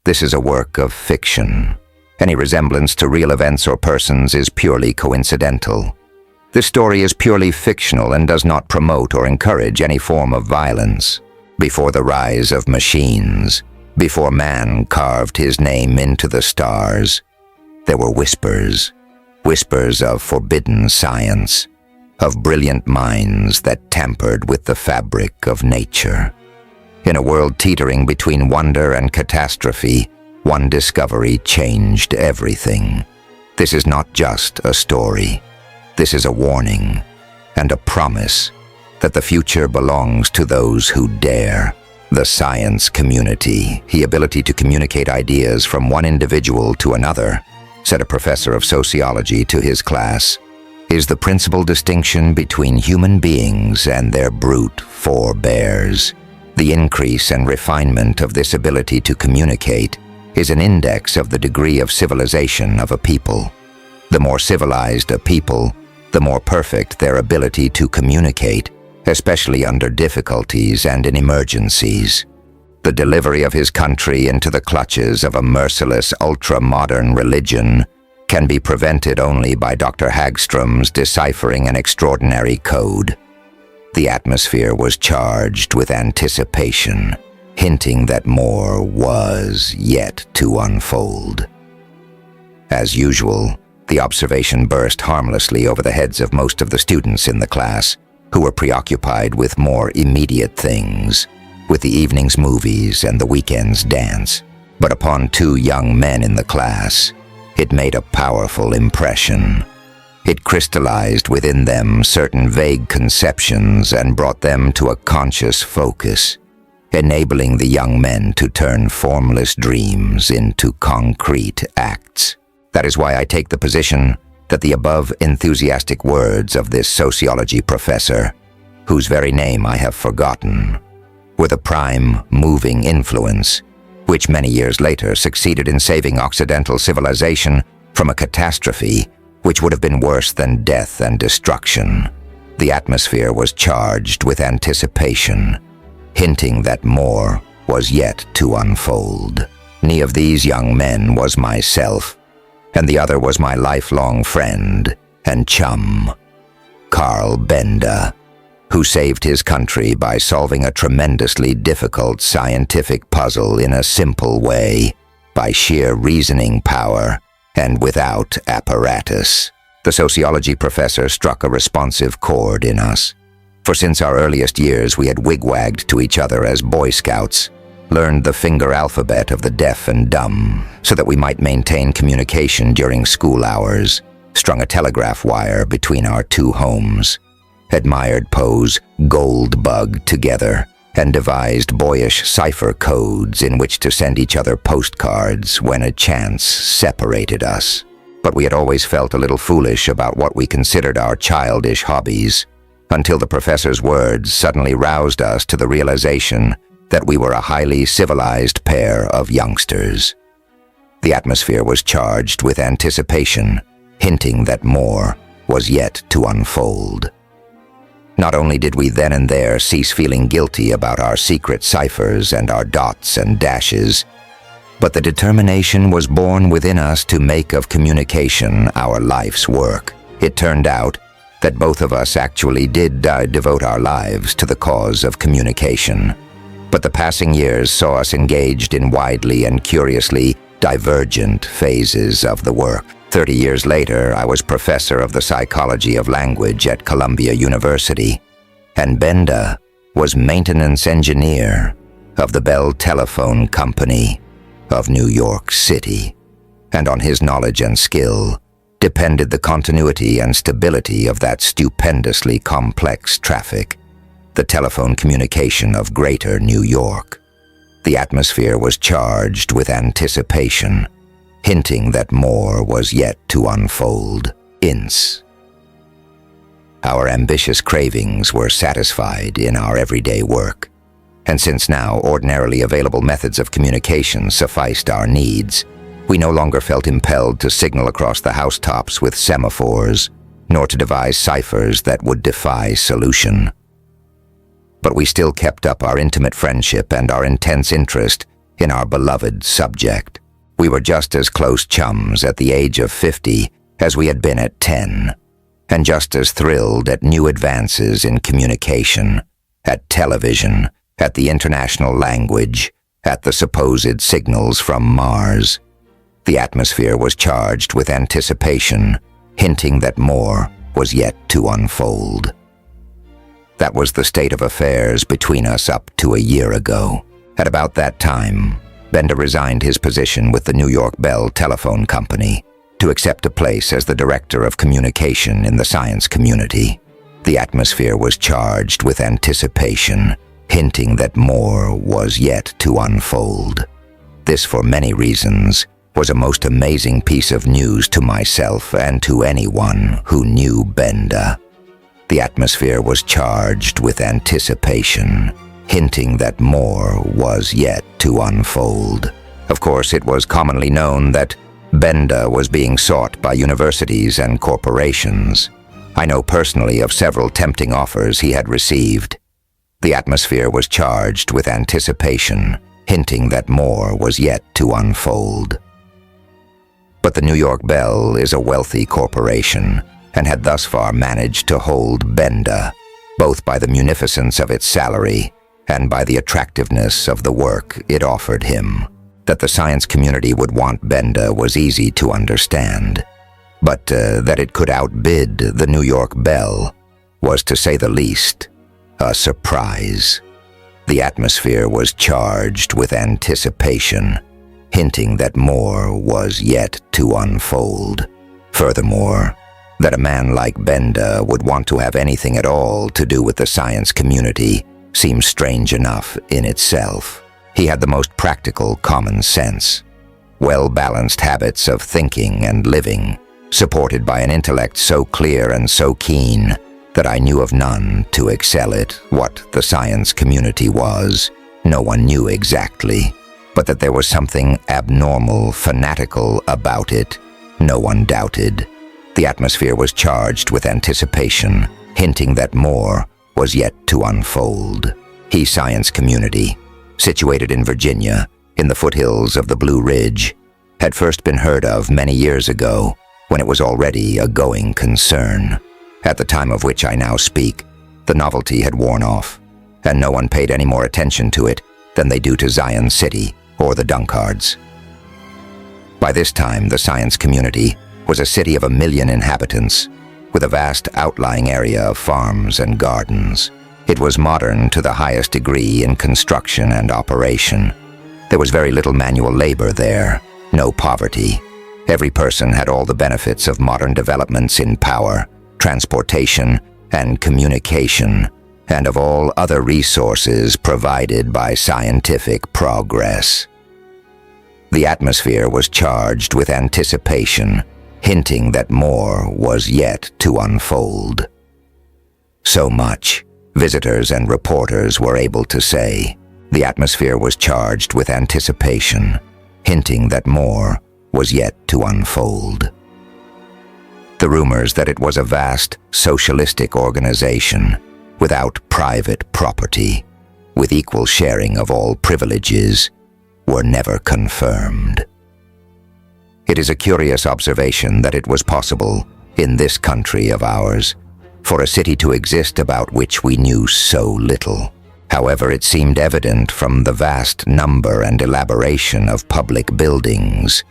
This is a work of fiction. Any resemblance to real events or persons is purely coincidental. This story is purely fictional and does not promote or encourage any form of violence. Before the rise of machines, before man carved his name into the stars, there were whispers of forbidden science, of brilliant minds that tampered with the fabric of nature. In a world teetering between wonder and catastrophe, one discovery changed everything. This is not just a story. This is a warning and a promise that the future belongs to those who dare. The science community, the ability to communicate ideas from one individual to another, said a professor of sociology to his class, is the principal distinction between human beings and their brute forebears. The increase and refinement of this ability to communicate is an index of the degree of civilization of a people. The more civilized a people, the more perfect their ability to communicate, especially under difficulties and in emergencies. The delivery of his country into the clutches of a merciless ultra-modern religion can be prevented only by Dr. Hagstrom's deciphering an extraordinary code. The atmosphere was charged with anticipation, hinting that more was yet to unfold. As usual, the observation burst harmlessly over the heads of most of the students in the class, who were preoccupied with more immediate things, with the evening's movies and the weekend's dance. But upon two young men in the class, it made a powerful impression. It crystallized within them certain vague conceptions and brought them to a conscious focus, enabling the young men to turn formless dreams into concrete acts. That is why I take the position that the above enthusiastic words of this sociology professor, whose very name I have forgotten, were the prime moving influence, which many years later succeeded in saving Occidental civilization from a catastrophe which would have been worse than death and destruction. The atmosphere was charged with anticipation, hinting that more was yet to unfold. One of these young men was myself, and the other was my lifelong friend and chum, Carl Benda, who saved his country by solving a tremendously difficult scientific puzzle in a simple way, by sheer reasoning power and without apparatus. The sociology professor struck a responsive chord in us, for since our earliest years we had wigwagged to each other as Boy Scouts, learned the finger alphabet of the deaf and dumb so that we might maintain communication during school hours, strung a telegraph wire between our two homes, admired Poe's Gold Bug together, and devised boyish cipher codes in which to send each other postcards when a chance separated us. But we had always felt a little foolish about what we considered our childish hobbies, until the professor's words suddenly roused us to the realization that we were a highly civilized pair of youngsters. The atmosphere was charged with anticipation, hinting that more was yet to unfold. Not only did we then and there cease feeling guilty about our secret ciphers and our dots and dashes, but the determination was born within us to make of communication our life's work. It turned out that both of us actually did devote our lives to the cause of communication. But the passing years saw us engaged in widely and curiously divergent phases of the work. 30 years later, I was professor of the psychology of language at Columbia University, and Benda was maintenance engineer of the Bell Telephone Company of New York City, and on his knowledge and skill depended the continuity and stability of that stupendously complex traffic, the telephone communication of Greater New York. The atmosphere was charged with anticipation, hinting that more was yet to unfold. Our ambitious cravings were satisfied in our everyday work, and since now ordinarily available methods of communication sufficed our needs, we no longer felt impelled to signal across the housetops with semaphores, nor to devise ciphers that would defy solution. But we still kept up our intimate friendship and our intense interest in our beloved subject. We were just as close chums at the age of 50 as we had been at 10, and just as thrilled at new advances in communication, at television, at the international language, at the supposed signals from Mars. The atmosphere was charged with anticipation, hinting that more was yet to unfold. That was the state of affairs between us up to a year ago. At about that time, Bender resigned his position with the New York Bell Telephone Company to accept a place as the director of communication in the science community. The atmosphere was charged with anticipation, hinting that more was yet to unfold. This, for many reasons, was a most amazing piece of news to myself and to anyone who knew Bender. The atmosphere was charged with anticipation, hinting that more was yet to unfold. Of course, it was commonly known that Bender was being sought by universities and corporations. I know personally of several tempting offers he had received. The atmosphere was charged with anticipation, hinting that more was yet to unfold. But the New York Bell is a wealthy corporation and had thus far managed to hold Bender, both by the munificence of its salary and by the attractiveness of the work it offered him. That the science community would want Bender was easy to understand, but that it could outbid the New York Bell was, to say the least, a surprise. The atmosphere was charged with anticipation, hinting that more was yet to unfold. Furthermore, that a man like Bender would want to have anything at all to do with the science community seems strange enough in itself. He had the most practical common sense, well-balanced habits of thinking and living, supported by an intellect so clear and so keen that I knew of none to excel at what the science community was. No one knew exactly, but that there was something abnormal, fanatical about it, no one doubted. The atmosphere was charged with anticipation, hinting that more was yet to unfold. The science community, situated in Virginia, in the foothills of the Blue Ridge, had first been heard of many years ago, when it was already a going concern. At the time of which I now speak, the novelty had worn off, and no one paid any more attention to it than they do to Zion City or the Dunkards. By this time, the science community was a city of 1 million inhabitants, with a vast outlying area of farms and gardens. It was modern to the highest degree in construction and operation. There was very little manual labor there, no poverty. Every person had all the benefits of modern developments in power, transportation, and communication, and of all other resources provided by scientific progress. The atmosphere was charged with anticipation, hinting that more was yet to unfold. So much, visitors and reporters were able to say. The atmosphere was charged with anticipation, hinting that more was yet to unfold. The rumors that it was a vast socialistic organization, without private property, with equal sharing of all privileges, were never confirmed. It is a curious observation that it was possible, in this country of ours, for a city to exist about which we knew so little. However, it seemed evident from the vast number and elaboration of public buildings,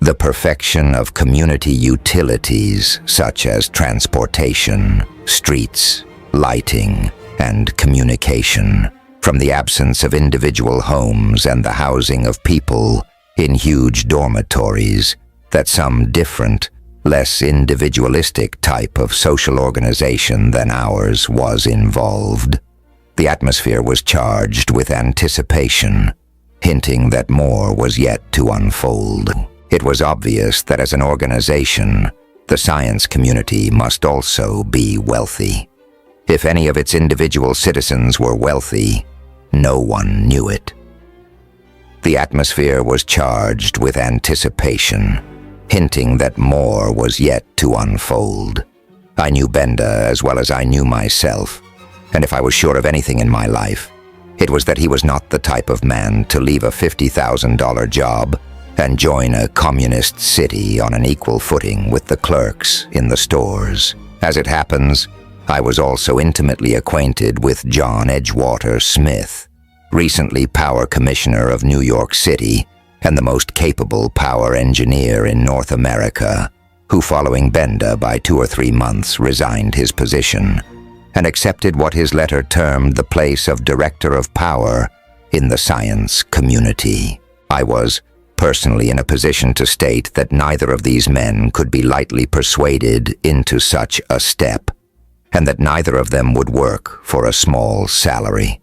the perfection of community utilities such as transportation, streets, lighting, and communication, from the absence of individual homes and the housing of people in huge dormitories, that some different, less individualistic type of social organization than ours was involved. The atmosphere was charged with anticipation, hinting that more was yet to unfold. It was obvious that as an organization, the science community must also be wealthy. If any of its individual citizens were wealthy, no one knew it. The atmosphere was charged with anticipation, hinting that more was yet to unfold. I knew Bender as well as I knew myself, and if I was sure of anything in my life, It was that he was not the type of man to leave a $50,000 job and join a communist city on an equal footing with the clerks in the stores. As it happens, I was also intimately acquainted with John Edgewater Smith, recently Power Commissioner of New York City and the most capable power engineer in North America, who following Benda by 2 or 3 months resigned his position and accepted what his letter termed the place of Director of Power in the science community. I was personally in a position to state that neither of these men could be lightly persuaded into such a step, and that neither of them would work for a small salary.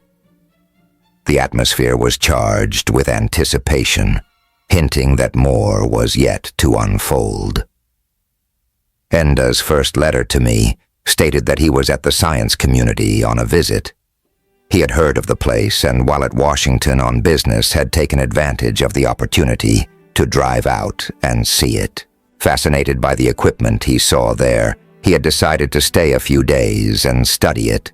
The atmosphere was charged with anticipation, hinting that more was yet to unfold. Benda's first letter to me stated that he was at the science community on a visit. He had heard of the place and while at Washington on business had taken advantage of the opportunity to drive out and see it. Fascinated by the equipment he saw there, he had decided to stay a few days and study it.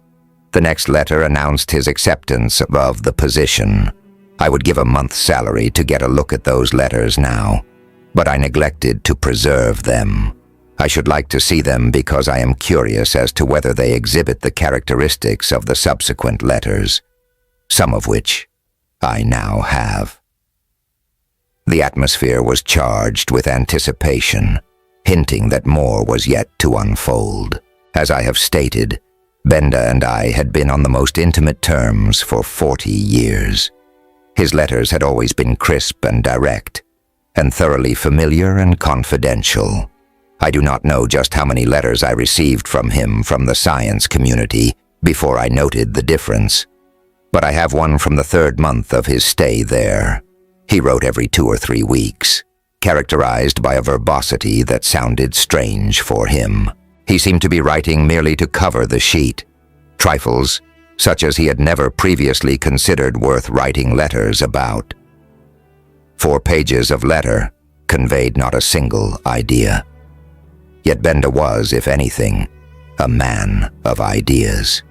The next letter announced his acceptance of the position. I would give a month's salary to get a look at those letters now, but I neglected to preserve them. I should like to see them because I am curious as to whether they exhibit the characteristics of the subsequent letters, some of which I now have. The atmosphere was charged with anticipation, hinting that more was yet to unfold. As I have stated, Benda and I had been on the most intimate terms for 40 years. His letters had always been crisp and direct, and thoroughly familiar and confidential. I do not know just how many letters I received from him from the science community before I noted the difference, but I have one from the 3rd month of his stay there. He wrote every 2 or 3 weeks, characterized by a verbosity that sounded strange for him. He seemed to be writing merely to cover the sheet, trifles such as he had never previously considered worth writing letters about. 4 pages of letter conveyed not a single idea. Yet Benda was, if anything, a man of ideas.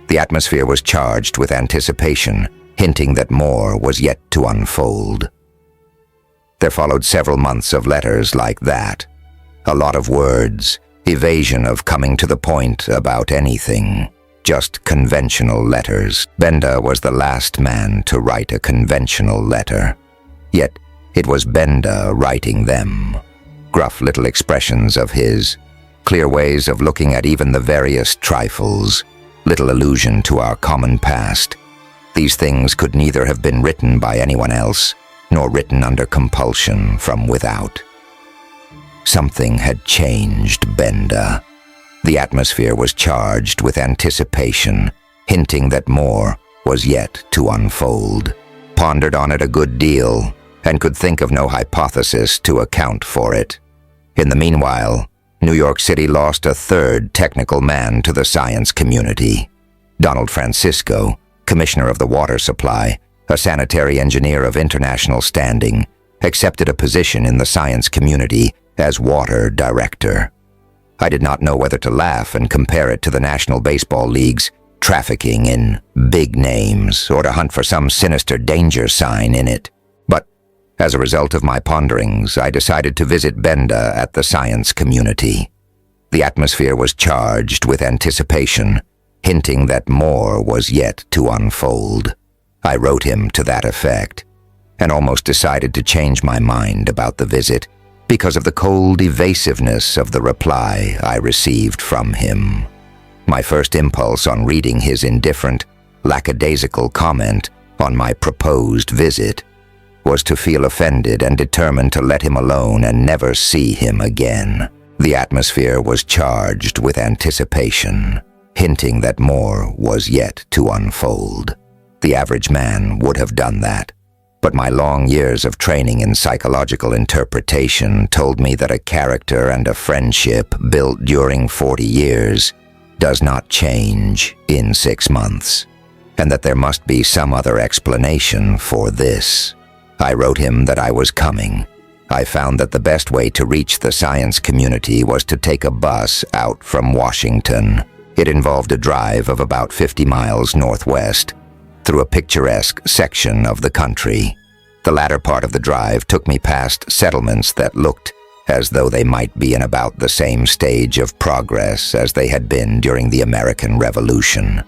The atmosphere was charged with anticipation, hinting that more was yet to unfold. There followed several months of letters like that. A lot of words, evasion of coming to the point about anything, just conventional letters. Benda was the last man to write a conventional letter. Yet it was Benda writing them. Gruff little expressions of his, clear ways of looking at even the various trifles, little allusion to our common past. These things could neither have been written by anyone else, nor written under compulsion from without. Something had changed Benda. The atmosphere was charged with anticipation, hinting that more was yet to unfold. Pondered on it a good deal, and could think of no hypothesis to account for it. In the meanwhile, New York City lost a 3rd technical man to the science community. Donald Francisco, Commissioner of the Water Supply, a sanitary engineer of international standing, accepted a position in the science community as Water Director. I did not know whether to laugh and compare it to the National Baseball League's trafficking in big names or to hunt for some sinister danger sign in it. As a result of my ponderings, I decided to visit Benda at the science community. The atmosphere was charged with anticipation, hinting that more was yet to unfold. I wrote him to that effect, and almost decided to change my mind about the visit because of the cold evasiveness of the reply I received from him. My first impulse on reading his indifferent, lackadaisical comment on my proposed visit was to feel offended and determined to let him alone and never see him again. The atmosphere was charged with anticipation, hinting that more was yet to unfold. The average man would have done that, but my long years of training in psychological interpretation told me that a character and a friendship built during 40 years does not change in 6 months, and that there must be some other explanation for this. I wrote him that I was coming. I found that the best way to reach the science community was to take a bus out from Washington. It involved a drive of about 50 miles northwest, through a picturesque section of the country. The latter part of the drive took me past settlements that looked as though they might be in about the same stage of progress as they had been during the American Revolution.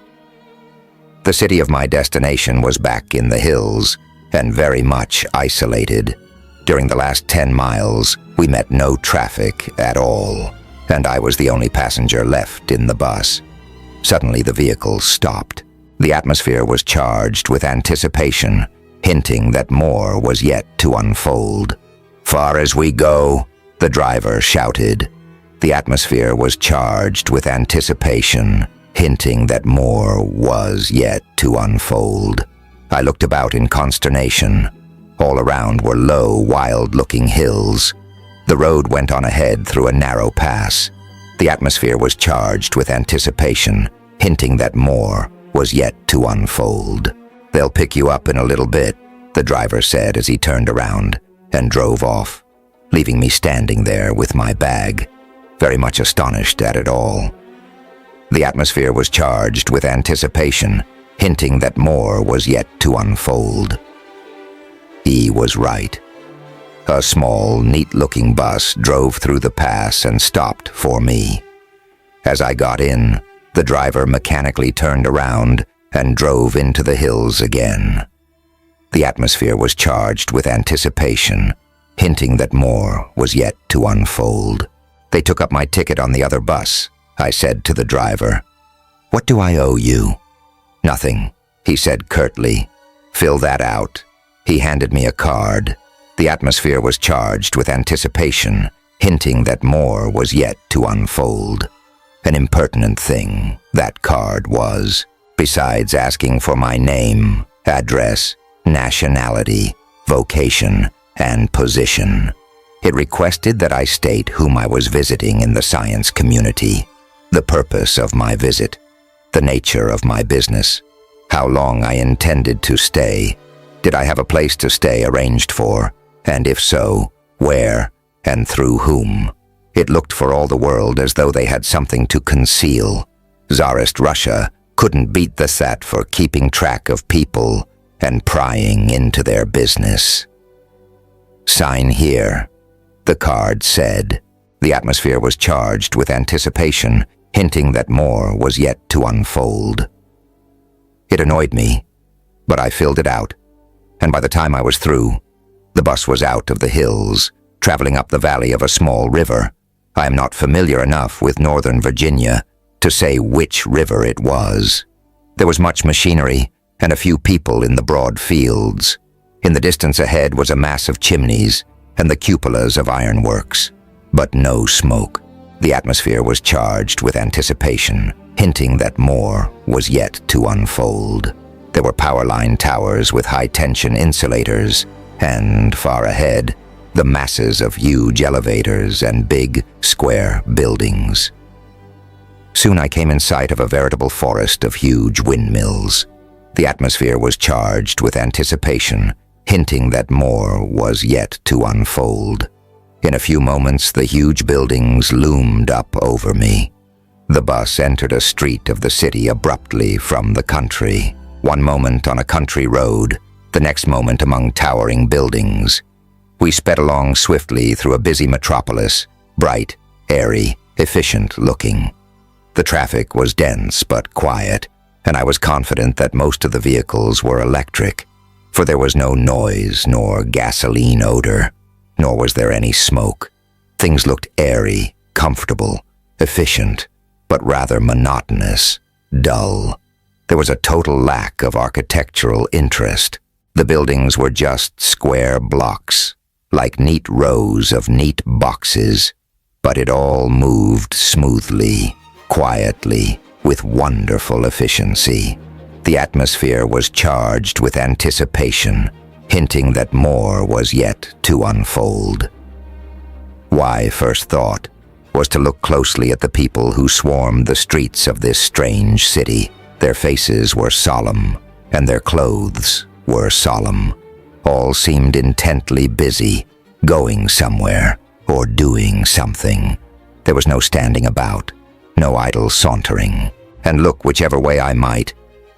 The city of my destination was back in the hills and very much isolated. During the last 10 miles, we met no traffic at all, and I was the only passenger left in the bus. Suddenly, the vehicle stopped. The atmosphere was charged with anticipation, hinting that more was yet to unfold. "Far as we go," the driver shouted. The atmosphere was charged with anticipation, hinting that more was yet to unfold. I looked about in consternation. All around were low, wild-looking hills. The road went on ahead through a narrow pass. The atmosphere was charged with anticipation, hinting that more was yet to unfold. "They'll pick you up in a little bit," the driver said as he turned around and drove off, leaving me standing there with my bag, very much astonished at it all. The atmosphere was charged with anticipation, hinting that more was yet to unfold. He was right. A small, neat-looking bus drove through the pass and stopped for me. As I got in, the driver mechanically turned around and drove into the hills again. The atmosphere was charged with anticipation, hinting that more was yet to unfold. "They took up my ticket on the other bus," I said to the driver. "What do I owe you?" "Nothing," he said curtly. "Fill that out." He handed me a card. The atmosphere was charged with anticipation, hinting that more was yet to unfold. An impertinent thing, that card was. Besides asking for my name, address, nationality, vocation, and position, it requested that I state whom I was visiting in the science community, the purpose of my visit, the nature of my business, how long I intended to stay, did I have a place to stay arranged for, and if so, where and through whom. It looked for all the world as though they had something to conceal. Tsarist Russia couldn't beat the Tsat for keeping track of people and prying into their business. "Sign here," the card said. The atmosphere was charged with anticipation, hinting that more was yet to unfold. It annoyed me, but I filled it out, and by the time I was through, the bus was out of the hills, traveling up the valley of a small river. I am not familiar enough with Northern Virginia to say which river it was. There was much machinery and a few people in the broad fields. In the distance ahead was a mass of chimneys and the cupolas of ironworks, but no smoke. The atmosphere was charged with anticipation, hinting that more was yet to unfold. There were power line towers with high-tension insulators, and far ahead, the masses of huge elevators and big, square buildings. Soon I came in sight of a veritable forest of huge windmills. The atmosphere was charged with anticipation, hinting that more was yet to unfold. In a few moments, the huge buildings loomed up over me. The bus entered a street of the city abruptly from the country. One moment on a country road, the next moment among towering buildings. We sped along swiftly through a busy metropolis, bright, airy, efficient-looking. The traffic was dense but quiet, and I was confident that most of the vehicles were electric, for there was no noise nor gasoline odor, nor was there any smoke. Things looked airy, comfortable, efficient, but rather monotonous, dull. There was a total lack of architectural interest. The buildings were just square blocks, like neat rows of neat boxes, but it all moved smoothly, quietly, with wonderful efficiency. The atmosphere was charged with anticipation, hinting that more was yet to unfold. My first thought was to look closely at the people who swarmed the streets of this strange city. Their faces were solemn, and their clothes were solemn. All seemed intently busy, going somewhere or doing something. There was no standing about, no idle sauntering, and look whichever way I might,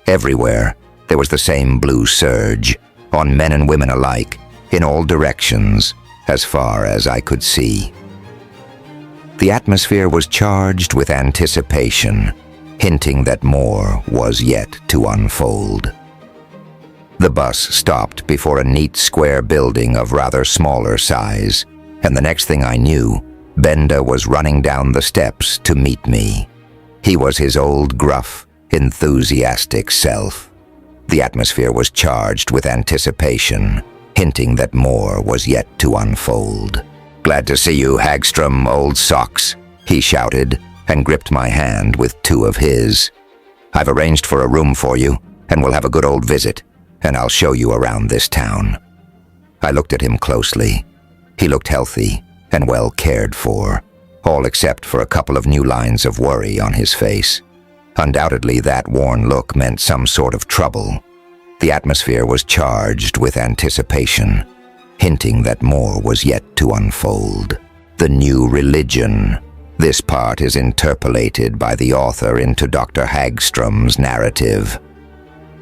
everywhere There was the same blue surge, on men and women alike, in all directions, as far as I could see. The atmosphere was charged with anticipation, hinting that more was yet to unfold. The bus stopped before a neat square building of rather smaller size, and the next thing I knew, Benda was running down the steps to meet me. He was his old, gruff, enthusiastic self. The atmosphere was charged with anticipation, hinting that more was yet to unfold. "Glad to see you, Hagstrom, old socks," he shouted, and gripped my hand with two of his. "I've arranged for a room for you, and we'll have a good old visit, and I'll show you around this town." I looked at him closely. He looked healthy and well cared for, all except for a couple of new lines of worry on his face. Undoubtedly, that worn look meant some sort of trouble. The atmosphere was charged with anticipation, hinting that more was yet to unfold. The new religion. This part is interpolated by the author into Dr. Hagstrom's narrative.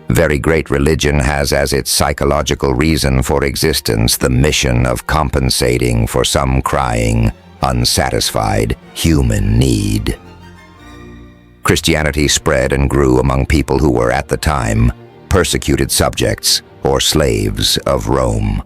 Very great religion has as its psychological reason for existence the mission of compensating for some crying, unsatisfied human need. Christianity spread and grew among people who were, at the time, persecuted subjects or slaves of Rome,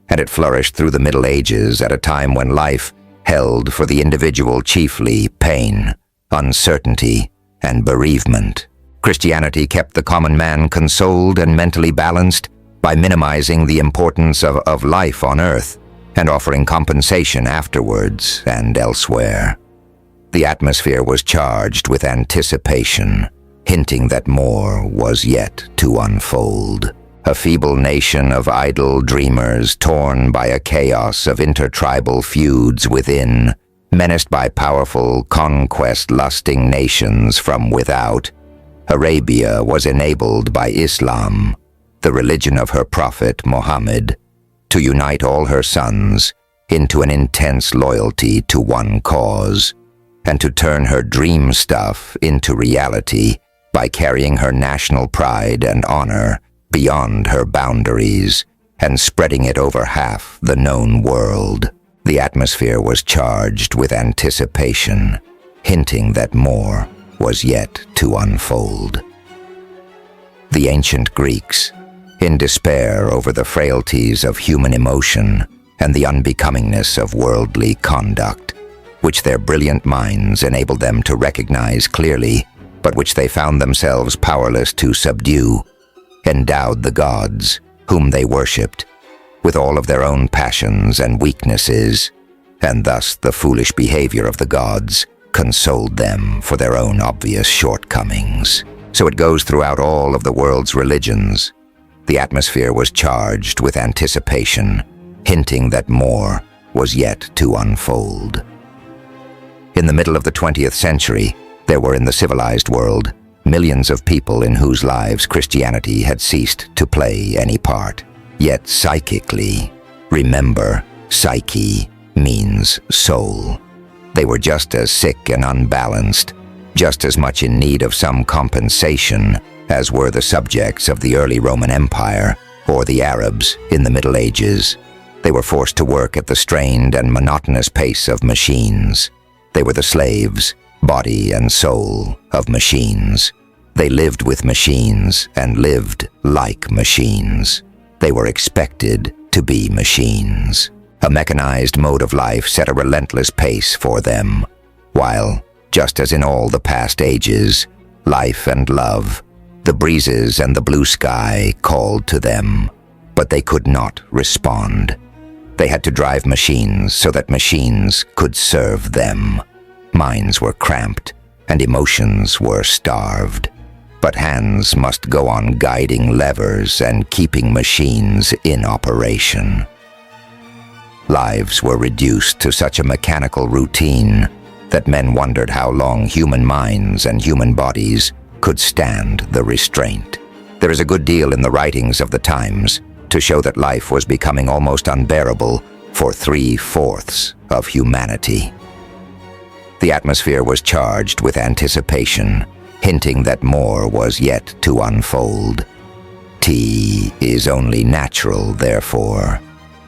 and it flourished through the Middle Ages at a time when life held for the individual chiefly pain, uncertainty, and bereavement. Christianity kept the common man consoled and mentally balanced by minimizing the importance of life on earth and offering compensation afterwards and elsewhere. The atmosphere was charged with anticipation, hinting that more was yet to unfold. A feeble nation of idle dreamers torn by a chaos of intertribal feuds within, menaced by powerful conquest-lusting nations from without, Arabia was enabled by Islam, the religion of her prophet Muhammad, to unite all her sons into an intense loyalty to one cause, and to turn her dream stuff into reality by carrying her national pride and honor beyond her boundaries and spreading it over half the known world. The atmosphere was charged with anticipation, hinting that more was yet to unfold. The ancient Greeks, in despair over the frailties of human emotion and the unbecomingness of worldly conduct, which their brilliant minds enabled them to recognize clearly, but which they found themselves powerless to subdue, endowed the gods, whom they worshipped, with all of their own passions and weaknesses, and thus the foolish behavior of the gods consoled them for their own obvious shortcomings. So it goes throughout all of the world's religions. The atmosphere was charged with anticipation, hinting that more was yet to unfold. In the middle of the 20th century, there were in the civilized world millions of people in whose lives Christianity had ceased to play any part. Yet psychically, remember, psyche means soul. They were just as sick and unbalanced, just as much in need of some compensation as were the subjects of the early Roman Empire or the Arabs in the Middle Ages. They were forced to work at the strained and monotonous pace of machines. They were the slaves, body and soul, of machines. They lived with machines and lived like machines. They were expected to be machines. A mechanized mode of life set a relentless pace for them, while, just as in all the past ages, life and love, the breezes and the blue sky called to them, but they could not respond. They had to drive machines so that machines could serve them. Minds were cramped and emotions were starved, but hands must go on guiding levers and keeping machines in operation. Lives were reduced to such a mechanical routine that men wondered how long human minds and human bodies could stand the restraint. There is a good deal in the writings of the times to show that life was becoming almost unbearable for 3/4 of humanity. The atmosphere was charged with anticipation, hinting that more was yet to unfold. Tea is only natural, therefore,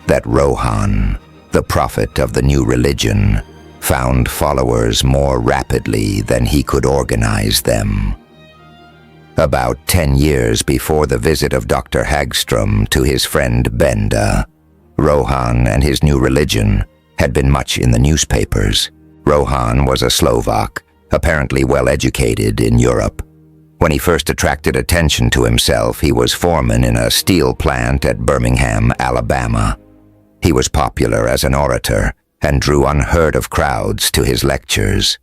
that Rohan, the prophet of the new religion, found followers more rapidly than he could organize them. About 10 years before the visit of Dr. Hagstrom to his friend Benda, Rohan and his new religion had been much in the newspapers. Rohan was a Slovak, apparently well-educated in Europe. When he first attracted attention to himself, he was foreman in a steel plant at Birmingham, Alabama. He was popular as an orator and drew unheard-of crowds to his lectures.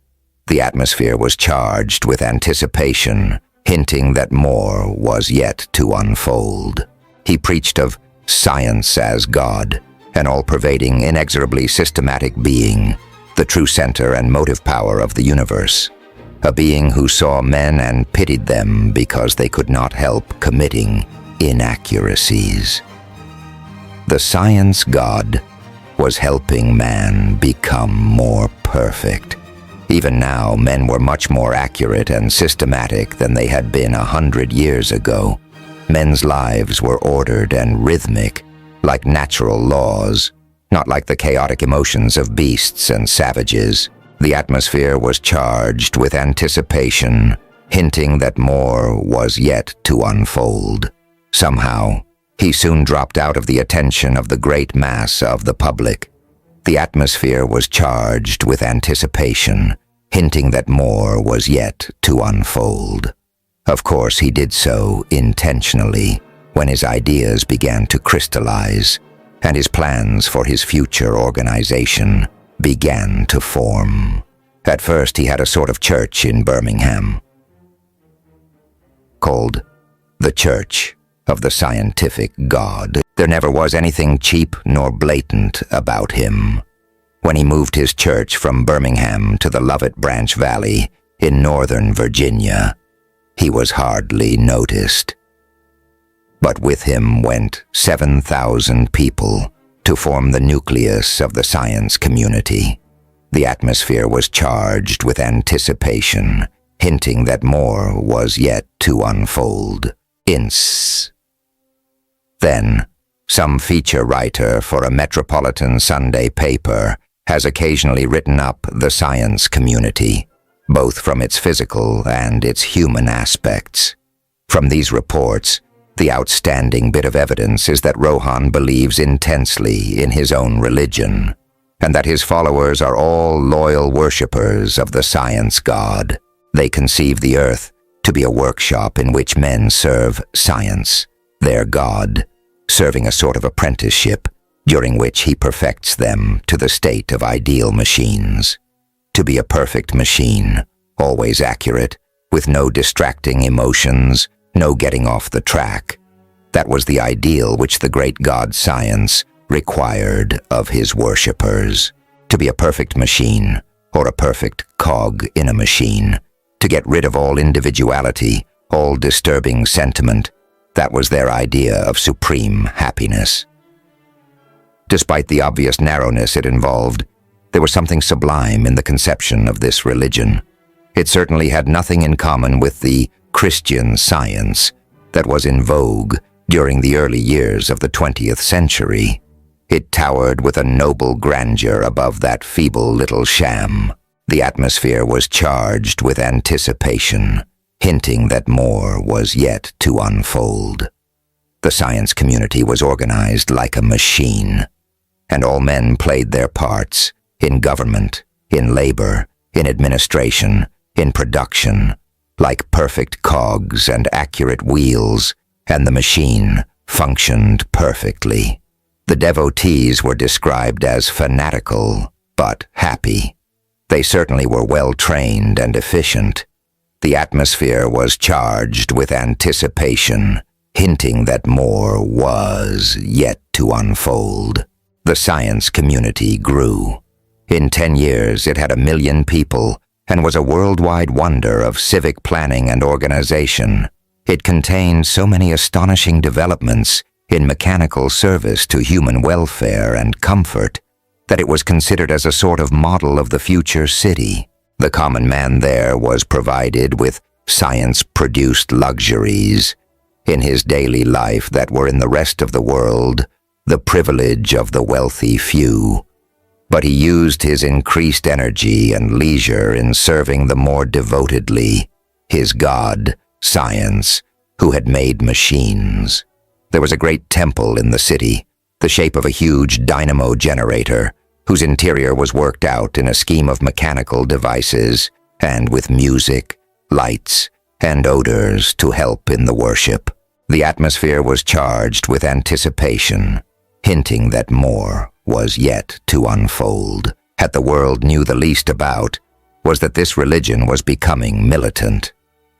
The atmosphere was charged with anticipation, hinting that more was yet to unfold. He preached of science as God, an all-pervading, inexorably systematic being, the true center and motive power of the universe, a being who saw men and pitied them because they could not help committing inaccuracies. The science God was helping man become more perfect. Even now, men were much more accurate and systematic than they had been 100 years ago. Men's lives were ordered and rhythmic, like natural laws, not like the chaotic emotions of beasts and savages. The atmosphere was charged with anticipation, hinting that more was yet to unfold. Somehow, he soon dropped out of the attention of the great mass of the public. The atmosphere was charged with anticipation, hinting that more was yet to unfold. Of course, he did so intentionally when his ideas began to crystallize and his plans for his future organization began to form. At first, he had a sort of church in Birmingham called the Church of the Scientific God. There never was anything cheap nor blatant about him. When he moved his church from Birmingham to the Lovett Branch Valley in northern Virginia, he was hardly noticed. But with him went 7,000 people to form the nucleus of the science community. The atmosphere was charged with anticipation, hinting that more was yet to unfold. Then, some feature writer for a metropolitan Sunday paper has occasionally written up the science community, both from its physical and its human aspects. From these reports, the outstanding bit of evidence is that Rohan believes intensely in his own religion, and that his followers are all loyal worshippers of the science god. They conceive the earth to be a workshop in which men serve science, their god, serving a sort of apprenticeship during which he perfects them to the state of ideal machines. To be a perfect machine, always accurate, with no distracting emotions, no getting off the track. That was the ideal which the great god science required of his worshippers. To be a perfect machine, or a perfect cog in a machine, to get rid of all individuality, all disturbing sentiment, that was their idea of supreme happiness. Despite the obvious narrowness it involved, there was something sublime in the conception of this religion. It certainly had nothing in common with the Christian Science that was in vogue during the early years of the 20th century. It towered with a noble grandeur above that feeble little sham. The atmosphere was charged with anticipation, hinting that more was yet to unfold. The science community was organized like a machine, and all men played their parts in government, in labor, in administration, in production, like perfect cogs and accurate wheels, and the machine functioned perfectly. The devotees were described as fanatical, but happy. They certainly were well-trained and efficient. The atmosphere was charged with anticipation, hinting that more was yet to unfold. The science community grew. In 10 years, it had 1 million people and was a worldwide wonder of civic planning and organization. It contained so many astonishing developments in mechanical service to human welfare and comfort that it was considered as a sort of model of the future city. The common man there was provided with science-produced luxuries, in his daily life that were in the rest of the world the privilege of the wealthy few. But he used his increased energy and leisure in serving the more devotedly his god, science, who had made machines. There was a great temple in the city, the shape of a huge dynamo generator, whose interior was worked out in a scheme of mechanical devices and with music, lights, and odors to help in the worship. The atmosphere was charged with anticipation, hinting that more was yet to unfold. What the world knew the least about was that this religion was becoming militant.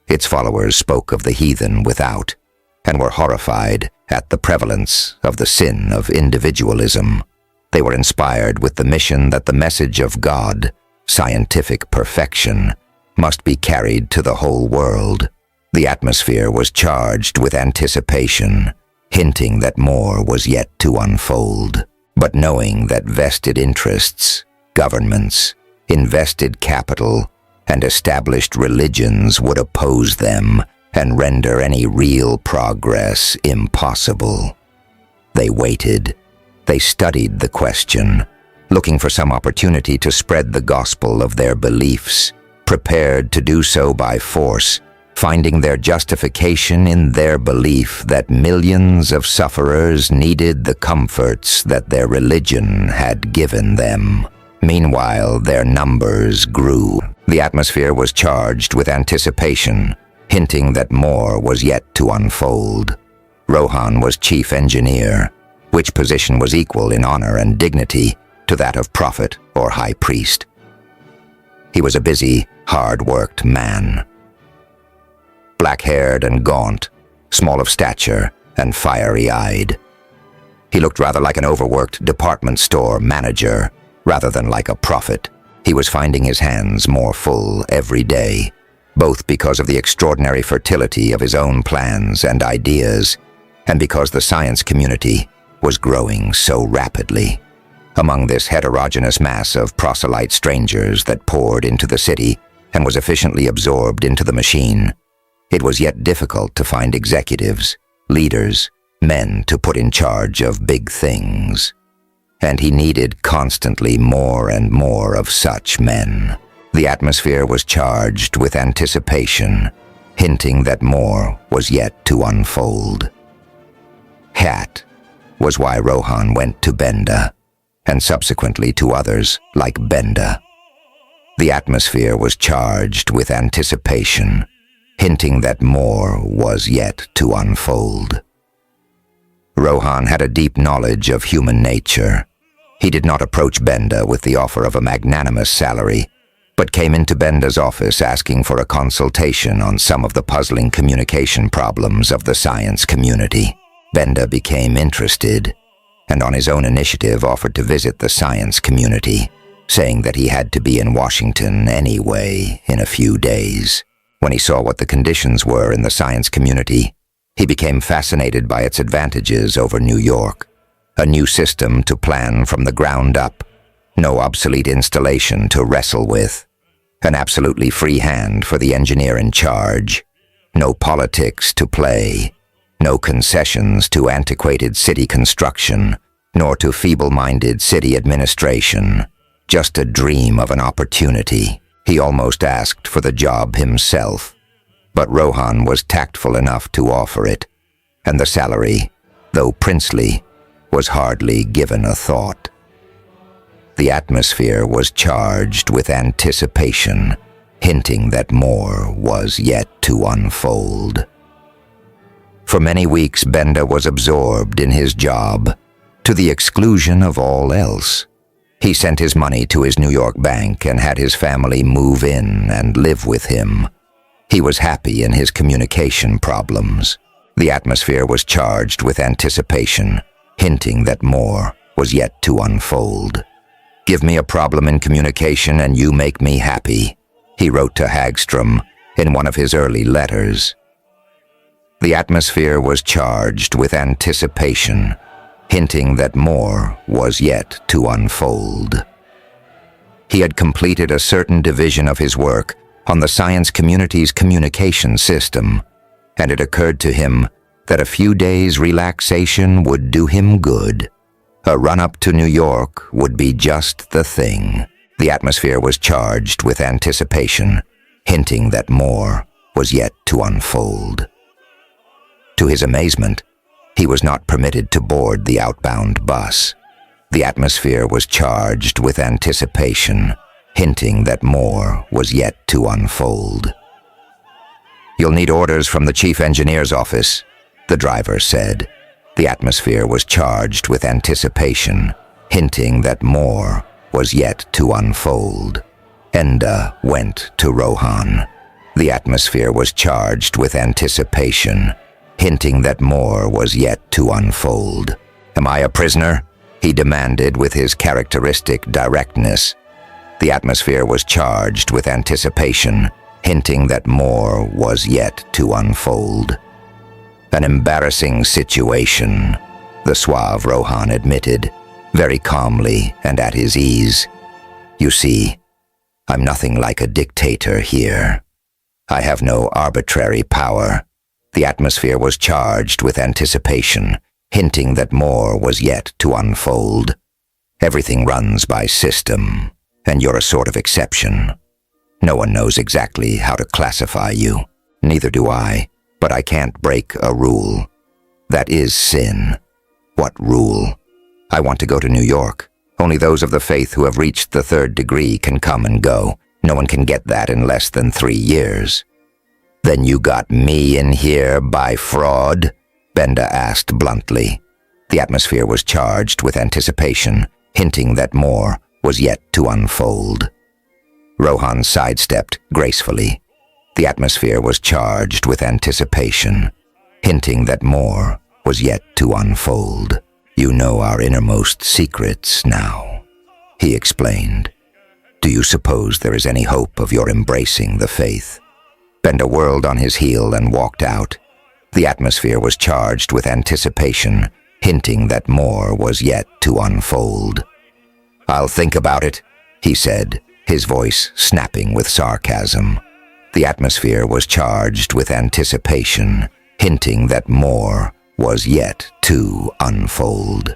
Its followers spoke of the heathen without, and were horrified at the prevalence of the sin of individualism. They were inspired with the mission that the message of God, scientific perfection, must be carried to the whole world. The atmosphere was charged with anticipation, hinting that more was yet to unfold. But knowing that vested interests, governments, invested capital, and established religions would oppose them and render any real progress impossible. They waited. They studied the question, looking for some opportunity to spread the gospel of their beliefs, prepared to do so by force, finding their justification in their belief that millions of sufferers needed the comforts that their religion had given them. Meanwhile, their numbers grew. The atmosphere was charged with anticipation, hinting that more was yet to unfold. Rohan was chief engineer, which position was equal in honor and dignity to that of prophet or high priest. He was a busy, hard-worked man. Black-haired and gaunt, small of stature and fiery-eyed. He looked rather like an overworked department store manager rather than like a prophet. He was finding his hands more full every day, both because of the extraordinary fertility of his own plans and ideas, and because the science community was growing so rapidly. Among this heterogeneous mass of proselyte strangers that poured into the city and was efficiently absorbed into the machine, it was yet difficult to find executives, leaders, men to put in charge of big things. And he needed constantly more and more of such men. The atmosphere was charged with anticipation, hinting that more was yet to unfold. That was why Rohan went to Benda, and subsequently to others like Benda. The atmosphere was charged with anticipation, hinting that more was yet to unfold. Rohan had a deep knowledge of human nature. He did not approach Benda with the offer of a magnanimous salary, but came into Benda's office asking for a consultation on some of the puzzling communication problems of the science community. Benda became interested, and on his own initiative offered to visit the science community, saying that he had to be in Washington anyway in a few days. When he saw what the conditions were in the science community, he became fascinated by its advantages over New York. A new system to plan from the ground up, no obsolete installation to wrestle with, an absolutely free hand for the engineer in charge, no politics to play, no concessions to antiquated city construction, nor to feeble-minded city administration, just a dream of an opportunity. He almost asked for the job himself, but Rohan was tactful enough to offer it, and the salary, though princely, was hardly given a thought. The atmosphere was charged with anticipation, hinting that more was yet to unfold. For many weeks, Benda was absorbed in his job, to the exclusion of all else. He sent his money to his New York bank and had his family move in and live with him. He was happy in his communication problems. The atmosphere was charged with anticipation, hinting that more was yet to unfold. "Give me a problem in communication and you make me happy," he wrote to Hagstrom in one of his early letters. The atmosphere was charged with anticipation, hinting that more was yet to unfold. He had completed a certain division of his work on the science community's communication system, and it occurred to him that a few days' relaxation would do him good. A run-up to New York would be just the thing. The atmosphere was charged with anticipation, hinting that more was yet to unfold. To his amazement, he was not permitted to board the outbound bus. The atmosphere was charged with anticipation, hinting that more was yet to unfold. "You'll need orders from the chief engineer's office," the driver said. The atmosphere was charged with anticipation, hinting that more was yet to unfold. Enda went to Rohan. The atmosphere was charged with anticipation, hinting that more was yet to unfold. "Am I a prisoner?" he demanded with his characteristic directness. The atmosphere was charged with anticipation, hinting that more was yet to unfold. "An embarrassing situation," the suave Rohan admitted, very calmly and at his ease. "You see, I'm nothing like a dictator here. I have no arbitrary power." The atmosphere was charged with anticipation, hinting that more was yet to unfold. "Everything runs by system, and you're a sort of exception. No one knows exactly how to classify you. Neither do I, but I can't break a rule. That is sin." "What rule?" "I want to go to New York. Only those of the faith who have reached the 3rd degree can come and go. No one can get that in less than 3 years. "Then you got me in here by fraud?" Benda asked bluntly. The atmosphere was charged with anticipation, hinting that more was yet to unfold. Rohan sidestepped gracefully. The atmosphere was charged with anticipation, hinting that more was yet to unfold. "You know our innermost secrets now," he explained. "Do you suppose there is any hope of your embracing the faith?" Benda whirled on his heel and walked out. The atmosphere was charged with anticipation, hinting that more was yet to unfold. "I'll think about it," he said, his voice snapping with sarcasm. The atmosphere was charged with anticipation, hinting that more was yet to unfold.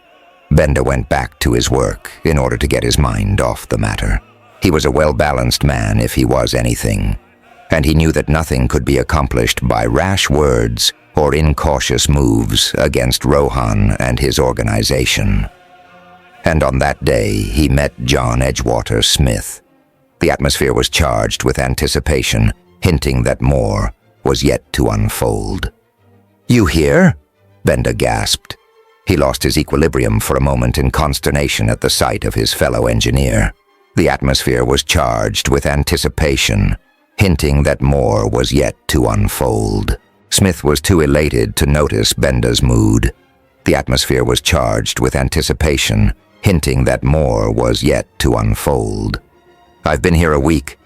Benda went back to his work in order to get his mind off the matter. He was a well-balanced man if he was anything, and he knew that nothing could be accomplished by rash words or incautious moves against Rohan and his organization. And on that day, he met John Edgewater Smith. The atmosphere was charged with anticipation, hinting that more was yet to unfold. "You here?" Benda gasped. He lost his equilibrium for a moment in consternation at the sight of his fellow engineer. The atmosphere was charged with anticipation, hinting that more was yet to unfold. Smith was too elated to notice Benda's mood. The atmosphere was charged with anticipation, hinting that more was yet to unfold. "I've been here a week.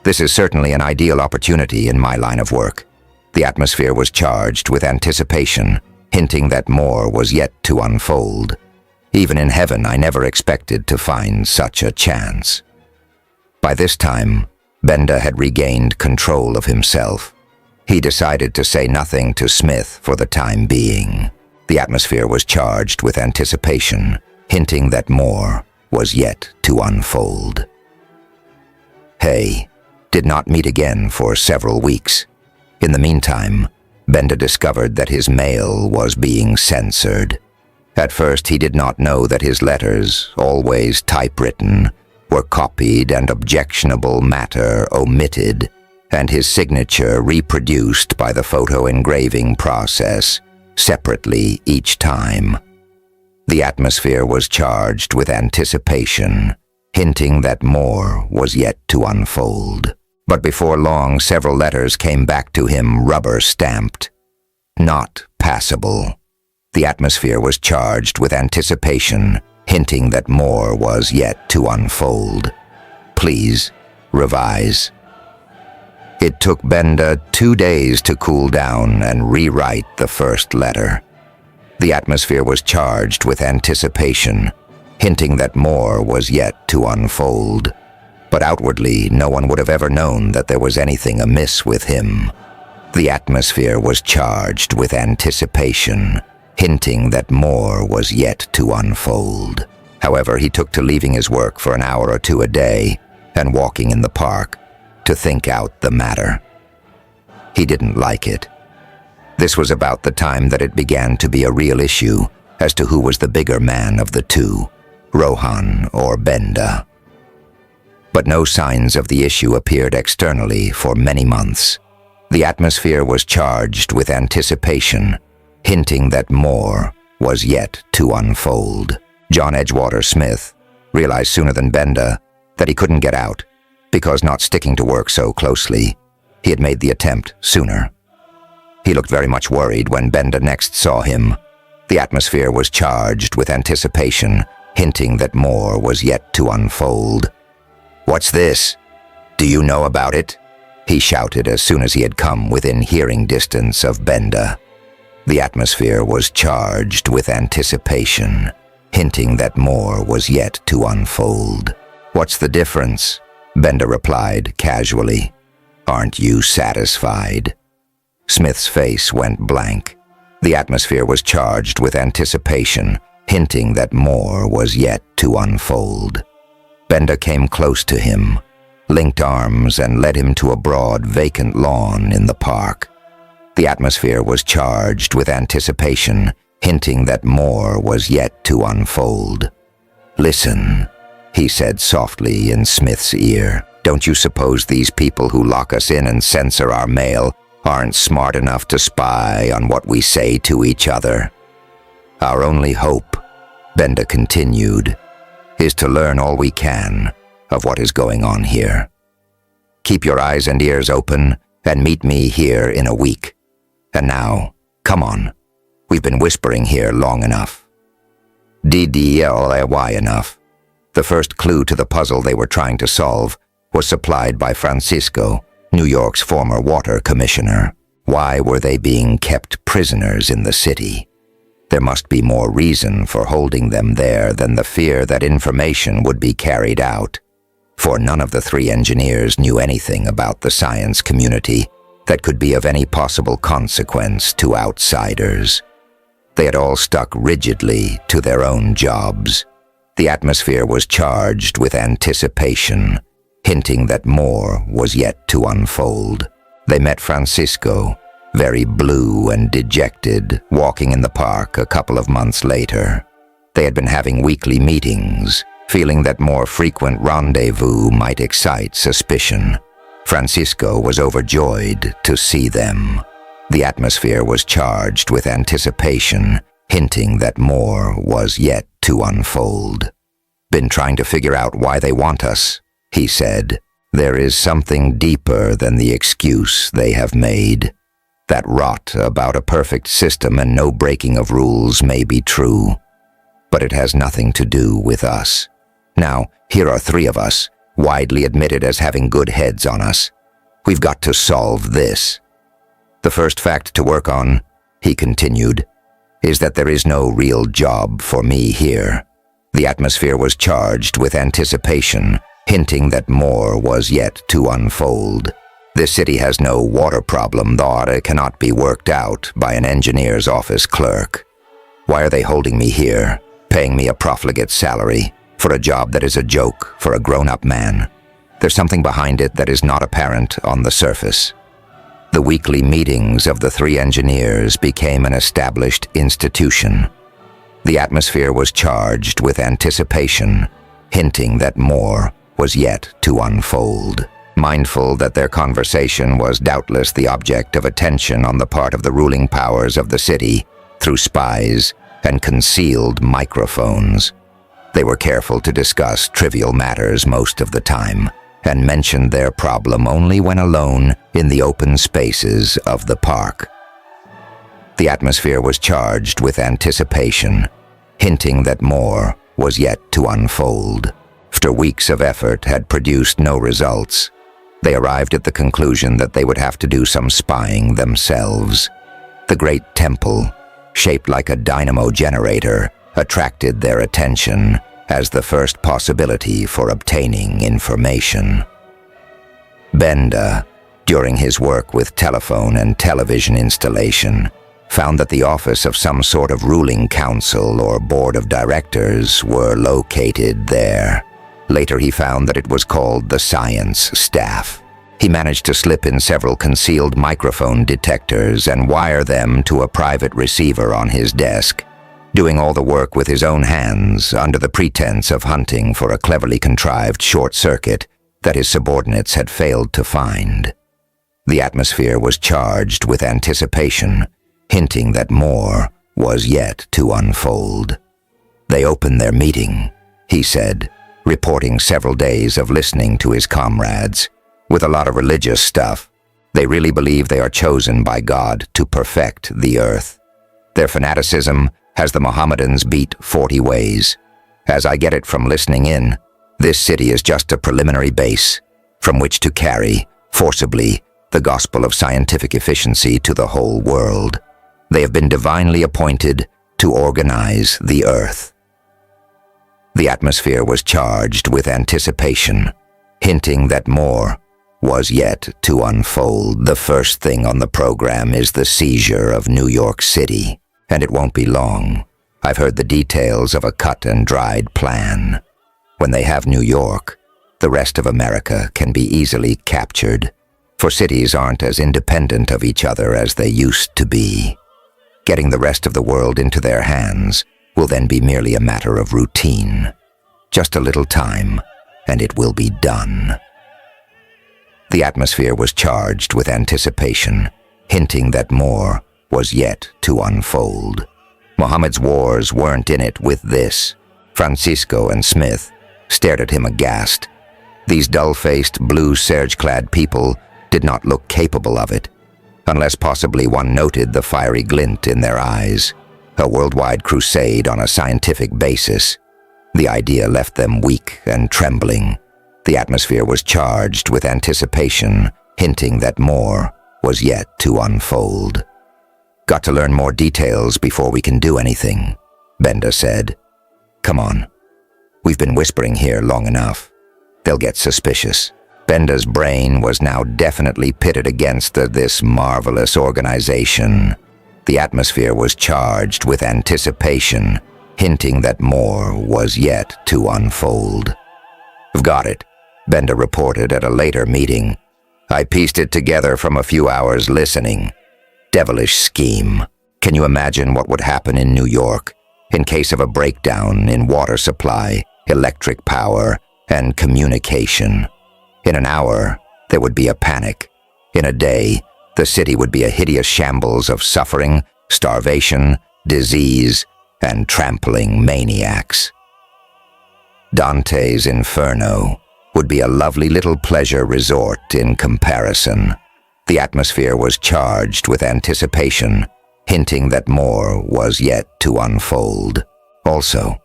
This is certainly an ideal opportunity in my line of work." The atmosphere was charged with anticipation, hinting that more was yet to unfold. "Even in heaven, I never expected to find such a chance." By this time, Benda had regained control of himself. He decided to say nothing to Smith for the time being. The atmosphere was charged with anticipation, hinting that more was yet to unfold. Hay did not meet again for several weeks. In the meantime, Benda discovered that his mail was being censored. At first, he did not know that his letters, always typewritten, were copied and objectionable matter omitted, and his signature reproduced by the photo engraving process, separately each time. The atmosphere was charged with anticipation, hinting that more was yet to unfold. But before long, several letters came back to him rubber-stamped. Not passable. The atmosphere was charged with anticipation, hinting that more was yet to unfold. Please, revise. It took Benda 2 days to cool down and rewrite the first letter. The atmosphere was charged with anticipation, hinting that more was yet to unfold. But outwardly, no one would have ever known that there was anything amiss with him. The atmosphere was charged with anticipation, hinting that more was yet to unfold. However, he took to leaving his work for an hour or two a day and walking in the park to think out the matter. He didn't like it. This was about the time that it began to be a real issue as to who was the bigger man of the two, Rohan or Benda. But no signs of the issue appeared externally for many months. The atmosphere was charged with anticipation, hinting that more was yet to unfold. John Edgewater Smith realized sooner than Benda that he couldn't get out, because not sticking to work so closely, he had made the attempt sooner. He looked very much worried when Benda next saw him. The atmosphere was charged with anticipation, hinting that more was yet to unfold. "What's this? Do you know about it?" he shouted as soon as he had come within hearing distance of Benda. The atmosphere was charged with anticipation, hinting that more was yet to unfold. "What's the difference?" Benda replied casually. "Aren't you satisfied?" Smith's face went blank. The atmosphere was charged with anticipation, hinting that more was yet to unfold. Benda came close to him, linked arms, and led him to a broad, vacant lawn in the park. The atmosphere was charged with anticipation, hinting that more was yet to unfold. "Listen," he said softly in Smith's ear. "Don't you suppose these people who lock us in and censor our mail aren't smart enough to spy on what we say to each other? Our only hope," Benda continued, "is to learn all we can of what is going on here. Keep your eyes and ears open and meet me here in a week. And now, come on. We've been whispering here long enough." DDLY enough. The first clue to the puzzle they were trying to solve was supplied by Francisco, New York's former water commissioner. Why were they being kept prisoners in the city? There must be more reason for holding them there than the fear that information would be carried out, for none of the three engineers knew anything about the science community that could be of any possible consequence to outsiders. They had all stuck rigidly to their own jobs. The atmosphere was charged with anticipation, hinting that more was yet to unfold. They met Francisco, very blue and dejected, walking in the park a couple of months later. They had been having weekly meetings, feeling that more frequent rendezvous might excite suspicion. Francisco was overjoyed to see them. The atmosphere was charged with anticipation, hinting that more was yet to unfold. "Been trying to figure out why they want us," he said. "There is something deeper than the excuse they have made. That rot about a perfect system and no breaking of rules may be true, but it has nothing to do with us. Now, here are three of us, widely admitted as having good heads on us. We've got to solve this. The first fact to work on," he continued, "is that there is no real job for me here." The atmosphere was charged with anticipation, hinting that more was yet to unfold. "This city has no water problem, thought it cannot be worked out by an engineer's office clerk. Why are they holding me here, paying me a profligate salary for a job that is a joke for a grown-up man? There's something behind it that is not apparent on the surface." The weekly meetings of the three engineers became an established institution. The atmosphere was charged with anticipation, hinting that more was yet to unfold. Mindful that their conversation was doubtless the object of attention on the part of the ruling powers of the city through spies and concealed microphones, they were careful to discuss trivial matters most of the time and mentioned their problem only when alone in the open spaces of the park. The atmosphere was charged with anticipation, hinting that more was yet to unfold. After weeks of effort had produced no results, they arrived at the conclusion that they would have to do some spying themselves. The great temple, shaped like a dynamo generator, attracted their attention as the first possibility for obtaining information. Benda, during his work with telephone and television installation, found that the office of some sort of ruling council or board of directors were located there. Later he found that it was called the science staff. He managed to slip in several concealed microphone detectors and wire them to a private receiver on his desk, doing all the work with his own hands under the pretense of hunting for a cleverly contrived short circuit that his subordinates had failed to find. The atmosphere was charged with anticipation, hinting that more was yet to unfold. They opened their meeting, he said, reporting several days of listening to his comrades, with a lot of religious stuff. They really believe they are chosen by God to perfect the earth. Their fanaticism has the Mohammedans beat 40 ways. As I get it from listening in, this city is just a preliminary base from which to carry, forcibly, the gospel of scientific efficiency to the whole world. They have been divinely appointed to organize the earth. The atmosphere was charged with anticipation, hinting that more was yet to unfold. The first thing on the program is the seizure of New York City, and it won't be long. I've heard the details of a cut-and-dried plan. When they have New York, the rest of America can be easily captured, for cities aren't as independent of each other as they used to be. Getting the rest of the world into their hands will then be merely a matter of routine. Just a little time, and it will be done. The atmosphere was charged with anticipation, hinting that more was yet to unfold. Muhammad's wars weren't in it with this. Francisco and Smith stared at him aghast. These dull-faced, blue serge-clad people did not look capable of it, unless possibly one noted the fiery glint in their eyes. A worldwide crusade on a scientific basis. The idea left them weak and trembling. The atmosphere was charged with anticipation, hinting that more was yet to unfold. Got to learn more details before we can do anything, Benda said. Come on. We've been whispering here long enough. They'll get suspicious. Benda's brain was now definitely pitted against this marvelous organization. The atmosphere was charged with anticipation, hinting that more was yet to unfold. "I've got it," Benda reported at a later meeting. "I pieced it together from a few hours listening. Devilish scheme. Can you imagine what would happen in New York in case of a breakdown in water supply, electric power, and communication? In an hour, there would be a panic. In a day, the city would be a hideous shambles of suffering, starvation, disease, and trampling maniacs. Dante's Inferno would be a lovely little pleasure resort in comparison." The atmosphere was charged with anticipation, hinting that more was yet to unfold. Also,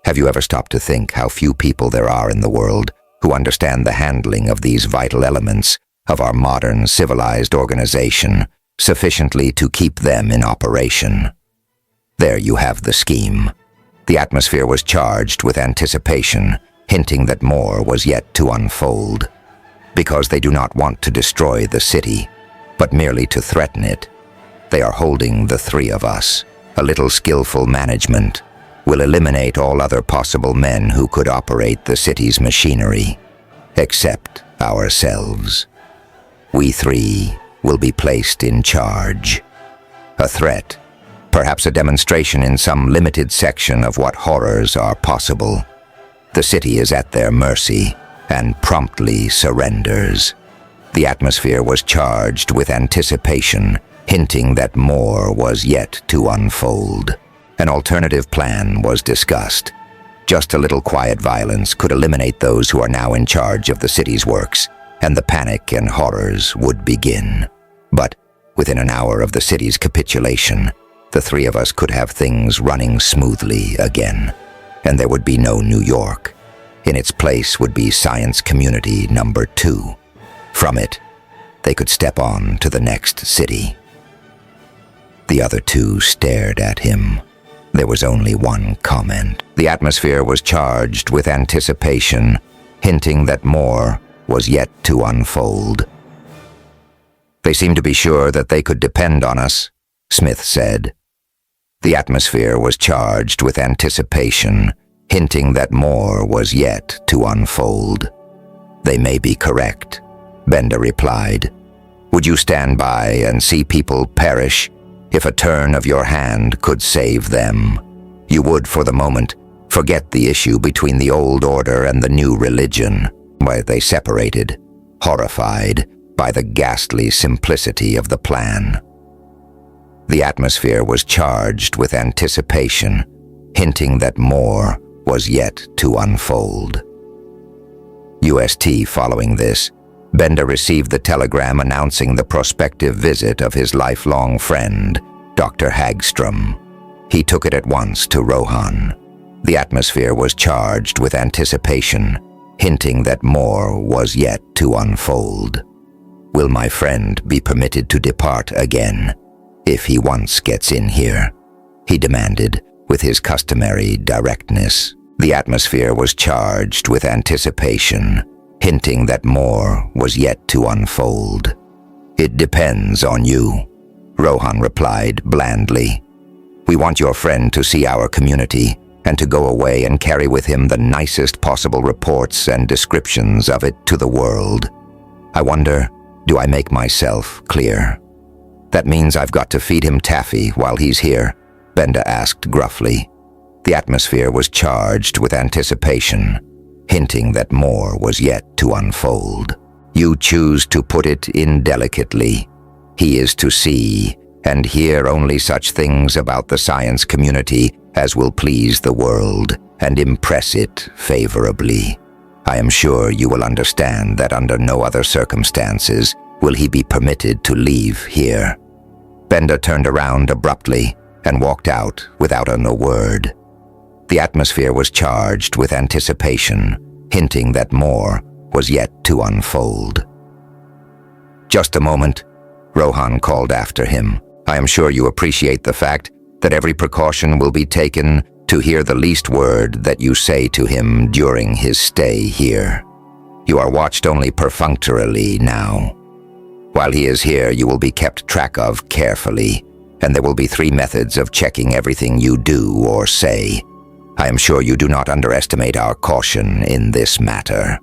have you ever stopped to think how few people there are in the world who understand the handling of these vital elements of our modern civilized organization sufficiently to keep them in operation? There you have the scheme. The atmosphere was charged with anticipation, hinting that more was yet to unfold. Because they do not want to destroy the city, but merely to threaten it, they are holding the three of us. A little skillful management will eliminate all other possible men who could operate the city's machinery, except ourselves. We three will be placed in charge. A threat, perhaps a demonstration in some limited section of what horrors are possible. The city is at their mercy and promptly surrenders. The atmosphere was charged with anticipation, hinting that more was yet to unfold. An alternative plan was discussed. Just a little quiet violence could eliminate those who are now in charge of the city's works, and the panic and horrors would begin. But within an hour of the city's capitulation, the three of us could have things running smoothly again, and there would be no New York. In its place would be Science Community number 2. From it, they could step on to the next city. The other two stared at him. There was only one comment. The atmosphere was charged with anticipation, hinting that more was yet to unfold. They seemed to be sure that they could depend on us, Smith said. The atmosphere was charged with anticipation, hinting that more was yet to unfold. They may be correct, Benda replied. Would you stand by and see people perish if a turn of your hand could save them? You would, for the moment, forget the issue between the old order and the new religion, where they separated, horrified by the ghastly simplicity of the plan. The atmosphere was charged with anticipation, hinting that more was yet to unfold. UST following this, Benda received the telegram announcing the prospective visit of his lifelong friend, Dr. Hagstrom. He took it at once to Rohan. The atmosphere was charged with anticipation, hinting that more was yet to unfold. Will my friend be permitted to depart again, if he once gets in here? He demanded, with his customary directness. The atmosphere was charged with anticipation, hinting that more was yet to unfold. It depends on you, Rohan replied blandly. We want your friend to see our community and to go away and carry with him the nicest possible reports and descriptions of it to the world. I wonder, do I make myself clear? That means I've got to feed him taffy while he's here, Benda asked gruffly. The atmosphere was charged with anticipation, hinting that more was yet to unfold. You choose to put it indelicately. He is to see and hear only such things about the science community as will please the world and impress it favorably. I am sure you will understand that under no other circumstances will he be permitted to leave here. Benda turned around abruptly and walked out without a word. The atmosphere was charged with anticipation, hinting that more was yet to unfold. Just a moment, Rohan called after him. I am sure you appreciate the fact that every precaution will be taken to hear the least word that you say to him during his stay here. You are watched only perfunctorily now. While he is here, you will be kept track of carefully, and there will be 3 methods of checking everything you do or say. I am sure you do not underestimate our caution in this matter.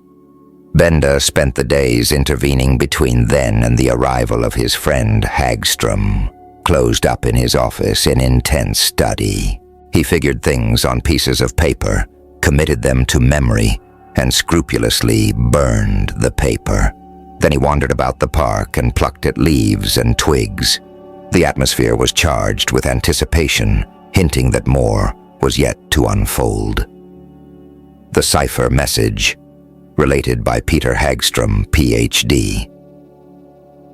Benda spent the days intervening between then and the arrival of his friend Hagstrom, closed up in his office in intense study. He figured things on pieces of paper, committed them to memory, and scrupulously burned the paper. Then he wandered about the park and plucked at leaves and twigs. The atmosphere was charged with anticipation, hinting that more was yet to unfold. The cipher message, related by Peter Hagstrom, Ph.D.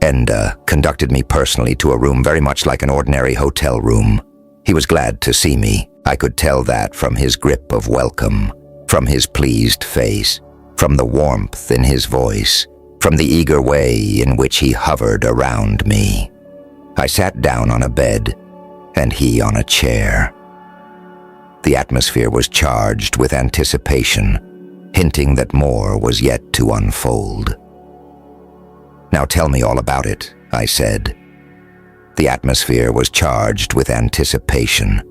Enda conducted me personally to a room very much like an ordinary hotel room. He was glad to see me. I could tell that from his grip of welcome, from his pleased face, from the warmth in his voice, from the eager way in which he hovered around me. I sat down on a bed, and he on a chair. The atmosphere was charged with anticipation, hinting that more was yet to unfold. Now tell me all about it, I said. The atmosphere was charged with anticipation,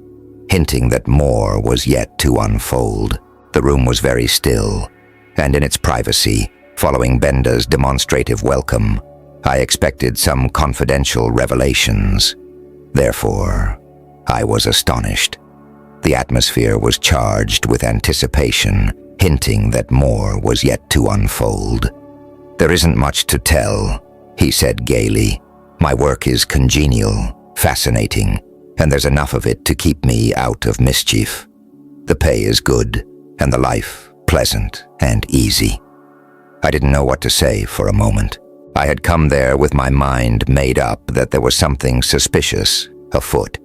hinting that more was yet to unfold. The room was very still, and in its privacy, following Benda's demonstrative welcome, I expected some confidential revelations. Therefore, I was astonished. The atmosphere was charged with anticipation, hinting that more was yet to unfold. There isn't much to tell, he said gaily. My work is congenial, fascinating, and there's enough of it to keep me out of mischief. The pay is good, and the life pleasant and easy. I didn't know what to say for a moment. I had come there with my mind made up that there was something suspicious afoot.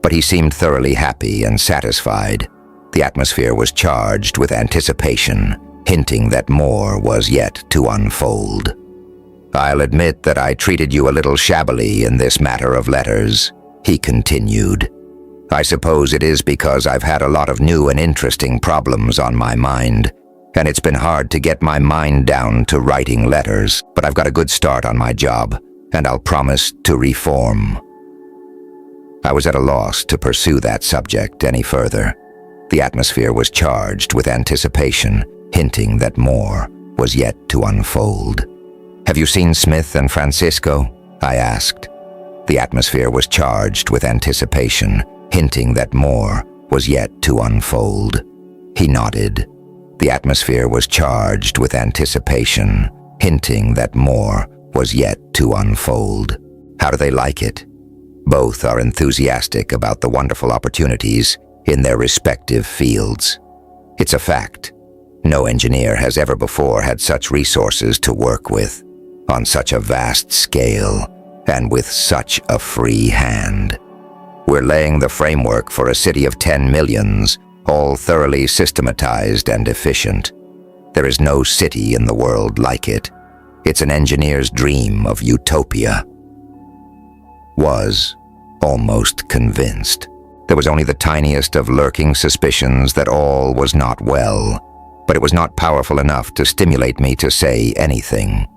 But he seemed thoroughly happy and satisfied. The atmosphere was charged with anticipation, hinting that more was yet to unfold. I'll admit that I treated you a little shabbily in this matter of letters, he continued. I suppose it is because I've had a lot of new and interesting problems on my mind, and it's been hard to get my mind down to writing letters, but I've got a good start on my job. and I'll promise to reform." I was at a loss to pursue that subject any further. The atmosphere was charged with anticipation, hinting that more was yet to unfold. "Have you seen Smith and Francisco?" I asked. The atmosphere was charged with anticipation, hinting that more was yet to unfold. He nodded. The atmosphere was charged with anticipation, hinting that more was yet to unfold. "How do they like it?" Both are enthusiastic about the wonderful opportunities in their respective fields. It's a fact. No engineer has ever before had such resources to work with, on such a vast scale, and with such a free hand. We're laying the framework for a city of 10 millions, all thoroughly systematized and efficient. There is no city in the world like it. It's an engineer's dream of utopia. Was almost convinced. There was only the tiniest of lurking suspicions that all was not well, but it was not powerful enough to stimulate me to say anything.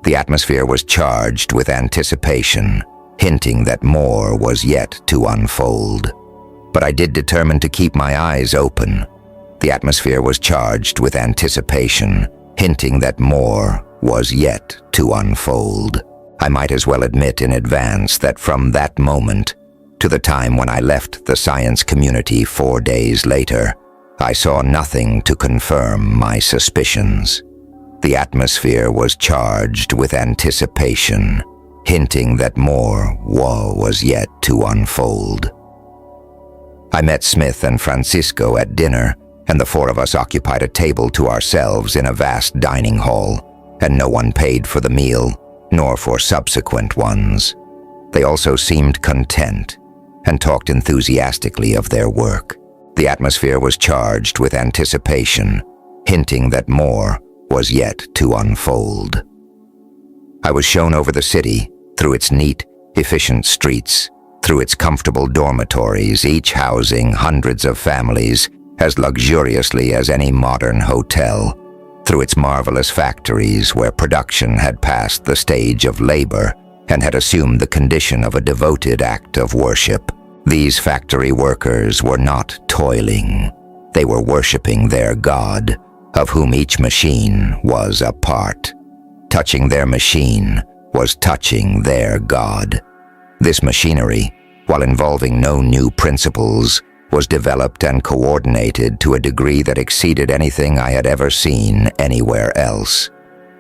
The atmosphere was charged with anticipation, hinting that more was yet to unfold. But I did determine to keep my eyes open. The atmosphere was charged with anticipation, hinting that more was yet to unfold. I might as well admit in advance that from that moment to the time when I left the science community 4 days later, I saw nothing to confirm my suspicions. The atmosphere was charged with anticipation, hinting that more was yet to unfold. I met Smith and Francisco at dinner, and the four of us occupied a table to ourselves in a vast dining hall, and no one paid for the meal, nor for subsequent ones. They also seemed content, and talked enthusiastically of their work. The atmosphere was charged with anticipation, hinting that more was yet to unfold. I was shown over the city, through its neat, efficient streets, through its comfortable dormitories, each housing hundreds of families as luxuriously as any modern hotel, through its marvelous factories where production had passed the stage of labor and had assumed the condition of a devoted act of worship. These factory workers were not toiling. They were worshiping their God, of whom each machine was a part. Touching their machine was touching their God. This machinery, while involving no new principles, was developed and coordinated to a degree that exceeded anything I had ever seen anywhere else.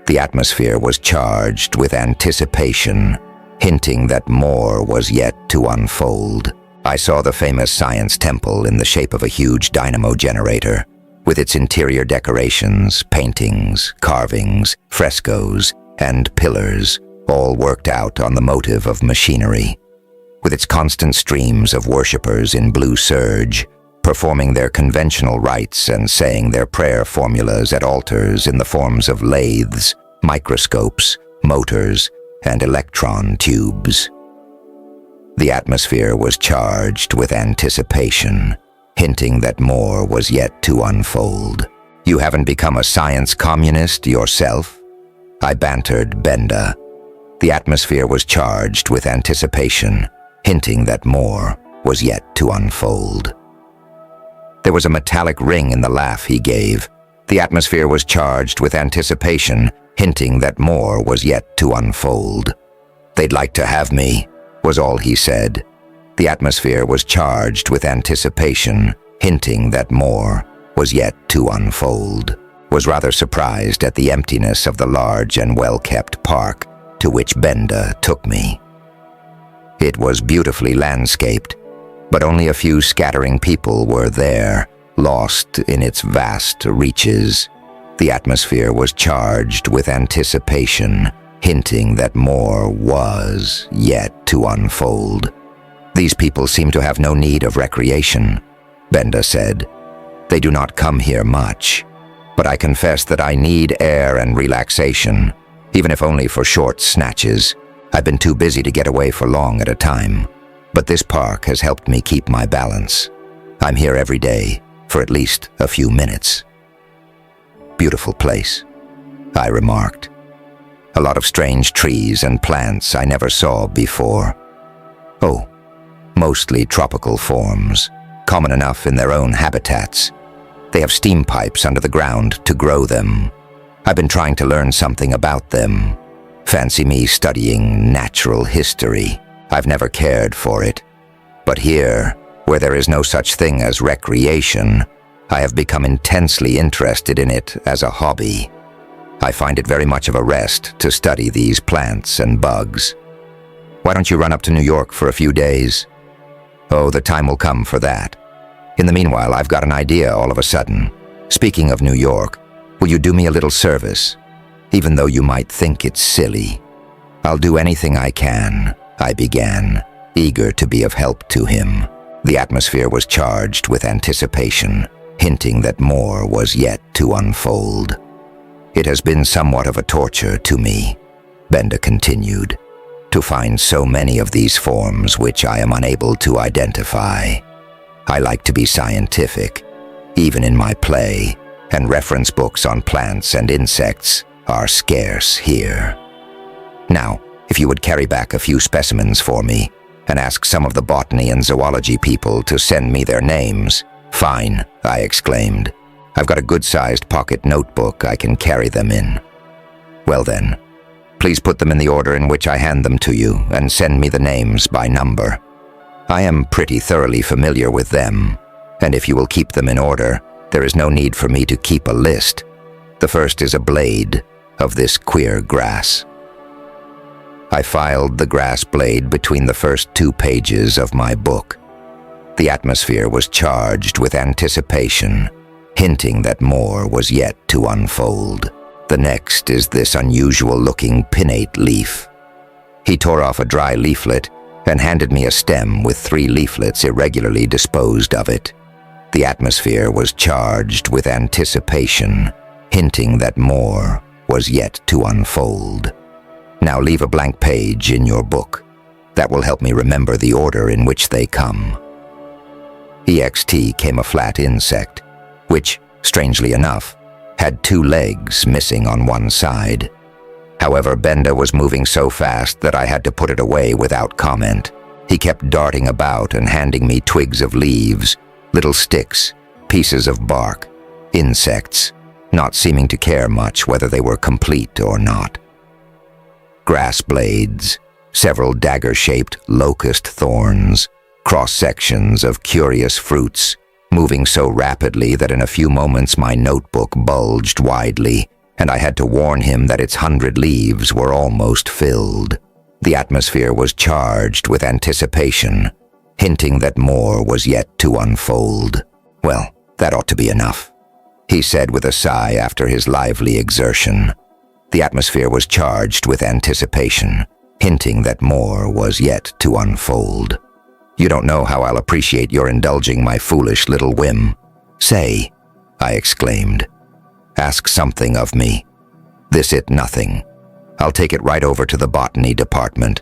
The atmosphere was charged with anticipation, hinting that more was yet to unfold. I saw the famous science temple in the shape of a huge dynamo generator, with its interior decorations, paintings, carvings, frescoes, and pillars, all worked out on the motive of machinery. With its constant streams of worshippers in blue serge, performing their conventional rites and saying their prayer formulas at altars in the forms of lathes, microscopes, motors, and electron tubes. The atmosphere was charged with anticipation, hinting that more was yet to unfold. "You haven't become a science communist yourself?" I bantered Benda. The atmosphere was charged with anticipation, hinting that more was yet to unfold. There was a metallic ring in the laugh he gave. The atmosphere was charged with anticipation, hinting that more was yet to unfold. "They'd like to have me," was all he said. The atmosphere was charged with anticipation, hinting that more was yet to unfold. Was rather surprised at the emptiness of the large and well-kept park to which Benda took me. It was beautifully landscaped, but only a few scattering people were there, lost in its vast reaches. The atmosphere was charged with anticipation, hinting that more was yet to unfold. "These people seem to have no need of recreation," Benda said. "They do not come here much, but I confess that I need air and relaxation, even if only for short snatches. I've been too busy to get away for long at a time, but this park has helped me keep my balance. I'm here every day, for at least a few minutes." "Beautiful place," I remarked. A lot of strange trees and plants I never saw before. Oh, mostly tropical forms, common enough in their own habitats. They have steam pipes under the ground to grow them. I've been trying to learn something about them. Fancy me studying natural history. I've never cared for it. But here, where there is no such thing as recreation, I have become intensely interested in it as a hobby. I find it very much of a rest to study these plants and bugs. Why don't you run up to New York for a few days? Oh, the time will come for that. In the meanwhile, I've got an idea all of a sudden. Speaking of New York, will you do me a little service? Even though you might think it's silly. I'll do anything I can, I began, eager to be of help to him. The atmosphere was charged with anticipation, hinting that more was yet to unfold. It has been somewhat of a torture to me, Benda continued, to find so many of these forms which I am unable to identify. I like to be scientific, even in my play, and reference books on plants and insects are scarce here. Now, if you would carry back a few specimens for me, and ask some of the botany and zoology people to send me their names. Fine, I exclaimed. I've got a good-sized pocket notebook I can carry them in. Well then, please put them in the order in which I hand them to you, and send me the names by number. I am pretty thoroughly familiar with them, and if you will keep them in order, there is no need for me to keep a list. The first is a blade of this queer grass. I filed the grass blade between the first 2 pages of my book. The atmosphere was charged with anticipation, hinting that more was yet to unfold. The next is this unusual-looking pinnate leaf. He tore off a dry leaflet and handed me a stem with 3 leaflets irregularly disposed of it. The atmosphere was charged with anticipation, hinting that more was yet to unfold. Now leave a blank page in your book. That will help me remember the order in which they come. EXT came a flat insect, which, strangely enough, had 2 legs missing on one side. However, Benda was moving so fast that I had to put it away without comment. He kept darting about and handing me twigs of leaves, little sticks, pieces of bark, insects, not seeming to care much whether they were complete or not. Grass blades, several dagger-shaped locust thorns, cross-sections of curious fruits, moving so rapidly that in a few moments my notebook bulged widely, and I had to warn him that its 100 leaves were almost filled. The atmosphere was charged with anticipation, hinting that more was yet to unfold. Well, that ought to be enough, he said with a sigh after his lively exertion. The atmosphere was charged with anticipation, hinting that more was yet to unfold. You don't know how I'll appreciate your indulging my foolish little whim. Say, I exclaimed. Ask something of me. This it nothing. I'll take it right over to the botany department,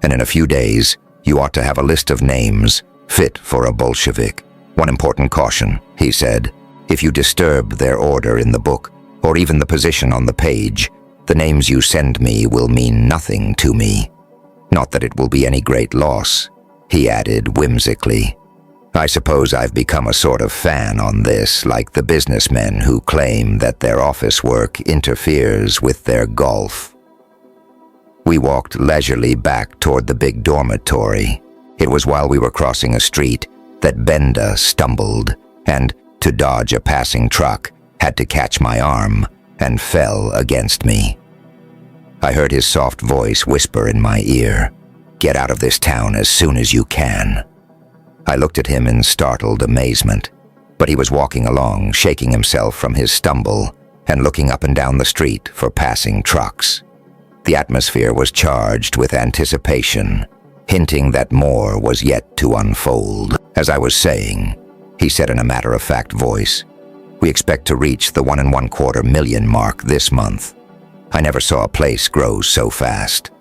and in a few days, you ought to have a list of names fit for a Bolshevik. One important caution, he said. If you disturb their order in the book, or even the position on the page, the names you send me will mean nothing to me. Not that it will be any great loss, he added whimsically. I suppose I've become a sort of fan on this, like the businessmen who claim that their office work interferes with their golf. We walked leisurely back toward the big dormitory. It was while we were crossing a street that Benda stumbled and, to dodge a passing truck, had to catch my arm and fell against me. I heard his soft voice whisper in my ear, "Get out of this town as soon as you can." I looked at him in startled amazement, but he was walking along, shaking himself from his stumble and looking up and down the street for passing trucks. The atmosphere was charged with anticipation, hinting that more was yet to unfold. As I was saying, he said in a matter-of-fact voice, we expect to reach the 1.25 million mark this month. I never saw a place grow so fast.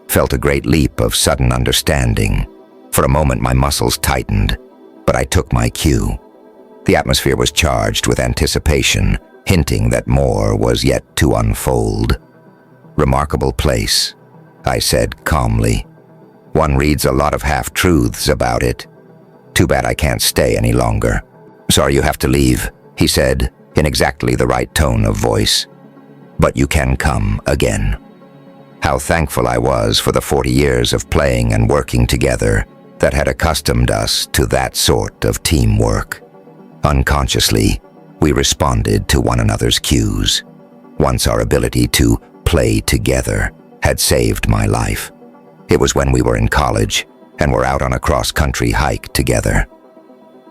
Felt a great leap of sudden understanding. For a moment my muscles tightened, but I took my cue. The atmosphere was charged with anticipation, hinting that more was yet to unfold. Remarkable place, I said calmly. One reads a lot of half-truths about it. Too bad I can't stay any longer. Sorry you have to leave, he said, in exactly the right tone of voice. But you can come again. How thankful I was for the 40 years of playing and working together that had accustomed us to that sort of teamwork. Unconsciously, we responded to one another's cues. Once our ability to play together had saved my life. It was when we were in college and were out on a cross-country hike together.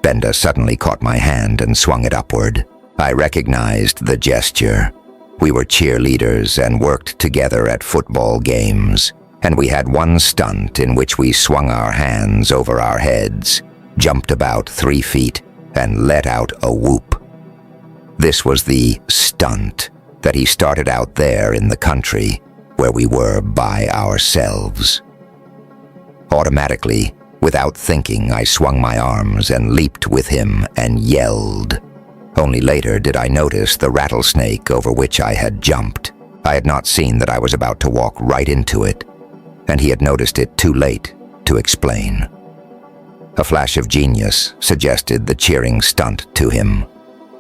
Benda suddenly caught my hand and swung it upward. I recognized the gesture. We were cheerleaders and worked together at football games, and we had one stunt in which we swung our hands over our heads, jumped about 3 feet, and let out a whoop. This was the stunt that he started out there in the country, where we were by ourselves. Automatically, without thinking, I swung my arms and leaped with him and yelled. Only later did I notice the rattlesnake over which I had jumped. I had not seen that I was about to walk right into it, and he had noticed it too late to explain. A flash of genius suggested the cheering stunt to him.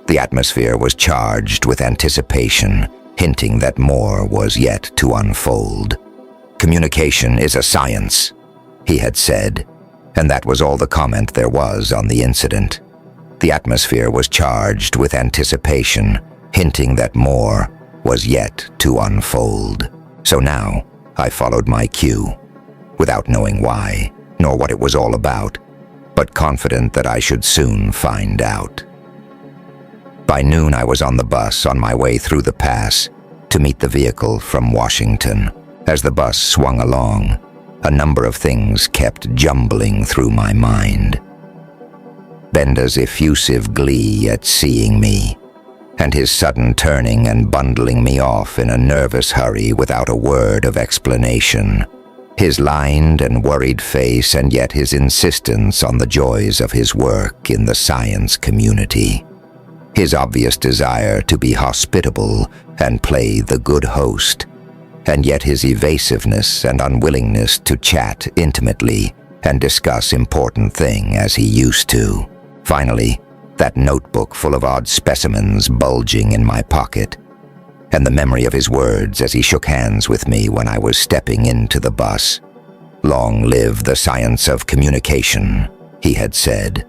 The atmosphere was charged with anticipation, hinting that more was yet to unfold. Communication is a science, he had said, and that was all the comment there was on the incident. The atmosphere was charged with anticipation, hinting that more was yet to unfold. So now, I followed my cue, without knowing why, nor what it was all about, but confident that I should soon find out. By noon, I was on the bus on my way through the pass to meet the vehicle from Washington. As the bus swung along, a number of things kept jumbling through my mind. Benda's effusive glee at seeing me, and his sudden turning and bundling me off in a nervous hurry without a word of explanation. His lined and worried face, and yet his insistence on the joys of his work in the science community. His obvious desire to be hospitable and play the good host, and yet his evasiveness and unwillingness to chat intimately and discuss important things as he used to. Finally, that notebook full of odd specimens bulging in my pocket, and the memory of his words as he shook hands with me when I was stepping into the bus. "Long live the science of communication," he had said.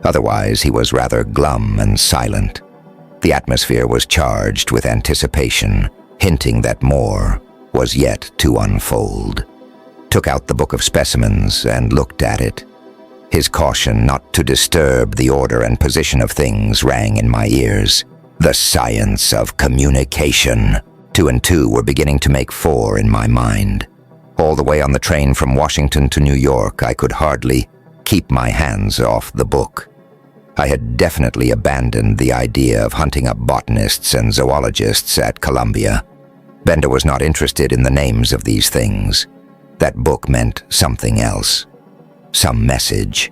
Otherwise, he was rather glum and silent. The atmosphere was charged with anticipation, hinting that more was yet to unfold. Took out the book of specimens and looked at it. His caution not to disturb the order and position of things rang in my ears. The science of communication. 2 and 2 were beginning to make 4 in my mind. All the way on the train from Washington to New York, I could hardly keep my hands off the book. I had definitely abandoned the idea of hunting up botanists and zoologists at Columbia. Benda was not interested in the names of these things. That book meant something else. Some message.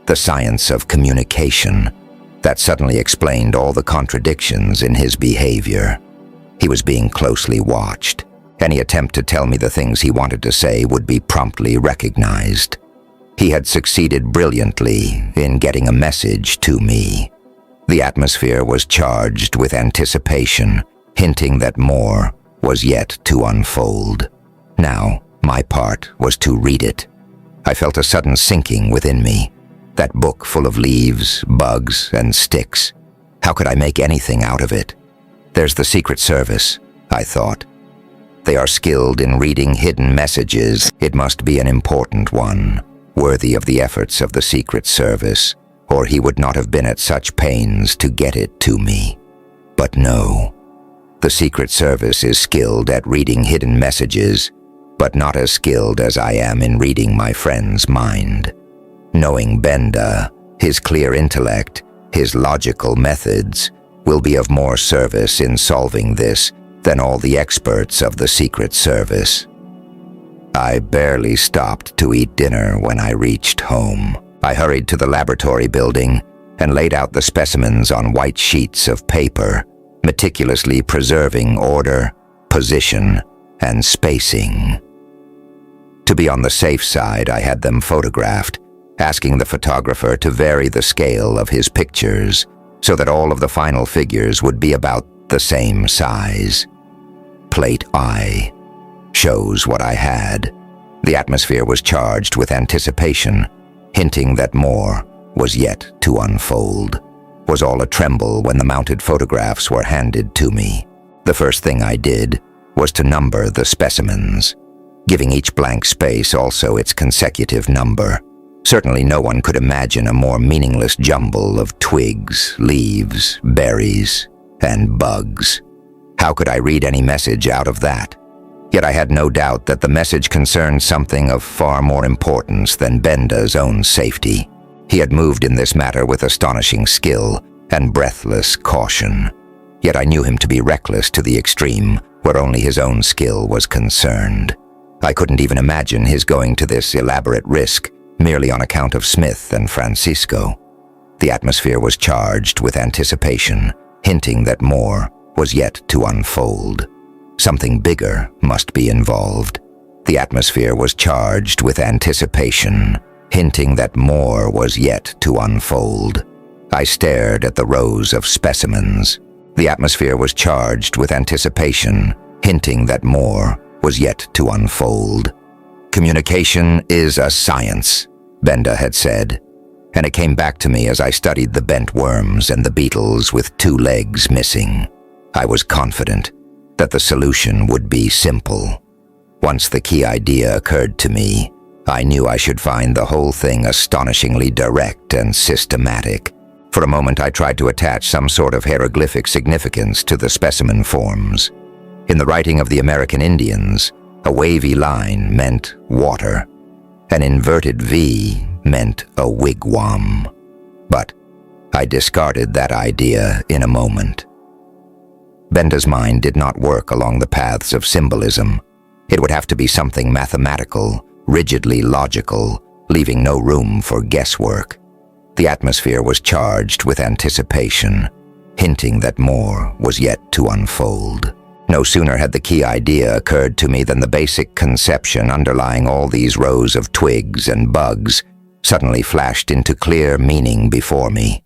The science of communication. That suddenly explained all the contradictions in his behavior. He was being closely watched. Any attempt to tell me the things he wanted to say would be promptly recognized. He had succeeded brilliantly in getting a message to me. The atmosphere was charged with anticipation, hinting that more was yet to unfold. Now, my part was to read it. I felt a sudden sinking within me. That book full of leaves, bugs, and sticks. How could I make anything out of it? There's the Secret Service, I thought. They are skilled in reading hidden messages. It must be an important one, worthy of the efforts of the Secret Service, or he would not have been at such pains to get it to me. But no. The Secret Service is skilled at reading hidden messages, but not as skilled as I am in reading my friend's mind. Knowing Benda, his clear intellect, his logical methods, will be of more service in solving this than all the experts of the Secret Service. I barely stopped to eat dinner when I reached home. I hurried to the laboratory building and laid out the specimens on white sheets of paper, meticulously preserving order, position, and spacing. To be on the safe side, I had them photographed, asking the photographer to vary the scale of his pictures so that all of the final figures would be about the same size. Plate I shows what I had. The atmosphere was charged with anticipation, hinting that more was yet to unfold. Was all a tremble when the mounted photographs were handed to me. The first thing I did was to number the specimens, giving each blank space also its consecutive number. Certainly no one could imagine a more meaningless jumble of twigs, leaves, berries, and bugs. How could I read any message out of that? Yet I had no doubt that the message concerned something of far more importance than Benda's own safety. He had moved in this matter with astonishing skill and breathless caution. Yet I knew him to be reckless to the extreme, where only his own skill was concerned. I couldn't even imagine his going to this elaborate risk merely on account of Smith and Francisco. The atmosphere was charged with anticipation, hinting that more was yet to unfold. Something bigger must be involved. The atmosphere was charged with anticipation, hinting that more was yet to unfold. I stared at the rows of specimens. The atmosphere was charged with anticipation, hinting that more was yet to unfold. Communication is a science, Benda had said, and it came back to me as I studied the bent worms and the beetles with 2 legs missing. I was confident that the solution would be simple. Once the key idea occurred to me, I knew I should find the whole thing astonishingly direct and systematic. For a moment I tried to attach some sort of hieroglyphic significance to the specimen forms. In the writing of the American Indians, a wavy line meant water. An inverted V meant a wigwam. But I discarded that idea in a moment. Benda's mind did not work along the paths of symbolism. It would have to be something mathematical, rigidly logical, leaving no room for guesswork. The atmosphere was charged with anticipation, hinting that more was yet to unfold. No sooner had the key idea occurred to me than the basic conception underlying all these rows of twigs and bugs suddenly flashed into clear meaning before me.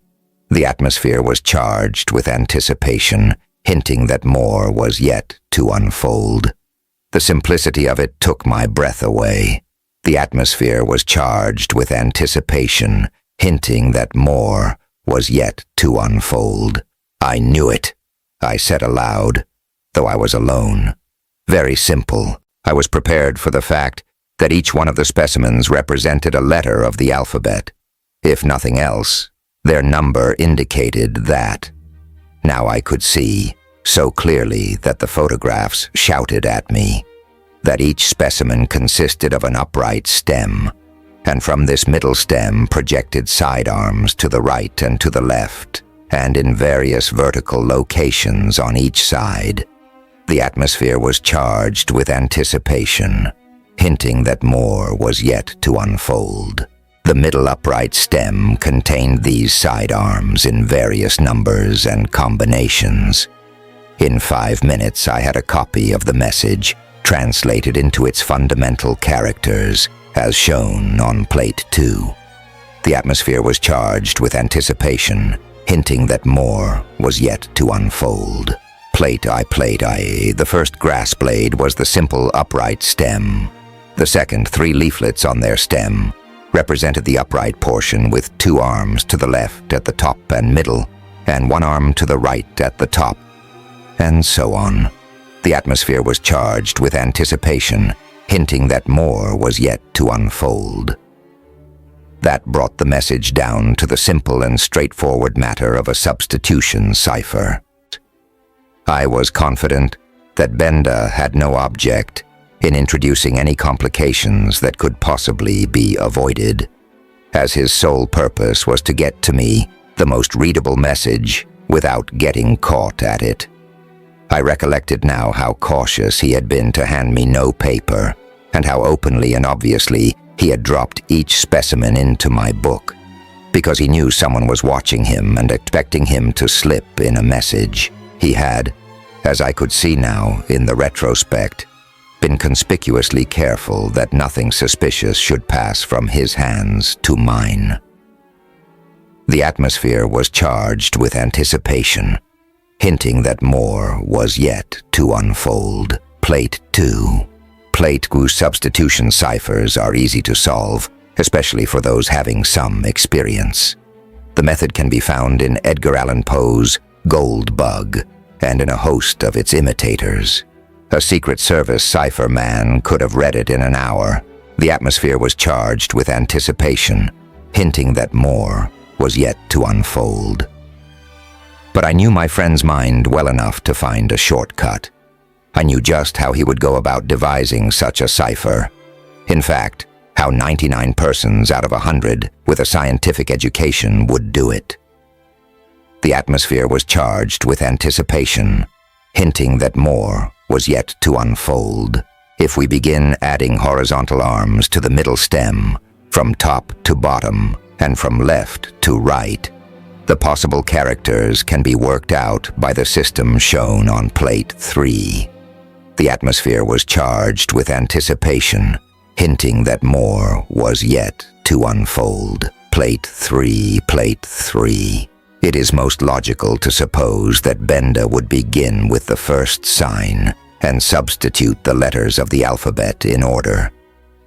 The atmosphere was charged with anticipation, hinting that more was yet to unfold. The simplicity of it took my breath away. The atmosphere was charged with anticipation, hinting that more was yet to unfold. I knew it, I said aloud, though I was alone. Very simple. I was prepared for the fact that each one of the specimens represented a letter of the alphabet. If nothing else, their number indicated that. Now I could see, so clearly that the photographs shouted at me, that each specimen consisted of an upright stem, and from this middle stem projected sidearms to the right and to the left, and in various vertical locations on each side. The atmosphere was charged with anticipation, hinting that more was yet to unfold. The middle upright stem contained these sidearms in various numbers and combinations. In 5 minutes, I had a copy of the message, translated into its fundamental characters, as shown on plate 2. The atmosphere was charged with anticipation, hinting that more was yet to unfold. Plate I, the first grass blade was the simple upright stem. The second, 3 leaflets on their stem, represented the upright portion with 2 arms to the left at the top and middle, and 1 arm to the right at the top, and so on. The atmosphere was charged with anticipation, hinting that more was yet to unfold. That brought the message down to the simple and straightforward matter of a substitution cipher. I was confident that Benda had no object in introducing any complications that could possibly be avoided, as his sole purpose was to get to me the most readable message without getting caught at it. I recollected now how cautious he had been to hand me no paper, and how openly and obviously he had dropped each specimen into my book, because he knew someone was watching him and expecting him to slip in a message. He had, as I could see now in the retrospect, been conspicuously careful that nothing suspicious should pass from his hands to mine. The atmosphere was charged with anticipation, hinting that more was yet to unfold. Plate 2. Plate 2 substitution ciphers are easy to solve, especially for those having some experience. The method can be found in Edgar Allan Poe's Gold Bug and in a host of its imitators. A Secret Service cipher man could have read it in an hour. The atmosphere was charged with anticipation, hinting that more was yet to unfold. But I knew my friend's mind well enough to find a shortcut. I knew just how he would go about devising such a cipher. In fact, how 99 persons out of 100 with a scientific education would do it. The atmosphere was charged with anticipation, hinting that more was yet to unfold. If we begin adding horizontal arms to the middle stem, from top to bottom, and from left to right, the possible characters can be worked out by the system shown on Plate 3. The atmosphere was charged with anticipation, hinting that more was yet to unfold. Plate 3, Plate 3. It is most logical to suppose that Benda would begin with the first sign and substitute the letters of the alphabet in order.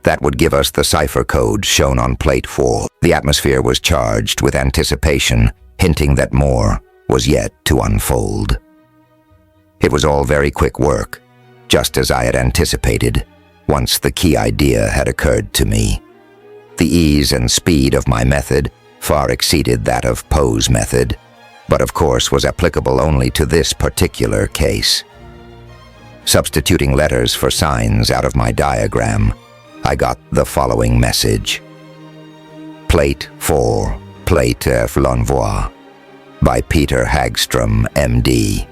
That would give us the cipher code shown on Plate 4. The atmosphere was charged with anticipation, hinting that more was yet to unfold. It was all very quick work, just as I had anticipated, once the key idea had occurred to me. The ease and speed of my method far exceeded that of Poe's method, but of course was applicable only to this particular case. Substituting letters for signs out of my diagram, I got the following message. Plate 4, Plate F l'envoi, by Peter Hagstrom, M.D.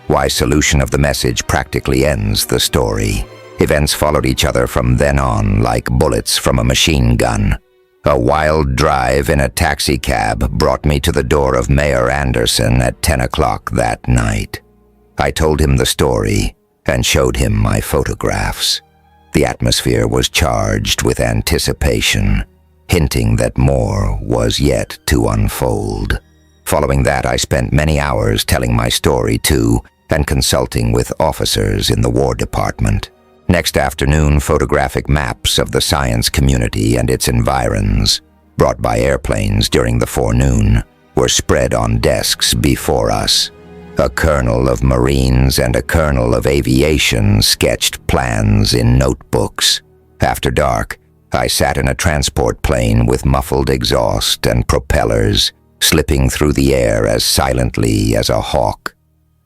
Why solution of the message practically ends the story. Events followed each other from then on like bullets from a machine gun. A wild drive in a taxicab brought me to the door of Mayor Anderson at 10 o'clock that night. I told him the story and showed him my photographs. The atmosphere was charged with anticipation, hinting that more was yet to unfold. Following that, I spent many hours telling my story to and consulting with officers in the War Department. Next afternoon, photographic maps of the science community and its environs, brought by airplanes during the forenoon, were spread on desks before us. A colonel of Marines and a colonel of aviation sketched plans in notebooks. After dark, I sat in a transport plane with muffled exhaust and propellers, slipping through the air as silently as a hawk.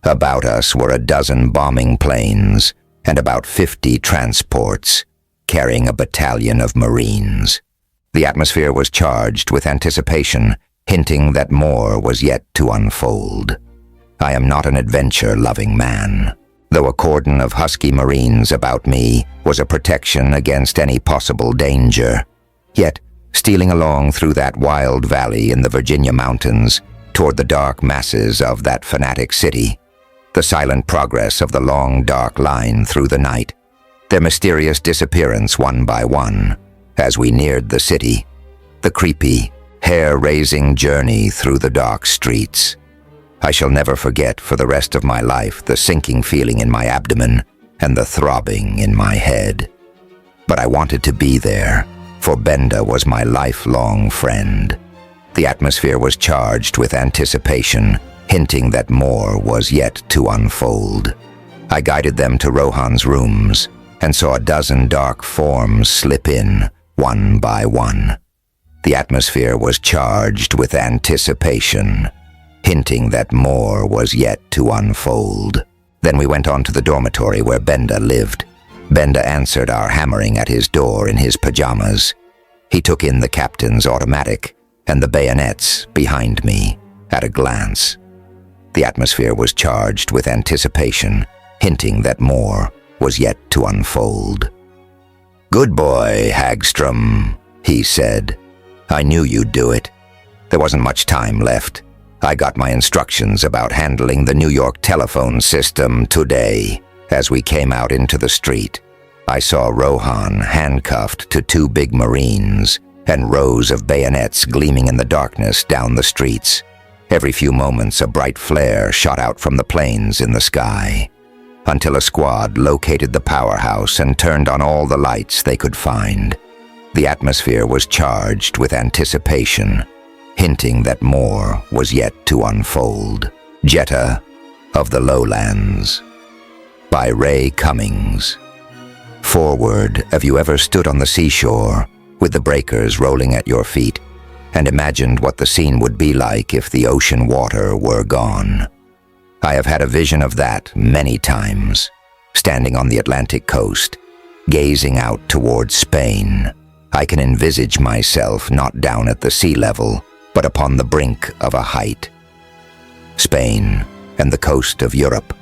About us were a dozen bombing planes and about 50 transports, carrying a battalion of Marines. The atmosphere was charged with anticipation, hinting that more was yet to unfold. I am not an adventure-loving man, though a cordon of husky Marines about me was a protection against any possible danger. Yet, stealing along through that wild valley in the Virginia mountains toward the dark masses of that fanatic city, the silent progress of the long dark line through the night, their mysterious disappearance one by one as we neared the city, the creepy, hair-raising journey through the dark streets. I shall never forget for the rest of my life the sinking feeling in my abdomen and the throbbing in my head. But I wanted to be there, for Benda was my lifelong friend. The atmosphere was charged with anticipation, hinting that more was yet to unfold. I guided them to Rohan's rooms and saw a dozen dark forms slip in, one by one. The atmosphere was charged with anticipation, hinting that more was yet to unfold. Then we went on to the dormitory where Benda lived. Benda answered our hammering at his door in his pajamas. He took in the captain's automatic and the bayonets behind me at a glance. The atmosphere was charged with anticipation, hinting that more was yet to unfold. "Good boy, Hagstrom," he said. "I knew you'd do it. There wasn't much time left. I got my instructions about handling the New York telephone system today as we came out into the street. I saw Rohan handcuffed to two big Marines and rows of bayonets gleaming in the darkness down the streets. Every few moments a bright flare shot out from the planes in the sky, until a squad located the powerhouse and turned on all the lights they could find. The atmosphere was charged with anticipation, hinting that more was yet to unfold. Jetta of the Lowlands, by Ray Cummings. Forward, have you ever stood on the seashore with the breakers rolling at your feet and imagined what the scene would be like if the ocean water were gone? I have had a vision of that many times, standing on the Atlantic coast, gazing out towards Spain. I can envisage myself not down at the sea level, but upon the brink of a height. Spain and the coast of Europe,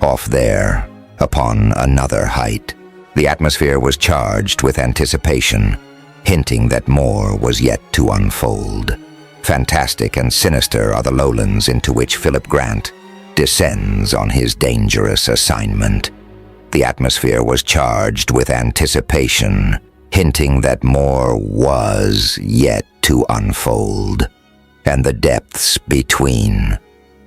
off there, upon another height. The atmosphere was charged with anticipation, hinting that more was yet to unfold. Fantastic and sinister are the lowlands into which Philip Grant descends on his dangerous assignment. The atmosphere was charged with anticipation, hinting that more was yet to unfold. And the depths between.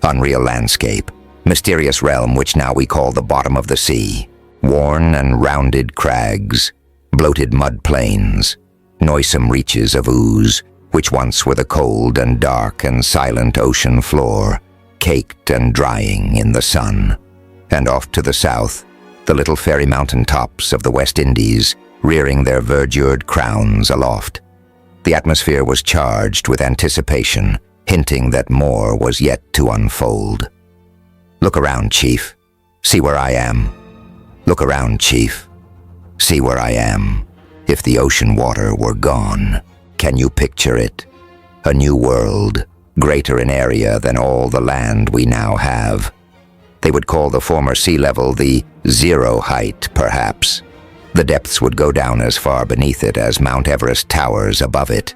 Unreal landscape, mysterious realm which now we call the bottom of the sea. Worn and rounded crags, bloated mud plains, noisome reaches of ooze, which once were the cold and dark and silent ocean floor, caked and drying in the sun. And off to the south, the little fairy mountain tops of the West Indies, rearing their verdured crowns aloft. The atmosphere was charged with anticipation, hinting that more was yet to unfold. Look around, Chief. See where I am. Look around, Chief. See where I am. If the ocean water were gone, can you picture it? A new world, greater in area than all the land we now have. They would call the former sea level the zero height, perhaps. The depths would go down as far beneath it as Mount Everest towers above it.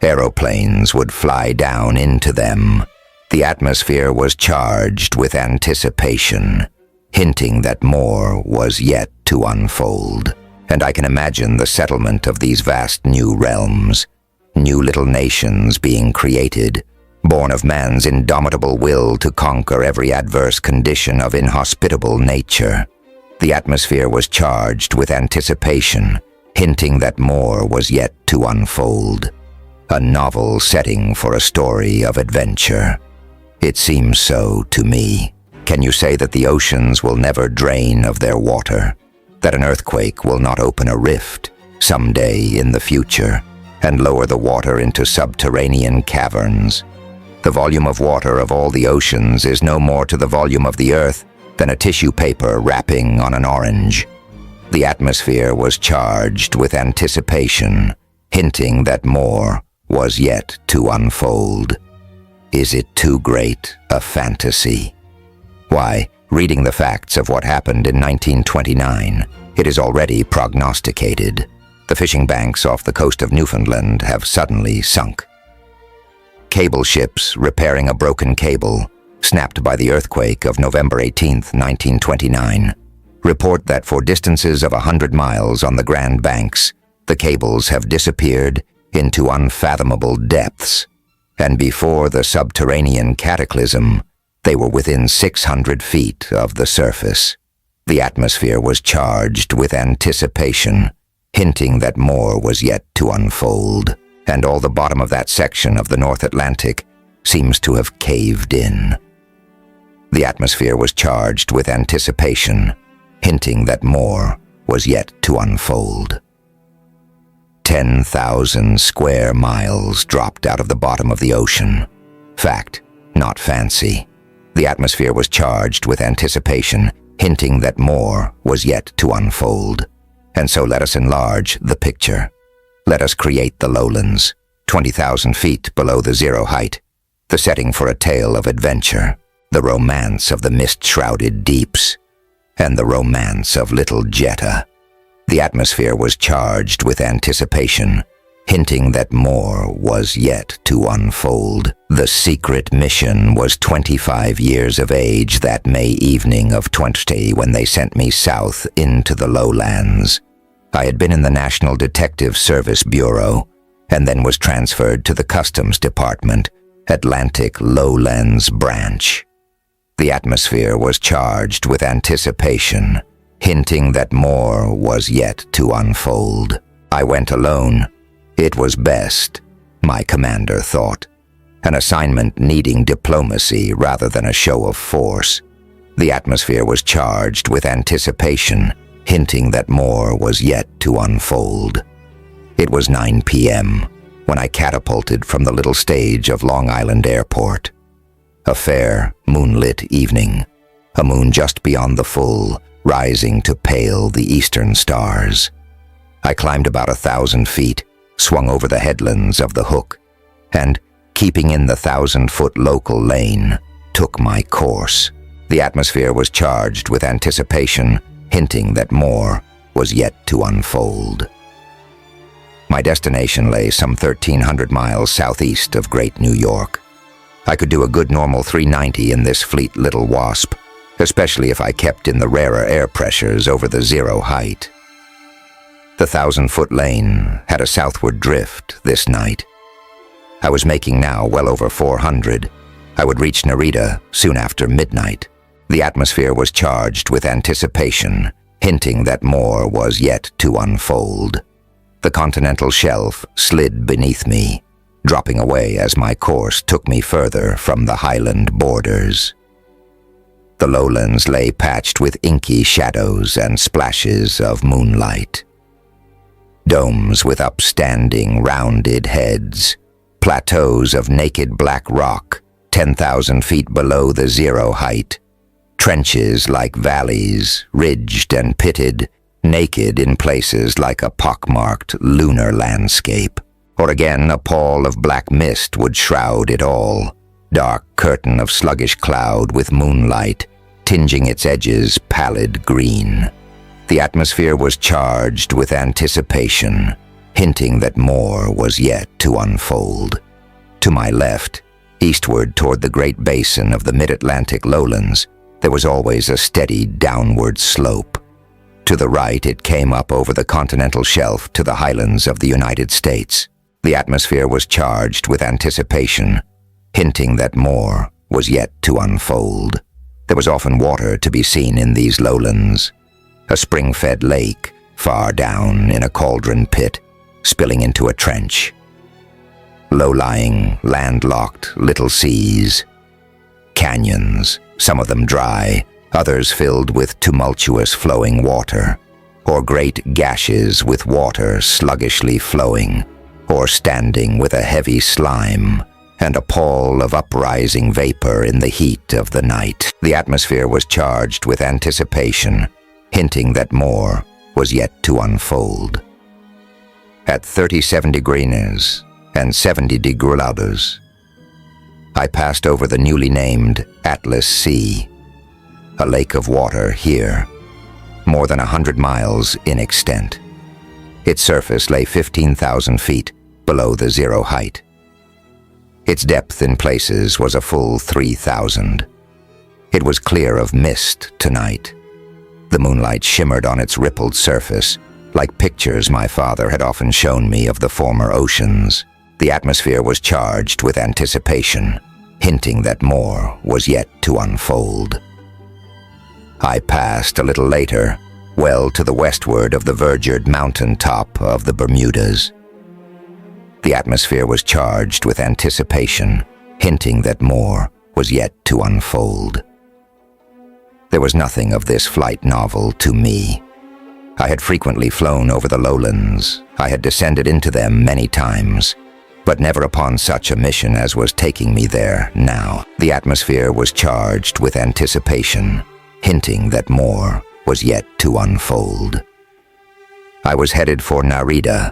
Aeroplanes would fly down into them. The atmosphere was charged with anticipation, hinting that more was yet to unfold. And I can imagine the settlement of these vast new realms, new little nations being created, born of man's indomitable will to conquer every adverse condition of inhospitable nature. The atmosphere was charged with anticipation, hinting that more was yet to unfold. A novel setting for a story of adventure. It seems so to me. Can you say that the oceans will never drain of their water? That an earthquake will not open a rift someday in the future and lower the water into subterranean caverns? The volume of water of all the oceans is no more to the volume of the earth than a tissue paper wrapping on an orange. The atmosphere was charged with anticipation, hinting that more was yet to unfold. Is it too great a fantasy? Why, reading the facts of what happened in 1929, it is already prognosticated. The fishing banks off the coast of Newfoundland have suddenly sunk. Cable ships repairing a broken cable, snapped by the earthquake of November 18, 1929, report that for distances of 100 miles on the Grand Banks, the cables have disappeared into unfathomable depths, and before the subterranean cataclysm, they were within 600 feet of the surface. The atmosphere was charged with anticipation, hinting that more was yet to unfold, and all the bottom of that section of the North Atlantic seems to have caved in. The atmosphere was charged with anticipation, hinting that more was yet to unfold. 10,000 square miles dropped out of the bottom of the ocean. Fact, not fancy. The atmosphere was charged with anticipation, hinting that more was yet to unfold. And so let us enlarge the picture. Let us create the lowlands, 20,000 feet below the zero height, the setting for a tale of adventure, the romance of the mist-shrouded deeps, and the romance of little Jetta. The atmosphere was charged with anticipation, hinting that more was yet to unfold. The secret mission was 25 years of age that May evening of 20 when they sent me south into the lowlands. I had been in the National Detective Service Bureau and then was transferred to the Customs Department, Atlantic Lowlands Branch. The atmosphere was charged with anticipation, hinting that more was yet to unfold. I went alone. It was best, my commander thought, an assignment needing diplomacy rather than a show of force. The atmosphere was charged with anticipation, hinting that more was yet to unfold. It was 9 p.m. when I catapulted from the little stage of Long Island Airport. A fair, moonlit evening, a moon just beyond the full, rising to pale the eastern stars. I climbed about 1,000 feet, swung over the headlands of the Hook, and, keeping in the 1,000-foot local lane, took my course. The atmosphere was charged with anticipation, hinting that more was yet to unfold. My destination lay some 1,300 miles southeast of Great New York. I could do a good normal 390 in this fleet little wasp, especially if I kept in the rarer air pressures over the zero height. The 1,000-foot lane had a southward drift this night. I was making now well over 400. I would reach Narrated soon after midnight. The atmosphere was charged with anticipation, hinting that more was yet to unfold. The continental shelf slid beneath me, dropping away as my course took me further from the highland borders. The lowlands lay patched with inky shadows and splashes of moonlight. Domes with upstanding, rounded heads, plateaus of naked black rock 10,000 feet below the zero height, trenches like valleys, ridged and pitted, naked in places like a pockmarked lunar landscape. Or again, a pall of black mist would shroud it all, dark curtain of sluggish cloud with moonlight, tinging its edges pallid green. The atmosphere was charged with anticipation, hinting that more was yet to unfold. To my left, eastward toward the great basin of the mid-Atlantic lowlands, there was always a steady downward slope. To the right, it came up over the continental shelf to the highlands of the United States. The atmosphere was charged with anticipation, hinting that more was yet to unfold. There was often water to be seen in these lowlands. A spring-fed lake, far down in a cauldron pit, spilling into a trench. Low-lying, landlocked little seas. Canyons, some of them dry, others filled with tumultuous flowing water, or great gashes with water sluggishly flowing, or standing with a heavy slime and a pall of uprising vapor in the heat of the night. The atmosphere was charged with anticipation, hinting that more was yet to unfold. At 37 degrees and 70 degrees, I passed over the newly named Atlas Sea, a lake of water here, more than 100 miles in extent. Its surface lay 15,000 feet below the zero height. Its depth in places was a full 3,000. It was clear of mist tonight. The moonlight shimmered on its rippled surface, like pictures my father had often shown me of the former oceans. The atmosphere was charged with anticipation, hinting that more was yet to unfold. I passed a little later, well to the westward of the verdured mountain top of the Bermudas. The atmosphere was charged with anticipation, hinting that more was yet to unfold. There was nothing of this flight novel to me. I had frequently flown over the lowlands. I had descended into them many times, but never upon such a mission as was taking me there now. The atmosphere was charged with anticipation, hinting that more was yet to unfold. I was headed for Narrated,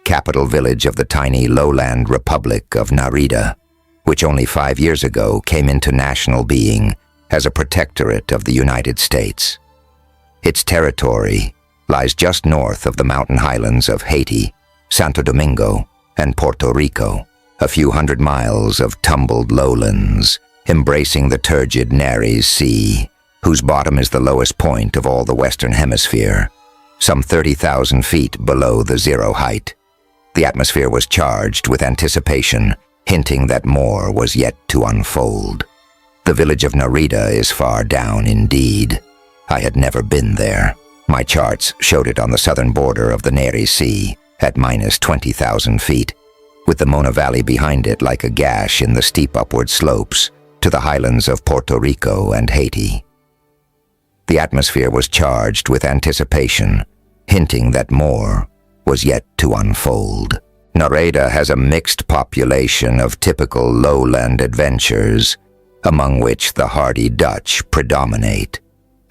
capital village of the tiny lowland republic of Narrated, which only 5 years ago came into national being as a protectorate of the United States. Its territory lies just north of the mountain highlands of Haiti, Santo Domingo, and Puerto Rico, a few hundred miles of tumbled lowlands, embracing the turgid Nares Sea, whose bottom is the lowest point of all the Western Hemisphere, some 30,000 feet below the zero height. The atmosphere was charged with anticipation, hinting that more was yet to unfold. The village of Narrated is far down indeed. I had never been there. My charts showed it on the southern border of the Nares Sea, at minus 20,000 feet, with the Mona Valley behind it like a gash in the steep upward slopes to the highlands of Puerto Rico and Haiti. The atmosphere was charged with anticipation, hinting that more was yet to unfold. Narrated has a mixed population of typical lowland adventurers, among which the hardy Dutch predominate,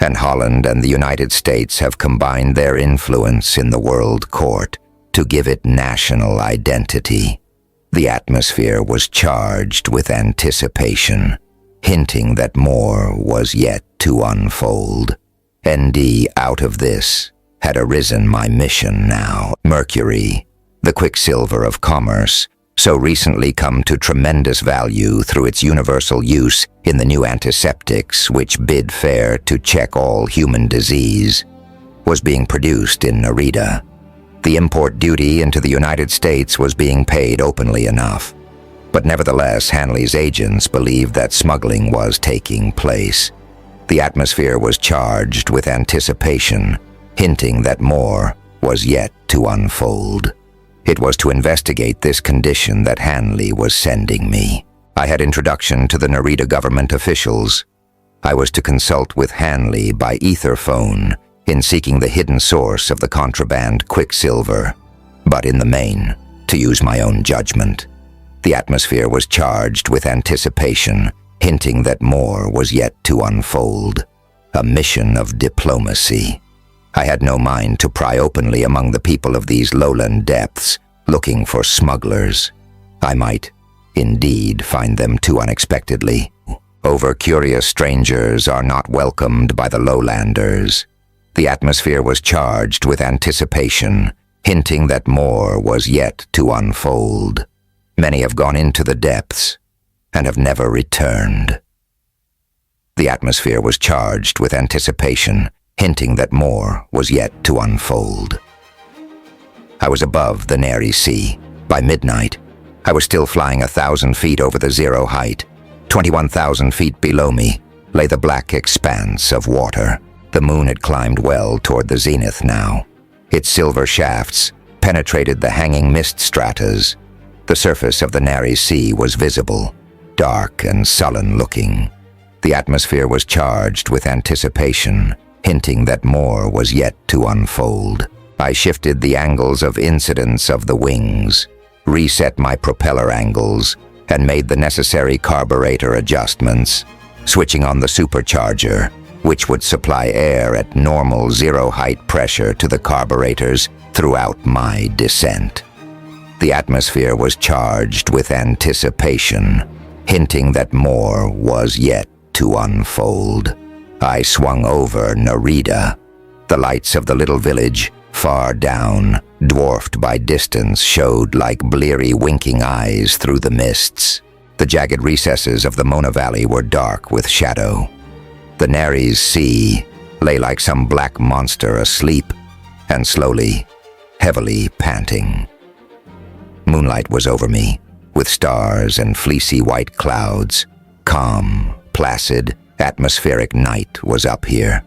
and Holland and the United States have combined their influence in the world court to give it national identity. The atmosphere was charged with anticipation, hinting that more was yet to unfold. ND, out of this had arisen my mission now. Mercury, the quicksilver of commerce, so recently come to tremendous value through its universal use in the new antiseptics which bid fair to check all human disease, was being produced in Narrated. The import duty into the United States was being paid openly enough, but nevertheless Hanley's agents believed that smuggling was taking place. The atmosphere was charged with anticipation, hinting that more was yet to unfold. It was to investigate this condition that Hanley was sending me. I had introduction to the Narrated government officials. I was to consult with Hanley by etherphone in seeking the hidden source of the contraband quicksilver, but in the main, to use my own judgment. The atmosphere was charged with anticipation, hinting that more was yet to unfold. A mission of diplomacy. I had no mind to pry openly among the people of these lowland depths, looking for smugglers. I might, indeed, find them too unexpectedly. Over-curious strangers are not welcomed by the lowlanders. The atmosphere was charged with anticipation, hinting that more was yet to unfold. Many have gone into the depths and have never returned. The atmosphere was charged with anticipation, hinting that more was yet to unfold. I was above the Nares Sea. By midnight, I was still flying 1,000 feet over the zero height. 21,000 feet below me lay the black expanse of water. The moon had climbed well toward the zenith now. Its silver shafts penetrated the hanging mist stratas. The surface of the Nares Sea was visible, dark and sullen-looking. The atmosphere was charged with anticipation, hinting that more was yet to unfold. I shifted the angles of incidence of the wings, reset my propeller angles, and made the necessary carburetor adjustments, switching on the supercharger, which would supply air at normal zero-height pressure to the carburetors throughout my descent. The atmosphere was charged with anticipation, hinting that more was yet to unfold. I swung over Narrated. The lights of the little village, far down, dwarfed by distance, showed like bleary winking eyes through the mists. The jagged recesses of the Mona Valley were dark with shadow. The Nares Sea lay like some black monster asleep, and slowly, heavily panting. Moonlight was over me, with stars and fleecy white clouds. Calm, placid, atmospheric night was up here.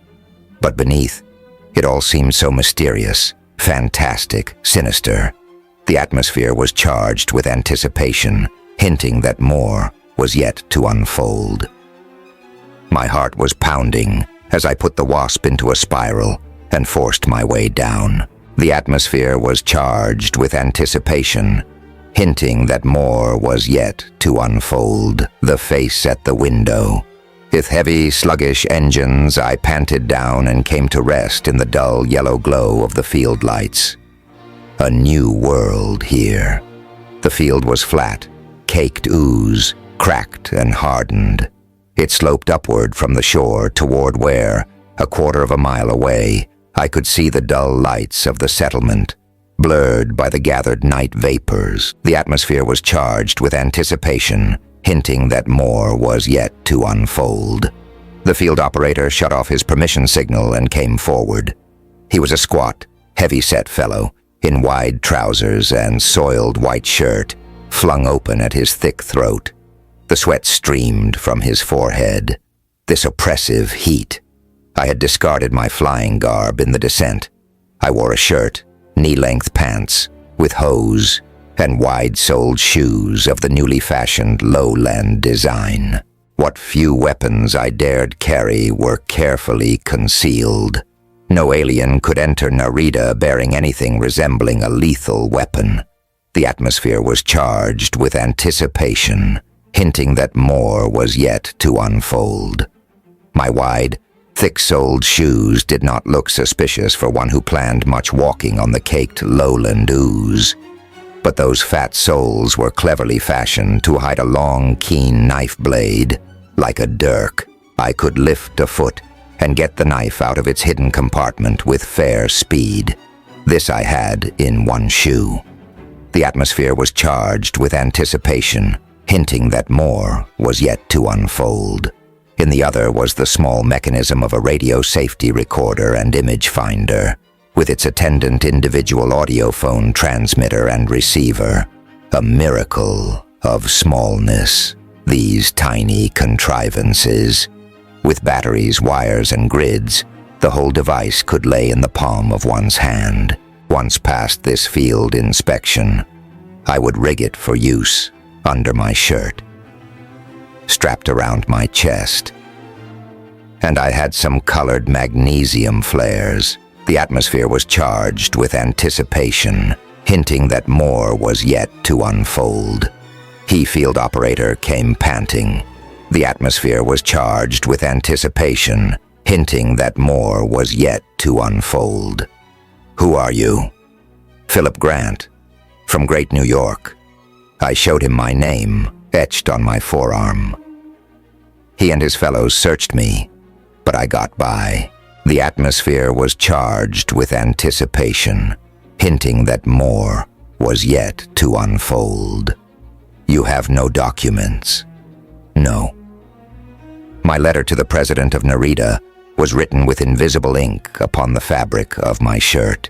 But beneath, it all seemed so mysterious, fantastic, sinister. The atmosphere was charged with anticipation, hinting that more was yet to unfold. My heart was pounding as I put the Wasp into a spiral and forced my way down. The atmosphere was charged with anticipation, hinting that more was yet to unfold. The face at the window. With heavy, sluggish engines, I panted down and came to rest in the dull yellow glow of the field lights. A new world here. The field was flat, caked ooze, cracked and hardened. It sloped upward from the shore toward where, a quarter of a mile away, I could see the dull lights of the settlement, blurred by the gathered night vapors. The atmosphere was charged with anticipation, hinting that more was yet to unfold. The field operator shut off his permission signal and came forward. He was a squat, heavy-set fellow, in wide trousers and soiled white shirt, flung open at his thick throat. The sweat streamed from his forehead. This oppressive heat. I had discarded my flying garb in the descent. I wore a shirt, knee-length pants, with hose, and wide-soled shoes of the newly fashioned lowland design. What few weapons I dared carry were carefully concealed. No alien could enter Narrated bearing anything resembling a lethal weapon. The atmosphere was charged with anticipation, hinting that more was yet to unfold. My wide, thick-soled shoes did not look suspicious for one who planned much walking on the caked lowland ooze. But those fat soles were cleverly fashioned to hide a long, keen knife blade. Like a dirk, I could lift a foot and get the knife out of its hidden compartment with fair speed. This I had in one shoe. The atmosphere was charged with anticipation, hinting that more was yet to unfold. In the other was the small mechanism of a radio safety recorder and image finder, with its attendant individual audiophone transmitter and receiver. A miracle of smallness, these tiny contrivances. With batteries, wires, and grids, the whole device could lay in the palm of one's hand. Once past this field inspection, I would rig it for use under my shirt, strapped around my chest. And I had some colored magnesium flares. The atmosphere was charged with anticipation, hinting that more was yet to unfold. He, field operator, came panting. The atmosphere was charged with anticipation, hinting that more was yet to unfold. Who are you? Philip Grant, from Great New York. I showed him my name, etched on my forearm. He and his fellows searched me, but I got by. The atmosphere was charged with anticipation, hinting that more was yet to unfold. You have no documents? No. My letter to the president of Narrated was written with invisible ink upon the fabric of my shirt.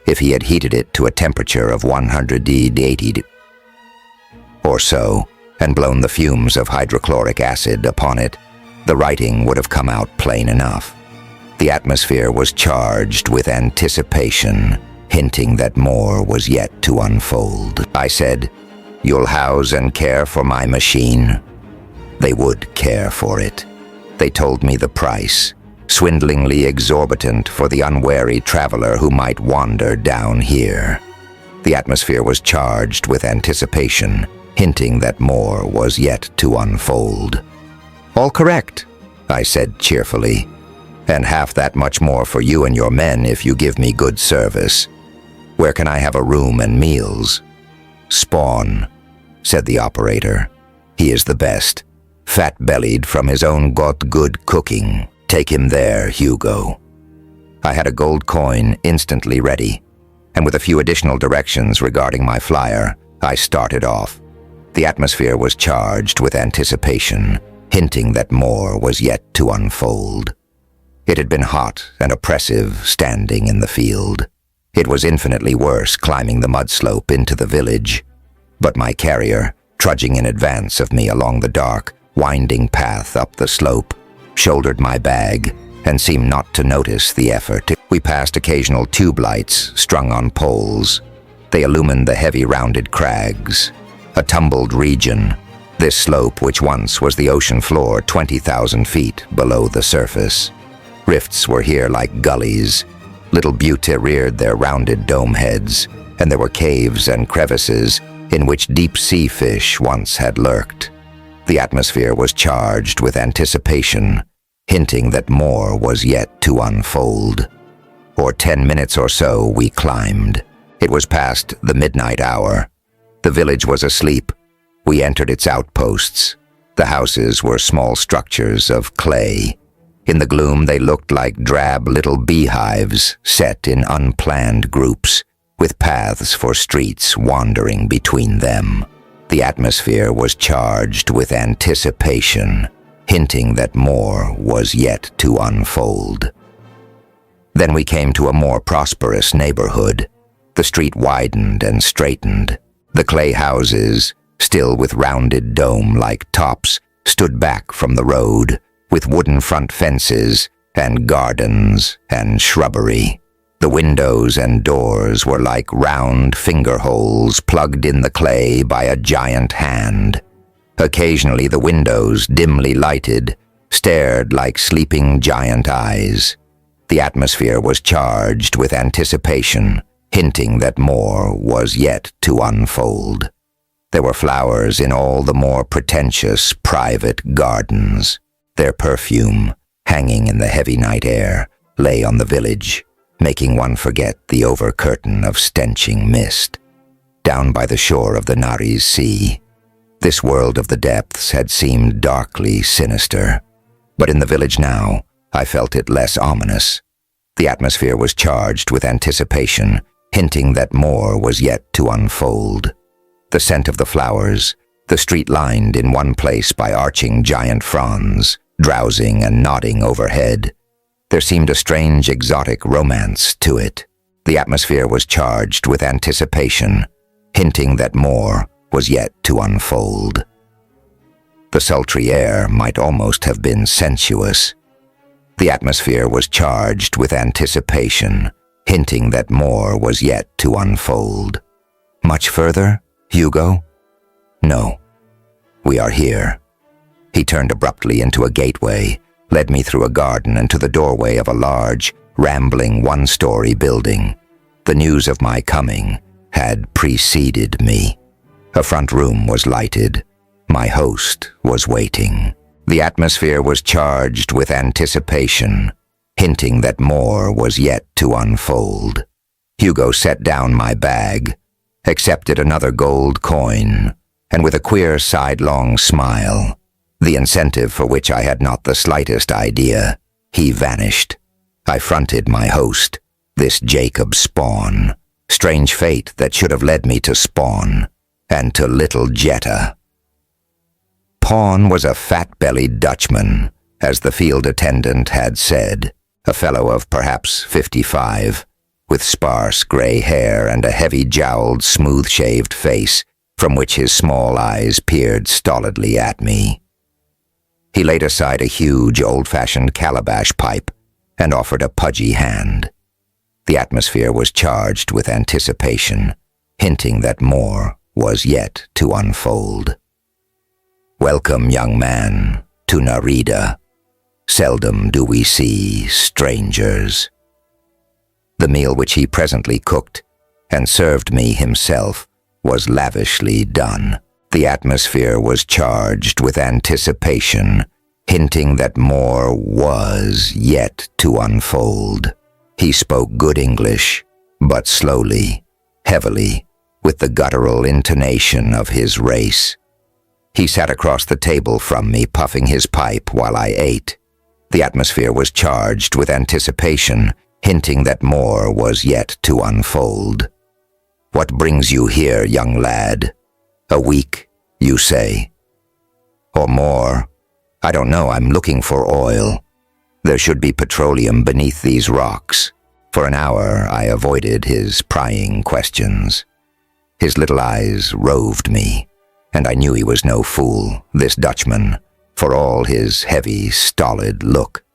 If he had heated it to a temperature of 180 or so, and blown the fumes of hydrochloric acid upon it, the writing would have come out plain enough. The atmosphere was charged with anticipation, hinting that more was yet to unfold. I said, "You'll house and care for my machine?" They would care for it. They told me the price, swindlingly exorbitant for the unwary traveler who might wander down here. The atmosphere was charged with anticipation, hinting that more was yet to unfold. "All correct," I said cheerfully, "and half that much more for you and your men if you give me good service. Where can I have a room and meals?" "Spawn," said the operator. "He is the best, fat-bellied from his own good cooking. Take him there, Hugo." I had a gold coin instantly ready, and with a few additional directions regarding my flyer, I started off. The atmosphere was charged with anticipation, hinting that more was yet to unfold. It had been hot and oppressive standing in the field. It was infinitely worse climbing the mud slope into the village. But my carrier, trudging in advance of me along the dark, winding path up the slope, shouldered my bag and seemed not to notice the effort. We passed occasional tube lights strung on poles. They illumined the heavy rounded crags. A tumbled region, this slope which once was the ocean floor 20,000 feet below the surface. Rifts were here like gullies. Little buttes reared their rounded dome heads, and there were caves and crevices in which deep-sea fish once had lurked. The atmosphere was charged with anticipation, hinting that more was yet to unfold. For 10 minutes or so we climbed. It was past the midnight hour. The village was asleep. We entered its outposts. The houses were small structures of clay. In the gloom they looked like drab little beehives set in unplanned groups, with paths for streets wandering between them. The atmosphere was charged with anticipation, hinting that more was yet to unfold. Then we came to a more prosperous neighborhood. The street widened and straightened. The clay houses, still with rounded dome-like tops, stood back from the road, with wooden front fences and gardens and shrubbery. The windows and doors were like round finger holes plugged in the clay by a giant hand. Occasionally the windows, dimly lighted, stared like sleeping giant eyes. The atmosphere was charged with anticipation, hinting that more was yet to unfold. There were flowers in all the more pretentious private gardens. Their perfume, hanging in the heavy night air, lay on the village, making one forget the over-curtain of stenching mist. Down by the shore of the Narrated Sea, this world of the depths had seemed darkly sinister. But in the village now, I felt it less ominous. The atmosphere was charged with anticipation, hinting that more was yet to unfold. The scent of the flowers, the street lined in one place by arching giant fronds, drowsing and nodding overhead. There seemed a strange exotic romance to it. The atmosphere was charged with anticipation, hinting that more was yet to unfold. The sultry air might almost have been sensuous. The atmosphere was charged with anticipation, hinting that more was yet to unfold. Much further, Hugo? No. We are here. He turned abruptly into a gateway, led me through a garden and to the doorway of a large, rambling one-story building. The news of my coming had preceded me. A front room was lighted. My host was waiting. The atmosphere was charged with anticipation, hinting that more was yet to unfold. Hugo set down my bag, accepted another gold coin, and with a queer sidelong smile, the incentive for which I had not the slightest idea, he vanished. I fronted my host, this Jacob Spawn. Strange fate that should have led me to Spawn, and to little Jetta. Pawn was a fat-bellied Dutchman, as the field attendant had said, a fellow of perhaps 55, with sparse gray hair and a heavy-jowled, smooth-shaved face from which his small eyes peered stolidly at me. He laid aside a huge, old-fashioned calabash pipe and offered a pudgy hand. The atmosphere was charged with anticipation, hinting that more was yet to unfold. Welcome, young man, to Narrated. Seldom do we see strangers. The meal which he presently cooked and served me himself was lavishly done. The atmosphere was charged with anticipation, hinting that more was yet to unfold. He spoke good English, but slowly, heavily, with the guttural intonation of his race. He sat across the table from me, puffing his pipe while I ate. The atmosphere was charged with anticipation, hinting that more was yet to unfold. What brings you here, young lad? A week, you say? Or more? I don't know, I'm looking for oil. There should be petroleum beneath these rocks. For an hour I avoided his prying questions. His little eyes roved me, and I knew he was no fool, this Dutchman, for all his heavy, stolid look.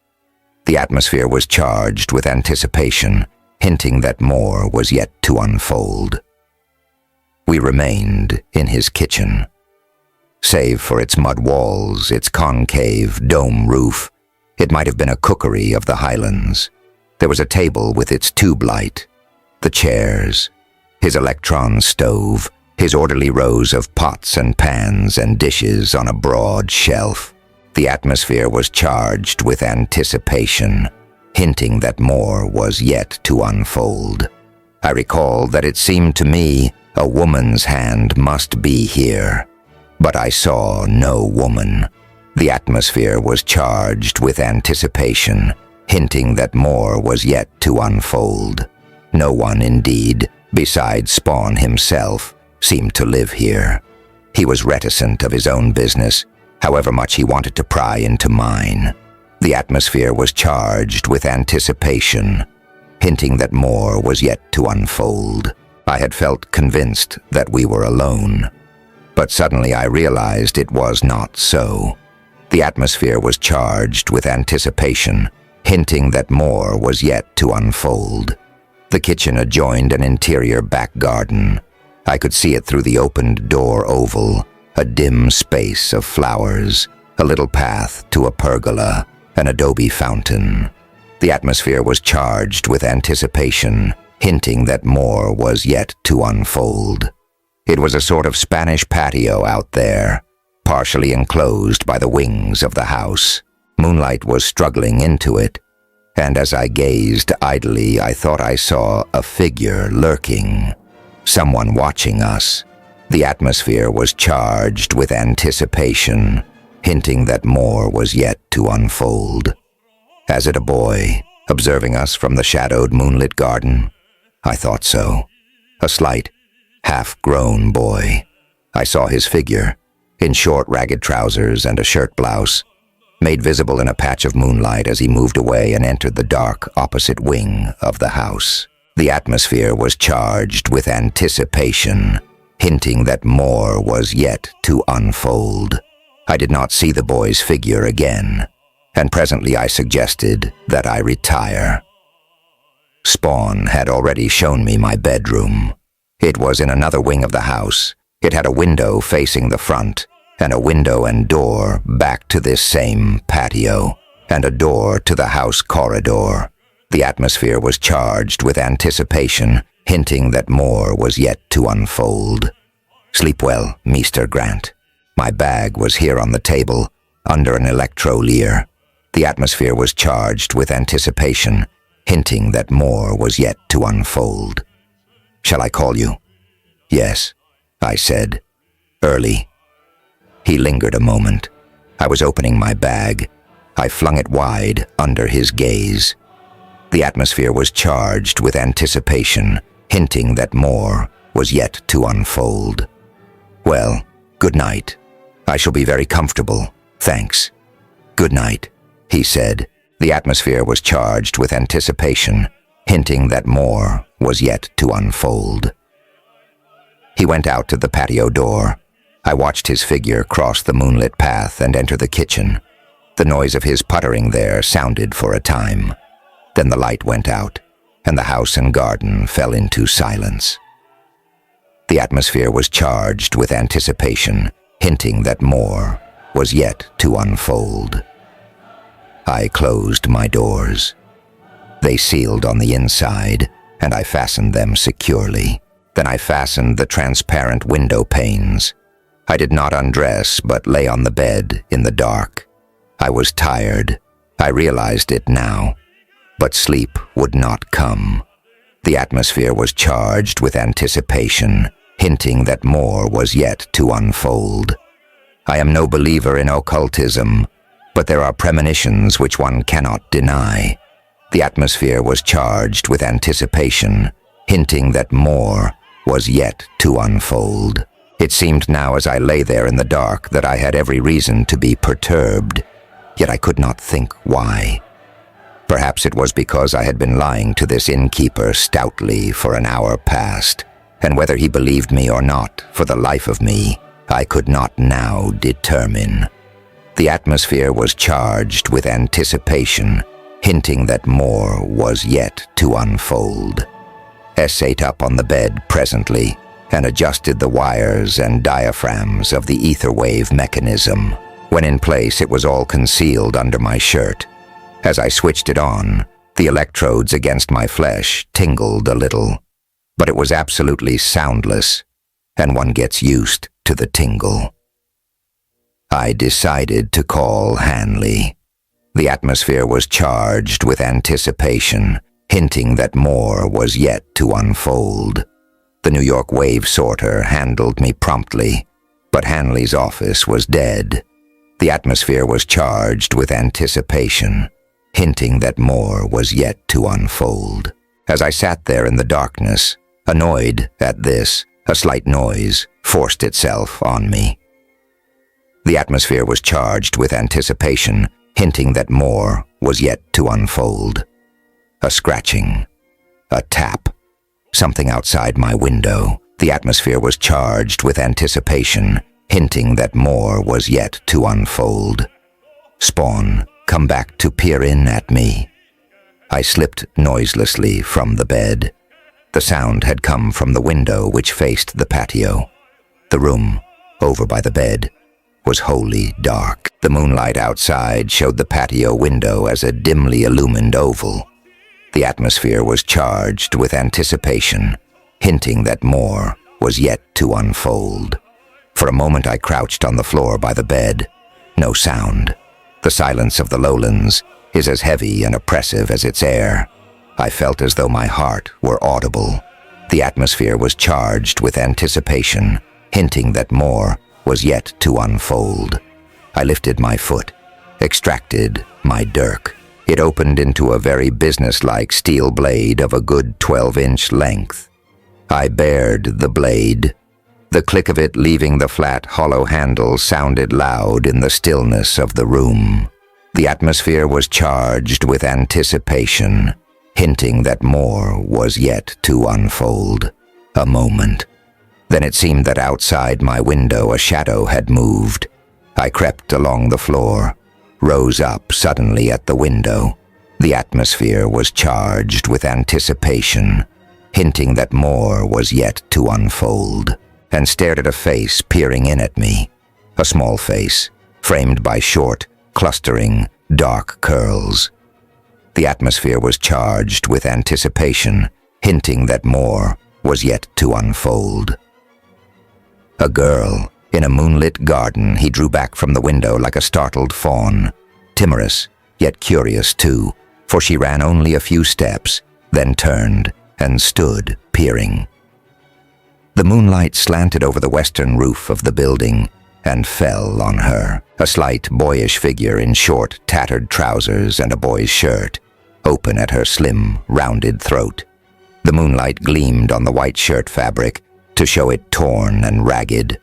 The atmosphere was charged with anticipation, hinting that more was yet to unfold. We remained in his kitchen. Save for its mud walls, its concave dome roof, it might have been a cookery of the Highlands. There was a table with its tube light, the chairs, his electron stove, his orderly rows of pots and pans and dishes on a broad shelf. The atmosphere was charged with anticipation, hinting that more was yet to unfold. I recall that it seemed to me a woman's hand must be here, but I saw no woman. The atmosphere was charged with anticipation, hinting that more was yet to unfold. No one, indeed, besides Spawn himself, seemed to live here. He was reticent of his own business, however much he wanted to pry into mine. The atmosphere was charged with anticipation, hinting that more was yet to unfold. I had felt convinced that we were alone, but suddenly I realized it was not so. The atmosphere was charged with anticipation, hinting that more was yet to unfold. The kitchen adjoined an interior back garden. I could see it through the opened door oval, a dim space of flowers, a little path to a pergola, an adobe fountain. The atmosphere was charged with anticipation, hinting that more was yet to unfold. It was a sort of Spanish patio out there, partially enclosed by the wings of the house. Moonlight was struggling into it, and as I gazed idly, I thought I saw a figure lurking, someone watching us. The atmosphere was charged with anticipation, hinting that more was yet to unfold. Was it a boy, observing us from the shadowed moonlit garden? I thought so. A slight, half-grown boy. I saw his figure, in short ragged trousers and a shirt blouse, made visible in a patch of moonlight as he moved away and entered the dark opposite wing of the house. The atmosphere was charged with anticipation, hinting that more was yet to unfold. I did not see the boy's figure again, and presently I suggested that I retire. Spawn had already shown me my bedroom. It was in another wing of the house. It had a window facing the front, and a window and door back to this same patio, and a door to the house corridor. The atmosphere was charged with anticipation, hinting that more was yet to unfold. Sleep well, Mr. Grant. My bag was here on the table, under an electrolier. The atmosphere was charged with anticipation, hinting that more was yet to unfold. Shall I call you? Yes, I said. Early. He lingered a moment. I was opening my bag. I flung it wide under his gaze. The atmosphere was charged with anticipation, hinting that more was yet to unfold. Well, good night. I shall be very comfortable, thanks. Good night, he said. The atmosphere was charged with anticipation, hinting that more was yet to unfold. He went out to the patio door. I watched his figure cross the moonlit path and enter the kitchen. The noise of his puttering there sounded for a time. Then the light went out, and the house and garden fell into silence. The atmosphere was charged with anticipation, hinting that more was yet to unfold. I closed my doors. They sealed on the inside, and I fastened them securely. Then I fastened the transparent window panes. I did not undress, but lay on the bed in the dark. I was tired. I realized it now. But sleep would not come. The atmosphere was charged with anticipation, hinting that more was yet to unfold. I am no believer in occultism, but there are premonitions which one cannot deny. The atmosphere was charged with anticipation, hinting that more was yet to unfold. It seemed now as I lay there in the dark that I had every reason to be perturbed, yet I could not think why. Perhaps it was because I had been lying to this innkeeper stoutly for an hour past, and whether he believed me or not, for the life of me, I could not now determine. The atmosphere was charged with anticipation, hinting that more was yet to unfold. Sat up on the bed presently and adjusted the wires and diaphragms of the ether wave mechanism. When in place, it was all concealed under my shirt. As I switched it on, the electrodes against my flesh tingled a little, but it was absolutely soundless, and one gets used to the tingle. I decided to call Hanley. The atmosphere was charged with anticipation, hinting that more was yet to unfold. The New York wave sorter handled me promptly, but Hanley's office was dead. The atmosphere was charged with anticipation, hinting that more was yet to unfold. As I sat there in the darkness, Annoyed at this, a slight noise forced itself on me. The atmosphere was charged with anticipation, hinting that more was yet to unfold. A scratching, a tap, something outside my window. The atmosphere was charged with anticipation, hinting that more was yet to unfold. Spawn, come back to peer in at me. I slipped noiselessly from the bed. The sound had come from the window which faced the patio. The room, over by the bed, was wholly dark. The moonlight outside showed the patio window as a dimly illumined oval. The atmosphere was charged with anticipation, hinting that more was yet to unfold. For a moment I crouched on the floor by the bed. No sound. The silence of the lowlands is as heavy and oppressive as its air. I felt as though my heart were audible. The atmosphere was charged with anticipation, hinting that more was yet to unfold. I lifted my foot, extracted my dirk. It opened into a very businesslike steel blade of a good 12-inch length. I bared the blade. The click of it leaving the flat, hollow handle sounded loud in the stillness of the room. The atmosphere was charged with anticipation, hinting that more was yet to unfold. A moment. Then it seemed that outside my window a shadow had moved. I crept along the floor, rose up suddenly at the window. The atmosphere was charged with anticipation, hinting that more was yet to unfold, and stared at a face peering in at me. A small face, framed by short, clustering, dark curls. The atmosphere was charged with anticipation, hinting that more was yet to unfold. A girl, in a moonlit garden. He drew back from the window like a startled fawn, timorous, yet curious too, for she ran only a few steps, then turned and stood peering. The moonlight slanted over the western roof of the building and fell on her, a slight, boyish figure in short, tattered trousers and a boy's shirt, open at her slim, rounded throat. The moonlight gleamed on the white shirt fabric to show it torn and ragged.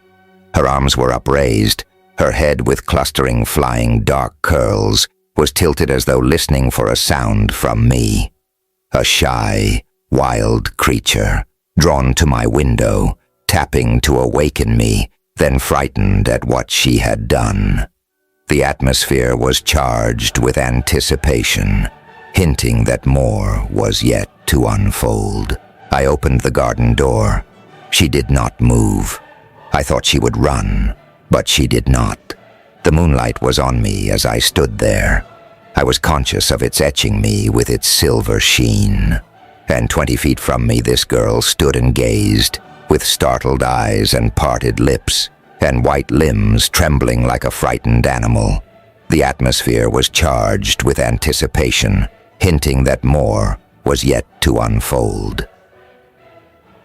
Her arms were upraised. Her head, with clustering, flying dark curls, was tilted as though listening for a sound from me. A shy, wild creature, drawn to my window, tapping to awaken me, then frightened at what she had done. The atmosphere was charged with anticipation, hinting that more was yet to unfold. I opened the garden door. She did not move. I thought she would run, but she did not. The moonlight was on me as I stood there. I was conscious of its etching me with its silver sheen. And 20 feet from me this girl stood and gazed, with startled eyes and parted lips, and white limbs trembling like a frightened animal. The atmosphere was charged with anticipation, hinting that more was yet to unfold.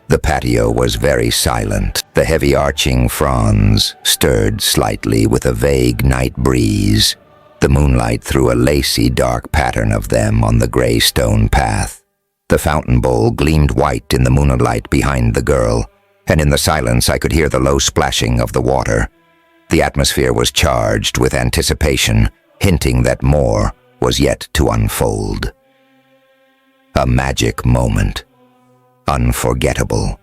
The patio was very silent. The heavy arching fronds stirred slightly with a vague night breeze. The moonlight threw a lacy dark pattern of them on the gray stone path. The fountain bowl gleamed white in the moonlight behind the girl, and in the silence I could hear the low splashing of the water. The atmosphere was charged with anticipation, hinting that more was yet to unfold. A magic moment. Unforgettable.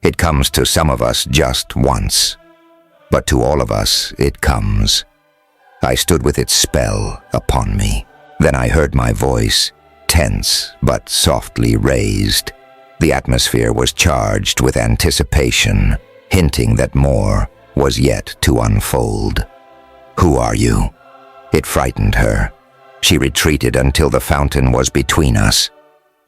It comes to some of us just once, but to all of us it comes. I stood with its spell upon me. Then I heard my voice, tense but softly raised. The atmosphere was charged with anticipation, hinting that more was yet to unfold. "Who are you?" It frightened her. She retreated until the fountain was between us,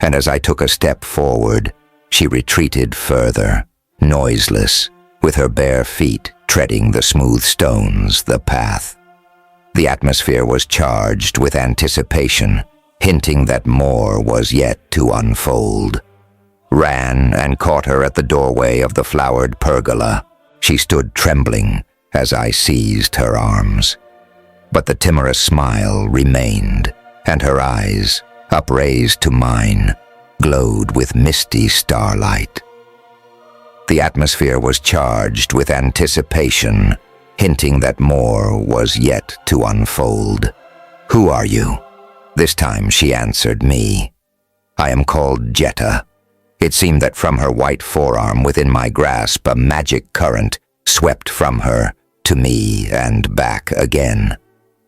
and as I took a step forward, she retreated further, noiseless, with her bare feet treading the smooth stones, the path. The atmosphere was charged with anticipation, hinting that more was yet to unfold. Ran and caught her at the doorway of the flowered pergola. She stood trembling as I seized her arms. But the timorous smile remained, and her eyes, upraised to mine, glowed with misty starlight. The atmosphere was charged with anticipation, hinting that more was yet to unfold. "Who are you?" This time she answered me. "I am called Jetta." It seemed that from her white forearm within my grasp a magic current swept from her to me and back again.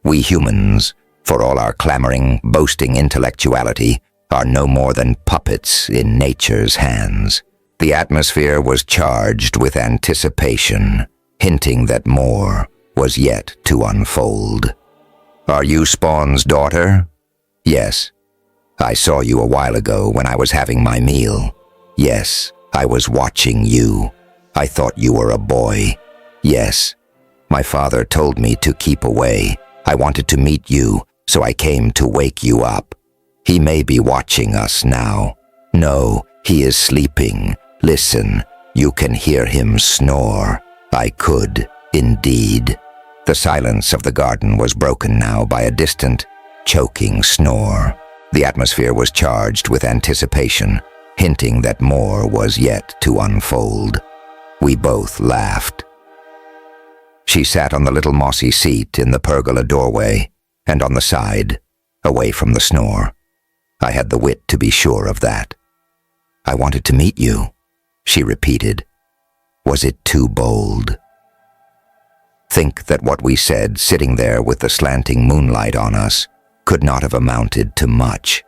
We humans, for all our clamoring, boasting intellectuality, are no more than puppets in nature's hands. The atmosphere was charged with anticipation, hinting that more was yet to unfold. "Are you Spawn's daughter?" "Yes." "I saw you a while ago when I was having my meal." "Yes, I was watching you. I thought you were a boy." "Yes." "My father told me to keep away. I wanted to meet you, so I came to wake you up. He may be watching us now." "No, he is sleeping. Listen, you can hear him snore." I could, indeed. The silence of the garden was broken now by a distant, choking snore. The atmosphere was charged with anticipation, hinting that more was yet to unfold. We both laughed. She sat on the little mossy seat in the pergola doorway, and on the side, away from the snore. I had the wit to be sure of that. "I wanted to meet you," she repeated. Was it too bold? Think that what we said, sitting there with the slanting moonlight on us, could not have amounted to much.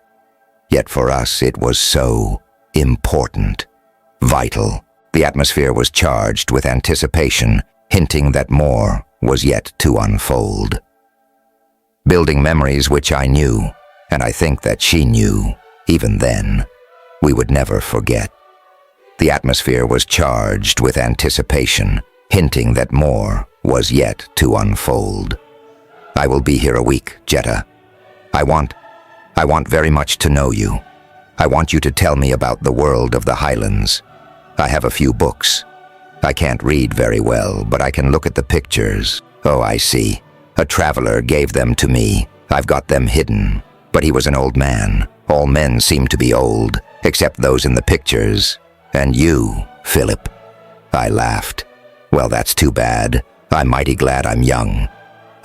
Yet for us it was so important, vital. The atmosphere was charged with anticipation, hinting that more was yet to unfold. Building memories which I knew, and I think that she knew, even then, we would never forget. The atmosphere was charged with anticipation, hinting that more was yet to unfold. "I will be here a week, Jetta. I want very much to know you. I want you to tell me about the world of the Highlands. I have a few books. I can't read very well, but I can look at the pictures. Oh, I see. A traveler gave them to me. I've got them hidden. But he was an old man. All men seem to be old, except those in the pictures. And you, Philip." I laughed. "Well, that's too bad. I'm mighty glad I'm young."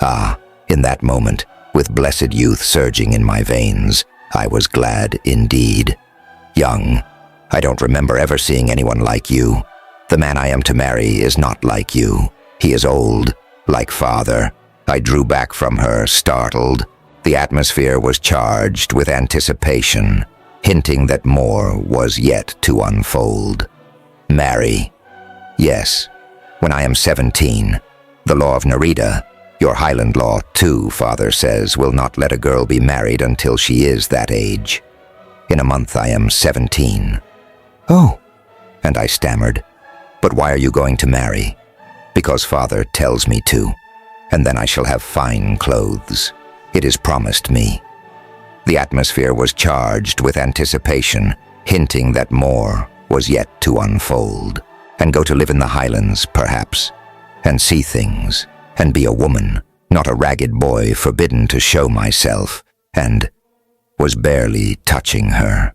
Ah, in that moment, with blessed youth surging in my veins, I was glad indeed. Young. I don't remember ever seeing anyone like you. The man I am to marry is not like you. He is old, like father. I drew back from her, startled. The atmosphere was charged with anticipation, hinting that more was yet to unfold. "Marry." "Yes, when I am 17. The law of Narrated, your Highland law too, father says, will not let a girl be married until she is that age. In a month I am 17. "Oh," and I stammered. "But why are you going to marry?" "Because father tells me to, and then I shall have fine clothes. It is promised me." The atmosphere was charged with anticipation, hinting that more was yet to unfold. And go to live in the Highlands, perhaps, and see things, and be a woman, not a ragged boy forbidden to show myself, and was barely touching her.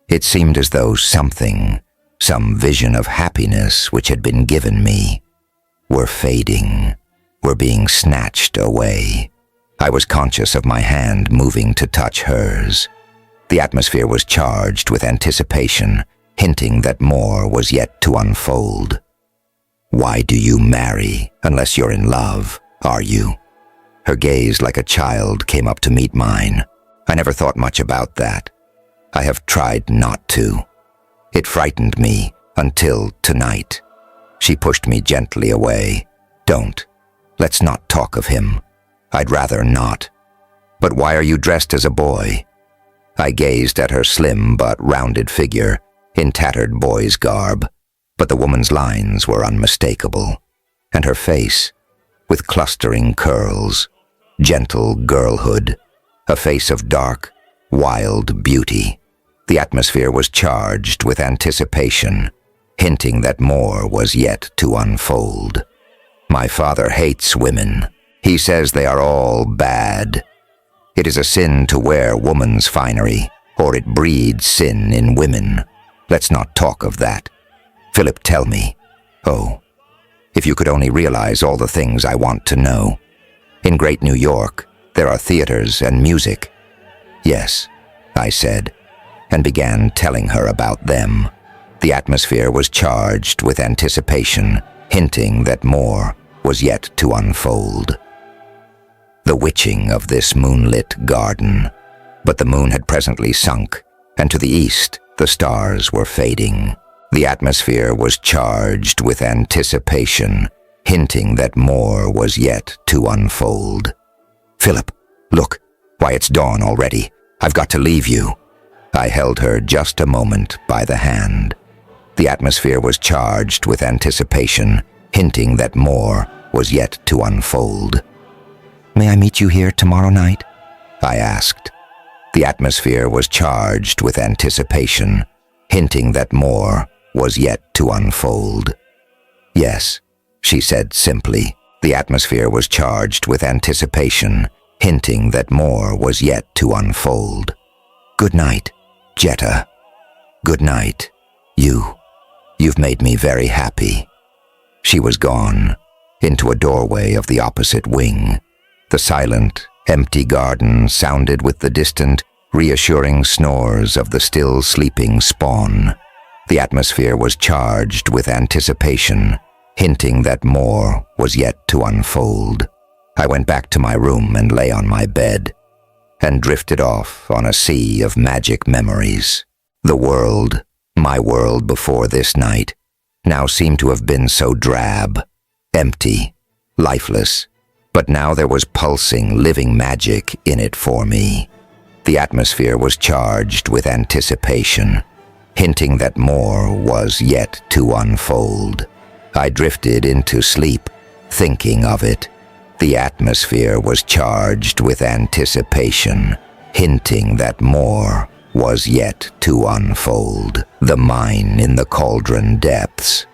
It seemed as though something, some vision of happiness which had been given me, were fading, were being snatched away. I was conscious of my hand moving to touch hers. The atmosphere was charged with anticipation, hinting that more was yet to unfold. "Why do you marry unless you're in love, are you?" Her gaze like a child came up to meet mine. I never thought much about that. I have tried not to. It frightened me until tonight. She pushed me gently away. "Don't. Let's not talk of him. I'd rather not." "But why are you dressed as a boy?" I gazed at her slim but rounded figure, in tattered boy's garb, but the woman's lines were unmistakable, and her face, with clustering curls, gentle girlhood, a face of dark, wild beauty. The atmosphere was charged with anticipation, hinting that more was yet to unfold. "My father hates women. He says they are all bad. It is a sin to wear woman's finery, or it breeds sin in women. Let's not talk of that." Philip, tell me. Oh, if you could only realize all the things I want to know. In Great New York, there are theaters and music. Yes, I said, and began telling her about them. The atmosphere was charged with anticipation, hinting that more was yet to unfold. The witching of this moonlit garden. But the moon had presently sunk, and to the east the stars were fading. The atmosphere was charged with anticipation, hinting that more was yet to unfold. Philip, look, why it's dawn already. I've got to leave you. I held her just a moment by the hand. The atmosphere was charged with anticipation, hinting that more was yet to unfold. May I meet you here tomorrow night? I asked. The atmosphere was charged with anticipation, hinting that more was yet to unfold. Yes, she said simply. The atmosphere was charged with anticipation, hinting that more was yet to unfold. Good night, Jetta. Good night, you. You've made me very happy. She was gone, into a doorway of the opposite wing. The silent, empty garden sounded with the distant, reassuring snores of the still sleeping spawn. The atmosphere was charged with anticipation, hinting that more was yet to unfold. I went back to my room and lay on my bed, and drifted off on a sea of magic memories. The world, my world before this night, now seemed to have been so drab, empty, lifeless, but now there was pulsing, living magic in it for me. The atmosphere was charged with anticipation, hinting that more was yet to unfold. I drifted into sleep, thinking of it. The atmosphere was charged with anticipation, hinting that more was yet to unfold. The mine in the cauldron depths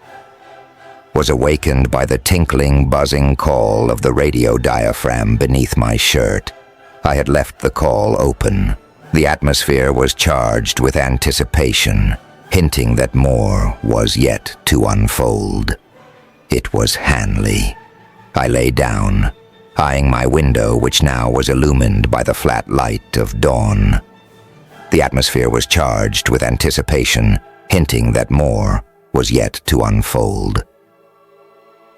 was awakened by the tinkling, buzzing call of the radio diaphragm beneath my shirt. I had left the call open. The atmosphere was charged with anticipation, hinting that more was yet to unfold. It was Hanley. I lay down, eyeing my window, which now was illumined by the flat light of dawn. The atmosphere was charged with anticipation, hinting that more was yet to unfold.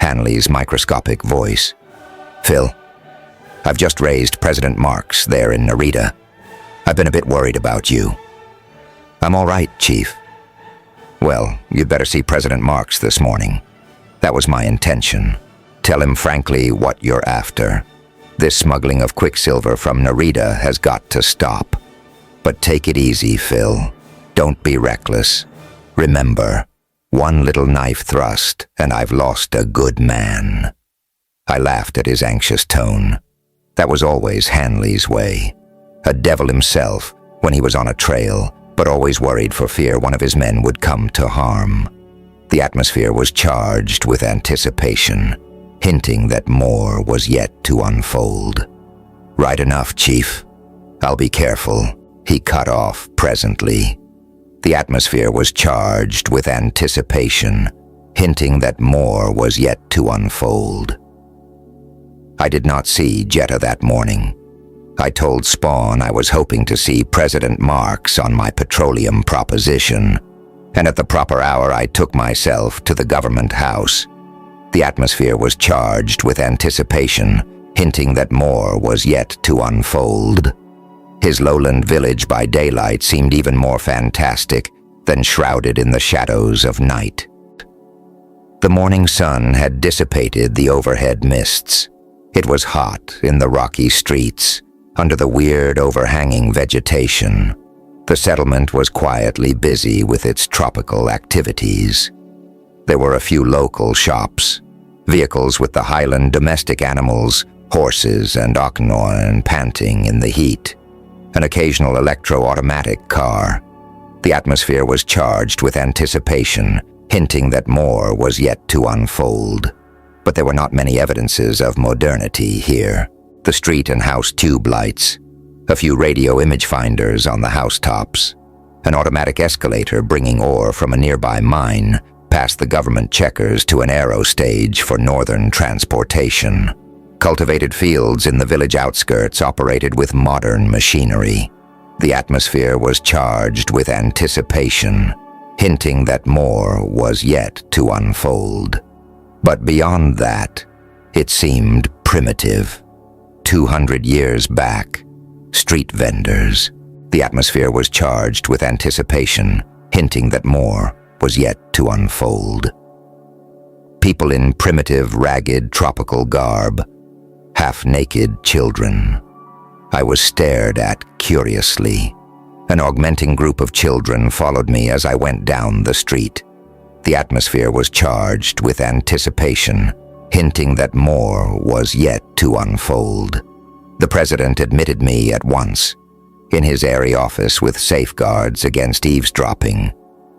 Hanley's microscopic voice. Phil, I've just raised President Marks there in Narrated. I've been a bit worried about you. I'm all right, Chief. Well, you'd better see President Marks this morning. That was my intention. Tell him frankly what you're after. This smuggling of quicksilver from Narrated has got to stop. But take it easy, Phil. Don't be reckless. Remember, one little knife thrust, and I've lost a good man. I laughed at his anxious tone. That was always Hanley's way. A devil himself when he was on a trail, but always worried for fear one of his men would come to harm. The atmosphere was charged with anticipation, hinting that more was yet to unfold. Right enough, Chief. I'll be careful. He cut off presently. The atmosphere was charged with anticipation, hinting that more was yet to unfold. I did not see Jetta that morning. I told Spawn I was hoping to see President Marks on my petroleum proposition, and at the proper hour I took myself to the government house. The atmosphere was charged with anticipation, hinting that more was yet to unfold. His lowland village by daylight seemed even more fantastic than shrouded in the shadows of night. The morning sun had dissipated the overhead mists. It was hot in the rocky streets, under the weird overhanging vegetation. The settlement was quietly busy with its tropical activities. There were a few local shops, vehicles with the highland domestic animals, horses and oxen panting in the heat, an occasional electro-automatic car. The atmosphere was charged with anticipation, hinting that more was yet to unfold. But there were not many evidences of modernity here. The street and house tube lights, a few radio image finders on the housetops, an automatic escalator bringing ore from a nearby mine past the government checkers to an aero stage for northern transportation. Cultivated fields in the village outskirts operated with modern machinery. The atmosphere was charged with anticipation, hinting that more was yet to unfold. But beyond that, it seemed primitive. 200 years back, street vendors. The atmosphere was charged with anticipation, hinting that more was yet to unfold. People in primitive, ragged, tropical garb, half-naked children. I was stared at curiously. An augmenting group of children followed me as I went down the street. The atmosphere was charged with anticipation, hinting that more was yet to unfold. The president admitted me at once. In his airy office with safeguards against eavesdropping,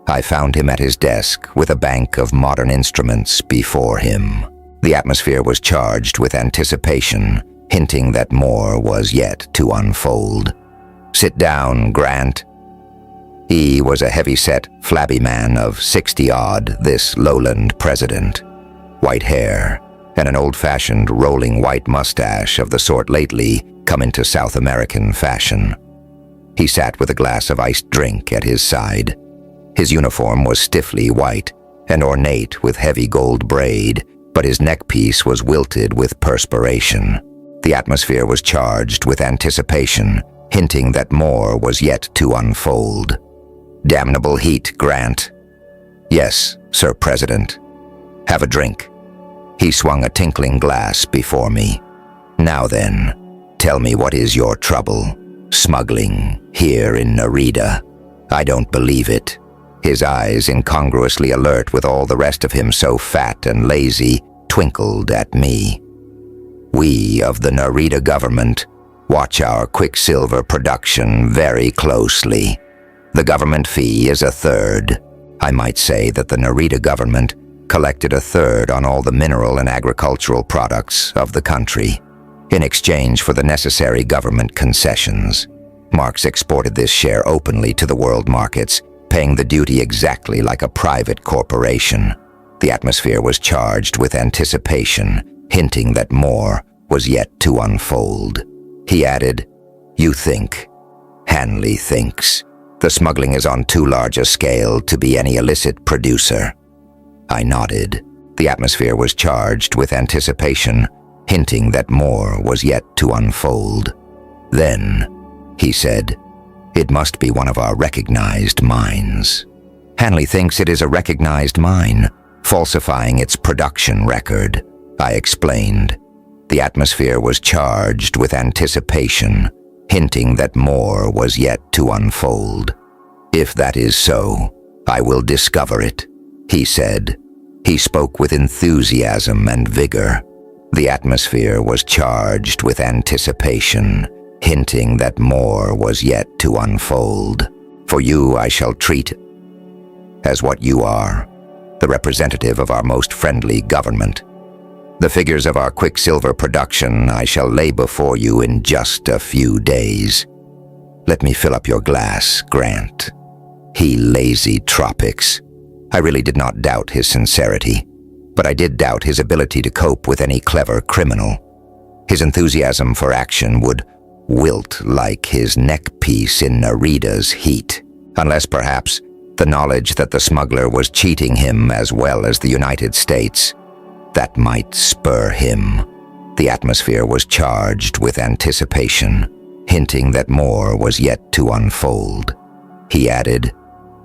I found him at his desk with a bank of modern instruments before him. The atmosphere was charged with anticipation, hinting that more was yet to unfold. "Sit down, Grant." He was a heavy-set, flabby man of 60-odd, this lowland president. White hair and an old-fashioned rolling white mustache of the sort lately come into South American fashion. He sat with a glass of iced drink at his side. His uniform was stiffly white and ornate with heavy gold braid, but his neckpiece was wilted with perspiration. The atmosphere was charged with anticipation, hinting that more was yet to unfold. "Damnable heat, Grant." "Yes, Sir President." "Have a drink." He swung a tinkling glass before me. "Now then, tell me what is your trouble? Smuggling here in Narrated. I don't believe it." His eyes, incongruously alert with all the rest of him so fat and lazy, twinkled at me. "We of the Narrated government watch our quicksilver production very closely. The government fee is a third. I might say that the Narrated government collected a third on all the mineral and agricultural products of the country. In exchange for the necessary government concessions, Marx exported this share openly to the world markets, paying the duty exactly like a private corporation. The atmosphere was charged with anticipation, hinting that more was yet to unfold. He added, "You think. Hanley thinks. The smuggling is on too large a scale to be any illicit producer." I nodded. The atmosphere was charged with anticipation, hinting that more was yet to unfold. "Then," he said, "it must be one of our recognized mines." "Hanley thinks it is a recognized mine, falsifying its production record," I explained. The atmosphere was charged with anticipation, hinting that more was yet to unfold. "If that is so, I will discover it," he said. He spoke with enthusiasm and vigor. The atmosphere was charged with anticipation, hinting that more was yet to unfold. "For you I shall treat as what you are, the representative of our most friendly government. The figures of our quicksilver production I shall lay before you in just a few days. Let me fill up your glass, Grant." He lazy tropics. I really did not doubt his sincerity, but I did doubt his ability to cope with any clever criminal. His enthusiasm for action would wilt like his neckpiece in Narita's heat, unless perhaps the knowledge that the smuggler was cheating him as well as the United States, that might spur him. The atmosphere was charged with anticipation, hinting that more was yet to unfold. He added,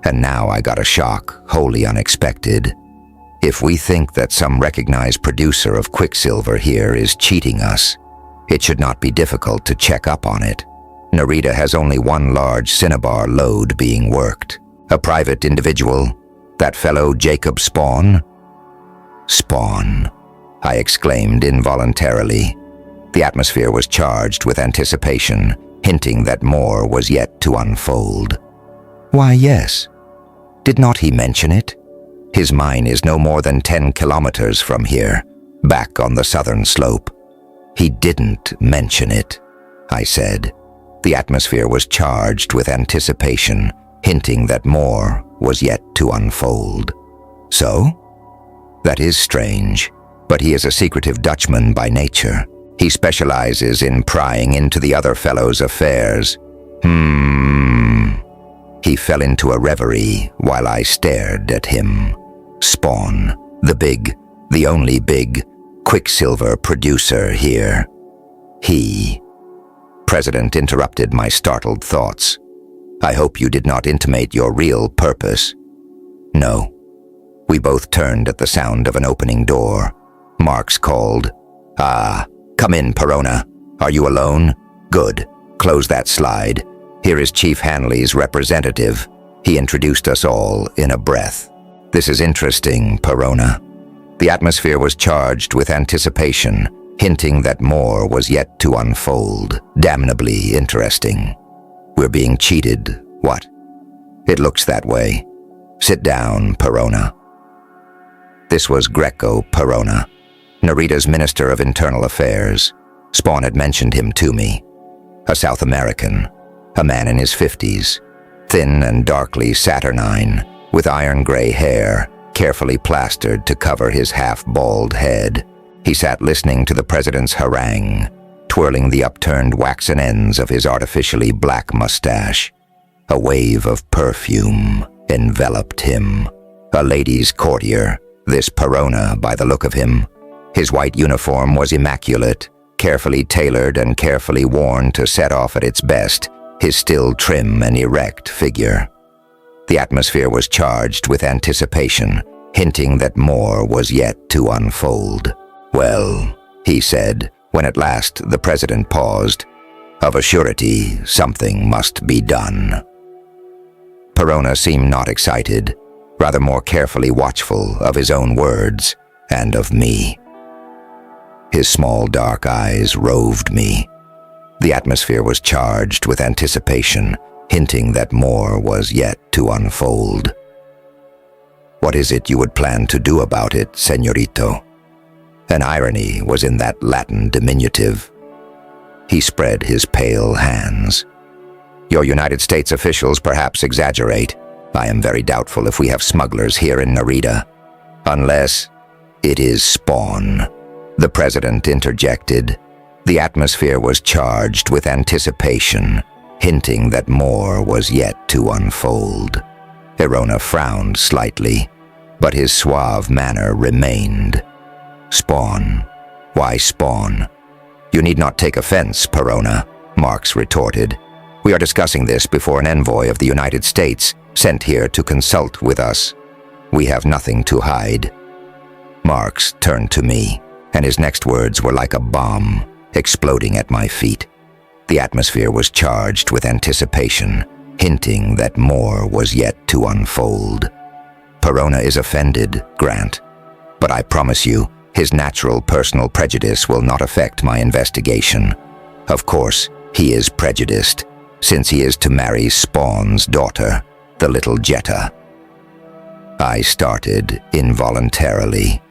and now I got a shock, wholly unexpected. "If we think that some recognized producer of quicksilver here is cheating us, it should not be difficult to check up on it. Narita has only one large cinnabar lode being worked. A private individual, that fellow Jacob Spawn." "Spawn," I exclaimed involuntarily. The atmosphere was charged with anticipation, hinting that more was yet to unfold. "Why, yes. Did not he mention it? His mine is no more than 10 kilometers from here, back on the southern slope." "He didn't mention it," I said. The atmosphere was charged with anticipation, hinting that more was yet to unfold. So? That is strange, but he is a secretive Dutchman by nature. He specializes in prying into the other fellow's affairs. He fell into a reverie while I stared at him. Spawn, the only big, Quicksilver producer here. President interrupted my startled thoughts. I hope you did not intimate your real purpose. No. We both turned at the sound of an opening door. Marx called. Come in, Perona. Are you alone? Good. Close that slide. Here is Chief Hanley's representative. He introduced us all in a breath. This is interesting, Perona. The atmosphere was charged with anticipation, hinting that more was yet to unfold. Damnably interesting. We're being cheated, what? It looks that way. Sit down, Perona. This was Greco Perona, Narita's Minister of Internal Affairs. Spawn had mentioned him to me. A South American, a man in his 50s, thin and darkly saturnine, with iron-gray hair, carefully plastered to cover his half-bald head. He sat listening to the president's harangue, twirling the upturned waxen ends of his artificially black mustache. A wave of perfume enveloped him. A lady's courtier, this Perona by the look of him. His white uniform was immaculate, carefully tailored and carefully worn to set off at its best his still trim and erect figure. The atmosphere was charged with anticipation, hinting that more was yet to unfold. Well, he said, when at last the president paused, of a surety, something must be done. Perona seemed not excited, rather more carefully watchful of his own words and of me. His small dark eyes roved me. The atmosphere was charged with anticipation, hinting that more was yet to unfold. What is it you would plan to do about it, señorito? An irony was in that Latin diminutive. He spread his pale hands. Your United States officials perhaps exaggerate. I am very doubtful if we have smugglers here in Narita. Unless it is Spawn, the president interjected. The atmosphere was charged with anticipation, hinting that more was yet to unfold. Perona frowned slightly, but his suave manner remained. Spawn? Why Spawn? You need not take offense, Perona, Marx retorted. We are discussing this before an envoy of the United States sent here to consult with us. We have nothing to hide. Marx turned to me, and his next words were like a bomb, exploding at my feet. The atmosphere was charged with anticipation, hinting that more was yet to unfold. Perona is offended, Grant, but I promise you, his natural personal prejudice will not affect my investigation. Of course, he is prejudiced, since he is to marry Spawn's daughter, the little Jetta. I started involuntarily.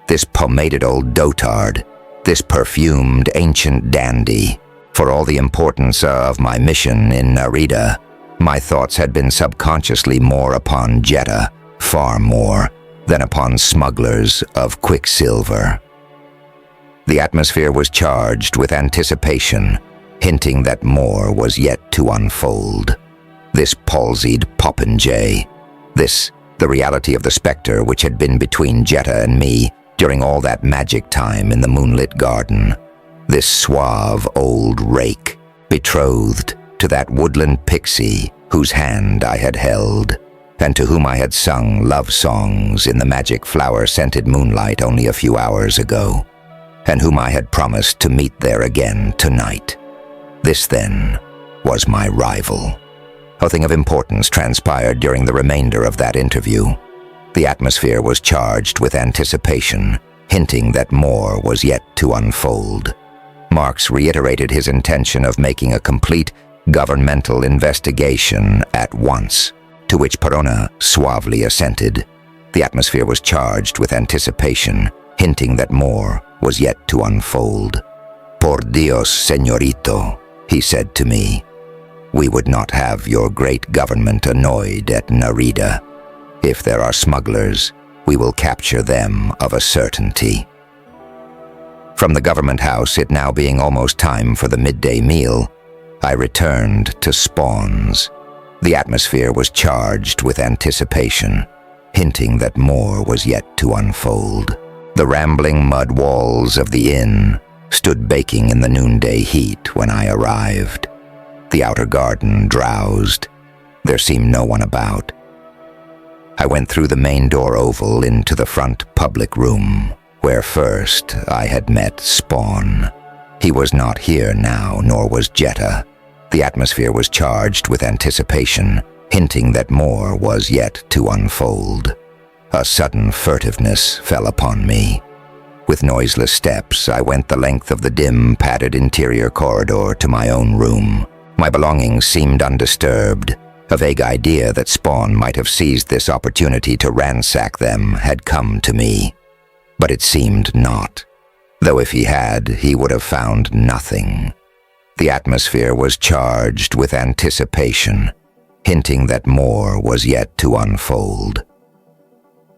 This pomaded old dotard, this perfumed ancient dandy. For all the importance of my mission in Narita, my thoughts had been subconsciously more upon Jetta, far more than upon smugglers of Quicksilver. The atmosphere was charged with anticipation, hinting that more was yet to unfold. This palsied popinjay, the reality of the specter which had been between Jetta and me during all that magic time in the moonlit garden. This suave old rake, betrothed to that woodland pixie whose hand I had held, and to whom I had sung love songs in the magic flower-scented moonlight only a few hours ago, and whom I had promised to meet there again tonight. This, then, was my rival. Nothing of importance transpired during the remainder of that interview. The atmosphere was charged with anticipation, hinting that more was yet to unfold. Marx reiterated his intention of making a complete governmental investigation at once, to which Perona suavely assented. The atmosphere was charged with anticipation, hinting that more was yet to unfold. Por Dios, señorito, he said to me. We would not have your great government annoyed at Narita. If there are smugglers, We will capture them of a certainty. From the government house, it now being almost time for the midday meal, I returned to Spawns. The atmosphere was charged with anticipation, hinting that more was yet to unfold. The rambling mud walls of the inn stood baking in the noonday heat when I arrived. The outer garden drowsed. There seemed no one about. I went through the main door oval into the front public room, where first I had met Spawn. He was not here now, nor was Jetta. The atmosphere was charged with anticipation, hinting that more was yet to unfold. A sudden furtiveness fell upon me. With noiseless steps, I went the length of the dim, padded interior corridor to my own room. My belongings seemed undisturbed. A vague idea that Spawn might have seized this opportunity to ransack them had come to me. But it seemed not. Though if he had, he would have found nothing. The atmosphere was charged with anticipation, hinting that more was yet to unfold.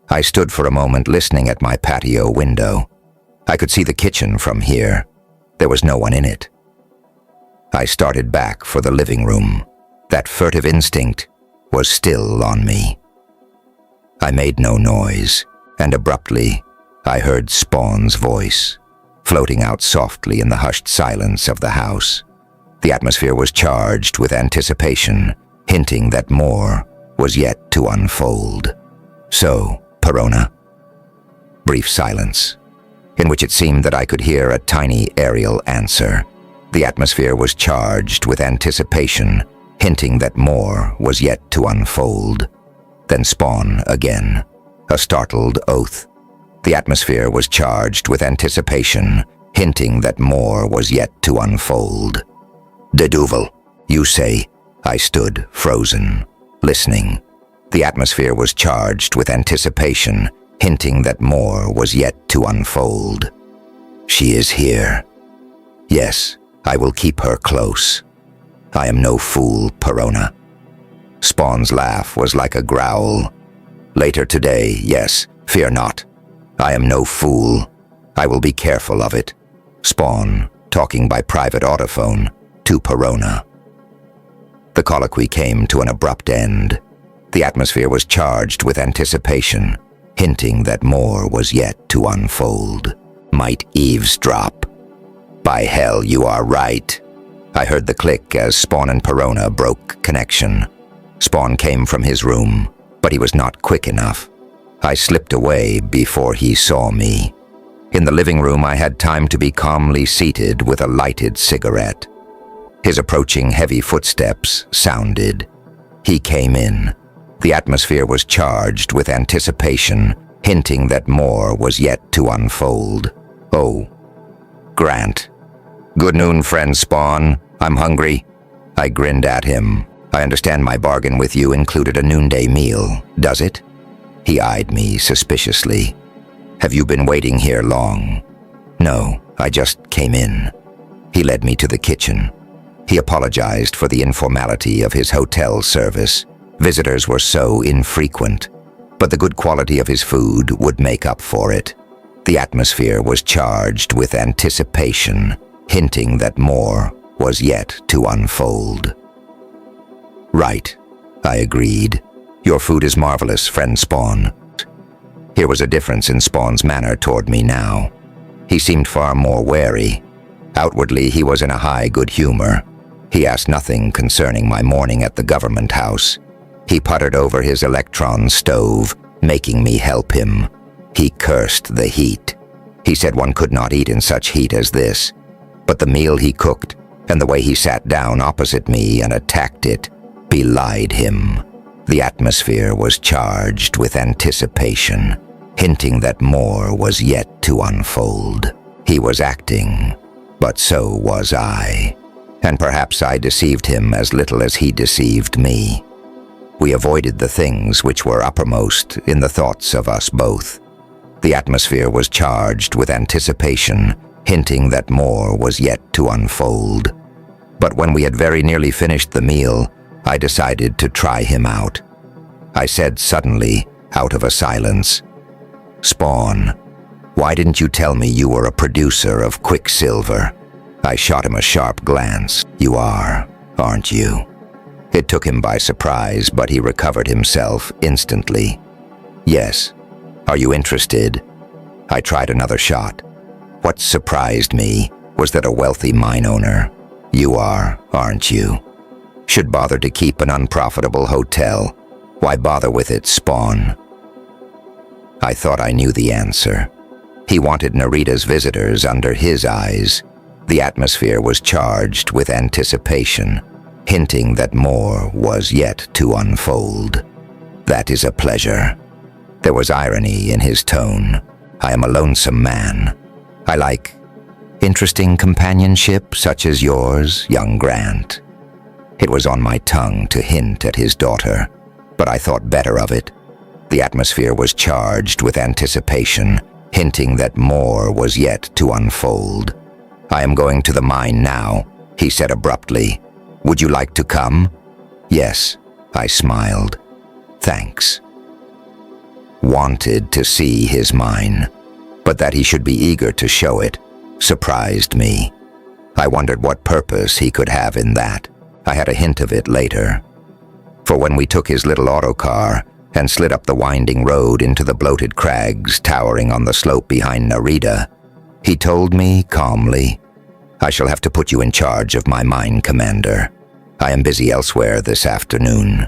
I stood for a moment listening at my patio window. I could see the kitchen from here. There was no one in it. I started back for the living room. That furtive instinct was still on me. I made no noise, and abruptly, I heard Spawn's voice, floating out softly in the hushed silence of the house. The atmosphere was charged with anticipation, hinting that more was yet to unfold. "So, Perona." Brief silence, in which it seemed that I could hear a tiny aerial answer. The atmosphere was charged with anticipation, hinting that more was yet to unfold. Then Spawn again, a startled oath. The atmosphere was charged with anticipation, hinting that more was yet to unfold. "De Duvel, you say." I stood, frozen, listening. The atmosphere was charged with anticipation, hinting that more was yet to unfold. "She is here. Yes, I will keep her close. I am no fool, Perona." Spawn's laugh was like a growl. "Later today, yes, fear not. I am no fool. I will be careful of it." Spawn, talking by private autophone, to Perona. The colloquy came to an abrupt end. The atmosphere was charged with anticipation, hinting that more was yet to unfold. Might eavesdrop. "By hell, you are right." I heard the click as Spawn and Perona broke connection. Spawn came from his room, but he was not quick enough. I slipped away before he saw me. In the living room, I had time to be calmly seated with a lighted cigarette. His approaching heavy footsteps sounded. He came in. The atmosphere was charged with anticipation, hinting that more was yet to unfold. "Oh, Grant. Good noon, friend Spawn. I'm hungry." I grinned at him. "I understand my bargain with you included a noonday meal, does it?" He eyed me suspiciously. "Have you been waiting here long?" "No, I just came in." He led me to the kitchen. He apologized for the informality of his hotel service. Visitors were so infrequent, but the good quality of his food would make up for it. The atmosphere was charged with anticipation, hinting that more was yet to unfold. "Right," I agreed. "Your food is marvelous, friend Spawn." Here was a difference in Spawn's manner toward me now. He seemed far more wary. Outwardly, he was in a high good humor. He asked nothing concerning my morning at the government house. He puttered over his electron stove, making me help him. He cursed the heat. He said one could not eat in such heat as this. But the meal he cooked, and the way he sat down opposite me and attacked it, belied him. The atmosphere was charged with anticipation, hinting that more was yet to unfold. He was acting, but so was I. And perhaps I deceived him as little as he deceived me. We avoided the things which were uppermost in the thoughts of us both. The atmosphere was charged with anticipation, hinting that more was yet to unfold. But when we had very nearly finished the meal, I decided to try him out. I said suddenly, out of a silence, Spawn, why didn't you tell me you were a producer of Quicksilver? I shot him a sharp glance. You are, aren't you? It took him by surprise, but he recovered himself instantly. Yes. Are you interested? I tried another shot. What surprised me was that a wealthy mine owner, you are, aren't you, should bother to keep an unprofitable hotel. Why bother with it, Spawn? I thought I knew the answer. He wanted Narita's visitors under his eyes. The atmosphere was charged with anticipation, hinting that more was yet to unfold. That is a pleasure. There was irony in his tone. I am a lonesome man. I like interesting companionship such as yours, young Grant. It was on my tongue to hint at his daughter, but I thought better of it. The atmosphere was charged with anticipation, hinting that more was yet to unfold. I am going to the mine now, he said abruptly. Would you like to come? Yes, I smiled. Thanks. Wanted to see his mine, but that he should be eager to show it surprised me. I wondered what purpose he could have in that. I had a hint of it later. For when we took his little autocar and slid up the winding road into the bloated crags towering on the slope behind Narita, he told me calmly, I shall have to put you in charge of my mine, Commander. I am busy elsewhere this afternoon.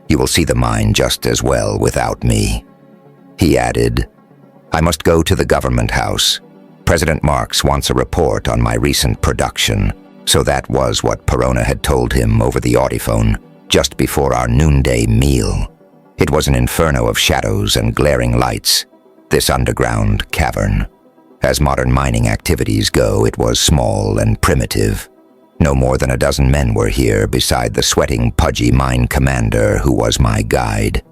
You will see the mine just as well without me. He added, I must go to the government house. President Marks wants a report on my recent production, so that was what Perona had told him over the audiphone just before our noonday meal. It was an inferno of shadows and glaring lights, this underground cavern. As modern mining activities go, it was small and primitive. No more than a dozen men were here beside the sweating, pudgy mine commander who was my guide.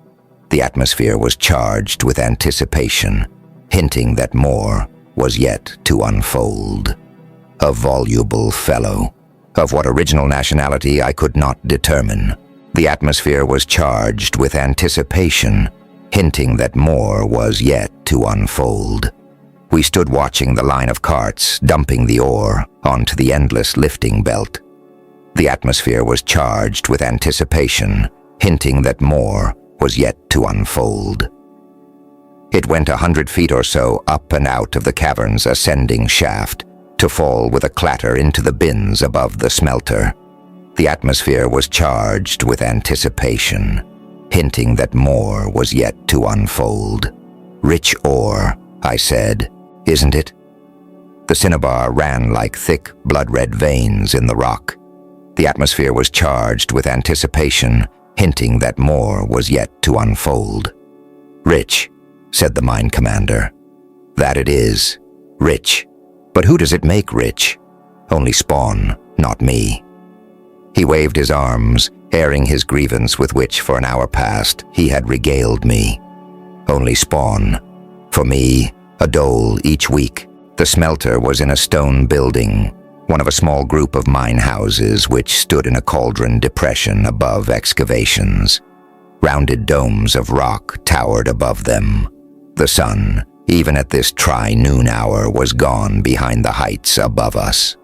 The atmosphere was charged with anticipation, hinting that more was yet to unfold. A voluble fellow, of what original nationality I could not determine. The atmosphere was charged with anticipation, hinting that more was yet to unfold. We stood watching the line of carts dumping the ore onto the endless lifting belt. The atmosphere was charged with anticipation, hinting that more was yet to unfold. It went 100 feet or so up and out of the cavern's ascending shaft, to fall with a clatter into the bins above the smelter. The atmosphere was charged with anticipation, hinting that more was yet to unfold. Rich ore, I said, isn't it? The cinnabar ran like thick, blood-red veins in the rock. The atmosphere was charged with anticipation, hinting that more was yet to unfold. Rich, said the mine commander. That it is. Rich. But who does it make rich? Only Spawn, not me. He waved his arms, airing his grievance with which for an hour past he had regaled me. Only Spawn. For me, a dole each week. The smelter was in a stone building, one of a small group of mine houses which stood in a cauldron depression above excavations. Rounded domes of rock towered above them. The sun, even at this tri-noon hour, was gone behind the heights above us.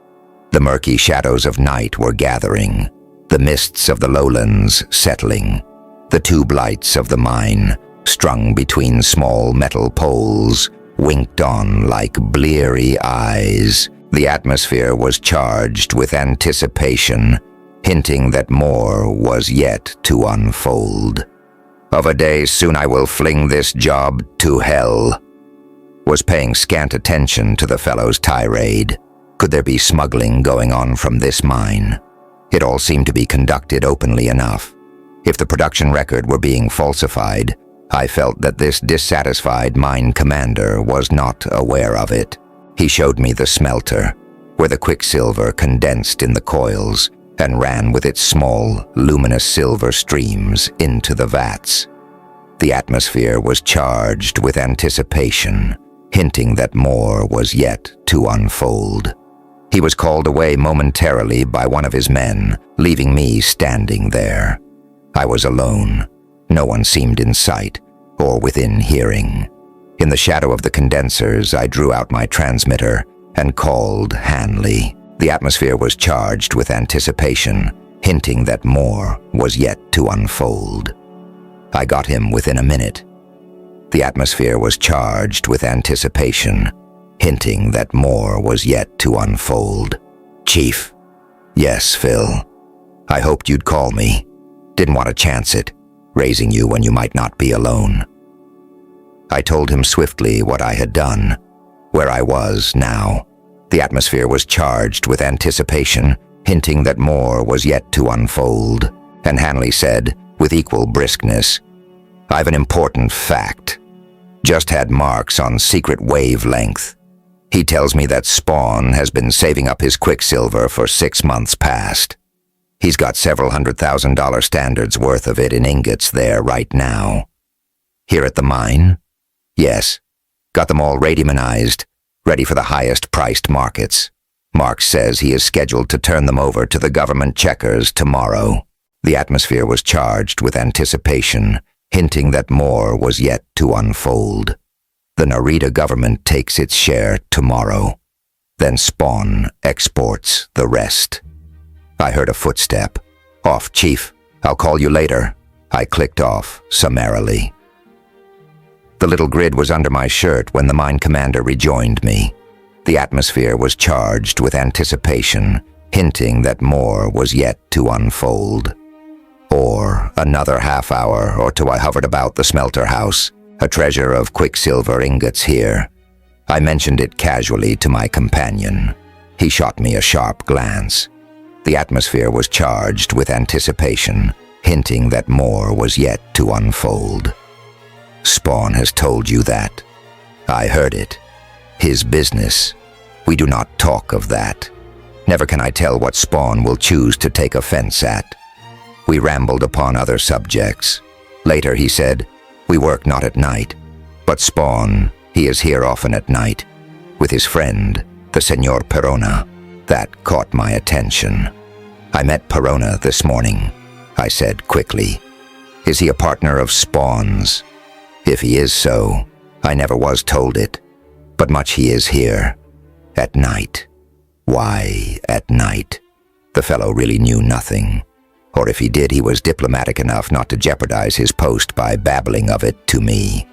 The murky shadows of night were gathering, the mists of the lowlands settling. The tube lights of the mine, strung between small metal poles, winked on like bleary eyes. The atmosphere was charged with anticipation, hinting that more was yet to unfold. Of a day soon I will fling this job to hell. Was paying scant attention to the fellow's tirade. Could there be smuggling going on from this mine? It all seemed to be conducted openly enough. If the production record were being falsified, I felt that this dissatisfied mine commander was not aware of it. He showed me the smelter, where the quicksilver condensed in the coils and ran with its small, luminous silver streams into the vats. The atmosphere was charged with anticipation, hinting that more was yet to unfold. He was called away momentarily by one of his men, leaving me standing there. I was alone. No one seemed in sight or within hearing. In the shadow of the condensers, I drew out my transmitter and called Hanley. The atmosphere was charged with anticipation, hinting that more was yet to unfold. I got him within a minute. The atmosphere was charged with anticipation, hinting that more was yet to unfold. Chief. Yes, Phil. I hoped you'd call me. Didn't want to chance it, raising you when you might not be alone. I told him swiftly what I had done, where I was now. The atmosphere was charged with anticipation, hinting that more was yet to unfold, and Hanley said, with equal briskness, I've an important fact. Just had marks on secret wavelength. He tells me that Spawn has been saving up his quicksilver for 6 months past. He's got several $100,000 standards worth of it in ingots there right now. Here at the mine? Yes. Got them all radiumanized, ready for the highest priced markets. Mark says he is scheduled to turn them over to the government checkers tomorrow. The atmosphere was charged with anticipation, hinting that more was yet to unfold. The Narrated government takes its share tomorrow. Then Spawn exports the rest. I heard a footstep. Off, Chief. I'll call you later. I clicked off summarily. The little grid was under my shirt when the mine commander rejoined me. The atmosphere was charged with anticipation, hinting that more was yet to unfold. Or another half hour or two I hovered about the smelter house, a treasure of quicksilver ingots here. I mentioned it casually to my companion. He shot me a sharp glance. The atmosphere was charged with anticipation, hinting that more was yet to unfold. Spawn has told you that. I heard it. His business. We do not talk of that. Never can I tell what Spawn will choose to take offense at. We rambled upon other subjects. Later he said, we work not at night, but Spawn, he is here often at night, with his friend, the Senor Perona. That caught my attention. I met Perona this morning, I said quickly. Is he a partner of Spawn's? If he is so, I never was told it, but much he is here. At night. Why at night? The fellow really knew nothing. Or if he did, he was diplomatic enough not to jeopardize his post by babbling of it to me.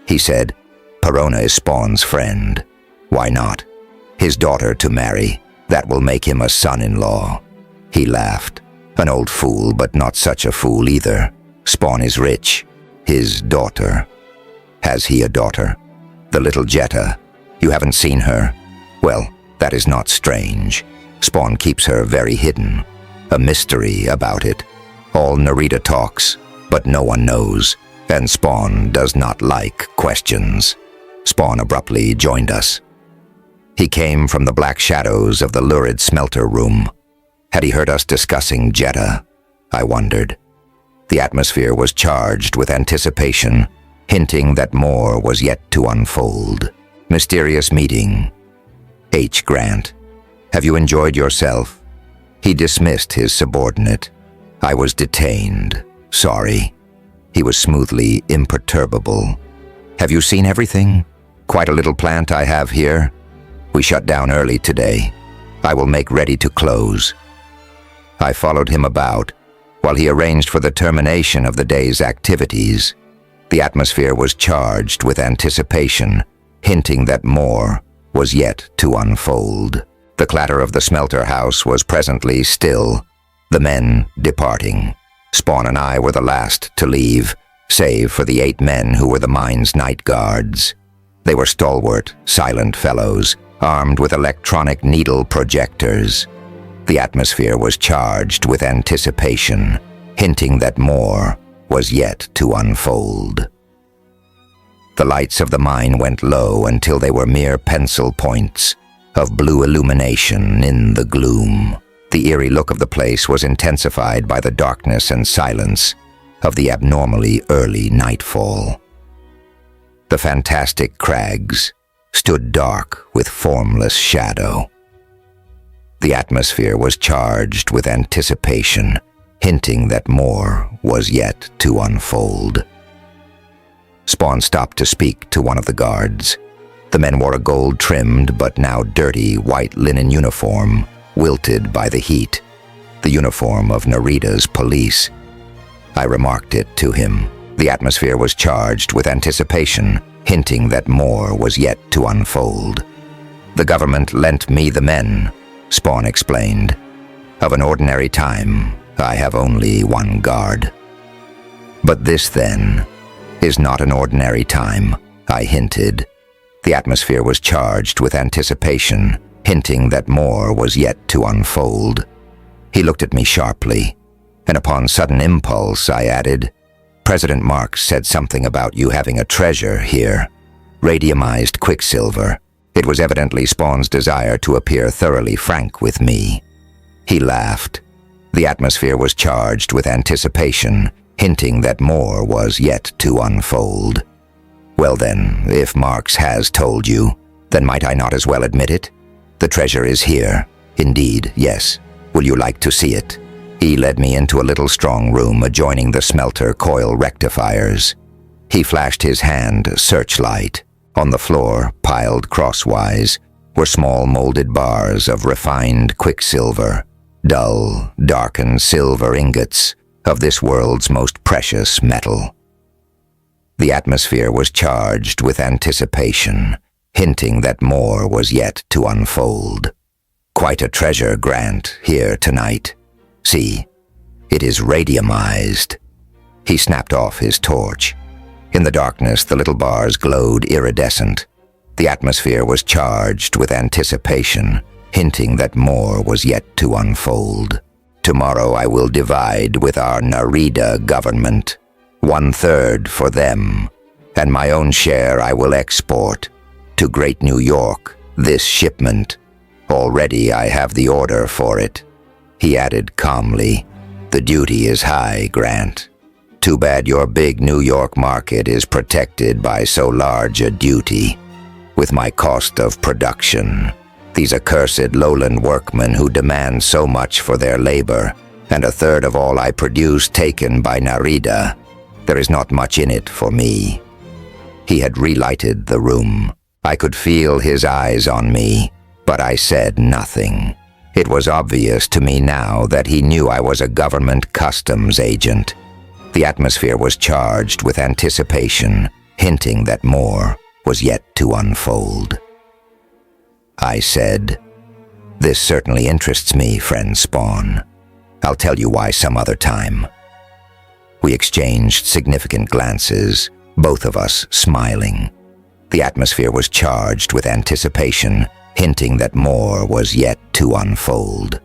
He said, Perona is Spawn's friend. Why not? His daughter to marry. That will make him a son-in-law. He laughed. An old fool, but not such a fool either. Spawn is rich. His daughter. Has he a daughter? The little Jetta. You haven't seen her? Well, that is not strange. Spawn keeps her very hidden. A mystery about it. All Narrated talks, but no one knows, and Spawn does not like questions. Spawn abruptly joined us. He came from the black shadows of the lurid smelter room. Had he heard us discussing Jetta? I wondered. The atmosphere was charged with anticipation, hinting that more was yet to unfold. Mysterious meeting. H. Grant. Have you enjoyed yourself? He dismissed his subordinate. I was detained. Sorry. He was smoothly imperturbable. Have you seen everything? Quite a little plant I have here. We shut down early today. I will make ready to close. I followed him about while he arranged for the termination of the day's activities. The atmosphere was charged with anticipation, hinting that more was yet to unfold. The clatter of the smelter house was presently still, the men departing. Spawn and I were the last to leave, save for the 8 men who were the mine's night guards. They were stalwart, silent fellows, armed with electronic needle projectors. The atmosphere was charged with anticipation, hinting that more was yet to unfold. The lights of the mine went low until they were mere pencil points of blue illumination in the gloom. The eerie look of the place was intensified by the darkness and silence of the abnormally early nightfall. The fantastic crags stood dark with formless shadow. The atmosphere was charged with anticipation, hinting that more was yet to unfold. Spawn stopped to speak to one of the guards. The men wore a gold-trimmed but now dirty white linen uniform, wilted by the heat. The uniform of Narita's police. I remarked it to him. The atmosphere was charged with anticipation, hinting that more was yet to unfold. "The government lent me the men," Spawn explained. "Of an ordinary time, I have only one guard." "But this, then, is not an ordinary time," I hinted. The atmosphere was charged with anticipation, hinting that more was yet to unfold. He looked at me sharply, and upon sudden impulse I added, "President Marx said something about you having a treasure here. Radiumized quicksilver." It was evidently Spawn's desire to appear thoroughly frank with me. He laughed. The atmosphere was charged with anticipation, hinting that more was yet to unfold. "Well then, if Marx has told you, then might I not as well admit it? The treasure is here. Indeed, yes. Will you like to see it?" He led me into a little strong room adjoining the smelter coil rectifiers. He flashed his hand searchlight. On the floor, piled crosswise, were small molded bars of refined quicksilver, dull, darkened silver ingots of this world's most precious metal. The atmosphere was charged with anticipation, hinting that more was yet to unfold. "Quite a treasure, Grant, here tonight. See, it is radiumized." He snapped off his torch. In the darkness, the little bars glowed iridescent. The atmosphere was charged with anticipation, hinting that more was yet to unfold. "Tomorrow I will divide with our Narita government, 1/3 for them, and my own share I will export to Great New York, this shipment. Already I have the order for it." He added calmly, "The duty is high, Grant. Too bad your big New York market is protected by so large a duty. With my cost of production, these accursed lowland workmen who demand so much for their labor, and 1/3 of all I produce taken by Narita, there is not much in it for me." He had relighted the room. I could feel his eyes on me, but I said nothing. It was obvious to me now that he knew I was a government customs agent. The atmosphere was charged with anticipation, hinting that more was yet to unfold. I said, "This certainly interests me, friend Spawn. I'll tell you why some other time." We exchanged significant glances, both of us smiling. The atmosphere was charged with anticipation, hinting that more was yet to unfold.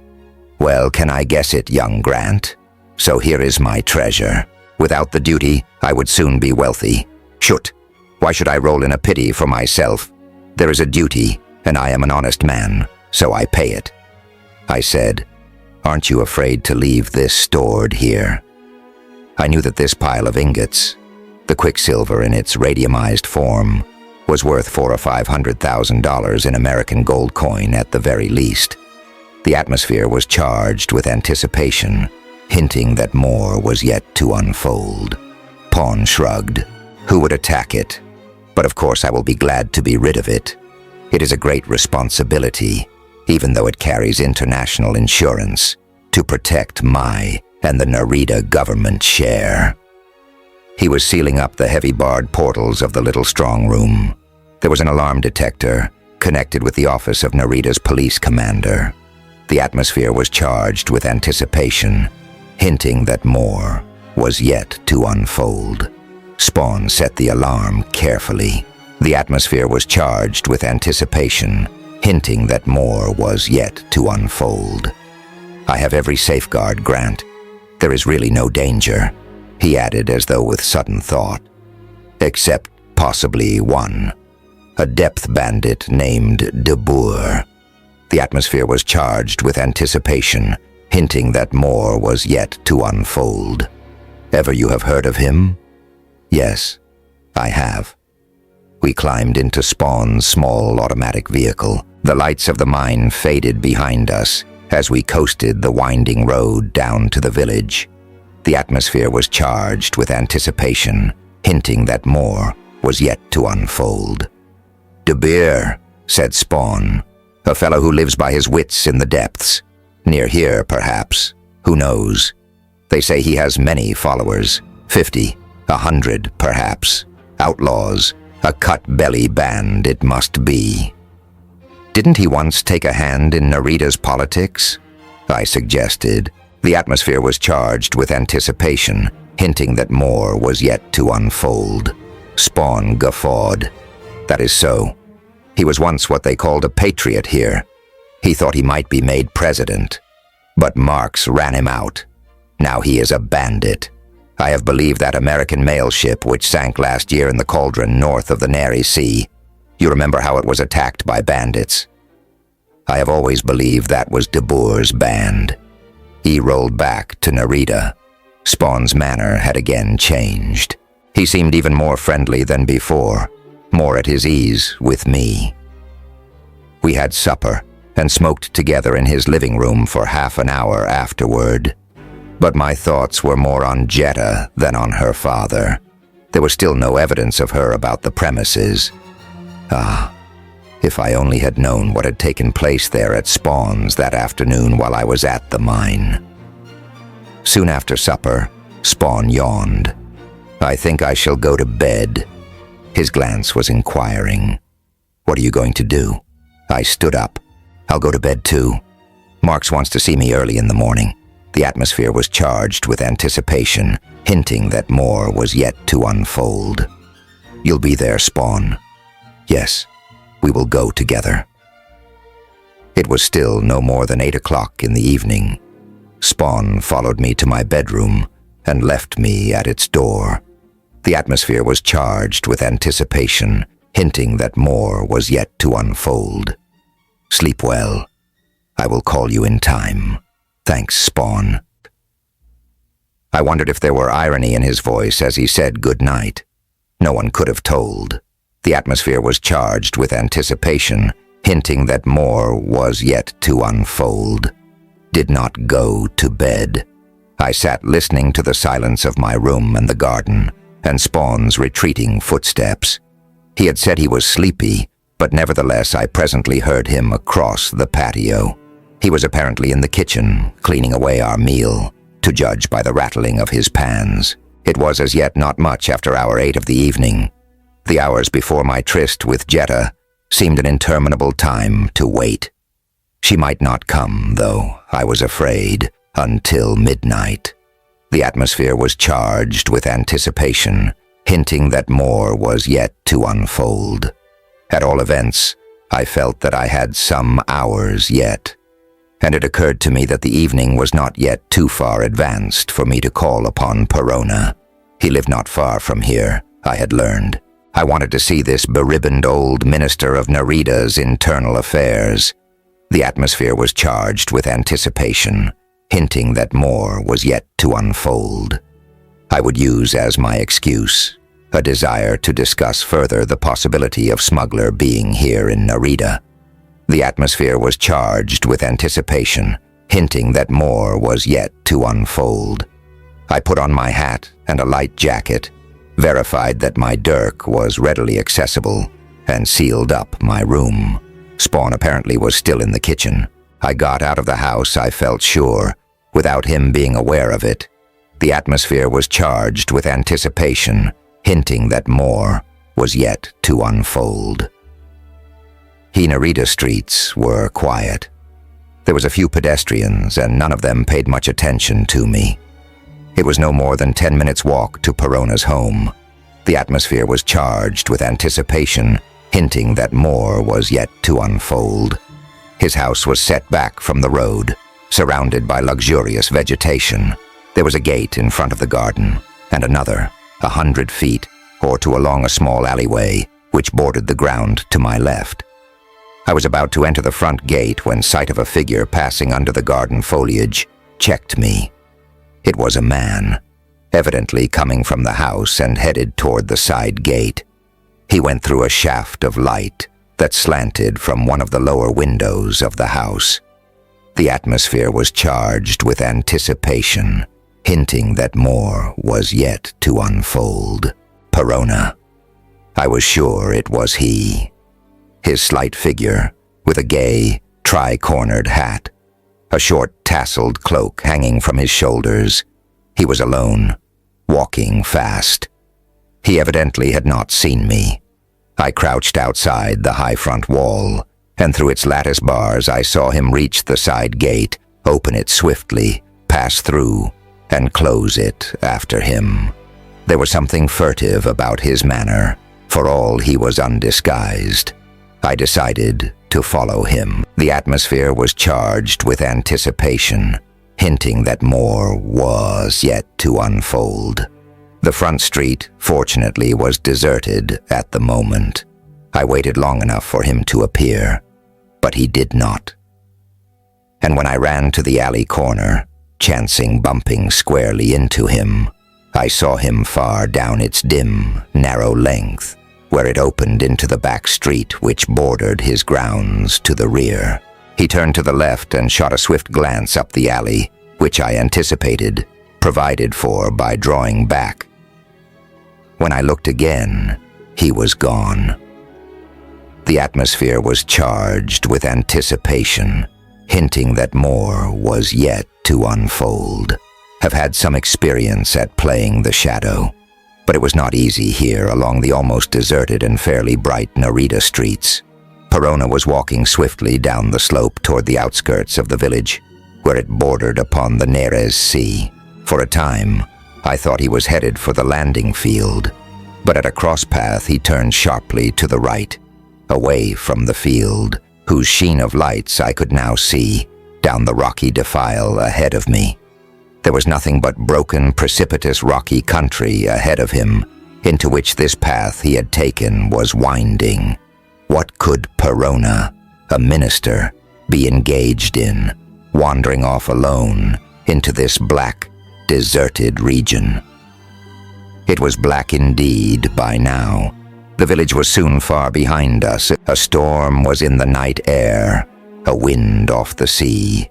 "Well, can I guess it, young Grant? So here is my treasure. Without the duty, I would soon be wealthy. Shoot! Why should I roll in a pity for myself? There is a duty, and I am an honest man, so I pay it." I said, "Aren't you afraid to leave this stored here?" I knew that this pile of ingots, the quicksilver in its radiumized form, was worth $400,000 or $500,000 in American gold coin at the very least. The atmosphere was charged with anticipation, hinting that more was yet to unfold. Pawn shrugged. "Who would attack it? But of course I will be glad to be rid of it. It is a great responsibility, even though it carries international insurance, to protect my and the Narita government share." He was sealing up the heavy barred portals of the little strong room. There was an alarm detector connected with the office of Narita's police commander. The atmosphere was charged with anticipation, hinting that more was yet to unfold. Spawn set the alarm carefully. The atmosphere was charged with anticipation, hinting that more was yet to unfold. "I have every safeguard, Grant. There is really no danger," he added as though with sudden thought. "Except possibly one. A depth bandit named De Boer." The atmosphere was charged with anticipation, hinting that more was yet to unfold. "Ever you have heard of him?" "Yes, I have." We climbed into Spawn's small automatic vehicle. The lights of the mine faded behind us as we coasted the winding road down to the village. The atmosphere was charged with anticipation, hinting that more was yet to unfold. "De Beer," said Spawn, "a fellow who lives by his wits in the depths. Near here, perhaps. Who knows? They say he has many followers, 50, 100, perhaps. Outlaws, a cut-belly band it must be." "Didn't he once take a hand in Narita's politics?" I suggested. The atmosphere was charged with anticipation, hinting that more was yet to unfold. Spawn guffawed. "That is so. He was once what they called a patriot here. He thought he might be made president. But Marx ran him out. Now he is a bandit. I have believed that American mail ship which sank last year in the cauldron north of the Narrated Sea. You remember how it was attacked by bandits? I have always believed that was De Boer's band." He rolled back to Narita. Spawn's manner had again changed. He seemed even more friendly than before, more at his ease with me. We had supper and smoked together in his living room for half an hour afterward. But my thoughts were more on Jetta than on her father. There was still no evidence of her about the premises. If I only had known what had taken place there at Spawn's that afternoon while I was at the mine. Soon after supper, Spawn yawned. "I think I shall go to bed." His glance was inquiring. "What are you going to do?" I stood up. "I'll go to bed too. Marx wants to see me early in the morning." The atmosphere was charged with anticipation, hinting that more was yet to unfold. "You'll be there, Spawn." "Yes, we will go together." It was still no more than 8 o'clock in the evening. Spawn followed me to my bedroom and left me at its door. The atmosphere was charged with anticipation, hinting that more was yet to unfold. "Sleep well. I will call you in time. Thanks, Spawn." I wondered if there were irony in his voice as he said good night. No one could have told. The atmosphere was charged with anticipation, hinting that more was yet to unfold. Did not go to bed. I sat listening to the silence of my room and the garden, and Spawn's retreating footsteps. He had said he was sleepy, but nevertheless I presently heard him across the patio. He was apparently in the kitchen, cleaning away our meal, to judge by the rattling of his pans. It was as yet not much after hour 8 of the evening. The hours before my tryst with Jetta seemed an interminable time to wait. She might not come, though, I was afraid, until midnight. The atmosphere was charged with anticipation, hinting that more was yet to unfold. At all events, I felt that I had some hours yet, and it occurred to me that the evening was not yet too far advanced for me to call upon Perona. He lived not far from here, I had learned. I wanted to see this beribboned old minister of Narita's internal affairs. The atmosphere was charged with anticipation, hinting that more was yet to unfold. I would use as my excuse a desire to discuss further the possibility of Smuggler being here in Narita. The atmosphere was charged with anticipation, hinting that more was yet to unfold. I put on my hat and a light jacket, verified that my dirk was readily accessible, and sealed up my room. Spawn apparently was still in the kitchen. I got out of the house, I felt sure, without him being aware of it. The atmosphere was charged with anticipation, hinting that more was yet to unfold. Narita streets were quiet. There was a few pedestrians, and none of them paid much attention to me. It was no more than 10 minutes' walk to Perona's home. The atmosphere was charged with anticipation, hinting that more was yet to unfold. His house was set back from the road, surrounded by luxurious vegetation. There was a gate in front of the garden, and another, 100 feet, or two along a small alleyway, which bordered the ground to my left. I was about to enter the front gate when sight of a figure passing under the garden foliage checked me. It was a man, evidently coming from the house and headed toward the side gate. He went through a shaft of light that slanted from one of the lower windows of the house. The atmosphere was charged with anticipation, hinting that more was yet to unfold. Perona. I was sure it was he. His slight figure, with a gay, tri-cornered hat, a short tasseled cloak hanging from his shoulders. He was alone, walking fast. He evidently had not seen me. I crouched outside the high front wall, and through its lattice bars I saw him reach the side gate, open it swiftly, pass through, and close it after him. There was something furtive about his manner, for all he was undisguised. I decided to follow him. The atmosphere was charged with anticipation, hinting that more was yet to unfold. The front street, fortunately, was deserted at the moment. I waited long enough for him to appear, but he did not. And when I ran to the alley corner, chancing bumping squarely into him, I saw him far down its dim, narrow length, where it opened into the back street which bordered his grounds to the rear. He turned to the left and shot a swift glance up the alley, which I anticipated, provided for by drawing back. When I looked again, he was gone. The atmosphere was charged with anticipation, hinting that more was yet to unfold. Have had some experience at playing the shadow, but it was not easy here along the almost deserted and fairly bright Narrated streets. Perona was walking swiftly down the slope toward the outskirts of the village, where it bordered upon the Narrated Sea. For a time, I thought he was headed for the landing field, but at a crosspath he turned sharply to the right, away from the field, whose sheen of lights I could now see down the rocky defile ahead of me. There was nothing but broken, precipitous, rocky country ahead of him, into which this path he had taken was winding. What could Perona, a minister, be engaged in, wandering off alone into this black, deserted region? It was black indeed by now. The village was soon far behind us. A storm was in the night air, a wind off the sea.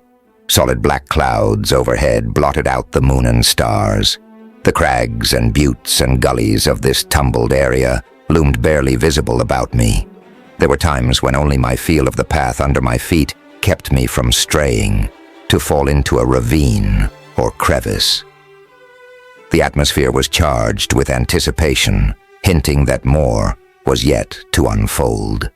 Solid black clouds overhead blotted out the moon and stars. The crags and buttes and gullies of this tumbled area loomed barely visible about me. There were times when only my feel of the path under my feet kept me from straying, to fall into a ravine or crevice. The atmosphere was charged with anticipation, hinting that more was yet to unfold.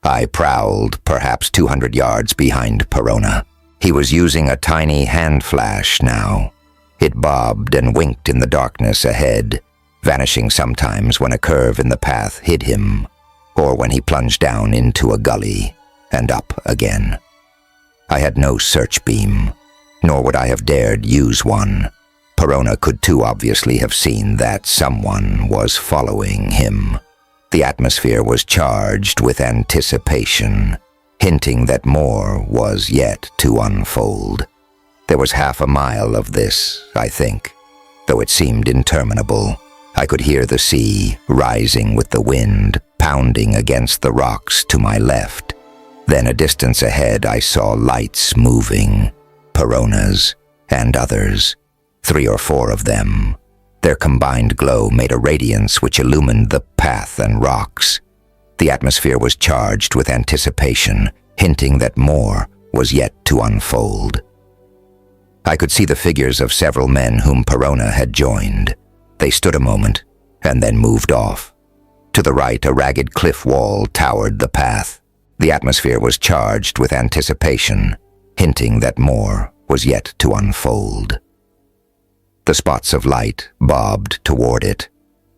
I prowled perhaps 200 yards behind Perona. He was using a tiny hand flash now. It bobbed and winked in the darkness ahead, vanishing sometimes when a curve in the path hid him, or when he plunged down into a gully and up again. I had no search beam, nor would I have dared use one. Perona could too obviously have seen that someone was following him. The atmosphere was charged with anticipation, hinting that more was yet to unfold. There was half a mile of this, I think, though it seemed interminable. I could hear the sea rising with the wind, pounding against the rocks to my left. Then a distance ahead I saw lights moving, Perona's and others, 3 or 4 of them. Their combined glow made a radiance which illumined the path and rocks. The atmosphere was charged with anticipation, hinting that more was yet to unfold. I could see the figures of several men whom Perona had joined. They stood a moment, and then moved off. To the right, a ragged cliff wall towered the path. The atmosphere was charged with anticipation, hinting that more was yet to unfold. The spots of light bobbed toward it.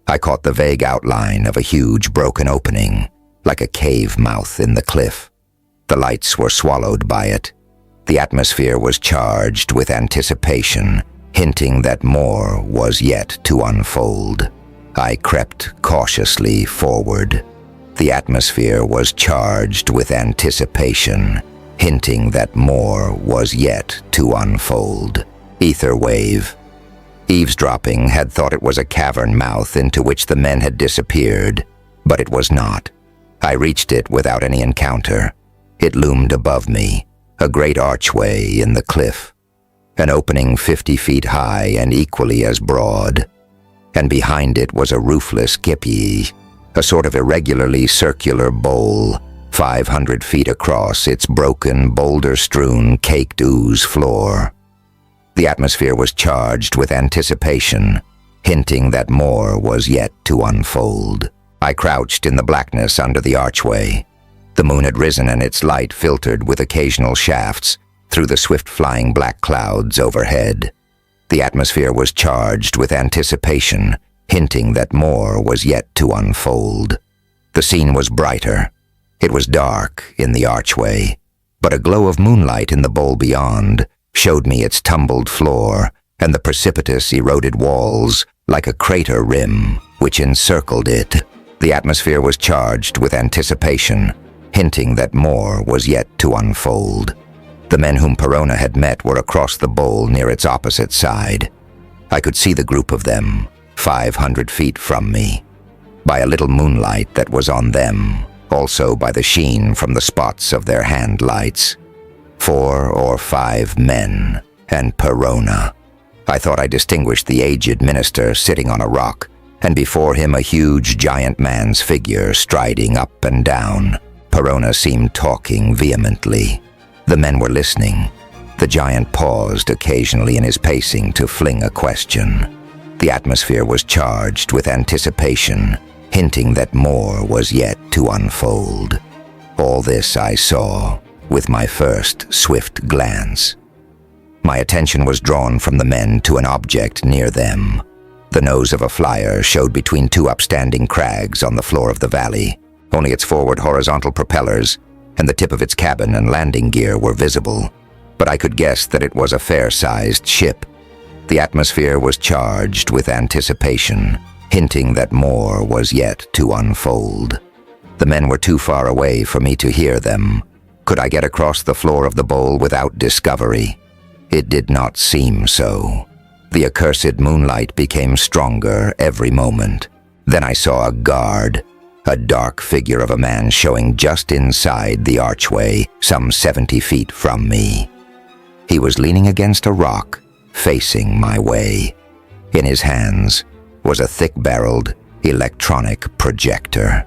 I caught the vague outline of a huge broken opening, like a cave mouth in the cliff. The lights were swallowed by it. The atmosphere was charged with anticipation, hinting that more was yet to unfold. I crept cautiously forward. The atmosphere was charged with anticipation, hinting that more was yet to unfold. Ether wave. Eavesdropping had thought it was a cavern mouth into which the men had disappeared, but it was not. I reached it without any encounter. It loomed above me, a great archway in the cliff, an opening 50 feet high and equally as broad. and behind it was a roofless kippie, a sort of irregularly circular bowl, 500 feet across its broken, boulder-strewn, caked ooze floor. The atmosphere was charged with anticipation, hinting that more was yet to unfold. I crouched in the blackness under the archway. The moon had risen and its light filtered with occasional shafts through the swift-flying black clouds overhead. The atmosphere was charged with anticipation, hinting that more was yet to unfold. The scene was brighter. It was dark in the archway, but a glow of moonlight in the bowl beyond showed me its tumbled floor and the precipitous, eroded walls like a crater rim which encircled it. The atmosphere was charged with anticipation, hinting that more was yet to unfold. The men whom Perona had met were across the bowl near its opposite side. I could see the group of them, 500 feet from me, by a little moonlight that was on them, also by the sheen from the spots of their hand lights. 4 or 5 men, and Perona. I thought I distinguished the aged minister sitting on a rock, and before him a huge giant man's figure striding up and down. Perona seemed talking vehemently. The men were listening. The giant paused occasionally in his pacing to fling a question. The atmosphere was charged with anticipation, hinting that more was yet to unfold. All this I saw with my first swift glance. My attention was drawn from the men to an object near them. The nose of a flyer showed between 2 upstanding crags on the floor of the valley. Only its forward horizontal propellers and the tip of its cabin and landing gear were visible, but I could guess that it was a fair-sized ship. The atmosphere was charged with anticipation, hinting that more was yet to unfold. The men were too far away for me to hear them. Could I get across the floor of the bowl without discovery? It did not seem so. The accursed moonlight became stronger every moment. Then I saw a guard, a dark figure of a man showing just inside the archway, some 70 feet from me. He was leaning against a rock, facing my way. In his hands was a thick-barreled electronic projector.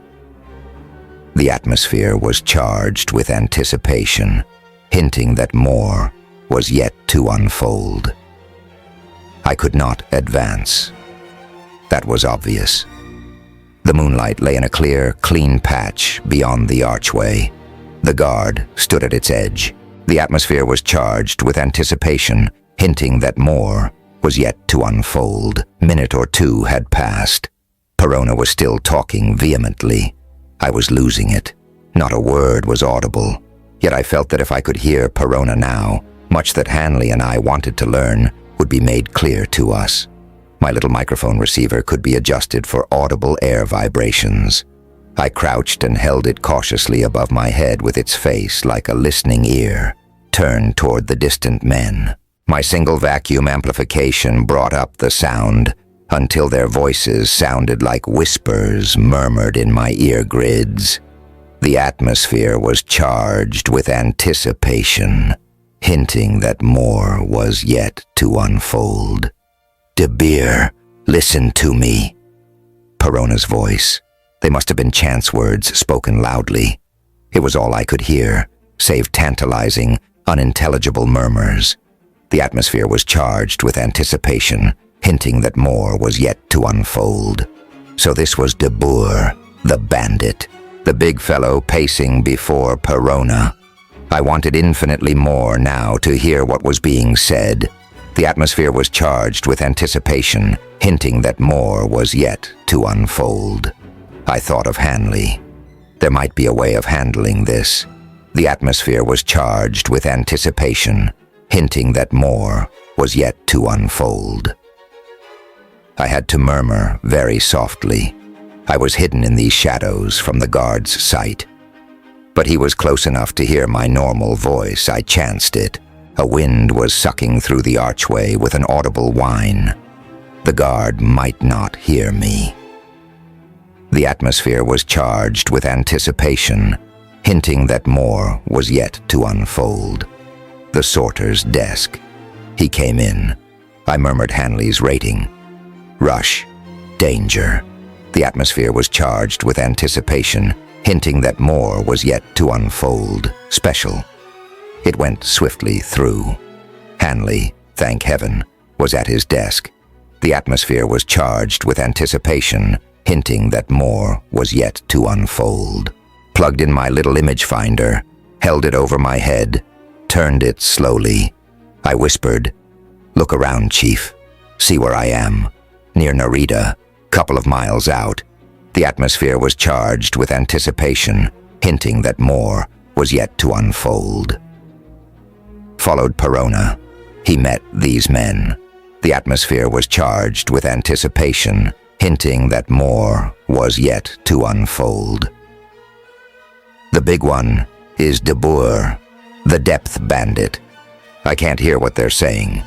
The atmosphere was charged with anticipation, hinting that more was yet to unfold. I could not advance. That was obvious. The moonlight lay in a clear, clean patch beyond the archway. The guard stood at its edge. The atmosphere was charged with anticipation, hinting that more was yet to unfold. Minute or 2 had passed. Perona was still talking vehemently. I was losing it. Not a word was audible. Yet I felt that if I could hear Perona now, much that Hanley and I wanted to learn would be made clear to us. My little microphone receiver could be adjusted for audible air vibrations. I crouched and held it cautiously above my head with its face like a listening ear, turned toward the distant men. My single vacuum amplification brought up the sound until their voices sounded like whispers murmured in my ear grids. The atmosphere was charged with anticipation, hinting that more was yet to unfold. "De Beer, listen to me." Perona's voice. They must have been chance words spoken loudly. It was all I could hear, save tantalizing, unintelligible murmurs. The atmosphere was charged with anticipation, hinting that more was yet to unfold. So this was De Boer, the bandit, the big fellow pacing before Perona. I wanted infinitely more now to hear what was being said. The atmosphere was charged with anticipation, hinting that more was yet to unfold. I thought of Hanley. There might be a way of handling this. The atmosphere was charged with anticipation, hinting that more was yet to unfold. I had to murmur very softly. I was hidden in these shadows from the guard's sight. But he was close enough to hear my normal voice. I chanced it. A wind was sucking through the archway with an audible whine. The guard might not hear me. The atmosphere was charged with anticipation, hinting that more was yet to unfold. The sorter's desk. He came in. I murmured Hanley's rating. Rush, Danger. The atmosphere was charged with anticipation, hinting that more was yet to unfold. Special. It went swiftly through. Hanley, thank heaven, was at his desk. The atmosphere was charged with anticipation, hinting that more was yet to unfold. Plugged in my little image finder, held it over my head, turned it slowly. I whispered, "Look around, Chief. See where I am. Near Narrated, couple of miles out." The atmosphere was charged with anticipation, hinting that more was yet to unfold. Followed Perona. He met these men. The atmosphere was charged with anticipation, hinting that more was yet to unfold. The big one is De Boer, the depth bandit. I can't hear what they're saying,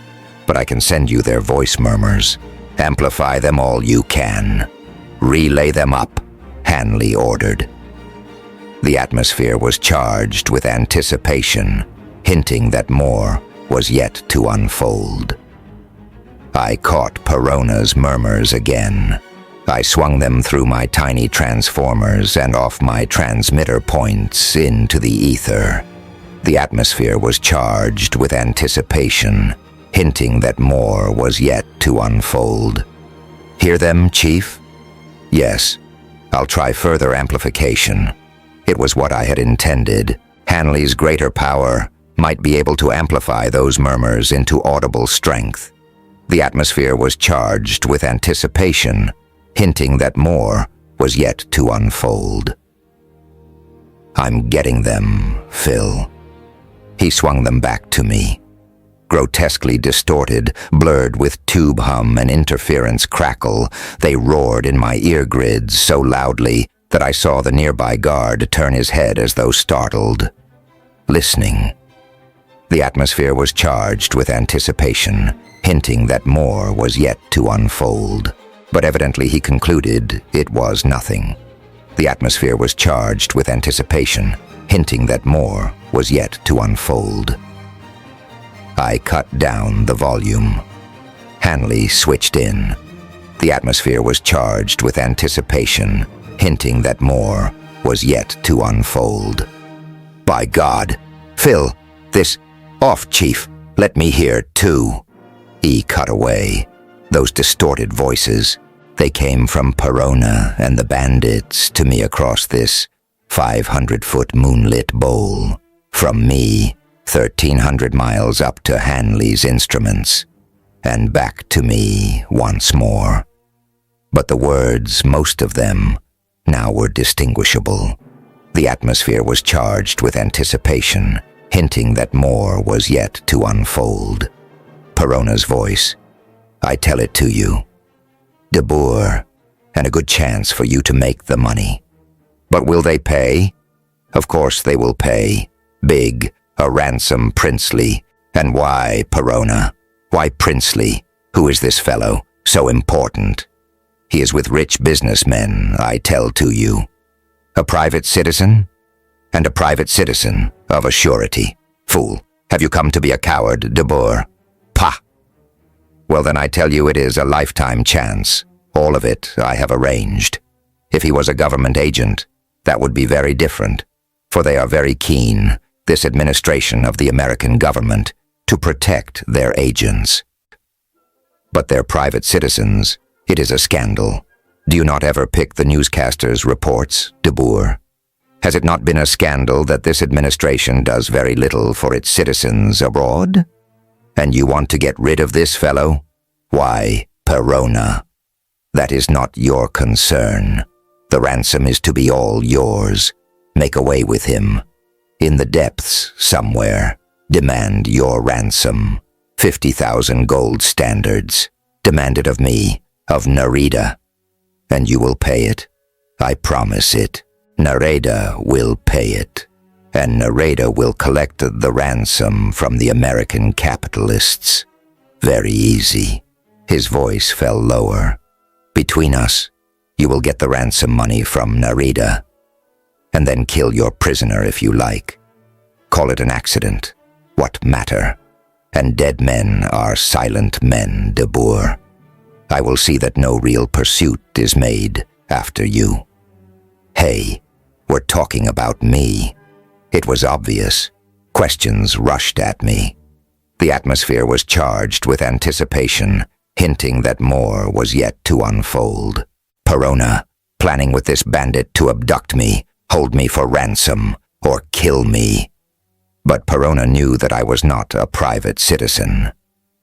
but I can send you their voice murmurs. Amplify them all you can. Relay them up, Hanley ordered. The atmosphere was charged with anticipation, hinting that more was yet to unfold. I caught Perona's murmurs again. I swung them through my tiny transformers and off my transmitter points into the ether. The atmosphere was charged with anticipation, hinting that more was yet to unfold. Hear them, Chief? Yes. I'll try further amplification. It was what I had intended. Hanley's greater power might be able to amplify those murmurs into audible strength. The atmosphere was charged with anticipation, hinting that more was yet to unfold. I'm getting them, Phil. He swung them back to me. Grotesquely distorted, blurred with tube hum and interference crackle, they roared in my ear grids so loudly that I saw the nearby guard turn his head as though startled. Listening. The atmosphere was charged with anticipation, hinting that more was yet to unfold. But evidently he concluded it was nothing. The atmosphere was charged with anticipation, hinting that more was yet to unfold. I cut down the volume. Hanley switched in. The atmosphere was charged with anticipation, hinting that more was yet to unfold. By God! Phil, this... Off, Chief. Let me hear, too. He cut away. Those distorted voices, they came from Perona and the bandits to me across this 500-foot moonlit bowl. From me, 1,300 miles up to Hanley's instruments, and back to me once more. But the words, most of them, now were distinguishable. The atmosphere was charged with anticipation, hinting that more was yet to unfold. Perona's voice, I tell it to you. De Boer, and a good chance for you to make the money. But will they pay? Of course they will pay. Big, a ransom princely. And why, Perona? Why princely? Who is this fellow? So important. He is with rich businessmen, I tell to you. A private citizen? And a private citizen, of a surety. Fool, have you come to be a coward, De Boer? Pah! Well then I tell you it is a lifetime chance. All of it I have arranged. If he was a government agent, that would be very different. For they are very keen, this administration of the American government, to protect their agents. But they're private citizens. It is a scandal. Do you not ever pick the newscasters' reports, De Boer? Has it not been a scandal that this administration does very little for its citizens abroad? And you want to get rid of this fellow? Why, Perona, that is not your concern. The ransom is to be all yours. Make away with him. In the depths, somewhere, demand your ransom. 50,000 gold standards. Demand it of me, of Narrated. And you will pay it. I promise it. Narrated will pay it. And Narrated will collect the ransom from the American capitalists. Very easy. His voice fell lower. Between us, you will get the ransom money from Narrated. And then kill your prisoner if you like. Call it an accident. What matter? And dead men are silent men, De Boer. I will see that no real pursuit is made after you. Hey, we're talking about me. It was obvious. Questions rushed at me. The atmosphere was charged with anticipation, hinting that more was yet to unfold. Perona, planning with this bandit to abduct me, hold me for ransom, or kill me. But Perona knew that I was not a private citizen.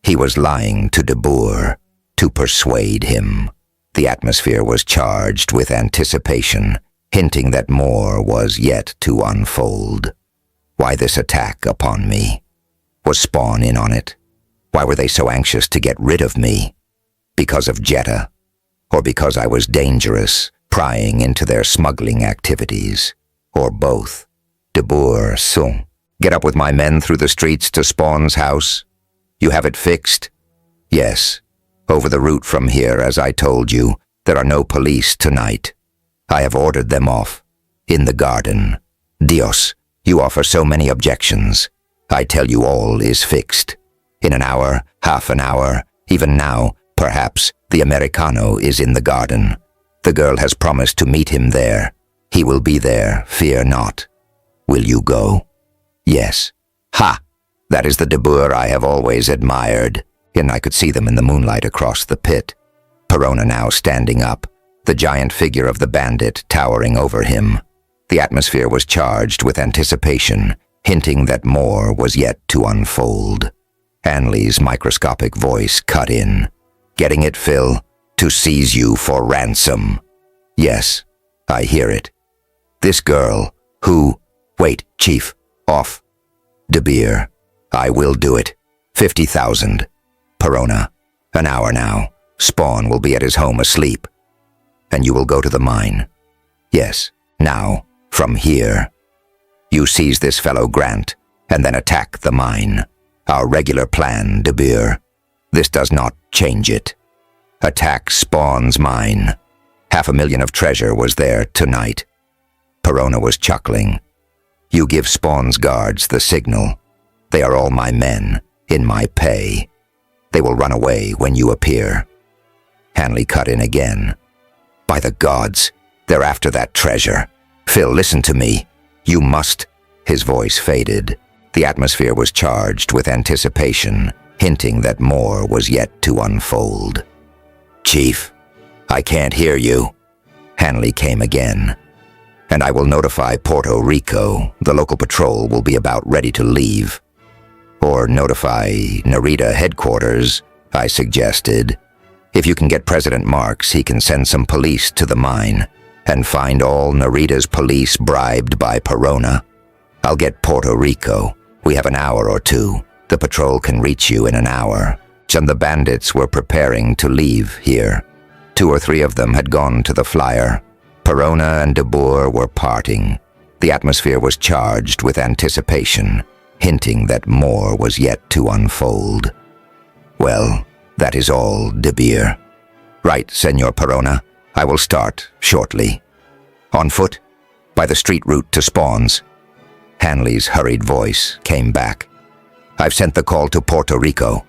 He was lying to De Boer, to persuade him. The atmosphere was charged with anticipation, hinting that more was yet to unfold. Why this attack upon me? Was Spawn in on it? Why were they so anxious to get rid of me? Because of Jetta? Or because I was dangerous, prying into their smuggling activities? Or both? De Boer, Sung. Get up with my men through the streets to Spawn's house? You have it fixed? Yes. Over the route from here, as I told you, there are no police tonight. I have ordered them off. In the garden. Dios, you offer so many objections. I tell you all is fixed. In an hour, half an hour, even now, perhaps, the Americano is in the garden. The girl has promised to meet him there. He will be there, fear not. Will you go? Yes. Ha! That is the De Boer I have always admired, and I could see them in the moonlight across the pit. Perona now standing up, the giant figure of the bandit towering over him. The atmosphere was charged with anticipation, hinting that more was yet to unfold. Hanley's microscopic voice cut in. Getting it, Phil? To seize you for ransom. Yes, I hear it. This girl, who... Wait, Chief, off. De Beer, I will do it. 50,000. Perona, an hour now. Spawn will be at his home asleep. And you will go to the mine. Yes, now, from here. You seize this fellow Grant, and then attack the mine. Our regular plan, De Beer. This does not change it. Attack Spawn's mine. 500,000 of treasure was there tonight. Perona was chuckling. You give Spawn's guards the signal. They are all my men, in my pay. They will run away when you appear. Hanley cut in again. By the gods, they're after that treasure. Phil, listen to me. You must... His voice faded. The atmosphere was charged with anticipation, hinting that more was yet to unfold. Chief, I can't hear you. Hanley came again. And I will notify Puerto Rico. The local patrol will be about ready to leave. Or notify Narrated headquarters, I suggested. If you can get President Marks, he can send some police to the mine and find all Narita's police bribed by Perona. I'll get Puerto Rico. We have an hour or two. The patrol can reach you in an hour. And the bandits were preparing to leave here. 2 or 3 of them had gone to the flyer. Perona and De Boer were parting. The atmosphere was charged with anticipation, hinting that more was yet to unfold. Well, that is all, De Beer. Right, Senor Perona. I will start shortly. On foot? By the street route to Spawn's. Hanley's hurried voice came back. I've sent the call to Puerto Rico.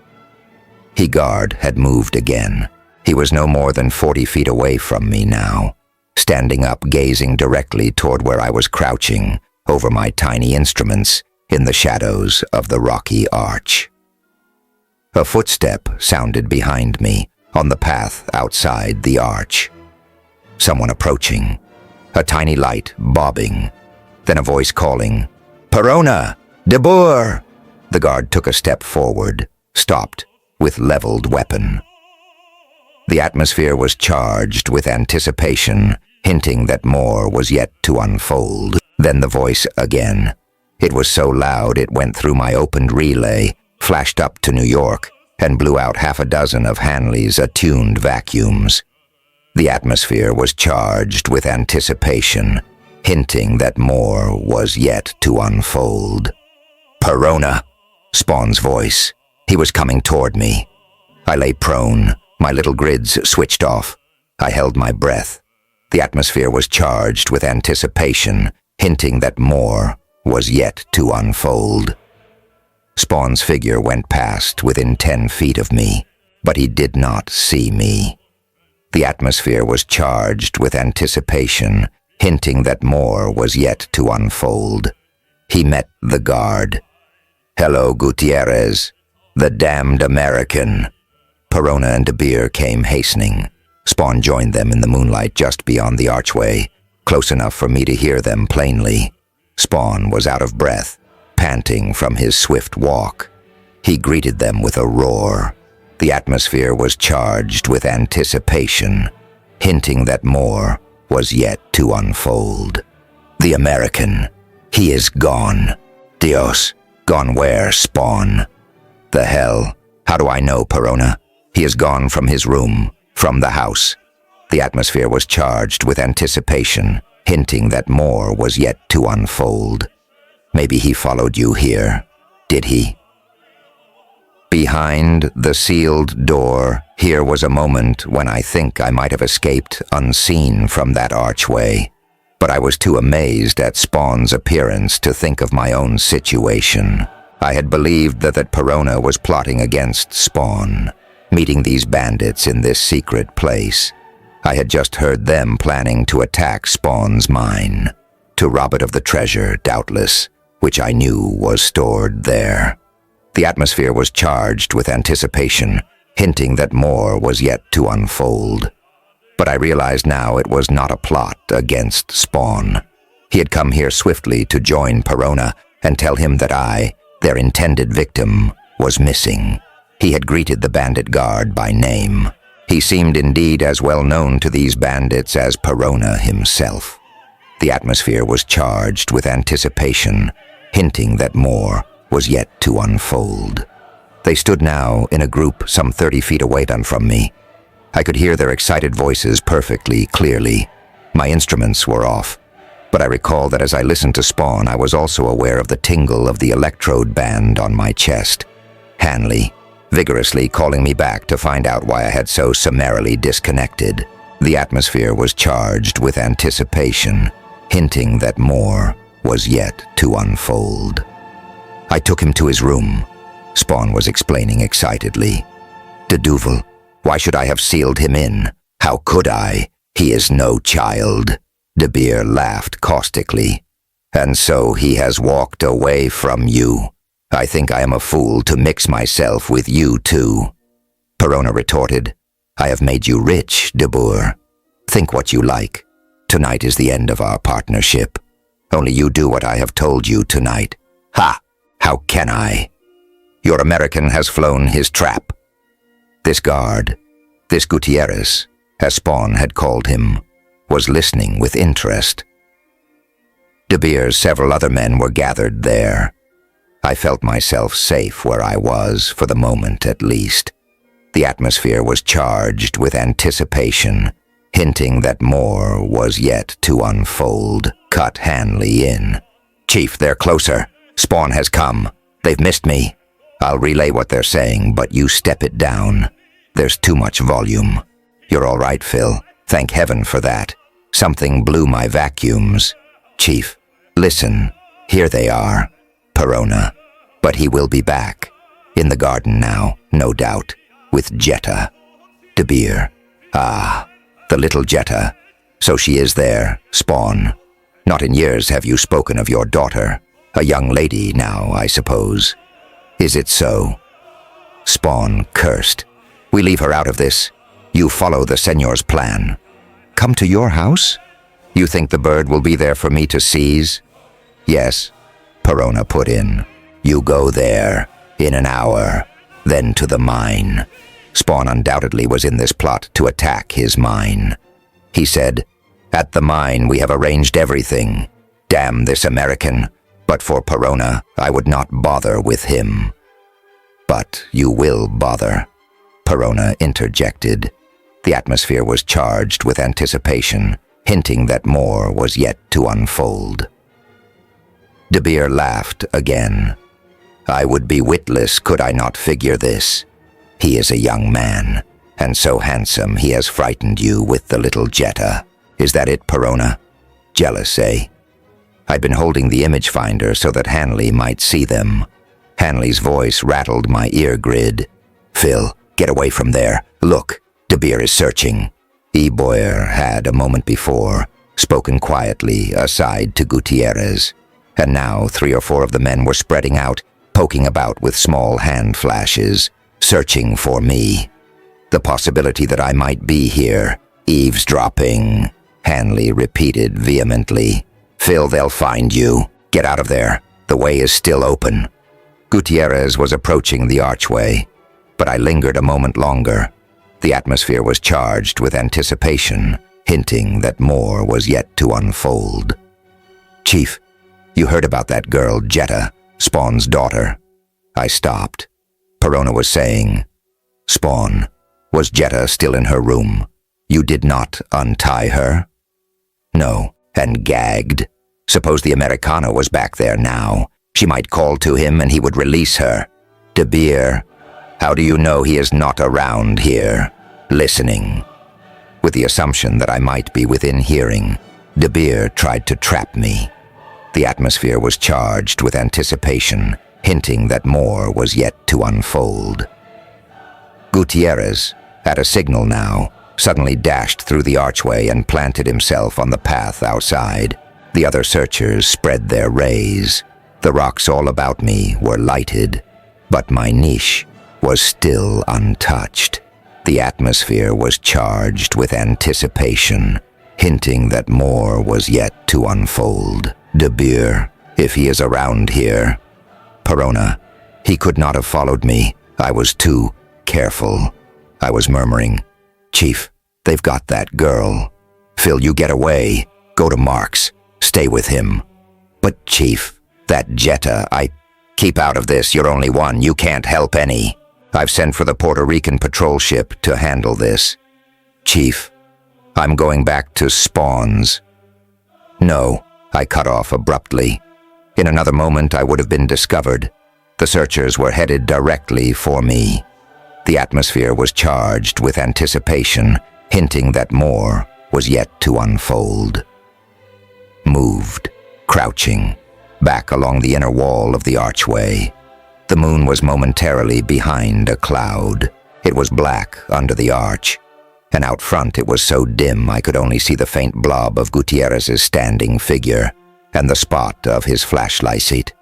Hegard had moved again. He was no more than 40 feet away from me now, standing up gazing directly toward where I was crouching over my tiny instruments in the shadows of the rocky arch. A footstep sounded behind me on the path outside the arch. Someone approaching, a tiny light bobbing, then a voice calling, Perona! De Boer! The guard took a step forward, stopped, with leveled weapon. The atmosphere was charged with anticipation, hinting that more was yet to unfold. Then the voice again. It was so loud it went through my opened relay, flashed up to New York, and blew out 6 of Hanley's attuned vacuums. The atmosphere was charged with anticipation, hinting that more was yet to unfold. Perona! Spawn's voice. He was coming toward me. I lay prone, my little grids switched off. I held my breath. The atmosphere was charged with anticipation, hinting that more was yet to unfold. Spawn's figure went past within 10 feet of me, but he did not see me. The atmosphere was charged with anticipation, hinting that more was yet to unfold. He met the guard. "Hello, Gutierrez. The damned American." Perona and De Beer came hastening. Spawn joined them in the moonlight just beyond the archway, close enough for me to hear them plainly. Spawn was out of breath, panting from his swift walk. He greeted them with a roar. The atmosphere was charged with anticipation, hinting that more was yet to unfold. "The American. He is gone. Dios. Gone where, Spawn?" "The hell? How do I know, Perona? He is gone from his room, from the house." The atmosphere was charged with anticipation, hinting that more was yet to unfold. "Maybe he followed you here. Did he?" Behind the sealed door, here was a moment when I think I might have escaped unseen from that archway. But I was too amazed at Spawn's appearance to think of my own situation. I had believed that Perona was plotting against Spawn, meeting these bandits in this secret place. I had just heard them planning to attack Spawn's mine, to rob it of the treasure, doubtless, which I knew was stored there. The atmosphere was charged with anticipation, hinting that more was yet to unfold. But I realized now it was not a plot against Spawn. He had come here swiftly to join Perona and tell him that I, their intended victim, was missing. He had greeted the bandit guard by name. He seemed indeed as well known to these bandits as Perona himself. The atmosphere was charged with anticipation, hinting that more was yet to unfold. They stood now in a group some 30 feet away from me. I could hear their excited voices perfectly clearly. My instruments were off, but I recall that as I listened to Spawn, I was also aware of the tingle of the electrode band on my chest. Hanley, vigorously calling me back to find out why I had so summarily disconnected. The atmosphere was charged with anticipation, hinting that more was yet to unfold. I took him to his room. Spawn was explaining excitedly. "De Duvel, why should I have sealed him in? How could I? He is no child." De Beer laughed caustically. "And so he has walked away from you. I think I am a fool to mix myself with you too." Perona retorted, "I have made you rich, De Boer. Think what you like. Tonight is the end of our partnership. Only you do what I have told you tonight." "Ha! How can I? Your American has flown his trap." This guard, this Gutierrez, as Spawn had called him, was listening with interest. De Beer's several other men were gathered there. I felt myself safe where I was, for the moment at least. The atmosphere was charged with anticipation, hinting that more was yet to unfold. Cut Hanley in. "Chief, they're closer. Spawn has come. They've missed me. I'll relay what they're saying, but you step it down. There's too much volume." "You're all right, Phil. Thank heaven for that. Something blew my vacuums." "Chief, listen. Here they are. Perona. But he will be back. In the garden now, no doubt. With Jetta." De Beer. "Ah, the little Jetta. So she is there, Spawn. Not in years have you spoken of your daughter. A young lady now, I suppose. Is it so?" Spawn cursed. "We leave her out of this. You follow the Senor's plan." "Come to your house? You think the bird will be there for me to seize?" "Yes," Perona put in. "You go there, in an hour, then to the mine." Spawn undoubtedly was in this plot to attack his mine. He said, "At the mine we have arranged everything. Damn this American. But for Perona, I would not bother with him." "But you will bother," Perona interjected. The atmosphere was charged with anticipation, hinting that more was yet to unfold. De Beer laughed again. "I would be witless could I not figure this. He is a young man, and so handsome he has frightened you with the little Jetta. Is that it, Perona? Jealous, eh?" I'd been holding the image finder so that Hanley might see them. Hanley's voice rattled my ear grid. "Phil, get away from there. Look, De Beer is searching." E. Boyer had, a moment before, spoken quietly aside to Gutierrez, and now 3 or 4 of the men were spreading out, poking about with small hand flashes, searching for me. The possibility that I might be here, eavesdropping, Hanley repeated vehemently. "Phil, they'll find you. Get out of there. The way is still open." Gutierrez was approaching the archway, but I lingered a moment longer. The atmosphere was charged with anticipation, hinting that more was yet to unfold. "Chief, you heard about that girl, Jetta, Spawn's daughter." I stopped. Perona was saying, "Spawn, was Jetta still in her room? You did not untie her?" "No," and gagged. "Suppose the Americana was back there now. She might call to him and he would release her." "De Beer, how do you know he is not around here, listening?" With the assumption that I might be within hearing, De Beer tried to trap me. The atmosphere was charged with anticipation, hinting that more was yet to unfold. Gutierrez, at a signal now, suddenly dashed through the archway and planted himself on the path outside. The other searchers spread their rays. The rocks all about me were lighted, but my niche was still untouched. The atmosphere was charged with anticipation, hinting that more was yet to unfold. De Beer, if he is around here. Perona, he could not have followed me. I was too careful. I was murmuring, "Chief, they've got that girl. Phil, you get away. Go to Mark's. Stay with him." "But Chief, that Jetta, Keep out of this, you're only one. You can't help any. I've sent for the Puerto Rican patrol ship to handle this." "Chief, I'm going back to Spawn's." "No," I cut off abruptly. In another moment I would have been discovered. The searchers were headed directly for me. The atmosphere was charged with anticipation, hinting that more was yet to unfold. Moved, crouching, back along the inner wall of the archway. The moon was momentarily behind a cloud. It was black under the arch, and out front it was so dim I could only see the faint blob of Gutierrez's standing figure and the spot of his flashlight.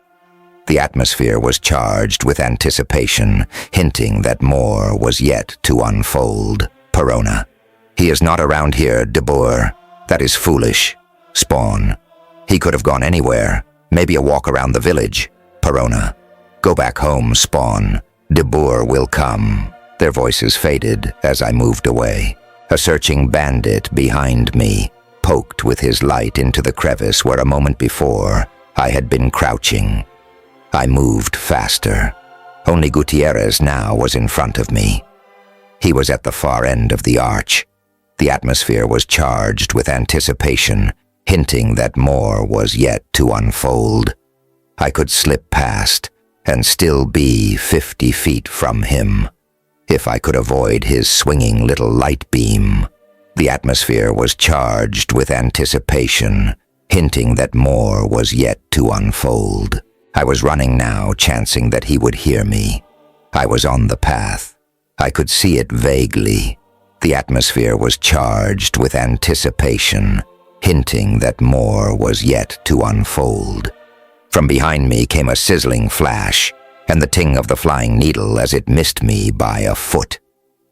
The atmosphere was charged with anticipation, hinting that more was yet to unfold. Perona, he is not around here, De Boer. That is foolish. Spawn, he could have gone anywhere, maybe a walk around the village. Perona, go back home, Spawn. De Boer will come. Their voices faded as I moved away. A searching bandit behind me poked with his light into the crevice where a moment before I had been crouching. I moved faster. Only Gutierrez now was in front of me. He was at the far end of the arch. The atmosphere was charged with anticipation, hinting that more was yet to unfold. I could slip past and still be 50 feet from him, if I could avoid his swinging little light beam. The atmosphere was charged with anticipation, hinting that more was yet to unfold. I was running now, chancing that he would hear me. I was on the path. I could see it vaguely. The atmosphere was charged with anticipation, hinting that more was yet to unfold. From behind me came a sizzling flash, and the ting of the flying needle as it missed me by a foot.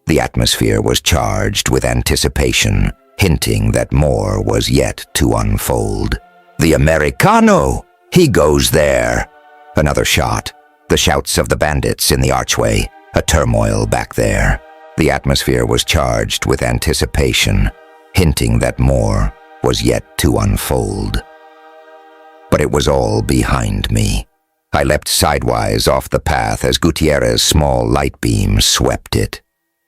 The atmosphere was charged with anticipation, hinting that more was yet to unfold. "The Americano! He goes there!" Another shot. The shouts of the bandits in the archway. A turmoil back there. The atmosphere was charged with anticipation, hinting that more was yet to unfold. But it was all behind me. I leapt sidewise off the path as Gutierrez's small light beam swept it.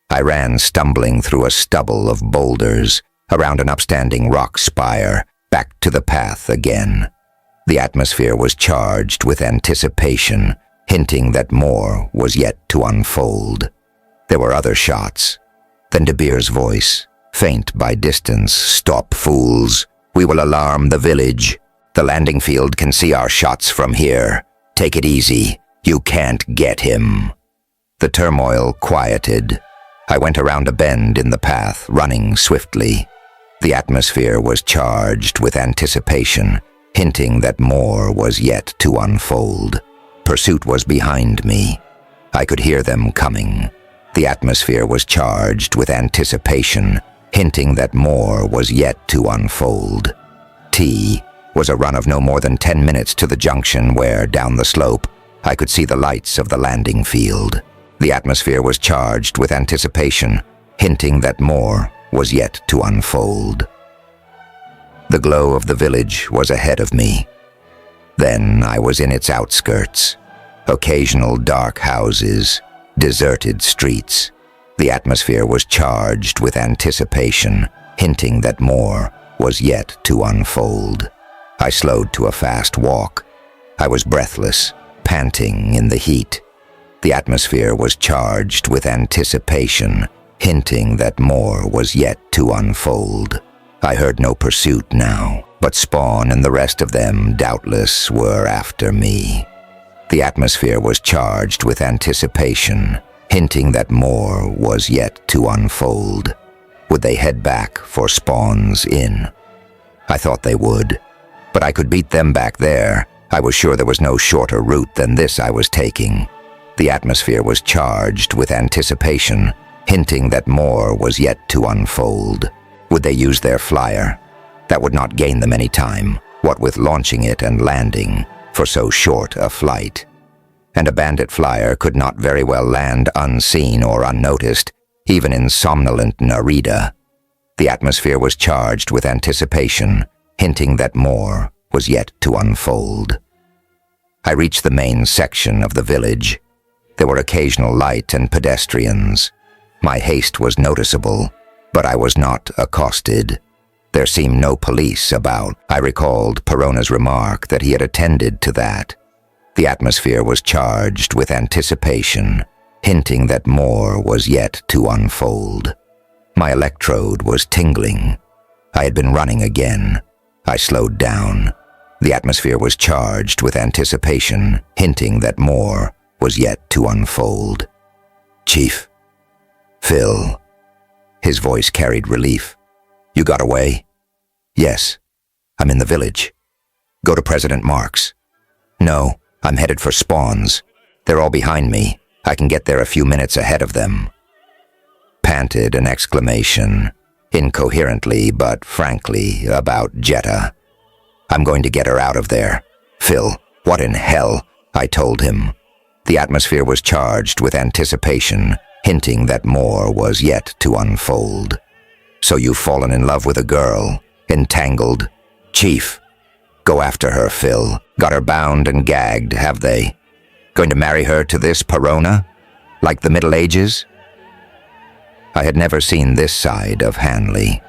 I ran stumbling through a stubble of boulders, around an upstanding rock spire, back to the path again. The atmosphere was charged with anticipation, hinting that more was yet to unfold. There were other shots. Then De Beer's voice, faint by distance. "Stop, fools. We will alarm the village. The landing field can see our shots from here. Take it easy. You can't get him." The turmoil quieted, I went around a bend in the path, running swiftly. The atmosphere was charged with anticipation, hinting that more was yet to unfold. Pursuit was behind me. I could hear them coming. The atmosphere was charged with anticipation, hinting that more was yet to unfold. T was a run of no more than 10 minutes to the junction where, down the slope, I could see the lights of the landing field. The atmosphere was charged with anticipation, hinting that more was yet to unfold. The glow of the village was ahead of me. Then I was in its outskirts. Occasional dark houses, deserted streets. The atmosphere was charged with anticipation, hinting that more was yet to unfold. I slowed to a fast walk. I was breathless, panting in the heat. The atmosphere was charged with anticipation, hinting that more was yet to unfold. I heard no pursuit now, but Spawn and the rest of them doubtless were after me. The atmosphere was charged with anticipation, hinting that more was yet to unfold. Would they head back for Spawn's inn? I thought they would, but I could beat them back there. I was sure there was no shorter route than this I was taking. The atmosphere was charged with anticipation, hinting that more was yet to unfold. Would they use their flyer? That would not gain them any time, what with launching it and landing for so short a flight. And a bandit flyer could not very well land unseen or unnoticed, even in somnolent Narrated. The atmosphere was charged with anticipation, hinting that more was yet to unfold. I reached the main section of the village. There were occasional light and pedestrians. My haste was noticeable, but I was not accosted. There seemed no police about. I recalled Perona's remark that he had attended to that. The atmosphere was charged with anticipation, hinting that more was yet to unfold. My electrode was tingling. I had been running again. I slowed down. The atmosphere was charged with anticipation, hinting that more was yet to unfold. "Chief." "Phil." His voice carried relief. "You got away?" "Yes. I'm in the village." "Go to President Mark's." "No, I'm headed for Spawn's. They're all behind me. I can get there a few minutes ahead of them." Panted an exclamation, incoherently but frankly, about Jetta. "I'm going to get her out of there." "Phil, what in hell?" I told him. The atmosphere was charged with anticipation, hinting that more was yet to unfold. "So you've fallen in love with a girl, entangled?" "Chief." "Go after her, Phil. Got her bound and gagged, have they? Going to marry her to this Perona? Like the Middle Ages?" I had never seen this side of Hanley.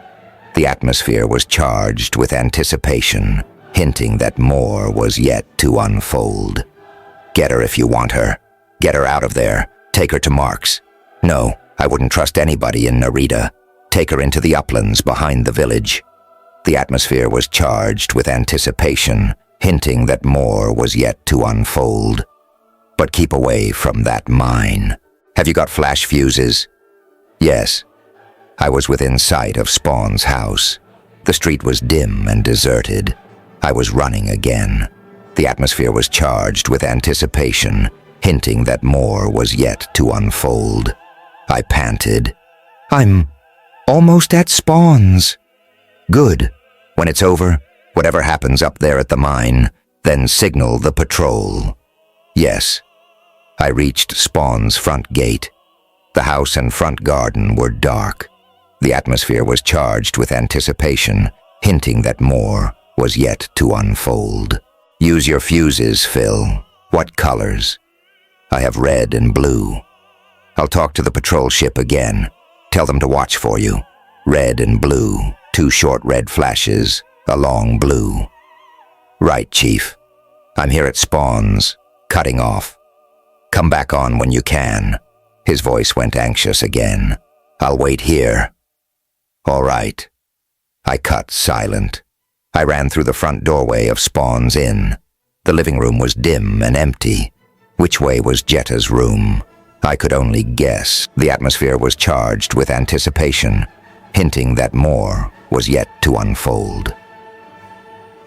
The atmosphere was charged with anticipation, hinting that more was yet to unfold. "Get her if you want her. Get her out of there. Take her to Mark's." "No, I wouldn't trust anybody in Narrated. Take her into the uplands behind the village." The atmosphere was charged with anticipation, hinting that more was yet to unfold. "But keep away from that mine. Have you got flash fuses?" "Yes." I was within sight of Spawn's house. The street was dim and deserted. I was running again. The atmosphere was charged with anticipation, hinting that more was yet to unfold. I panted. "I'm almost at Spawn's." "Good. When it's over, whatever happens up there at the mine, then signal the patrol." "Yes." I reached Spawn's front gate. The house and front garden were dark. The atmosphere was charged with anticipation, hinting that more was yet to unfold. "Use your fuses, Phil. What colors?" "I have red and blue." "I'll talk to the patrol ship again. Tell them to watch for you. Red and blue, 2 short red flashes, a long blue." "Right, Chief. I'm here at Spawn's, cutting off. Come back on when you can." His voice went anxious again. "I'll wait here." "All right." I cut silent. I ran through the front doorway of Spawn's inn. The living room was dim and empty. Which way was Jetta's room? I could only guess. The atmosphere was charged with anticipation, hinting that more was yet to unfold.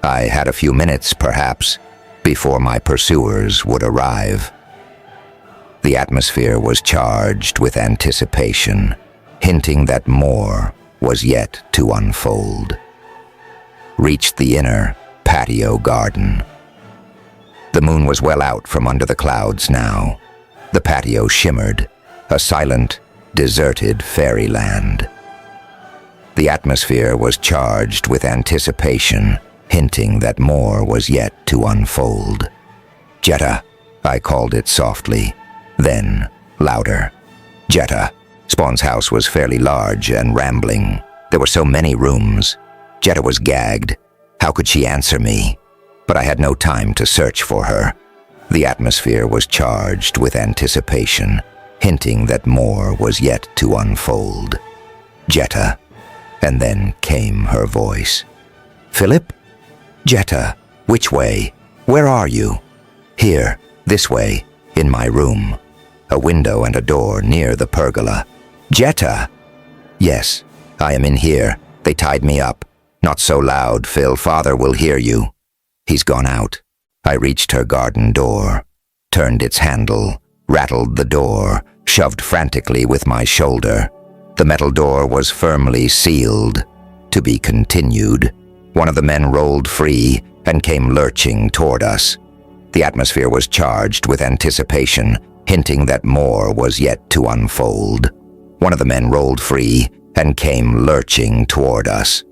I had a few minutes, perhaps, before my pursuers would arrive. The atmosphere was charged with anticipation, hinting that more was yet to unfold. Reached the inner patio garden. The moon was well out from under the clouds now. The patio shimmered, a silent, deserted fairyland. The atmosphere was charged with anticipation, hinting that more was yet to unfold. "Jetta," I called it softly, then louder. "Jetta." Spawn's house was fairly large and rambling. There were so many rooms. Jetta was gagged. How could she answer me? But I had no time to search for her. The atmosphere was charged with anticipation, hinting that more was yet to unfold. "Jetta." And then came her voice. "Philip?" "Jetta, which way? Where are you?" "Here, this way, in my room. A window and a door near the pergola." "Jetta!" "Yes, I am in here. They tied me up. Not so loud, Phil. Father will hear you." "He's gone out." I reached her garden door, turned its handle, rattled the door, shoved frantically with my shoulder. The metal door was firmly sealed. To be continued. One of the men rolled free and came lurching toward us. The atmosphere was charged with anticipation, hinting that more was yet to unfold. One of the men rolled free and came lurching toward us.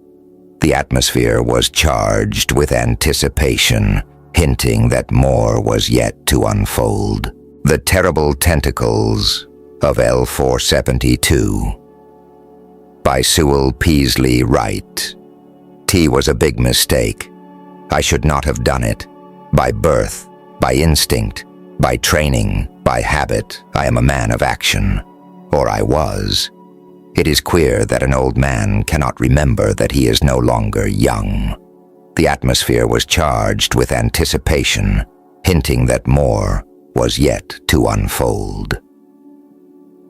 The atmosphere was charged with anticipation, hinting that more was yet to unfold. The terrible tentacles of L472. By Sewell Peaslee Wright. T was a big mistake. I should not have done it. By birth, by instinct, by training, by habit, I am a man of action. Or I was. It is queer that an old man cannot remember that he is no longer young. The atmosphere was charged with anticipation, hinting that more was yet to unfold.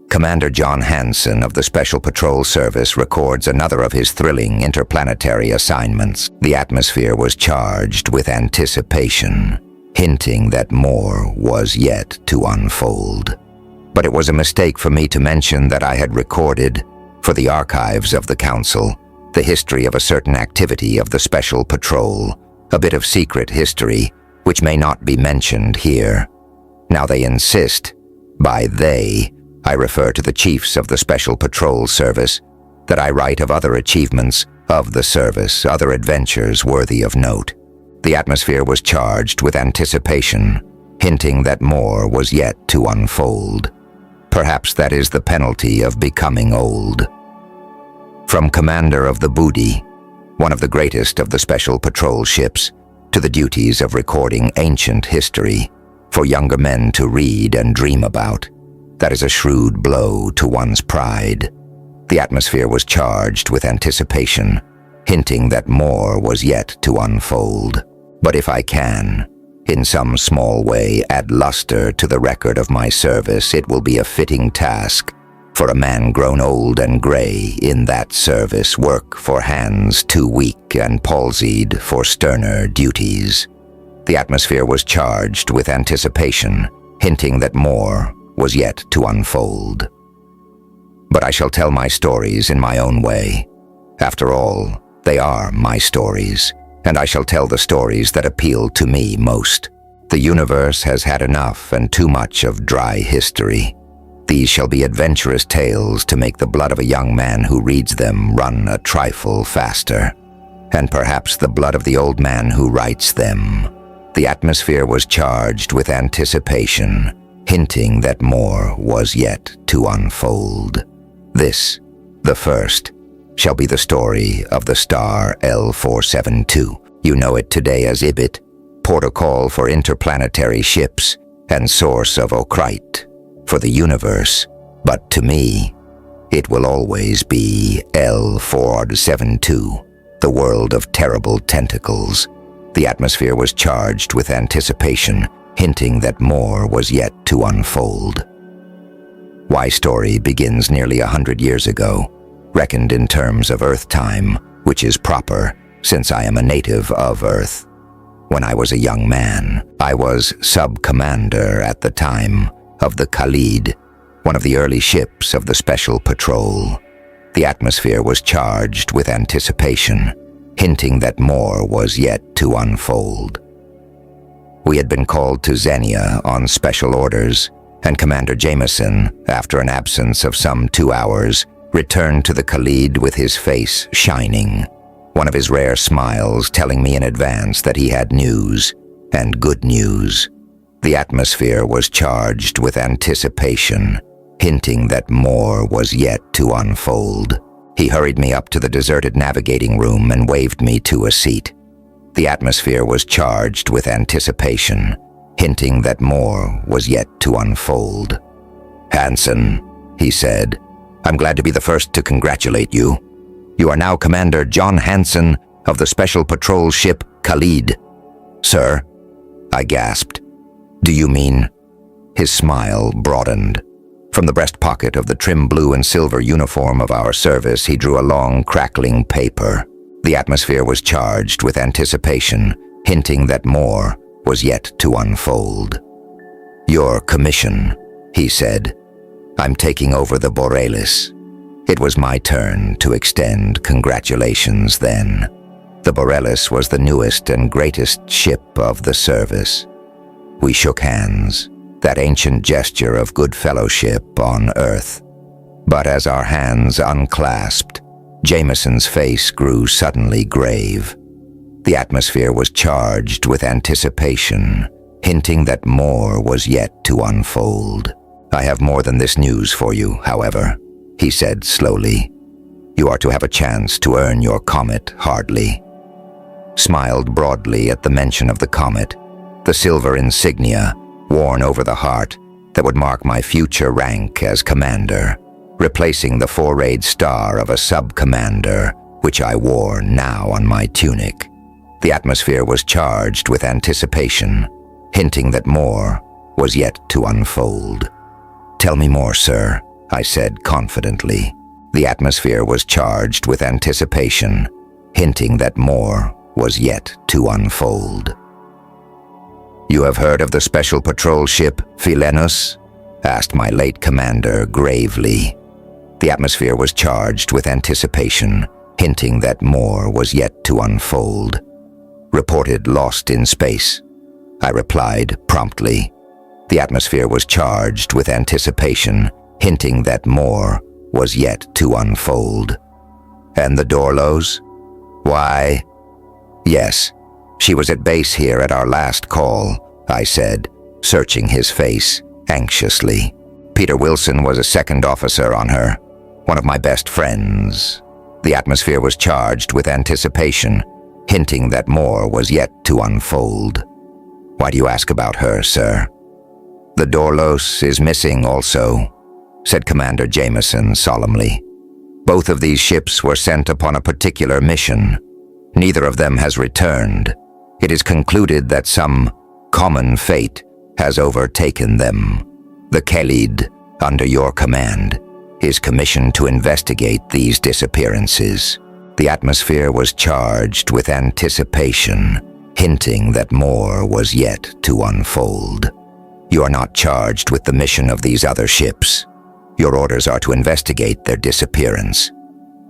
Commander John Hanson of the Special Patrol Service records another of his thrilling interplanetary assignments. The atmosphere was charged with anticipation, hinting that more was yet to unfold. But it was a mistake for me to mention that I had recorded, for the archives of the Council, the history of a certain activity of the Special Patrol, a bit of secret history, which may not be mentioned here. Now they insist, by they, I refer to the chiefs of the Special Patrol Service, that I write of other achievements of the service, other adventures worthy of note. The atmosphere was charged with anticipation, hinting that more was yet to unfold. Perhaps that is the penalty of becoming old. From Commander of the Booty, one of the greatest of the Special Patrol ships, to the duties of recording ancient history for younger men to read and dream about. That is a shrewd blow to one's pride. The atmosphere was charged with anticipation, hinting that more was yet to unfold. But if I can, in some small way, add luster to the record of my service, it will be a fitting task for a man grown old and gray in that service, work for hands too weak and palsied for sterner duties. The atmosphere was charged with anticipation, hinting that more was yet to unfold. But I shall tell my stories in my own way. After all, they are my stories, and I shall tell the stories that appeal to me most. The universe has had enough and too much of dry history. These shall be adventurous tales to make the blood of a young man who reads them run a trifle faster, and perhaps the blood of the old man who writes them. The atmosphere was charged with anticipation, hinting that more was yet to unfold. This, the first, shall be the story of the star L472. You know it today as IBIT, protocol for interplanetary ships, and source of ocrite for the universe. But to me, it will always be L472, the world of terrible tentacles. The atmosphere was charged with anticipation, hinting that more was yet to unfold. HFY story begins nearly 100 years ago, reckoned in terms of Earth time, which is proper, since I am a native of Earth. When I was a young man, I was sub-commander at the time of the Khalid, one of the early ships of the Special Patrol. The atmosphere was charged with anticipation, hinting that more was yet to unfold. We had been called to Xenia on special orders, and Commander Jameson, after an absence of some 2 hours, returned to the Khalid with his face shining, one of his rare smiles telling me in advance that he had news, and good news. The atmosphere was charged with anticipation, hinting that more was yet to unfold. He hurried me up to the deserted navigating room and waved me to a seat. The atmosphere was charged with anticipation, hinting that more was yet to unfold. "Hansen," he said, "I'm glad to be the first to congratulate you. You are now Commander John Hansen of the Special Patrol ship Khalid." "Sir?" I gasped. "Do you mean?" His smile broadened. From the breast pocket of the trim blue and silver uniform of our service, he drew a long, crackling paper. The atmosphere was charged with anticipation, hinting that more was yet to unfold. "Your commission," he said. "I'm taking over the Borealis." It was my turn to extend congratulations then. The Borealis was the newest and greatest ship of the service. We shook hands, that ancient gesture of good fellowship on Earth. But as our hands unclasped, Jameson's face grew suddenly grave. The atmosphere was charged with anticipation, hinting that more was yet to unfold. "I have more than this news for you, however," he said slowly. "You are to have a chance to earn your comet, Hardley." Smiled broadly at the mention of the comet, the silver insignia worn over the heart that would mark my future rank as commander, replacing the four-rayed star of a sub-commander, which I wore now on my tunic. The atmosphere was charged with anticipation, hinting that more was yet to unfold. "Tell me more, sir," I said confidently. The atmosphere was charged with anticipation, hinting that more was yet to unfold. "You have heard of the Special Patrol ship Philenus?" asked my late commander gravely. The atmosphere was charged with anticipation, hinting that more was yet to unfold. "Reported lost in space," I replied promptly. The atmosphere was charged with anticipation, hinting that more was yet to unfold. "And the Dorlos?" "Why, yes, she was at base here at our last call," I said, searching his face anxiously. "Peter Wilson was a second officer on her, one of my best friends." The atmosphere was charged with anticipation, hinting that more was yet to unfold. "Why do you ask about her, sir?" "The Dorlos is missing also," said Commander Jameson solemnly. "Both of these ships were sent upon a particular mission. Neither of them has returned. It is concluded that some common fate has overtaken them. The Khalid, under your command, is commissioned to investigate these disappearances." The atmosphere was charged with anticipation, hinting that more was yet to unfold. "You are not charged with the mission of these other ships. Your orders are to investigate their disappearance.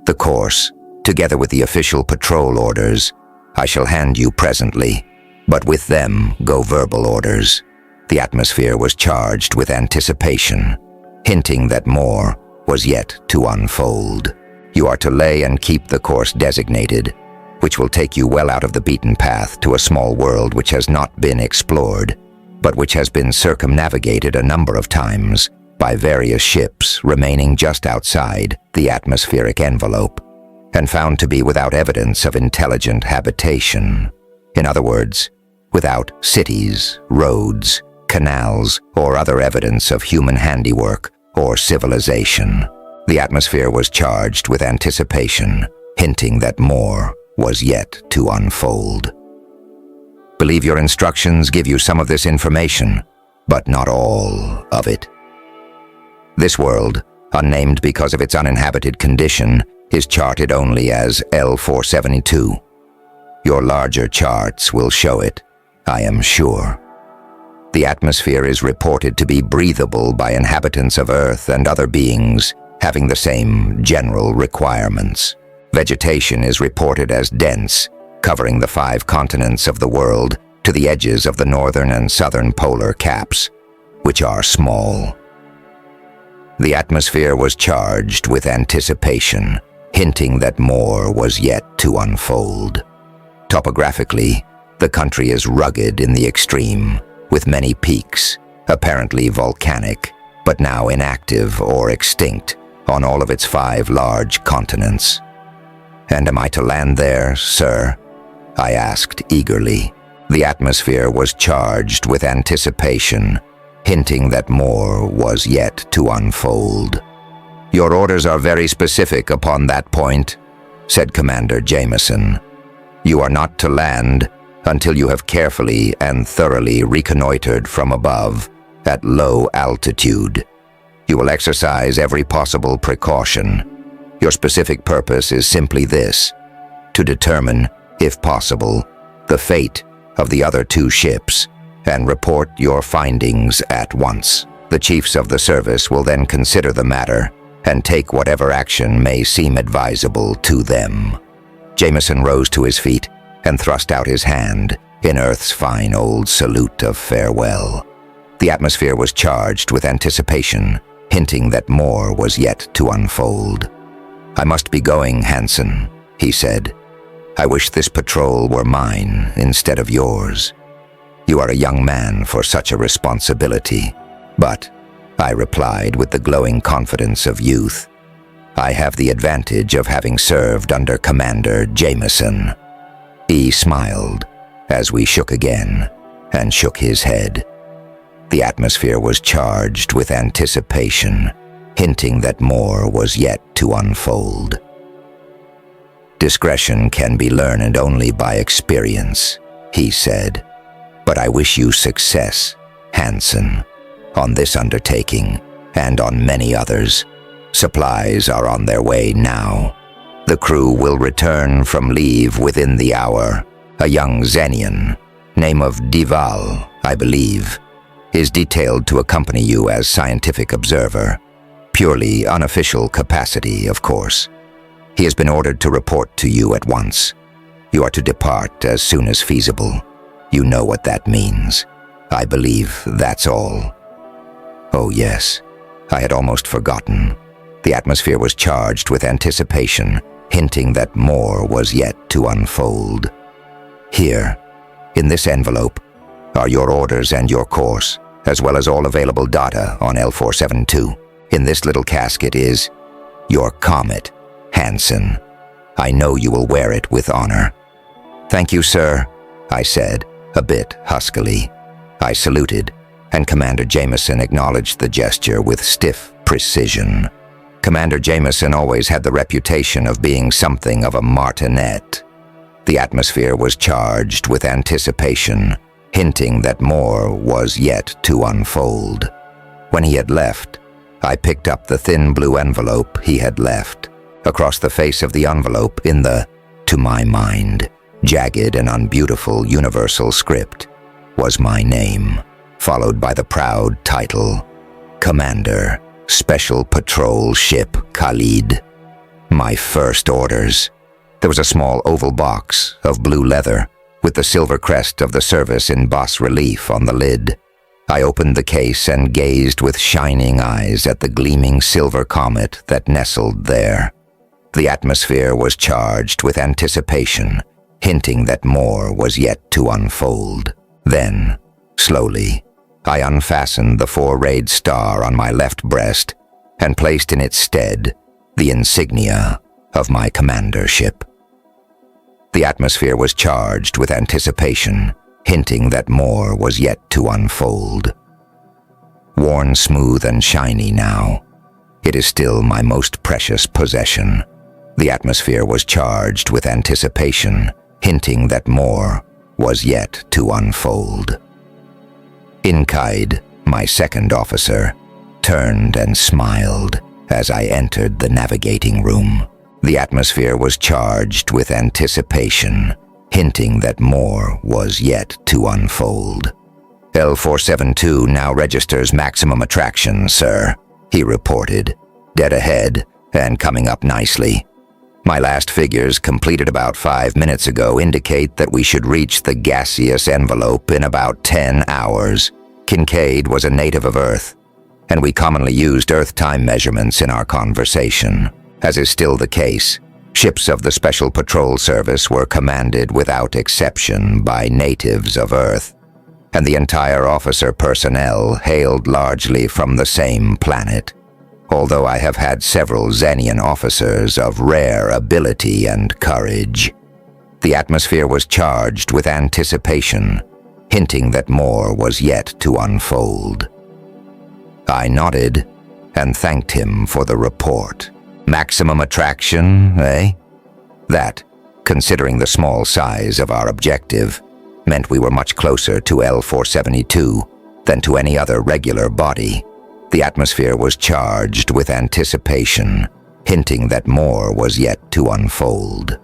The course, together with the official patrol orders, I shall hand you presently, but with them go verbal orders." The atmosphere was charged with anticipation, hinting that more was yet to unfold. "You are to lay and keep the course designated, which will take you well out of the beaten path to a small world which has not been explored, but which has been circumnavigated a number of times by various ships remaining just outside the atmospheric envelope, and found to be without evidence of intelligent habitation. In other words, without cities, roads, canals, or other evidence of human handiwork or civilization. The atmosphere was charged with anticipation, hinting that more was yet to unfold. Believe your instructions give you some of this information, but not all of it. This world, unnamed because of its uninhabited condition, is charted only as L472. Your larger charts will show it, I am sure. The atmosphere is reported to be breathable by inhabitants of Earth and other beings having the same general requirements. Vegetation is reported as dense, covering the 5 continents of the world to the edges of the northern and southern polar caps, which are small. The atmosphere was charged with anticipation, hinting that more was yet to unfold. Topographically, the country is rugged in the extreme, with many peaks, apparently volcanic, but now inactive or extinct on all of its 5 large continents. "And am I to land there, sir?" I asked eagerly. The atmosphere was charged with anticipation, hinting that more was yet to unfold. "Your orders are very specific upon that point," said Commander Jameson. "You are not to land until you have carefully and thoroughly reconnoitered from above at low altitude. You will exercise every possible precaution. Your specific purpose is simply this: to determine, if possible, the fate of the other 2 ships and report your findings at once. The chiefs of the service will then consider the matter and take whatever action may seem advisable to them." Jameson rose to his feet and thrust out his hand in Earth's fine old salute of farewell. The atmosphere was charged with anticipation, hinting that more was yet to unfold. "I must be going, Hansen," he said. "I wish this patrol were mine instead of yours. You are a young man for such a responsibility." "But," I replied with the glowing confidence of youth, "I have the advantage of having served under Commander Jameson." He smiled as we shook again and shook his head. The atmosphere was charged with anticipation, hinting that more was yet to unfold. "Discretion can be learned only by experience," he said. "But I wish you success, Hansen, on this undertaking and on many others. Supplies are on their way now. The crew will return from leave within the hour. A young Xenian, name of Dival, I believe, is detailed to accompany you as scientific observer. Purely unofficial capacity, of course. He has been ordered to report to you at once. You are to depart as soon as feasible. You know what that means. I believe that's all." Oh yes, I had almost forgotten. The atmosphere was charged with anticipation, hinting that more was yet to unfold. "Here, in this envelope, are your orders and your course, as well as all available data on L472. In this little casket is your comet, Hansen. I know you will wear it with honor." "Thank you, sir," I said, a bit huskily. I saluted, and Commander Jameson acknowledged the gesture with stiff precision. Commander Jameson always had the reputation of being something of a martinet. The atmosphere was charged with anticipation, hinting that more was yet to unfold. When he had left, I picked up the thin blue envelope he had left. Across the face of the envelope, in the, to my mind, jagged and unbeautiful universal script, was my name, followed by the proud title, Commander, Special Patrol Ship Khalid. My first orders. There was a small oval box of blue leather with the silver crest of the service in bas relief on the lid. I opened the case and gazed with shining eyes at the gleaming silver comet that nestled there. The atmosphere was charged with anticipation, hinting that more was yet to unfold. Then, slowly, I unfastened the 4-rayed star on my left breast and placed in its stead the insignia of my commandership. The atmosphere was charged with anticipation, hinting that more was yet to unfold. Worn smooth and shiny now, it is still my most precious possession. The atmosphere was charged with anticipation, hinting that more was yet to unfold. Inkaid, my second officer, turned and smiled as I entered the navigating room. The atmosphere was charged with anticipation, hinting that more was yet to unfold. L472 now registers maximum attraction, sir, he reported, dead ahead and coming up nicely. My last figures, completed about 5 minutes ago, indicate that we should reach the gaseous envelope in about 10 hours. Kincaid was a native of Earth, and we commonly used Earth time measurements in our conversation. As is still the case, ships of the Special Patrol Service were commanded without exception by natives of Earth, and the entire officer personnel hailed largely from the same planet, although I have had several Xenian officers of rare ability and courage. The atmosphere was charged with anticipation, hinting that more was yet to unfold. I nodded and thanked him for the report. Maximum attraction, eh? That, considering the small size of our objective, meant we were much closer to L472 than to any other regular body. The atmosphere was charged with anticipation, hinting that more was yet to unfold.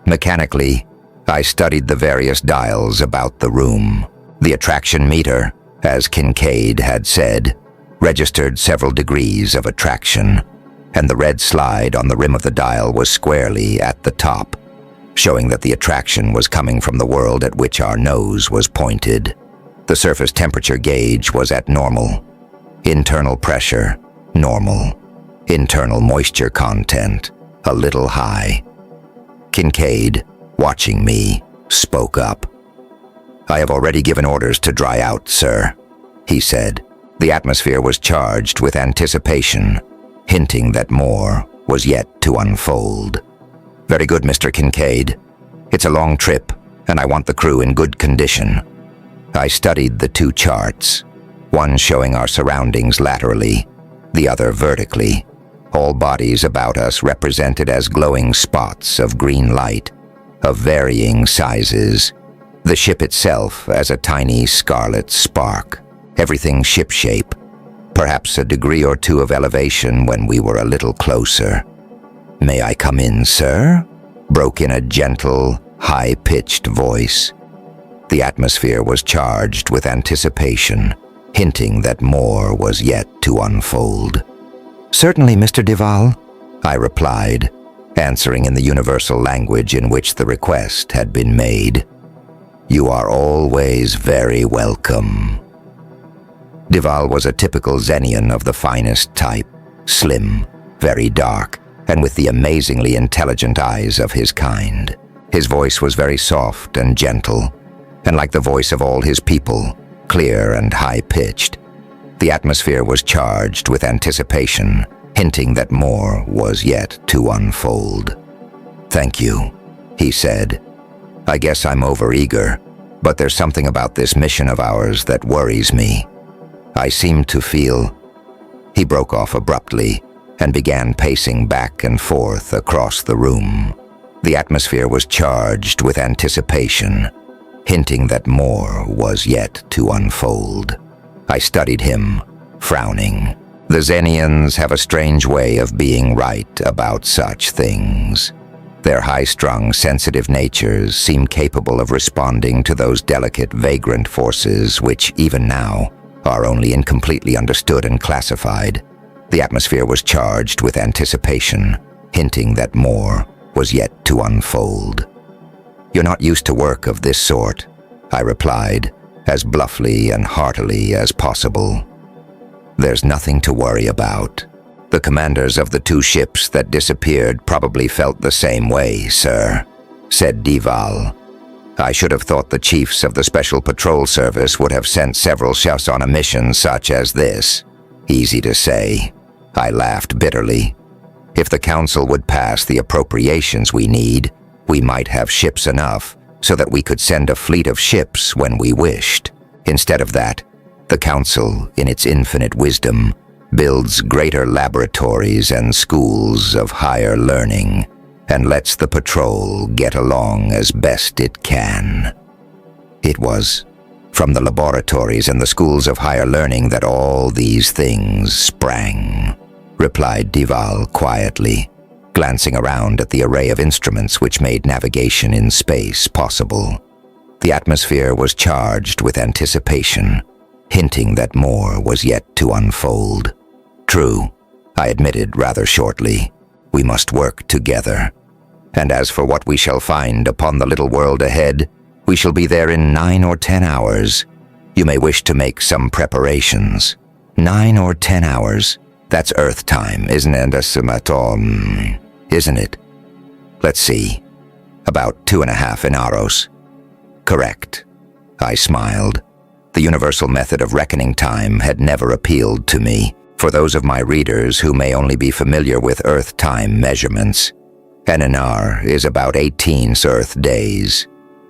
Mechanically, I studied the various dials about the room. The attraction meter, as Kincaid had said, registered several degrees of attraction, and the red slide on the rim of the dial was squarely at the top, showing that the attraction was coming from the world at which our nose was pointed. The surface temperature gauge was at normal. Internal pressure, normal. Internal moisture content, a little high. Kincaid, watching me, spoke up. "I have already given orders to dry out, sir," he said. The atmosphere was charged with anticipation, hinting that more was yet to unfold. "Very good, Mr. Kincaid. It's a long trip, and I want the crew in good condition." I studied the two charts, one showing our surroundings laterally, the other vertically, all bodies about us represented as glowing spots of green light, of varying sizes, the ship itself as a tiny scarlet spark, everything ship-shape, perhaps a degree or two of elevation when we were a little closer. "May I come in, sir?" broke in a gentle, high-pitched voice. The atmosphere was charged with anticipation, hinting that more was yet to unfold. "Certainly, Mr. Duval," I replied, answering in the universal language in which the request had been made. "You are always very welcome." Duval was a typical Xenian of the finest type, slim, very dark, and with the amazingly intelligent eyes of his kind. His voice was very soft and gentle, and like the voice of all his people, clear and high-pitched. The atmosphere was charged with anticipation, hinting that more was yet to unfold. "Thank you," he said. "I guess I'm overeager, but there's something about this mission of ours that worries me. I seem to feel..." He broke off abruptly and began pacing back and forth across the room. The atmosphere was charged with anticipation, hinting that more was yet to unfold. I studied him, frowning. The Xenians have a strange way of being right about such things. Their high-strung, sensitive natures seem capable of responding to those delicate, vagrant forces which, even now, are only incompletely understood and classified. The atmosphere was charged with anticipation, hinting that more was yet to unfold. "You're not used to work of this sort," I replied, as bluffly and heartily as possible. "There's nothing to worry about. The commanders of the two ships that disappeared probably felt the same way, sir," said Duval. "I should have thought the chiefs of the Special Patrol Service would have sent several ships on a mission such as this. Easy to say." I laughed bitterly. "If the Council would pass the appropriations we need, we might have ships enough so that we could send a fleet of ships when we wished. Instead of that, the Council, in its infinite wisdom, builds greater laboratories and schools of higher learning, and lets the patrol get along as best it can." It was, From the laboratories and the schools of higher learning that all these things sprang, replied Dival quietly, glancing around at the array of instruments which made navigation in space possible. The atmosphere was charged with anticipation, hinting that more was yet to unfold. True, I admitted rather shortly. We must work together. And as for what we shall find upon the little world ahead, we shall be there in 9 or 10 hours. You may wish to make some preparations. 9 or 10 hours. That's Earth time, isn't it? Isn't it? Let's see. About 2.5 inaros. Correct. I smiled. The universal method of reckoning time had never appealed to me. For those of my readers who may only be familiar with Earth time measurements, an inar is about 18 Earth days,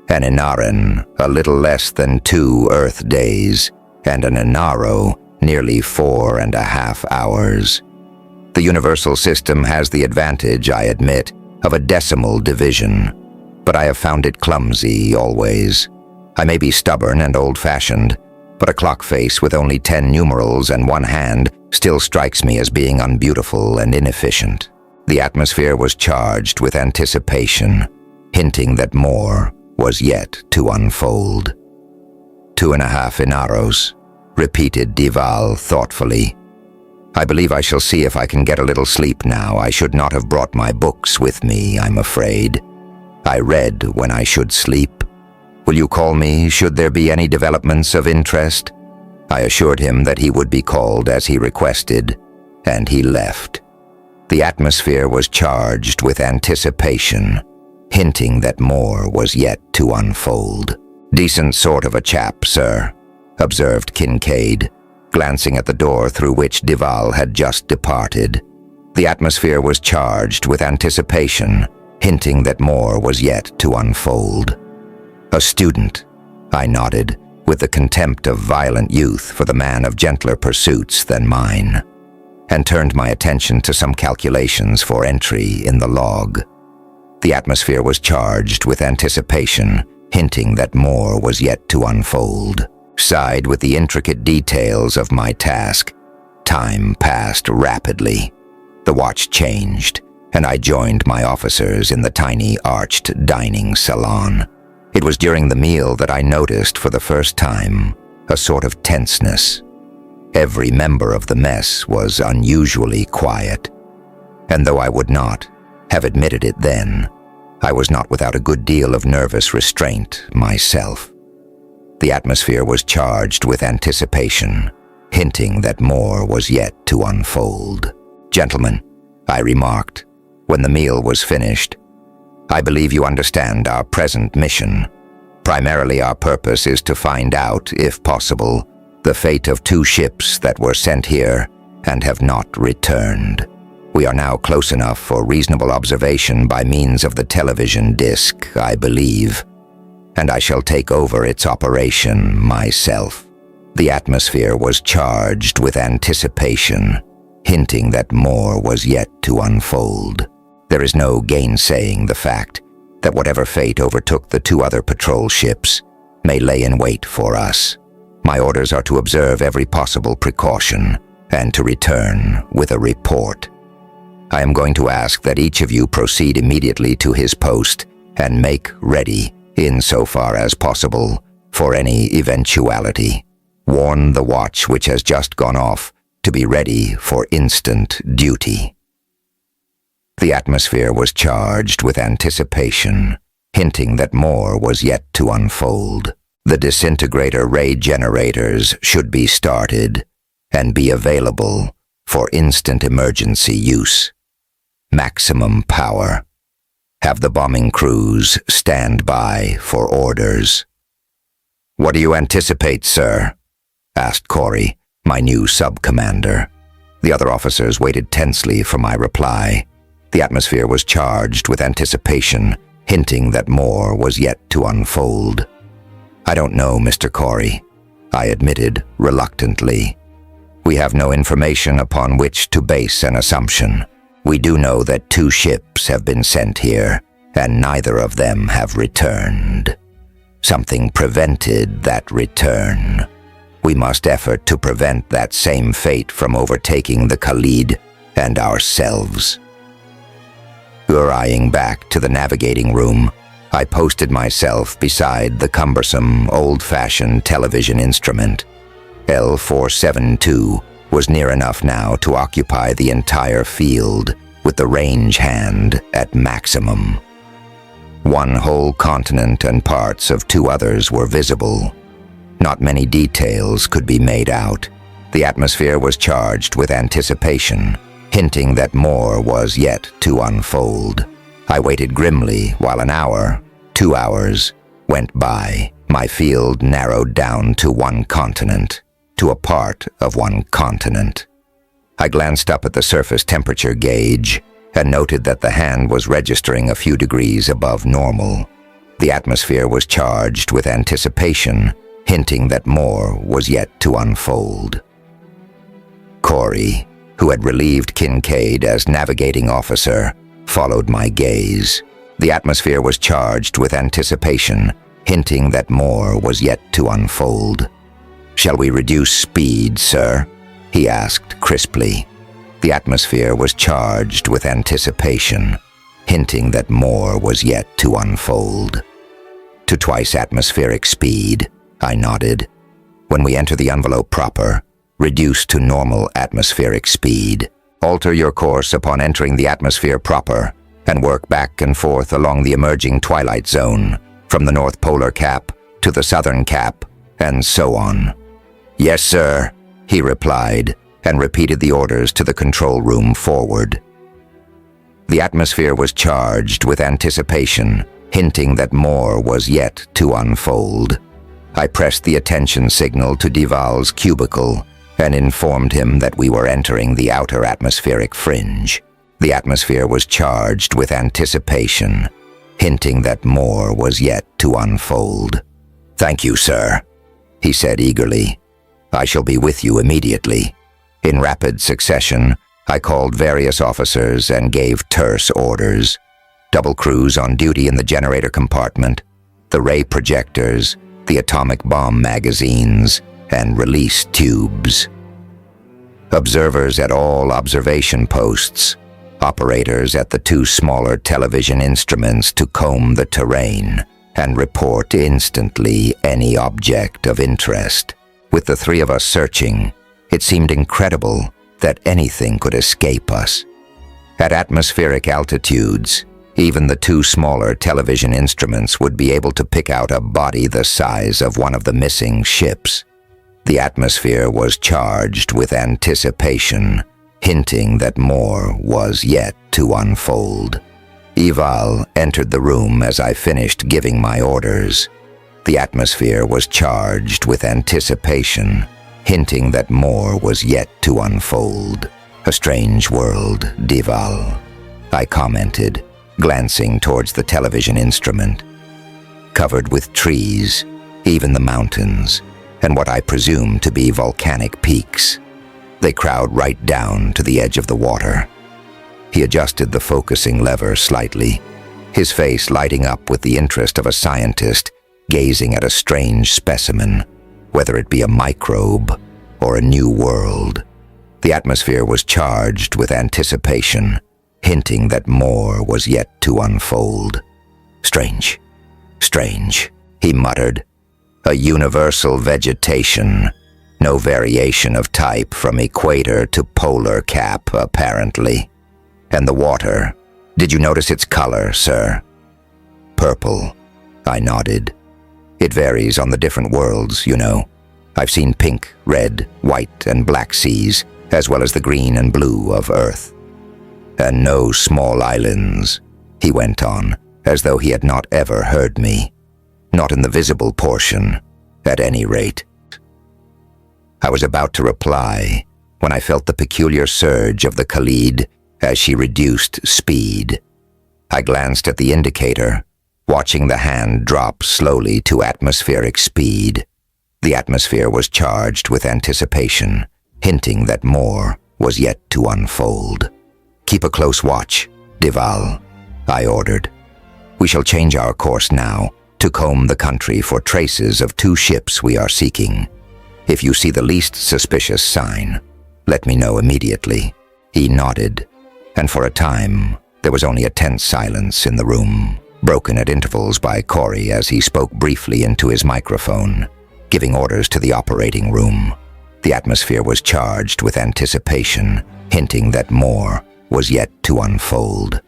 an inaran a little less than 2 Earth days, and an inaro nearly 4.5 hours. The universal system has the advantage, I admit, of a decimal division, but I have found it clumsy always. I may be stubborn and old-fashioned, but a clock face with only 10 numerals and 1 hand still strikes me as being unbeautiful and inefficient. The atmosphere was charged with anticipation, hinting that more was yet to unfold. 2.5 inaros, repeated Dival thoughtfully. I believe I shall see if I can get a little sleep now. I should not have brought my books with me, I'm afraid. I read when I should sleep. Will you call me should there be any developments of interest? I assured him that he would be called as he requested, and he left. The atmosphere was charged with anticipation, hinting that more was yet to unfold. Decent sort of a chap, sir, observed Kincaid, glancing at the door through which Dival had just departed. The atmosphere was charged with anticipation, hinting that more was yet to unfold. A student, I nodded, with the contempt of violent youth for the man of gentler pursuits than mine, and turned my attention to some calculations for entry in the log. The atmosphere was charged with anticipation, hinting that more was yet to unfold. Sighed with the intricate details of my task. Time passed rapidly. The watch changed, and I joined my officers in the tiny arched dining salon. It was during the meal that I noticed for the first time a sort of tenseness. Every member of the mess was unusually quiet, and though I would not have admitted it then, I was not without a good deal of nervous restraint myself. The atmosphere was charged with anticipation, hinting that more was yet to unfold. Gentlemen, I remarked, when the meal was finished, I believe you understand our present mission. Primarily our purpose is to find out, if possible, the fate of 2 ships that were sent here and have not returned. We are now close enough for reasonable observation by means of the television disc, I believe, and I shall take over its operation myself. The atmosphere was charged with anticipation, hinting that more was yet to unfold. There is no gainsaying the fact that whatever fate overtook the 2 other patrol ships may lay in wait for us. My orders are to observe every possible precaution and to return with a report. I am going to ask that each of you proceed immediately to his post and make ready, insofar as possible, for any eventuality. Warn the watch which has just gone off to be ready for instant duty. The atmosphere was charged with anticipation, hinting that more was yet to unfold. The disintegrator ray generators should be started and be available for instant emergency use. Maximum power. Have the bombing crews stand by for orders. What do you anticipate, sir? Asked Corey, my new sub-commander. The other officers waited tensely for my reply. The atmosphere was charged with anticipation, hinting that more was yet to unfold. I don't know, Mr. Corey, I admitted reluctantly. We have no information upon which to base an assumption. We do know that 2 ships have been sent here, and neither of them have returned. Something prevented that return. We must effort to prevent that same fate from overtaking the Khalid and ourselves. Hurrying back to the navigating room, I posted myself beside the cumbersome, old-fashioned television instrument. L472 was near enough now to occupy the entire field, with the range hand at maximum. One whole continent and parts of two others were visible. Not many details could be made out. The atmosphere was charged with anticipation, hinting that more was yet to unfold. I waited grimly while an hour, 2 hours, went by. My field narrowed down to one continent, to a part of one continent. I glanced up at the surface temperature gauge and noted that the hand was registering a few degrees above normal. The atmosphere was charged with anticipation, hinting that more was yet to unfold. Corey, who had relieved Kincaid as navigating officer, followed my gaze. The atmosphere was charged with anticipation, hinting that more was yet to unfold. "Shall we reduce speed, sir?" he asked crisply. The atmosphere was charged with anticipation, hinting that more was yet to unfold. "To twice atmospheric speed," I nodded. "When we enter the envelope proper, reduce to normal atmospheric speed. Alter your course upon entering the atmosphere proper, and work back and forth along the emerging twilight zone, from the North Polar Cap to the Southern Cap, and so on." "Yes, sir," he replied, and repeated the orders to the control room forward. The atmosphere was charged with anticipation, hinting that more was yet to unfold. I pressed the attention signal to Dival's cubicle and informed him that we were entering the outer atmospheric fringe. The atmosphere was charged with anticipation, hinting that more was yet to unfold. "Thank you, sir," he said eagerly. "I shall be with you immediately." In rapid succession, I called various officers and gave terse orders. Double crews on duty in the generator compartment, the ray projectors, the atomic bomb magazines, and release tubes. Observers at all observation posts, operators at the two smaller television instruments to comb the terrain and report instantly any object of interest. With the three of us searching, it seemed incredible that anything could escape us. At atmospheric altitudes, even the two smaller television instruments would be able to pick out a body the size of one of the missing ships. The atmosphere was charged with anticipation, hinting that more was yet to unfold. Eval entered the room as I finished giving my orders. The atmosphere was charged with anticipation, hinting that more was yet to unfold. "A strange world, Dival," I commented, glancing towards the television instrument. Covered with trees, even the mountains, and what I presume to be volcanic peaks. They crowd right down to the edge of the water. He adjusted the focusing lever slightly, his face lighting up with the interest of a scientist gazing at a strange specimen, whether it be a microbe or a new world. The atmosphere was charged with anticipation, hinting that more was yet to unfold. "Strange, strange," he muttered. "A universal vegetation, no variation of type from equator to polar cap, apparently. And the water, did you notice its color, sir?" "Purple," I nodded. "It varies on the different worlds, you know. I've seen pink, red, white, and black seas, as well as the green and blue of Earth. And no small islands," he went on, as though he had not ever heard me. "Not in the visible portion, at any rate." I was about to reply when I felt the peculiar surge of the Khalid as she reduced speed. I glanced at the indicator, watching the hand drop slowly to atmospheric speed. The atmosphere was charged with anticipation, hinting that more was yet to unfold. "Keep a close watch, Dival," I ordered. "We shall change our course now, to comb the country for traces of 2 ships we are seeking. If you see the least suspicious sign, let me know immediately." He nodded, and for a time, there was only a tense silence in the room, broken at intervals by Corey as he spoke briefly into his microphone, giving orders to the operating room. The atmosphere was charged with anticipation, hinting that more was yet to unfold.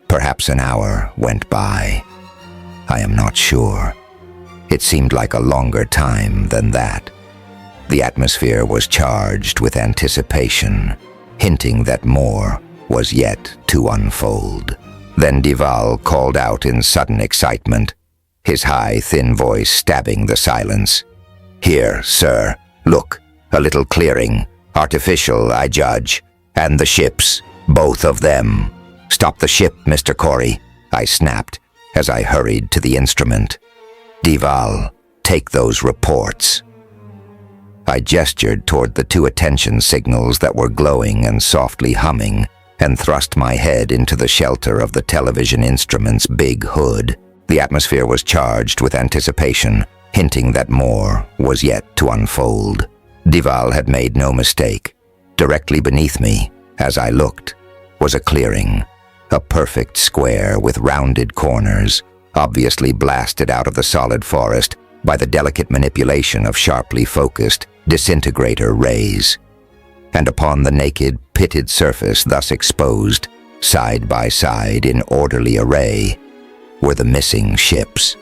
Perhaps an hour went by. I am not sure. It seemed like a longer time than that. The atmosphere was charged with anticipation, hinting that more was yet to unfold. Then Dival called out in sudden excitement, his high, thin voice stabbing the silence. "Here, sir. Look, a little clearing. Artificial, I judge. And the ships, both of them." "Stop the ship, Mr. Corey," I snapped as I hurried to the instrument. "Dival, take those reports." I gestured toward the 2 attention signals that were glowing and softly humming, and thrust my head into the shelter of the television instrument's big hood. The atmosphere was charged with anticipation, hinting that more was yet to unfold. Dival had made no mistake. Directly beneath me, as I looked, was a clearing, a perfect square with rounded corners, obviously blasted out of the solid forest by the delicate manipulation of sharply focused disintegrator rays. And upon the naked, pitted surface thus exposed, side by side in orderly array, were the missing ships.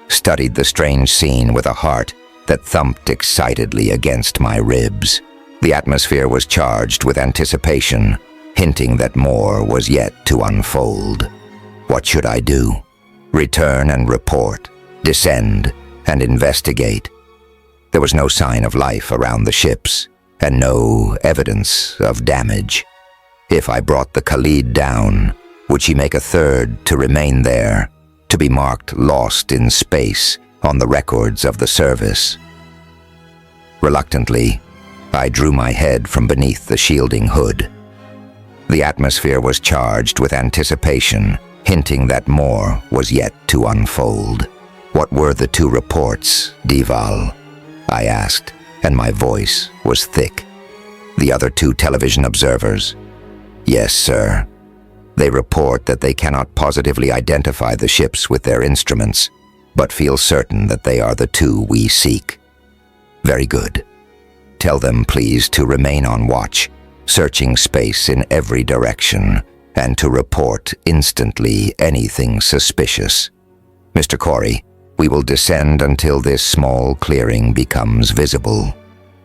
Studied the strange scene with a heart that thumped excitedly against my ribs. The atmosphere was charged with anticipation, hinting that more was yet to unfold. What should I do? Return and report, descend and investigate. There was no sign of life around the ships, and no evidence of damage. If I brought the Khalid down, would she make a third to remain there, to be marked lost in space on the records of the service? Reluctantly, I drew my head from beneath the shielding hood. The atmosphere was charged with anticipation, hinting that more was yet to unfold. "What were the 2 reports, Dival?" I asked, and my voice was thick. "The other 2 television observers?" "Yes, sir. They report that they cannot positively identify the ships with their instruments, but feel certain that they are the 2 we seek." "Very good. Tell them, please, to remain on watch, searching space in every direction, and to report instantly anything suspicious. Mr. Corey, we will descend until this small clearing becomes visible.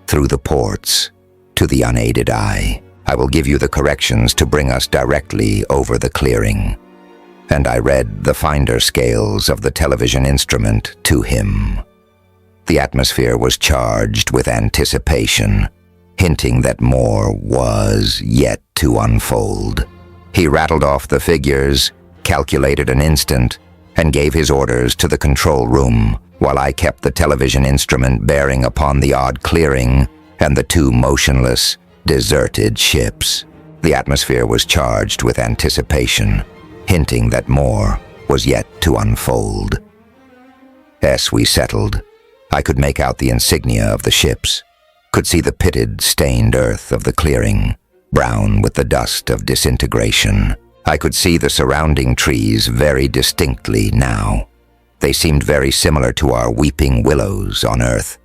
Through the ports, to the unaided eye, I will give you the corrections to bring us directly over the clearing." And I read the finder scales of the television instrument to him. The atmosphere was charged with anticipation, hinting that more was yet to unfold. He rattled off the figures, calculated an instant, and gave his orders to the control room, while I kept the television instrument bearing upon the odd clearing and the 2 motionless, deserted ships. The atmosphere was charged with anticipation, hinting that more was yet to unfold. As we settled, I could make out the insignia of the ships, could see the pitted, stained earth of the clearing, brown with the dust of disintegration. I could see the surrounding trees very distinctly now. They seemed very similar to our weeping willows on Earth,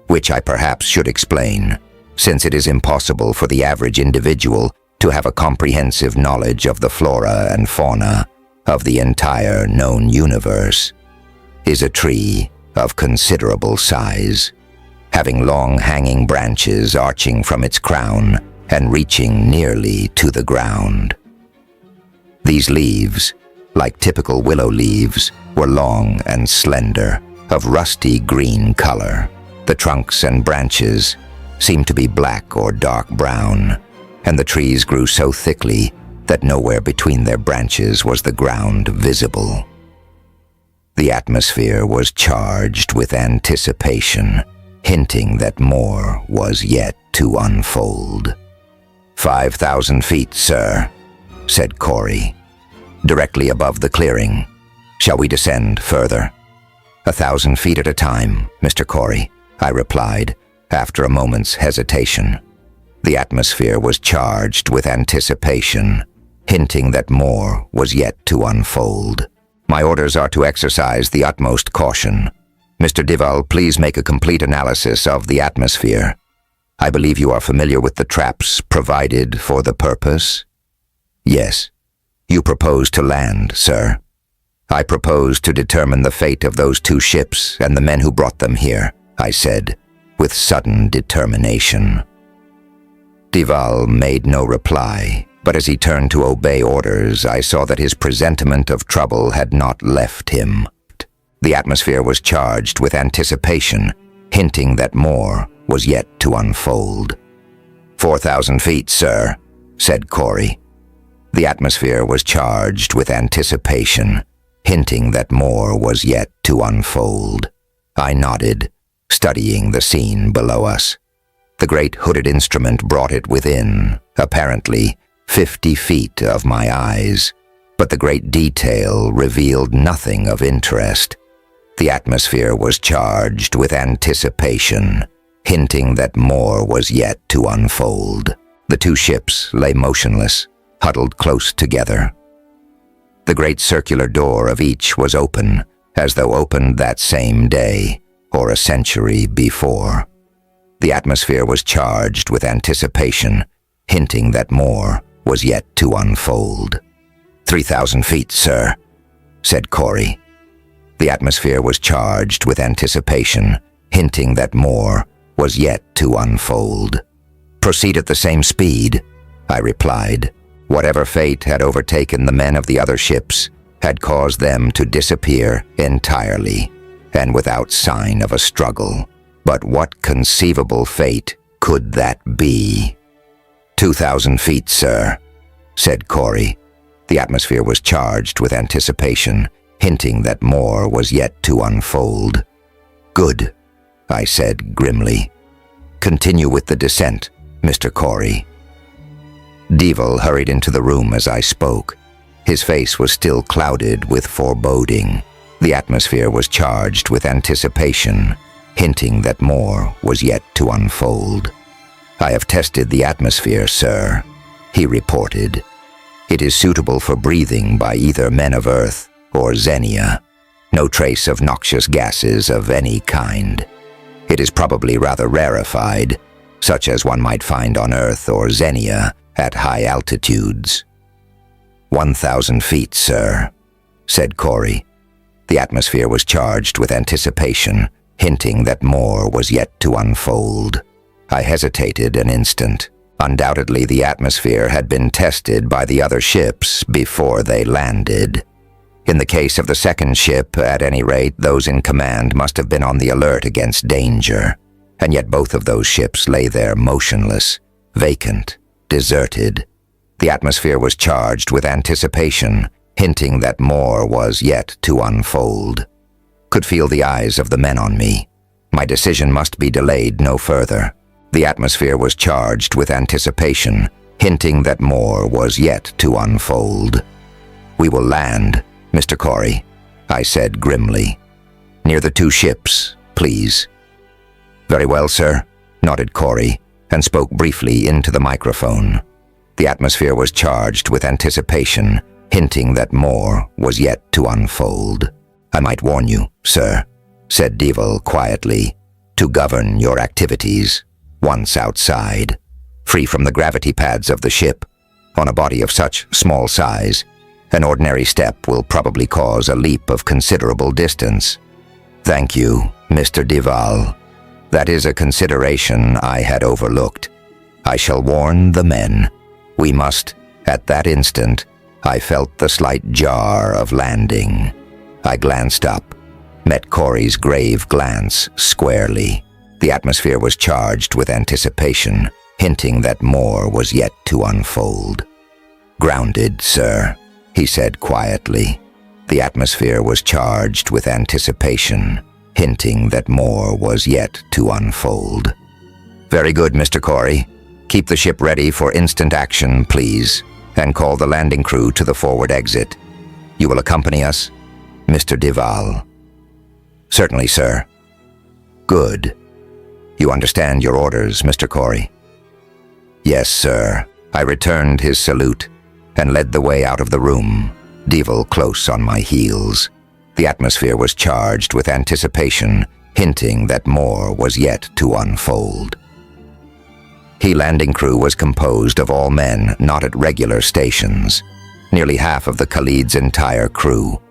which I perhaps should explain, since it is impossible for the average individual to have a comprehensive knowledge of the flora and fauna of the entire known universe. Is a tree of considerable size, having long hanging branches arching from its crown and reaching nearly to the ground. These leaves, like typical willow leaves, were long and slender, of rusty green color. The trunks and branches seemed to be black or dark brown, and the trees grew so thickly that nowhere between their branches was the ground visible. The atmosphere was charged with anticipation, hinting that more was yet to unfold. 5,000 feet, sir, said Corey. Directly above the clearing. Shall we descend further? 1,000 feet at a time, Mr. Corey, I replied, after a moment's hesitation. The atmosphere was charged with anticipation, hinting that more was yet to unfold. My orders are to exercise the utmost caution. Mr. Dival, please make a complete analysis of the atmosphere. I believe you are familiar with the traps provided for the purpose? Yes. You propose to land, sir. I propose to determine the fate of those 2 ships and the men who brought them here, I said, with sudden determination. Dival made no reply, but as he turned to obey orders, I saw that his presentiment of trouble had not left him. The atmosphere was charged with anticipation, hinting that more was yet to unfold. 4,000 feet, sir, said Corey. The atmosphere was charged with anticipation, hinting that more was yet to unfold. I nodded, studying the scene below us. The great hooded instrument brought it within, apparently 50 feet of my eyes, but the great detail revealed nothing of interest. The atmosphere was charged with anticipation, hinting that more was yet to unfold. The 2 ships lay motionless, huddled close together. The great circular door of each was open, as though opened that same day, or a century before. The atmosphere was charged with anticipation, hinting that more was yet to unfold. 3,000 feet, sir, said Corey. The atmosphere was charged with anticipation, hinting that more was yet to unfold. Proceed at the same speed, I replied. Whatever fate had overtaken the men of the other ships had caused them to disappear entirely, and without sign of a struggle. But what conceivable fate could that be? 2,000 feet, sir, said Corey. The atmosphere was charged with anticipation, hinting that more was yet to unfold. Good, I said grimly. Continue with the descent, Mr. Corey. Dival hurried into the room as I spoke. His face was still clouded with foreboding. The atmosphere was charged with anticipation, hinting that more was yet to unfold. I have tested the atmosphere, sir, he reported. It is suitable for breathing by either men of Earth or Xenia. No trace of noxious gases of any kind. It is probably rather rarefied, such as one might find on Earth or Xenia at high altitudes. 1,000 feet, sir, said Corey. The atmosphere was charged with anticipation, hinting that more was yet to unfold. I hesitated an instant. Undoubtedly, the atmosphere had been tested by the other ships before they landed. In the case of the second ship, at any rate, those in command must have been on the alert against danger. And yet both of those ships lay there motionless, vacant, deserted. The atmosphere was charged with anticipation, hinting that more was yet to unfold. Could feel the eyes of the men on me. My decision must be delayed no further. The atmosphere was charged with anticipation, hinting that more was yet to unfold. We will land, Mr. Corey, I said grimly. Near the 2 ships, please. Very well, sir, nodded Corey, and spoke briefly into the microphone. The atmosphere was charged with anticipation, hinting that more was yet to unfold. I might warn you, sir, said Dival quietly, to govern your activities once outside. Free from the gravity pads of the ship, on a body of such small size, an ordinary step will probably cause a leap of considerable distance. Thank you, Mr. Dival. That is a consideration I had overlooked. I shall warn the men. We must, at that instant, I felt the slight jar of landing. I glanced up, met Corey's grave glance squarely. The atmosphere was charged with anticipation, hinting that more was yet to unfold. Grounded, sir, he said quietly. The atmosphere was charged with anticipation, hinting that more was yet to unfold. Very good, Mr. Corey. Keep the ship ready for instant action, please, and call the landing crew to the forward exit. You will accompany us? Mr. Duval. "Certainly, sir." "Good. You understand your orders, Mr. Corey?" "Yes, sir." I returned his salute and led the way out of the room, Duval close on my heels. The atmosphere was charged with anticipation, hinting that more was yet to unfold. The landing crew was composed of all men not at regular stations, nearly half of the Khalid's entire crew.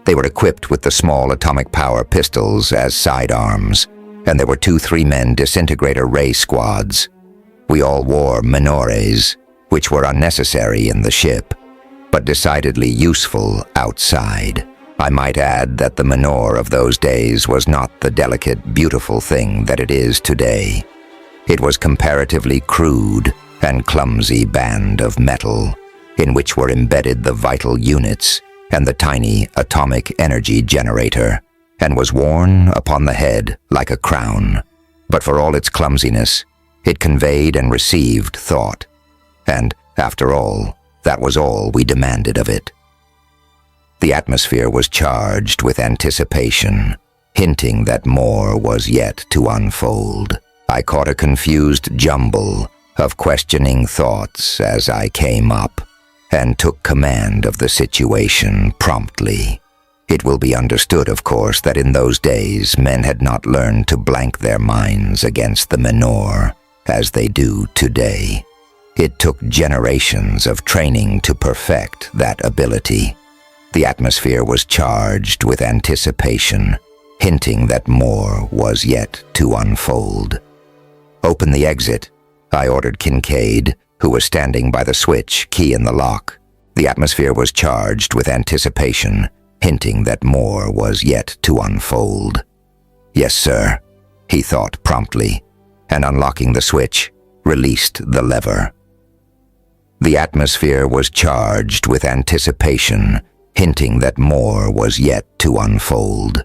They were equipped with the small atomic power pistols as sidearms, and there were 2 3-man disintegrator ray squads. We all wore menores, which were unnecessary in the ship, but decidedly useful outside. I might add that the menore of those days was not the delicate, beautiful thing that it is today. It was comparatively crude and clumsy band of metal, in which were embedded the vital units and the tiny atomic energy generator, and was worn upon the head like a crown. But for all its clumsiness, it conveyed and received thought, and, after all, that was all we demanded of it. The atmosphere was charged with anticipation, hinting that more was yet to unfold. I caught a confused jumble of questioning thoughts as I came up, and took command of the situation promptly. It will be understood, of course, that in those days men had not learned to blank their minds against the menore as they do today. It took generations of training to perfect that ability. The atmosphere was charged with anticipation, hinting that more was yet to unfold. "Open the exit," I ordered Kincaid, who was standing by the switch, key in the lock. The atmosphere was charged with anticipation, hinting that more was yet to unfold. "Yes, sir," he thought promptly, and unlocking the switch, released the lever. The atmosphere was charged with anticipation, hinting that more was yet to unfold.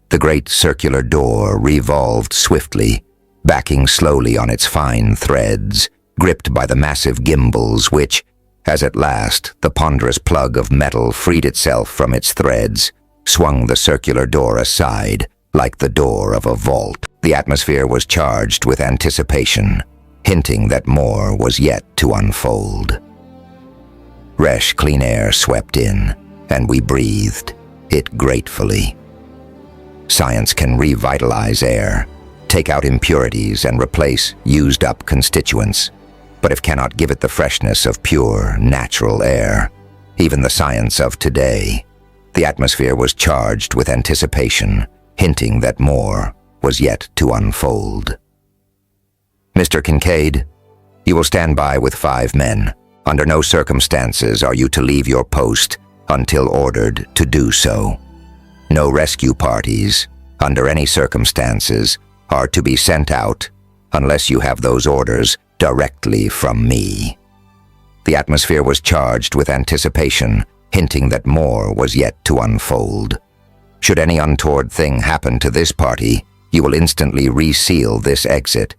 The great circular door revolved swiftly, backing slowly on its fine threads, gripped by the massive gimbals which, as at last the ponderous plug of metal freed itself from its threads, swung the circular door aside like the door of a vault. The atmosphere was charged with anticipation, hinting that more was yet to unfold. Fresh, clean air swept in, and we breathed it gratefully. Science can revitalize air, take out impurities and replace used-up constituents, but it cannot give it the freshness of pure, natural air. Even the science of today. The atmosphere was charged with anticipation, hinting that more was yet to unfold. "Mr. Kincaid, you will stand by with 5 men. Under no circumstances are you to leave your post until ordered to do so. No rescue parties, under any circumstances, are to be sent out unless you have those orders directly from me." The atmosphere was charged with anticipation, hinting that more was yet to unfold. "Should any untoward thing happen to this party, you will instantly reseal this exit,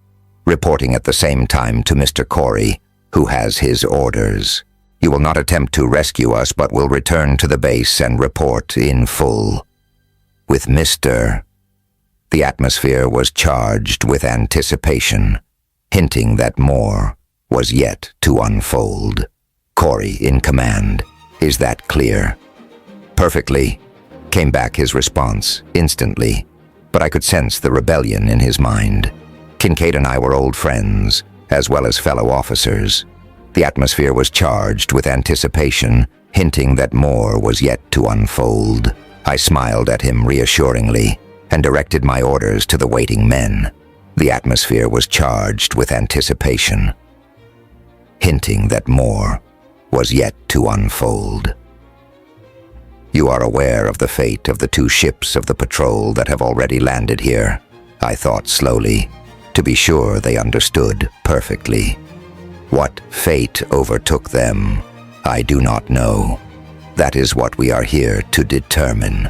reporting at the same time to Mr. Corey, who has his orders. You will not attempt to rescue us, but will return to the base and report in full. With Mr. The atmosphere was charged with anticipation, hinting that more was yet to unfold. Corey in command. Is that clear? Perfectly, came back his response instantly, but I could sense the rebellion in his mind. Kincaid and I were old friends, as well as fellow officers. The atmosphere was charged with anticipation, hinting that more was yet to unfold. I smiled at him reassuringly and directed my orders to the waiting men. The atmosphere was charged with anticipation, hinting that more was yet to unfold. You are aware of the fate of the 2 ships of the patrol that have already landed here, I thought slowly. To be sure, they understood perfectly. What fate overtook them, I do not know. That is what we are here to determine.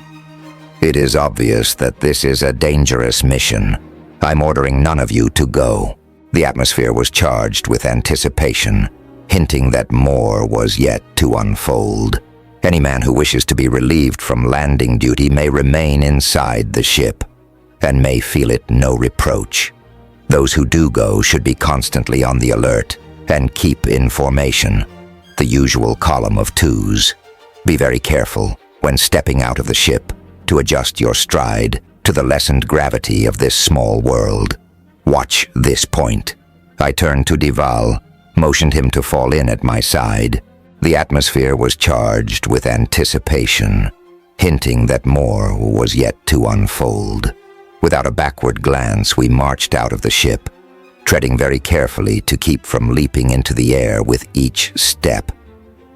It is obvious that this is a dangerous mission. I'm ordering none of you to go. The atmosphere was charged with anticipation, hinting that more was yet to unfold. Any man who wishes to be relieved from landing duty may remain inside the ship, and may feel it no reproach. Those who do go should be constantly on the alert and keep in formation, the usual column of twos. Be very careful when stepping out of the ship to adjust your stride to the lessened gravity of this small world. Watch this point. I turned to Dival, motioned him to fall in at my side. The atmosphere was charged with anticipation, hinting that more was yet to unfold. Without a backward glance, we marched out of the ship, treading very carefully to keep from leaping into the air with each step.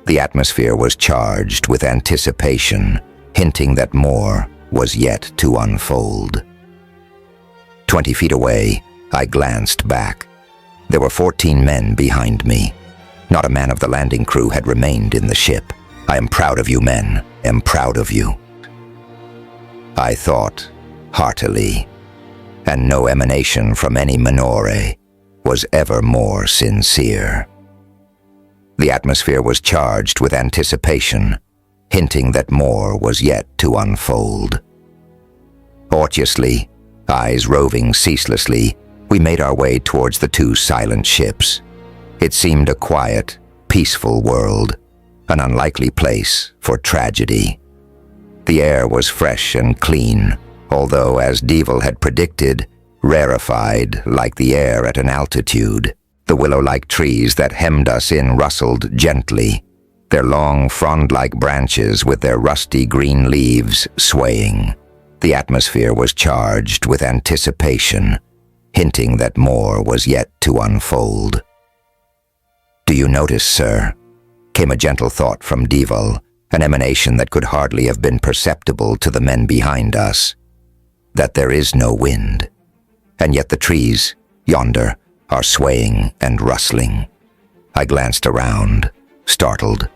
The atmosphere was charged with anticipation, hinting that more was yet to unfold. 20 feet away, I glanced back. There were 14 men behind me. Not a man of the landing crew had remained in the ship. I am proud of you, men. Am proud of you, I thought heartily, and no emanation from any Minore was ever more sincere. The atmosphere was charged with anticipation, hinting that more was yet to unfold. Cautiously, eyes roving ceaselessly, we made our way towards the two silent ships. It seemed a quiet, peaceful world, an unlikely place for tragedy. The air was fresh and clean, although, as Devil had predicted, rarefied like the air at an altitude. The willow-like trees that hemmed us in rustled gently, their long frond-like branches with their rusty green leaves swaying. The atmosphere was charged with anticipation, hinting that more was yet to unfold. "Do you notice, sir?" came a gentle thought from Devil, an emanation that could hardly have been perceptible to the men behind us. "That there is no wind, and yet the trees, yonder, are swaying and rustling." I glanced around, startled.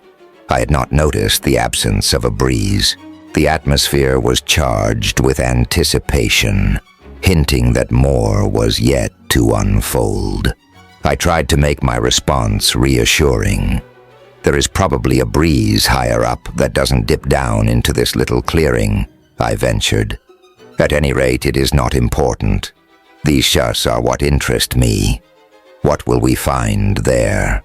I had not noticed the absence of a breeze. The atmosphere was charged with anticipation, hinting that more was yet to unfold. I tried to make my response reassuring. "There is probably a breeze higher up that doesn't dip down into this little clearing," I ventured. "At any rate, it is not important. These shus are what interest me. What will we find there?"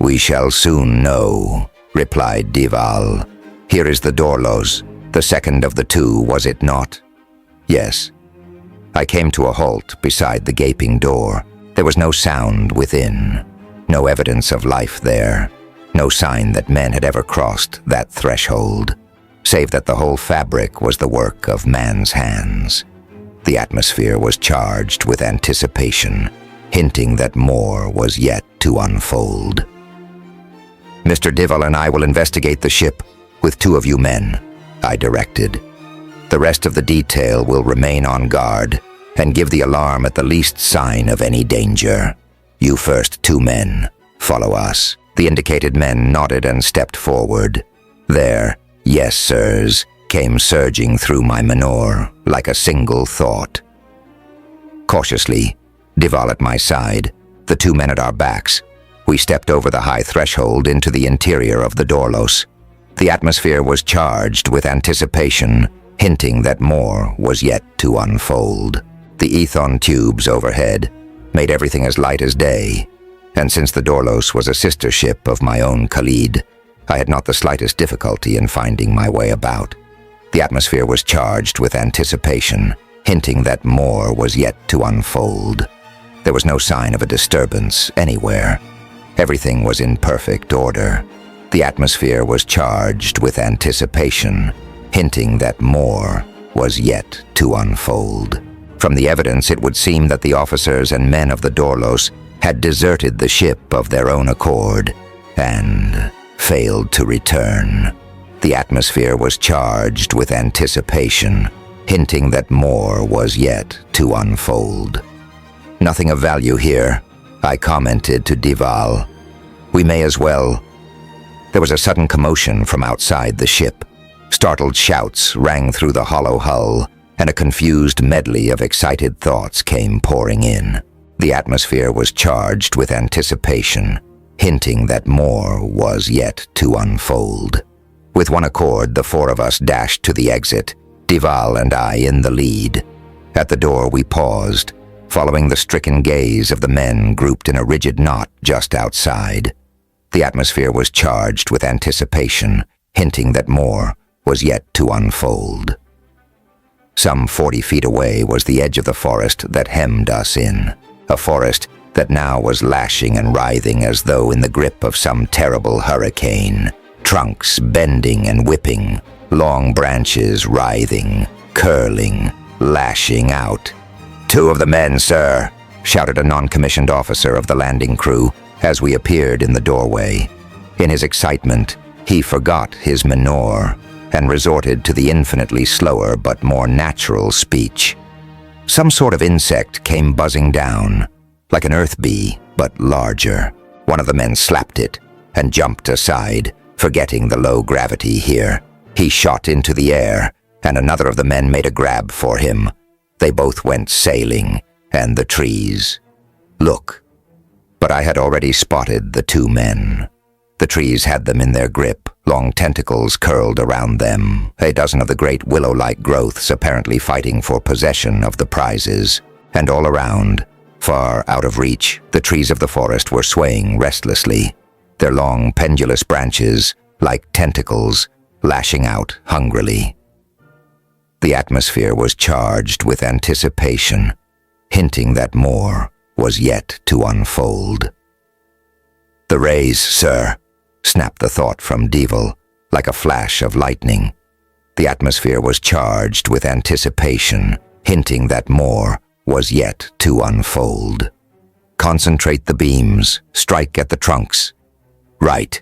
"We shall soon know," replied Dival. "Here is the Dorlos, the second of the two, was it not?" "Yes." I came to a halt beside the gaping door. There was no sound within, no evidence of life there, no sign that men had ever crossed that threshold, save that the whole fabric was the work of man's hands. The atmosphere was charged with anticipation, hinting that more was yet to unfold. "Mr. Dival and I will investigate the ship with 2 of you men," I directed. "The rest of the detail will remain on guard and give the alarm at the least sign of any danger. You first 2 men. Follow us." The indicated men nodded and stepped forward. Their "yes, sirs" came surging through my menore like a single thought. Cautiously, Dival at my side, the 2 men at our backs, we stepped over the high threshold into the interior of the Dorlos. The atmosphere was charged with anticipation, hinting that more was yet to unfold. The ethon tubes overhead made everything as light as day, and since the Dorlos was a sister ship of my own Khalid, I had not the slightest difficulty in finding my way about. The atmosphere was charged with anticipation, hinting that more was yet to unfold. There was no sign of a disturbance anywhere. Everything was in perfect order. The atmosphere was charged with anticipation, hinting that more was yet to unfold. From the evidence, it would seem that the officers and men of the Dorlos had deserted the ship of their own accord and failed to return. The atmosphere was charged with anticipation, hinting that more was yet to unfold. "Nothing of value here," I commented to Dival. "We may as well." There was a sudden commotion from outside the ship. Startled shouts rang through the hollow hull, and a confused medley of excited thoughts came pouring in. The atmosphere was charged with anticipation, hinting that more was yet to unfold. With one accord, the four of us dashed to the exit, Dival and I in the lead. At the door we paused, following the stricken gaze of the men grouped in a rigid knot just outside. The atmosphere was charged with anticipation, hinting that more was yet to unfold. Some 40 feet away was the edge of the forest that hemmed us in, a forest that now was lashing and writhing as though in the grip of some terrible hurricane, trunks bending and whipping, long branches writhing, curling, lashing out. "Two of the men, sir," shouted a non-commissioned officer of the landing crew as we appeared in the doorway. In his excitement, he forgot his menore and resorted to the infinitely slower but more natural speech. Some sort of insect came buzzing down, like an earth bee, but larger. One of the men slapped it and jumped aside, forgetting the low gravity here. He shot into the air, and another of the men made a grab for him. They both went sailing, and the trees. Look. But I had already spotted the two men. The trees had them in their grip, long tentacles curled around them, a dozen of the great willow-like growths apparently fighting for possession of the prizes. And all around, far out of reach, the trees of the forest were swaying restlessly, their long pendulous branches, like tentacles, lashing out hungrily. The atmosphere was charged with anticipation, hinting that more was yet to unfold. "The rays, sir," snapped the thought from Devil, like a flash of lightning. The atmosphere was charged with anticipation, hinting that more was yet to unfold. "Concentrate the beams, strike at the trunks." "Right."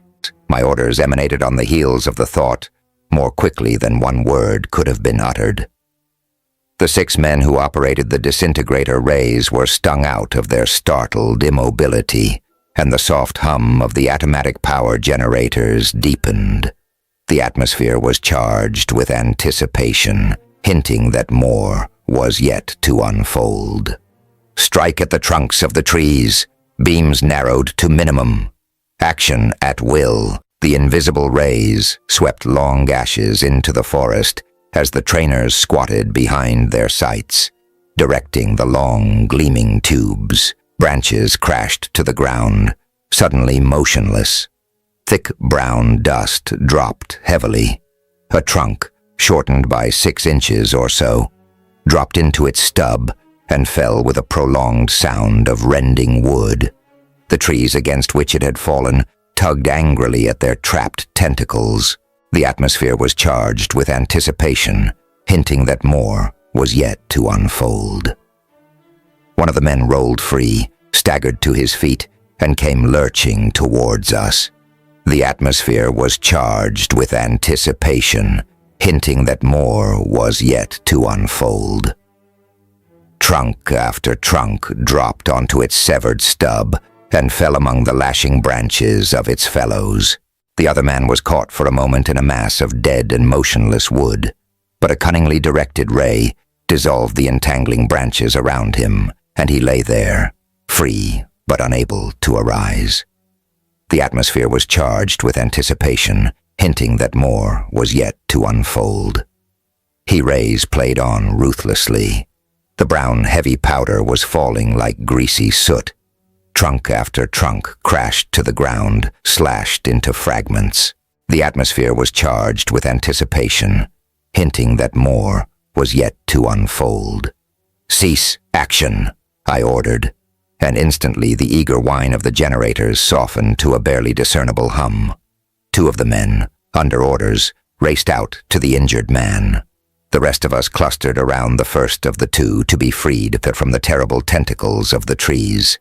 My orders emanated on the heels of the thought, more quickly than one word could have been uttered. The 6 men who operated the disintegrator rays were stung out of their startled immobility, and the soft hum of the atomatic power generators deepened. The atmosphere was charged with anticipation, hinting that more was yet to unfold. "Strike at the trunks of the trees, beams narrowed to minimum. Action at will." The invisible rays swept long gashes into the forest as the trainers squatted behind their sights, directing the long, gleaming tubes. Branches crashed to the ground, suddenly motionless. Thick brown dust dropped heavily. A trunk, shortened by 6 inches or so, dropped into its stub and fell with a prolonged sound of rending wood. The trees against which it had fallen tugged angrily at their trapped tentacles. The atmosphere was charged with anticipation, hinting that more was yet to unfold. One of the men rolled free, staggered to his feet, and came lurching towards us. The atmosphere was charged with anticipation, hinting that more was yet to unfold. Trunk after trunk dropped onto its severed stub and fell among the lashing branches of its fellows. The other man was caught for a moment in a mass of dead and motionless wood, but a cunningly directed ray dissolved the entangling branches around him, and he lay there, free but unable to arise. The atmosphere was charged with anticipation, hinting that more was yet to unfold. Rays played on ruthlessly. The brown, heavy powder was falling like greasy soot. Trunk after trunk crashed to the ground, slashed into fragments. The atmosphere was charged with anticipation, hinting that more was yet to unfold. "Cease action," I ordered, and instantly the eager whine of the generators softened to a barely discernible hum. 2 of the men, under orders, raced out to the injured man. The rest of us clustered around the first of the 2 to be freed from the terrible tentacles of the trees.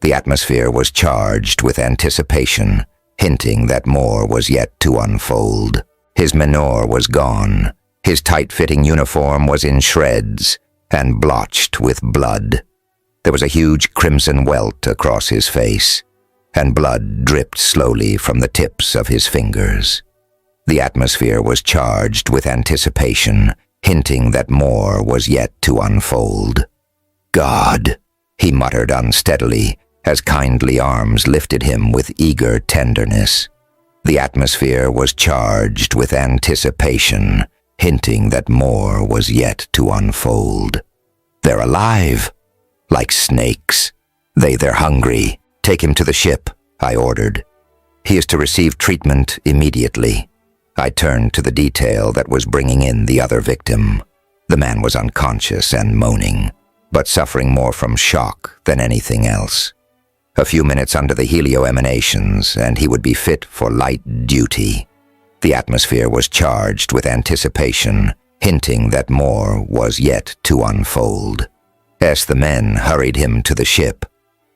The atmosphere was charged with anticipation, hinting that more was yet to unfold. His menore was gone. His tight-fitting uniform was in shreds and blotched with blood. There was a huge crimson welt across his face, and blood dripped slowly from the tips of his fingers. The atmosphere was charged with anticipation, hinting that more was yet to unfold. "God," he muttered unsteadily, as kindly arms lifted him with eager tenderness. The atmosphere was charged with anticipation, hinting that more was yet to unfold. "They're alive, like snakes. They're hungry. Take him to the ship," I ordered. "He is to receive treatment immediately." I turned to the detail that was bringing in the other victim. The man was unconscious and moaning, but suffering more from shock than anything else. A few minutes under the helio emanations, and he would be fit for light duty. The atmosphere was charged with anticipation, hinting that more was yet to unfold. As the men hurried him to the ship,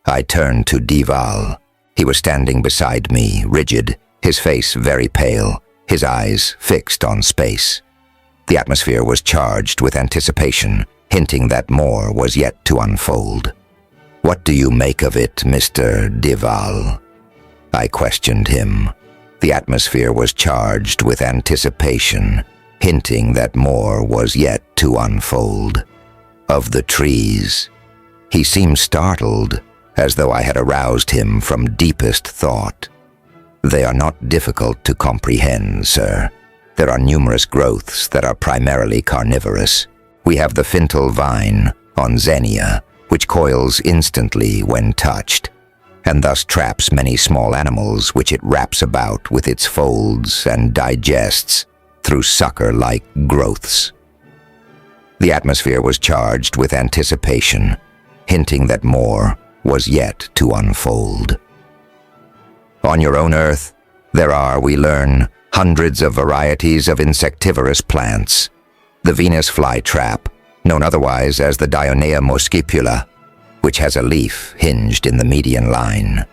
I turned to Dival. He was standing beside me, rigid, his face very pale, his eyes fixed on space. The atmosphere was charged with anticipation, hinting that more was yet to unfold. "What do you make of it, Mr. Dival?" I questioned him. The atmosphere was charged with anticipation, hinting that more was yet to unfold. "Of the trees." He seemed startled, as though I had aroused him from deepest thought. "They are not difficult to comprehend, sir. There are numerous growths that are primarily carnivorous. We have the fintal vine on Xenia, which coils instantly when touched, and thus traps many small animals which it wraps about with its folds and digests through sucker-like growths." The atmosphere was charged with anticipation, hinting that more was yet to unfold. "On your own Earth, there are, we learn, hundreds of varieties of insectivorous plants. The Venus flytrap, known otherwise as the Dionea muscipula, which has a leaf hinged in the median line,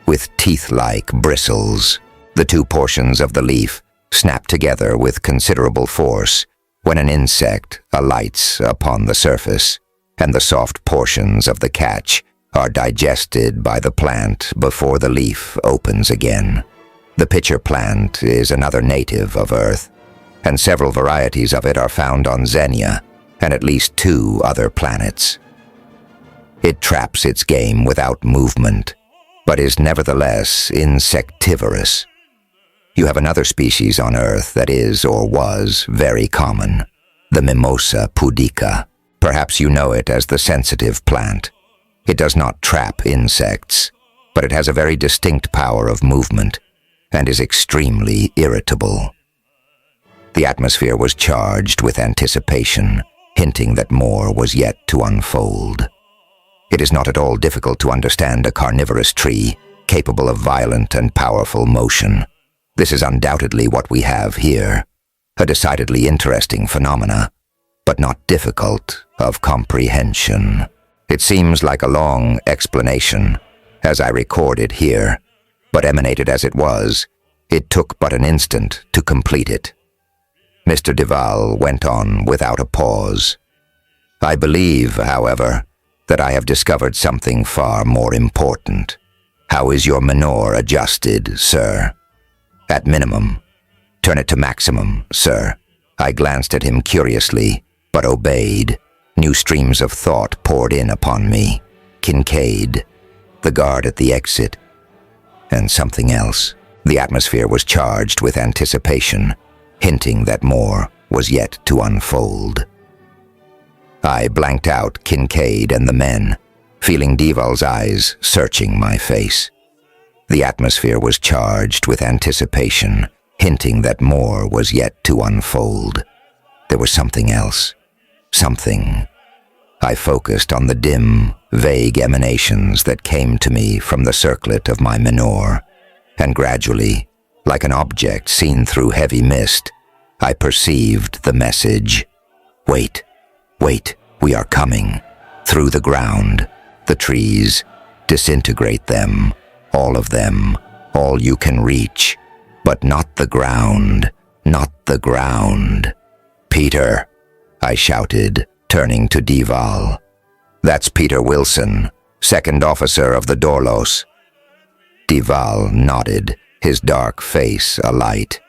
with teeth-like bristles. The two portions of the leaf snap together with considerable force when an insect alights upon the surface, and the soft portions of the catch are digested by the plant before the leaf opens again. The pitcher plant is another native of Earth, and several varieties of it are found on Xenia and at least 2 other planets. It traps its game without movement, but is nevertheless insectivorous. You have another species on Earth that is, or was, very common, the Mimosa pudica. Perhaps you know it as the sensitive plant. It does not trap insects, but it has a very distinct power of movement and is extremely irritable. The atmosphere was charged with anticipation, hinting that more was yet to unfold. It is not at all difficult to understand a carnivorous tree capable of violent and powerful motion. This is undoubtedly what we have here, a decidedly interesting phenomena, but not difficult of comprehension. It seems like a long explanation, as I record it here, but emanated as it was, it took but an instant to complete it. Mr. Dival went on without a pause. "I believe, however, that I have discovered something far more important. How is your menore adjusted, sir?" "At minimum. Turn it to maximum, sir." I glanced at him curiously, but obeyed. New streams of thought poured in upon me. Kincaid, the guard at the exit, and something else. The atmosphere was charged with anticipation, hinting that more was yet to unfold. I blanked out Kincaid and the men, feeling Dival's eyes searching my face. The atmosphere was charged with anticipation, hinting that more was yet to unfold. There was something else. Something. I focused on the dim, vague emanations that came to me from the circlet of my menore, and gradually, like an object seen through heavy mist, I perceived the message. "Wait, wait, we are coming. Through the ground, the trees, disintegrate them, all of them, all you can reach, but not the ground, not the ground." "Peter," I shouted, turning to Dival. "That's Peter Wilson, second officer of the Dorlos." Dival nodded, his dark face alight.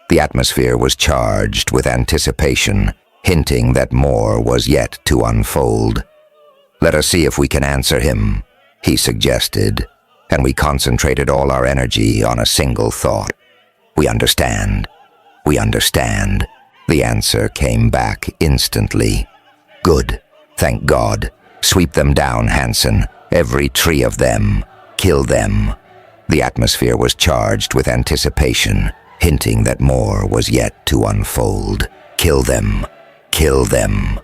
The atmosphere was charged with anticipation, hinting that more was yet to unfold. "Let us see if we can answer him," he suggested, and we concentrated all our energy on a single thought. "We understand. We understand." The answer came back instantly. "Good. Thank God. Sweep them down, Hansen. Every tree of them. Kill them." The atmosphere was charged with anticipation, hinting that more was yet to unfold. "Kill them. Kill them."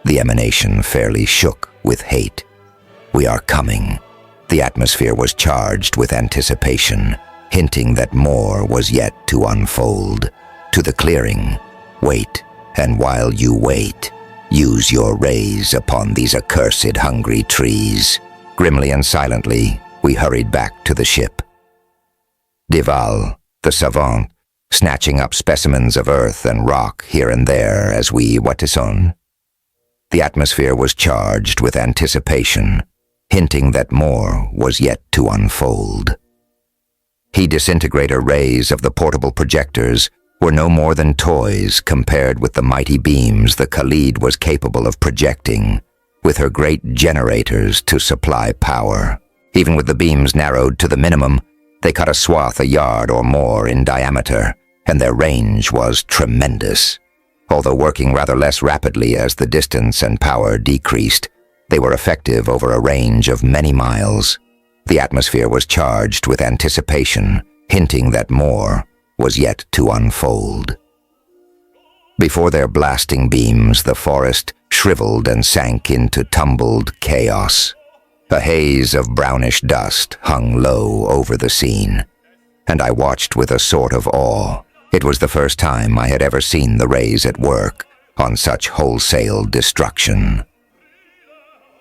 The emanation fairly shook with hate. "We are coming." The atmosphere was charged with anticipation, hinting that more was yet to unfold. "To the clearing. Wait, and while you wait, use your rays upon these accursed hungry trees." Grimly and silently, we hurried back to the ship. Dival, the savant, snatching up specimens of earth and rock here and there as we outsmarts. The atmosphere was charged with anticipation, hinting that more was yet to unfold. Heat disintegrator rays of the portable projectors were no more than toys compared with the mighty beams the Khalid was capable of projecting, with her great generators to supply power. Even with the beams narrowed to the minimum, they cut a swath a yard or more in diameter, and their range was tremendous. Although working rather less rapidly as the distance and power decreased, they were effective over a range of many miles. The atmosphere was charged with anticipation, hinting that more was yet to unfold. Before their blasting beams, the forest shriveled and sank into tumbled chaos. A haze of brownish dust hung low over the scene, and I watched with a sort of awe. It was the first time I had ever seen the rays at work on such wholesale destruction.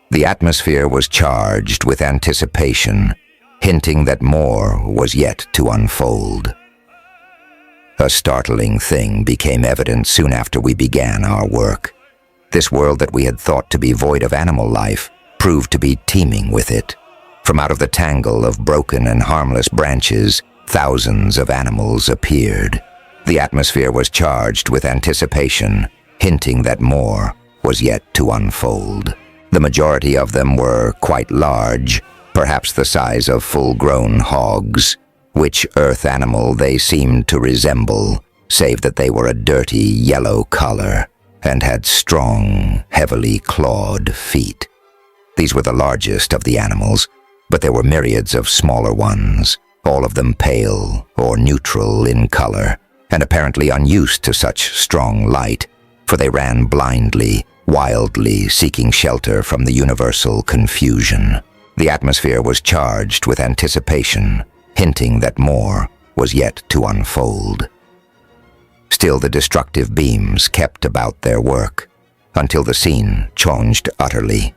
The atmosphere was charged with anticipation, hinting that more was yet to unfold. A startling thing became evident soon after we began our work. This world that we had thought to be void of animal life proved to be teeming with it. From out of the tangle of broken and harmless branches, thousands of animals appeared. The atmosphere was charged with anticipation, hinting that more was yet to unfold. The majority of them were quite large, perhaps the size of full-grown hogs. Which earth animal they seemed to resemble, save that they were a dirty yellow color and had strong, heavily clawed feet. These were the largest of the animals, but there were myriads of smaller ones, all of them pale or neutral in color, and apparently unused to such strong light, for they ran blindly, wildly seeking shelter from the universal confusion. The atmosphere was charged with anticipation, hinting that more was yet to unfold. Still the destructive beams kept about their work, until the scene changed utterly.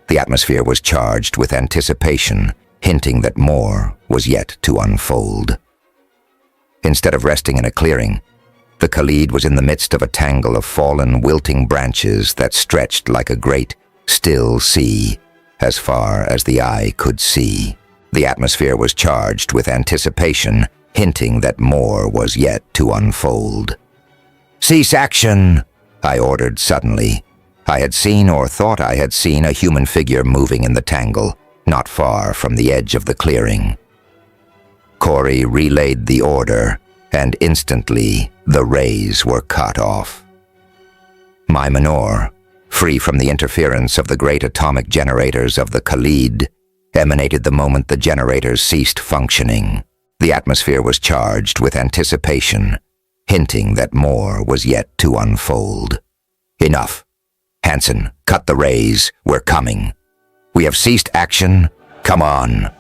The atmosphere was charged with anticipation, hinting that more was yet to unfold. Instead of resting in a clearing, the Khalid was in the midst of a tangle of fallen, wilting branches that stretched like a great, still sea, as far as the eye could see. The atmosphere was charged with anticipation, hinting that more was yet to unfold. "Cease action!" I ordered suddenly. I had seen or thought I had seen a human figure moving in the tangle, not far from the edge of the clearing. Corey relayed the order, and instantly the rays were cut off. My menore, free from the interference of the great atomic generators of the Khalid, emanated the moment the generators ceased functioning. The atmosphere was charged with anticipation, hinting that more was yet to unfold. "Enough. Hansen, cut the rays. We're coming. We have ceased action. Come on."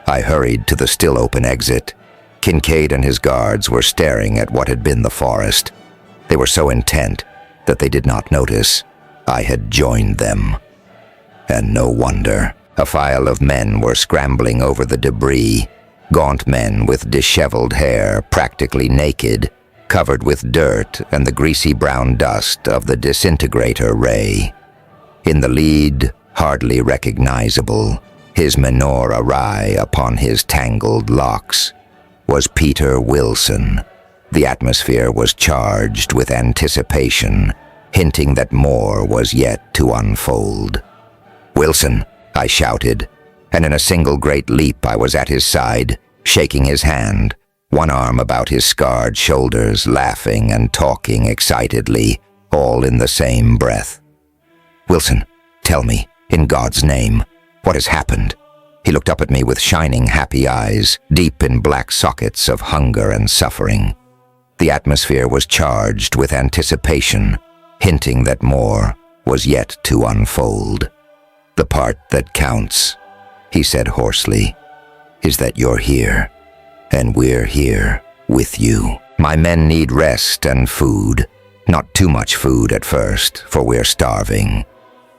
I hurried to the still open exit. Kincaid and his guards were staring at what had been the forest. They were so intent that they did not notice I had joined them. And no wonder. A file of men were scrambling over the debris, gaunt men with disheveled hair, practically naked, covered with dirt and the greasy brown dust of the disintegrator ray. In the lead, hardly recognizable, his menore awry upon his tangled locks, was Peter Wilson. The atmosphere was charged with anticipation, hinting that more was yet to unfold. "Wilson!" I shouted, and in a single great leap I was at his side, shaking his hand, one arm about his scarred shoulders, laughing and talking excitedly, all in the same breath. "Wilson, tell me, in God's name, what has happened?" He looked up at me with shining, happy eyes, deep in black sockets of hunger and suffering. The atmosphere was charged with anticipation, hinting that more was yet to unfold. "The part that counts," he said hoarsely, "is that you're here, and we're here with you. My men need rest and food, not too much food at first, for we're starving."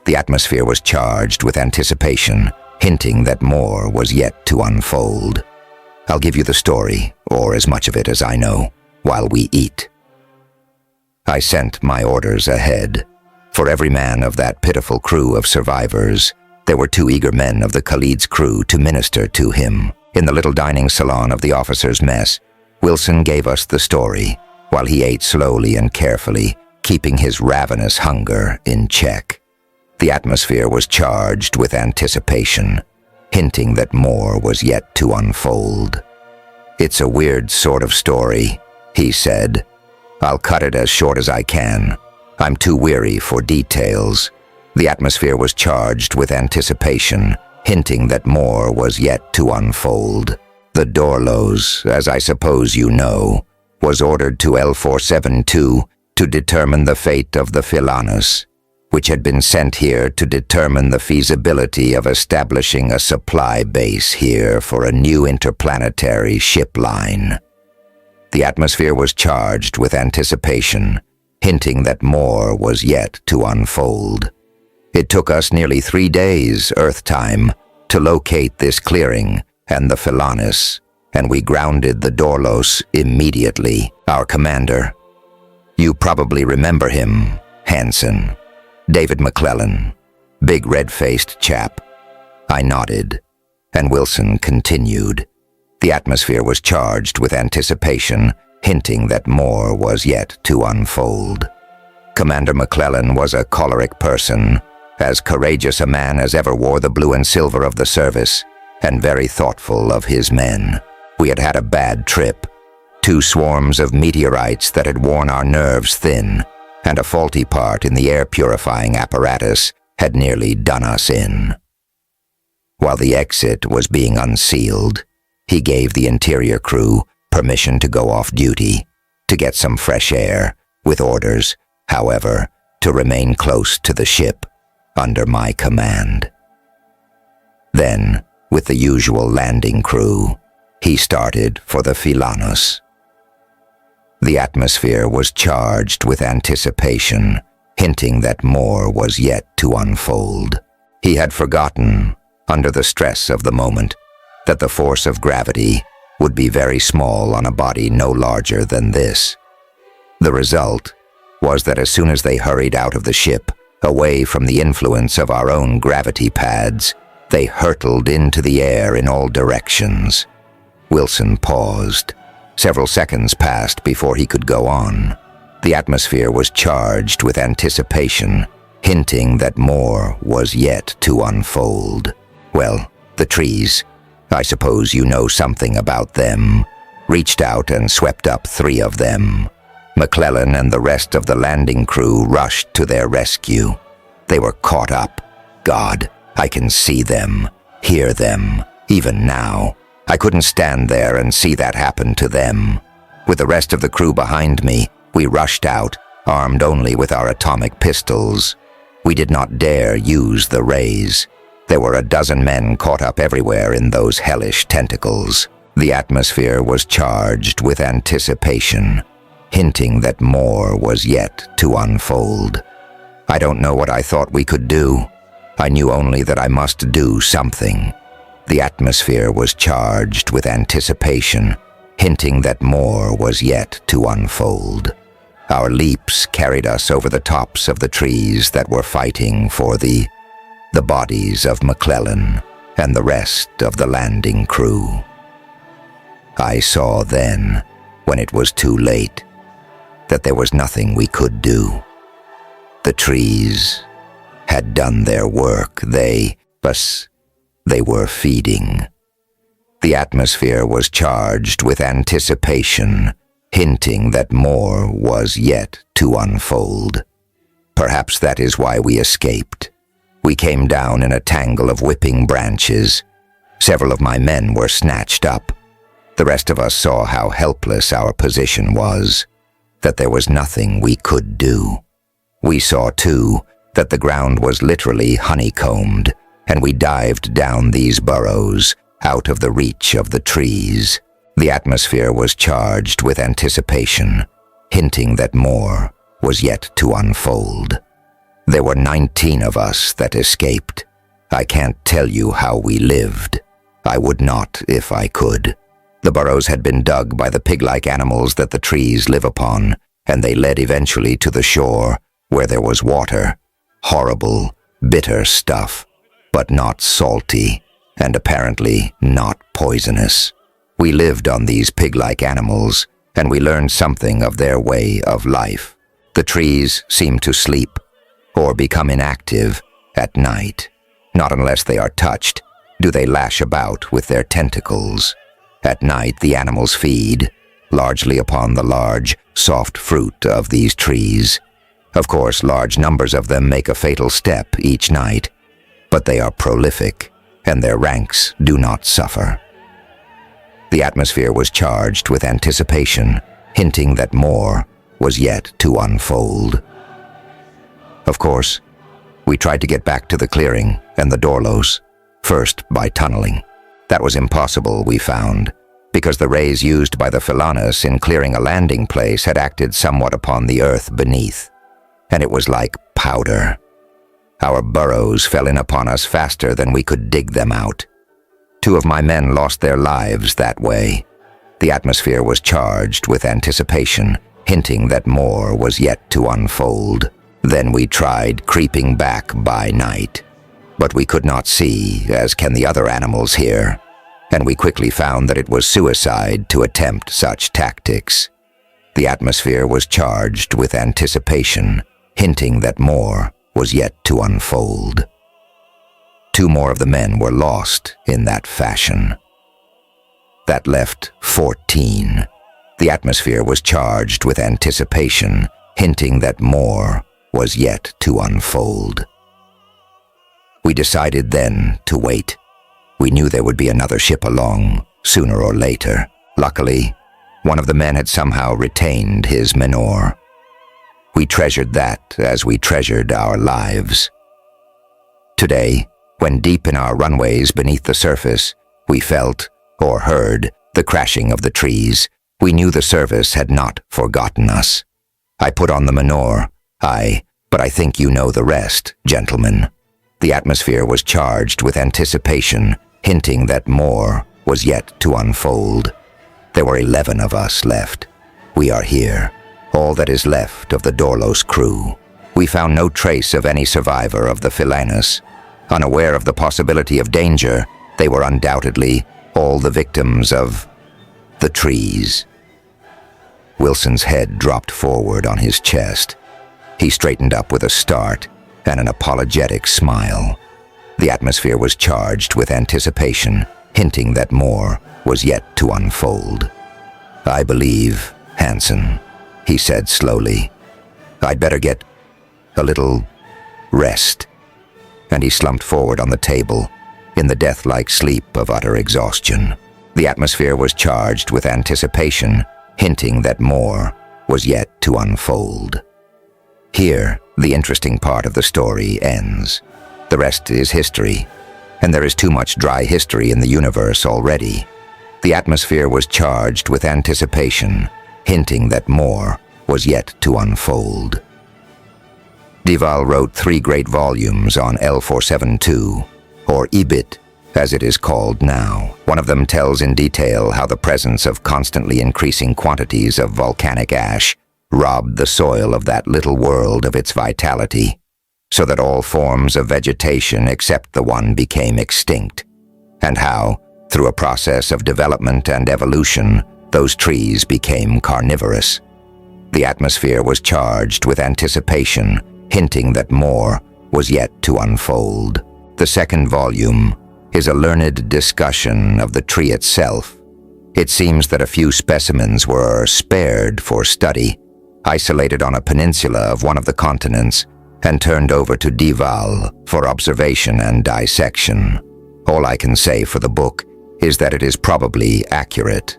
The atmosphere was charged with anticipation, hinting that more was yet to unfold. "I'll give you the story, or as much of it as I know, while we eat." I sent my orders ahead. For every man of that pitiful crew of survivors, there were 2 eager men of the Khalid's crew to minister to him. In the little dining salon of the officers' mess, Wilson gave us the story, while he ate slowly and carefully, keeping his ravenous hunger in check. The atmosphere was charged with anticipation, hinting that more was yet to unfold. "It's a weird sort of story," he said. "I'll cut it as short as I can. I'm too weary for details." The atmosphere was charged with anticipation, hinting that more was yet to unfold. The Dorlos, as I suppose you know, was ordered to L472 to determine the fate of the Philanus, which had been sent here to determine the feasibility of establishing a supply base here for a new interplanetary ship line. The atmosphere was charged with anticipation, hinting that more was yet to unfold. It took us nearly 3 days, Earth time, to locate this clearing and the Philanus, and we grounded the Dorlos immediately. Our commander, you probably remember him, Hansen. David McClellan, big red-faced chap. I nodded, and Wilson continued. The atmosphere was charged with anticipation, hinting that more was yet to unfold. Commander McClellan was a choleric person, as courageous a man as ever wore the blue and silver of the service, and very thoughtful of his men. We had had a bad trip, 2 swarms of meteorites that had worn our nerves thin, and a faulty part in the air-purifying apparatus had nearly done us in. While the exit was being unsealed, he gave the interior crew permission to go off duty, to get some fresh air, with orders, however, to remain close to the ship, under my command. Then, with the usual landing crew, he started for the Philanus. The atmosphere was charged with anticipation, hinting that more was yet to unfold. He had forgotten, under the stress of the moment, that the force of gravity would be very small on a body no larger than this. The result was that as soon as they hurried out of the ship, away from the influence of our own gravity pads, they hurtled into the air in all directions. Wilson paused. Several seconds passed before he could go on. The atmosphere was charged with anticipation, hinting that more was yet to unfold. Well, the trees, I suppose you know something about them, reached out and swept up 3 of them. McClellan and the rest of the landing crew rushed to their rescue. They were caught up. God, I can see them, hear them, even now. I couldn't stand there and see that happen to them. With the rest of the crew behind me, we rushed out, armed only with our atomic pistols. We did not dare use the rays. There were a dozen men caught up everywhere in those hellish tentacles. The atmosphere was charged with anticipation, hinting that more was yet to unfold. I don't know what I thought we could do. I knew only that I must do something. The atmosphere was charged with anticipation, hinting that more was yet to unfold. Our leaps carried us over the tops of the trees that were fighting for the bodies of McClellan and the rest of the landing crew. I saw then, when it was too late, that there was nothing we could do. The trees had done their work. They were feeding. The atmosphere was charged with anticipation, hinting that more was yet to unfold. Perhaps that is why we escaped. We came down in a tangle of whipping branches. Several of my men were snatched up. The rest of us saw how helpless our position was, that there was nothing we could do. We saw, too, that the ground was literally honeycombed, and we dived down these burrows, out of the reach of the trees. The atmosphere was charged with anticipation, hinting that more was yet to unfold. There were 19 of us that escaped. I can't tell you how we lived. I would not if I could. The burrows had been dug by the pig-like animals that the trees live upon, and they led eventually to the shore, where there was water. Horrible, bitter stuff, but not salty, and apparently not poisonous. We lived on these pig-like animals, and we learned something of their way of life. The trees seem to sleep, or become inactive, at night. Not unless they are touched do they lash about with their tentacles. At night the animals feed, largely upon the large, soft fruit of these trees. Of course, large numbers of them make a fatal step each night, but they are prolific, and their ranks do not suffer. The atmosphere was charged with anticipation, hinting that more was yet to unfold. Of course, we tried to get back to the clearing and the Dorlos, first by tunneling. That was impossible, we found, because the rays used by the Philanus in clearing a landing place had acted somewhat upon the earth beneath, and it was like powder. Our burrows fell in upon us faster than we could dig them out. 2 of my men lost their lives that way. The atmosphere was charged with anticipation, hinting that more was yet to unfold. Then we tried creeping back by night, but we could not see, as can the other animals here, and we quickly found that it was suicide to attempt such tactics. The atmosphere was charged with anticipation, hinting that more was yet to unfold. 2 more of the men were lost in that fashion. That left 14. The atmosphere was charged with anticipation, hinting that more was yet to unfold. We decided then to wait. We knew there would be another ship along, sooner or later. Luckily, one of the men had somehow retained his menore. We treasured that as we treasured our lives. Today, when deep in our runways beneath the surface, we felt, or heard, the crashing of the trees, we knew the service had not forgotten us. I put on the menore. But I think you know the rest, gentlemen. The atmosphere was charged with anticipation, hinting that more was yet to unfold. There were 11 of us left. We are here, all that is left of the Dorlos crew. We found no trace of any survivor of the Philanus. Unaware of the possibility of danger, they were undoubtedly all the victims of the trees. Wilson's head dropped forward on his chest. He straightened up with a start and an apologetic smile. The atmosphere was charged with anticipation, hinting that more was yet to unfold. "I believe, Hansen," he said slowly, "I'd better get a little rest." And he slumped forward on the table, in the death-like sleep of utter exhaustion. The atmosphere was charged with anticipation, hinting that more was yet to unfold. Here, the interesting part of the story ends. The rest is history, and there is too much dry history in the universe already. The atmosphere was charged with anticipation, hinting that more was yet to unfold. Dival wrote 3 great volumes on L472, or EBIT, as it is called now. One of them tells in detail how the presence of constantly increasing quantities of volcanic ash robbed the soil of that little world of its vitality, so that all forms of vegetation except the one became extinct, and how, through a process of development and evolution, those trees became carnivorous. The atmosphere was charged with anticipation, hinting that more was yet to unfold. The second volume, is a learned discussion of the tree itself. It seems that a few specimens were spared for study, isolated on a peninsula of one of the continents, and turned over to Dival for observation and dissection. All I can say for the book is that it is probably accurate.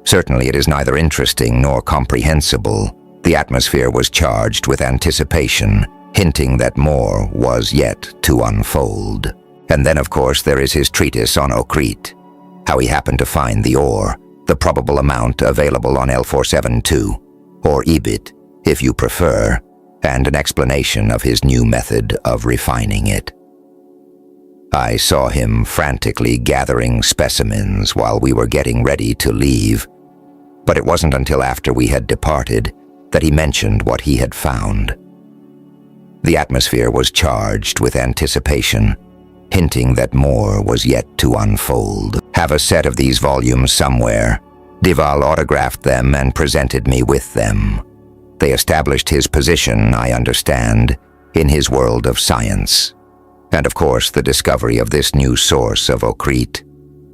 Certainly it is neither interesting nor comprehensible. The atmosphere was charged with anticipation, hinting that more was yet to unfold. And then, of course, there is his treatise on Okrete, how he happened to find the ore, the probable amount available on L472, or EBIT, if you prefer, and an explanation of his new method of refining it. I saw him frantically gathering specimens while we were getting ready to leave, but it wasn't until after we had departed that he mentioned what he had found. The atmosphere was charged with anticipation, hinting that more was yet to unfold. Have a set of these volumes somewhere. Dival autographed them and presented me with them. They established his position, I understand, in his world of science. And of course, the discovery of this new source of Okrete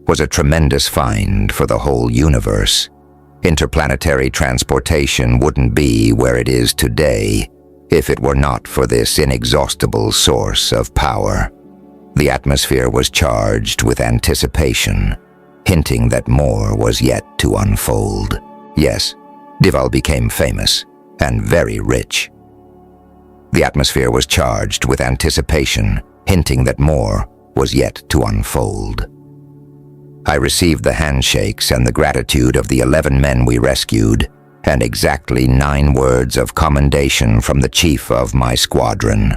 was a tremendous find for the whole universe. Interplanetary transportation wouldn't be where it is today if it were not for this inexhaustible source of power. The atmosphere was charged with anticipation, hinting that more was yet to unfold. Yes, Dival became famous and very rich. The atmosphere was charged with anticipation, hinting that more was yet to unfold. I received the handshakes and the gratitude of the 11 men we rescued, and exactly 9 words of commendation from the chief of my squadron.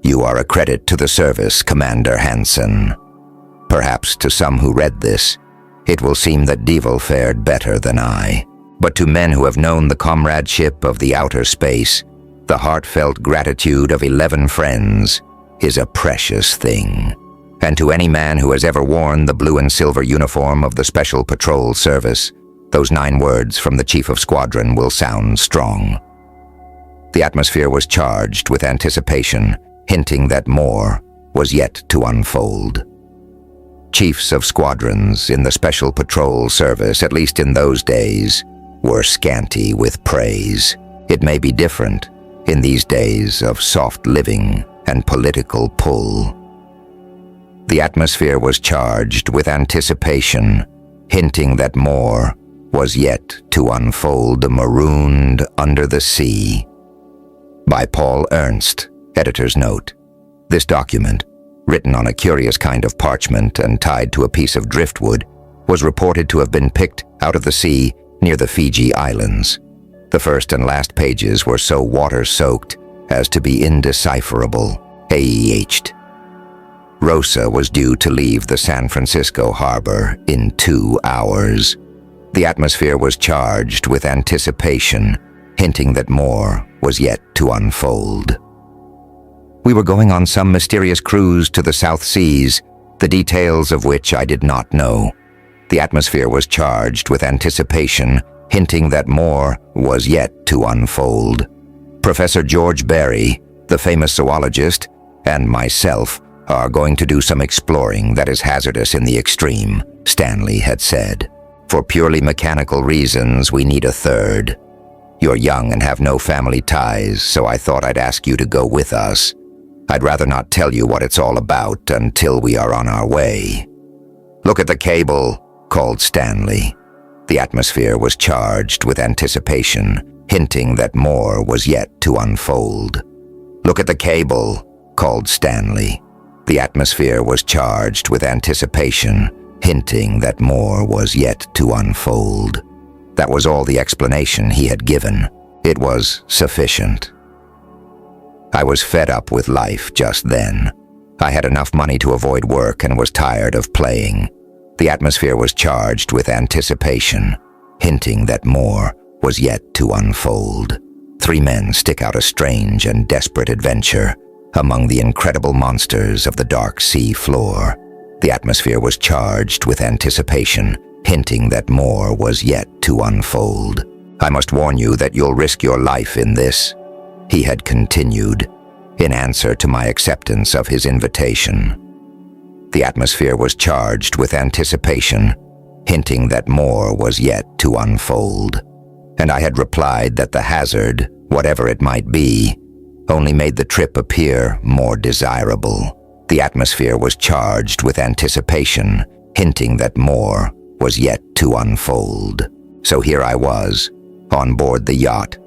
"You are a credit to the service, Commander Hansen." Perhaps to some who read this, it will seem that Dival fared better than I. But to men who have known the comradeship of the outer space, the heartfelt gratitude of 11 friends is a precious thing. And to any man who has ever worn the blue and silver uniform of the Special Patrol Service, those 9 words from the Chief of Squadron will sound strong. The atmosphere was charged with anticipation, hinting that more was yet to unfold. Chiefs of squadrons in the Special Patrol Service, at least in those days, were scanty with praise. It may be different in these days of soft living and political pull. The atmosphere was charged with anticipation, hinting that more was yet to unfold. Marooned Under the Sea, by Paul Ernst, editor's note. This document, written on a curious kind of parchment and tied to a piece of driftwood, was reported to have been picked out of the sea near the Fiji Islands. The first and last pages were so water-soaked as to be indecipherable. AEH'd. Rosa was due to leave the San Francisco harbor in 2 hours. The atmosphere was charged with anticipation, hinting that more was yet to unfold. We were going on some mysterious cruise to the South Seas, the details of which I did not know. The atmosphere was charged with anticipation, hinting that more was yet to unfold. Professor George Berry, the famous zoologist, and myself are going to do some exploring that is hazardous in the extreme, Stanley had said. For purely mechanical reasons, we need a third. You're young and have no family ties, so I thought I'd ask you to go with us. I'd rather not tell you what it's all about until we are on our way. "Look at the cable," called Stanley. The atmosphere was charged with anticipation, hinting that more was yet to unfold. "Look at the cable," called Stanley. The atmosphere was charged with anticipation, hinting that more was yet to unfold. That was all the explanation he had given. It was sufficient. I was fed up with life just then. I had enough money to avoid work and was tired of playing. The atmosphere was charged with anticipation, hinting that more was yet to unfold. 3 men stick out a strange and desperate adventure among the incredible monsters of the dark sea floor. The atmosphere was charged with anticipation, hinting that more was yet to unfold. "I must warn you that you'll risk your life in this," he had continued, in answer to my acceptance of his invitation. The atmosphere was charged with anticipation, hinting that more was yet to unfold. And I had replied that the hazard, whatever it might be, only made the trip appear more desirable. The atmosphere was charged with anticipation, hinting that more was yet to unfold. So here I was, on board the yacht,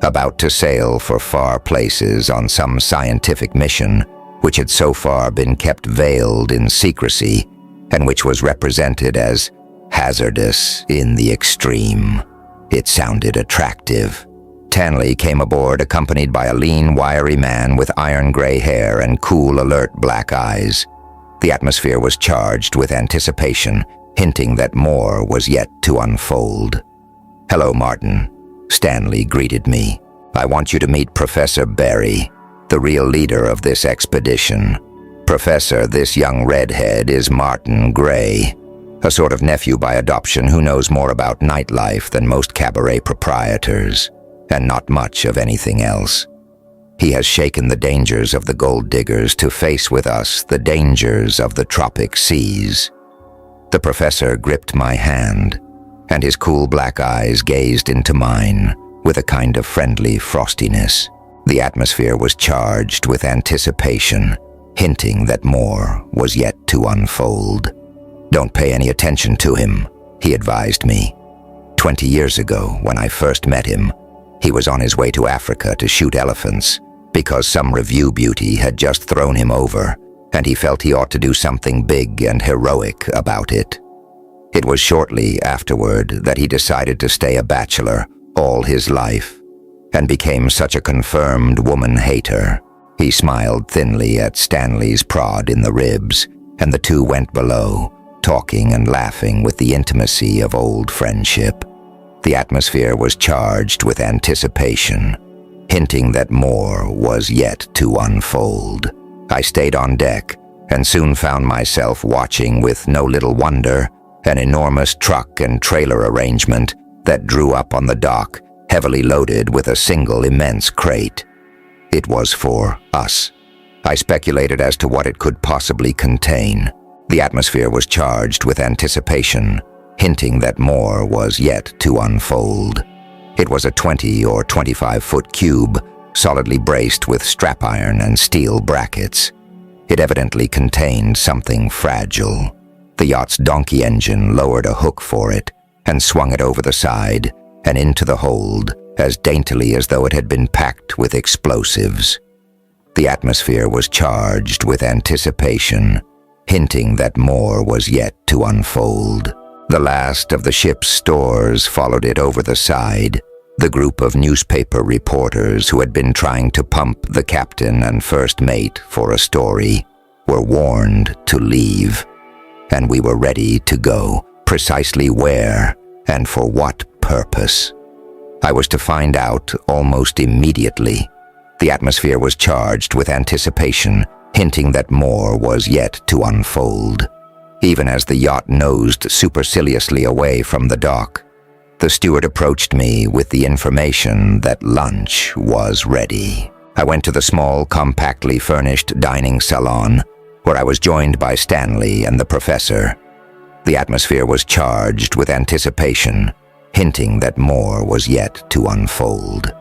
about to sail for far places on some scientific mission which had so far been kept veiled in secrecy and which was represented as hazardous in the extreme. It sounded attractive. Tanley came aboard accompanied by a lean, wiry man with iron gray hair and cool, alert black eyes. The atmosphere was charged with anticipation, hinting that more was yet to unfold. "Hello, Martin," Stanley greeted me. "I want you to meet Professor Berry, the real leader of this expedition. Professor, this young redhead is Martin Gray, a sort of nephew by adoption who knows more about nightlife than most cabaret proprietors, and not much of anything else. He has shaken the dangers of the gold diggers to face with us the dangers of the tropic seas." The professor gripped my hand, and his cool black eyes gazed into mine with a kind of friendly frostiness. The atmosphere was charged with anticipation, hinting that more was yet to unfold. "Don't pay any attention to him," he advised me. 20 years ago, when I first met him, he was on his way to Africa to shoot elephants because some review beauty had just thrown him over, and he felt he ought to do something big and heroic about it. It was shortly afterward that he decided to stay a bachelor all his life, and became such a confirmed woman-hater. He smiled thinly at Stanley's prod in the ribs, and the two went below, talking and laughing with the intimacy of old friendship. The atmosphere was charged with anticipation, hinting that more was yet to unfold. I stayed on deck, and soon found myself watching with no little wonder an enormous truck and trailer arrangement that drew up on the dock, heavily loaded with a single immense crate. It was for us. I speculated as to what it could possibly contain. The atmosphere was charged with anticipation, hinting that more was yet to unfold. It was a 20 or 25-foot cube, solidly braced with strap iron and steel brackets. It evidently contained something fragile. The yacht's donkey engine lowered a hook for it and swung it over the side and into the hold as daintily as though it had been packed with explosives. The atmosphere was charged with anticipation, hinting that more was yet to unfold. The last of the ship's stores followed it over the side. The group of newspaper reporters who had been trying to pump the captain and first mate for a story were warned to leave, and we were ready to go, precisely where and for what purpose. I was to find out almost immediately. The atmosphere was charged with anticipation, hinting that more was yet to unfold. Even as the yacht nosed superciliously away from the dock, the steward approached me with the information that lunch was ready. I went to the small, compactly furnished dining salon, where I was joined by Stanley and the professor. The atmosphere was charged with anticipation, hinting that more was yet to unfold.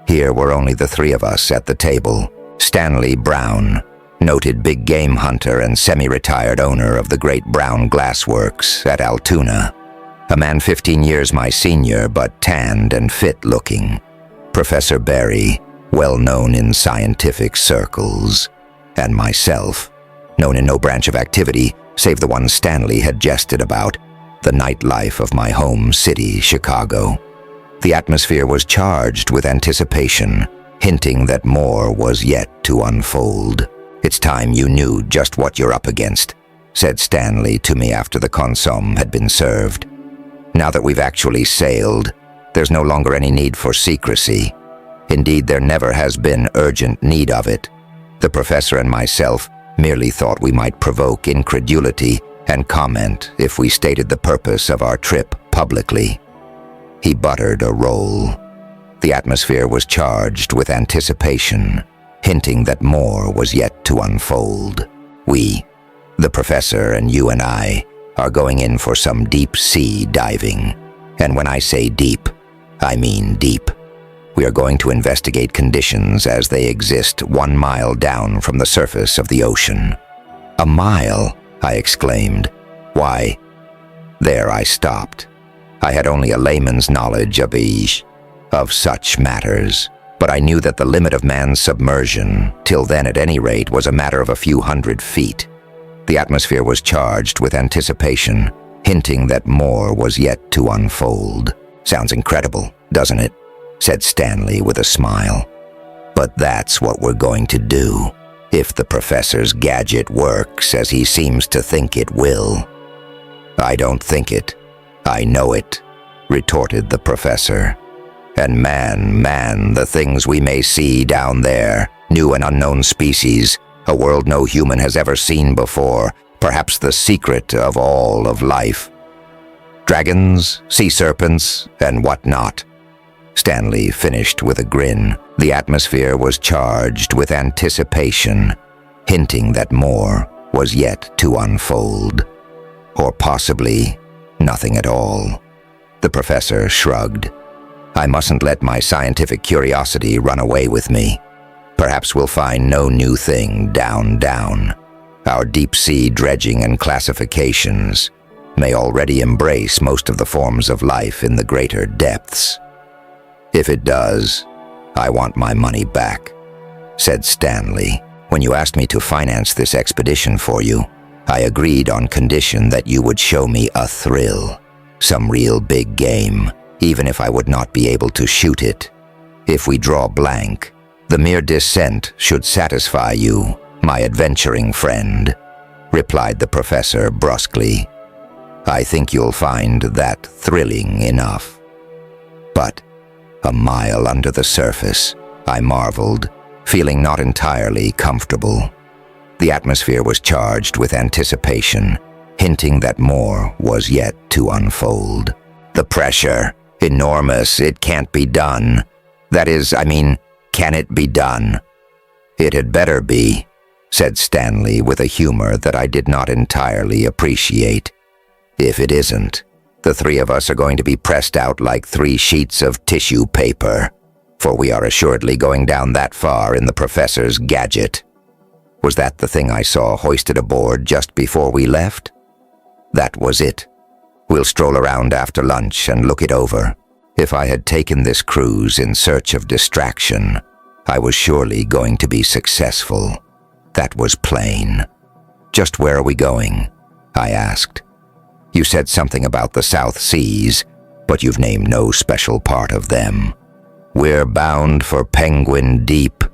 Here were only the three of us at the table. Stanley Brown, noted big game hunter and semi-retired owner of the Great Brown Glassworks at Altoona. A man 15 years my senior, but tanned and fit-looking. Professor Berry, well known in scientific circles. And myself, known in no branch of activity, save the one Stanley had jested about, the nightlife of my home city, Chicago. The atmosphere was charged with anticipation, hinting that more was yet to unfold. "It's time you knew just what you're up against," said Stanley to me after the consomme had been served. "Now that we've actually sailed, there's no longer any need for secrecy. Indeed, there never has been urgent need of it. The professor and myself merely thought we might provoke incredulity and comment if we stated the purpose of our trip publicly." He buttered a roll. The atmosphere was charged with anticipation, hinting that more was yet to unfold. We The professor and you and I are going in for some deep-sea diving. And when I say deep, I mean deep. We are going to investigate conditions as they exist 1 mile down from the surface of the ocean. "A mile?" I exclaimed. "Why?" There I stopped. I had only a layman's knowledge of such matters, but I knew that the limit of man's submersion, till then at any rate, was a matter of a few hundred feet. The atmosphere was charged with anticipation, hinting that more was yet to unfold. "Sounds incredible, doesn't it?" said Stanley with a smile. "But that's what we're going to do, if the professor's gadget works as he seems to think it will." "I don't think it. I know it," retorted the professor. "And man, the things we may see down there, new and unknown species, a world no human has ever seen before, perhaps the secret of all of life. Dragons, sea serpents, and whatnot." Stanley finished with a grin. The atmosphere was charged with anticipation, hinting that more was yet to unfold. Or possibly nothing at all. The professor shrugged. "I mustn't let my scientific curiosity run away with me. Perhaps we'll find no new thing down. Our deep-sea dredging and classifications may already embrace most of the forms of life in the greater depths. If it does, I want my money back," said Stanley. "When you asked me to finance this expedition for you, I agreed on condition that you would show me a thrill, some real big game, even if I would not be able to shoot it. If we draw blank, the mere descent should satisfy you, my adventuring friend," replied the professor brusquely. "I think you'll find that thrilling enough." "But 1 mile under the surface," I marveled, feeling not entirely comfortable. The atmosphere was charged with anticipation, hinting that more was yet to unfold. "The pressure, enormous, it can't be done. Can it be done?" "It had better be," said Stanley with a humor that I did not entirely appreciate. "If it isn't, the 3 of us are going to be pressed out like 3 sheets of tissue paper, for we are assuredly going down that far in the professor's gadget." Was that the thing I saw hoisted aboard just before we left? That was it. We'll stroll around after lunch and look it over. If I had taken this cruise in search of distraction, I was surely going to be successful. That was plain. "Just where are we going?" I asked. "You said something about the South Seas, but you've named no special part of them." "We're bound for Penguin Deep.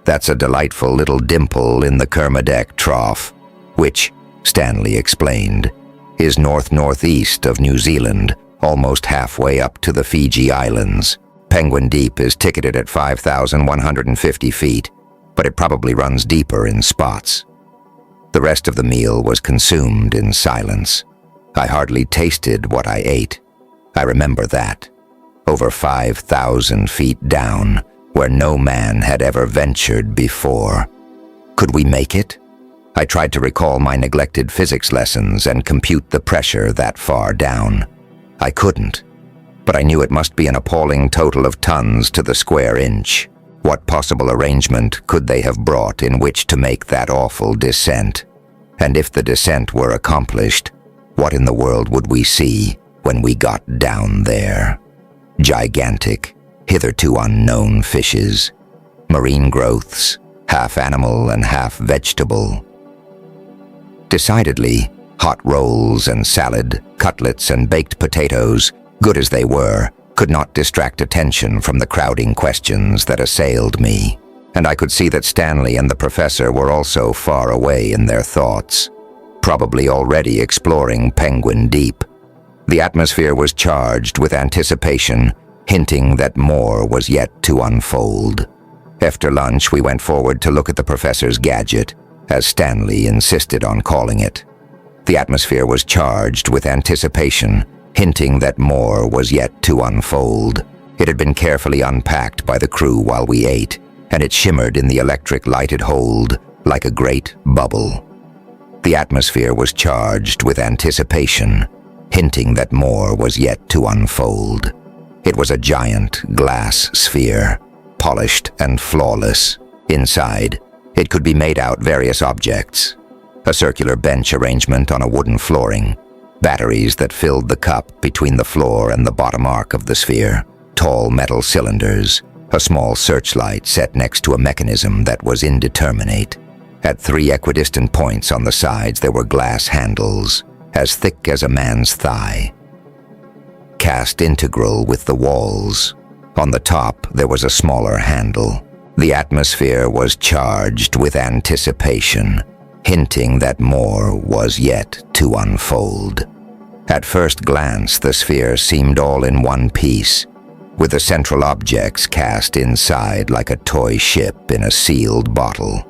That's a delightful little dimple in the Kermadec Trough, which," Stanley explained, "is north-northeast of New Zealand, almost halfway up to the Fiji Islands. Penguin Deep is ticketed at 5,150 feet, but it probably runs deeper in spots." The rest of the meal was consumed in silence. I hardly tasted what I ate. I remember that. Over 5,000 feet down, where no man had ever ventured before. Could we make it? I tried to recall my neglected physics lessons and compute the pressure that far down. I couldn't, but I knew it must be an appalling total of tons to the square inch. What possible arrangement could they have brought in which to make that awful descent? And if the descent were accomplished, what in the world would we see when we got down there? Gigantic, hitherto unknown fishes, marine growths, half animal and half vegetable. Decidedly, hot rolls and salad, cutlets and baked potatoes, good as they were, could not distract attention from the crowding questions that assailed me, and I could see that Stanley and the professor were also far away in their thoughts, probably already exploring Penguin Deep. The atmosphere was charged with anticipation, hinting that more was yet to unfold. After lunch, we went forward to look at the professor's gadget, as Stanley insisted on calling it. The atmosphere was charged with anticipation, hinting that more was yet to unfold. It had been carefully unpacked by the crew while we ate, and it shimmered in the electric lighted hold like a great bubble. The atmosphere was charged with anticipation, hinting that more was yet to unfold. It was a giant glass sphere, polished and flawless. Inside, it could be made out various objects: a circular bench arrangement on a wooden flooring, batteries that filled the cup between the floor and the bottom arc of the sphere, tall metal cylinders, a small searchlight set next to a mechanism that was indeterminate. At 3 equidistant points on the sides there were glass handles, as thick as a man's thigh, cast integral with the walls. On the top there was a smaller handle. The atmosphere was charged with anticipation, hinting that more was yet to unfold. At first glance, the sphere seemed all in one piece, with the central objects cast inside like a toy ship in a sealed bottle.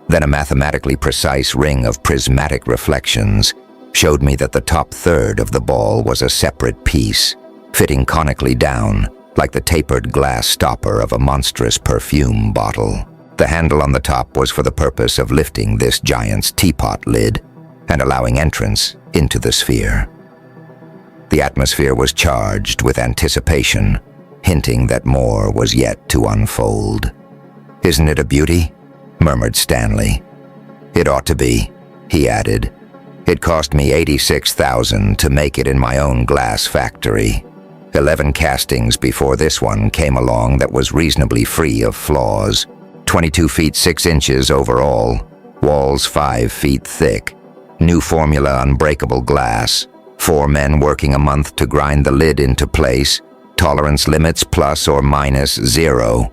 Then a mathematically precise ring of prismatic reflections showed me that the top third of the ball was a separate piece, fitting conically down like the tapered glass stopper of a monstrous perfume bottle. The handle on the top was for the purpose of lifting this giant's teapot lid and allowing entrance into the sphere. The atmosphere was charged with anticipation, hinting that more was yet to unfold. "Isn't it a beauty?" murmured Stanley. "It ought to be," he added. "It cost me $86,000 to make it in my own glass factory. 11 castings before this one came along that was reasonably free of flaws. 22 feet 6 inches overall, walls 5 feet thick, new formula unbreakable glass, 4 men working a month to grind the lid into place, tolerance limits ±0.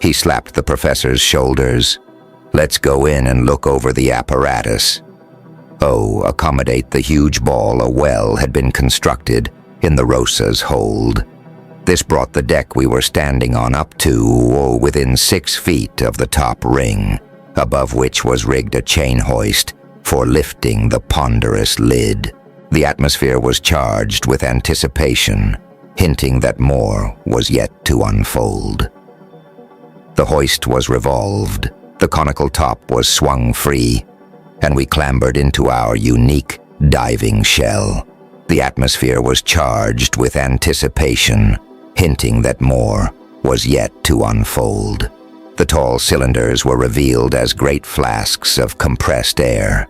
He slapped the professor's shoulders. "Let's go in and look over the apparatus." Oh, accommodate the huge ball, a well had been constructed in the Rosa's hold. This brought the deck we were standing on up to within 6 feet of the top ring, above which was rigged a chain hoist for lifting the ponderous lid. The atmosphere was charged with anticipation, hinting that more was yet to unfold. The hoist was revolved, the conical top was swung free, and we clambered into our unique diving shell. The atmosphere was charged with anticipation, hinting that more was yet to unfold. The tall cylinders were revealed as great flasks of compressed air.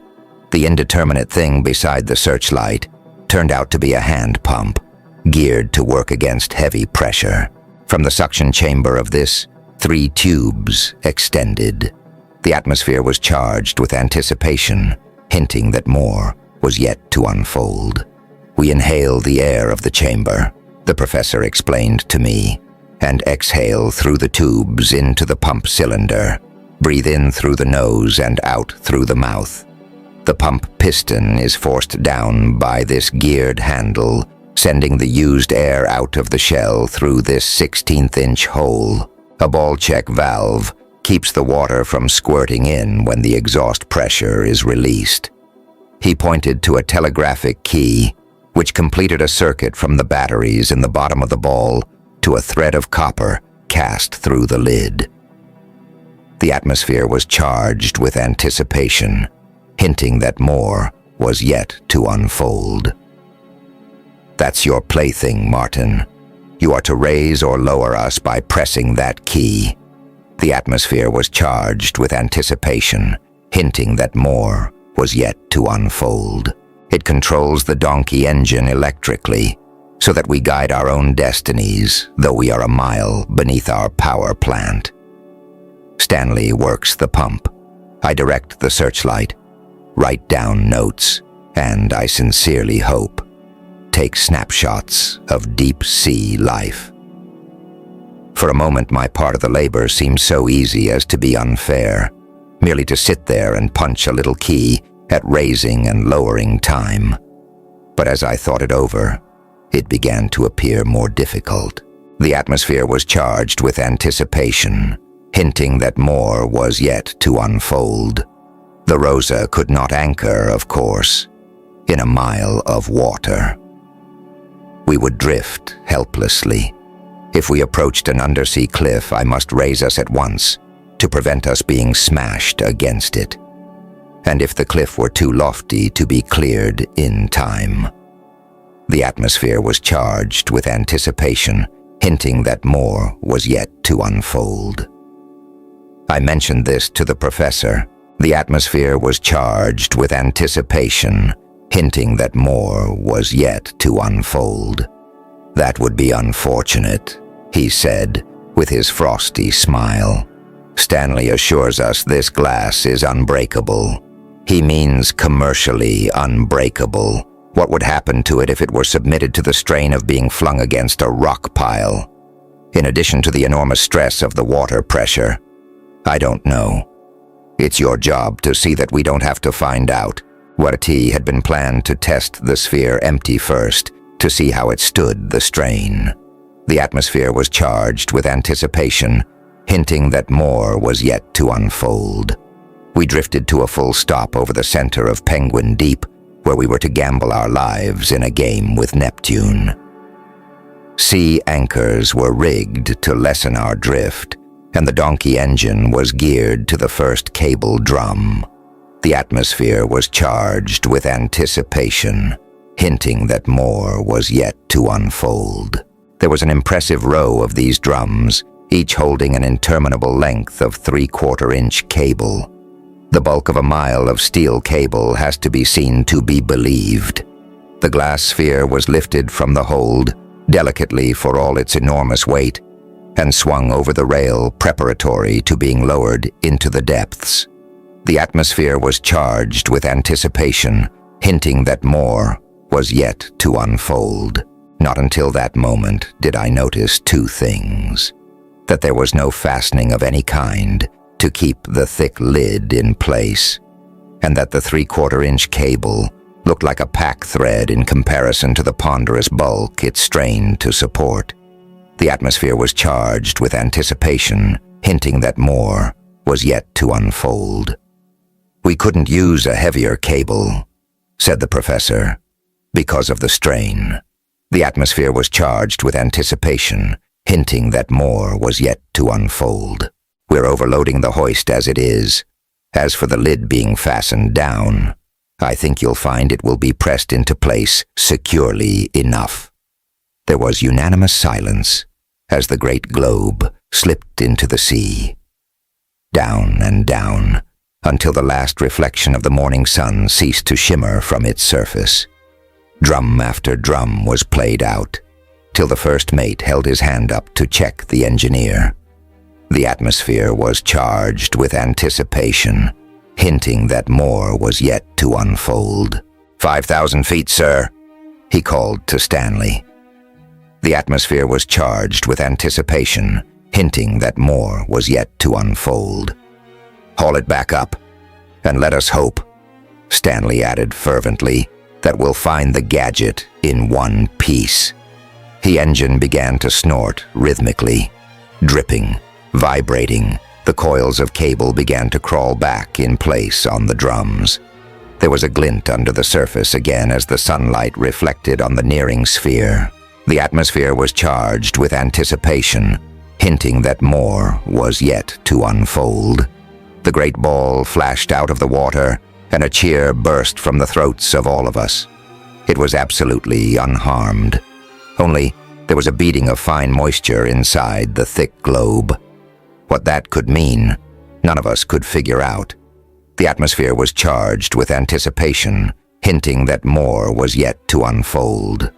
The indeterminate thing beside the searchlight turned out to be a hand pump, geared to work against heavy pressure. From the suction chamber of this, 3 tubes extended. The atmosphere was charged with anticipation, hinting that more was yet to unfold. "We inhale the air of the chamber," the professor explained to me, "and exhale through the tubes into the pump cylinder. Breathe in through the nose and out through the mouth. The pump piston is forced down by this geared handle, sending the used air out of the shell through this 16th-inch hole. A ball check valve keeps the water from squirting in when the exhaust pressure is released." He pointed to a telegraphic key, which completed a circuit from the batteries in the bottom of the ball to a thread of copper cast through the lid. The atmosphere was charged with anticipation, hinting that more was yet to unfold. "That's your plaything, Martin. You are to raise or lower us by pressing that key." The atmosphere was charged with anticipation, hinting that more was yet to unfold. "It controls the donkey engine electrically, so that we guide our own destinies, though we are a mile beneath our power plant. Stanley works the pump. I direct the searchlight, write down notes, and I sincerely hope, take snapshots of deep-sea life." For a moment, my part of the labor seemed so easy as to be unfair, merely to sit there and punch a little key at raising and lowering time. But as I thought it over, it began to appear more difficult. The atmosphere was charged with anticipation, hinting that more was yet to unfold. The Rosa could not anchor, of course, in a mile of water. We would drift helplessly. If we approached an undersea cliff, I must raise us at once to prevent us being smashed against it. and if the cliff were too lofty to be cleared in time. The atmosphere was charged with anticipation, hinting that more was yet to unfold. I mentioned this to the professor. The atmosphere was charged with anticipation, hinting that more was yet to unfold. That would be unfortunate, he said, with his frosty smile. Stanley assures us this glass is unbreakable. He means commercially unbreakable. What would happen to it if it were submitted to the strain of being flung against a rock pile? In addition to the enormous stress of the water pressure, I don't know. It's your job to see that we don't have to find out. Warti had been planned to test the sphere empty first, to see how it stood the strain. The atmosphere was charged with anticipation, hinting that more was yet to unfold. We drifted to a full stop over the center of Penguin Deep, where we were to gamble our lives in a game with Neptune. Sea anchors were rigged to lessen our drift, and the donkey engine was geared to the first cable drum. The atmosphere was charged with anticipation, hinting that more was yet to unfold. There was an impressive row of these drums, each holding an interminable length of 3/4-inch cable. The bulk of a mile of steel cable has to be seen to be believed. The glass sphere was lifted from the hold, delicately for all its enormous weight, and swung over the rail preparatory to being lowered into the depths. The atmosphere was charged with anticipation, hinting that more was yet to unfold. Not until that moment did I notice two things: that there was no fastening of any kind to keep the thick lid in place, and that the 3/4-inch cable looked like a pack thread in comparison to the ponderous bulk it strained to support. The atmosphere was charged with anticipation, hinting that more was yet to unfold. "We couldn't use a heavier cable," said the professor, "because of the strain." The atmosphere was charged with anticipation, hinting that more was yet to unfold. "We're overloading the hoist as it is. As for the lid being fastened down, I think you'll find it will be pressed into place securely enough." There was unanimous silence as the great globe slipped into the sea. Down and down, until the last reflection of the morning sun ceased to shimmer from its surface. Drum after drum was played out, till the first mate held his hand up to check the engineer. The atmosphere was charged with anticipation, hinting that more was yet to unfold. 5,000 feet, sir," he called to Stanley. The atmosphere was charged with anticipation, hinting that more was yet to unfold. "Haul it back up, and let us hope," Stanley added fervently, "that we'll find the gadget in one piece." The engine began to snort rhythmically, dripping, vibrating. The coils of cable began to crawl back in place on the drums. There was a glint under the surface again as the sunlight reflected on the nearing sphere. The atmosphere was charged with anticipation, hinting that more was yet to unfold. The great ball flashed out of the water, and a cheer burst from the throats of all of us. It was absolutely unharmed. Only there was a beading of fine moisture inside the thick globe. What that could mean, none of us could figure out. The atmosphere was charged with anticipation, hinting that more was yet to unfold.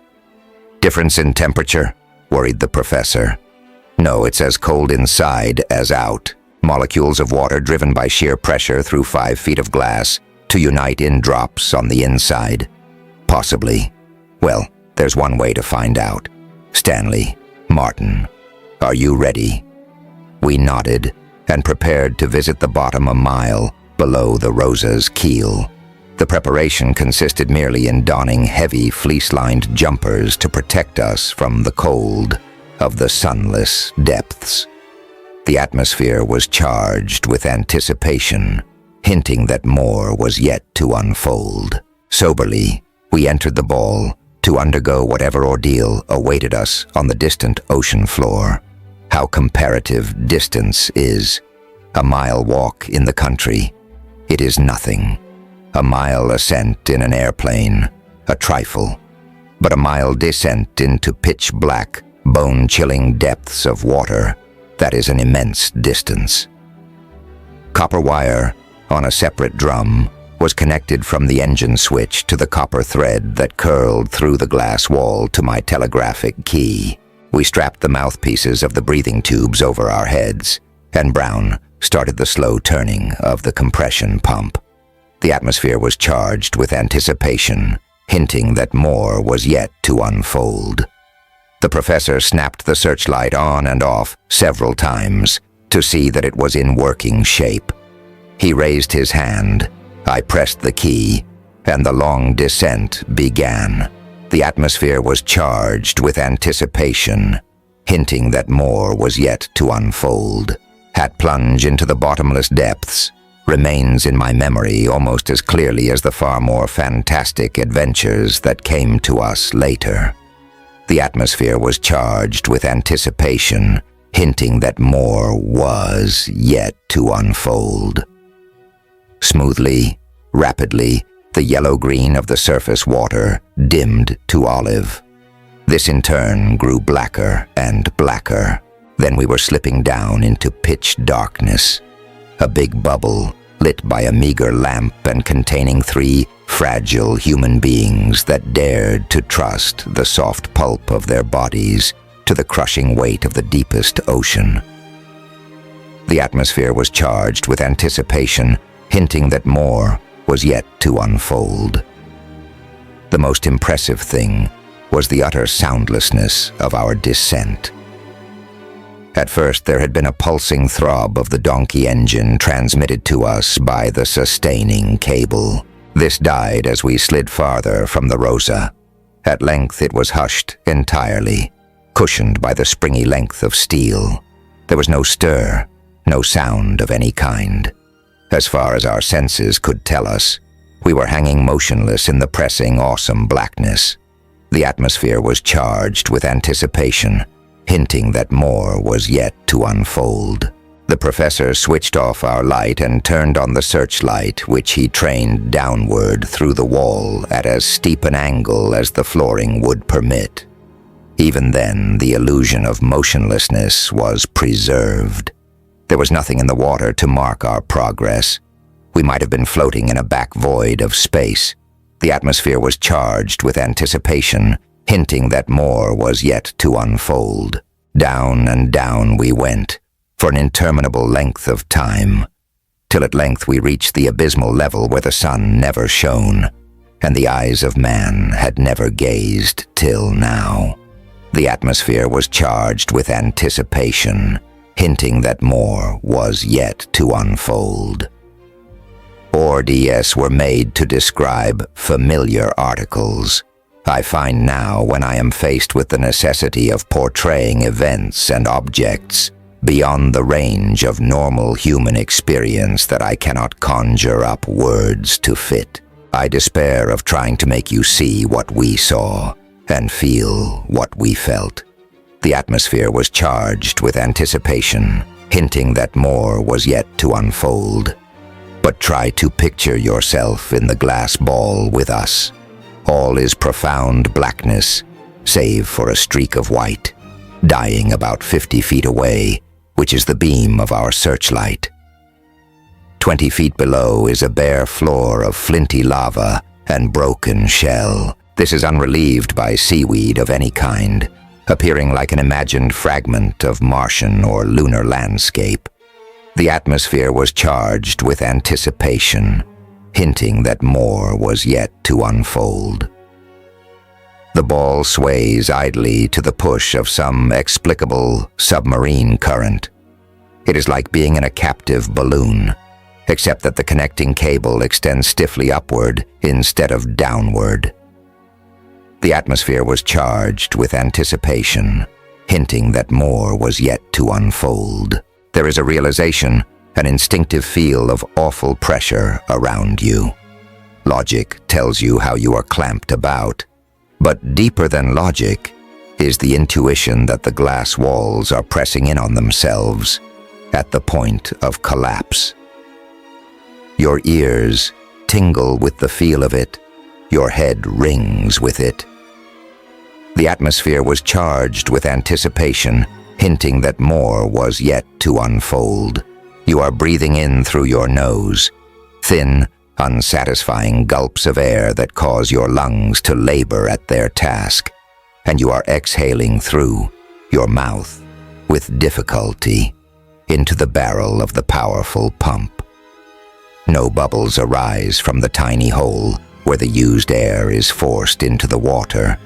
"Difference in temperature?" worried the professor. "No, it's as cold inside as out. Molecules of water driven by sheer pressure through 5 feet of glass to unite in drops on the inside. Possibly. Well, there's one way to find out. Stanley, Martin, are you ready?" We nodded and prepared to visit the bottom a mile below the Rosa's keel. The preparation consisted merely in donning heavy fleece-lined jumpers to protect us from the cold of the sunless depths. The atmosphere was charged with anticipation, hinting that more was yet to unfold. Soberly, we entered the ball to undergo whatever ordeal awaited us on the distant ocean floor. How comparative distance is. A mile walk in the country. It is nothing. A mile ascent in an airplane, a trifle. But a mile descent into pitch-black, bone-chilling depths of water, that is an immense distance. Copper wire, on a separate drum, was connected from the engine switch to the copper thread that curled through the glass wall to my telegraphic key. We strapped the mouthpieces of the breathing tubes over our heads, and Brown started the slow turning of the compression pump. The atmosphere was charged with anticipation, hinting that more was yet to unfold. The professor snapped the searchlight on and off several times to see that it was in working shape. He raised his hand, I pressed the key, and the long descent began. The atmosphere was charged with anticipation, hinting that more was yet to unfold. That plunge into the bottomless depths remains in my memory almost as clearly as the far more fantastic adventures that came to us later. The atmosphere was charged with anticipation, hinting that more was yet to unfold. Smoothly, rapidly, the yellow-green of the surface water dimmed to olive. This in turn grew blacker and blacker. Then we were slipping down into pitch darkness. A big bubble, lit by a meager lamp and containing 3 fragile human beings that dared to trust the soft pulp of their bodies to the crushing weight of the deepest ocean. The atmosphere was charged with anticipation, hinting that more was yet to unfold. The most impressive thing was the utter soundlessness of our descent. At first, there had been a pulsing throb of the donkey engine transmitted to us by the sustaining cable. This died as we slid farther from the Rosa. At length, it was hushed entirely, cushioned by the springy length of steel. There was no stir, no sound of any kind. As far as our senses could tell us, we were hanging motionless in the pressing, awesome blackness. The atmosphere was charged with anticipation, hinting that more was yet to unfold. The professor switched off our light and turned on the searchlight, which he trained downward through the wall at as steep an angle as the flooring would permit. Even then, the illusion of motionlessness was preserved. There was nothing in the water to mark our progress. We might have been floating in a back void of space. The atmosphere was charged with anticipation, hinting that more was yet to unfold. Down and down we went, for an interminable length of time, till at length we reached the abysmal level where the sun never shone, and the eyes of man had never gazed till now. The atmosphere was charged with anticipation, hinting that more was yet to unfold. Ords were made to describe familiar articles. I find now, when I am faced with the necessity of portraying events and objects beyond the range of normal human experience, that I cannot conjure up words to fit. I despair of trying to make you see what we saw and feel what we felt. The atmosphere was charged with anticipation, hinting that more was yet to unfold. But try to picture yourself in the glass ball with us. All is profound blackness, save for a streak of white, dying about 50 feet away, which is the beam of our searchlight. 20 feet below is a bare floor of flinty lava and broken shell. This is unrelieved by seaweed of any kind, appearing like an imagined fragment of Martian or lunar landscape. The atmosphere was charged with anticipation, hinting that more was yet to unfold. The ball sways idly to the push of some explicable submarine current. It is like being in a captive balloon, except that the connecting cable extends stiffly upward instead of downward. The atmosphere was charged with anticipation, hinting that more was yet to unfold. There is a realization, an instinctive feel of awful pressure around you. Logic tells you how you are clamped about, but deeper than logic is the intuition that the glass walls are pressing in on themselves at the point of collapse. Your ears tingle with the feel of it. Your head rings with it. The atmosphere was charged with anticipation, hinting that more was yet to unfold. You are breathing in through your nose, thin, unsatisfying gulps of air that cause your lungs to labor at their task, and you are exhaling through your mouth with difficulty into the barrel of the powerful pump. No bubbles arise from the tiny hole where the used air is forced into the water.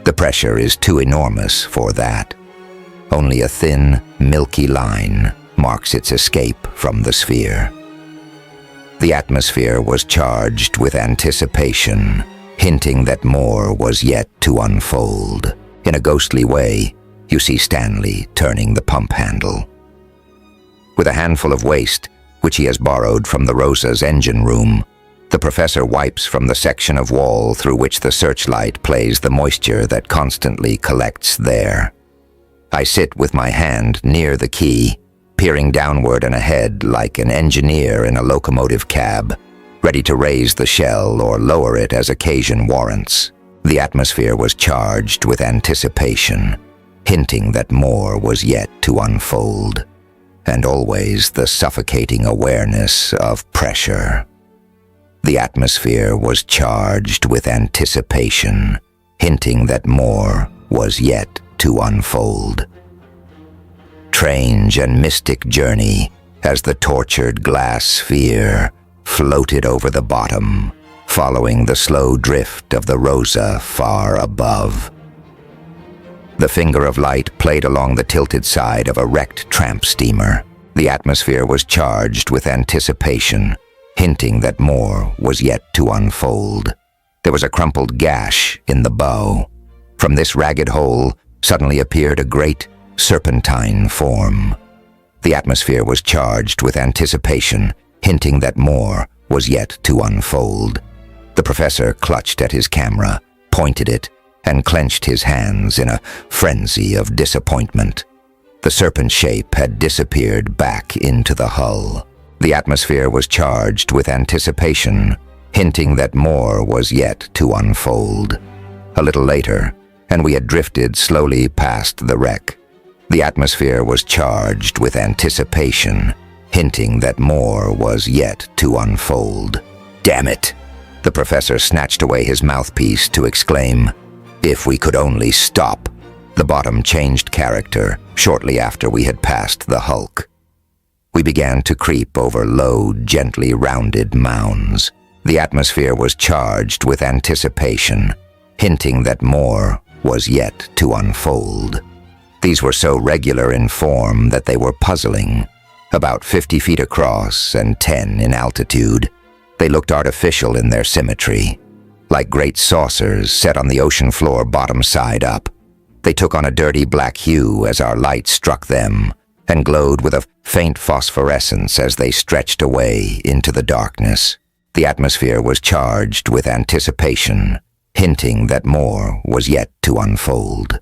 The pressure is too enormous for that. Only a thin, milky line marks its escape from the sphere. The atmosphere was charged with anticipation, hinting that more was yet to unfold. In a ghostly way, you see Stanley turning the pump handle. With a handful of waste, which he has borrowed from the Rosa's engine room, the professor wipes from the section of wall through which the searchlight plays the moisture that constantly collects there. I sit with my hand near the key, peering downward and ahead like an engineer in a locomotive cab, ready to raise the shell or lower it as occasion warrants. The atmosphere was charged with anticipation, hinting that more was yet to unfold, and always the suffocating awareness of pressure. The atmosphere was charged with anticipation, hinting that more was yet to unfold. Strange and mystic journey as the tortured glass sphere floated over the bottom, following the slow drift of the Rosa far above. The finger of light played along the tilted side of a wrecked tramp steamer. The atmosphere was charged with anticipation, hinting that more was yet to unfold. There was a crumpled gash in the bow. From this ragged hole suddenly appeared a great serpentine form. The atmosphere was charged with anticipation, hinting that more was yet to unfold. The professor clutched at his camera, pointed it, and clenched his hands in a frenzy of disappointment. The serpent shape had disappeared back into the hull. The atmosphere was charged with anticipation, hinting that more was yet to unfold. A little later, and we had drifted slowly past the wreck. The atmosphere was charged with anticipation, hinting that more was yet to unfold. Damn it! The professor snatched away his mouthpiece to exclaim, "If we could only stop!" The bottom changed character shortly after we had passed the hulk. We began to creep over low, gently rounded mounds. The atmosphere was charged with anticipation, hinting that more was yet to unfold. These were so regular in form that they were puzzling. About 50 feet across and 10 in altitude, they looked artificial in their symmetry, like great saucers set on the ocean floor bottom side up. They took on a dirty black hue as our light struck them, and glowed with a faint phosphorescence as they stretched away into the darkness. The atmosphere was charged with anticipation, hinting that more was yet to unfold.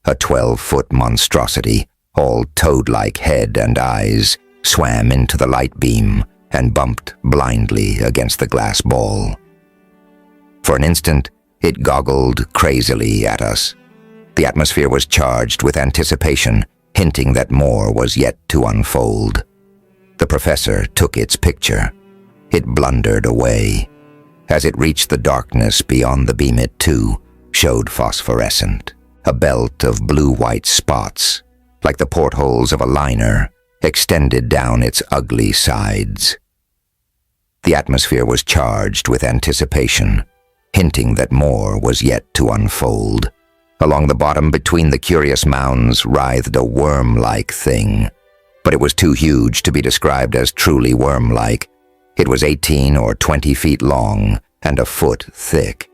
A 12-foot monstrosity, all toad-like head and eyes, swam into the light beam and bumped blindly against the glass ball. For an instant, it goggled crazily at us. The atmosphere was charged with anticipation, hinting that more was yet to unfold. The professor took its picture. It blundered away. As it reached the darkness beyond the beam, it too showed phosphorescent, a belt of blue-white spots, like the portholes of a liner, extended down its ugly sides. The atmosphere was charged with anticipation, hinting that more was yet to unfold. Along the bottom between the curious mounds writhed a worm-like thing, but it was too huge to be described as truly worm-like. It was 18 or 20 feet long and a foot thick.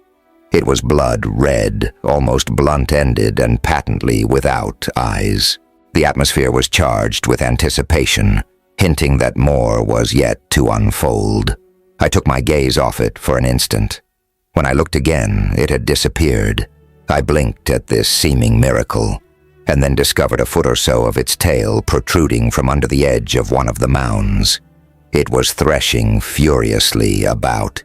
It was blood red, almost blunt-ended and patently without eyes. The atmosphere was charged with anticipation, hinting that more was yet to unfold. I took my gaze off it for an instant. When I looked again, it had disappeared. I blinked at this seeming miracle, and then discovered a foot or so of its tail protruding from under the edge of one of the mounds. It was threshing furiously about.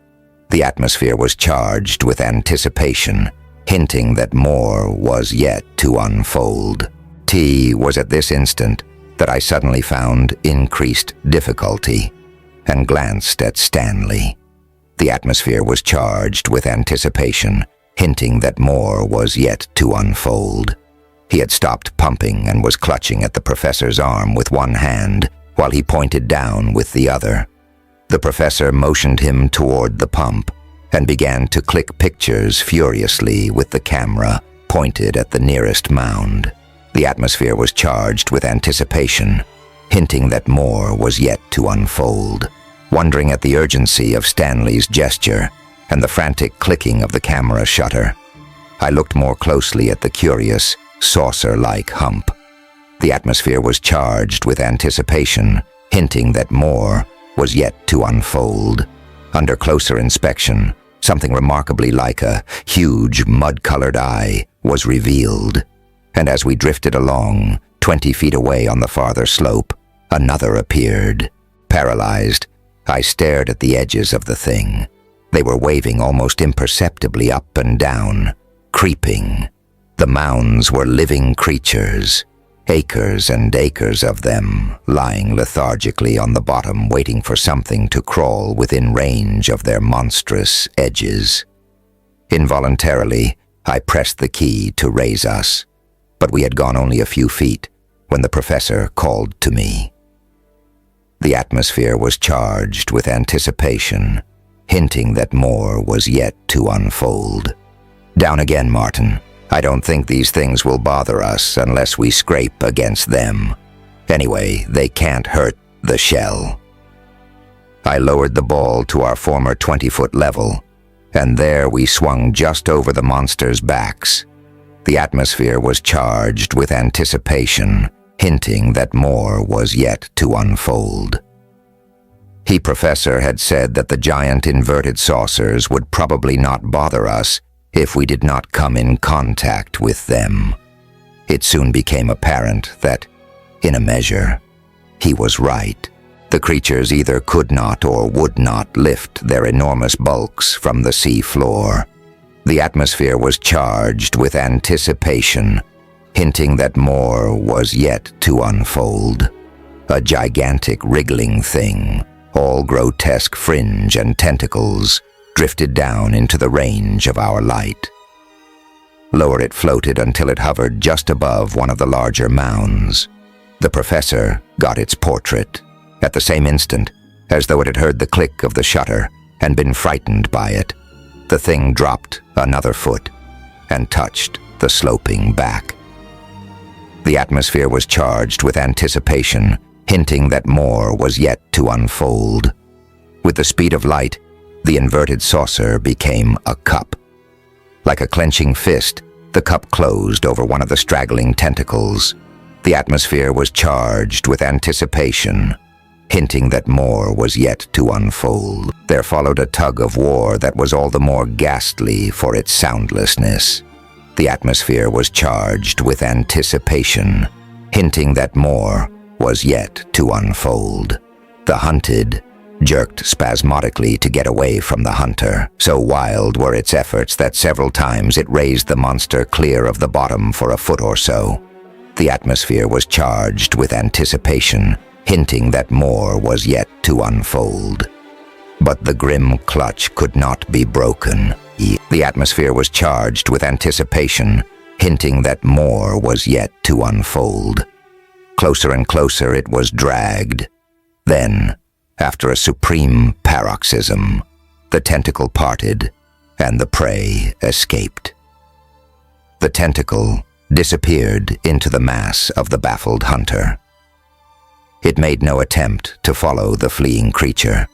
The atmosphere was charged with anticipation, hinting that more was yet to unfold. T was at this instant that I suddenly found increased difficulty and glanced at Stanley. The atmosphere was charged with anticipation, hinting that more was yet to unfold. He had stopped pumping and was clutching at the professor's arm with one hand while he pointed down with the other. The professor motioned him toward the pump and began to click pictures furiously with the camera pointed at the nearest mound. The atmosphere was charged with anticipation, hinting that more was yet to unfold. Wondering at the urgency of Stanley's gesture and the frantic clicking of the camera shutter, I looked more closely at the curious, saucer-like hump. The atmosphere was charged with anticipation, hinting that more was yet to unfold. Under closer inspection, something remarkably like a huge mud-colored eye was revealed. And as we drifted along, 20 feet away on the farther slope, another appeared. Paralyzed, I stared at the edges of the thing. They were waving almost imperceptibly up and down, creeping. The mounds were living creatures, acres and acres of them, lying lethargically on the bottom waiting for something to crawl within range of their monstrous edges. Involuntarily, I pressed the key to raise us, but we had gone only a few feet when the professor called to me. The atmosphere was charged with anticipation, hinting that more was yet to unfold. Down again, Martin. I don't think these things will bother us unless we scrape against them. Anyway, they can't hurt the shell. I lowered the ball to our former 20-foot level, and there we swung just over the monsters' backs. The atmosphere was charged with anticipation, hinting that more was yet to unfold. The professor had said that the giant inverted saucers would probably not bother us if we did not come in contact with them. It soon became apparent that, in a measure, he was right. The creatures either could not or would not lift their enormous bulks from the sea floor. The atmosphere was charged with anticipation, hinting that more was yet to unfold. A gigantic wriggling thing, all grotesque fringe and tentacles, drifted down into the range of our light. Lower it floated until it hovered just above one of the larger mounds. The professor got its portrait. At the same instant, as though it had heard the click of the shutter and been frightened by it, the thing dropped another foot and touched the sloping back. The atmosphere was charged with anticipation, hinting that more was yet to unfold. With the speed of light, the inverted saucer became a cup. Like a clenching fist, the cup closed over one of the straggling tentacles. The atmosphere was charged with anticipation, hinting that more was yet to unfold. There followed a tug of war that was all the more ghastly for its soundlessness. The atmosphere was charged with anticipation, hinting that more was yet to unfold. The hunted jerked spasmodically to get away from the hunter. So wild were its efforts that several times it raised the monster clear of the bottom for a foot or so. The atmosphere was charged with anticipation, hinting that more was yet to unfold. But the grim clutch could not be broken. The atmosphere was charged with anticipation, hinting that more was yet to unfold. Closer and closer it was dragged. Then, after a supreme paroxysm, the tentacle parted and the prey escaped. The tentacle disappeared into the mass of the baffled hunter. It made no attempt to follow the fleeing creature.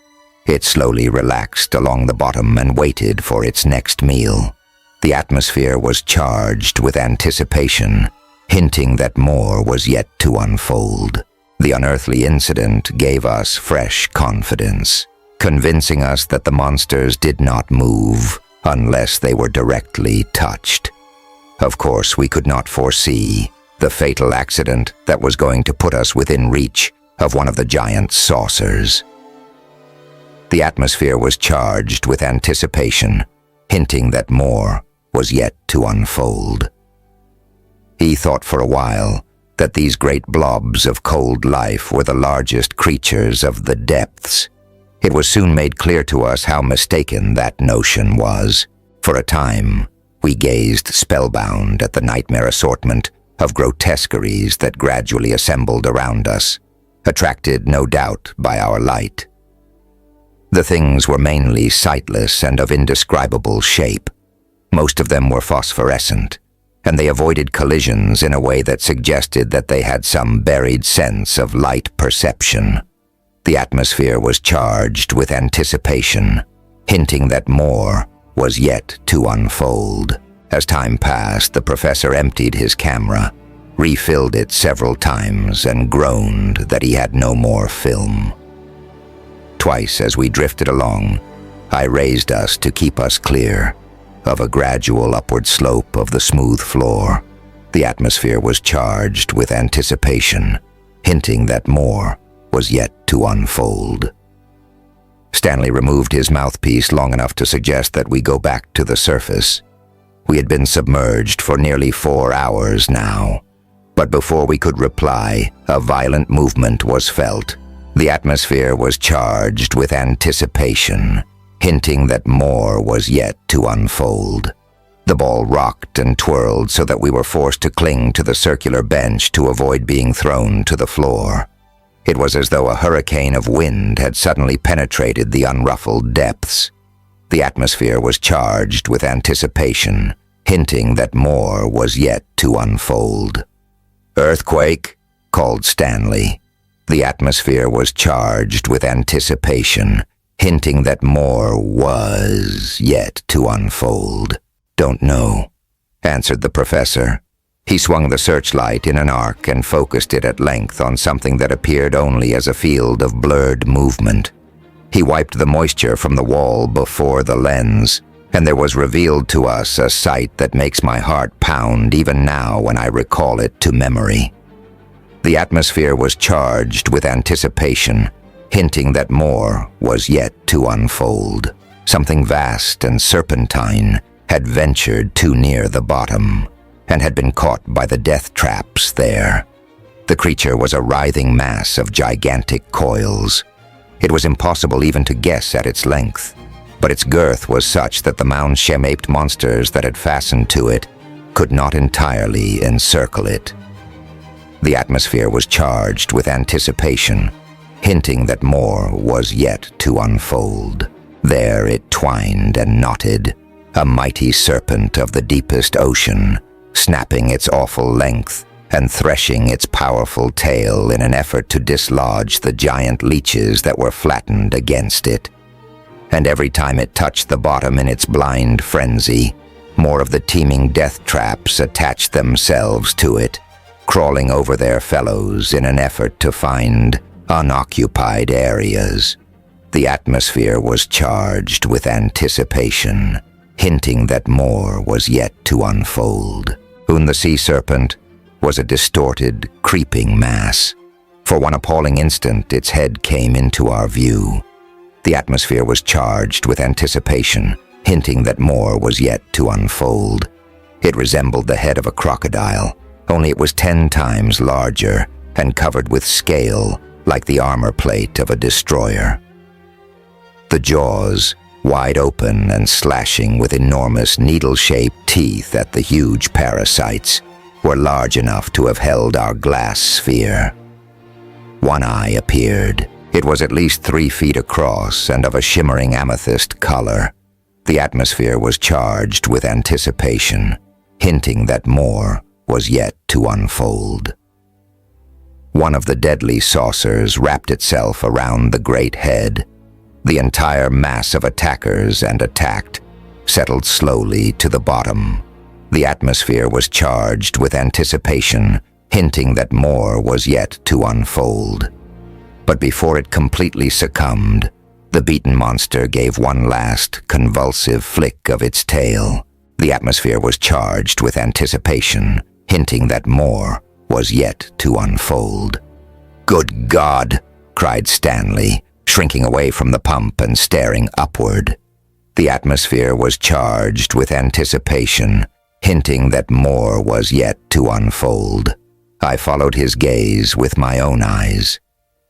It slowly relaxed along the bottom and waited for its next meal. The atmosphere was charged with anticipation, hinting that more was yet to unfold. The unearthly incident gave us fresh confidence, convincing us that the monsters did not move unless they were directly touched. Of course, we could not foresee the fatal accident that was going to put us within reach of one of the giant saucers. The atmosphere was charged with anticipation, hinting that more was yet to unfold. He thought for a while that these great blobs of cold life were the largest creatures of the depths. It was soon made clear to us how mistaken that notion was. For a time, we gazed spellbound at the nightmare assortment of grotesqueries that gradually assembled around us, attracted no doubt by our light. The things were mainly sightless and of indescribable shape. Most of them were phosphorescent, and they avoided collisions in a way that suggested that they had some buried sense of light perception. The atmosphere was charged with anticipation, hinting that more was yet to unfold. As time passed, the professor emptied his camera, refilled it several times, and groaned that he had no more film. Twice as we drifted along, I raised us to keep us clear of a gradual upward slope of the smooth floor. The atmosphere was charged with anticipation, hinting that more was yet to unfold. Stanley removed his mouthpiece long enough to suggest that we go back to the surface. We had been submerged for nearly 4 hours now, but before we could reply, a violent movement was felt. The atmosphere was charged with anticipation, hinting that more was yet to unfold. The ball rocked and twirled so that we were forced to cling to the circular bench to avoid being thrown to the floor. It was as though a hurricane of wind had suddenly penetrated the unruffled depths. The atmosphere was charged with anticipation, hinting that more was yet to unfold. "Earthquake," called Stanley. The atmosphere was charged with anticipation, hinting that more was yet to unfold. "Don't know," answered the professor. He swung the searchlight in an arc and focused it at length on something that appeared only as a field of blurred movement. He wiped the moisture from the wall before the lens, and there was revealed to us a sight that makes my heart pound even now when I recall it to memory. The atmosphere was charged with anticipation, hinting that more was yet to unfold. Something vast and serpentine had ventured too near the bottom and had been caught by the death traps there. The creature was a writhing mass of gigantic coils. It was impossible even to guess at its length, but its girth was such that the mound-shaped monsters that had fastened to it could not entirely encircle it. The atmosphere was charged with anticipation, hinting that more was yet to unfold. There it twined and knotted, a mighty serpent of the deepest ocean, snapping its awful length and threshing its powerful tail in an effort to dislodge the giant leeches that were flattened against it. And every time it touched the bottom in its blind frenzy, more of the teeming death traps attached themselves to it, crawling over their fellows in an effort to find unoccupied areas. The atmosphere was charged with anticipation, hinting that more was yet to unfold. Soon the sea serpent was a distorted, creeping mass. For one appalling instant, its head came into our view. The atmosphere was charged with anticipation, hinting that more was yet to unfold. It resembled the head of a crocodile, only it was 10 times larger and covered with scale like the armor plate of a destroyer. The jaws, wide open and slashing with enormous needle-shaped teeth at the huge parasites, were large enough to have held our glass sphere. One eye appeared. It was at least 3 feet across and of a shimmering amethyst color. The atmosphere was charged with anticipation, hinting that more was yet to unfold. One of the deadly saucers wrapped itself around the great head. The entire mass of attackers and attacked settled slowly to the bottom. The atmosphere was charged with anticipation, hinting that more was yet to unfold. But before it completely succumbed, the beaten monster gave one last, convulsive flick of its tail. The atmosphere was charged with anticipation, hinting that more was yet to unfold. "Good God!" cried Stanley, shrinking away from the pump and staring upward. The atmosphere was charged with anticipation, hinting that more was yet to unfold. I followed his gaze with my own eyes.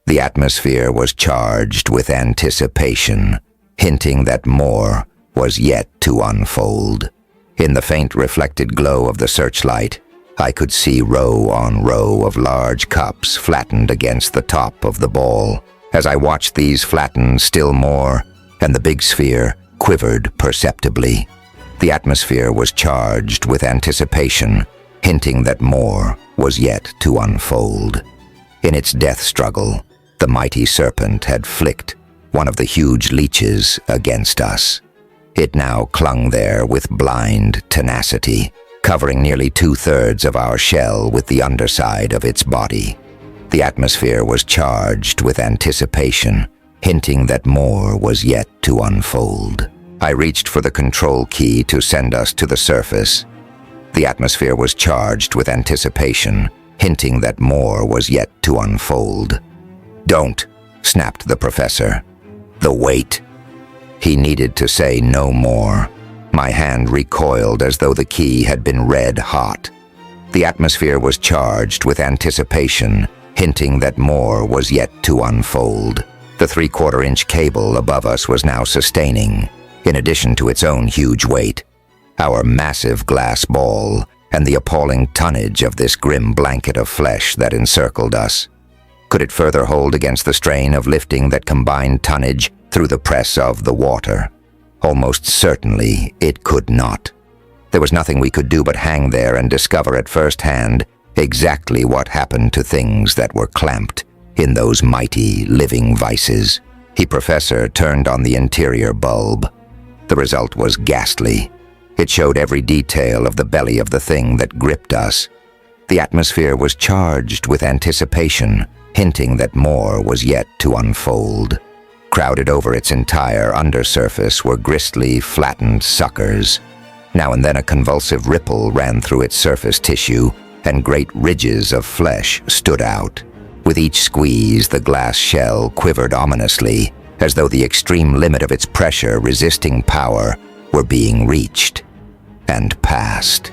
The atmosphere was charged with anticipation, hinting that more was yet to unfold. In the faint reflected glow of the searchlight, I could see row on row of large cups flattened against the top of the ball. As I watched these flatten still more, and the big sphere quivered perceptibly. The atmosphere was charged with anticipation, hinting that more was yet to unfold. In its death struggle, the mighty serpent had flicked one of the huge leeches against us. It now clung there with blind tenacity, covering nearly 2/3 of our shell with the underside of its body. The atmosphere was charged with anticipation, hinting that more was yet to unfold. I reached for the control key to send us to the surface. The atmosphere was charged with anticipation, hinting that more was yet to unfold. "Don't," snapped the professor. "The weight." He needed to say no more. My hand recoiled as though the key had been red hot. The atmosphere was charged with anticipation, hinting that more was yet to unfold. The 3/4-inch cable above us was now sustaining, in addition to its own huge weight, our massive glass ball and the appalling tonnage of this grim blanket of flesh that encircled us. Could it further hold against the strain of lifting that combined tonnage through the press of the water? Almost certainly it could not. There was nothing we could do but hang there and discover at first hand exactly what happened to things that were clamped in those mighty living vices. The professor turned on the interior bulb. The result was ghastly. It showed every detail of the belly of the thing that gripped us. The atmosphere was charged with anticipation, hinting that more was yet to unfold. Crowded over its entire undersurface were gristly, flattened suckers. Now and then a convulsive ripple ran through its surface tissue, and great ridges of flesh stood out. With each squeeze, the glass shell quivered ominously, as though the extreme limit of its pressure-resisting power were being reached and passed.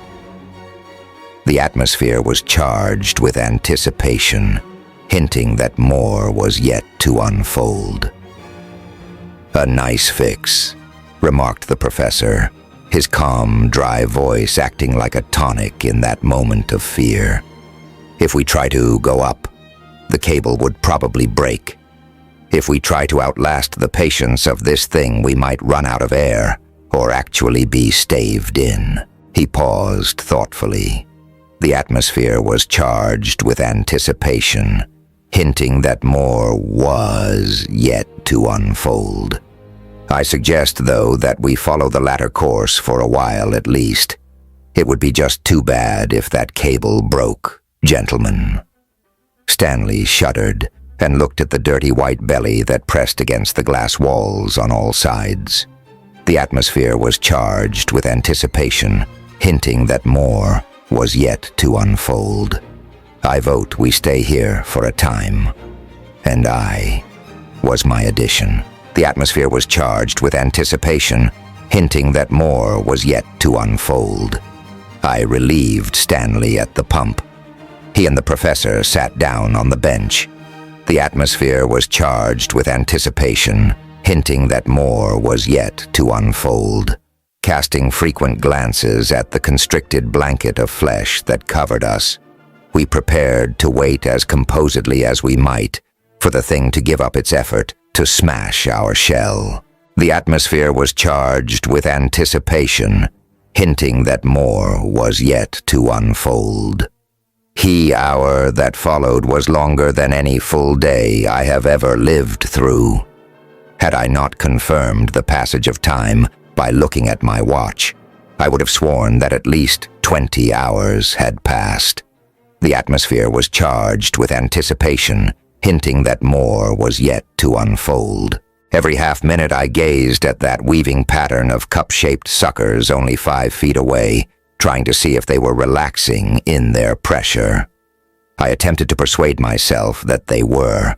The atmosphere was charged with anticipation, hinting that more was yet to unfold. "A nice fix," remarked the professor, his calm, dry voice acting like a tonic in that moment of fear. "If we try to go up, the cable would probably break. If we try to outlast the patience of this thing, we might run out of air, or actually be staved in." He paused thoughtfully. The atmosphere was charged with anticipation, hinting that more was yet to unfold. "I suggest, though, that we follow the latter course for a while at least. It would be just too bad if that cable broke, gentlemen." Stanley shuddered and looked at the dirty white belly that pressed against the glass walls on all sides. The atmosphere was charged with anticipation, hinting that more was yet to unfold. "I vote we stay here for a time." And I was my addition. The atmosphere was charged with anticipation, hinting that more was yet to unfold. I relieved Stanley at the pump. He and the professor sat down on the bench. The atmosphere was charged with anticipation, hinting that more was yet to unfold. Casting frequent glances at the constricted blanket of flesh that covered us, we prepared to wait as composedly as we might for the thing to give up its effort to smash our shell. The atmosphere was charged with anticipation, hinting that more was yet to unfold. The hour that followed was longer than any full day I have ever lived through. Had I not confirmed the passage of time by looking at my watch, I would have sworn that at least 20 hours had passed. The atmosphere was charged with anticipation, hinting that more was yet to unfold. Every half-minute I gazed at that weaving pattern of cup-shaped suckers only 5 feet away, trying to see if they were relaxing in their pressure. I attempted to persuade myself that they were.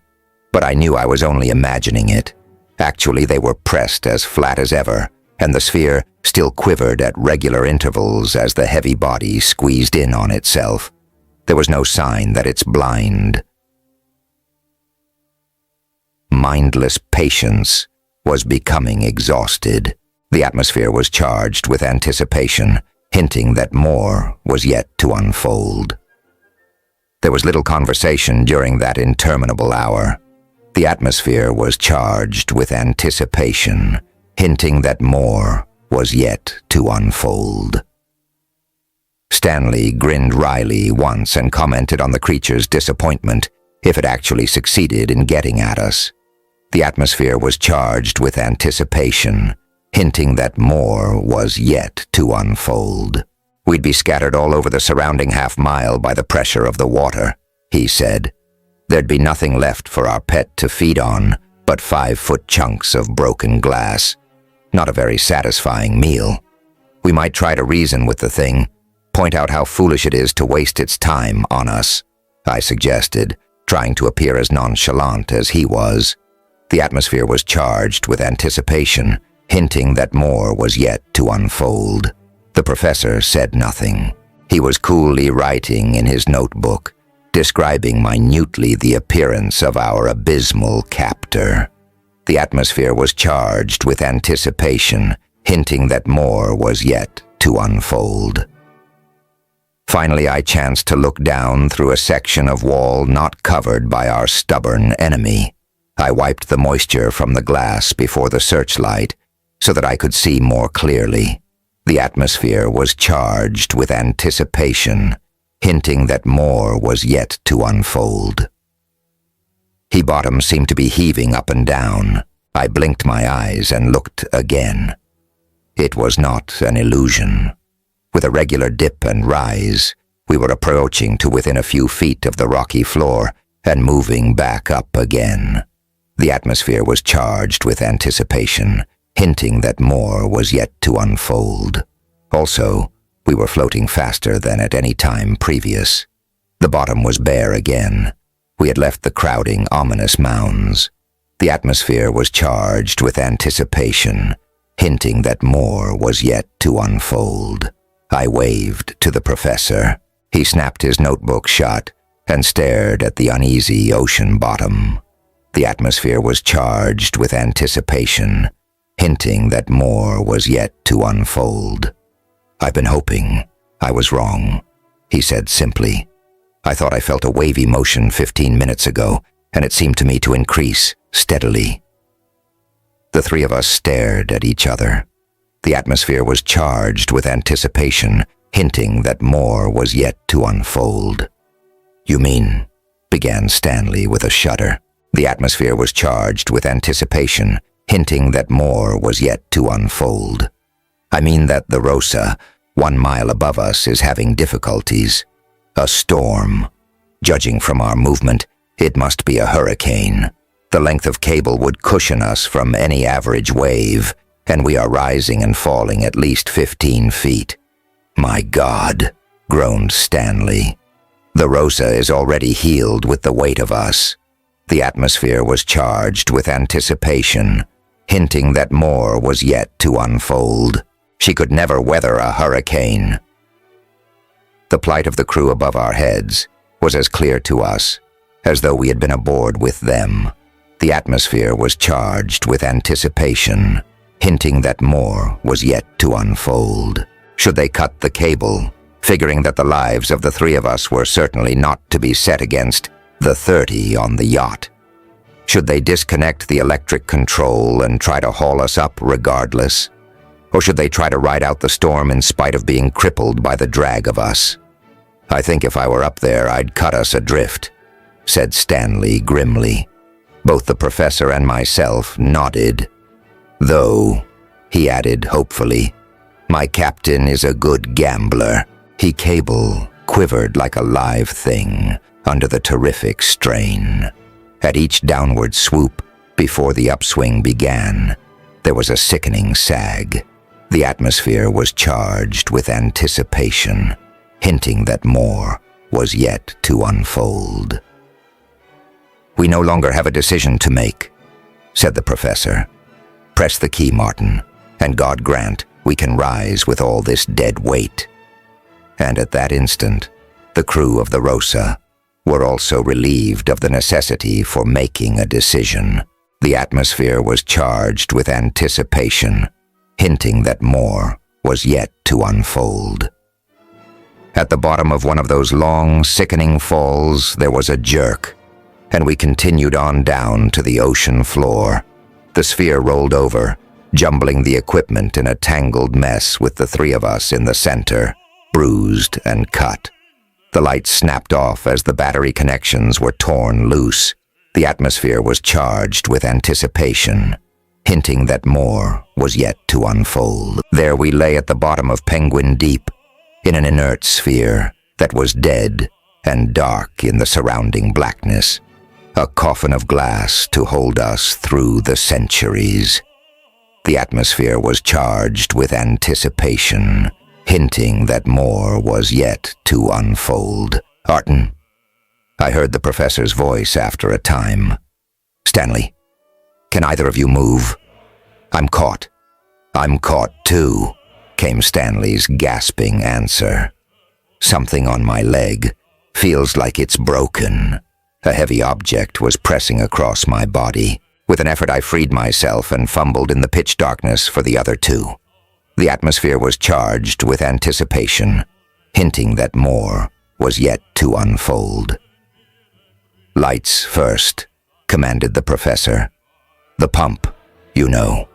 But I knew I was only imagining it. Actually, they were pressed as flat as ever, and the sphere still quivered at regular intervals as the heavy body squeezed in on itself. There was no sign that its blind, mindless patience was becoming exhausted. The atmosphere was charged with anticipation, hinting that more was yet to unfold. There was little conversation during that interminable hour. The atmosphere was charged with anticipation, hinting that more was yet to unfold. Stanley grinned wryly once and commented on the creature's disappointment if it actually succeeded in getting at us. The atmosphere was charged with anticipation, hinting that more was yet to unfold. We'd be scattered all over the surrounding half-mile by the pressure of the water, he said. There'd be nothing left for our pet to feed on but 5-foot chunks of broken glass. Not a very satisfying meal. We might try to reason with the thing, point out how foolish it is to waste its time on us, I suggested, trying to appear as nonchalant as he was. The atmosphere was charged with anticipation, hinting that more was yet to unfold. The professor said nothing. He was coolly writing in his notebook, describing minutely the appearance of our abysmal captor. The atmosphere was charged with anticipation, hinting that more was yet to unfold. Finally, I chanced to look down through a section of wall not covered by our stubborn enemy. I wiped the moisture from the glass before the searchlight so that I could see more clearly. The atmosphere was charged with anticipation, hinting that more was yet to unfold. Bottom seemed to be heaving up and down. I blinked my eyes and looked again. It was not an illusion. With a regular dip and rise, we were approaching to within a few feet of the rocky floor and moving back up again. The atmosphere was charged with anticipation, hinting that more was yet to unfold. Also, we were floating faster than at any time previous. The bottom was bare again. We had left the crowding, ominous mounds. The atmosphere was charged with anticipation, hinting that more was yet to unfold. I waved to the professor. He snapped his notebook shut and stared at the uneasy ocean bottom. The atmosphere was charged with anticipation, hinting that more was yet to unfold. I've been hoping I was wrong, he said simply. I thought I felt a wavy motion 15 minutes ago, and it seemed to me to increase steadily. The three of us stared at each other. The atmosphere was charged with anticipation, hinting that more was yet to unfold. You mean, began Stanley with a shudder. The atmosphere was charged with anticipation, hinting that more was yet to unfold. I mean that the Rosa, 1 mile above us, is having difficulties. A storm. Judging from our movement, it must be a hurricane. The length of cable would cushion us from any average wave, and we are rising and falling at least 15 feet. My God, groaned Stanley. The Rosa is already heeled with the weight of us. The atmosphere was charged with anticipation, hinting that more was yet to unfold. She could never weather a hurricane. The plight of the crew above our heads was as clear to us as though we had been aboard with them. The atmosphere was charged with anticipation, hinting that more was yet to unfold. Should they cut the cable, figuring that the lives of the three of us were certainly not to be set against the 30 on the yacht? Should they disconnect the electric control and try to haul us up regardless? Or should they try to ride out the storm in spite of being crippled by the drag of us? I think if I were up there, I'd cut us adrift, said Stanley grimly. Both the professor and myself nodded. Though, he added hopefully, my captain is a good gambler. His cable quivered like a live thing under the terrific strain. At each downward swoop, before the upswing began, there was a sickening sag. The atmosphere was charged with anticipation, hinting that more was yet to unfold. "We no longer have a decision to make," said the professor. "Press the key, Martin, and God grant we can rise with all this dead weight." And at that instant, the crew of the Rosa were also relieved of the necessity for making a decision. The atmosphere was charged with anticipation, hinting that more was yet to unfold. At the bottom of one of those long, sickening falls, there was a jerk, and we continued on down to the ocean floor. The sphere rolled over, jumbling the equipment in a tangled mess with the three of us in the center, bruised and cut. The lights snapped off as the battery connections were torn loose. The atmosphere was charged with anticipation, hinting that more was yet to unfold. There we lay at the bottom of Penguin Deep, in an inert sphere that was dead and dark in the surrounding blackness, a coffin of glass to hold us through the centuries. The atmosphere was charged with anticipation, hinting that more was yet to unfold. "Arton," I heard the professor's voice after a time. "Stanley, can either of you move? I'm caught." "I'm caught too," came Stanley's gasping answer. "Something on my leg feels like it's broken." A heavy object was pressing across my body. With an effort, I freed myself and fumbled in the pitch darkness for the other two. The atmosphere was charged with anticipation, hinting that more was yet to unfold. "Lights first," commanded the professor. "The pump, you know."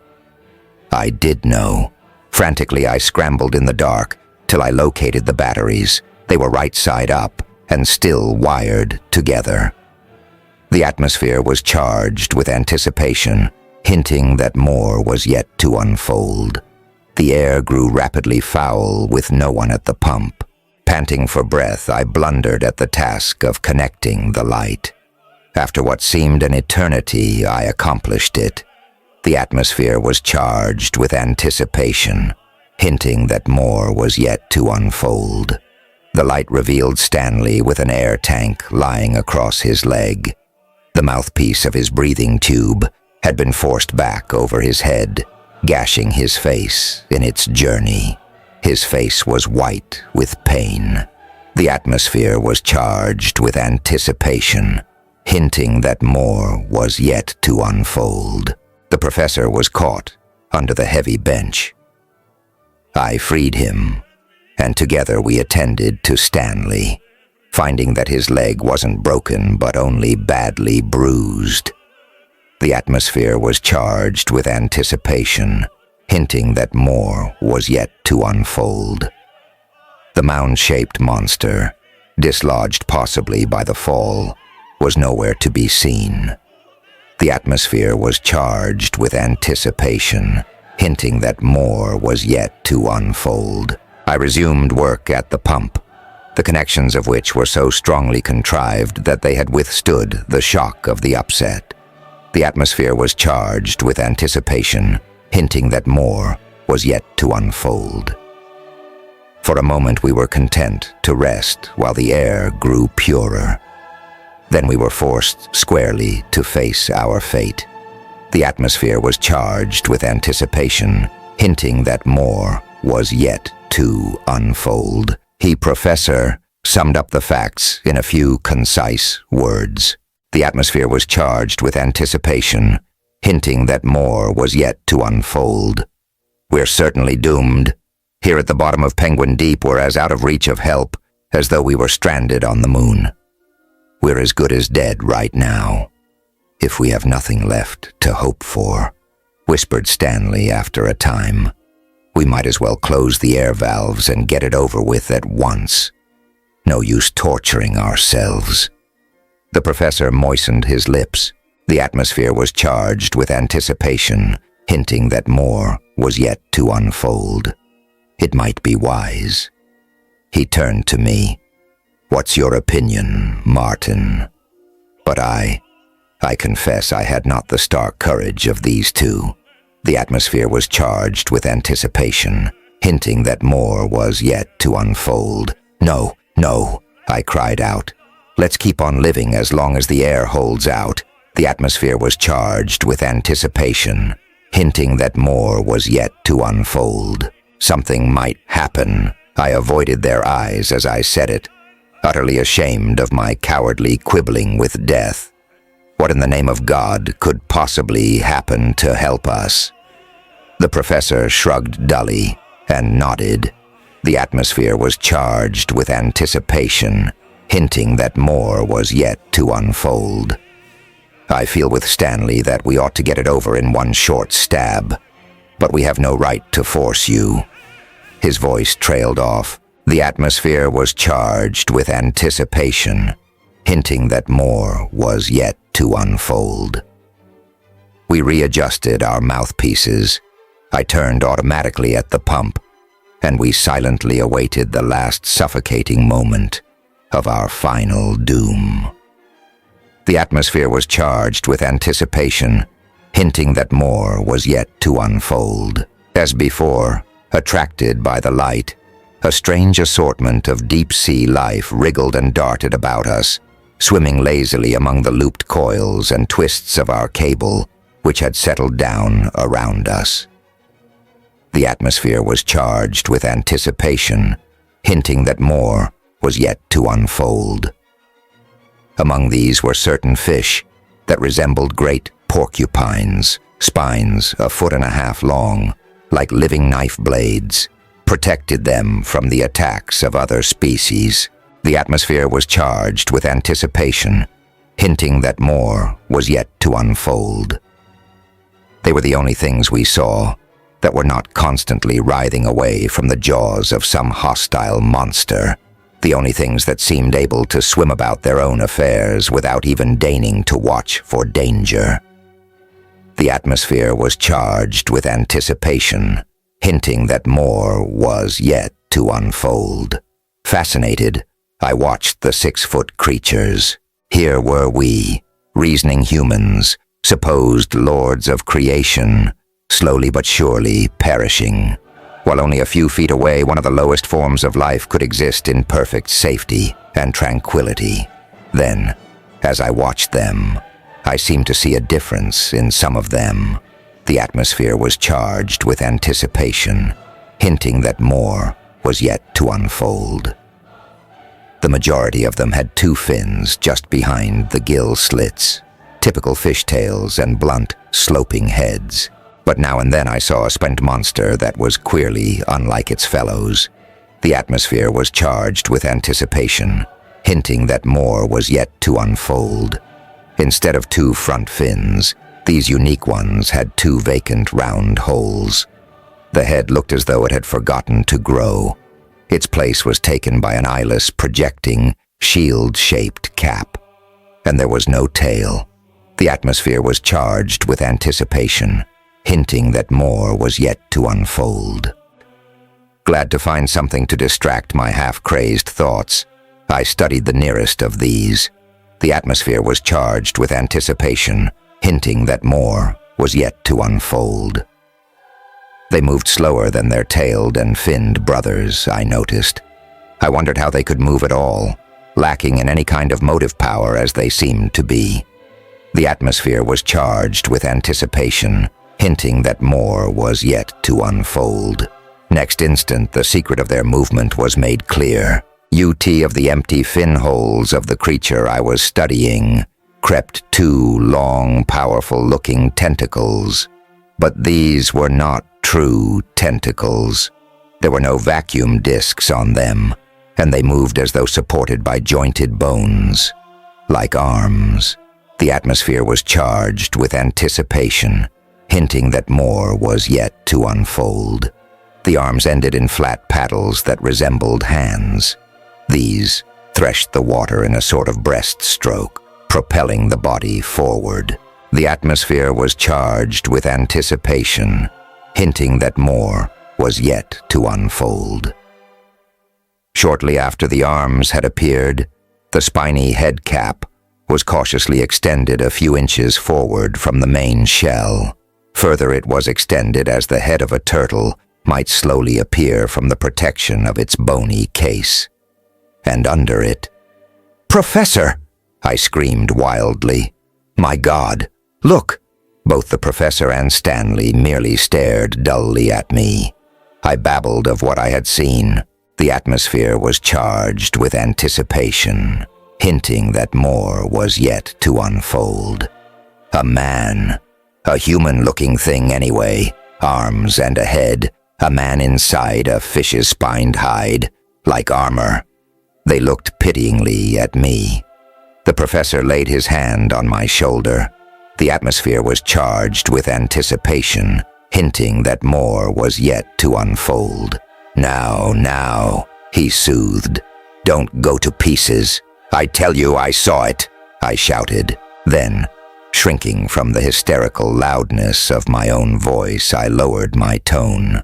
I did know. Frantically, I scrambled in the dark till I located the batteries. They were right side up and still wired together. The atmosphere was charged with anticipation, hinting that more was yet to unfold. The air grew rapidly foul with no one at the pump. Panting for breath, I blundered at the task of connecting the light. After what seemed an eternity, I accomplished it. The atmosphere was charged with anticipation, hinting that more was yet to unfold. The light revealed Stanley with an air tank lying across his leg. The mouthpiece of his breathing tube had been forced back over his head, gashing his face in its journey. His face was white with pain. The atmosphere was charged with anticipation, hinting that more was yet to unfold. The professor was caught under the heavy bench. I freed him, and together we attended to Stanley, finding that his leg wasn't broken but only badly bruised. The atmosphere was charged with anticipation, hinting that more was yet to unfold. The mound-shaped monster, dislodged possibly by the fall, was nowhere to be seen. The atmosphere was charged with anticipation, hinting that more was yet to unfold. I resumed work at the pump, the connections of which were so strongly contrived that they had withstood the shock of the upset. The atmosphere was charged with anticipation, hinting that more was yet to unfold. For a moment we were content to rest while the air grew purer. Then we were forced squarely to face our fate. The atmosphere was charged with anticipation, hinting that more was yet to unfold. He, Professor, summed up the facts in a few concise words. The atmosphere was charged with anticipation, hinting that more was yet to unfold. "We're certainly doomed. Here at the bottom of Penguin Deep, we're as out of reach of help as though we were stranded on the moon. We're as good as dead right now, if we have nothing left to hope for," whispered Stanley after a time. "We might as well close the air valves and get it over with at once. No use torturing ourselves." The professor moistened his lips. The atmosphere was charged with anticipation, hinting that more was yet to unfold. It might be wise. He turned to me. "What's your opinion, Martin?" But I confess I had not the stark courage of these two. The atmosphere was charged with anticipation, hinting that more was yet to unfold. No, I cried out. Let's keep on living as long as the air holds out. The atmosphere was charged with anticipation, hinting that more was yet to unfold. Something might happen. I avoided their eyes as I said it, utterly ashamed of my cowardly quibbling with death. What in the name of God could possibly happen to help us? The professor shrugged dully and nodded. The atmosphere was charged with anticipation, hinting that more was yet to unfold. I feel with Stanley that we ought to get it over in one short stab, but we have no right to force you. His voice trailed off. The atmosphere was charged with anticipation, hinting that more was yet to unfold. We readjusted our mouthpieces. I turned automatically at the pump, and we silently awaited the last suffocating moment of our final doom. The atmosphere was charged with anticipation, hinting that more was yet to unfold. As before, attracted by the light, a strange assortment of deep-sea life wriggled and darted about us, swimming lazily among the looped coils and twists of our cable, which had settled down around us. The atmosphere was charged with anticipation, hinting that more was yet to unfold. Among these were certain fish that resembled great porcupines, spines 1.5 feet long, like living knife blades, protected them from the attacks of other species. The atmosphere was charged with anticipation, hinting that more was yet to unfold. They were the only things we saw that were not constantly writhing away from the jaws of some hostile monster, the only things that seemed able to swim about their own affairs without even deigning to watch for danger. The atmosphere was charged with anticipation, hinting that more was yet to unfold. Fascinated, I watched the 6-foot creatures. Here were we, reasoning humans, supposed lords of creation, slowly but surely perishing. While only a few feet away, one of the lowest forms of life could exist in perfect safety and tranquility. Then, as I watched them, I seemed to see a difference in some of them. The atmosphere was charged with anticipation, hinting that more was yet to unfold. The majority of them had 2 fins just behind the gill slits, typical fishtails and blunt, sloping heads. But now and then I saw a spent monster that was queerly unlike its fellows. The atmosphere was charged with anticipation, hinting that more was yet to unfold. Instead of 2 front fins, these unique ones had 2 vacant round holes. The head looked as though it had forgotten to grow. Its place was taken by an eyeless, projecting, shield-shaped cap. And there was no tail. The atmosphere was charged with anticipation, hinting that more was yet to unfold. Glad to find something to distract my half-crazed thoughts, I studied the nearest of these. The atmosphere was charged with anticipation, hinting that more was yet to unfold. They moved slower than their tailed and finned brothers, I noticed. I wondered how they could move at all, lacking in any kind of motive power as they seemed to be. The atmosphere was charged with anticipation, hinting that more was yet to unfold. Next instant, the secret of their movement was made clear. Ut of the empty fin holes of the creature I was studying crept 2 long, powerful-looking tentacles. But these were not true tentacles. There were no vacuum discs on them, and they moved as though supported by jointed bones. Like arms, the atmosphere was charged with anticipation, hinting that more was yet to unfold. The arms ended in flat paddles that resembled hands. These threshed the water in a sort of breaststroke, propelling the body forward. The atmosphere was charged with anticipation, hinting that more was yet to unfold. Shortly after the arms had appeared, the spiny head cap was cautiously extended a few inches forward from the main shell. Further, it was extended as the head of a turtle might slowly appear from the protection of its bony case. And under it, Professor!" I screamed wildly. "My God! Look!" Both the professor and Stanley merely stared dully at me. I babbled of what I had seen. The atmosphere was charged with anticipation, hinting that more was yet to unfold. A man, a human-looking thing anyway, arms and a head, a man inside a fish's spined hide, like armor. They looked pityingly at me. The professor laid his hand on my shoulder. The atmosphere was charged with anticipation, hinting that more was yet to unfold. Now, he soothed. "Don't go to pieces. I tell you I saw it," I shouted. Then, shrinking from the hysterical loudness of my own voice, I lowered my tone.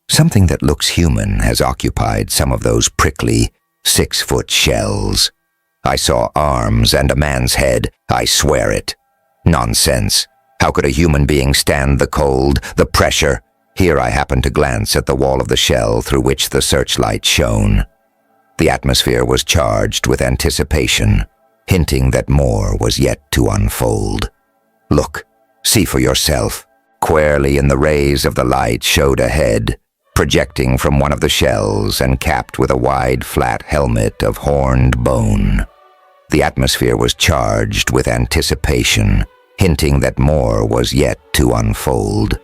"Something that looks human has occupied some of those prickly, 6-foot shells. I saw arms and a man's head, I swear it. Nonsense. How could a human being stand the cold, the pressure?" Here I happened to glance at the wall of the shell through which the searchlight shone. The atmosphere was charged with anticipation, hinting that more was yet to unfold. "Look, see for yourself." Squarely in the rays of the light showed a head, projecting from one of the shells and capped with a wide, flat helmet of horned bone. The atmosphere was charged with anticipation, hinting that more was yet to unfold.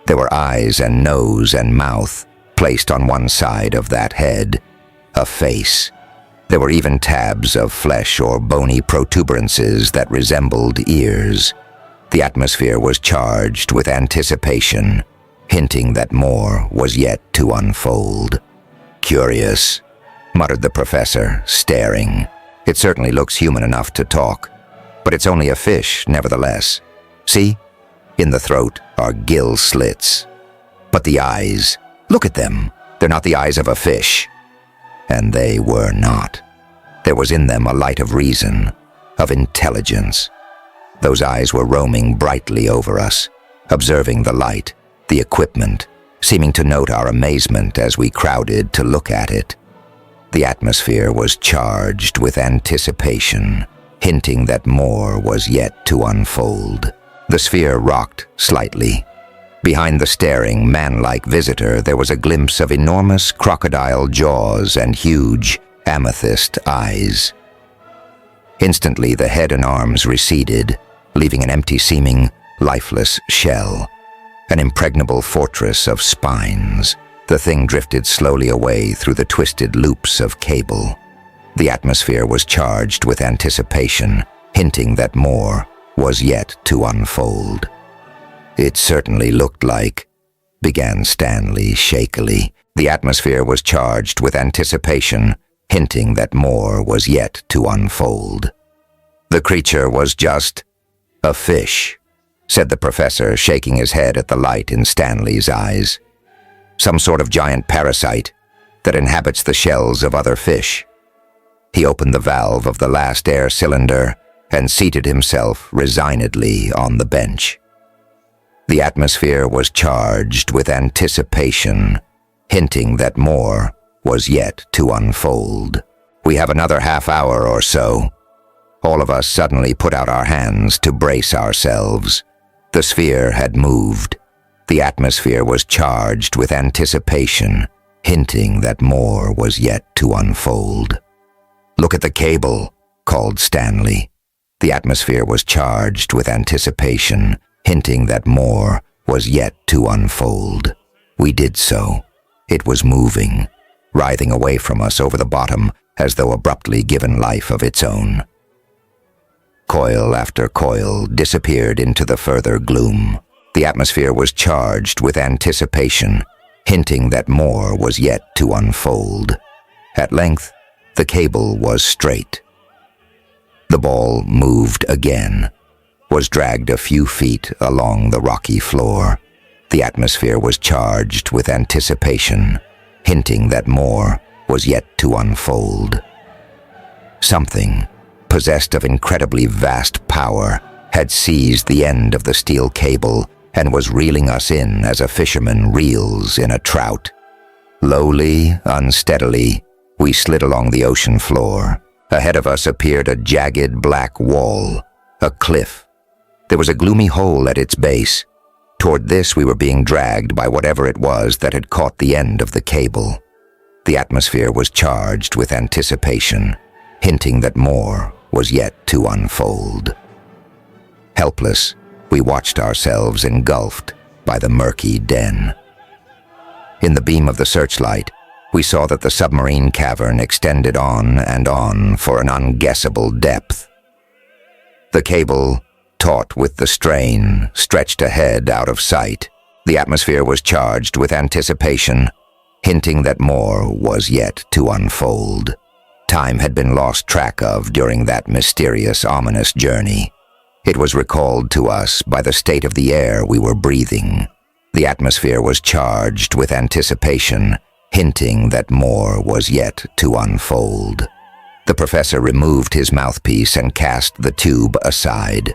There were eyes and nose and mouth placed on one side of that head, a face. There were even tabs of flesh or bony protuberances that resembled ears. The atmosphere was charged with anticipation, hinting that more was yet to unfold. "Curious," muttered the professor, staring. "It certainly looks human enough to talk, but it's only a fish, nevertheless. See? In the throat are gill slits. But the eyes, look at them. They're not the eyes of a fish." And they were not. There was in them a light of reason, of intelligence. Those eyes were roaming brightly over us, observing the light, the equipment, seeming to note our amazement as we crowded to look at it. The atmosphere was charged with anticipation, hinting that more was yet to unfold. The sphere rocked slightly. Behind the staring, man-like visitor, there was a glimpse of enormous crocodile jaws and huge amethyst eyes. Instantly, the head and arms receded, leaving an empty-seeming, lifeless shell, an impregnable fortress of spines. The thing drifted slowly away through the twisted loops of cable. The atmosphere was charged with anticipation, hinting that more was yet to unfold. "It certainly looked like," began Stanley shakily. The atmosphere was charged with anticipation, hinting that more was yet to unfold. "The creature was just a fish," said the professor, shaking his head at the light in Stanley's eyes. "Some sort of giant parasite that inhabits the shells of other fish." He opened the valve of the last air cylinder and seated himself resignedly on the bench. The atmosphere was charged with anticipation, hinting that more was yet to unfold. "We have another half-hour or so." All of us suddenly put out our hands to brace ourselves. The sphere had moved. The atmosphere was charged with anticipation, hinting that more was yet to unfold. "Look at the cable," called Stanley. The atmosphere was charged with anticipation, hinting that more was yet to unfold. We did so. It was moving, writhing away from us over the bottom as though abruptly given life of its own. Coil after coil disappeared into the further gloom. The atmosphere was charged with anticipation, hinting that more was yet to unfold. At length, the cable was straight. The ball moved again, was dragged a few feet along the rocky floor. The atmosphere was charged with anticipation, hinting that more was yet to unfold. Something, possessed of incredibly vast power, had seized the end of the steel cable and was reeling us in as a fisherman reels in a trout. Lowly, unsteadily, we slid along the ocean floor, Ahead of us appeared a jagged black wall, a cliff. There was a gloomy hole at its base. Toward this we were being dragged by whatever it was that had caught the end of the cable. The atmosphere was charged with anticipation, hinting that more was yet to unfold. Helpless, we watched ourselves engulfed by the murky den. In the beam of the searchlight, we saw that the submarine cavern extended on and on for an unguessable depth. The cable, taut with the strain, stretched ahead out of sight. The atmosphere was charged with anticipation, hinting that more was yet to unfold. Time had been lost track of during that mysterious, ominous journey. It was recalled to us by the state of the air we were breathing. The atmosphere was charged with anticipation, hinting that more was yet to unfold. The professor removed his mouthpiece and cast the tube aside.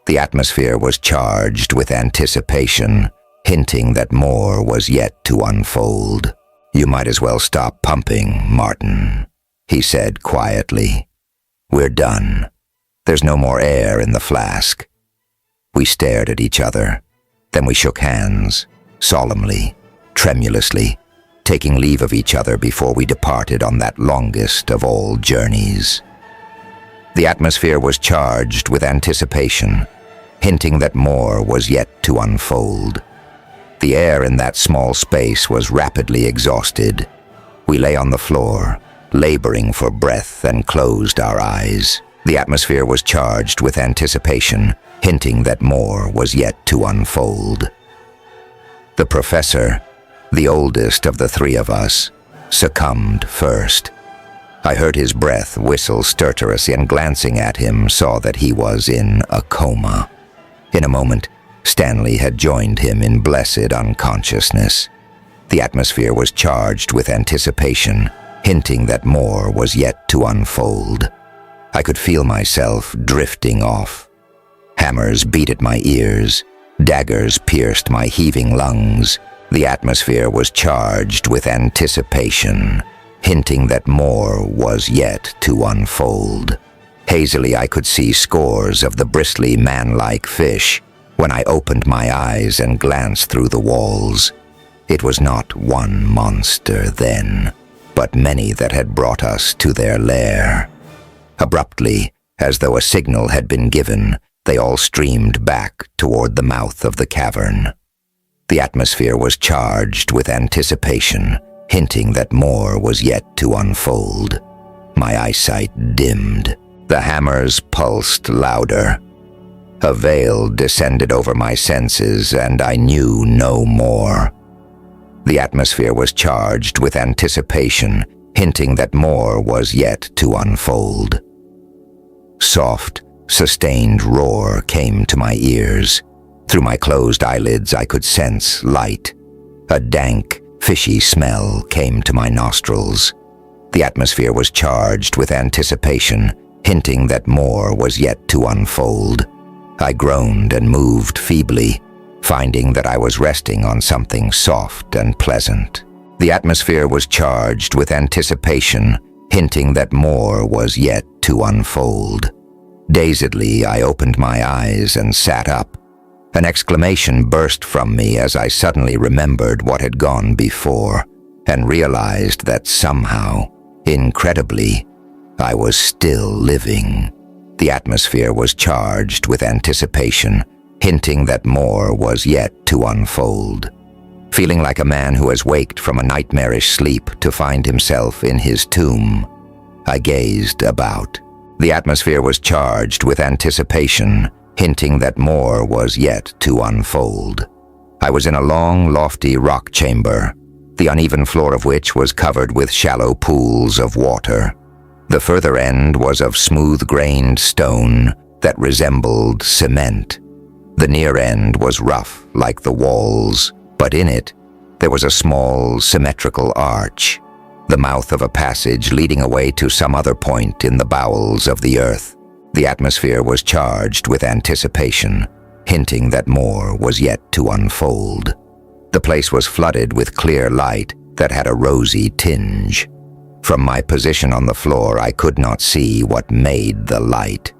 The atmosphere was charged with anticipation, hinting that more was yet to unfold. "You might as well stop pumping, Martin," he said quietly. "We're done. There's no more air in the flask." We stared at each other. Then we shook hands, solemnly, tremulously, taking leave of each other before we departed on that longest of all journeys. The atmosphere was charged with anticipation, hinting that more was yet to unfold. The air in that small space was rapidly exhausted. We lay on the floor, laboring for breath, and closed our eyes. The atmosphere was charged with anticipation, hinting that more was yet to unfold. The professor, the oldest of the three of us, succumbed first. I heard his breath whistle stertorously, and glancing at him saw that he was in a coma. In a moment, Stanley had joined him in blessed unconsciousness. The atmosphere was charged with anticipation, hinting that more was yet to unfold. I could feel myself drifting off. Hammers beat at my ears. Daggers pierced my heaving lungs. The atmosphere was charged with anticipation, hinting that more was yet to unfold. Hazily, I could see scores of the bristly, man-like fish when I opened my eyes and glanced through the walls. It was not one monster then, but many that had brought us to their lair. Abruptly, as though a signal had been given, they all streamed back toward the mouth of the cavern. The atmosphere was charged with anticipation, hinting that more was yet to unfold. My eyesight dimmed. The hammers pulsed louder. A veil descended over my senses, and I knew no more. The atmosphere was charged with anticipation, hinting that more was yet to unfold. Soft, sustained roar came to my ears. Through my closed eyelids I could sense light. A dank, fishy smell came to my nostrils. The atmosphere was charged with anticipation, hinting that more was yet to unfold. I groaned and moved feebly, finding that I was resting on something soft and pleasant. The atmosphere was charged with anticipation, hinting that more was yet to unfold. Dazedly, I opened my eyes and sat up. An exclamation burst from me as I suddenly remembered what had gone before, and realized that somehow, incredibly, I was still living. The atmosphere was charged with anticipation, hinting that more was yet to unfold. Feeling like a man who has waked from a nightmarish sleep to find himself in his tomb, I gazed about. The atmosphere was charged with anticipation, hinting that more was yet to unfold. I was in a long, lofty rock chamber, the uneven floor of which was covered with shallow pools of water. The further end was of smooth-grained stone that resembled cement. The near end was rough like the walls, but in it there was a small, symmetrical arch, the mouth of a passage leading away to some other point in the bowels of the earth. The atmosphere was charged with anticipation, hinting that more was yet to unfold. The place was flooded with clear light that had a rosy tinge. From my position on the floor, I could not see what made the light.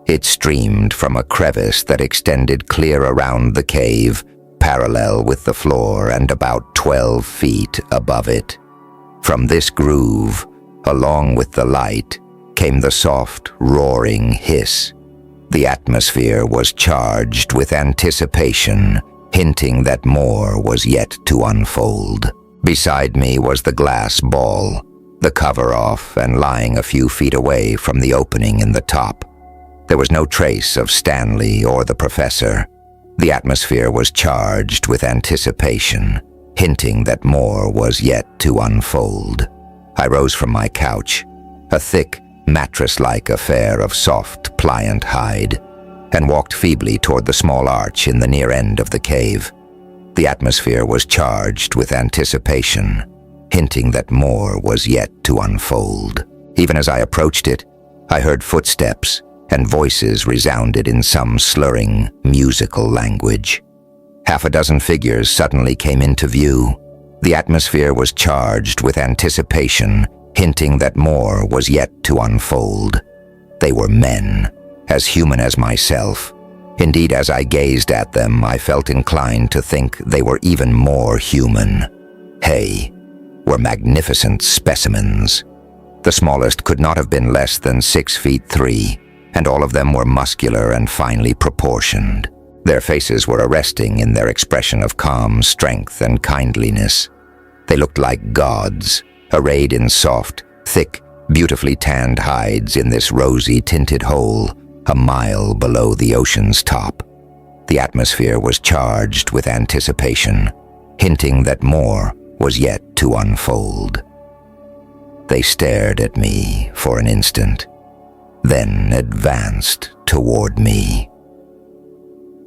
It streamed from a crevice that extended clear around the cave, parallel with the floor and about 12 feet above it. From this groove, along with the light, came the soft, roaring hiss. The atmosphere was charged with anticipation, hinting that more was yet to unfold. Beside me was the glass ball, the cover off and lying a few feet away from the opening in the top. There was no trace of Stanley or the professor. The atmosphere was charged with anticipation, hinting that more was yet to unfold. I rose from my couch, a thick, mattress-like affair of soft, pliant hide, and walked feebly toward the small arch in the near end of the cave. The atmosphere was charged with anticipation, hinting that more was yet to unfold. Even as I approached it, I heard footsteps, and voices resounded in some slurring, musical language. Half a dozen figures suddenly came into view. The atmosphere was charged with anticipation, hinting that more was yet to unfold. They were men, as human as myself. Indeed, as I gazed at them, I felt inclined to think they were even more human. Were magnificent specimens. The smallest could not have been less than 6 feet 3, and all of them were muscular and finely proportioned. Their faces were arresting in their expression of calm strength and kindliness. They looked like gods, arrayed in soft, thick, beautifully tanned hides in this rosy-tinted hole, a mile below the ocean's top. The atmosphere was charged with anticipation, hinting that more was yet to unfold. They stared at me for an instant, then advanced toward me.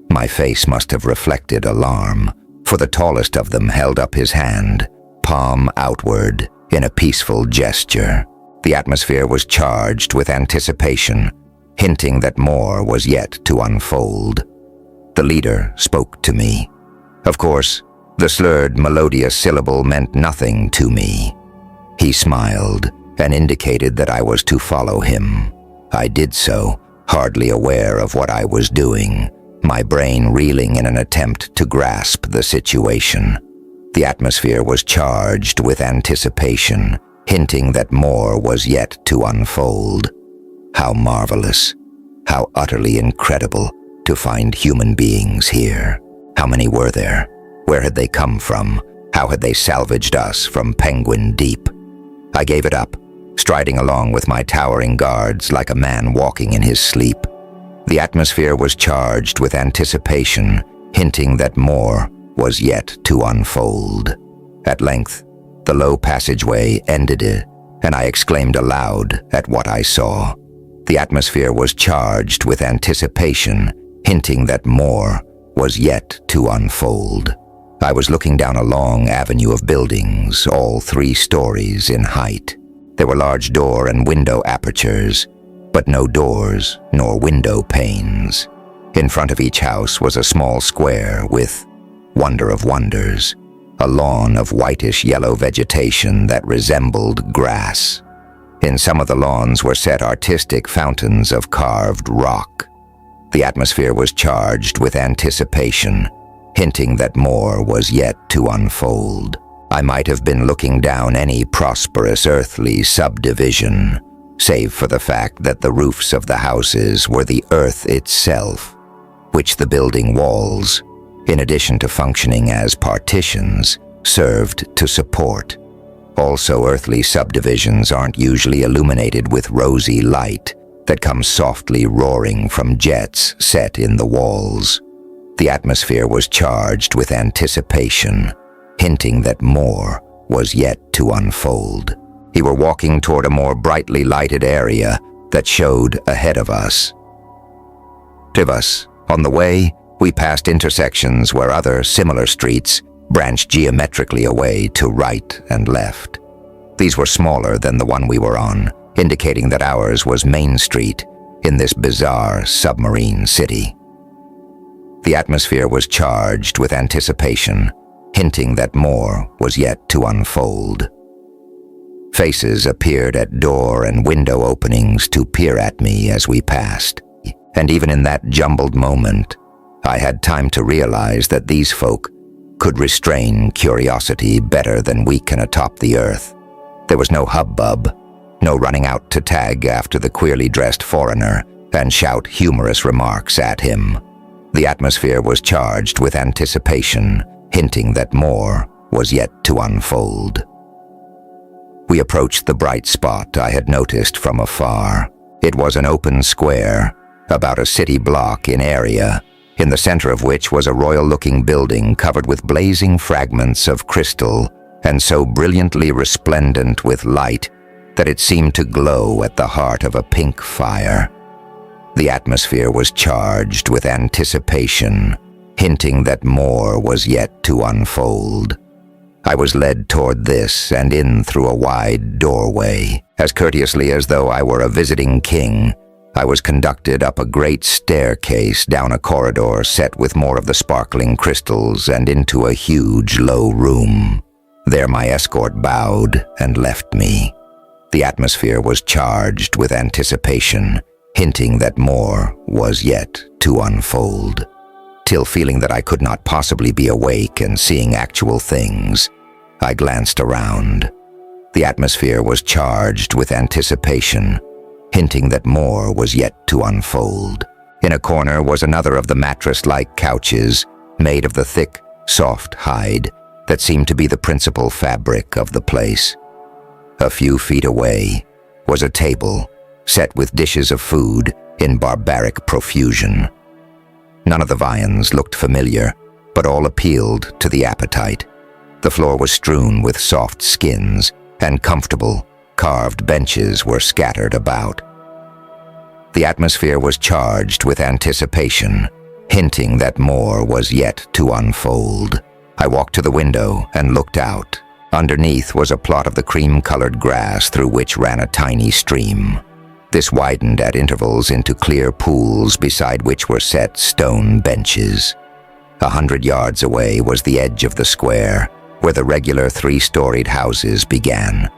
My face must have reflected alarm, for the tallest of them held up his hand, palm outward, in a peaceful gesture. The atmosphere was charged with anticipation, hinting that more was yet to unfold. The leader spoke to me. Of course, the slurred, melodious syllable meant nothing to me. He smiled and indicated that I was to follow him. I did so, hardly aware of what I was doing, my brain reeling in an attempt to grasp the situation. The atmosphere was charged with anticipation, hinting that more was yet to unfold. How marvelous, how utterly incredible to find human beings here. How many were there? Where had they come from? How had they salvaged us from Penguin Deep? I gave it up, striding along with my towering guards like a man walking in his sleep. The atmosphere was charged with anticipation, hinting that more was yet to unfold. At length, the low passageway ended, and I exclaimed aloud at what I saw. The atmosphere was charged with anticipation, hinting that more was yet to unfold. I was looking down a long avenue of buildings, all 3 stories in height. There were large door and window apertures, but no doors nor window panes. In front of each house was a small square with, wonder of wonders, a lawn of whitish-yellow vegetation that resembled grass. In some of the lawns were set artistic fountains of carved rock. The atmosphere was charged with anticipation, hinting that more was yet to unfold. I might have been looking down any prosperous earthly subdivision, save for the fact that the roofs of the houses were the earth itself, which the building walls, in addition to functioning as partitions, served to support. Also, earthly subdivisions aren't usually illuminated with rosy light that comes softly roaring from jets set in the walls. The atmosphere was charged with anticipation, hinting that more was yet to unfold. We were walking toward a more brightly lighted area that showed ahead of us. On the way, we passed intersections where other similar streets branched geometrically away to right and left. These were smaller than the one we were on, indicating that ours was Main Street in this bizarre submarine city. The atmosphere was charged with anticipation, hinting that more was yet to unfold. Faces appeared at door and window openings to peer at me as we passed. And even in that jumbled moment, I had time to realize that these folk could restrain curiosity better than we can atop the earth. There was no hubbub, no running out to tag after the queerly dressed foreigner and shout humorous remarks at him. The atmosphere was charged with anticipation, hinting that more was yet to unfold. We approached the bright spot I had noticed from afar. It was an open square, about a city block in area, in the center of which was a royal-looking building covered with blazing fragments of crystal and so brilliantly resplendent with light that it seemed to glow at the heart of a pink fire. The atmosphere was charged with anticipation, hinting that more was yet to unfold. I was led toward this and in through a wide doorway. As courteously as though I were a visiting king, I was conducted up a great staircase down a corridor set with more of the sparkling crystals and into a huge low room. There my escort bowed and left me. The atmosphere was charged with anticipation, hinting that more was yet to unfold. Till feeling that I could not possibly be awake and seeing actual things, I glanced around. The atmosphere was charged with anticipation, hinting that more was yet to unfold. In a corner was another of the mattress-like couches, made of the thick, soft hide that seemed to be the principal fabric of the place. A few feet away was a table, set with dishes of food in barbaric profusion. None of the viands looked familiar, but all appealed to the appetite. The floor was strewn with soft skins, and comfortable, carved benches were scattered about. The atmosphere was charged with anticipation, hinting that more was yet to unfold. I walked to the window and looked out. Underneath was a plot of the cream-colored grass through which ran a tiny stream. This widened at intervals into clear pools beside which were set stone benches. 100 yards away was the edge of the square, where the regular 3-storied houses began.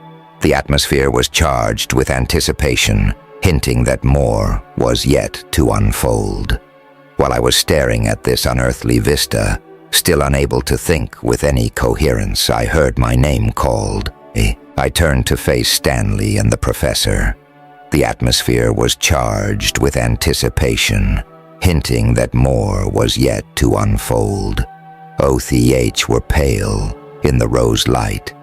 The atmosphere was charged with anticipation, hinting that more was yet to unfold. While I was staring at this unearthly vista, still unable to think with any coherence, I heard my name called. I turned to face Stanley and the professor. The atmosphere was charged with anticipation, hinting that more was yet to unfold. OTH were pale in the rose light,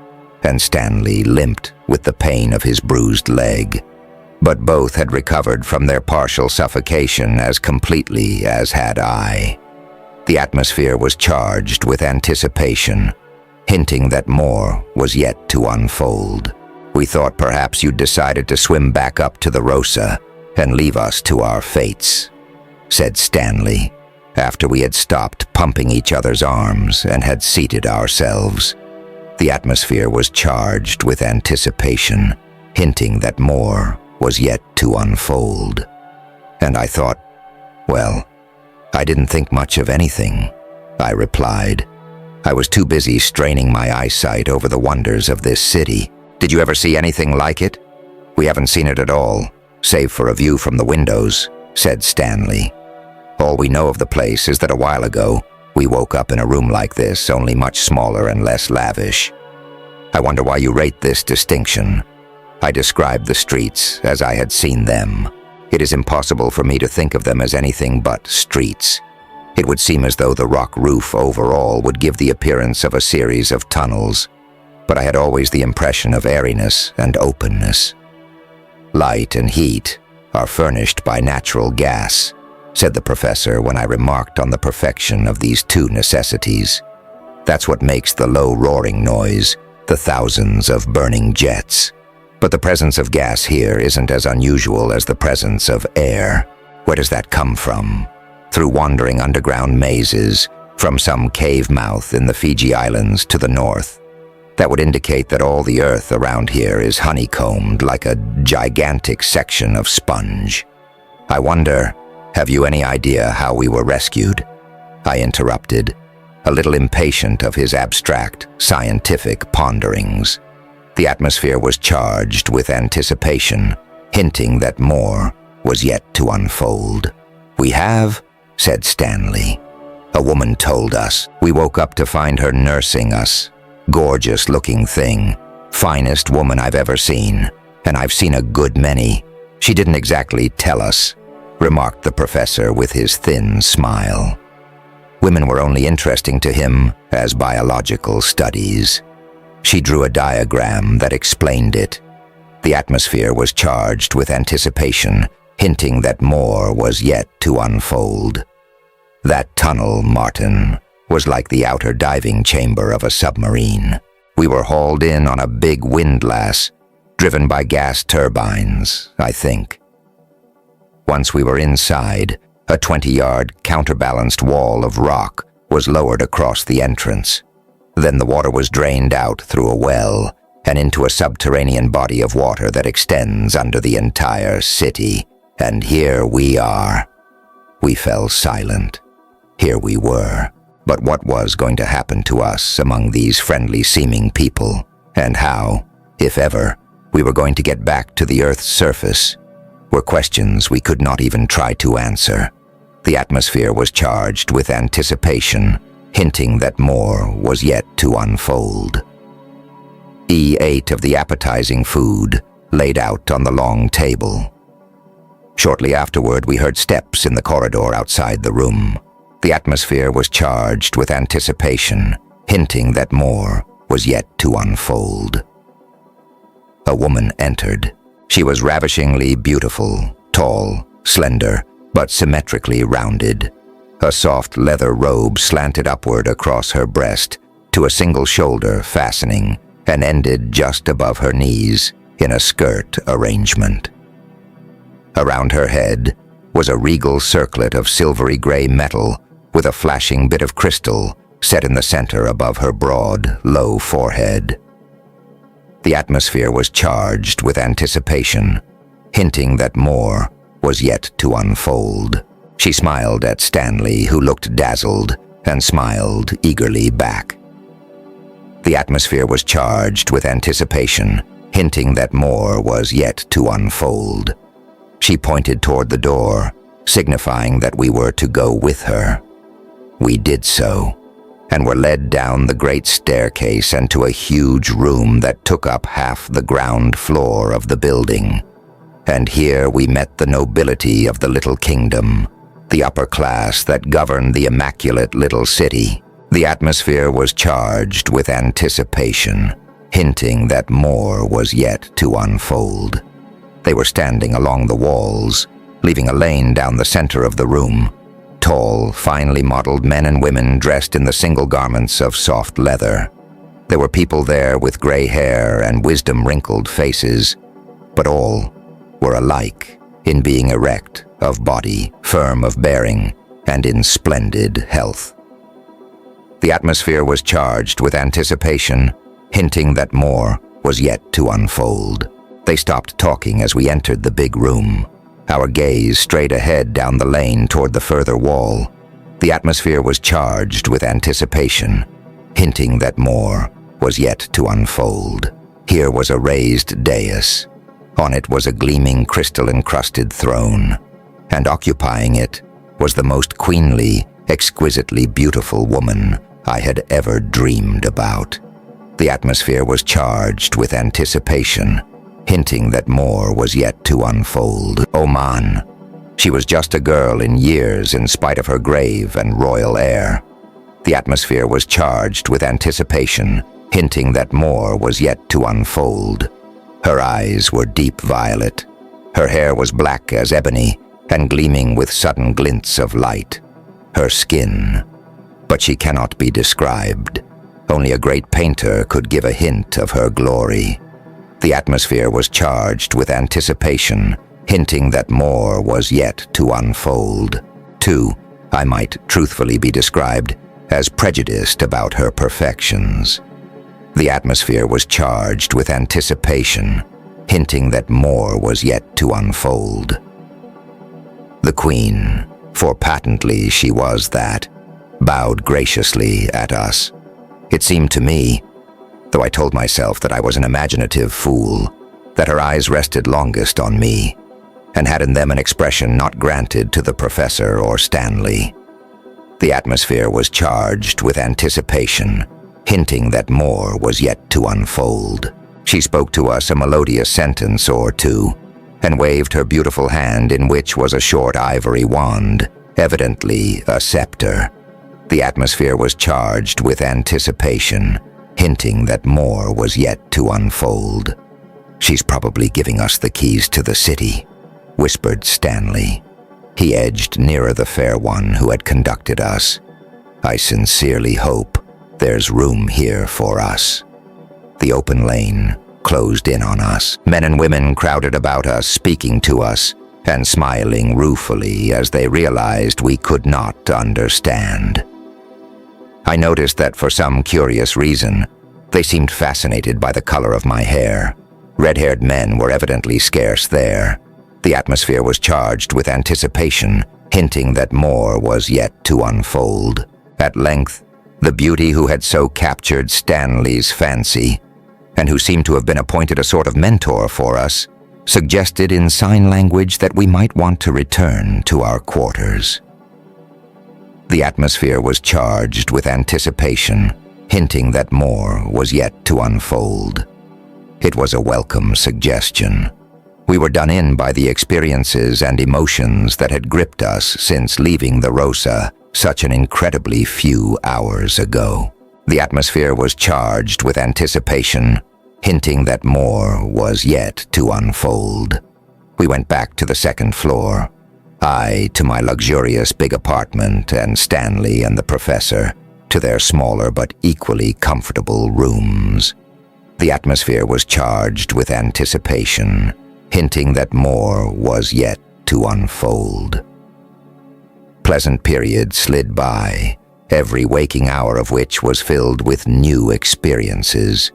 and Stanley limped with the pain of his bruised leg. But both had recovered from their partial suffocation as completely as had I. The atmosphere was charged with anticipation, hinting that more was yet to unfold. We thought perhaps you'd decided to swim back up to the Rosa and leave us to our fates, said Stanley, after we had stopped pumping each other's arms and had seated ourselves. The atmosphere was charged with anticipation, hinting that more was yet to unfold. And I thought, well, I didn't think much of anything, I replied. I was too busy straining my eyesight over the wonders of this city. Did you ever see anything like it? We haven't seen it at all, save for a view from the windows, said Stanley. All we know of the place is that a while ago, we woke up in a room like this, only much smaller and less lavish. I wonder why you rate this distinction. I described the streets as I had seen them. It is impossible for me to think of them as anything but streets. It would seem as though the rock roof overall would give the appearance of a series of tunnels, but I had always the impression of airiness and openness. Light and heat are furnished by natural gas, said the professor when I remarked on the perfection of these two necessities. That's what makes the low roaring noise, the thousands of burning jets. But the presence of gas here isn't as unusual as the presence of air. Where does that come from? Through wandering underground mazes, from some cave mouth in the Fiji Islands to the north. That would indicate that all the earth around here is honeycombed like a gigantic section of sponge. I wonder, have you any idea how we were rescued? I interrupted, a little impatient of his abstract, scientific ponderings. The atmosphere was charged with anticipation, hinting that more was yet to unfold. "We have," said Stanley. A woman told us. We woke up to find her nursing us. Gorgeous-looking thing. Finest woman I've ever seen. And I've seen a good many. She didn't exactly tell us, remarked the professor with his thin smile. Women were only interesting to him as biological studies. She drew a diagram that explained it. The atmosphere was charged with anticipation, hinting that more was yet to unfold. That tunnel, Martin, was like the outer diving chamber of a submarine. We were hauled in on a big windlass, driven by gas turbines, I think. Once we were inside, a 20-yard counterbalanced wall of rock was lowered across the entrance. Then the water was drained out through a well and into a subterranean body of water that extends under the entire city. And here we are. We fell silent. Here we were. But what was going to happen to us among these friendly-seeming people? And how, if ever, we were going to get back to the Earth's surface were questions we could not even try to answer. The atmosphere was charged with anticipation, hinting that more was yet to unfold. E ate of the appetizing food laid out on the long table. Shortly afterward, we heard steps in the corridor outside the room. The atmosphere was charged with anticipation, hinting that more was yet to unfold. A woman entered. She was ravishingly beautiful, tall, slender, but symmetrically rounded. A soft leather robe slanted upward across her breast to a single shoulder fastening and ended just above her knees in a skirt arrangement. Around her head was a regal circlet of silvery gray metal with a flashing bit of crystal set in the center above her broad, low forehead. The atmosphere was charged with anticipation, hinting that more was yet to unfold. She smiled at Stanley, who looked dazzled, and smiled eagerly back. The atmosphere was charged with anticipation, hinting that more was yet to unfold. She pointed toward the door, signifying that we were to go with her. We did so, and were led down the great staircase and to a huge room that took up half the ground floor of the building. And here we met the nobility of the little kingdom, the upper class that governed the immaculate little city. The atmosphere was charged with anticipation, hinting that more was yet to unfold. They were standing along the walls, leaving a lane down the center of the room. Tall, finely modeled men and women dressed in the single garments of soft leather. There were people there with gray hair and wisdom-wrinkled faces, but all were alike in being erect of body, firm of bearing, and in splendid health. The atmosphere was charged with anticipation, hinting that more was yet to unfold. They stopped talking as we entered the big room. Our gaze strayed ahead down the lane toward the further wall. The atmosphere was charged with anticipation, hinting that more was yet to unfold. Here was a raised dais. On it was a gleaming crystal-encrusted throne, and occupying it was the most queenly, exquisitely beautiful woman I had ever dreamed about. The atmosphere was charged with anticipation, hinting that more was yet to unfold. Oman. She was just a girl in years in spite of her grave and royal air. The atmosphere was charged with anticipation, hinting that more was yet to unfold. Her eyes were deep violet. Her hair was black as ebony and gleaming with sudden glints of light. Her skin, but she cannot be described. Only a great painter could give a hint of her glory. The atmosphere was charged with anticipation, hinting that more was yet to unfold. Too, I might truthfully be described as prejudiced about her perfections. The atmosphere was charged with anticipation, hinting that more was yet to unfold. The queen, for patently she was that, bowed graciously at us. It seemed to me though I told myself that I was an imaginative fool, that her eyes rested longest on me, and had in them an expression not granted to the professor or Stanley. The atmosphere was charged with anticipation, hinting that more was yet to unfold. She spoke to us a melodious sentence or two, and waved her beautiful hand in which was a short ivory wand, evidently a scepter. The atmosphere was charged with anticipation, hinting that more was yet to unfold. "She's probably giving us the keys to the city," whispered Stanley. He edged nearer the fair one who had conducted us. "I sincerely hope there's room here for us." The open lane closed in on us. Men and women crowded about us, speaking to us and smiling ruefully as they realized we could not understand. I noticed that for some curious reason, they seemed fascinated by the color of my hair. Red-haired men were evidently scarce there. The atmosphere was charged with anticipation, hinting that more was yet to unfold. At length, the beauty who had so captured Stanley's fancy, and who seemed to have been appointed a sort of mentor for us, suggested in sign language that we might want to return to our quarters. The atmosphere was charged with anticipation, hinting that more was yet to unfold. It was a welcome suggestion. We were done in by the experiences and emotions that had gripped us since leaving the Rosa such an incredibly few hours ago. The atmosphere was charged with anticipation, hinting that more was yet to unfold. We went back to the second floor. I to my luxurious big apartment, and Stanley and the professor to their smaller but equally comfortable rooms. The atmosphere was charged with anticipation, hinting that more was yet to unfold. Pleasant periods slid by, every waking hour of which was filled with new experiences.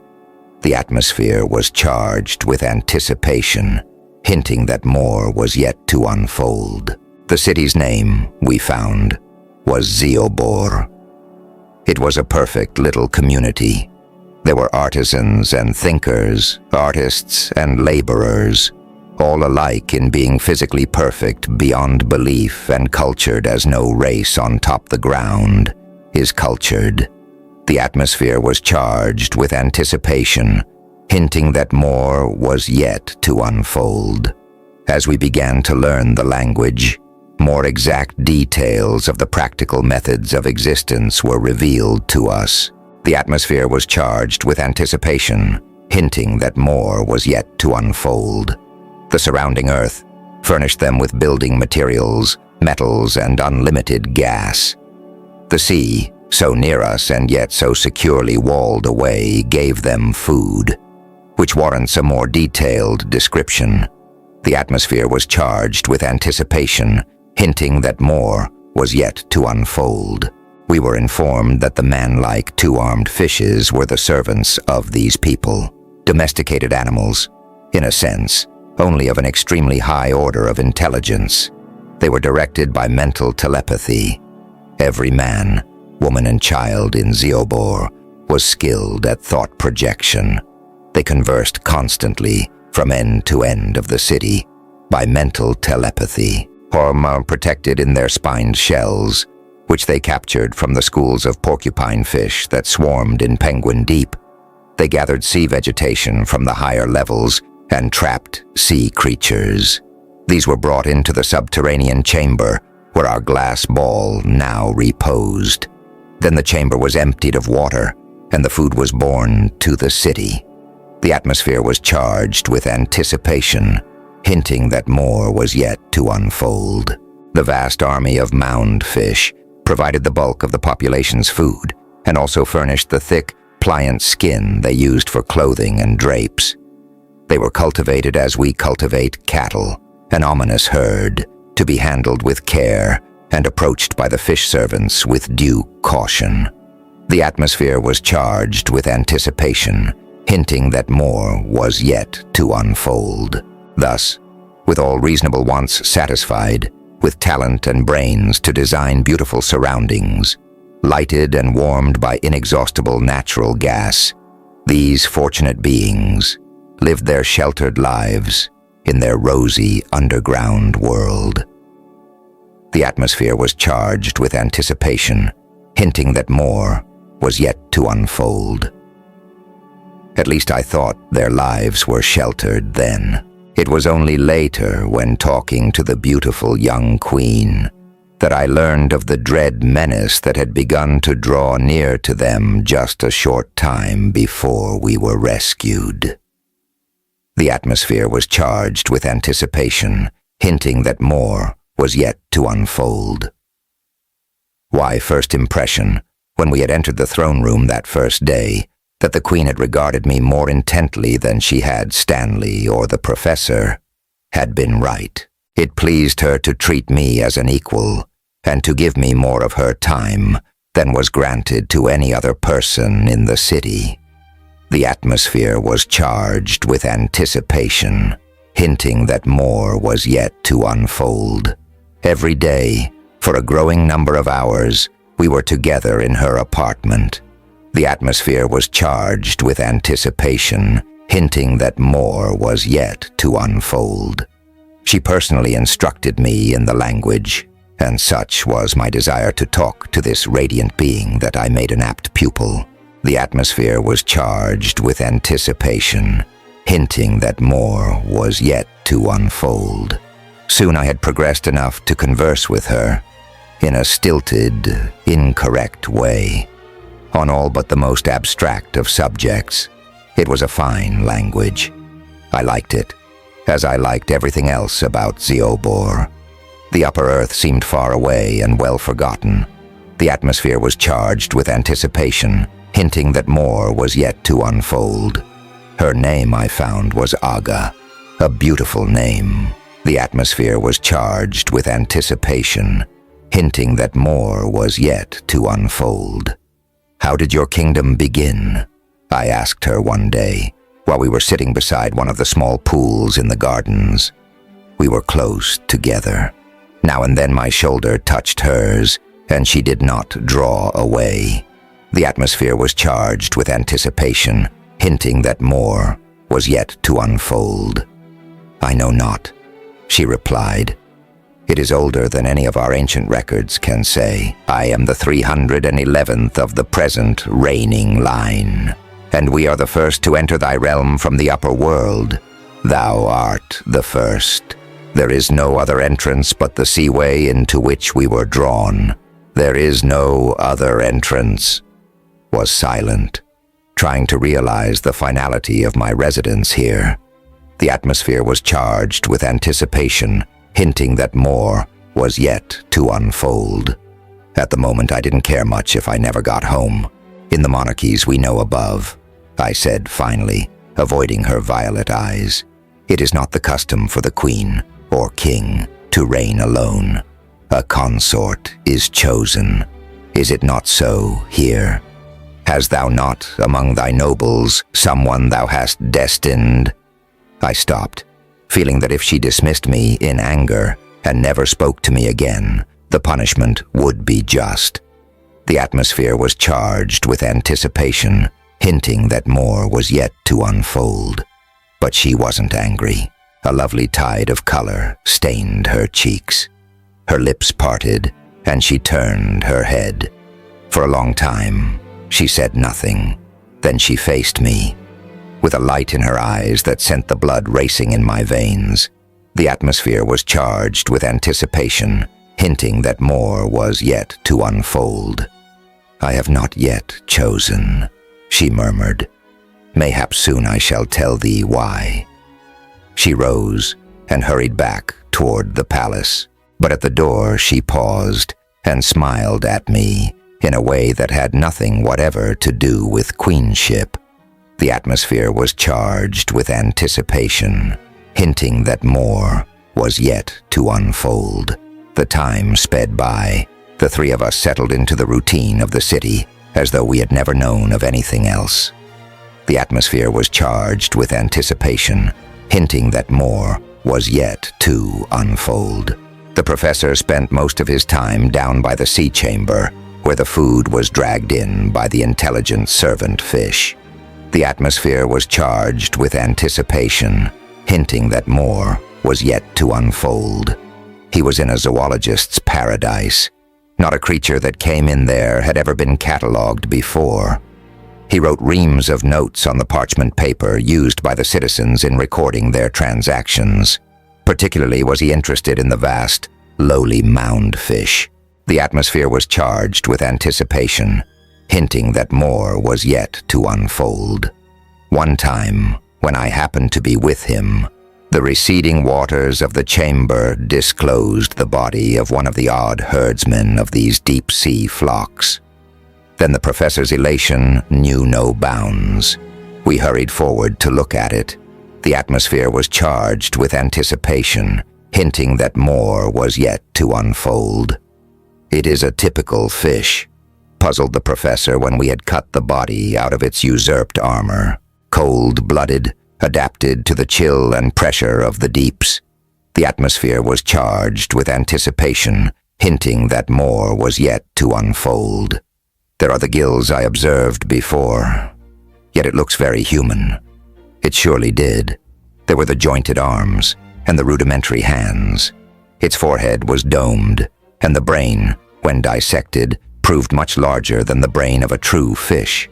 The atmosphere was charged with anticipation, hinting that more was yet to unfold. The city's name, we found, was Zeobor. It was a perfect little community. There were artisans and thinkers, artists and laborers, all alike in being physically perfect beyond belief and cultured as no race on top the ground is cultured. The atmosphere was charged with anticipation, hinting that more was yet to unfold. As we began to learn the language, more exact details of the practical methods of existence were revealed to us. The atmosphere was charged with anticipation, hinting that more was yet to unfold. The surrounding earth furnished them with building materials, metals, and unlimited gas. The sea, so near us and yet so securely walled away, gave them food, which warrants a more detailed description. The atmosphere was charged with anticipation, hinting that more was yet to unfold. We were informed that the man-like two-armed fishes were the servants of these people, domesticated animals, in a sense, only of an extremely high order of intelligence. They were directed by mental telepathy. Every man, woman, and child in Zeobor was skilled at thought projection. They conversed constantly from end to end of the city by mental telepathy, or protected in their spined shells, which they captured from the schools of porcupine fish that swarmed in Penguin Deep. They gathered sea vegetation from the higher levels and trapped sea creatures. These were brought into the subterranean chamber where our glass ball now reposed. Then the chamber was emptied of water, and the food was borne to the city. The atmosphere was charged with anticipation, hinting that more was yet to unfold. The vast army of mound fish provided the bulk of the population's food, and also furnished the thick, pliant skin they used for clothing and drapes. They were cultivated as we cultivate cattle, an ominous herd, to be handled with care and approached by the fish servants with due caution. The atmosphere was charged with anticipation, hinting that more was yet to unfold. Thus, with all reasonable wants satisfied, with talent and brains to design beautiful surroundings, lighted and warmed by inexhaustible natural gas, These fortunate beings lived their sheltered lives in their rosy underground world. The atmosphere was charged with anticipation, hinting that more was yet to unfold. At least I thought their lives were sheltered then. It was only later, when talking to the beautiful young queen, that I learned of the dread menace that had begun to draw near to them just a short time before we were rescued. The atmosphere was charged with anticipation, hinting that more was yet to unfold. Why, first impression, when we had entered the throne room that first day, that the queen had regarded me more intently than she had Stanley or the professor, had been right. It pleased her to treat me as an equal, and to give me more of her time than was granted to any other person in the city. The atmosphere was charged with anticipation, hinting that more was yet to unfold. Every day, for a growing number of hours, we were together in her apartment. The atmosphere was charged with anticipation, hinting that more was yet to unfold. She personally instructed me in the language, and such was my desire to talk to this radiant being that I made an apt pupil. The atmosphere was charged with anticipation, hinting that more was yet to unfold. Soon I had progressed enough to converse with her, in a stilted, incorrect way, on all but the most abstract of subjects. It was a fine language. I liked it, as I liked everything else about Zeobor. The upper earth seemed far away and well forgotten. The atmosphere was charged with anticipation, hinting that more was yet to unfold. Her name, I found, was Aga, a beautiful name. The atmosphere was charged with anticipation, hinting that more was yet to unfold. "How did your kingdom begin?" I asked her one day, while we were sitting beside one of the small pools in the gardens. We were close together. Now and then my shoulder touched hers, and she did not draw away. The atmosphere was charged with anticipation, hinting that more was yet to unfold. "I know not," she replied. "It is older than any of our ancient records can say. I am the 311th of the present reigning line, and we are the first to enter thy realm from the upper world. Thou art the first. There is no other entrance but the seaway into which we were drawn. There is no other entrance." Was silent, trying to realize the finality of my residence here. The atmosphere was charged with anticipation, hinting that more was yet to unfold. At the moment, I didn't care much if I never got home. "In the monarchies we know above," I said finally, avoiding her violet eyes, "it is not the custom for the queen or king to reign alone. A consort is chosen. Is it not so here? Hast thou not among thy nobles someone thou hast destined?" I stopped, feeling that if she dismissed me in anger and never spoke to me again, the punishment would be just. The atmosphere was charged with anticipation, hinting that more was yet to unfold. But she wasn't angry. A lovely tide of color stained her cheeks. Her lips parted, and she turned her head. For a long time, she said nothing. Then she faced me, with a light in her eyes that sent the blood racing in my veins. The atmosphere was charged with anticipation, hinting that more was yet to unfold. "I have not yet chosen," she murmured. "Mayhap soon I shall tell thee why." She rose and hurried back toward the palace, but at the door she paused and smiled at me in a way that had nothing whatever to do with queenship. The atmosphere was charged with anticipation, hinting that more was yet to unfold. The time sped by. The three of us settled into the routine of the city, as though we had never known of anything else. The atmosphere was charged with anticipation, hinting that more was yet to unfold. The professor spent most of his time down by the sea chamber, where the food was dragged in by the intelligent servant fish. The atmosphere was charged with anticipation, hinting that more was yet to unfold. He was in a zoologist's paradise. Not a creature that came in there had ever been catalogued before. He wrote reams of notes on the parchment paper used by the citizens in recording their transactions. Particularly was he interested in the vast, lowly mound fish. The atmosphere was charged with anticipation, hinting that more was yet to unfold. One time, when I happened to be with him, the receding waters of the chamber disclosed the body of one of the odd herdsmen of these deep-sea flocks. Then the professor's elation knew no bounds. We hurried forward to look at it. The atmosphere was charged with anticipation, hinting that more was yet to unfold. "It is a typical fish," puzzled the professor when we had cut the body out of its usurped armor. "Cold-blooded, adapted to the chill and pressure of the deeps." The atmosphere was charged with anticipation, hinting that more was yet to unfold. "There are the gills I observed before, yet it looks very human." It surely did. There were the jointed arms and the rudimentary hands. Its forehead was domed, and the brain, when dissected, proved much larger than the brain of a true fish.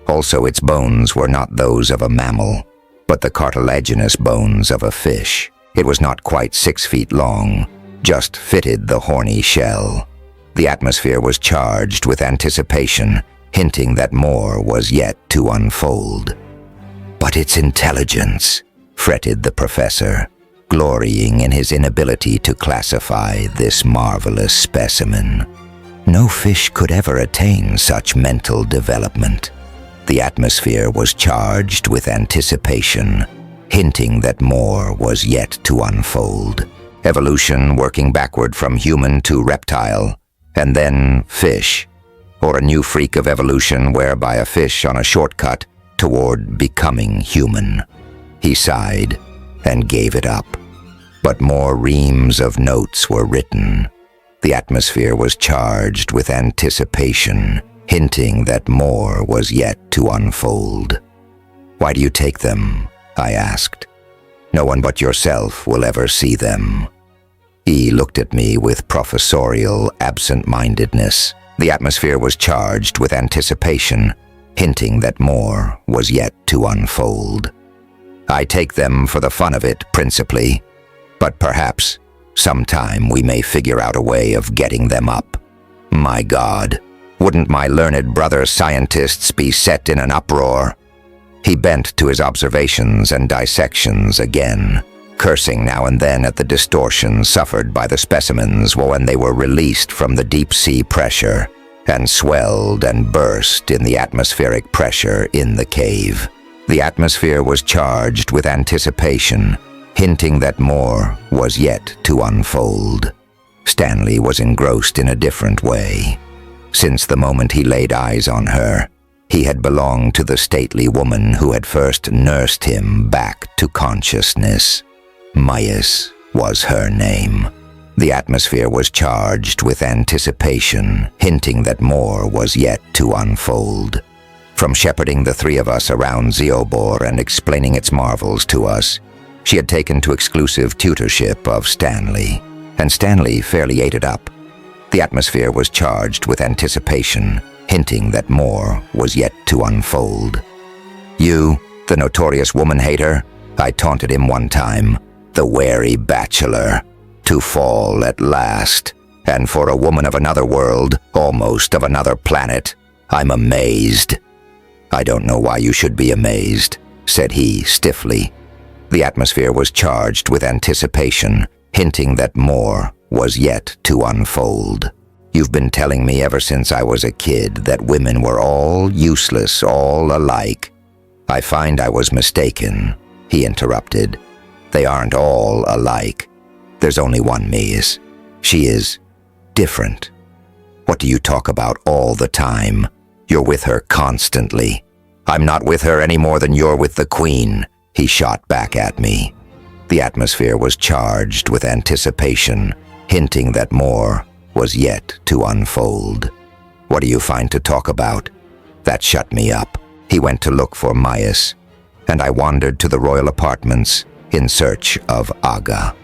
Also, its bones were not those of a mammal, but the cartilaginous bones of a fish. It was not quite 6 feet long, just fitted the horny shell. The atmosphere was charged with anticipation, hinting that more was yet to unfold. "But its intelligence," fretted the professor, glorying in his inability to classify this marvelous specimen. "No fish could ever attain such mental development." The atmosphere was charged with anticipation, hinting that more was yet to unfold. Evolution working backward from human to reptile, and then fish, or a new freak of evolution whereby a fish on a shortcut toward becoming human. He sighed and gave it up. But more reams of notes were written. The atmosphere was charged with anticipation, hinting that more was yet to unfold. "Why do you take them?" I asked. "No one but yourself will ever see them." He looked at me with professorial absent-mindedness. The atmosphere was charged with anticipation, hinting that more was yet to unfold. "I take them for the fun of it, principally, but perhaps sometime we may figure out a way of getting them up. My God, wouldn't my learned brother scientists be set in an uproar?" He bent to his observations and dissections again, cursing now and then at the distortion suffered by the specimens when they were released from the deep-sea pressure and swelled and burst in the atmospheric pressure in the cave. The atmosphere was charged with anticipation, hinting that more was yet to unfold. Stanley was engrossed in a different way. Since the moment he laid eyes on her, he had belonged to the stately woman who had first nursed him back to consciousness. Myas was her name. The atmosphere was charged with anticipation, hinting that more was yet to unfold. From shepherding the three of us around Zeobor and explaining its marvels to us, she had taken to exclusive tutorship of Stanley, and Stanley fairly ate it up. The atmosphere was charged with anticipation, hinting that more was yet to unfold. "You, the notorious woman-hater," I taunted him one time, "the wary bachelor, to fall at last, and for a woman of another world, almost of another planet, I'm amazed." "I don't know why you should be amazed," said he stiffly. The atmosphere was charged with anticipation, hinting that more was yet to unfold. "You've been telling me ever since I was a kid that women were all useless, all alike." "I find I was mistaken," he interrupted. "They aren't all alike. There's only one Mies. She is different." "What do you talk about all the time? You're with her constantly." "I'm not with her any more than you're with the Queen," he shot back at me. The atmosphere was charged with anticipation, hinting that more was yet to unfold. "What do you find to talk about?" That shut me up. He went to look for Maius, and I wandered to the royal apartments in search of Aga.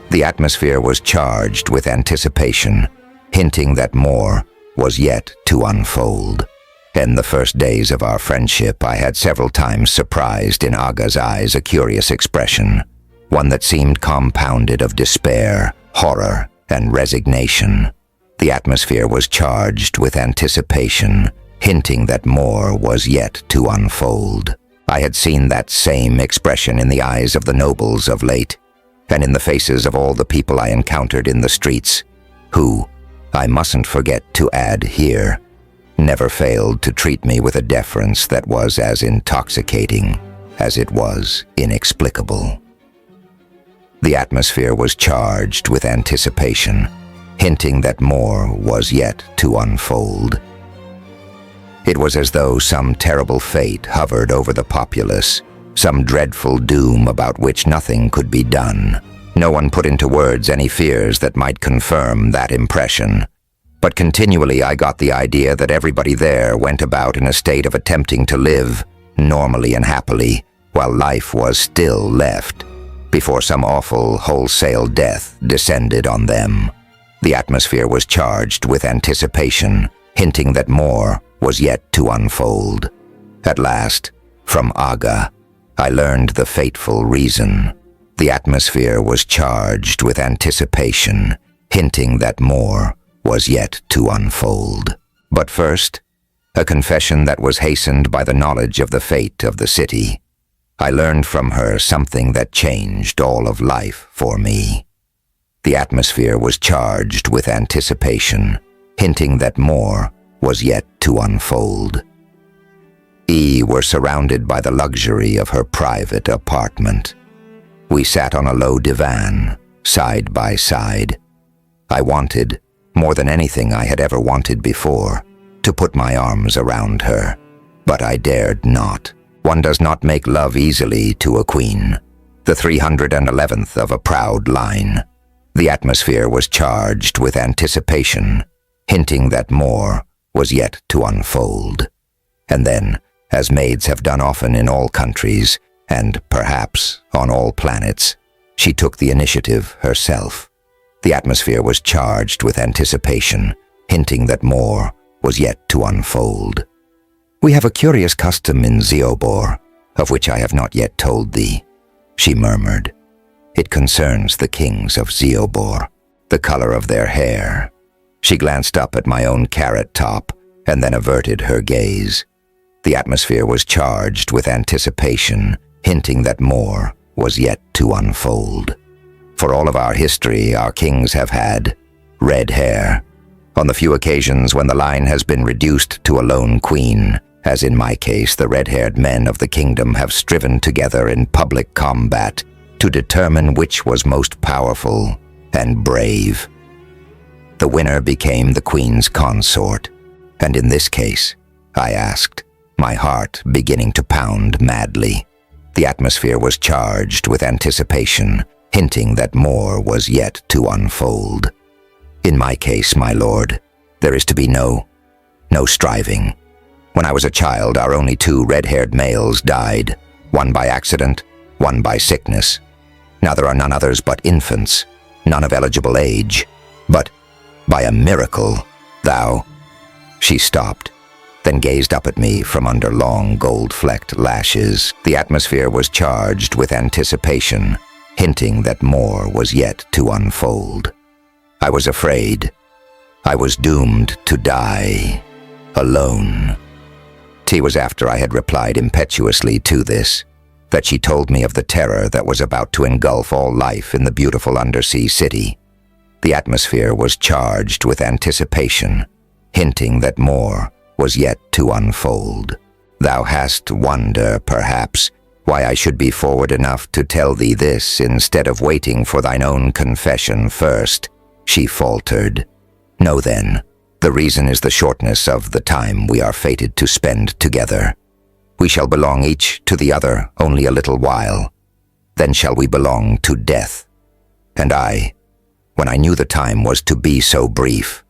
The atmosphere was charged with anticipation, hinting that more was yet to unfold. In the first days of our friendship, I had several times surprised in Aga's eyes a curious expression, one that seemed compounded of despair, horror, and resignation. The atmosphere was charged with anticipation, hinting that more was yet to unfold. I had seen that same expression in the eyes of the nobles of late, and in the faces of all the people I encountered in the streets, who, I mustn't forget to add here, never failed to treat me with a deference that was as intoxicating as it was inexplicable. The atmosphere was charged with anticipation, hinting that more was yet to unfold. It was as though some terrible fate hovered over the populace, some dreadful doom about which nothing could be done. No one put into words any fears that might confirm that impression, but continually I got the idea that everybody there went about in a state of attempting to live normally and happily, while life was still left, before some awful wholesale death descended on them. The atmosphere was charged with anticipation, hinting that more was yet to unfold. At last, from Aga, I learned the fateful reason. The atmosphere was charged with anticipation, hinting that more was yet to unfold. But first, a confession that was hastened by the knowledge of the fate of the city. I learned from her something that changed all of life for me. The atmosphere was charged with anticipation, hinting that more was yet to unfold. Were surrounded by the luxury of her private apartment. We sat on a low divan, side by side. I wanted, more than anything I had ever wanted before, to put my arms around her, but I dared not. One does not make love easily to a queen, the 311th of a proud line. The atmosphere was charged with anticipation, hinting that more was yet to unfold. And then, as maids have done often in all countries, and perhaps on all planets, she took the initiative herself. The atmosphere was charged with anticipation, hinting that more was yet to unfold. "We have a curious custom in Zeobor, of which I have not yet told thee," she murmured. "It concerns the kings of Zeobor, the color of their hair." She glanced up at my own carrot top, and then averted her gaze. The atmosphere was charged with anticipation, hinting that more was yet to unfold. For all of our history, our kings have had red hair. On the few occasions when the line has been reduced to a lone queen, as in my case, the red-haired men of the kingdom have striven together in public combat to determine which was most powerful and brave. The winner became the queen's consort, and in this case, I asked, my heart beginning to pound madly. The atmosphere was charged with anticipation, hinting that more was yet to unfold. "In my case, my lord, there is to be no striving. When I was a child, our only 2 red-haired males died, one by accident, one by sickness. Now there are none others but infants, none of eligible age, but by a miracle, thou—" She stopped, then gazed up at me from under long gold-flecked lashes. The atmosphere was charged with anticipation, hinting that more was yet to unfold. I was afraid. I was doomed to die, alone. It was after I had replied impetuously to this, that she told me of the terror that was about to engulf all life in the beautiful undersea city. The atmosphere was charged with anticipation, hinting that more was yet to unfold. Thou hast wonder, perhaps, why I should be forward enough to tell thee this instead of waiting for thine own confession first, she faltered. Know then, the reason is the shortness of the time we are fated to spend together. We shall belong each to the other only a little while. Then shall we belong to death. And I, when I knew the time was to be so brief,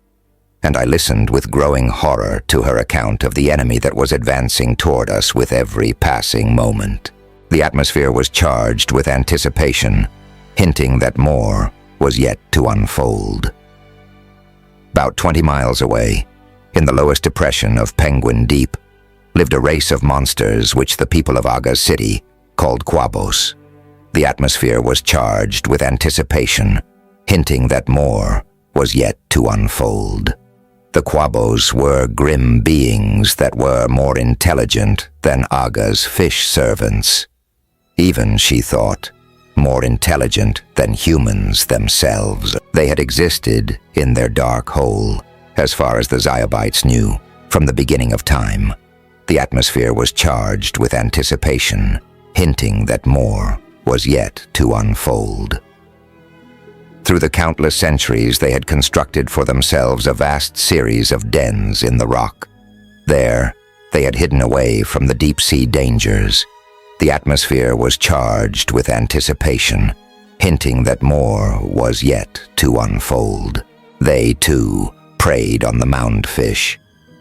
and I listened with growing horror to her account of the enemy that was advancing toward us with every passing moment. The atmosphere was charged with anticipation, hinting that more was yet to unfold. About 20 miles away, in the lowest depression of Penguin Deep, lived a race of monsters which the people of Aga's city called Quabos. The atmosphere was charged with anticipation, hinting that more was yet to unfold. The Quabos were grim beings that were more intelligent than Aga's fish servants. Even, she thought, more intelligent than humans themselves. They had existed in their dark hole, as far as the Zyobites knew, from the beginning of time. The atmosphere was charged with anticipation, hinting that more was yet to unfold. Through the countless centuries, they had constructed for themselves a vast series of dens in the rock. There, they had hidden away from the deep-sea dangers. The atmosphere was charged with anticipation, hinting that more was yet to unfold. They, too, preyed on the moundfish.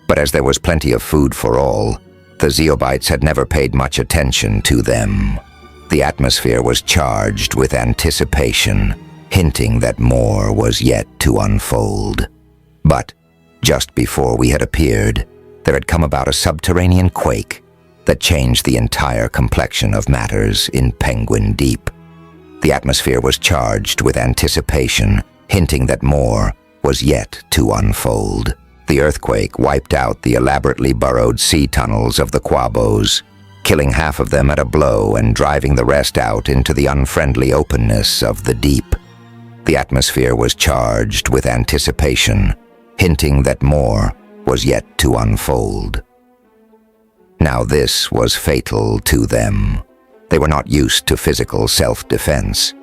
But as there was plenty of food for all, the Zyobites had never paid much attention to them. The atmosphere was charged with anticipation, hinting that more was yet to unfold. But just before we had appeared, there had come about a subterranean quake that changed the entire complexion of matters in Penguin Deep. The atmosphere was charged with anticipation, hinting that more was yet to unfold. The earthquake wiped out the elaborately burrowed sea tunnels of the Quabos, killing half of them at a blow and driving the rest out into the unfriendly openness of the deep. The atmosphere was charged with anticipation, hinting that more was yet to unfold. Now this was fatal to them. They were not used to physical self-defense.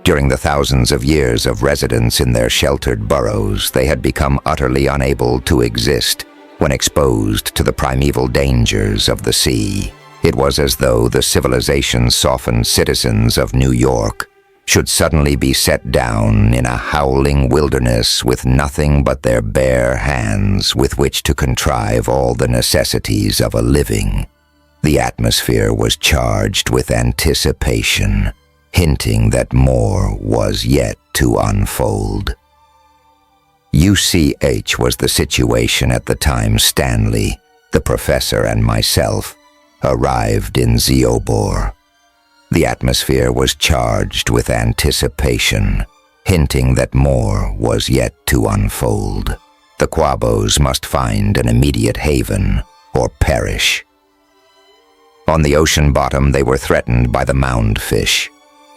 During the thousands of years of residence in their sheltered burrows, they had become utterly unable to exist when exposed to the primeval dangers of the sea. It was as though the civilization-softened citizens of New York should suddenly be set down in a howling wilderness with nothing but their bare hands with which to contrive all the necessities of a living. The atmosphere was charged with anticipation, hinting that more was yet to unfold. UCH was the situation at the time Stanley, the professor, and myself arrived in Zeobor. The atmosphere was charged with anticipation, hinting that more was yet to unfold. The Quabos must find an immediate haven or perish. On the ocean bottom, they were threatened by the moundfish.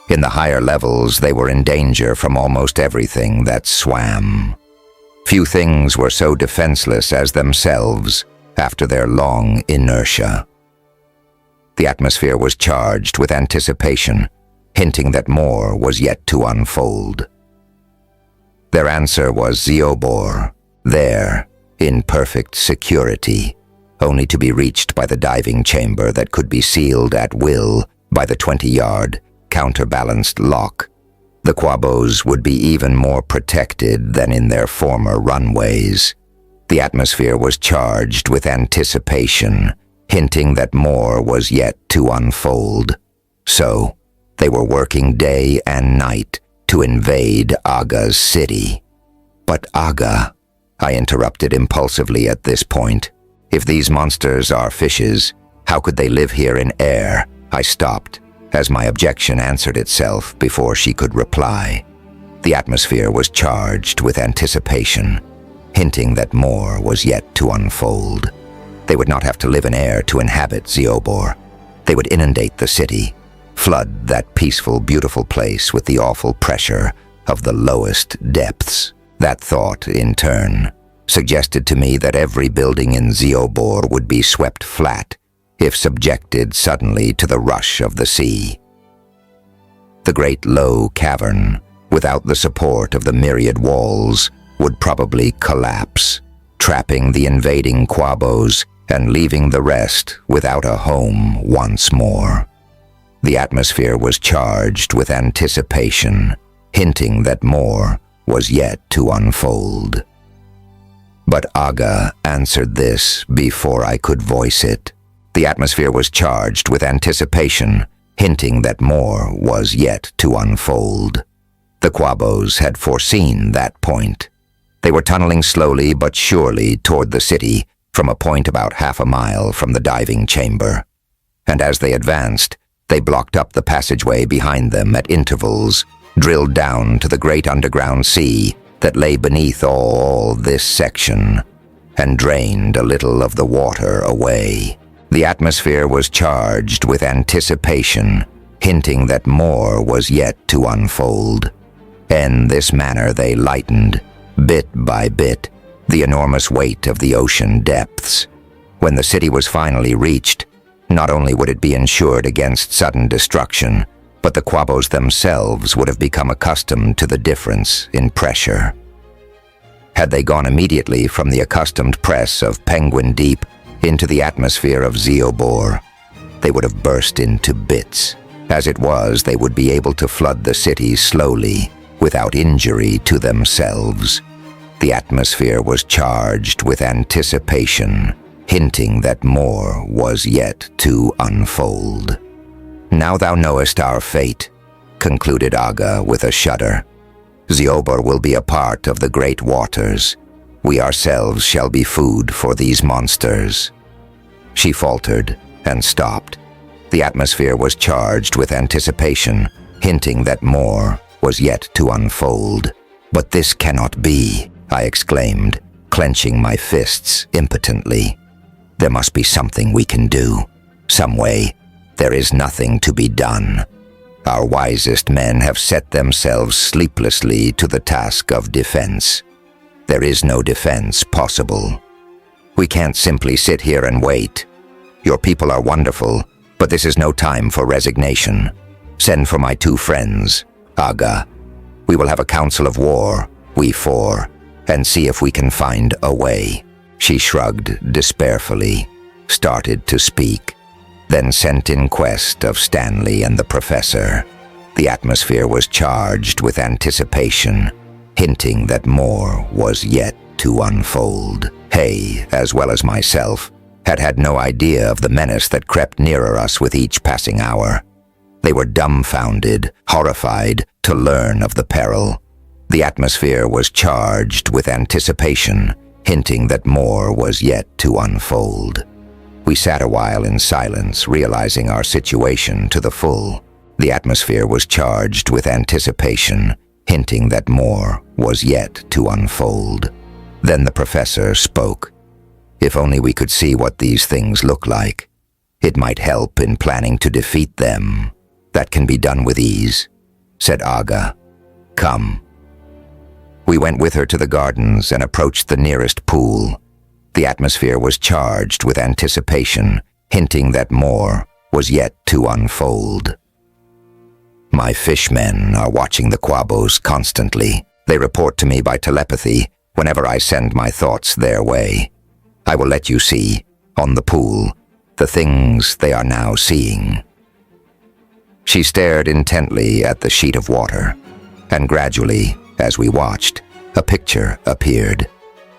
In the higher levels, they were in danger from almost everything that swam. Few things were so defenseless as themselves after their long inertia. The atmosphere was charged with anticipation, hinting that more was yet to unfold. Their answer was Zeobor, there, in perfect security, only to be reached by the diving chamber that could be sealed at will by the 20-yard counterbalanced lock. The Quabos would be even more protected than in their former runways. The atmosphere was charged with anticipation, hinting that more was yet to unfold. So, they were working day and night to invade Aga's city. But Aga, I interrupted impulsively at this point. If these monsters are fishes, how could they live here in air? I stopped, as my objection answered itself before she could reply. The atmosphere was charged with anticipation, hinting that more was yet to unfold. They would not have to live in air to inhabit Zeobor. They would inundate the city, flood that peaceful, beautiful place with the awful pressure of the lowest depths. That thought, in turn, suggested to me that every building in Zeobor would be swept flat if subjected suddenly to the rush of the sea. The great low cavern, without the support of the myriad walls, would probably collapse, trapping the invading Quabos and leaving the rest without a home once more. The atmosphere was charged with anticipation, hinting that more was yet to unfold. But Aga answered this before I could voice it. The atmosphere was charged with anticipation, hinting that more was yet to unfold. The Quabos had foreseen that point. They were tunneling slowly but surely toward the city from a point about half a mile from the diving chamber. And as they advanced, they blocked up the passageway behind them at intervals, drilled down to the great underground sea that lay beneath all this section, and drained a little of the water away. The atmosphere was charged with anticipation, hinting that more was yet to unfold. In this manner they lightened, bit by bit, the enormous weight of the ocean depths. When the city was finally reached, not only would it be insured against sudden destruction, but the Quabos themselves would have become accustomed to the difference in pressure. Had they gone immediately from the accustomed press of Penguin Deep into the atmosphere of Zeobor, they would have burst into bits. As it was, they would be able to flood the city slowly, without injury to themselves. The atmosphere was charged with anticipation, hinting that more was yet to unfold. "Now thou knowest our fate," concluded Aga with a shudder. "Zeobor will be a part of the great waters. We ourselves shall be food for these monsters." She faltered and stopped. The atmosphere was charged with anticipation, hinting that more was yet to unfold. "But this cannot be," I exclaimed, clenching my fists impotently. "There must be something we can do. Some way. There is nothing to be done. Our wisest men have set themselves sleeplessly to the task of defense. There is no defense possible. We can't simply sit here and wait. Your people are wonderful, but this is no time for resignation. Send for my 2 friends, Aga. We will have a council of war, we 4, and see if we can find a way." She shrugged despairfully, started to speak, then sent in quest of Stanley and the professor. The atmosphere was charged with anticipation, hinting that more was yet to unfold. Hay, as well as myself, had had no idea of the menace that crept nearer us with each passing hour. They were dumbfounded, horrified to learn of the peril. The atmosphere was charged with anticipation, hinting that more was yet to unfold. We sat a while in silence, realizing our situation to the full. The atmosphere was charged with anticipation, hinting that more was yet to unfold. Then the professor spoke. "If only we could see what these things look like. It might help in planning to defeat them. That can be done with ease," said Aga. "Come." We went with her to the gardens and approached the nearest pool. The atmosphere was charged with anticipation, hinting that more was yet to unfold. My fishmen are watching the Quabos constantly. They report to me by telepathy whenever I send my thoughts their way. I will let you see, on the pool, the things they are now seeing. She stared intently at the sheet of water, and gradually, as we watched, a picture appeared.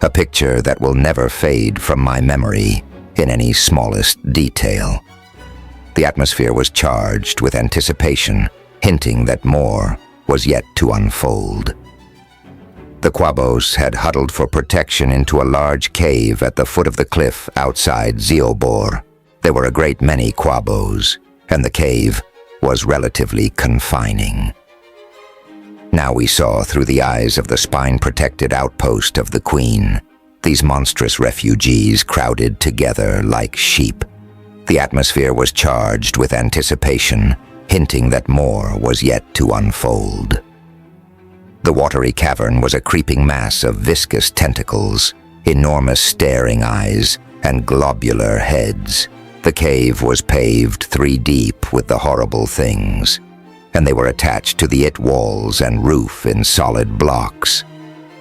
A picture that will never fade from my memory in any smallest detail. The atmosphere was charged with anticipation, hinting that more was yet to unfold. The Quabos had huddled for protection into a large cave at the foot of the cliff outside Zeobor. There were a great many Quabos, and the cave was relatively confining. Now we saw through the eyes of the spine-protected outpost of the Queen. These monstrous refugees crowded together like sheep. The atmosphere was charged with anticipation, hinting that more was yet to unfold. The watery cavern was a creeping mass of viscous tentacles, enormous staring eyes, and globular heads. The cave was paved 3 deep with the horrible things, and they were attached to the it walls and roof in solid blocks.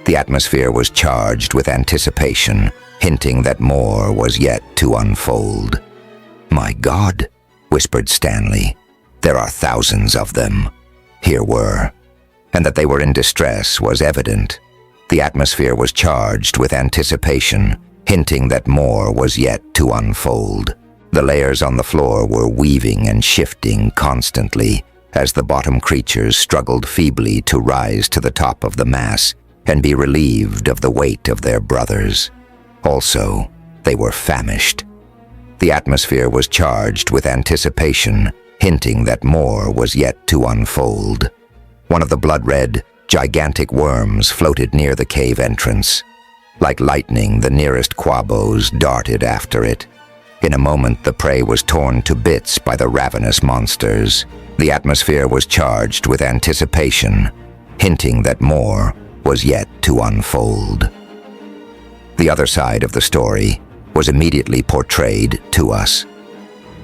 The atmosphere was charged with anticipation, hinting that more was yet to unfold. "My God," whispered Stanley. "There are thousands of them." Here were. And that they were in distress was evident. The atmosphere was charged with anticipation, hinting that more was yet to unfold. The layers on the floor were weaving and shifting constantly as the bottom creatures struggled feebly to rise to the top of the mass and be relieved of the weight of their brothers. Also, they were famished. The atmosphere was charged with anticipation, hinting that more was yet to unfold. One of the blood-red, gigantic worms floated near the cave entrance. Like lightning, the nearest quabos darted after it. In a moment, the prey was torn to bits by the ravenous monsters. The atmosphere was charged with anticipation, hinting that more was yet to unfold. The other side of the story was immediately portrayed to us.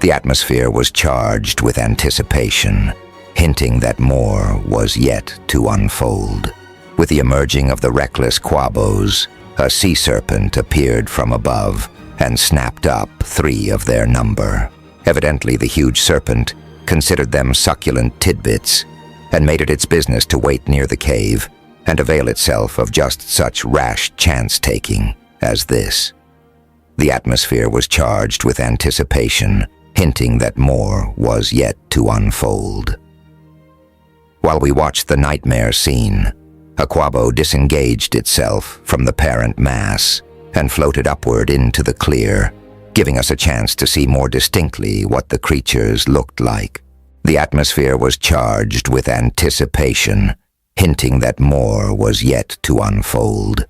The atmosphere was charged with anticipation, hinting that more was yet to unfold. With the emerging of the reckless quabos, a sea serpent appeared from above and snapped up 3 of their number. Evidently, the huge serpent considered them succulent tidbits and made it its business to wait near the cave and avail itself of just such rash chance-taking as this. The atmosphere was charged with anticipation, hinting that more was yet to unfold. While we watched the nightmare scene, a quabo disengaged itself from the parent mass and floated upward into the clear, giving us a chance to see more distinctly what the creatures looked like. The atmosphere was charged with anticipation, hinting that more was yet to unfold.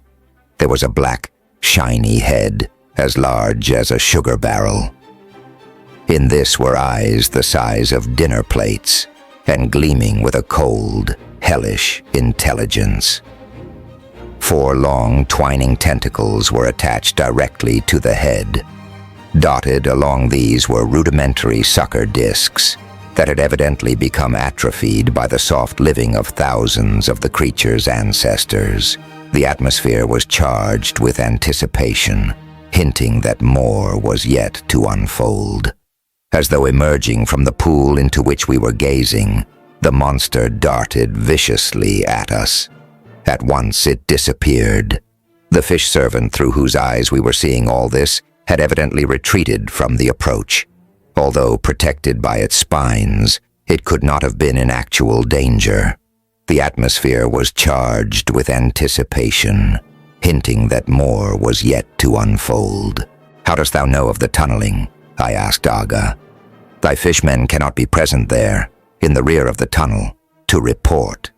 There was a black, shiny head, as large as a sugar barrel. In this were eyes the size of dinner plates, and gleaming with a cold, hellish intelligence. 4 long, twining tentacles were attached directly to the head. Dotted along these were rudimentary sucker discs that had evidently become atrophied by the soft living of thousands of the creature's ancestors. The atmosphere was charged with anticipation, hinting that more was yet to unfold. As though emerging from the pool into which we were gazing, the monster darted viciously at us. At once it disappeared. The fish servant through whose eyes we were seeing all this had evidently retreated from the approach. Although protected by its spines, it could not have been in actual danger. The atmosphere was charged with anticipation, hinting that more was yet to unfold. "How dost thou know of the tunneling?" I asked Aga. "Thy fishmen cannot be present there, in the rear of the tunnel, to report."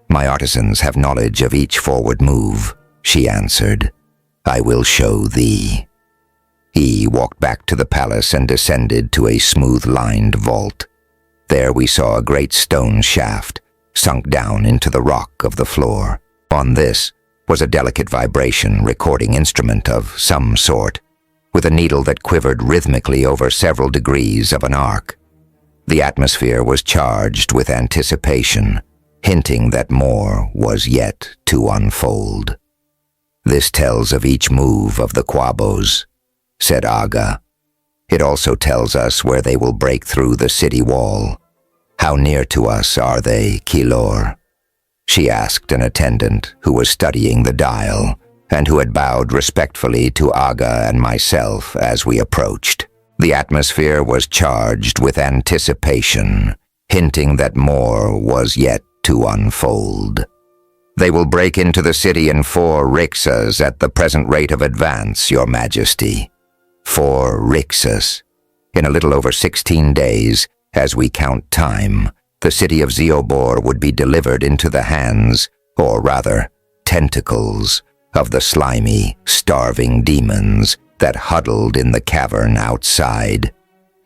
"My artisans have knowledge of each forward move," she answered. "I will show thee." He walked back to the palace and descended to a smooth-lined vault. There we saw a great stone shaft, sunk down into the rock of the floor. On this was a delicate vibration recording instrument of some sort, with a needle that quivered rhythmically over several degrees of an arc. The atmosphere was charged with anticipation, hinting that more was yet to unfold. "This tells of each move of the quabos," said Aga. "It also tells us where they will break through the city wall. How near to us are they, Kilor?" she asked an attendant who was studying the dial and who had bowed respectfully to Aga and myself as we approached. The atmosphere was charged with anticipation, hinting that more was yet to unfold. "They will break into the city in 4 rixas at the present rate of advance, Your Majesty." 4 rixas. In a little over 16 days, as we count time, the city of Zeobor would be delivered into the hands, or rather, tentacles, of the slimy, starving demons that huddled in the cavern outside.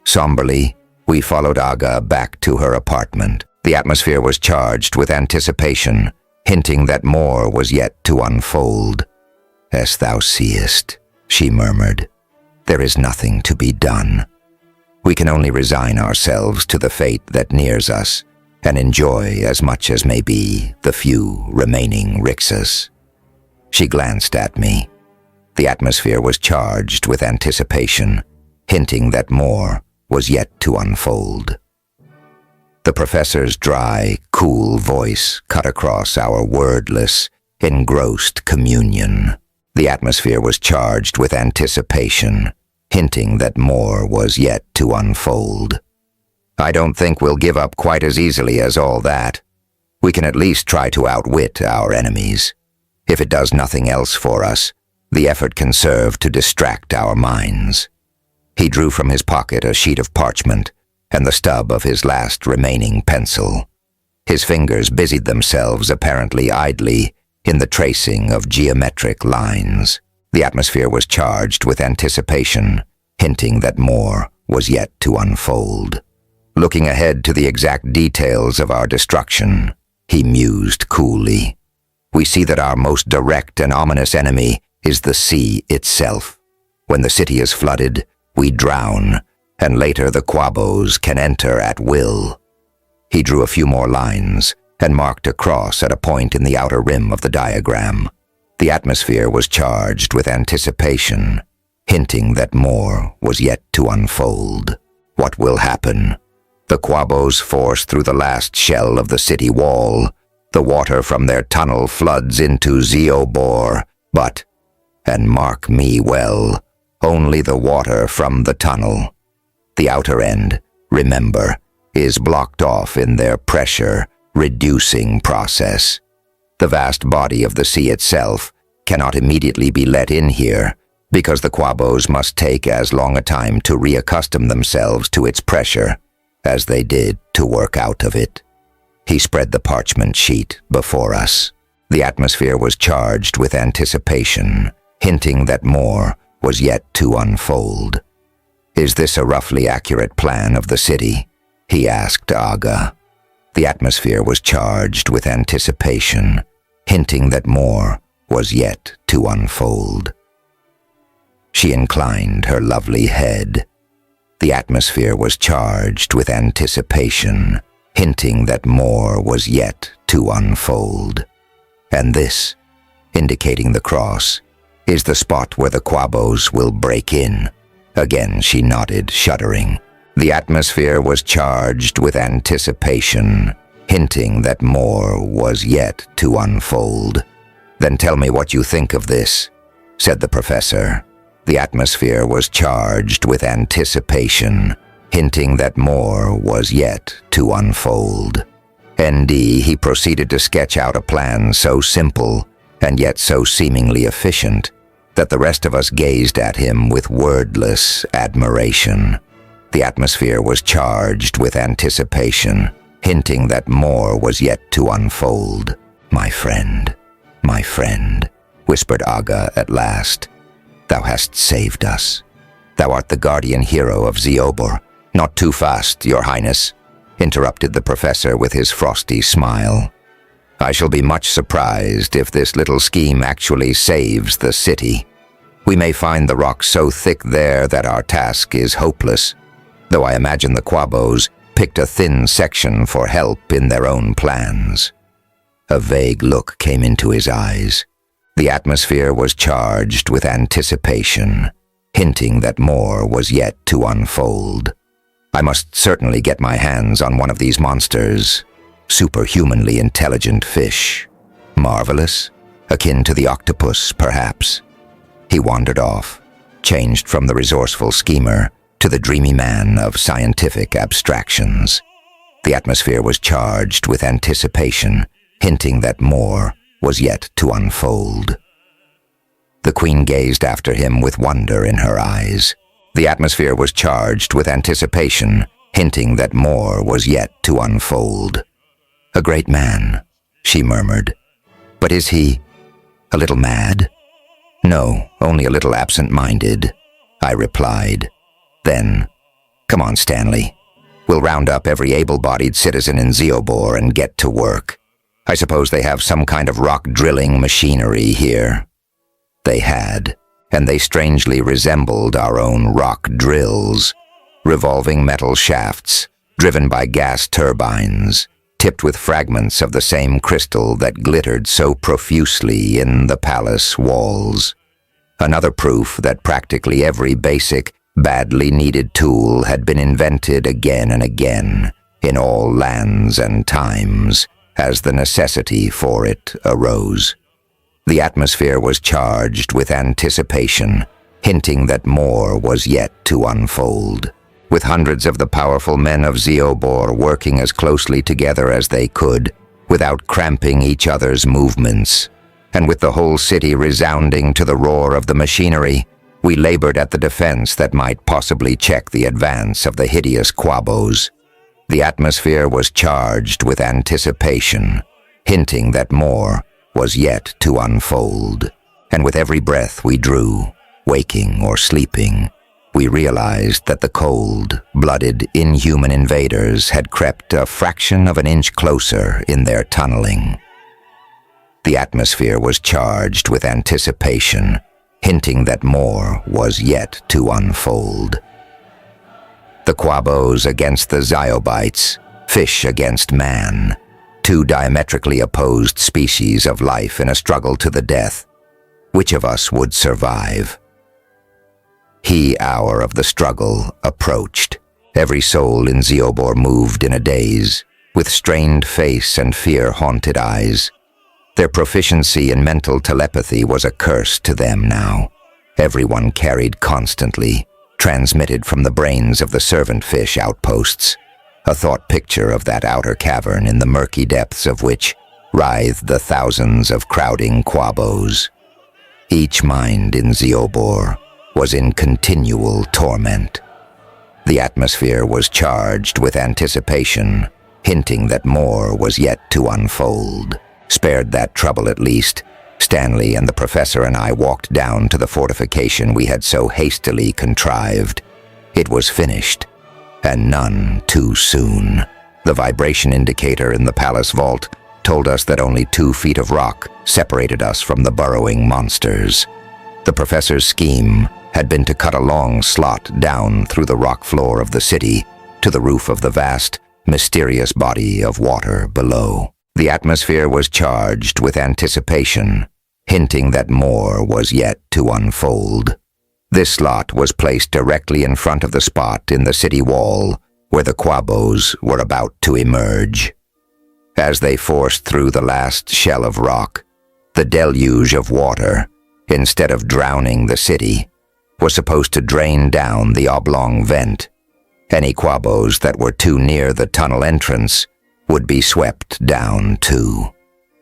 Somberly, we followed Aga back to her apartment. The atmosphere was charged with anticipation, hinting that more was yet to unfold. "As thou seest," she murmured, "there is nothing to be done. We can only resign ourselves to the fate that nears us and enjoy as much as may be the few remaining rixas." She glanced at me. The atmosphere was charged with anticipation, hinting that more was yet to unfold. The professor's dry, cool voice cut across our wordless, engrossed communion. The atmosphere was charged with anticipation, hinting that more was yet to unfold. I don't think we'll give up quite as easily as all that. We can at least try to outwit our enemies. If it does nothing else for us, the effort can serve to distract our minds. He drew from his pocket a sheet of parchment and the stub of his last remaining pencil. His fingers busied themselves apparently idly in the tracing of geometric lines. The atmosphere was charged with anticipation, hinting that more was yet to unfold. Looking ahead to the exact details of our destruction, he mused coolly. We see that our most direct and ominous enemy is the sea itself. When the city is flooded, we drown, and later the Quabos can enter at will. He drew a few more lines and marked a cross at a point in the outer rim of the diagram. The atmosphere was charged with anticipation, hinting that more was yet to unfold. What will happen? The Quabos force through the last shell of the city wall. The water from their tunnel floods into Zeobor, but, and mark me well, only the water from the tunnel. The outer end, remember, is blocked off in their pressure-reducing process. The vast body of the sea itself cannot immediately be let in here because the Quabos must take as long a time to reaccustom themselves to its pressure as they did to work out of it. He spread the parchment sheet before us. The atmosphere was charged with anticipation, hinting that more was yet to unfold. Is this a roughly accurate plan of the city? He asked Aga. The atmosphere was charged with anticipation, hinting that more was yet to unfold. She inclined her lovely head. The atmosphere was charged with anticipation, hinting that more was yet to unfold. And this, indicating the cross, is the spot where the Quabos will break in. Again she nodded, shuddering. The atmosphere was charged with anticipation, hinting that more was yet to unfold. Then tell me what you think of this, said the professor. The atmosphere was charged with anticipation, hinting that more was yet to unfold. ND, he proceeded to sketch out a plan so simple and yet so seemingly efficient that the rest of us gazed at him with wordless admiration. The atmosphere was charged with anticipation, hinting that more was yet to unfold. My friend, whispered Aga at last. Thou hast saved us. Thou art the guardian hero of Zeobor. Not too fast, your highness, interrupted the professor with his frosty smile. I shall be much surprised if this little scheme actually saves the city. We may find the rock so thick there that our task is hopeless, though I imagine the Quabos picked a thin section for help in their own plans. A vague look came into his eyes. The atmosphere was charged with anticipation, hinting that more was yet to unfold. I must certainly get my hands on one of these monsters. Superhumanly intelligent fish. Marvelous? Akin to the octopus, perhaps? He wandered off, changed from the resourceful schemer to the dreamy man of scientific abstractions. The atmosphere was charged with anticipation, hinting that more was yet to unfold. The queen gazed after him with wonder in her eyes. The atmosphere was charged with anticipation, hinting that more was yet to unfold. A great man, she murmured. But is he a little mad? No, only a little absent-minded, I replied. Then, come on, Stanley. We'll round up every able-bodied citizen in Zeobor and get to work. I suppose they have some kind of rock drilling machinery here. They had, and they strangely resembled our own rock drills, revolving metal shafts, driven by gas turbines, tipped with fragments of the same crystal that glittered so profusely in the palace walls. Another proof that practically every basic, badly needed tool had been invented again and again, in all lands and times, as the necessity for it arose. The atmosphere was charged with anticipation, hinting that more was yet to unfold. With hundreds of the powerful men of Zeobor working as closely together as they could, without cramping each other's movements, and with the whole city resounding to the roar of the machinery, we labored at the defense that might possibly check the advance of the hideous Quabos. The atmosphere was charged with anticipation, hinting that more was yet to unfold. And with every breath we drew, waking or sleeping, we realized that the cold-blooded, inhuman invaders had crept a fraction of an inch closer in their tunneling. The atmosphere was charged with anticipation, hinting that more was yet to unfold. The Quabos against the Zyobites, fish against man, two diametrically opposed species of life in a struggle to the death. Which of us would survive? The hour of the struggle approached. Every soul in Zeobor moved in a daze, with strained face and fear-haunted eyes. Their proficiency in mental telepathy was a curse to them now. Everyone carried constantly, transmitted from the brains of the servant fish outposts, a thought picture of that outer cavern in the murky depths of which writhed the thousands of crowding Quabos. Each mind in Zeobor was in continual torment. The atmosphere was charged with anticipation, hinting that more was yet to unfold. Spared that trouble at least, Stanley and the professor and I walked down to the fortification we had so hastily contrived. It was finished, and none too soon. The vibration indicator in the palace vault told us that only 2 feet of rock separated us from the burrowing monsters. The professor's scheme had been to cut a long slot down through the rock floor of the city to the roof of the vast, mysterious body of water below. The atmosphere was charged with anticipation, hinting that more was yet to unfold. This slot was placed directly in front of the spot in the city wall where the Quabos were about to emerge. As they forced through the last shell of rock, the deluge of water, instead of drowning the city, was supposed to drain down the oblong vent. Any Quabos that were too near the tunnel entrance would be swept down too.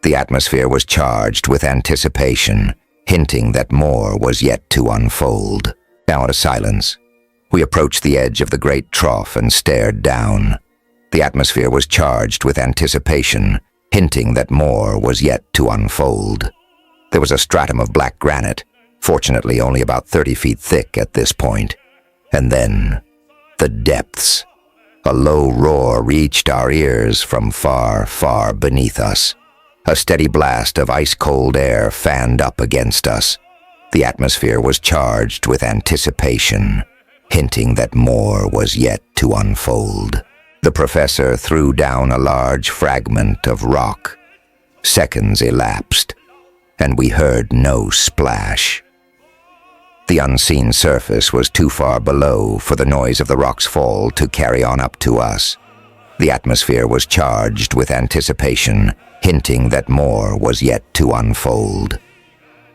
The atmosphere was charged with anticipation, hinting that more was yet to unfold. Now, a silence. We approached the edge of the great trough and stared down. The atmosphere was charged with anticipation, hinting that more was yet to unfold. There was a stratum of black granite, fortunately only about 30 feet thick at this point. And then, the depths. A low roar reached our ears from far, far beneath us. A steady blast of ice-cold air fanned up against us. The atmosphere was charged with anticipation, hinting that more was yet to unfold. The professor threw down a large fragment of rock. Seconds elapsed, and we heard no splash. The unseen surface was too far below for the noise of the rock's fall to carry on up to us. The atmosphere was charged with anticipation, hinting that more was yet to unfold.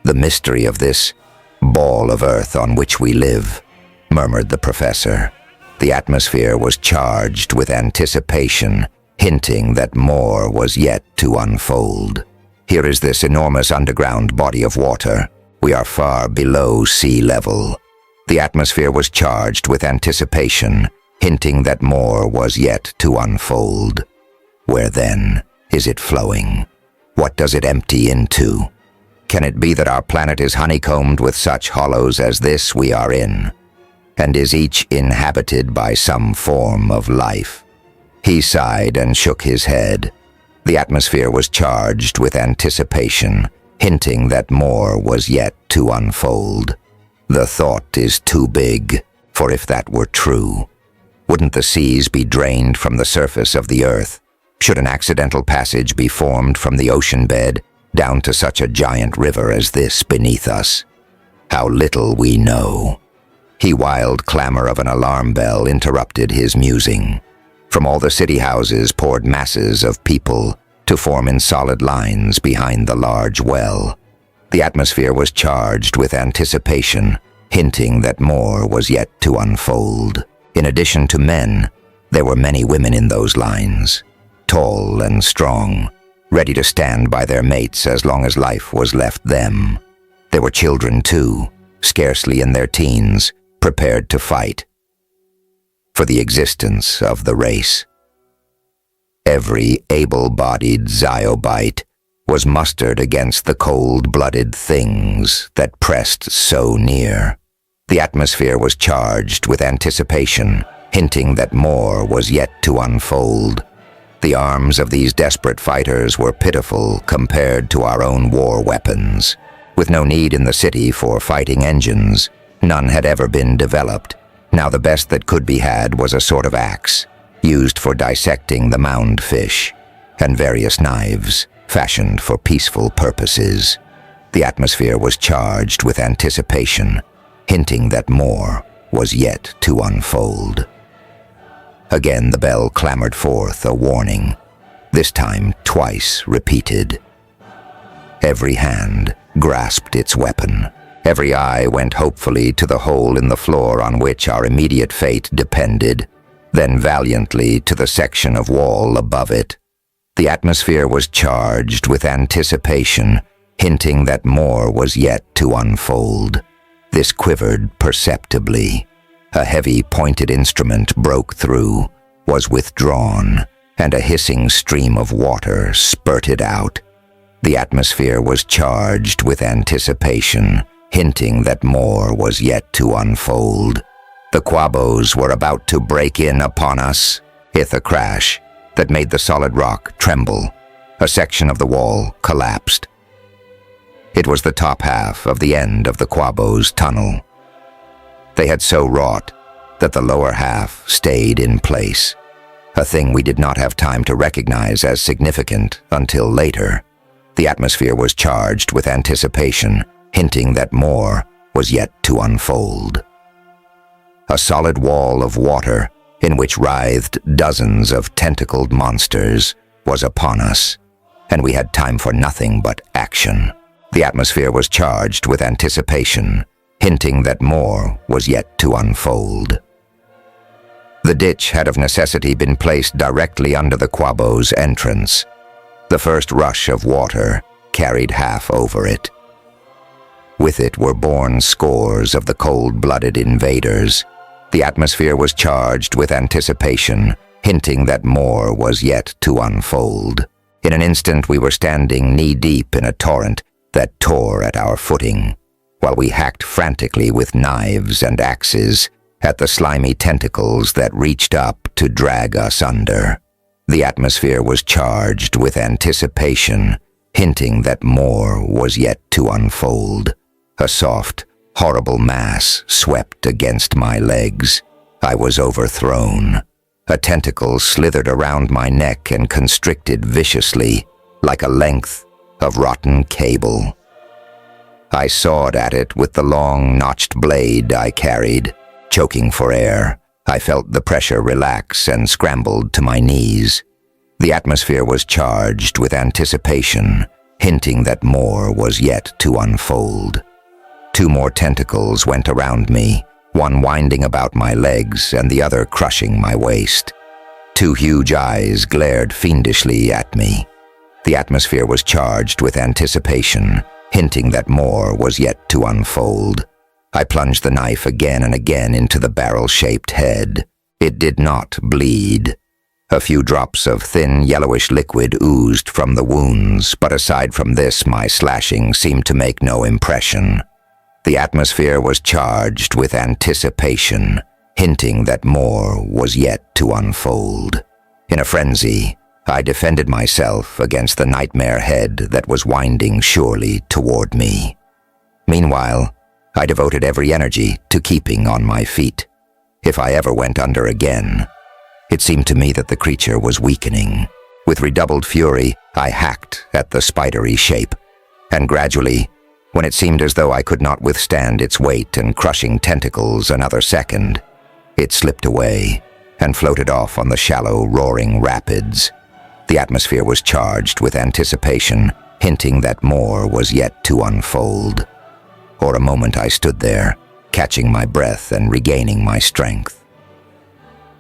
The mystery of this ball of earth on which we live, murmured the professor. The atmosphere was charged with anticipation, hinting that more was yet to unfold. Here is this enormous underground body of water. We are far below sea level. The atmosphere was charged with anticipation, hinting that more was yet to unfold. Where then is it flowing? What does it empty into? Can it be that our planet is honeycombed with such hollows as this we are in? And is each inhabited by some form of life? He sighed and shook his head. The atmosphere was charged with anticipation, hinting that more was yet to unfold. The thought is too big, for if that were true, wouldn't the seas be drained from the surface of the earth? Should an accidental passage be formed from the ocean bed down to such a giant river as this beneath us? How little we know. The wild clamor of an alarm bell interrupted his musing. From all the city houses poured masses of people to form in solid lines behind the large well. The atmosphere was charged with anticipation, hinting that more was yet to unfold. In addition to men, there were many women in those lines, tall and strong, ready to stand by their mates as long as life was left them. There were children too, scarcely in their teens, prepared to fight for the existence of the race. Every able-bodied Zyobite was mustered against the cold-blooded things that pressed so near. The atmosphere was charged with anticipation, hinting that more was yet to unfold. The arms of these desperate fighters were pitiful compared to our own war weapons. With no need in the city for fighting engines, none had ever been developed. Now the best that could be had was a sort of axe, used for dissecting the mound fish, and various knives, fashioned for peaceful purposes. The atmosphere was charged with anticipation, hinting that more was yet to unfold. Again the bell clamored forth a warning, this time twice repeated. Every hand grasped its weapon. Every eye went hopefully to the hole in the floor on which our immediate fate depended, then valiantly to the section of wall above it. The atmosphere was charged with anticipation, hinting that more was yet to unfold. This quivered perceptibly. A heavy pointed instrument broke through, was withdrawn, and a hissing stream of water spurted out. The atmosphere was charged with anticipation, hinting that more was yet to unfold. The Quabos were about to break in upon us, with a crash that made the solid rock tremble. A section of the wall collapsed. It was the top half of the end of the Quabos' tunnel. They had so wrought that the lower half stayed in place, a thing we did not have time to recognize as significant until later. The atmosphere was charged with anticipation, hinting that more was yet to unfold. A solid wall of water, in which writhed dozens of tentacled monsters, was upon us, and we had time for nothing but action. The atmosphere was charged with anticipation, hinting that more was yet to unfold. The ditch had of necessity been placed directly under the Quabos' entrance. The first rush of water carried half over it. With it were borne scores of the cold-blooded invaders. The atmosphere was charged with anticipation, hinting that more was yet to unfold. In an instant we were standing knee-deep in a torrent that tore at our footing, while we hacked frantically with knives and axes at the slimy tentacles that reached up to drag us under. The atmosphere was charged with anticipation, hinting that more was yet to unfold. A soft, horrible mass swept against my legs. I was overthrown. A tentacle slithered around my neck and constricted viciously, like a length of rotten cable. I sawed at it with the long, notched blade I carried. Choking for air, I felt the pressure relax and scrambled to my knees. The atmosphere was charged with anticipation, hinting that more was yet to unfold. Two more tentacles went around me, one winding about my legs and the other crushing my waist. Two huge eyes glared fiendishly at me. The atmosphere was charged with anticipation, hinting that more was yet to unfold. I plunged the knife again and again into the barrel-shaped head. It did not bleed. A few drops of thin, yellowish liquid oozed from the wounds, but aside from this, my slashing seemed to make no impression. The atmosphere was charged with anticipation, hinting that more was yet to unfold. In a frenzy, I defended myself against the nightmare head that was winding surely toward me. Meanwhile, I devoted every energy to keeping on my feet. If I ever went under again, it seemed to me that the creature was weakening. With redoubled fury, I hacked at the spidery shape, and gradually, when it seemed as though I could not withstand its weight and crushing tentacles another second, it slipped away and floated off on the shallow, roaring rapids. The atmosphere was charged with anticipation, hinting that more was yet to unfold. For a moment I stood there, catching my breath and regaining my strength.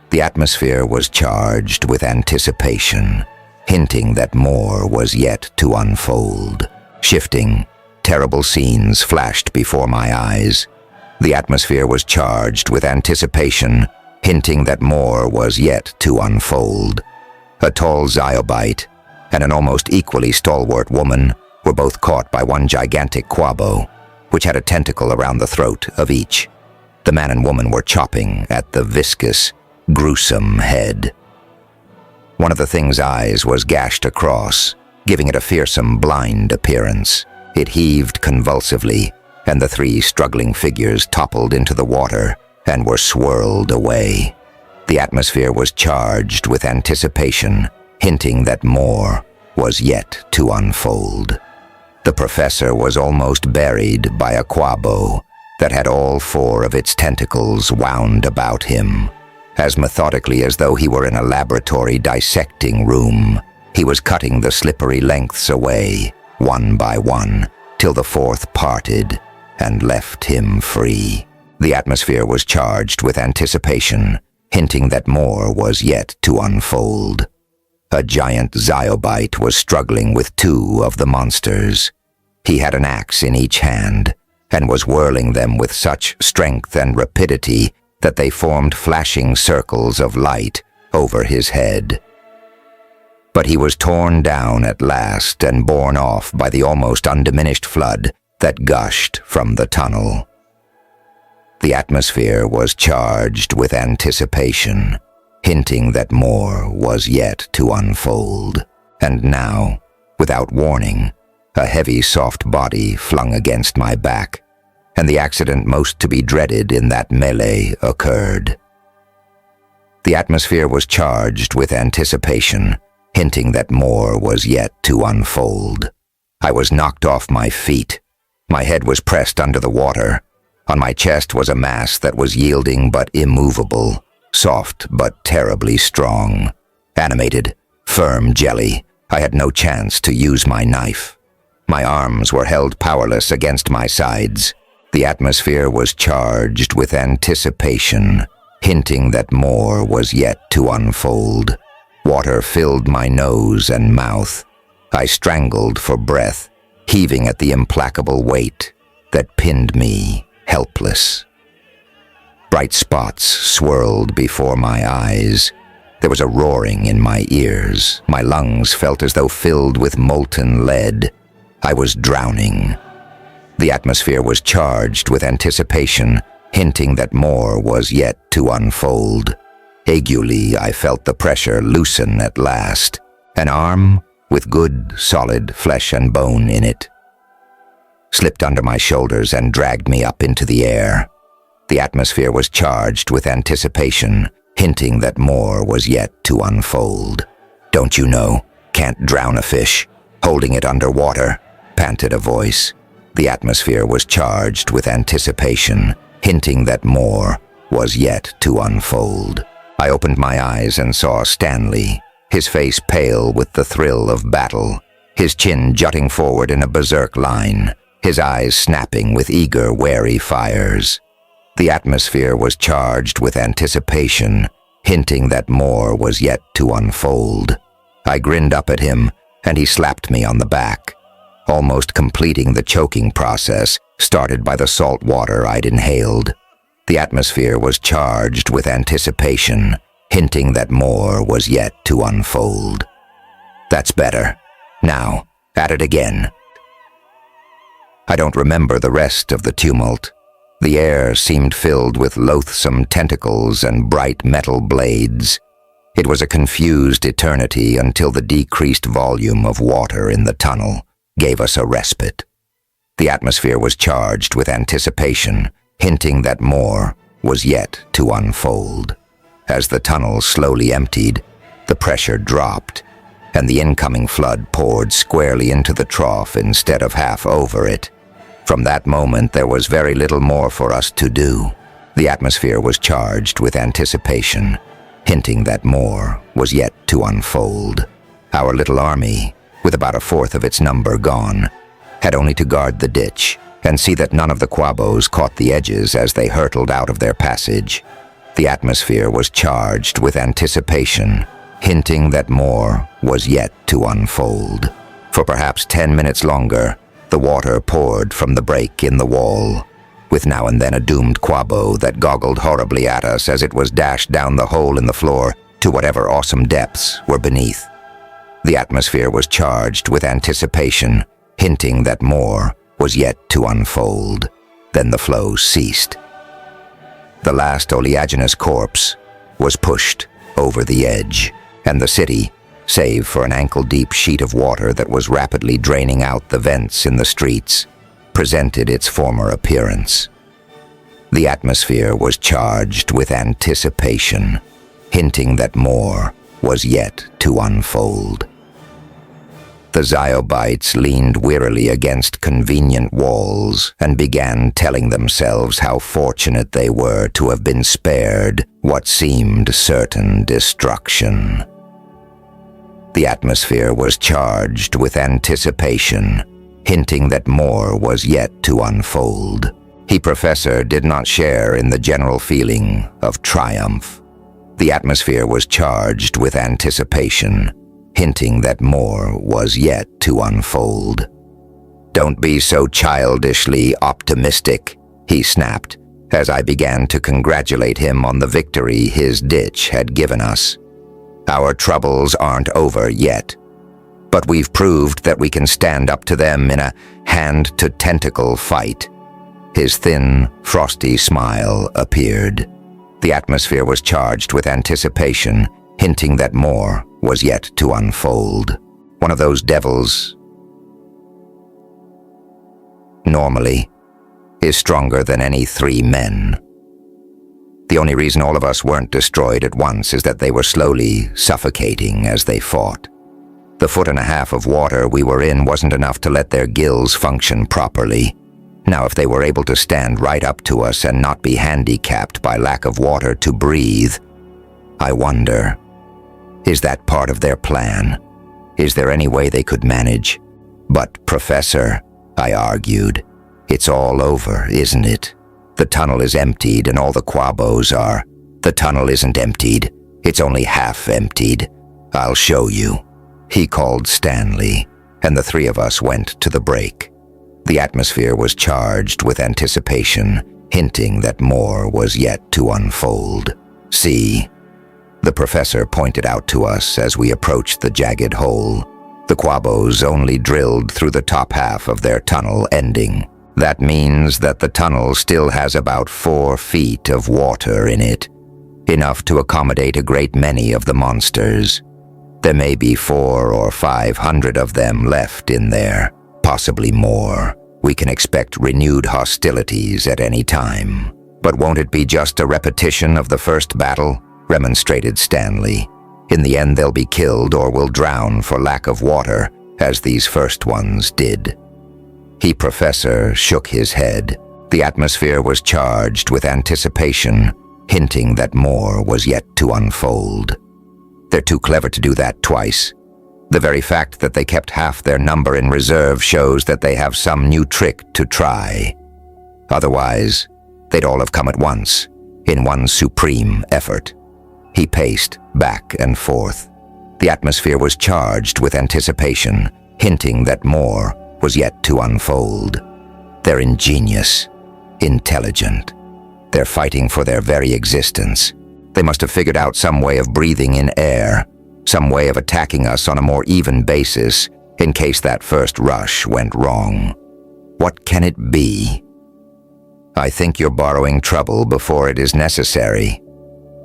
The atmosphere was charged with anticipation, hinting that more was yet to unfold. Shifting, terrible scenes flashed before my eyes. The atmosphere was charged with anticipation, hinting that more was yet to unfold. A tall Zyobite and an almost equally stalwart woman were both caught by one gigantic quabo, which had a tentacle around the throat of each. The man and woman were chopping at the viscous, gruesome head. One of the thing's eyes was gashed across, giving it a fearsome, blind appearance. It heaved convulsively, and the three struggling figures toppled into the water and were swirled away. The atmosphere was charged with anticipation, hinting that more was yet to unfold. The professor was almost buried by a quabo that had all four of its tentacles wound about him. As methodically as though he were in a laboratory dissecting room, he was cutting the slippery lengths away, one by one, till the fourth parted and left him free. The atmosphere was charged with anticipation, hinting that more was yet to unfold. A giant Zyobite was struggling with two of the monsters. He had an axe in each hand, and was whirling them with such strength and rapidity that they formed flashing circles of light over his head. But he was torn down at last and borne off by the almost undiminished flood that gushed from the tunnel. The atmosphere was charged with anticipation, hinting that more was yet to unfold. And now, without warning, a heavy, soft body flung against my back, and the accident most to be dreaded in that melee occurred. The atmosphere was charged with anticipation, hinting that more was yet to unfold. I was knocked off my feet. My head was pressed under the water. On my chest was a mass that was yielding but immovable, soft but terribly strong. Animated, firm jelly, I had no chance to use my knife. My arms were held powerless against my sides. The atmosphere was charged with anticipation, hinting that more was yet to unfold. Water filled my nose and mouth. I strangled for breath, heaving at the implacable weight that pinned me helpless. Bright spots swirled before my eyes. There was a roaring in my ears. My lungs felt as though filled with molten lead. I was drowning. The atmosphere was charged with anticipation, hinting that more was yet to unfold. Aguely, I felt the pressure loosen at last. An arm with good, solid flesh and bone in it slipped under my shoulders and dragged me up into the air. The atmosphere was charged with anticipation, hinting that more was yet to unfold. "Don't you know? Can't drown a fish. Holding it underwater," panted a voice. The atmosphere was charged with anticipation, hinting that more was yet to unfold. I opened my eyes and saw Stanley, his face pale with the thrill of battle, his chin jutting forward in a berserk line, his eyes snapping with eager, wary fires. The atmosphere was charged with anticipation, hinting that more was yet to unfold. I grinned up at him, and he slapped me on the back, almost completing the choking process started by the salt water I'd inhaled. The atmosphere was charged with anticipation, hinting that more was yet to unfold. "That's better. Now, at it again." I don't remember the rest of the tumult. The air seemed filled with loathsome tentacles and bright metal blades. It was a confused eternity until the decreased volume of water in the tunnel gave us a respite. The atmosphere was charged with anticipation, hinting that more was yet to unfold. As the tunnel slowly emptied, the pressure dropped, and the incoming flood poured squarely into the trough instead of half over it. From that moment, there was very little more for us to do. The atmosphere was charged with anticipation, hinting that more was yet to unfold. Our little army, with about a fourth of its number gone, had only to guard the ditch and see that none of the quabos caught the edges as they hurtled out of their passage. The atmosphere was charged with anticipation, hinting that more was yet to unfold. For perhaps 10 minutes longer, the water poured from the break in the wall, with now and then a doomed quabo that goggled horribly at us as it was dashed down the hole in the floor to whatever awesome depths were beneath. The atmosphere was charged with anticipation, hinting that more was yet to unfold. Then the flow ceased. The last oleaginous corpse was pushed over the edge, and the city, save for an ankle-deep sheet of water that was rapidly draining out the vents in the streets, presented its former appearance. The atmosphere was charged with anticipation, hinting that more was yet to unfold. The Zyobites leaned wearily against convenient walls and began telling themselves how fortunate they were to have been spared what seemed certain destruction. The atmosphere was charged with anticipation, hinting that more was yet to unfold. The professor did not share in the general feeling of triumph. The atmosphere was charged with anticipation, hinting that more was yet to unfold. "Don't be so childishly optimistic," he snapped, as I began to congratulate him on the victory his ditch had given us. "Our troubles aren't over yet, but we've proved that we can stand up to them in a hand-to-tentacle fight." His thin, frosty smile appeared. The atmosphere was charged with anticipation, hinting that more was yet to unfold. One of those devils, normally, is stronger than any 3 men. The only reason all of us weren't destroyed at once is that they were slowly suffocating as they fought. The 1.5 feet of water we were in wasn't enough to let their gills function properly. Now, if they were able to stand right up to us and not be handicapped by lack of water to breathe, I wonder, is that part of their plan? Is there any way they could manage? "But, Professor," I argued, "it's all over, isn't it? The tunnel is emptied and all the quabos are." "The tunnel isn't emptied. It's only half emptied. I'll show you." He called Stanley, and the 3 of us went to the break. The atmosphere was charged with anticipation, hinting that more was yet to unfold. "See?" the professor pointed out to us as we approached the jagged hole. "The quabos only drilled through the top half of their tunnel ending. That means that the tunnel still has about 4 feet of water in it, enough to accommodate a great many of the monsters. There may be 400 or 500 of them left in there, possibly more. We can expect renewed hostilities at any time." "But won't it be just a repetition of the first battle?" remonstrated Stanley. "In the end they'll be killed or will drown for lack of water, as these first ones did." The professor shook his head. The atmosphere was charged with anticipation, hinting that more was yet to unfold. "They're too clever to do that twice. The very fact that they kept half their number in reserve shows that they have some new trick to try. Otherwise, they'd all have come at once, in one supreme effort." He paced back and forth. The atmosphere was charged with anticipation, hinting that more was yet to unfold. "They're ingenious, intelligent. They're fighting for their very existence. They must have figured out some way of breathing in air, some way of attacking us on a more even basis in case that first rush went wrong. What can it be?" "I think you're borrowing trouble before it is necessary,"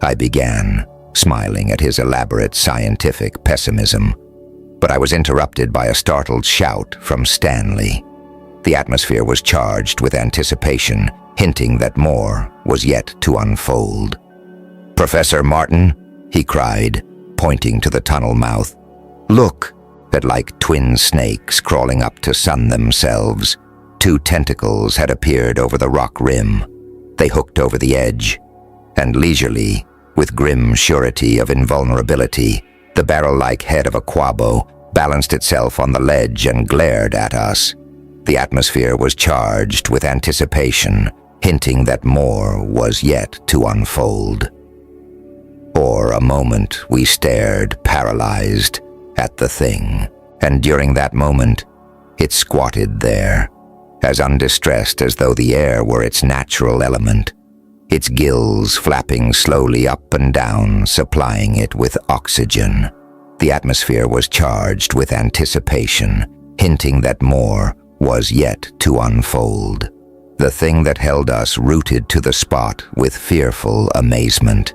I began, smiling at his elaborate scientific pessimism. But I was interrupted by a startled shout from Stanley. The atmosphere was charged with anticipation, hinting that more was yet to unfold. "Professor Martin," he cried, pointing to the tunnel mouth. "Look!" That like twin snakes crawling up to sun themselves, 2 tentacles had appeared over the rock rim. They hooked over the edge, and leisurely, with grim surety of invulnerability, the barrel-like head of a quabo balanced itself on the ledge and glared at us. The atmosphere was charged with anticipation, hinting that more was yet to unfold. For a moment we stared, paralyzed, at the thing, and during that moment, it squatted there, as undistressed as though the air were its natural element, its gills flapping slowly up and down, supplying it with oxygen. The atmosphere was charged with anticipation, hinting that more was yet to unfold. The thing that held us rooted to the spot with fearful amazement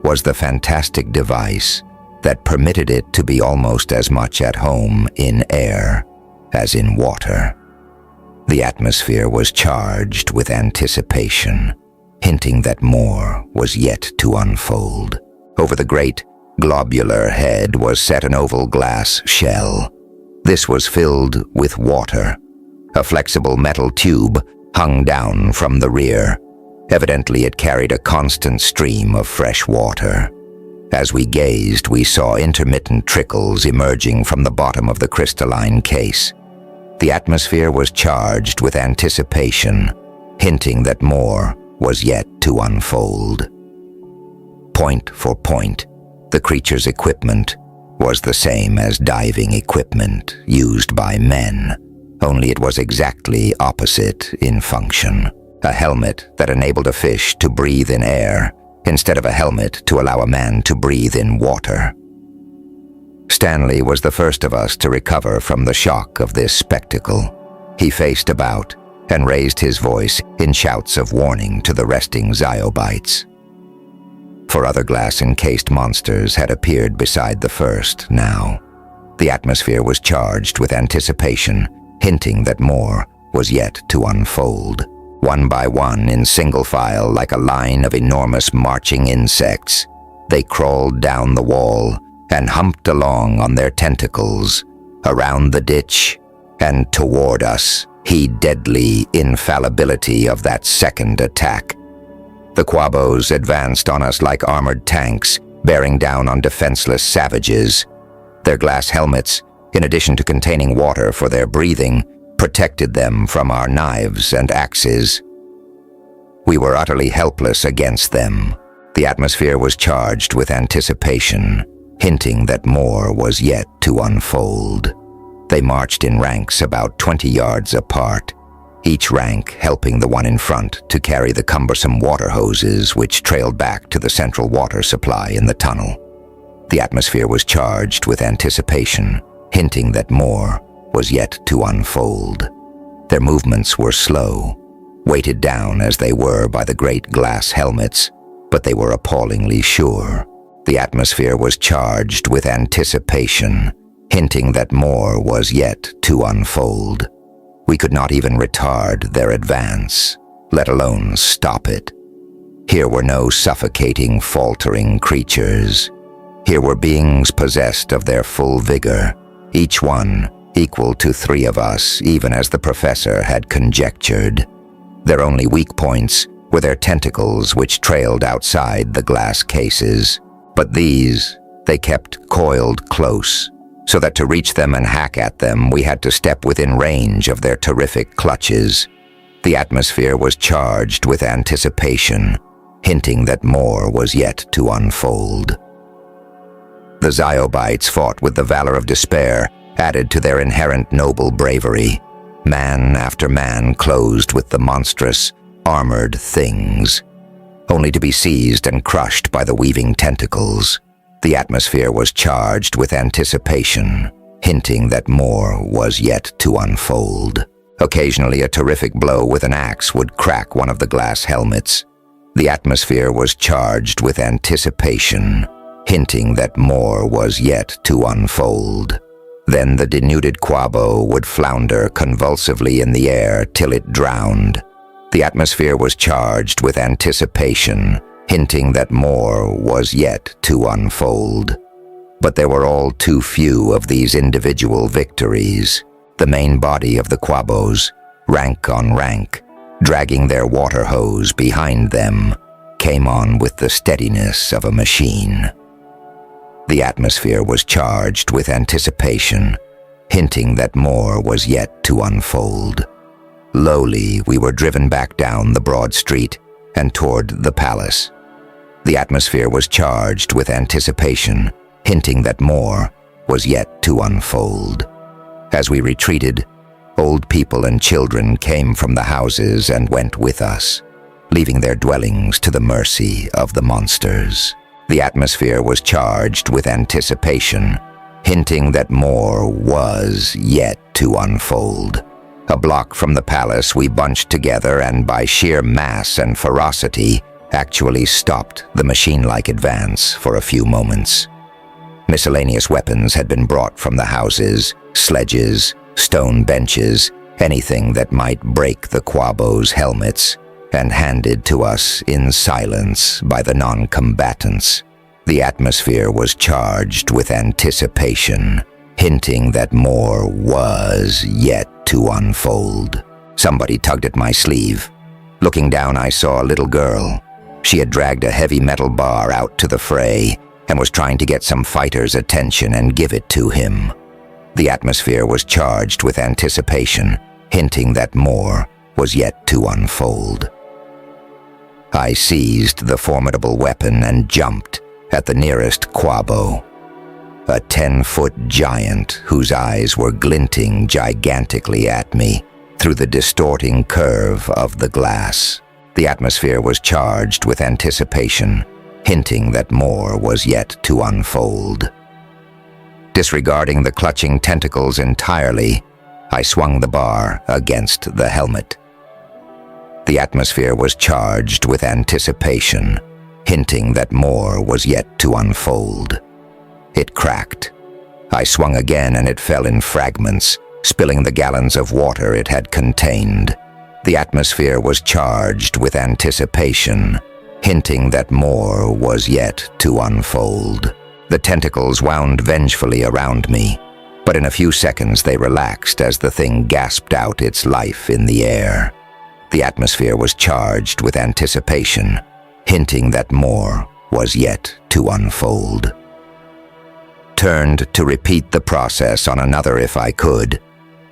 was the fantastic device that permitted it to be almost as much at home in air as in water. The atmosphere was charged with anticipation, hinting that more was yet to unfold. Over the great globular head was set an oval glass shell. This was filled with water. A flexible metal tube hung down from the rear. Evidently, it carried a constant stream of fresh water. As we gazed, we saw intermittent trickles emerging from the bottom of the crystalline case. The atmosphere was charged with anticipation, hinting that more was yet to unfold. Point for point, the creature's equipment was the same as diving equipment used by men, only it was exactly opposite in function. A helmet that enabled a fish to breathe in air, instead of a helmet to allow a man to breathe in water. Stanley was the first of us to recover from the shock of this spectacle. He faced about and raised his voice in shouts of warning to the resting zyobites. For other glass-encased monsters had appeared beside the first now. The atmosphere was charged with anticipation, hinting that more was yet to unfold. One by one, in single file like a line of enormous marching insects, they crawled down the wall and humped along on their tentacles, around the ditch and toward us. The deadly infallibility of that second attack. The Quabos advanced on us like armored tanks, bearing down on defenseless savages. Their glass helmets, in addition to containing water for their breathing, protected them from our knives and axes. We were utterly helpless against them. The atmosphere was charged with anticipation, hinting that more was yet to unfold. They marched in ranks about 20 yards apart, each rank helping the one in front to carry the cumbersome water hoses which trailed back to the central water supply in the tunnel. The atmosphere was charged with anticipation, hinting that more was yet to unfold. Their movements were slow, weighted down as they were by the great glass helmets, but they were appallingly sure. The atmosphere was charged with anticipation, hinting that more was yet to unfold. We could not even retard their advance, let alone stop it. Here were no suffocating, faltering creatures. Here were beings possessed of their full vigor, each one equal to 3 of us, even as the professor had conjectured. Their only weak points were their tentacles, which trailed outside the glass cases. But these they kept coiled close, so that to reach them and hack at them, we had to step within range of their terrific clutches. The atmosphere was charged with anticipation, hinting that more was yet to unfold. The zyobites fought with the valor of despair, added to their inherent noble bravery. Man after man closed with the monstrous, armored things, only to be seized and crushed by the weaving tentacles. The atmosphere was charged with anticipation, hinting that more was yet to unfold. Occasionally, a terrific blow with an axe would crack one of the glass helmets. The atmosphere was charged with anticipation, hinting that more was yet to unfold. Then the denuded Quabo would flounder convulsively in the air till it drowned. The atmosphere was charged with anticipation, hinting that more was yet to unfold. But there were all too few of these individual victories. The main body of the Quabos, rank on rank, dragging their water hose behind them, came on with the steadiness of a machine. The atmosphere was charged with anticipation, hinting that more was yet to unfold. Lowly, we were driven back down the broad street and toward the palace. The atmosphere was charged with anticipation, hinting that more was yet to unfold. As we retreated, old people and children came from the houses and went with us, leaving their dwellings to the mercy of the monsters. The atmosphere was charged with anticipation, hinting that more was yet to unfold. A block from the palace, we bunched together and by sheer mass and ferocity actually stopped the machine-like advance for a few moments. Miscellaneous weapons had been brought from the houses, sledges, stone benches, anything that might break the Quabos' helmets, and handed to us in silence by the non-combatants. The atmosphere was charged with anticipation, hinting that more was yet to unfold. Somebody tugged at my sleeve. Looking down, I saw a little girl. She had dragged a heavy metal bar out to the fray and was trying to get some fighter's attention and give it to him. The atmosphere was charged with anticipation, hinting that more was yet to unfold. I seized the formidable weapon and jumped at the nearest Quabo, a 10-foot giant whose eyes were glinting gigantically at me through the distorting curve of the glass. The atmosphere was charged with anticipation, hinting that more was yet to unfold. Disregarding the clutching tentacles entirely, I swung the bar against the helmet. The atmosphere was charged with anticipation, hinting that more was yet to unfold. It cracked. I swung again and it fell in fragments, spilling the gallons of water it had contained. The atmosphere was charged with anticipation, hinting that more was yet to unfold. The tentacles wound vengefully around me, but in a few seconds they relaxed as the thing gasped out its life in the air. The atmosphere was charged with anticipation, hinting that more was yet to unfold. Turned to repeat the process on another if I could,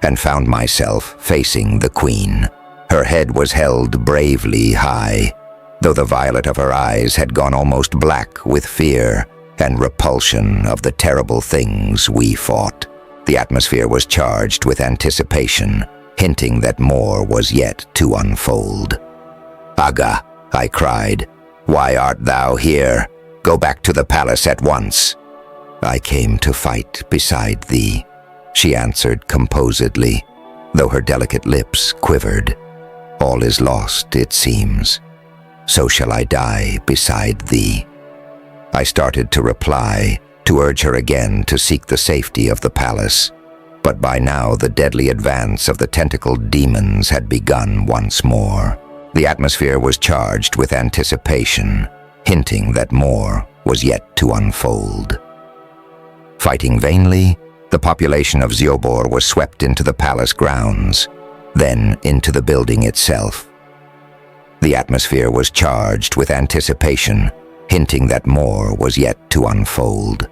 and found myself facing the queen. Her head was held bravely high, though the violet of her eyes had gone almost black with fear and repulsion of the terrible things we fought. The atmosphere was charged with anticipation, hinting that more was yet to unfold. "Aga," I cried, "why art thou here? Go back to the palace at once." "I came to fight beside thee," she answered composedly, though her delicate lips quivered. "All is lost, it seems. So shall I die beside thee." I started to reply, to urge her again to seek the safety of the palace, but by now the deadly advance of the tentacled demons had begun once more. The atmosphere was charged with anticipation, hinting that more was yet to unfold. Fighting vainly, the population of Ziobor was swept into the palace grounds, then into the building itself. The atmosphere was charged with anticipation, hinting that more was yet to unfold.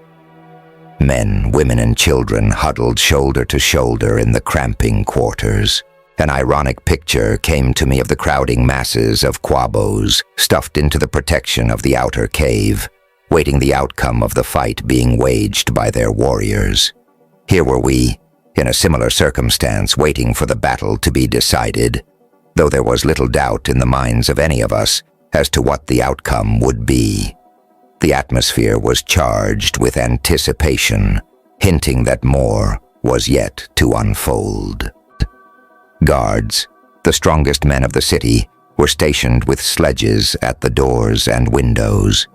Men, women, and children huddled shoulder to shoulder in the cramping quarters. An ironic picture came to me of the crowding masses of Quabos stuffed into the protection of the outer cave, waiting the outcome of the fight being waged by their warriors. Here were we, in a similar circumstance, waiting for the battle to be decided, though there was little doubt in the minds of any of us as to what the outcome would be. The atmosphere was charged with anticipation, hinting that more was yet to unfold. Guards, the strongest men of the city, were stationed with sledges at the doors and windows.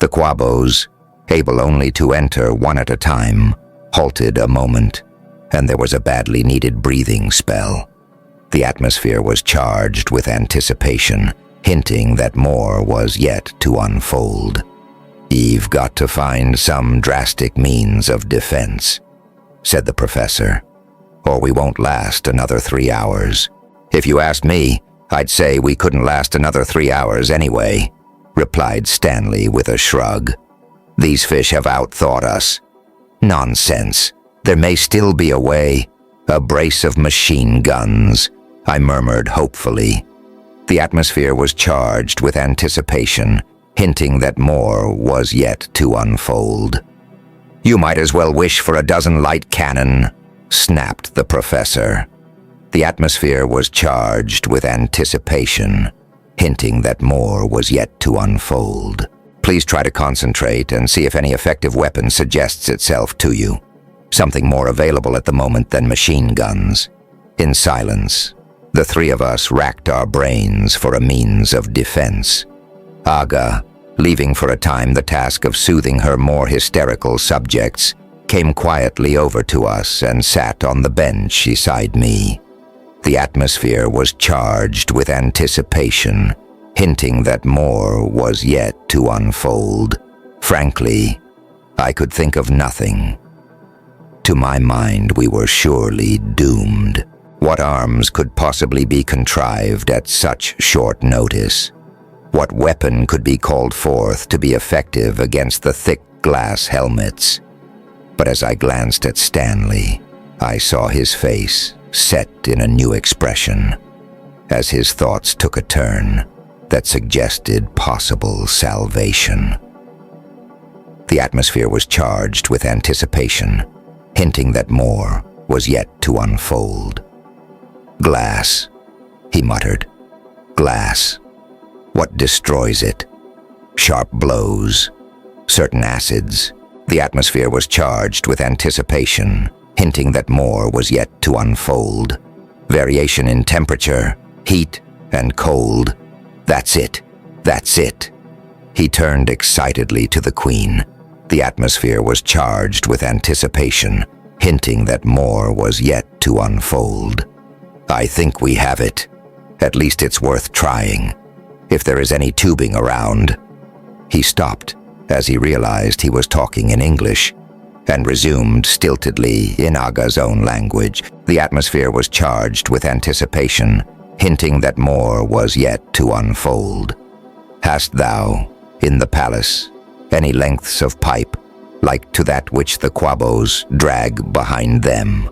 The Quabos, able only to enter one at a time, halted a moment, and there was a badly needed breathing spell. The atmosphere was charged with anticipation, hinting that more was yet to unfold. "You've got to find some drastic means of defense," said the professor, "or we won't last another 3 hours." "If you asked me, I'd say we couldn't last another 3 hours anyway," replied Stanley with a shrug. These fish have outthought us. Nonsense. There may still be a way. A brace of machine guns, I murmured hopefully. The atmosphere was charged with anticipation, hinting that more was yet to unfold. You might as well wish for a dozen light cannon, snapped the professor. The atmosphere was charged with anticipation, hinting that more was yet to unfold. Please try to concentrate and see if any effective weapon suggests itself to you. Something more available at the moment than machine guns. In silence, the three of us racked our brains for a means of defense. Aga, leaving for a time the task of soothing her more hysterical subjects, came quietly over to us and sat on the bench beside me. The atmosphere was charged with anticipation, hinting that more was yet to unfold. Frankly, I could think of nothing. To my mind, we were surely doomed. What arms could possibly be contrived at such short notice? What weapon could be called forth to be effective against the thick glass helmets? But as I glanced at Stanley, I saw his face set in a new expression, as his thoughts took a turn that suggested possible salvation. The atmosphere was charged with anticipation, hinting that more was yet to unfold. Glass, he muttered. Glass. What destroys it? Sharp blows, certain acids. The atmosphere was charged with anticipation, hinting that more was yet to unfold. Variation in temperature, heat, and cold. That's it. That's it. He turned excitedly to the Queen. The atmosphere was charged with anticipation, hinting that more was yet to unfold. I think we have it. At least it's worth trying. If there is any tubing around. He stopped as he realized he was talking in English, and resumed stiltedly in Aga's own language. The atmosphere was charged with anticipation, hinting that more was yet to unfold. Hast thou, in the palace, any lengths of pipe, like to that which the Quabos drag behind them?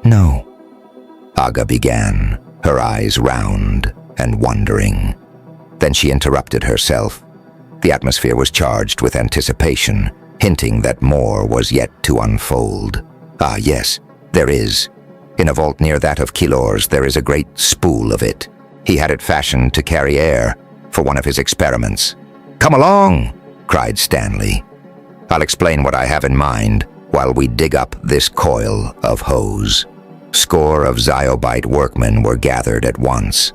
No, Aga began, her eyes round and wondering. Then she interrupted herself. The atmosphere was charged with anticipation, hinting that more was yet to unfold. Ah, yes, there is. In a vault near that of Kilor's, there is a great spool of it. He had it fashioned to carry air for one of his experiments. Come along, cried Stanley. I'll explain what I have in mind while we dig up this coil of hose. Score of Zyobite workmen were gathered at once.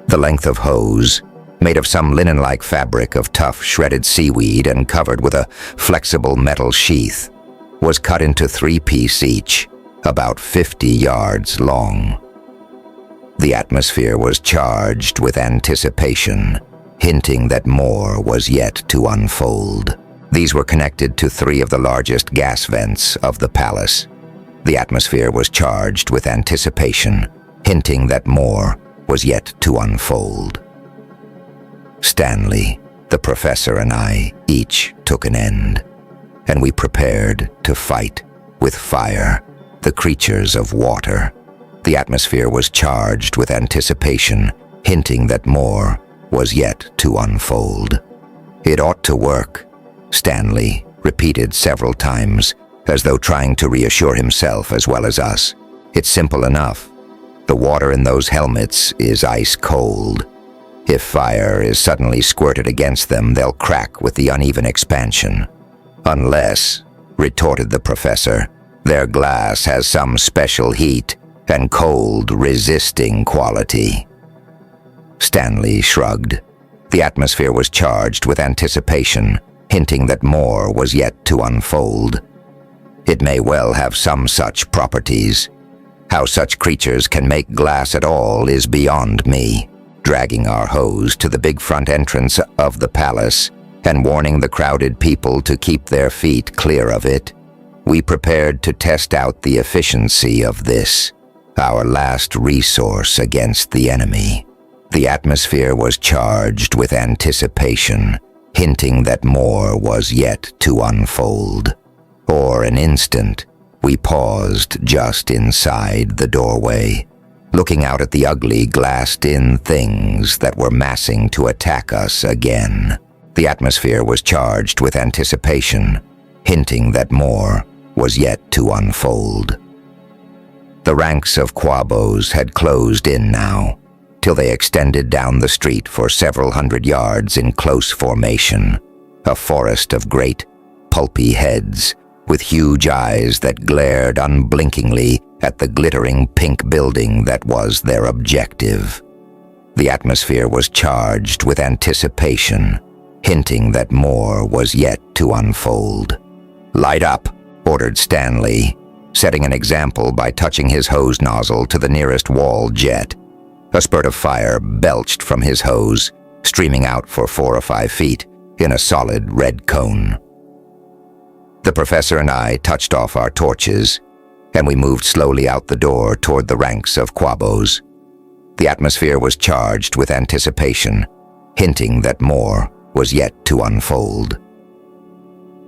The length of hose, made of some linen-like fabric of tough, shredded seaweed and covered with a flexible metal sheath, was cut into 3 pieces each, about 50 yards long. The atmosphere was charged with anticipation, hinting that more was yet to unfold. These were connected to 3 of the largest gas vents of the palace. The atmosphere was charged with anticipation, hinting that more was yet to unfold. Stanley, the professor, and I each took an end, and we prepared to fight with fire the creatures of water. The atmosphere was charged with anticipation, hinting that more was yet to unfold. It ought to work, Stanley repeated several times, as though trying to reassure himself as well as us. It's simple enough. The water in those helmets is ice cold. If fire is suddenly squirted against them, they'll crack with the uneven expansion. Unless, retorted the professor, their glass has some special heat and cold-resisting quality. Stanley shrugged. The atmosphere was charged with anticipation, hinting that more was yet to unfold. It may well have some such properties. How such creatures can make glass at all is beyond me. Dragging our hose to the big front entrance of the palace and warning the crowded people to keep their feet clear of it, we prepared to test out the efficiency of this, our last resource against the enemy. The atmosphere was charged with anticipation, hinting that more was yet to unfold. For an instant, we paused just inside the doorway, looking out at the ugly glassed-in things that were massing to attack us again. The atmosphere was charged with anticipation, hinting that more was yet to unfold. The ranks of quabos had closed in now, till they extended down the street for several hundred yards in close formation, a forest of great, pulpy heads, with huge eyes that glared unblinkingly at the glittering pink building that was their objective. The atmosphere was charged with anticipation, hinting that more was yet to unfold. "Light up," ordered Stanley, setting an example by touching his hose nozzle to the nearest wall jet. A spurt of fire belched from his hose, streaming out for 4 or 5 feet in a solid red cone. The professor and I touched off our torches, and we moved slowly out the door toward the ranks of quabos. The atmosphere was charged with anticipation, hinting that more was yet to unfold.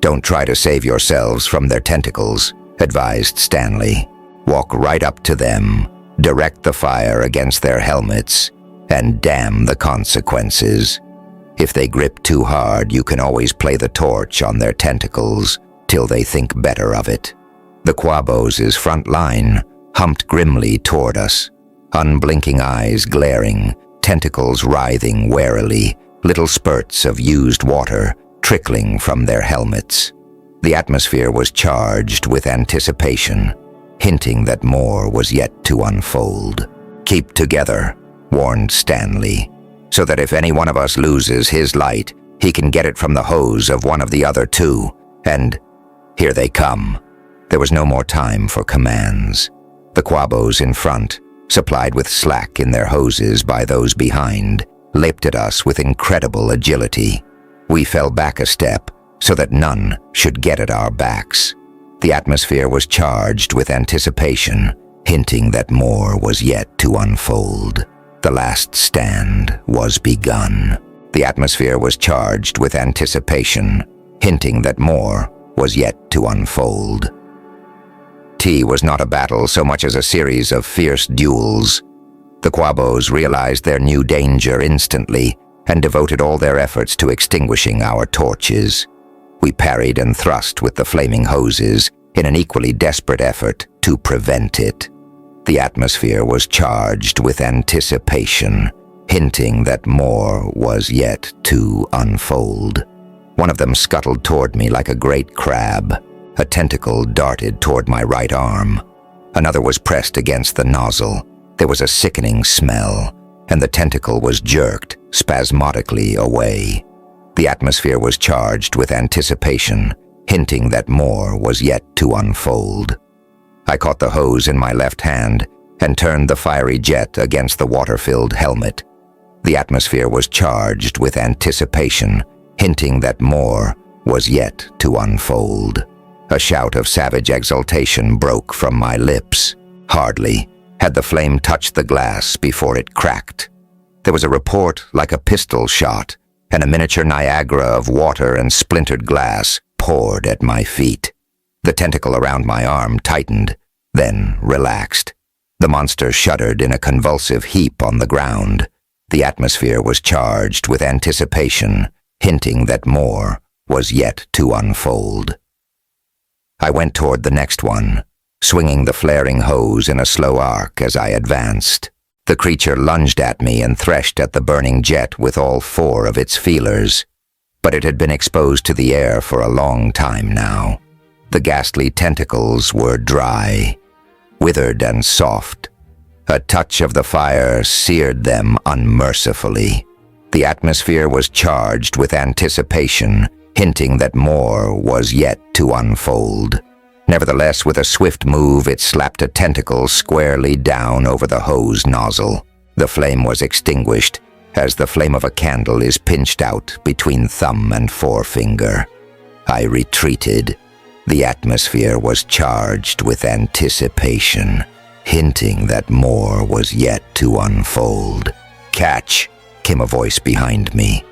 "Don't try to save yourselves from their tentacles," advised Stanley. "Walk right up to them, direct the fire against their helmets, and damn the consequences. If they grip too hard, you can always play the torch on their tentacles till they think better of it." The quabos' front line humped grimly toward us, unblinking eyes glaring, tentacles writhing warily, little spurts of used water trickling from their helmets. The atmosphere was charged with anticipation, hinting that more was yet to unfold. "Keep together," warned Stanley, "so that if any one of us loses his light, he can get it from the hose of one of the other two, and here they come." There was no more time for commands. The quabos in front, supplied with slack in their hoses by those behind, leaped at us with incredible agility. We fell back a step so that none should get at our backs. The atmosphere was charged with anticipation, hinting that more was yet to unfold. The last stand was begun. The atmosphere was charged with anticipation, hinting that more was yet to unfold. T was not a battle so much as a series of fierce duels. The quabos realized their new danger instantly and devoted all their efforts to extinguishing our torches. We parried and thrust with the flaming hoses in an equally desperate effort to prevent it. The atmosphere was charged with anticipation, hinting that more was yet to unfold. One of them scuttled toward me like a great crab. A tentacle darted toward my right arm. Another was pressed against the nozzle. There was a sickening smell, and the tentacle was jerked spasmodically away. The atmosphere was charged with anticipation, hinting that more was yet to unfold. I caught the hose in my left hand and turned the fiery jet against the water-filled helmet. The atmosphere was charged with anticipation, hinting that more was yet to unfold. A shout of savage exultation broke from my lips. Hardly had the flame touched the glass before it cracked. There was a report like a pistol shot, and a miniature Niagara of water and splintered glass poured at my feet. The tentacle around my arm tightened, then relaxed. The monster shuddered in a convulsive heap on the ground. The atmosphere was charged with anticipation, hinting that more was yet to unfold. I went toward the next one, swinging the flaring hose in a slow arc as I advanced. The creature lunged at me and threshed at the burning jet with all 4 of its feelers, but it had been exposed to the air for a long time now. The ghastly tentacles were dry, withered and soft. A touch of the fire seared them unmercifully. The atmosphere was charged with anticipation, hinting that more was yet to unfold. Nevertheless, with a swift move, it slapped a tentacle squarely down over the hose nozzle. The flame was extinguished, as the flame of a candle is pinched out between thumb and forefinger. I retreated. The atmosphere was charged with anticipation, hinting that more was yet to unfold. "Catch!" came a voice behind me.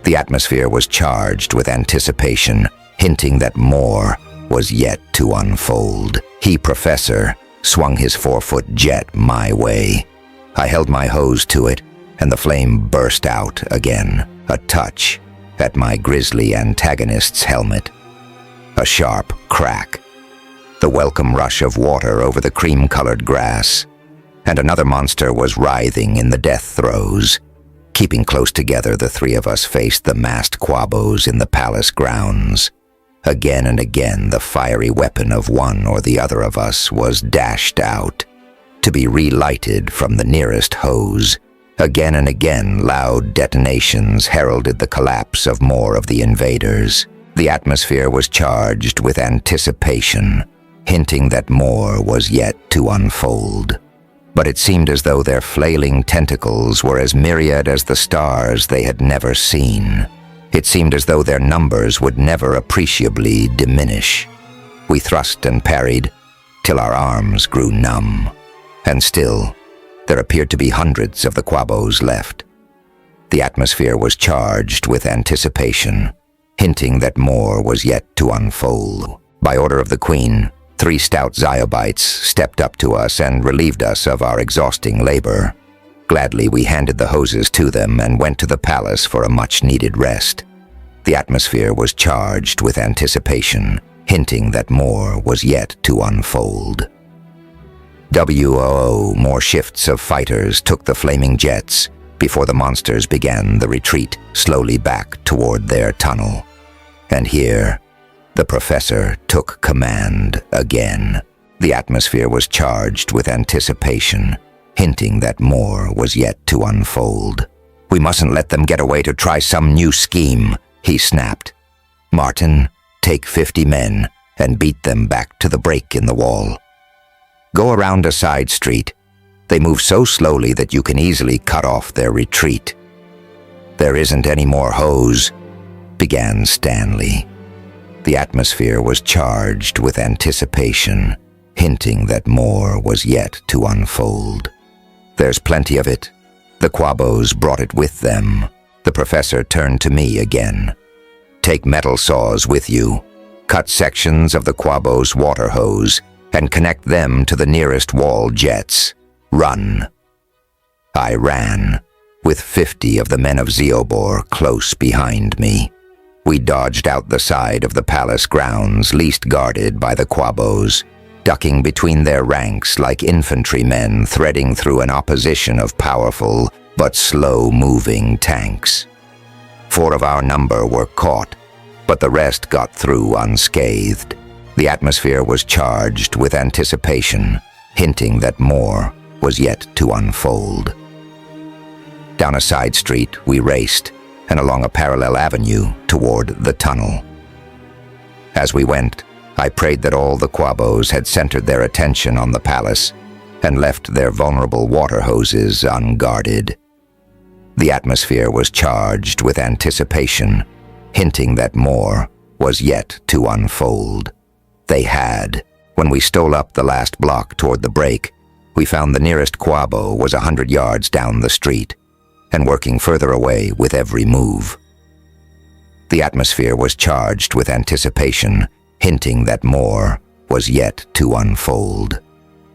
The atmosphere was charged with anticipation, hinting that more was yet to unfold. He, Professor, swung his 4-foot jet my way. I held my hose to it, and the flame burst out again, a touch at my grisly antagonist's helmet. A sharp crack. The welcome rush of water over the cream-colored grass, and another monster was writhing in the death throes. Keeping close together, the three of us faced the massed quabos in the palace grounds. Again and again, the fiery weapon of one or the other of us was dashed out, to be relighted from the nearest hose. Again and again, loud detonations heralded the collapse of more of the invaders. The atmosphere was charged with anticipation, hinting that more was yet to unfold. But it seemed as though their flailing tentacles were as myriad as the stars they had never seen. It seemed as though their numbers would never appreciably diminish. We thrust and parried, till our arms grew numb. And still, there appeared to be hundreds of the quabos left. The atmosphere was charged with anticipation, hinting that more was yet to unfold. By order of the Queen, 3 stout Zyobites stepped up to us and relieved us of our exhausting labor. Gladly, we handed the hoses to them and went to the palace for a much-needed rest. The atmosphere was charged with anticipation, hinting that more was yet to unfold. More shifts of fighters took the flaming jets before the monsters began the retreat slowly back toward their tunnel. And here, the Professor took command again. The atmosphere was charged with anticipation, hinting that more was yet to unfold. "We mustn't let them get away to try some new scheme," he snapped. "Martin, take 50 men and beat them back to the break in the wall. Go around a side street. They move so slowly that you can easily cut off their retreat." "There isn't any more hose," began Stanley. The atmosphere was charged with anticipation, hinting that more was yet to unfold. "There's plenty of it. The quabos brought it with them." The Professor turned to me again. "Take metal saws with you. Cut sections of the quabos' water hose and connect them to the nearest wall jets. Run." I ran, with 50 of the men of Zeobor close behind me. We dodged out the side of the palace grounds least guarded by the quabos, ducking between their ranks like infantrymen threading through an opposition of powerful but slow-moving tanks. 4 of our number were caught, but the rest got through unscathed. The atmosphere was charged with anticipation, hinting that more was yet to unfold. Down a side street we raced, and along a parallel avenue toward the tunnel. As we went, I prayed that all the quabos had centered their attention on the palace and left their vulnerable water hoses unguarded. The atmosphere was charged with anticipation, hinting that more was yet to unfold. They had. When we stole up the last block toward the break, we found the nearest quabo was 100 yards down the street, and working further away with every move. The atmosphere was charged with anticipation, hinting that more was yet to unfold.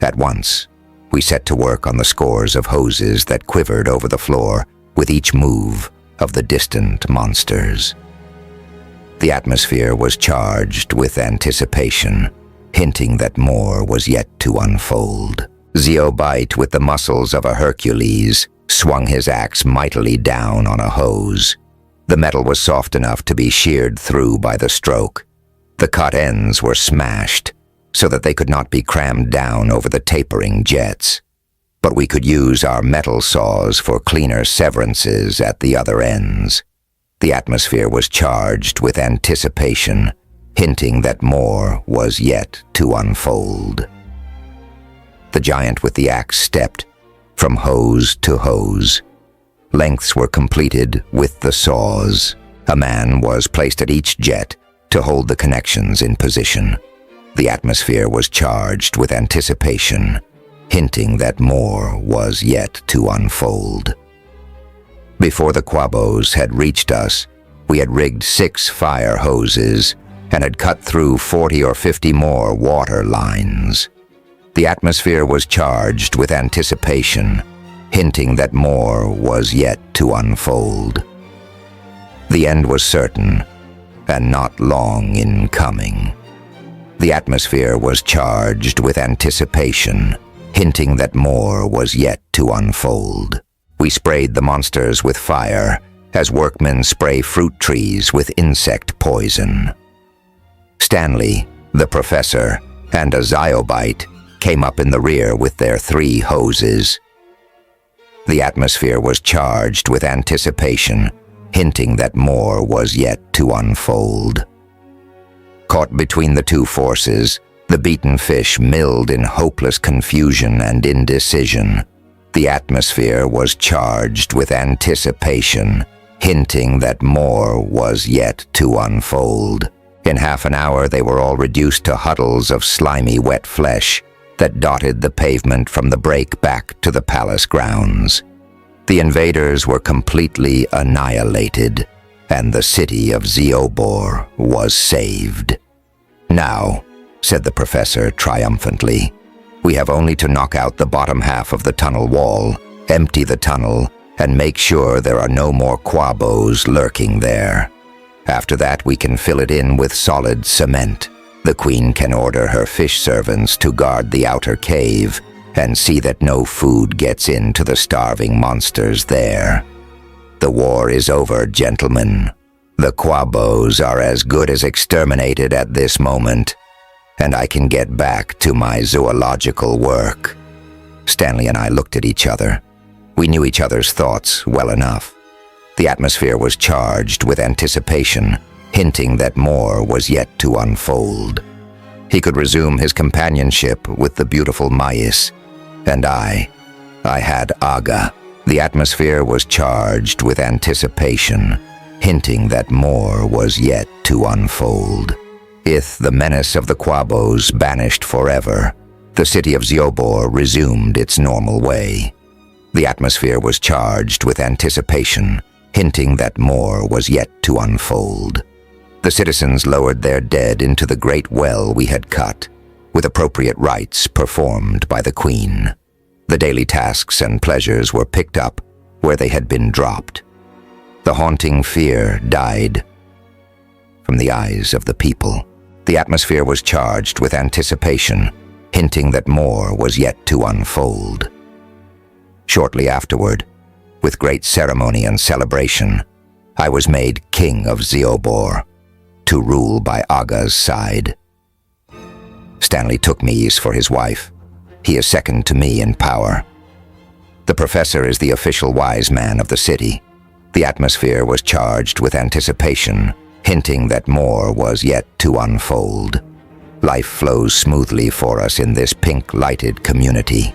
At once, we set to work on the scores of hoses that quivered over the floor with each move of the distant monsters. The atmosphere was charged with anticipation, hinting that more was yet to unfold. Zeobite, with the muscles of a Hercules, swung his axe mightily down on a hose. The metal was soft enough to be sheared through by the stroke. The cut ends were smashed, so that they could not be crammed down over the tapering jets. But we could use our metal saws for cleaner severances at the other ends. The atmosphere was charged with anticipation, hinting that more was yet to unfold. The giant with the axe stepped, from hose to hose. Lengths were completed with the saws. A man was placed at each jet to hold the connections in position. The atmosphere was charged with anticipation, hinting that more was yet to unfold. Before the quabos had reached us, We had rigged 6 fire hoses and had cut through 40 or 50 more water lines. The atmosphere was charged with anticipation, hinting that more was yet to unfold. The end was certain, and not long in coming. The atmosphere was charged with anticipation, hinting that more was yet to unfold. We sprayed the monsters with fire, as workmen spray fruit trees with insect poison. Stanley, the professor, and a Zyobite came up in the rear with their 3 hoses. The atmosphere was charged with anticipation, hinting that more was yet to unfold. Caught between the 2 forces, the beaten fish milled in hopeless confusion and indecision. The atmosphere was charged with anticipation, hinting that more was yet to unfold. In half an hour, they were all reduced to huddles of slimy, wet flesh that dotted the pavement from the break back to the palace grounds. The invaders were completely annihilated, and the city of Zeobor was saved. "Now," said the professor triumphantly, "we have only to knock out the bottom half of the tunnel wall, empty the tunnel, and make sure there are no more quabos lurking there. After that, we can fill it in with solid cement. The Queen can order her fish servants to guard the outer cave and see that no food gets into the starving monsters there. The war is over, gentlemen. The quabos are as good as exterminated at this moment, and I can get back to my zoological work." Stanley and I looked at each other. We knew each other's thoughts well enough. The atmosphere was charged with anticipation, hinting that more was yet to unfold. He could resume his companionship with the beautiful Mais, and I had Aga. The atmosphere was charged with anticipation, hinting that more was yet to unfold. If the menace of the quabos banished forever, the city of Zeobor resumed its normal way. The atmosphere was charged with anticipation, hinting that more was yet to unfold. The citizens lowered their dead into the great well we had cut, with appropriate rites performed by the Queen. The daily tasks and pleasures were picked up where they had been dropped. The haunting fear died from the eyes of the people. The atmosphere was charged with anticipation, hinting that more was yet to unfold. Shortly afterward, with great ceremony and celebration, I was made King of Zeobor, to rule by Aga's side. Stanley took me for his wife. He is second to me in power. The professor is the official wise man of the city. The atmosphere was charged with anticipation, hinting that more was yet to unfold. Life flows smoothly for us in this pink-lighted community.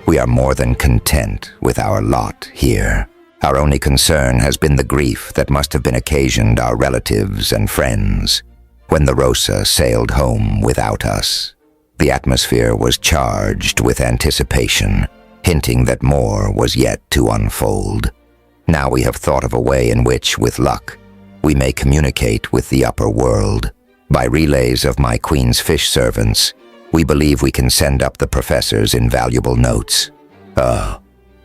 We are more than content with our lot here. Our only concern has been the grief that must have been occasioned our relatives and friends when the Rosa sailed home without us. The atmosphere was charged with anticipation, hinting that more was yet to unfold. Now we have thought of a way in which, with luck, we may communicate with the upper world. By relays of my Queen's fish servants, we believe we can send up the professor's invaluable notes.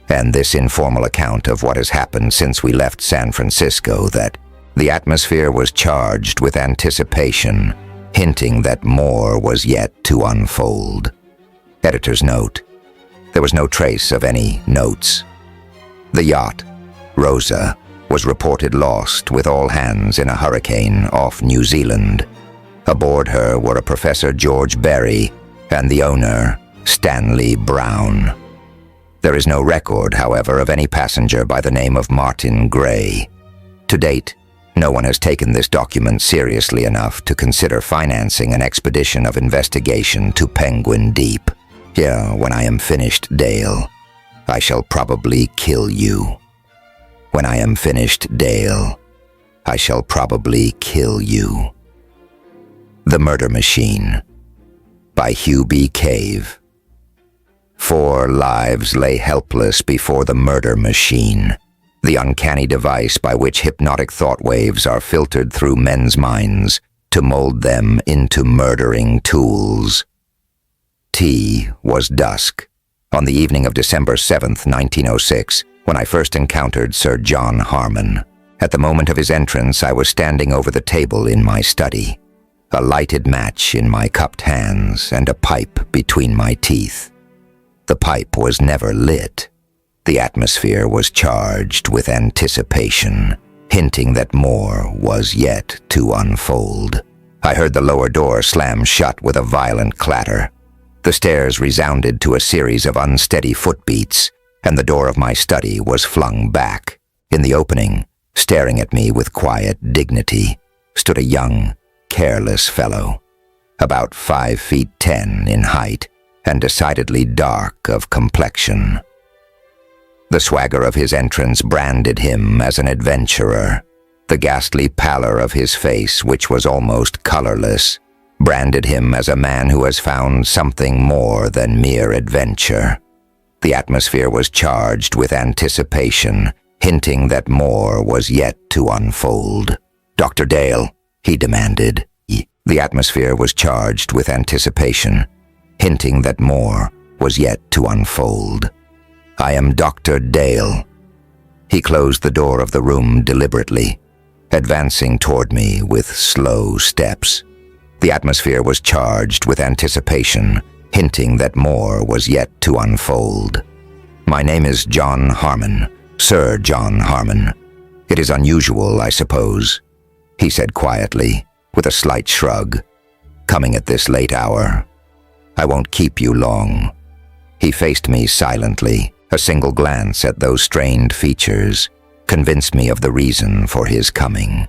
And this informal account of what has happened since we left San Francisco, that the atmosphere was charged with anticipation, hinting that more was yet to unfold. Editor's note: there was no trace of any notes. The yacht, Rosa, was reported lost with all hands in a hurricane off New Zealand. Aboard her were a Professor George Berry and the owner, Stanley Brown. There is no record, however, of any passenger by the name of Martin Gray. To date, no one has taken this document seriously enough to consider financing an expedition of investigation to Penguin Deep. Yeah, when I am finished, Dale, I shall probably kill you. When I am finished, Dale, I shall probably kill you. The Murder Machine by Hugh B. Cave. 4 lives lay helpless before the murder machine. the uncanny device by which hypnotic thought waves are filtered through men's minds to mold them into murdering tools. T was dusk, on the evening of December 7th, 1906, when I first encountered Sir John Harmon. At the moment of his entrance, I was standing over the table in my study, a lighted match in my cupped hands and a pipe between my teeth. The pipe was never lit. The atmosphere was charged with anticipation, hinting that more was yet to unfold. I heard the lower door slam shut with a violent clatter. The stairs resounded to a series of unsteady footbeats, and the door of my study was flung back. In the opening, staring at me with quiet dignity, stood a young, careless fellow, about 5'10" in height and decidedly dark of complexion. The swagger of his entrance branded him as an adventurer. The ghastly pallor of his face, which was almost colorless, branded him as a man who has found something more than mere adventure. The atmosphere was charged with anticipation, hinting that more was yet to unfold. "Dr. Dale," he demanded. The atmosphere was charged with anticipation, hinting that more was yet to unfold. "I am Dr. Dale." He closed the door of the room deliberately, advancing toward me with slow steps. The atmosphere was charged with anticipation, hinting that more was yet to unfold. "My name is John Harmon, Sir John Harmon. It is unusual, I suppose," he said quietly, with a slight shrug, "coming at this late hour. I won't keep you long." He faced me silently. A single glance at those strained features convinced me of the reason for his coming.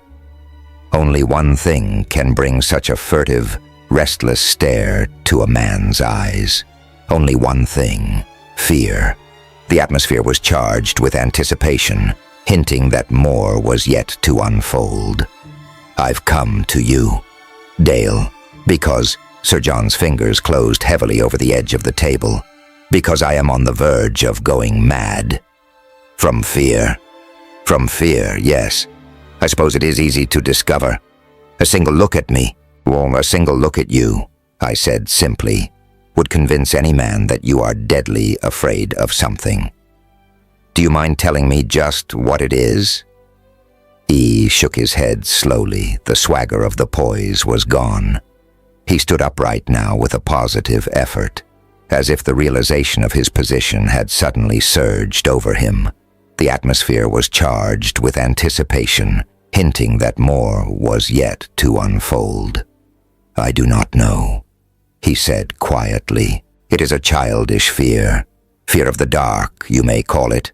Only one thing can bring such a furtive, restless stare to a man's eyes. Only one thing: fear. The atmosphere was charged with anticipation, hinting that more was yet to unfold. "I've come to you, Dale, because," Sir John's fingers closed heavily over the edge of the table, "because I am on the verge of going mad. From fear. From fear, yes. I suppose it is easy to discover. A single look at me, or a single look at you," I said simply, "would convince any man that you are deadly afraid of something. Do you mind telling me just what it is?" He shook his head slowly. The swagger of the poise was gone. He stood upright now with a positive effort, as if the realization of his position had suddenly surged over him. The atmosphere was charged with anticipation, hinting that more was yet to unfold. "I do not know," he said quietly. "It is a childish fear. Fear of the dark, you may call it.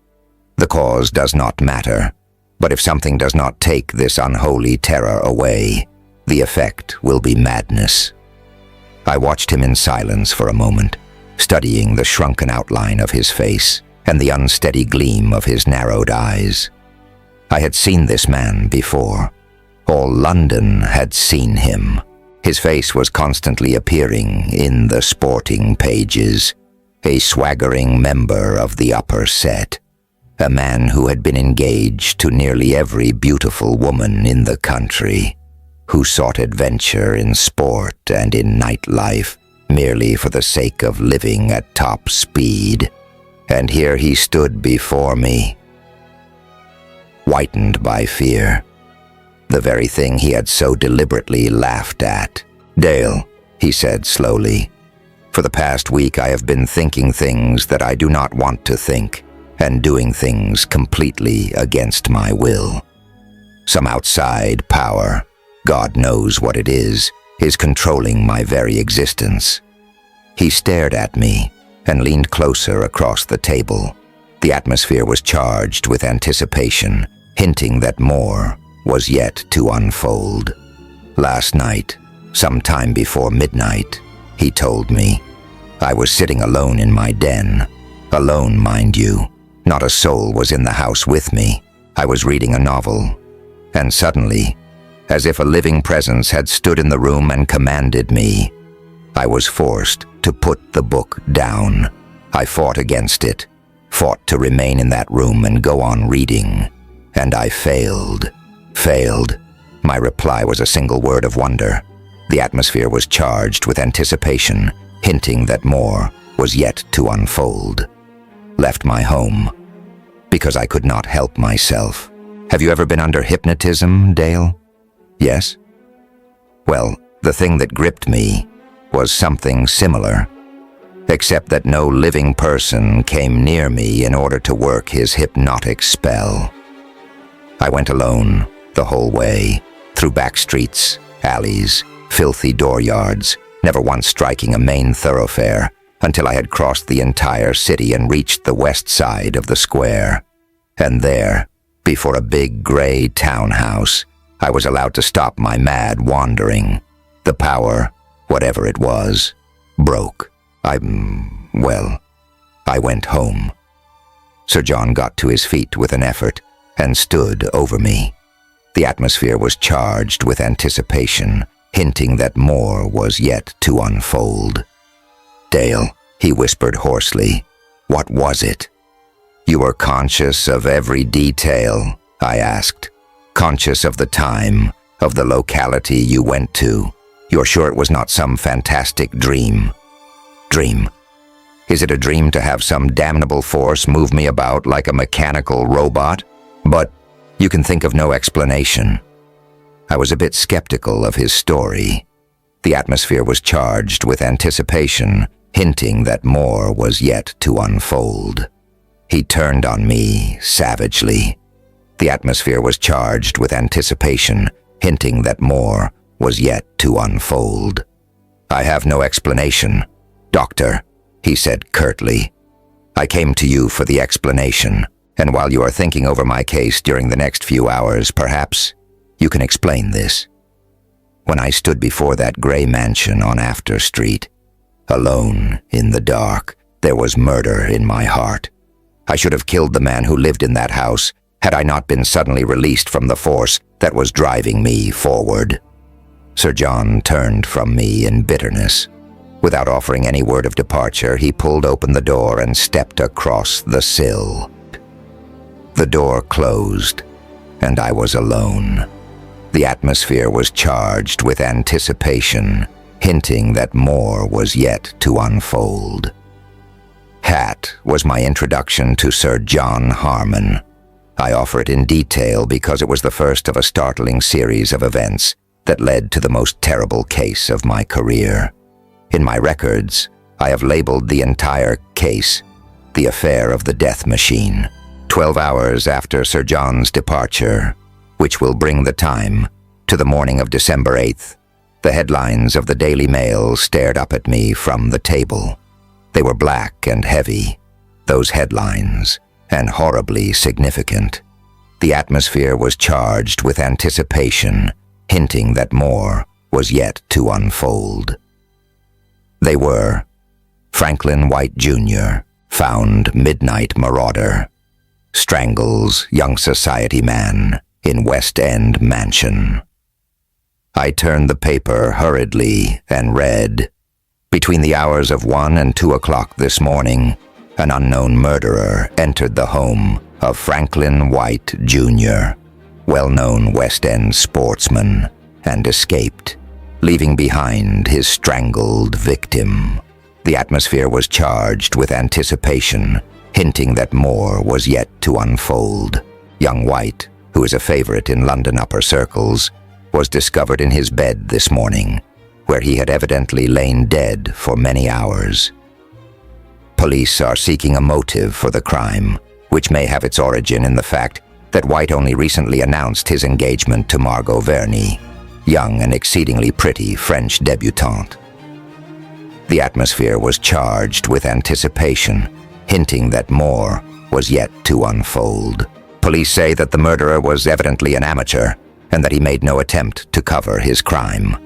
The cause does not matter, but if something does not take this unholy terror away, the effect will be madness." I watched him in silence for a moment, studying the shrunken outline of his face and the unsteady gleam of his narrowed eyes. I had seen this man before. All London had seen him. His face was constantly appearing in the sporting pages, a swaggering member of the upper set, a man who had been engaged to nearly every beautiful woman in the country, who sought adventure in sport and in nightlife merely for the sake of living at top speed. And here he stood before me, whitened by fear, the very thing he had so deliberately laughed at. "Dale," he said slowly, "for the past week I have been thinking things that I do not want to think, and doing things completely against my will. Some outside power, God knows what it is controlling my very existence." He stared at me and leaned closer across the table. The atmosphere was charged with anticipation, hinting that more was yet to unfold. "Last night, sometime before midnight," he told me, "I was sitting alone in my den. Alone, mind you. Not a soul was in the house with me. I was reading a novel, and suddenly, as if a living presence had stood in the room and commanded me, I was forced to put the book down. I fought against it, fought to remain in that room and go on reading, and I failed. Failed. My reply was a single word of wonder. The atmosphere was charged with anticipation, hinting that more was yet to unfold. Left my home because I could not help myself. Have you ever been under hypnotism, Dale? Yes? Well, the thing that gripped me was something similar, except that no living person came near me in order to work his hypnotic spell. I went alone the whole way, through back streets, alleys, filthy dooryards, never once striking a main thoroughfare, until I had crossed the entire city and reached the west side of the square. And there, before a big gray townhouse, I was allowed to stop my mad wandering. The power, whatever it was, broke. I went home. Sir John got to his feet with an effort and stood over me. The atmosphere was charged with anticipation, hinting that more was yet to unfold. Dale, he whispered hoarsely, what was it? You were conscious of every detail, I asked. Conscious of the time, of the locality you went to. You're sure it was not some fantastic dream? Dream? Is it a dream to have some damnable force move me about like a mechanical robot? But you can think of no explanation. I was a bit skeptical of his story. The atmosphere was charged with anticipation, hinting that more was yet to unfold. He turned on me savagely. The atmosphere was charged with anticipation, hinting that more was yet to unfold. I have no explanation, Doctor, he said curtly. I came to you for the explanation, and while you are thinking over my case during the next few hours, perhaps you can explain this. When I stood before that gray mansion on After Street, alone in the dark, there was murder in my heart. I should have killed the man who lived in that house had I not been suddenly released from the force that was driving me forward. Sir John turned from me in bitterness. Without offering any word of departure, he pulled open the door and stepped across the sill. The door closed, and I was alone. The atmosphere was charged with anticipation, hinting that more was yet to unfold. Hat was my introduction to Sir John Harmon. I offer it in detail because it was the first of a startling series of events that led to the most terrible case of my career. In my records, I have labeled the entire case the affair of the death machine. 12 hours after Sir John's departure, which will bring the time to the morning of December 8th, the headlines of the Daily Mail stared up at me from the table. They were black and heavy, those headlines, and horribly significant. The atmosphere was charged with anticipation, hinting that more was yet to unfold. They were: Franklin White Jr., found midnight marauder. Strangles young society man in West End mansion. I turned the paper hurriedly and read, between the hours of 1 and 2 o'clock this morning, an unknown murderer entered the home of Franklin White Jr., well-known West End sportsman, and escaped, leaving behind his strangled victim. The atmosphere was charged with anticipation, hinting that more was yet to unfold. Young White, who is a favorite in London upper circles, was discovered in his bed this morning, where he had evidently lain dead for many hours. Police are seeking a motive for the crime, which may have its origin in the fact that White only recently announced his engagement to Margot Verney, young and exceedingly pretty French debutante. The atmosphere was charged with anticipation, hinting that more was yet to unfold. Police say that the murderer was evidently an amateur and that he made no attempt to cover his crime.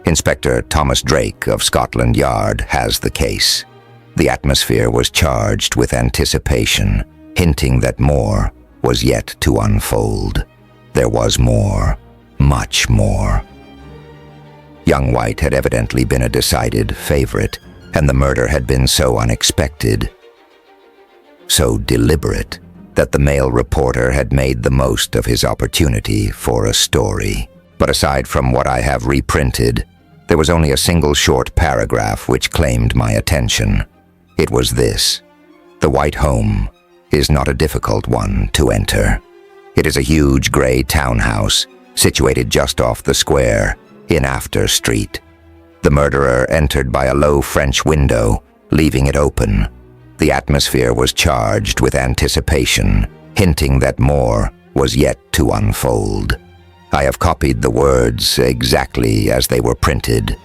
Inspector Thomas Drake of Scotland Yard has the case. The atmosphere was charged with anticipation, hinting that more was yet to unfold. There was more, much more. Young White had evidently been a decided favorite, and the murder had been so unexpected. so deliberate, that the male reporter had made the most of his opportunity for a story. But aside from what I have reprinted, there was only a single short paragraph which claimed my attention. It was this: "The White Home is not a difficult one to enter. It is a huge gray townhouse situated just off the square in After Street. The murderer entered by a low French window, leaving it open. The atmosphere was charged with anticipation, hinting that more was yet to unfold." I have copied the words exactly as they were printed.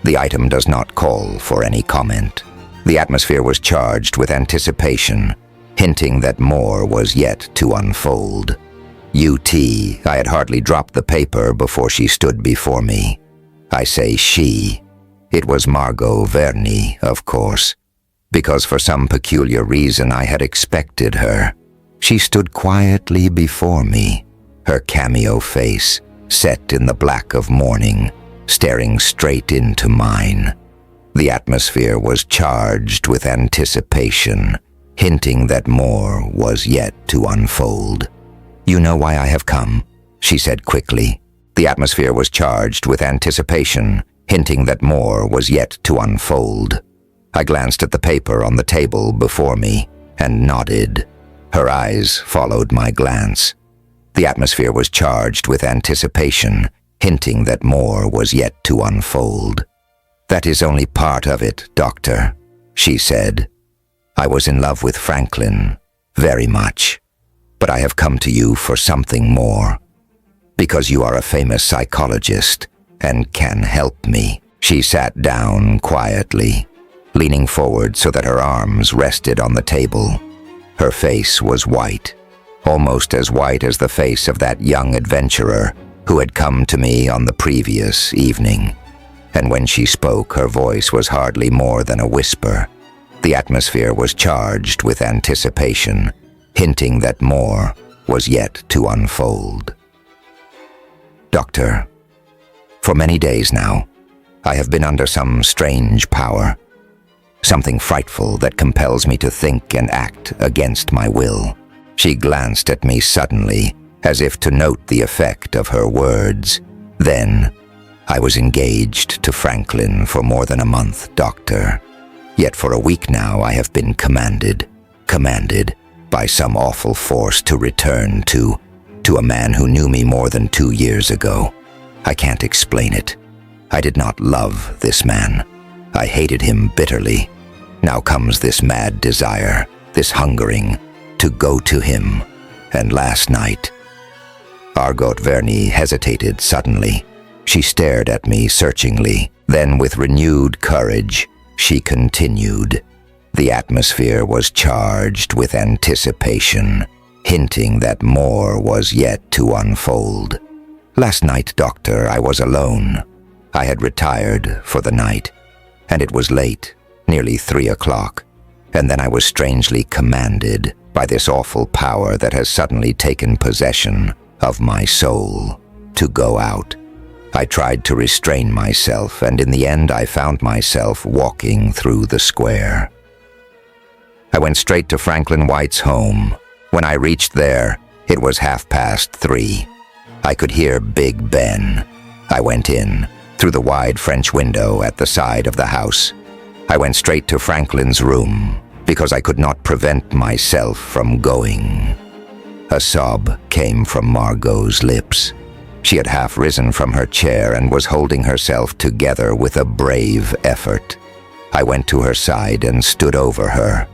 The item does not call for any comment. The atmosphere was charged with anticipation, hinting that more was yet to unfold. I had hardly dropped the paper before she stood before me. I say she. It was Margot Verney, of course, because for some peculiar reason I had expected her. She stood quietly before me, her cameo face set in the black of morning, staring straight into mine. The atmosphere was charged with anticipation, hinting that more was yet to unfold. "You know why I have come," she said quickly. The atmosphere was charged with anticipation, hinting that more was yet to unfold. I glanced at the paper on the table before me and nodded. Her eyes followed my glance. The atmosphere was charged with anticipation, hinting that more was yet to unfold. "That is only part of it, Doctor," she said. "I was in love with Franklin, very much. But I have come to you for something more. Because you are a famous psychologist and can help me." She sat down quietly, leaning forward so that her arms rested on the table. Her face was white, almost as white as the face of that young adventurer who had come to me on the previous evening. And when she spoke, her voice was hardly more than a whisper. The atmosphere was charged with anticipation, hinting that more was yet to unfold. "Doctor, for many days now, I have been under some strange power, something frightful that compels me to think and act against my will." She glanced at me suddenly, as if to note the effect of her words. "Then, I was engaged to Franklin for more than a month, Doctor. Yet for a week now I have been commanded by some awful force to return to a man who knew me more than 2 years ago. I can't explain it. I did not love this man. I hated him bitterly. Now comes this mad desire, this hungering, to go to him. And last night..." Margot Verney hesitated suddenly. She stared at me searchingly. Then with renewed courage, she continued. "The atmosphere was charged with anticipation, hinting that more was yet to unfold. Last night, Doctor, I was alone. I had retired for the night, and it was late, nearly 3 o'clock, and then I was strangely commanded by this awful power that has suddenly taken possession of my soul to go out. I tried to restrain myself, and in the end I found myself walking through the square. I went straight to Franklin White's home. When I reached there, it was 3:30. I could hear Big Ben. I went in, through the wide French window at the side of the house. I went straight to Franklin's room, because I could not prevent myself from going." A sob came from Margot's lips. She had half risen from her chair and was holding herself together with a brave effort. I went to her side and stood over her.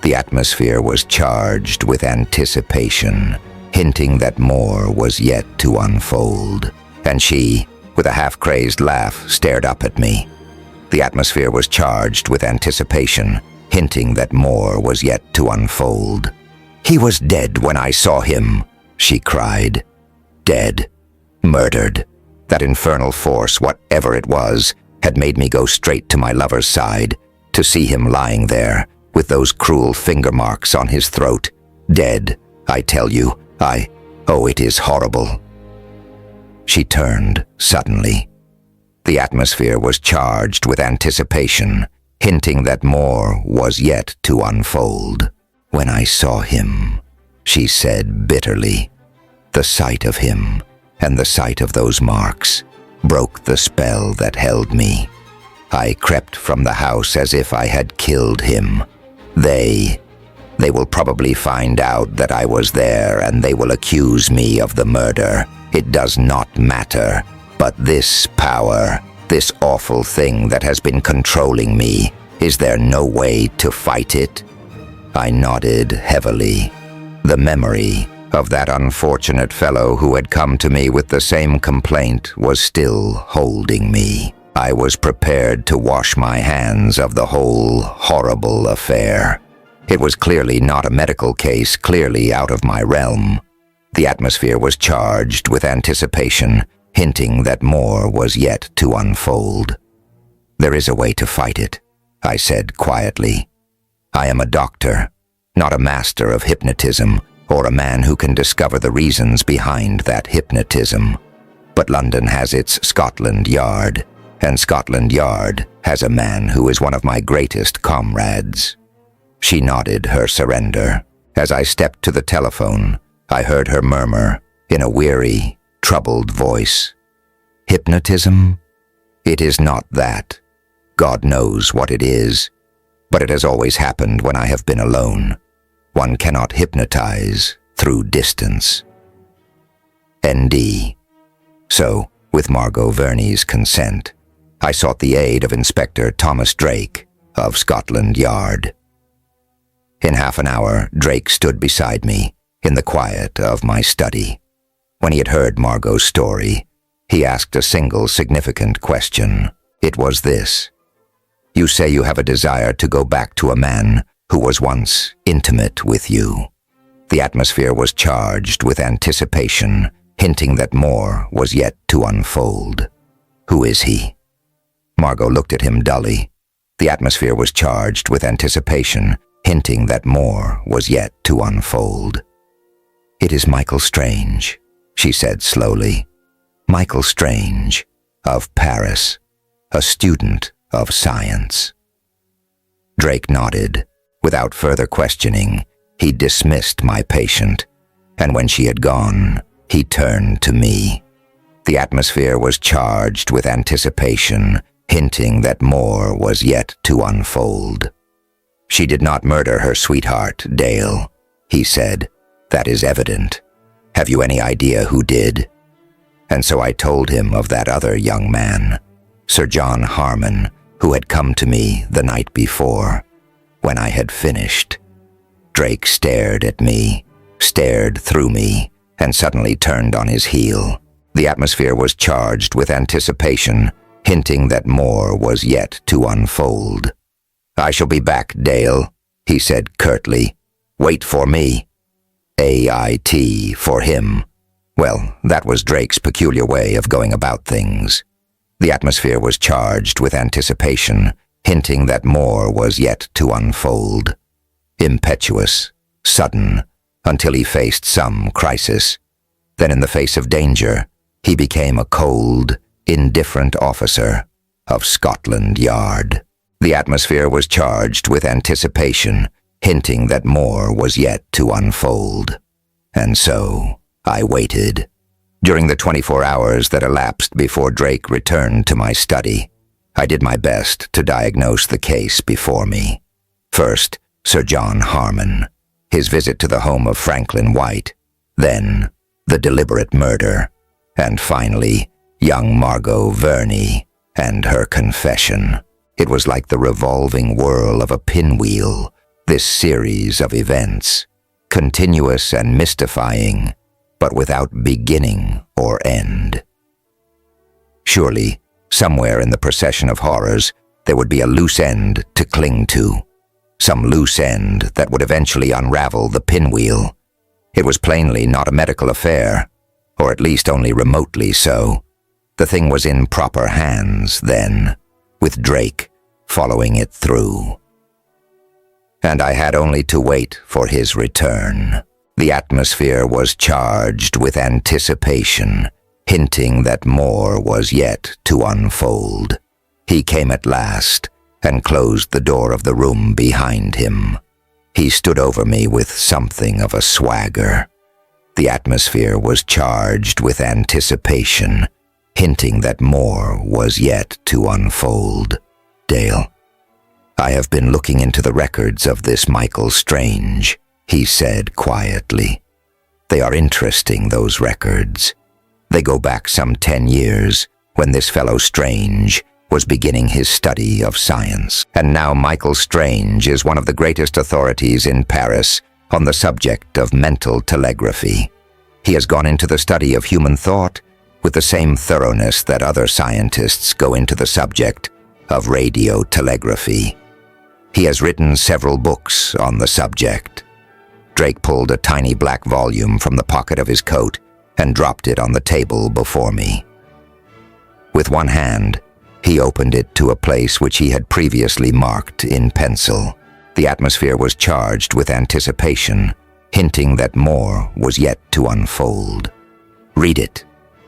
The atmosphere was charged with anticipation, hinting that more was yet to unfold. And she, with a half-crazed laugh, stared up at me. The atmosphere was charged with anticipation, hinting that more was yet to unfold. "He was dead when I saw him," she cried. "Dead. Murdered. That infernal force, whatever it was, had made me go straight to my lover's side, to see him lying there, with those cruel finger marks on his throat. Dead, I tell you. Oh, it is horrible." She turned suddenly. The atmosphere was charged with anticipation, hinting that more was yet to unfold. when I saw him," she said bitterly. "The sight of him and the sight of those marks broke the spell that held me. I crept from the house as if I had killed him. They will probably find out that I was there, and they will accuse me of the murder. It does not matter. But this power, this awful thing that has been controlling me, is there no way to fight it?" I nodded heavily. The memory of that unfortunate fellow who had come to me with the same complaint was still holding me. I was prepared to wash my hands of the whole horrible affair. It was clearly not a medical case, clearly out of my realm. The atmosphere was charged with anticipation, hinting that more was yet to unfold. "There is a way to fight it," I said quietly. "I am a doctor, not a master of hypnotism, or a man who can discover the reasons behind that hypnotism. But London has its Scotland Yard, and Scotland Yard has a man who is one of my greatest comrades." She nodded her surrender. As I stepped to the telephone, I heard her murmur, in a weary, troubled voice, "Hypnotism? It is not that. God knows what it is. But it has always happened when I have been alone. One cannot hypnotize through distance." ND. So, with Margot Verney's consent, I sought the aid of Inspector Thomas Drake of Scotland Yard. In half an hour, Drake stood beside me in the quiet of my study. When he had heard Margot's story, he asked a single significant question. It was this: "You say you have a desire to go back to a man who was once intimate with you." The atmosphere was charged with anticipation, hinting that more was yet to unfold. "Who is he?" Margot looked at him dully. The atmosphere was charged with anticipation, hinting that more was yet to unfold. "It is Michael Strange," she said slowly. "Michael Strange, of Paris, a student of science." Drake nodded. Without further questioning, he dismissed my patient, and when she had gone, he turned to me. The atmosphere was charged with anticipation, hinting that more was yet to unfold. "She did not murder her sweetheart, Dale," he said. "That is evident. Have you any idea who did?" And so I told him of that other young man, Sir John Harmon, who had come to me the night before. When I had finished, Drake stared at me, stared through me, and suddenly turned on his heel. The atmosphere was charged with anticipation, hinting that more was yet to unfold. "I shall be back, Dale," he said curtly. "Wait for me." AIT for him. Well, that was Drake's peculiar way of going about things. The atmosphere was charged with anticipation, hinting that more was yet to unfold. Impetuous, sudden, until he faced some crisis. Then in the face of danger, he became a cold, indifferent officer of Scotland Yard. The atmosphere was charged with anticipation, hinting that more was yet to unfold. And so, I waited. During the 24 hours that elapsed before Drake returned to my study, I did my best to diagnose the case before me. First, Sir John Harmon, his visit to the home of Franklin White, then the deliberate murder, and finally, young Margot Verney and her confession. It was like the revolving whirl of a pinwheel, this series of events, continuous and mystifying, but without beginning or end. Surely, somewhere in the procession of horrors, there would be a loose end to cling to. Some loose end that would eventually unravel the pinwheel. It was plainly not a medical affair, or at least only remotely so. The thing was in proper hands then, with Drake following it through. And I had only to wait for his return. The atmosphere was charged with anticipation, hinting that more was yet to unfold. He came at last and closed the door of the room behind him. He stood over me with something of a swagger. The atmosphere was charged with anticipation, hinting that more was yet to unfold. "Dale, I have been looking into the records of this Michael Strange," he said quietly. "They are interesting, those records. They go back some 10 years, when this fellow Strange was beginning his study of science. And now Michael Strange is one of the greatest authorities in Paris on the subject of mental telegraphy. He has gone into the study of human thought with the same thoroughness that other scientists go into the subject of radio telegraphy. He has written several books on the subject." Drake pulled a tiny black volume from the pocket of his coat and dropped it on the table before me. With one hand, he opened it to a place which he had previously marked in pencil. The atmosphere was charged with anticipation, hinting that more was yet to unfold. "Read it,"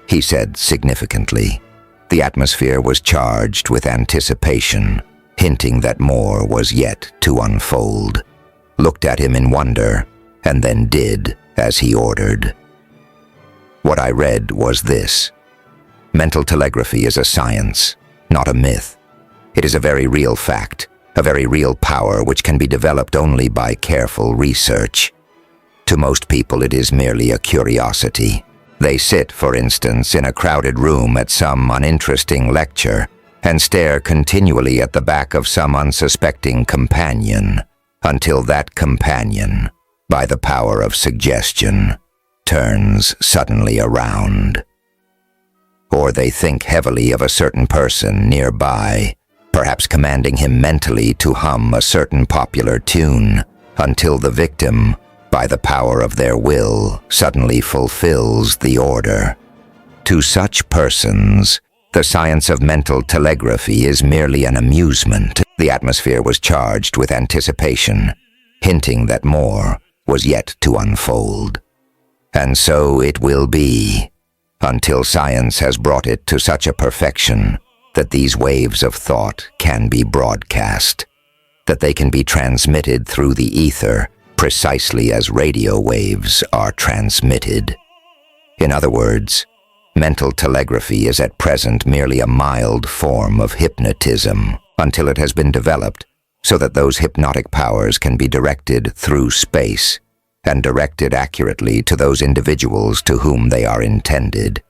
he said significantly. The atmosphere was charged with anticipation, hinting that more was yet to unfold. Looked at him in wonder, and then did as he ordered. What I read was this: mental telegraphy is a science, not a myth. It is a very real fact, a very real power which can be developed only by careful research. To most people it is merely a curiosity. They sit, for instance, in a crowded room at some uninteresting lecture and stare continually at the back of some unsuspecting companion until that companion, by the power of suggestion, turns suddenly around. Or they think heavily of a certain person nearby, perhaps commanding him mentally to hum a certain popular tune, until the victim, by the power of their will, suddenly fulfills the order. To such persons, the science of mental telegraphy is merely an amusement. The atmosphere was charged with anticipation, hinting that more was yet to unfold. And so it will be, until science has brought it to such a perfection that these waves of thought can be broadcast, that they can be transmitted through the ether precisely as radio waves are transmitted. In other words, mental telegraphy is at present merely a mild form of hypnotism until it has been developed so that those hypnotic powers can be directed through space and directed accurately to those individuals to whom they are intended.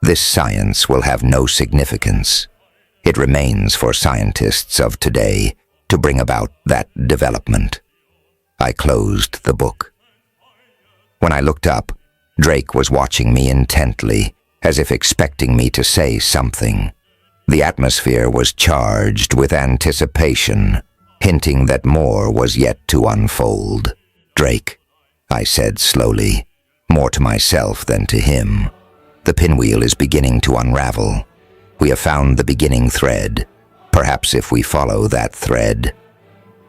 This science will have no significance. It remains for scientists of today to bring about that development. I closed the book. When I looked up, Drake was watching me intently, as if expecting me to say something. The atmosphere was charged with anticipation, hinting that more was yet to unfold. "Drake," I said slowly, more to myself than to him, "the pinwheel is beginning to unravel. We have found the beginning thread. Perhaps if we follow that thread."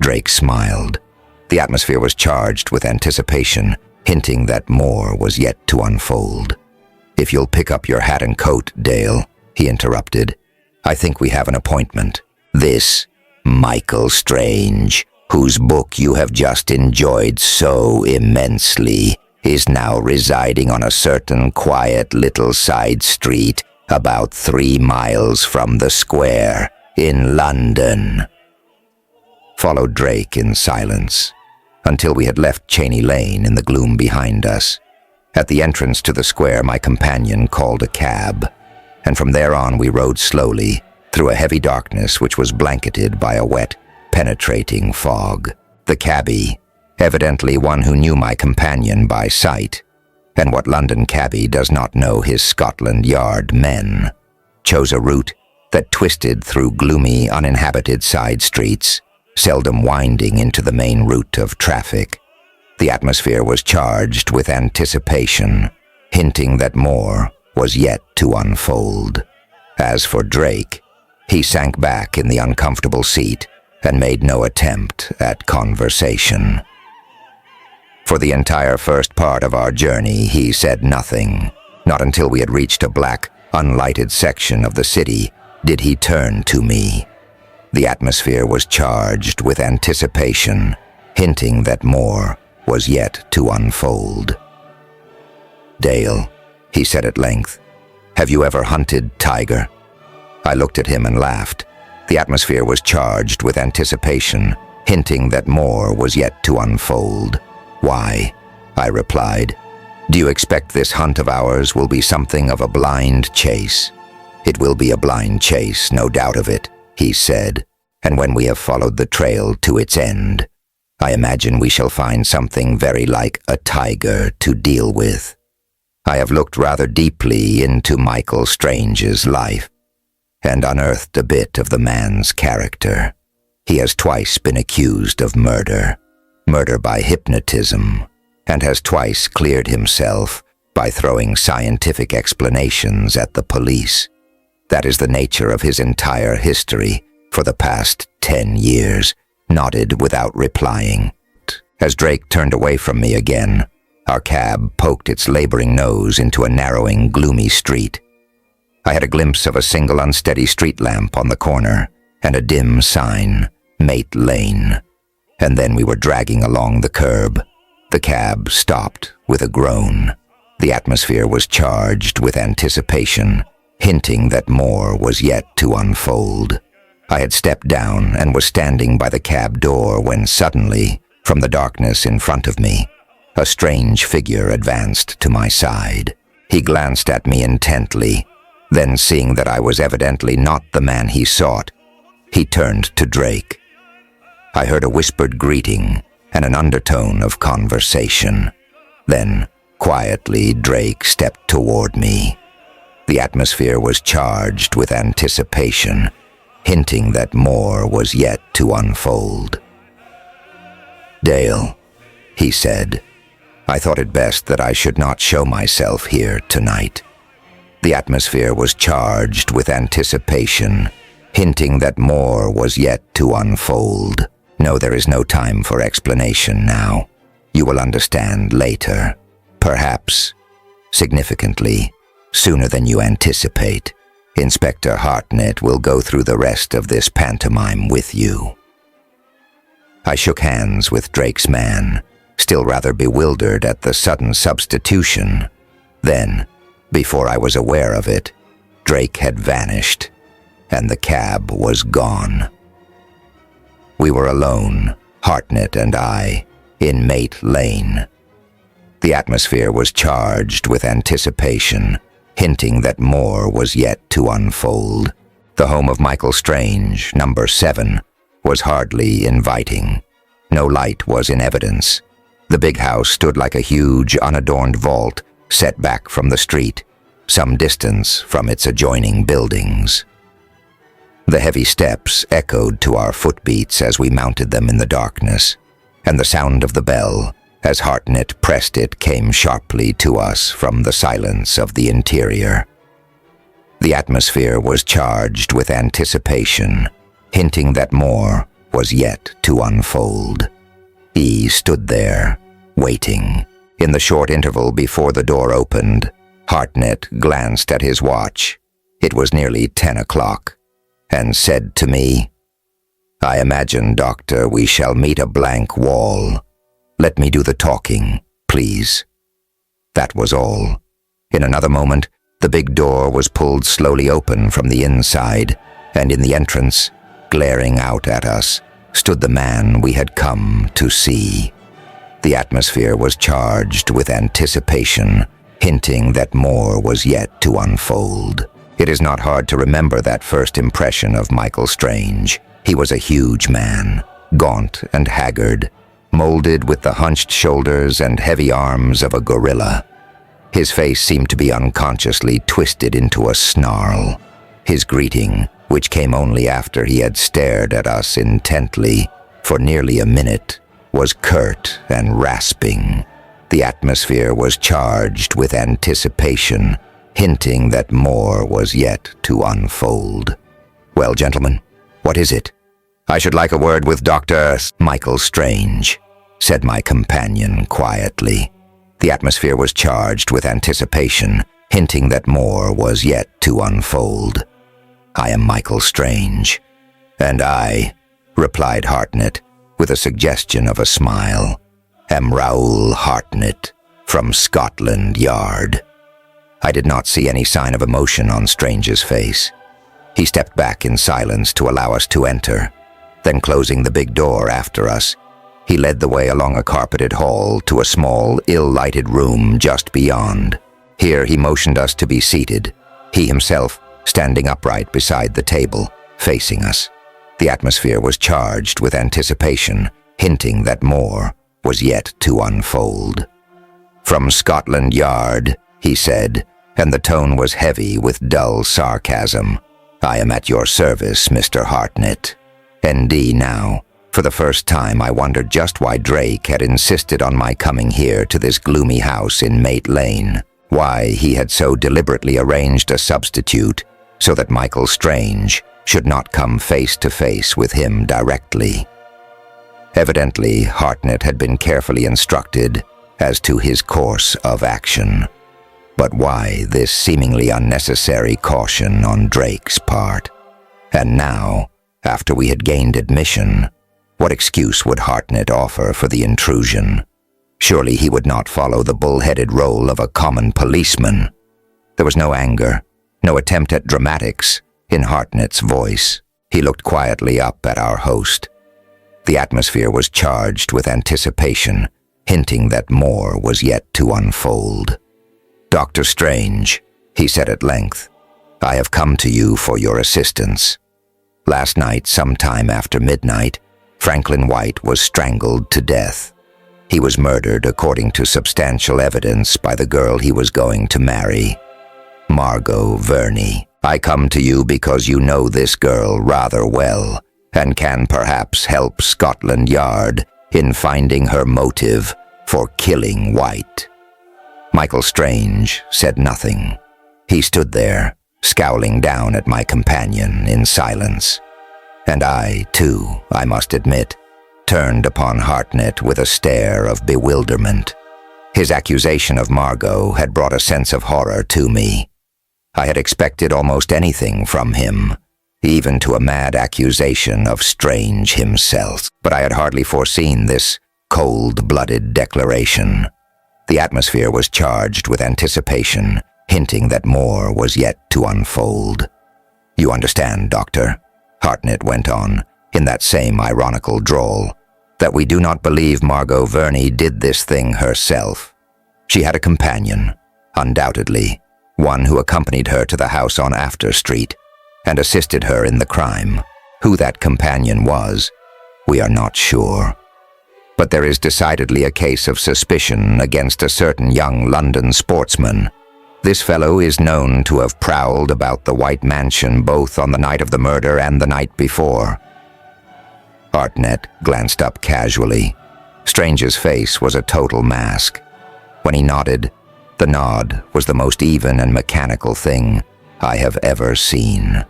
Drake smiled. The atmosphere was charged with anticipation, hinting that more was yet to unfold. "If you'll pick up your hat and coat, Dale," he interrupted, "I think we have an appointment. This Michael Strange, whose book you have just enjoyed so immensely, is now residing on a certain quiet little side street about 3 miles from the square in London." Followed Drake in silence, until we had left Cheney Lane in the gloom behind us. At the entrance to the square, my companion called a cab, and from there on we rode slowly through a heavy darkness which was blanketed by a wet, penetrating fog. The cabbie, evidently one who knew my companion by sight, and what London cabbie does not know his Scotland Yard men, chose a route that twisted through gloomy, uninhabited side streets, seldom winding into the main route of traffic. The atmosphere was charged with anticipation, hinting that more was yet to unfold. As for Drake, he sank back in the uncomfortable seat and made no attempt at conversation. For the entire first part of our journey, he said nothing. Not until we had reached a black, unlighted section of the city did he turn to me. The atmosphere was charged with anticipation, hinting that more was yet to unfold. "Dale," he said at length, "have you ever hunted tiger?" I looked at him and laughed. The atmosphere was charged with anticipation, hinting that more was yet to unfold. "Why?" I replied. "Do you expect this hunt of ours will be something of a blind chase?" "It will be a blind chase, no doubt of it," he said, "and when we have followed the trail to its end, I imagine we shall find something very like a tiger to deal with." I have looked rather deeply into Michael Strange's life and unearthed a bit of the man's character. He has twice been accused of murder by hypnotism, and has twice cleared himself by throwing scientific explanations at the police. That is the nature of his entire history for the past 10 years, nodded without replying. As Drake turned away from me again, our cab poked its laboring nose into a narrowing, gloomy street. I had a glimpse of a single unsteady street lamp on the corner and a dim sign, Mate Lane. And then we were dragging along the curb. The cab stopped with a groan. The atmosphere was charged with anticipation, hinting that more was yet to unfold. I had stepped down and was standing by the cab door when suddenly, from the darkness in front of me, a strange figure advanced to my side. He glanced at me intently, then seeing that I was evidently not the man he sought, he turned to Drake. I heard a whispered greeting and an undertone of conversation. Then, quietly, Drake stepped toward me. The atmosphere was charged with anticipation, hinting that more was yet to unfold. "Dale," he said, "I thought it best that I should not show myself here tonight." The atmosphere was charged with anticipation, hinting that more was yet to unfold. "No, there is no time for explanation now. You will understand later. Perhaps, significantly, sooner than you anticipate. Inspector Hartnett will go through the rest of this pantomime with you." I shook hands with Drake's man, still rather bewildered at the sudden substitution. Then, before I was aware of it, Drake had vanished, and the cab was gone. We were alone, Hartnett and I, in Mate Lane. The atmosphere was charged with anticipation, hinting that more was yet to unfold. The home of Michael Strange, number 7, was hardly inviting. No light was in evidence. The big house stood like a huge, unadorned vault set back from the street, some distance from its adjoining buildings. The heavy steps echoed to our footbeats as we mounted them in the darkness, and the sound of the bell, as Hartnett pressed it, came sharply to us from the silence of the interior. The atmosphere was charged with anticipation, hinting that more was yet to unfold. He stood there, waiting. In the short interval before the door opened, Hartnett glanced at his watch. It was nearly 10 o'clock, and said to me, "I imagine, Doctor, we shall meet a blank wall. Let me do the talking, please." That was all. In another moment, the big door was pulled slowly open from the inside, and in the entrance, glaring out at us, stood the man we had come to see. The atmosphere was charged with anticipation, hinting that more was yet to unfold. It is not hard to remember that first impression of Michael Strange. He was a huge man, gaunt and haggard, molded with the hunched shoulders and heavy arms of a gorilla. His face seemed to be unconsciously twisted into a snarl. His greeting, which came only after he had stared at us intently for nearly a minute, was curt and rasping. The atmosphere was charged with anticipation, hinting that more was yet to unfold. "Well, gentlemen, what is it?" "I should like a word with Dr. Michael Strange," said my companion quietly. The atmosphere was charged with anticipation, hinting that more was yet to unfold. "I am Michael Strange." "And I," replied Hartnett, with a suggestion of a smile. "Am Raoul Hartnett, from Scotland Yard." I did not see any sign of emotion on Strange's face. He stepped back in silence to allow us to enter. Then, closing the big door after us, he led the way along a carpeted hall to a small, ill-lighted room just beyond. Here he motioned us to be seated, he himself standing upright beside the table, facing us. The atmosphere was charged with anticipation, hinting that more was yet to unfold. "From Scotland Yard," he said, and the tone was heavy with dull sarcasm. "I am at your service, Mr. Hartnett. ND now." For the first time, I wondered just why Drake had insisted on my coming here to this gloomy house in Mate Lane, why he had so deliberately arranged a substitute so that Michael Strange should not come face to face with him directly. Evidently, Hartnett had been carefully instructed as to his course of action. But why this seemingly unnecessary caution on Drake's part? And now, after we had gained admission, what excuse would Hartnett offer for the intrusion? Surely he would not follow the bull-headed role of a common policeman. There was no anger, no attempt at dramatics in Hartnett's voice. He looked quietly up at our host. The atmosphere was charged with anticipation, hinting that more was yet to unfold. "Dr. Strange," he said at length, "I have come to you for your assistance. Last night, sometime after midnight, Franklin White was strangled to death. He was murdered according to substantial evidence by the girl he was going to marry, Margot Verney. I come to you because you know this girl rather well and can perhaps help Scotland Yard in finding her motive for killing White." Michael Strange said nothing. He stood there, scowling down at my companion in silence. And I, too, I must admit, turned upon Hartnett with a stare of bewilderment. His accusation of Margot had brought a sense of horror to me. I had expected almost anything from him, even to a mad accusation of Strange himself, but I had hardly foreseen this cold-blooded declaration. The atmosphere was charged with anticipation, hinting that more was yet to unfold. "You understand, Doctor," Hartnett went on, in that same ironical drawl, "that we do not believe Margot Verney did this thing herself. She had a companion, undoubtedly, one who accompanied her to the house on After Street and assisted her in the crime. Who that companion was, we are not sure. But there is decidedly a case of suspicion against a certain young London sportsman. This fellow is known to have prowled about the White Mansion both on the night of the murder and the night before." Hartnett glanced up casually. Strange's face was a total mask. When he nodded, the nod was the most even and mechanical thing I have ever seen.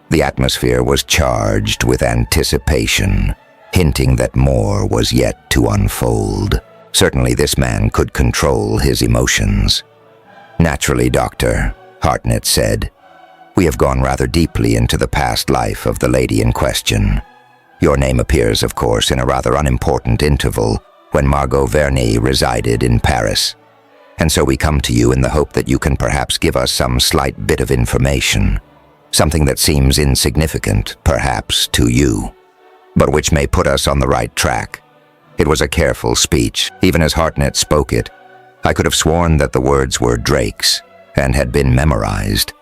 The atmosphere was charged with anticipation, hinting that more was yet to unfold. Certainly this man could control his emotions. "Naturally, Doctor," Hartnett said, "we have gone rather deeply into the past life of the lady in question. Your name appears, of course, in a rather unimportant interval when Margot Verney resided in Paris. And so we come to you in the hope that you can perhaps give us some slight bit of information, something that seems insignificant, perhaps, to you, but which may put us on the right track." It was a careful speech. Even as Hartnett spoke it, I could have sworn that the words were Drake's and had been memorized,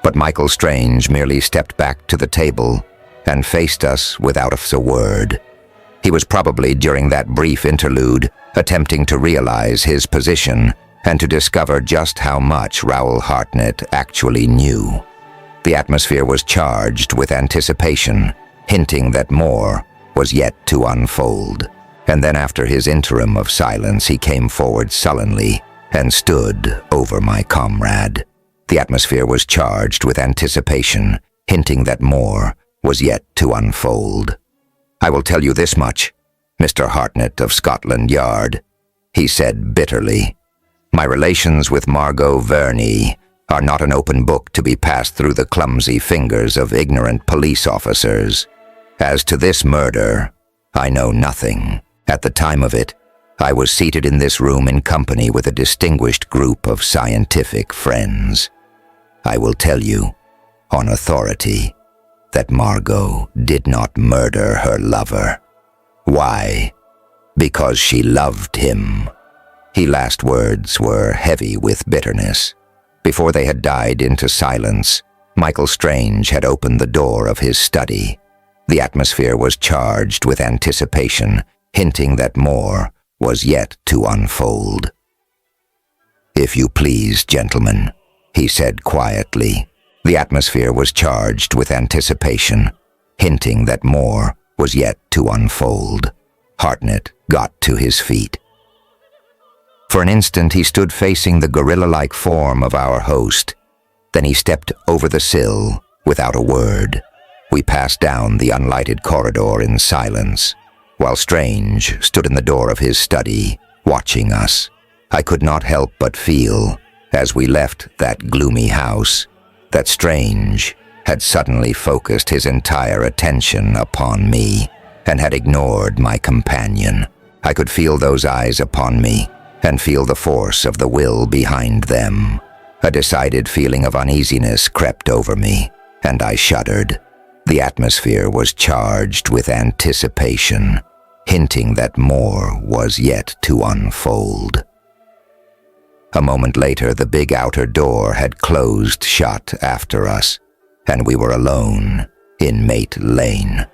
but Michael Strange merely stepped back to the table and faced us without a word. He was probably, during that brief interlude, attempting to realize his position and to discover just how much Raoul Hartnett actually knew. The atmosphere was charged with anticipation, hinting that more was yet to unfold. And then after his interim of silence, he came forward sullenly and stood over my comrade. The atmosphere was charged with anticipation, hinting that more was yet to unfold. "I will tell you this much, Mr. Hartnett of Scotland Yard," he said bitterly. "My relations with Margot Verney are not an open book to be passed through the clumsy fingers of ignorant police officers. As to this murder, I know nothing. At the time of it, I was seated in this room in company with a distinguished group of scientific friends. I will tell you, on authority, that Margot did not murder her lover. Why? Because she loved him. His last words were heavy with bitterness. Before they had died into silence, Michael Strange had opened the door of his study. The atmosphere was charged with anticipation, hinting that more was yet to unfold. "If you please, gentlemen," he said quietly. The atmosphere was charged with anticipation, hinting that more was yet to unfold. Hartnett got to his feet. For an instant he stood facing the gorilla-like form of our host. Then he stepped over the sill without a word. We passed down the unlighted corridor in silence, while Strange stood in the door of his study, watching us. I could not help but feel, as we left that gloomy house, that Strange had suddenly focused his entire attention upon me and had ignored my companion. I could feel those eyes upon me and feel the force of the will behind them. A decided feeling of uneasiness crept over me, and I shuddered. The atmosphere was charged with anticipation, hinting that more was yet to unfold. A moment later, the big outer door had closed shut after us, and we were alone in Mate Lane.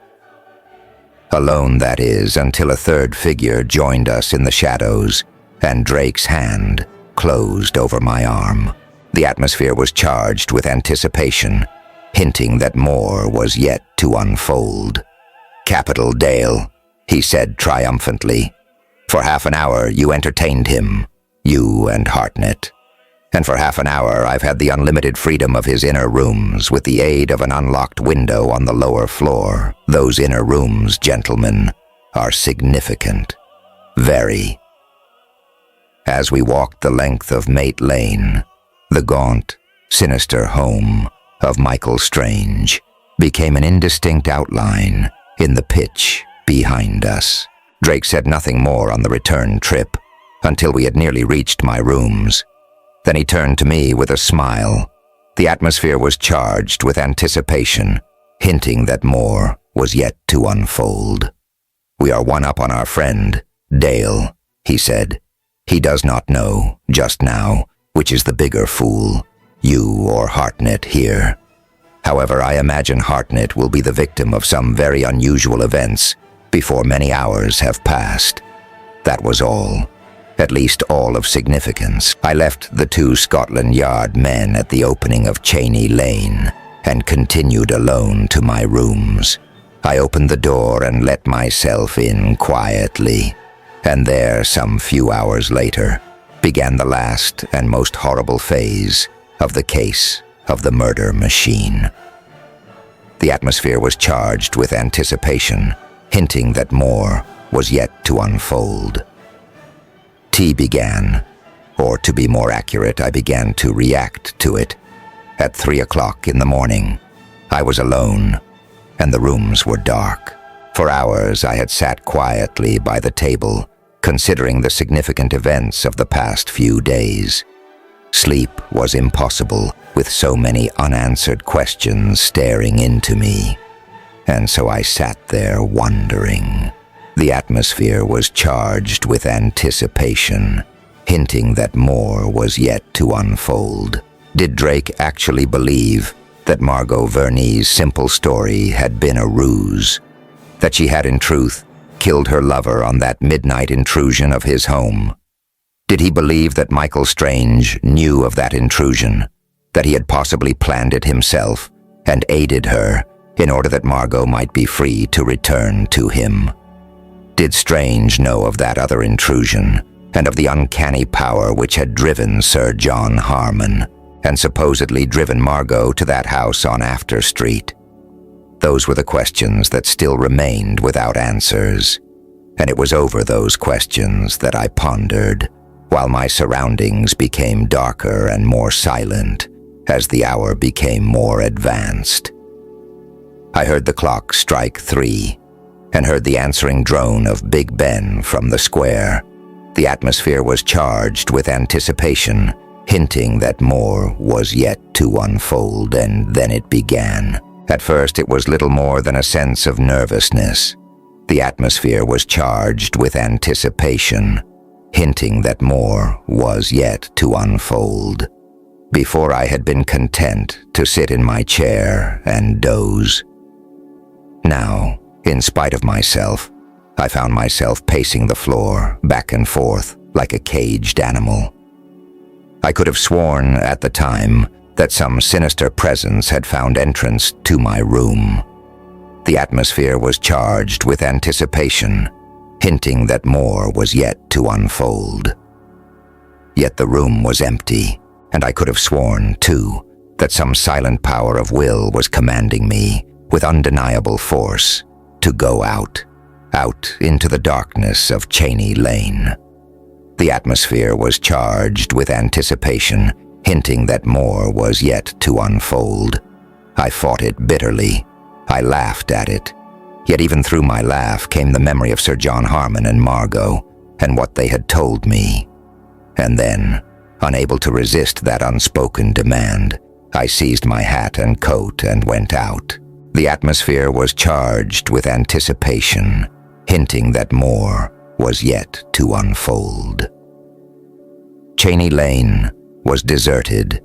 Alone, that is, until a third figure joined us in the shadows, and Drake's hand closed over my arm. The atmosphere was charged with anticipation, hinting that more was yet to unfold. "Capital, Dale," he said triumphantly. "For half an hour you entertained him, you and Hartnett. And for half an hour I've had the unlimited freedom of his inner rooms with the aid of an unlocked window on the lower floor. Those inner rooms, gentlemen, are significant. Very." As we walked the length of Mate Lane, the gaunt, sinister home of Michael Strange became an indistinct outline in the pitch behind us. Drake said nothing more on the return trip until we had nearly reached my rooms. Then he turned to me with a smile. The atmosphere was charged with anticipation, hinting that more was yet to unfold. "We are one up on our friend, Dale," he said. "He does not know, just now, which is the bigger fool, you or Hartnett here. However, I imagine Hartnett will be the victim of some very unusual events before many hours have passed." That was all. At least all of significance. I left the 2 Scotland Yard men at the opening of Cheney Lane and continued alone to my rooms. I opened the door and let myself in quietly, and there, some few hours later, began the last and most horrible phase of the case of the murder machine. The atmosphere was charged with anticipation, hinting that more was yet to unfold. Tea began, or to be more accurate, I began to react to it. At 3 o'clock in the morning, I was alone, and the rooms were dark. For hours I had sat quietly by the table, considering the significant events of the past few days. Sleep was impossible, with so many unanswered questions staring into me. And so I sat there wondering. The atmosphere was charged with anticipation, hinting that more was yet to unfold. Did Drake actually believe that Margot Verney's simple story had been a ruse? That she had, in truth, killed her lover on that midnight intrusion of his home? Did he believe that Michael Strange knew of that intrusion, that he had possibly planned it himself and aided her in order that Margot might be free to return to him? Did Strange know of that other intrusion and of the uncanny power which had driven Sir John Harmon and supposedly driven Margot to that house on After Street? Those were the questions that still remained without answers, and it was over those questions that I pondered, while my surroundings became darker and more silent as the hour became more advanced. I heard the clock strike 3, and heard the answering drone of Big Ben from the square. The atmosphere was charged with anticipation, hinting that more was yet to unfold, and then it began. At first, it was little more than a sense of nervousness. The atmosphere was charged with anticipation, hinting that more was yet to unfold. Before I had been content to sit in my chair and doze. Now, in spite of myself, I found myself pacing the floor back and forth like a caged animal. I could have sworn at the time that some sinister presence had found entrance to my room. The atmosphere was charged with anticipation, hinting that more was yet to unfold. Yet the room was empty, and I could have sworn, too, that some silent power of will was commanding me, with undeniable force, to go out into the darkness of Cheney Lane. The atmosphere was charged with anticipation, hinting that more was yet to unfold. I fought it bitterly. I laughed at it. Yet even through my laugh came the memory of Sir John Harmon and Margot, and what they had told me. And then, unable to resist that unspoken demand, I seized my hat and coat and went out. The atmosphere was charged with anticipation, hinting that more was yet to unfold. Cheney Lane was deserted,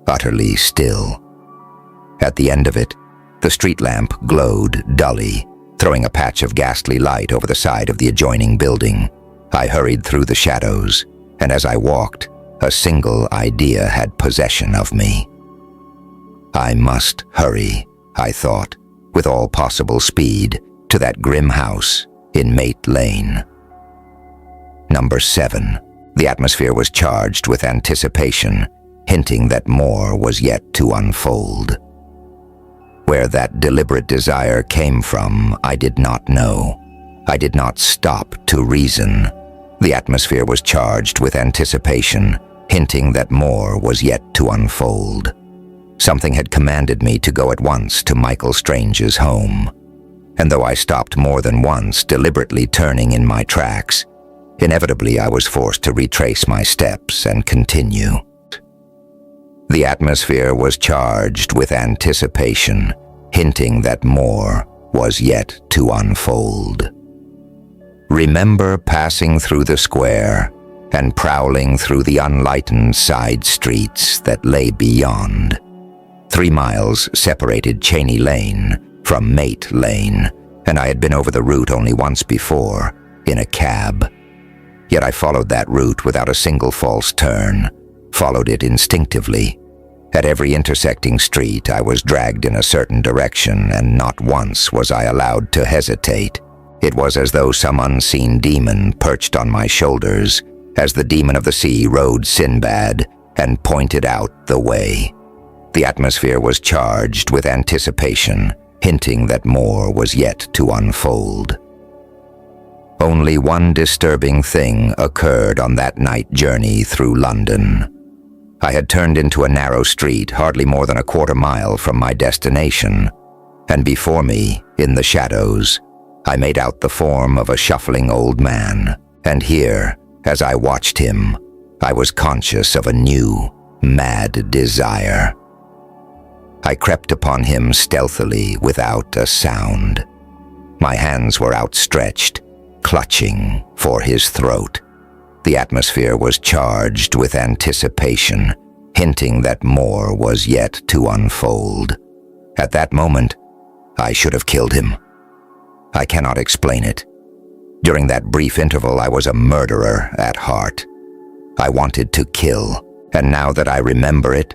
utterly still. At the end of it, the street lamp glowed dully, throwing a patch of ghastly light over the side of the adjoining building. I hurried through the shadows, and as I walked, a single idea had possession of me. I must hurry, I thought, with all possible speed, to that grim house in Mate Lane. Number 7. The atmosphere was charged with anticipation, hinting that more was yet to unfold. Where that deliberate desire came from, I did not know. I did not stop to reason. The atmosphere was charged with anticipation, hinting that more was yet to unfold. Something had commanded me to go at once to Michael Strange's home. And though I stopped more than once, deliberately turning in my tracks, inevitably I was forced to retrace my steps and continue. The atmosphere was charged with anticipation, hinting that more was yet to unfold. Remember passing through the square and prowling through the unlightened side streets that lay beyond. 3 miles separated Cheney Lane from Mate Lane, and I had been over the route only once before, in a cab. Yet I followed that route without a single false turn, followed it instinctively. At every intersecting street, I was dragged in a certain direction, and not once was I allowed to hesitate. It was as though some unseen demon perched on my shoulders, as the demon of the sea rode Sinbad and pointed out the way. The atmosphere was charged with anticipation, hinting that more was yet to unfold. Only one disturbing thing occurred on that night journey through London. I had turned into a narrow street hardly more than a quarter mile from my destination, and before me, in the shadows, I made out the form of a shuffling old man, and here, as I watched him, I was conscious of a new, mad desire. I crept upon him stealthily without a sound. My hands were outstretched, clutching for his throat. The atmosphere was charged with anticipation, hinting that more was yet to unfold. At that moment, I should have killed him. I cannot explain it. During that brief interval, I was a murderer at heart. I wanted to kill, and now that I remember it,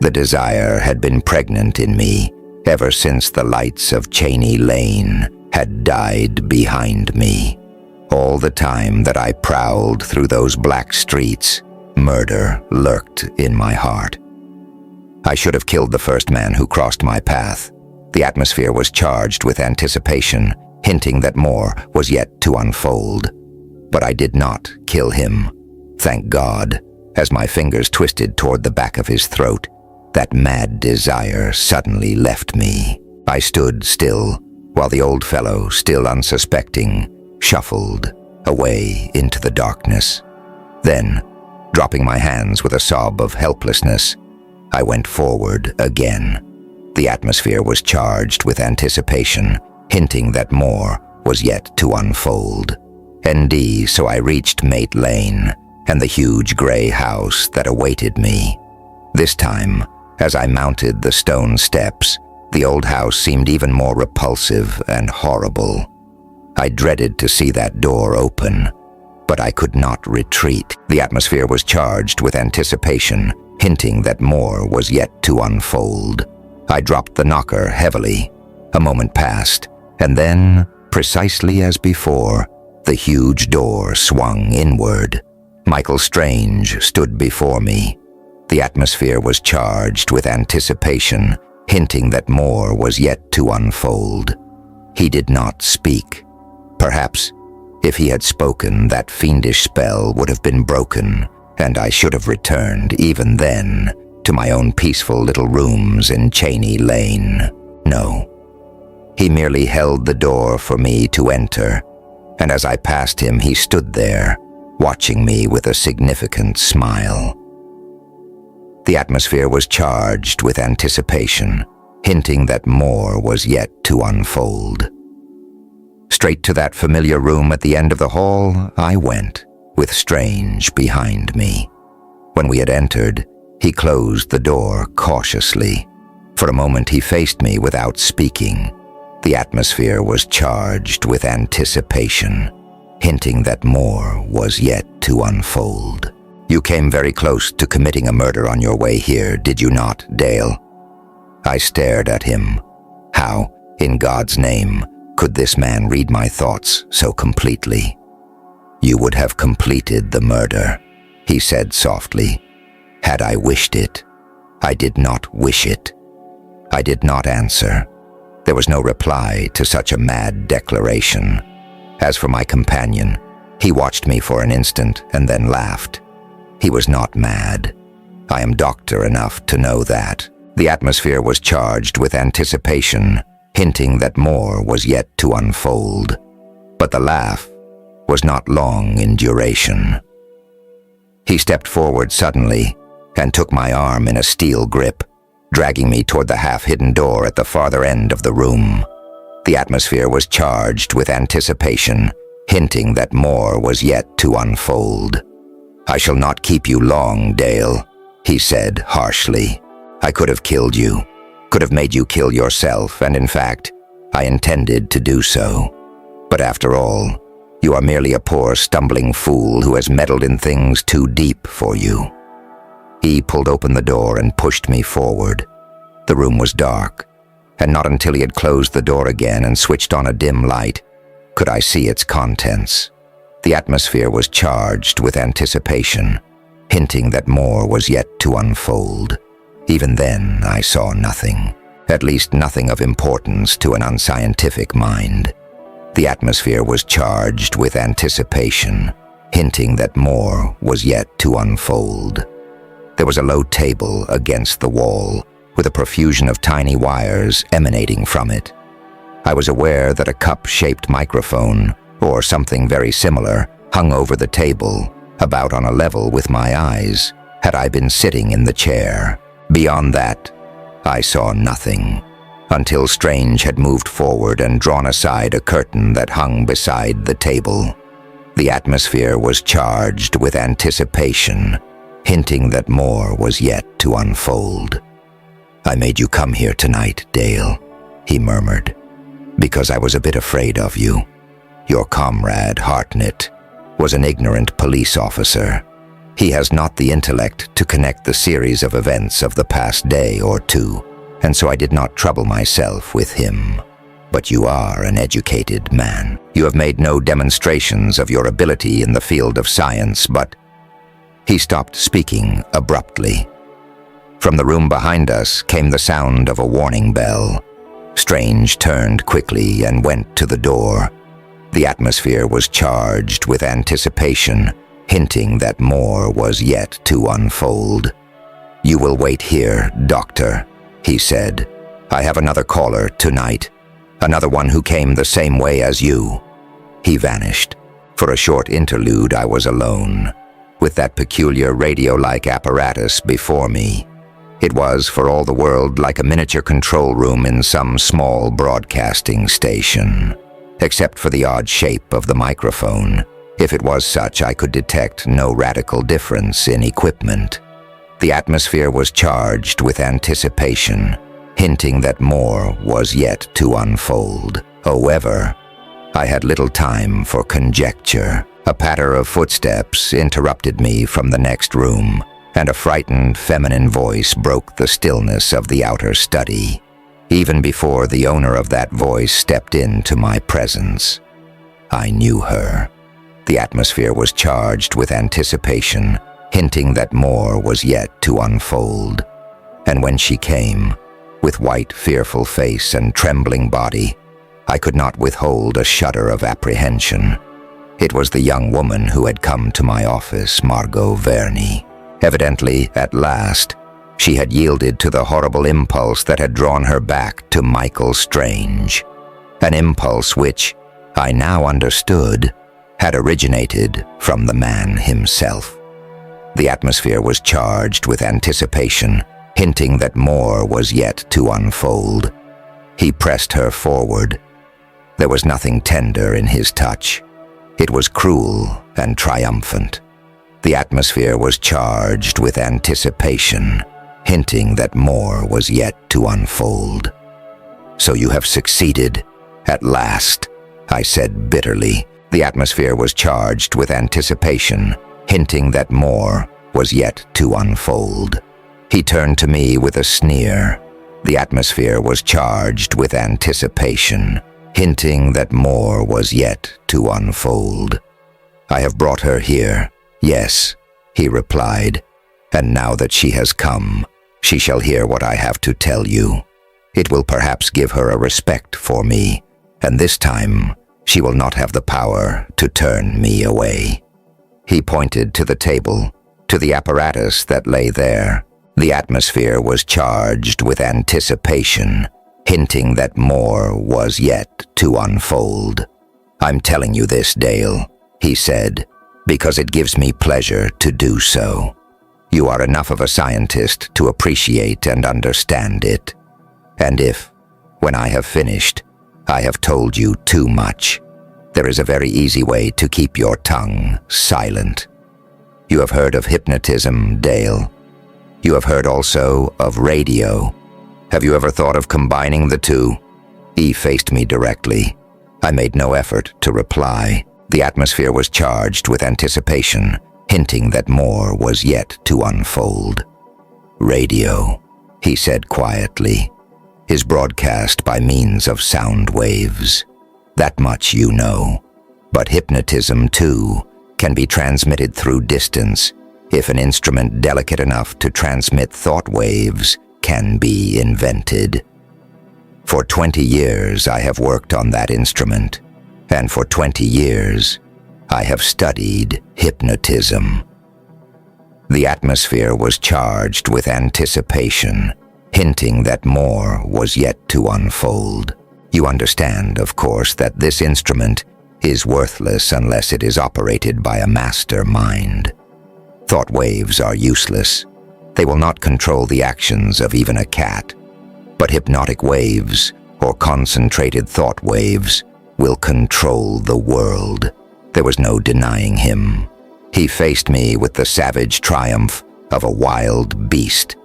the desire had been pregnant in me ever since the lights of Cheney Lane had died behind me. All the time that I prowled through those black streets, murder lurked in my heart. I should have killed the first man who crossed my path. The atmosphere was charged with anticipation, hinting that more was yet to unfold. But I did not kill him. Thank God, as my fingers twisted toward the back of his throat, that mad desire suddenly left me. I stood still, while the old fellow, still unsuspecting, shuffled away into the darkness. Then, dropping my hands with a sob of helplessness, I went forward again. The atmosphere was charged with anticipation, hinting that more was yet to unfold. So I reached Mate Lane and the huge gray house that awaited me. This time, as I mounted the stone steps, the old house seemed even more repulsive and horrible. I dreaded to see that door open, but I could not retreat. The atmosphere was charged with anticipation, hinting that more was yet to unfold. I dropped the knocker heavily. A moment passed, and then, precisely as before, the huge door swung inward. Michael Strange stood before me. The atmosphere was charged with anticipation, hinting that more was yet to unfold. He did not speak. Perhaps, if he had spoken, that fiendish spell would have been broken, and I should have returned, even then, to my own peaceful little rooms in Cheney Lane. No. He merely held the door for me to enter, and as I passed him, he stood there, watching me with a significant smile. The atmosphere was charged with anticipation, hinting that more was yet to unfold. Straight to that familiar room at the end of the hall I went, with Strange behind me. When we had entered, he closed the door cautiously. For a moment he faced me without speaking. The atmosphere was charged with anticipation, hinting that more was yet to unfold. "You came very close to committing a murder on your way here, did you not, Dale?" I stared at him. How, in God's name, could this man read my thoughts so completely? "You would have completed the murder," he said softly, "had I wished it. I did not wish it." I did not answer. There was no reply to such a mad declaration. As for my companion, he watched me for an instant and then laughed. He was not mad. I am doctor enough to know that. The atmosphere was charged with anticipation, hinting that more was yet to unfold. But the laugh was not long in duration. He stepped forward suddenly and took my arm in a steel grip, dragging me toward the half-hidden door at the farther end of the room. The atmosphere was charged with anticipation, hinting that more was yet to unfold. "I shall not keep you long, Dale," he said harshly. "I could have killed you, could have made you kill yourself, and in fact, I intended to do so. But after all, you are merely a poor stumbling fool who has meddled in things too deep for you." He pulled open the door and pushed me forward. The room was dark, and not until he had closed the door again and switched on a dim light could I see its contents. The atmosphere was charged with anticipation, hinting that more was yet to unfold. Even then, I saw nothing, at least nothing of importance to an unscientific mind. The atmosphere was charged with anticipation, hinting that more was yet to unfold. There was a low table against the wall, with a profusion of tiny wires emanating from it. I was aware that a cup-shaped microphone, or something very similar, hung over the table, about on a level with my eyes, had I been sitting in the chair. Beyond that, I saw nothing, until Strange had moved forward and drawn aside a curtain that hung beside the table. The atmosphere was charged with anticipation, hinting that more was yet to unfold. "I made you come here tonight, Dale," he murmured, "because I was a bit afraid of you. Your comrade, Hartnett, was an ignorant police officer. He has not the intellect to connect the series of events of the past day or two, and so I did not trouble myself with him. But you are an educated man. You have made no demonstrations of your ability in the field of science, but—" He stopped speaking abruptly. From the room behind us came the sound of a warning bell. Strange turned quickly and went to the door. The atmosphere was charged with anticipation, hinting that more was yet to unfold. "You will wait here, Doctor," he said. "I have another caller tonight." Another one who came the same way as you." He vanished. For a short interlude, I was alone, with that peculiar radio-like apparatus before me. It was, for all the world, like a miniature control room in some small broadcasting station. Except for the odd shape of the microphone. If it was such, I could detect no radical difference in equipment. The atmosphere was charged with anticipation, hinting that more was yet to unfold. However, I had little time for conjecture. A patter of footsteps interrupted me from the next room, and a frightened feminine voice broke the stillness of the outer study. Even before the owner of that voice stepped into my presence, I knew her. The atmosphere was charged with anticipation, hinting that more was yet to unfold. And when she came, with white, fearful face and trembling body, I could not withhold a shudder of apprehension. It was the young woman who had come to my office, Margot Verney. Evidently, at last, she had yielded to the horrible impulse that had drawn her back to Michael Strange. An impulse which, I now understood, had originated from the man himself. The atmosphere was charged with anticipation, hinting that more was yet to unfold. He pressed her forward. There was nothing tender in his touch. It was cruel and triumphant. The atmosphere was charged with anticipation, hinting that more was yet to unfold. "So you have succeeded, at last," I said bitterly. The atmosphere was charged with anticipation, hinting that more was yet to unfold. He turned to me with a sneer. The atmosphere was charged with anticipation, hinting that more was yet to unfold. "I have brought her here, yes," he replied, "and now that she has come, she shall hear what I have to tell you. It will perhaps give her a respect for me, and this time she will not have the power to turn me away." He pointed to the table, to the apparatus that lay there. The atmosphere was charged with anticipation, hinting that more was yet to unfold. "I'm telling you this, Dale," he said, "because it gives me pleasure to do so. You are enough of a scientist to appreciate and understand it. And if, when I have finished, I have told you too much, there is a very easy way to keep your tongue silent. You have heard of hypnotism, Dale. You have heard also of radio. Have you ever thought of combining the two?" He faced me directly. I made no effort to reply. The atmosphere was charged with anticipation, hinting that more was yet to unfold. "Radio," he said quietly, "is broadcast by means of sound waves. That much you know. But hypnotism, too, can be transmitted through distance if an instrument delicate enough to transmit thought waves can be invented. For 20 years I have worked on that instrument, and for 20 years I have studied hypnotism." The atmosphere was charged with anticipation, hinting that more was yet to unfold. You understand, of course, that this instrument is worthless unless it is operated by a master mind. Thought waves are useless. They will not control the actions of even a cat. But hypnotic waves, or concentrated thought waves, will control the world. There was no denying him. He faced me with the savage triumph of a wild beast.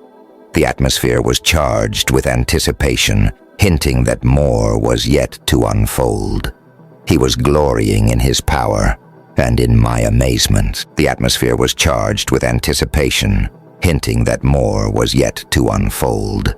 The atmosphere was charged with anticipation, hinting that more was yet to unfold. He was glorying in his power, and in my amazement, the atmosphere was charged with anticipation, hinting that more was yet to unfold.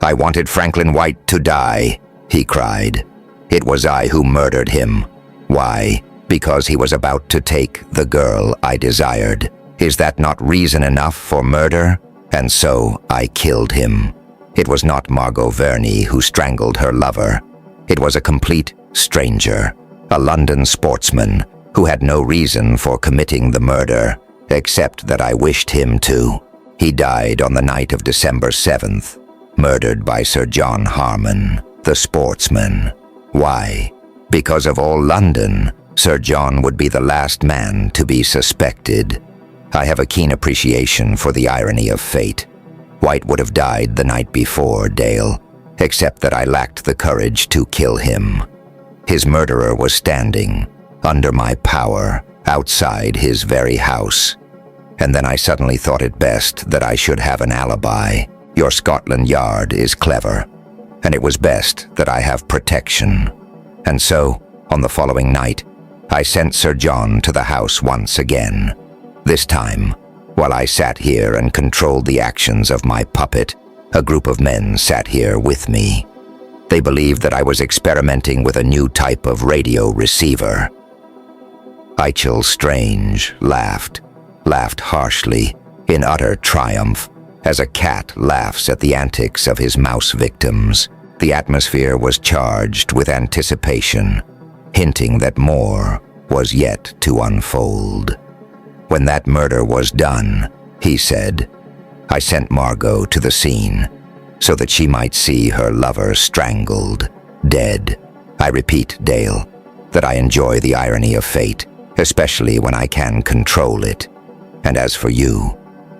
"I wanted Franklin White to die," he cried. "It was I who murdered him. Why? Because he was about to take the girl I desired. Is that not reason enough for murder? And so I killed him. It was not Margot Verney who strangled her lover. It was a complete stranger, a London sportsman who had no reason for committing the murder, except that I wished him to. He died on the night of December 7th, murdered by Sir John Harmon. the sportsman. Why? Because of all London, Sir John would be the last man to be suspected. I have a keen appreciation for the irony of fate. White would have died the night before, Dale, except that I lacked the courage to kill him. His murderer was standing, under my power, outside his very house. And then I suddenly thought it best that I should have an alibi. Your Scotland Yard is clever, and it was best that I have protection. And so, on the following night, I sent Sir John to the house once again. This time, while I sat here and controlled the actions of my puppet, a group of men sat here with me. They believed that I was experimenting with a new type of radio receiver. Eichel Strange laughed harshly, in utter triumph, as a cat laughs at the antics of his mouse victims. The atmosphere was charged with anticipation, hinting that more was yet to unfold. When that murder was done, he said, I sent Margot to the scene so that she might see her lover strangled, dead. I repeat, Dale, that I enjoy the irony of fate, especially when I can control it. And as for you,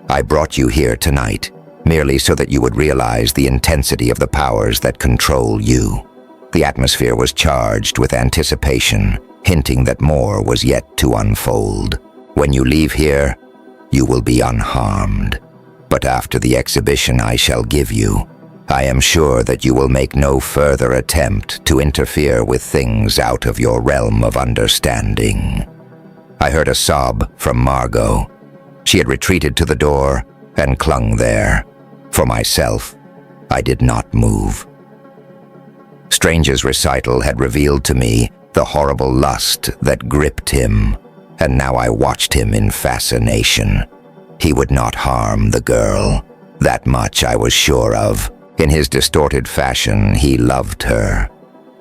I brought you here tonight merely so that you would realize the intensity of the powers that control you. The atmosphere was charged with anticipation, hinting that more was yet to unfold. When you leave here, you will be unharmed. But after the exhibition I shall give you, I am sure that you will make no further attempt to interfere with things out of your realm of understanding. I heard a sob from Margot. She had retreated to the door and clung there. For myself, I did not move. Strange's recital had revealed to me the horrible lust that gripped him, and now I watched him in fascination. He would not harm the girl. That much I was sure of. In his distorted fashion, he loved her.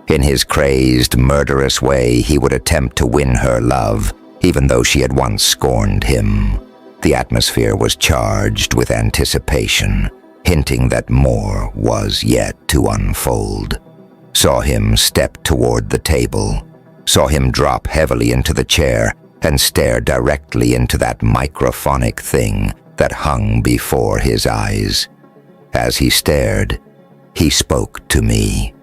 In his crazed, murderous way, he would attempt to win her love, even though she had once scorned him. The atmosphere was charged with anticipation, hinting that more was yet to unfold. Saw him step toward the table, saw him drop heavily into the chair and stare directly into that microphonic thing that hung before his eyes. As he stared, he spoke to me.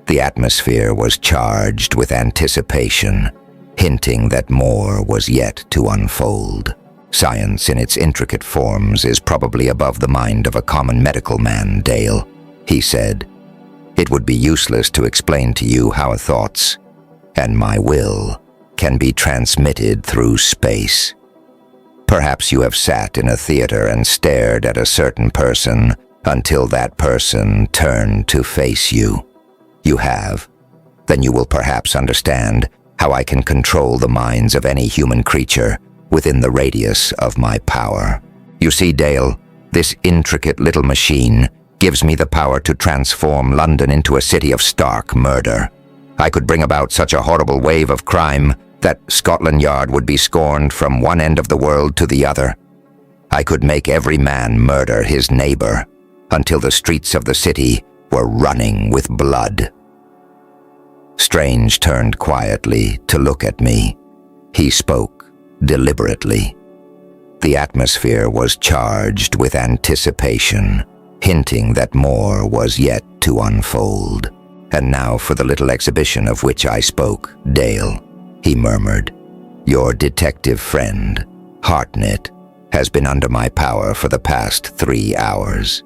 The atmosphere was charged with anticipation, hinting that more was yet to unfold. Science in its intricate forms is probably above the mind of a common medical man, Dale, he said. It would be useless to explain to you how thoughts and my will can be transmitted through space. Perhaps you have sat in a theater and stared at a certain person until that person turned to face you. You have? Then you will perhaps understand how I can control the minds of any human creature within the radius of my power. You see, Dale, this intricate little machine gives me the power to transform London into a city of stark murder. I could bring about such a horrible wave of crime that Scotland Yard would be scorned from one end of the world to the other. I could make every man murder his neighbor until the streets of the city were running with blood. Strange turned quietly to look at me. He spoke deliberately. The atmosphere was charged with anticipation, hinting that more was yet to unfold. And now for the little exhibition of which I spoke, Dale, he murmured. Your detective friend, Hartnett, has been under my power for the past 3 hours.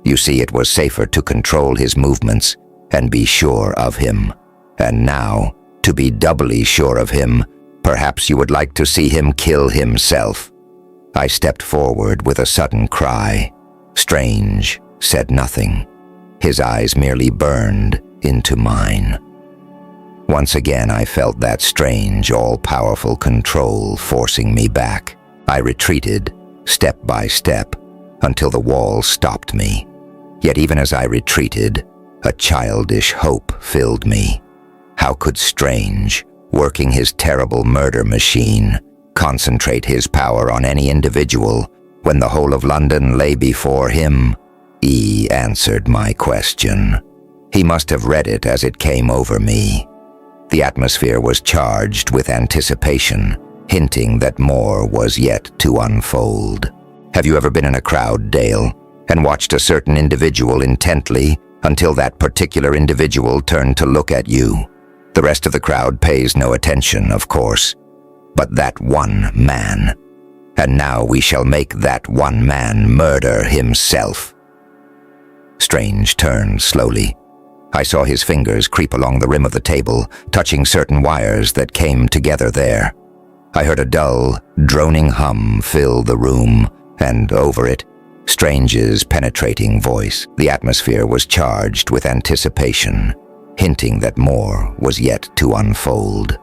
You see, it was safer to control his movements and be sure of him. And now, to be doubly sure of him, perhaps you would like to see him kill himself. I stepped forward with a sudden cry. Strange said nothing. His eyes merely burned into mine. Once again I felt that strange, all-powerful control forcing me back. I retreated, step by step, until the wall stopped me. Yet even as I retreated, a childish hope filled me. How could Strange, working his terrible murder machine, concentrate his power on any individual when the whole of London lay before him? He answered my question. He must have read it as it came over me. The atmosphere was charged with anticipation, hinting that more was yet to unfold. Have you ever been in a crowd, Dale, and watched a certain individual intently until that particular individual turned to look at you? The rest of the crowd pays no attention, of course, but that one man. And now we shall make that one man murder himself. Strange turned slowly. I saw his fingers creep along the rim of the table, touching certain wires that came together there. I heard a dull, droning hum fill the room, and over it, Strange's penetrating voice. The atmosphere was charged with anticipation, hinting that more was yet to unfold.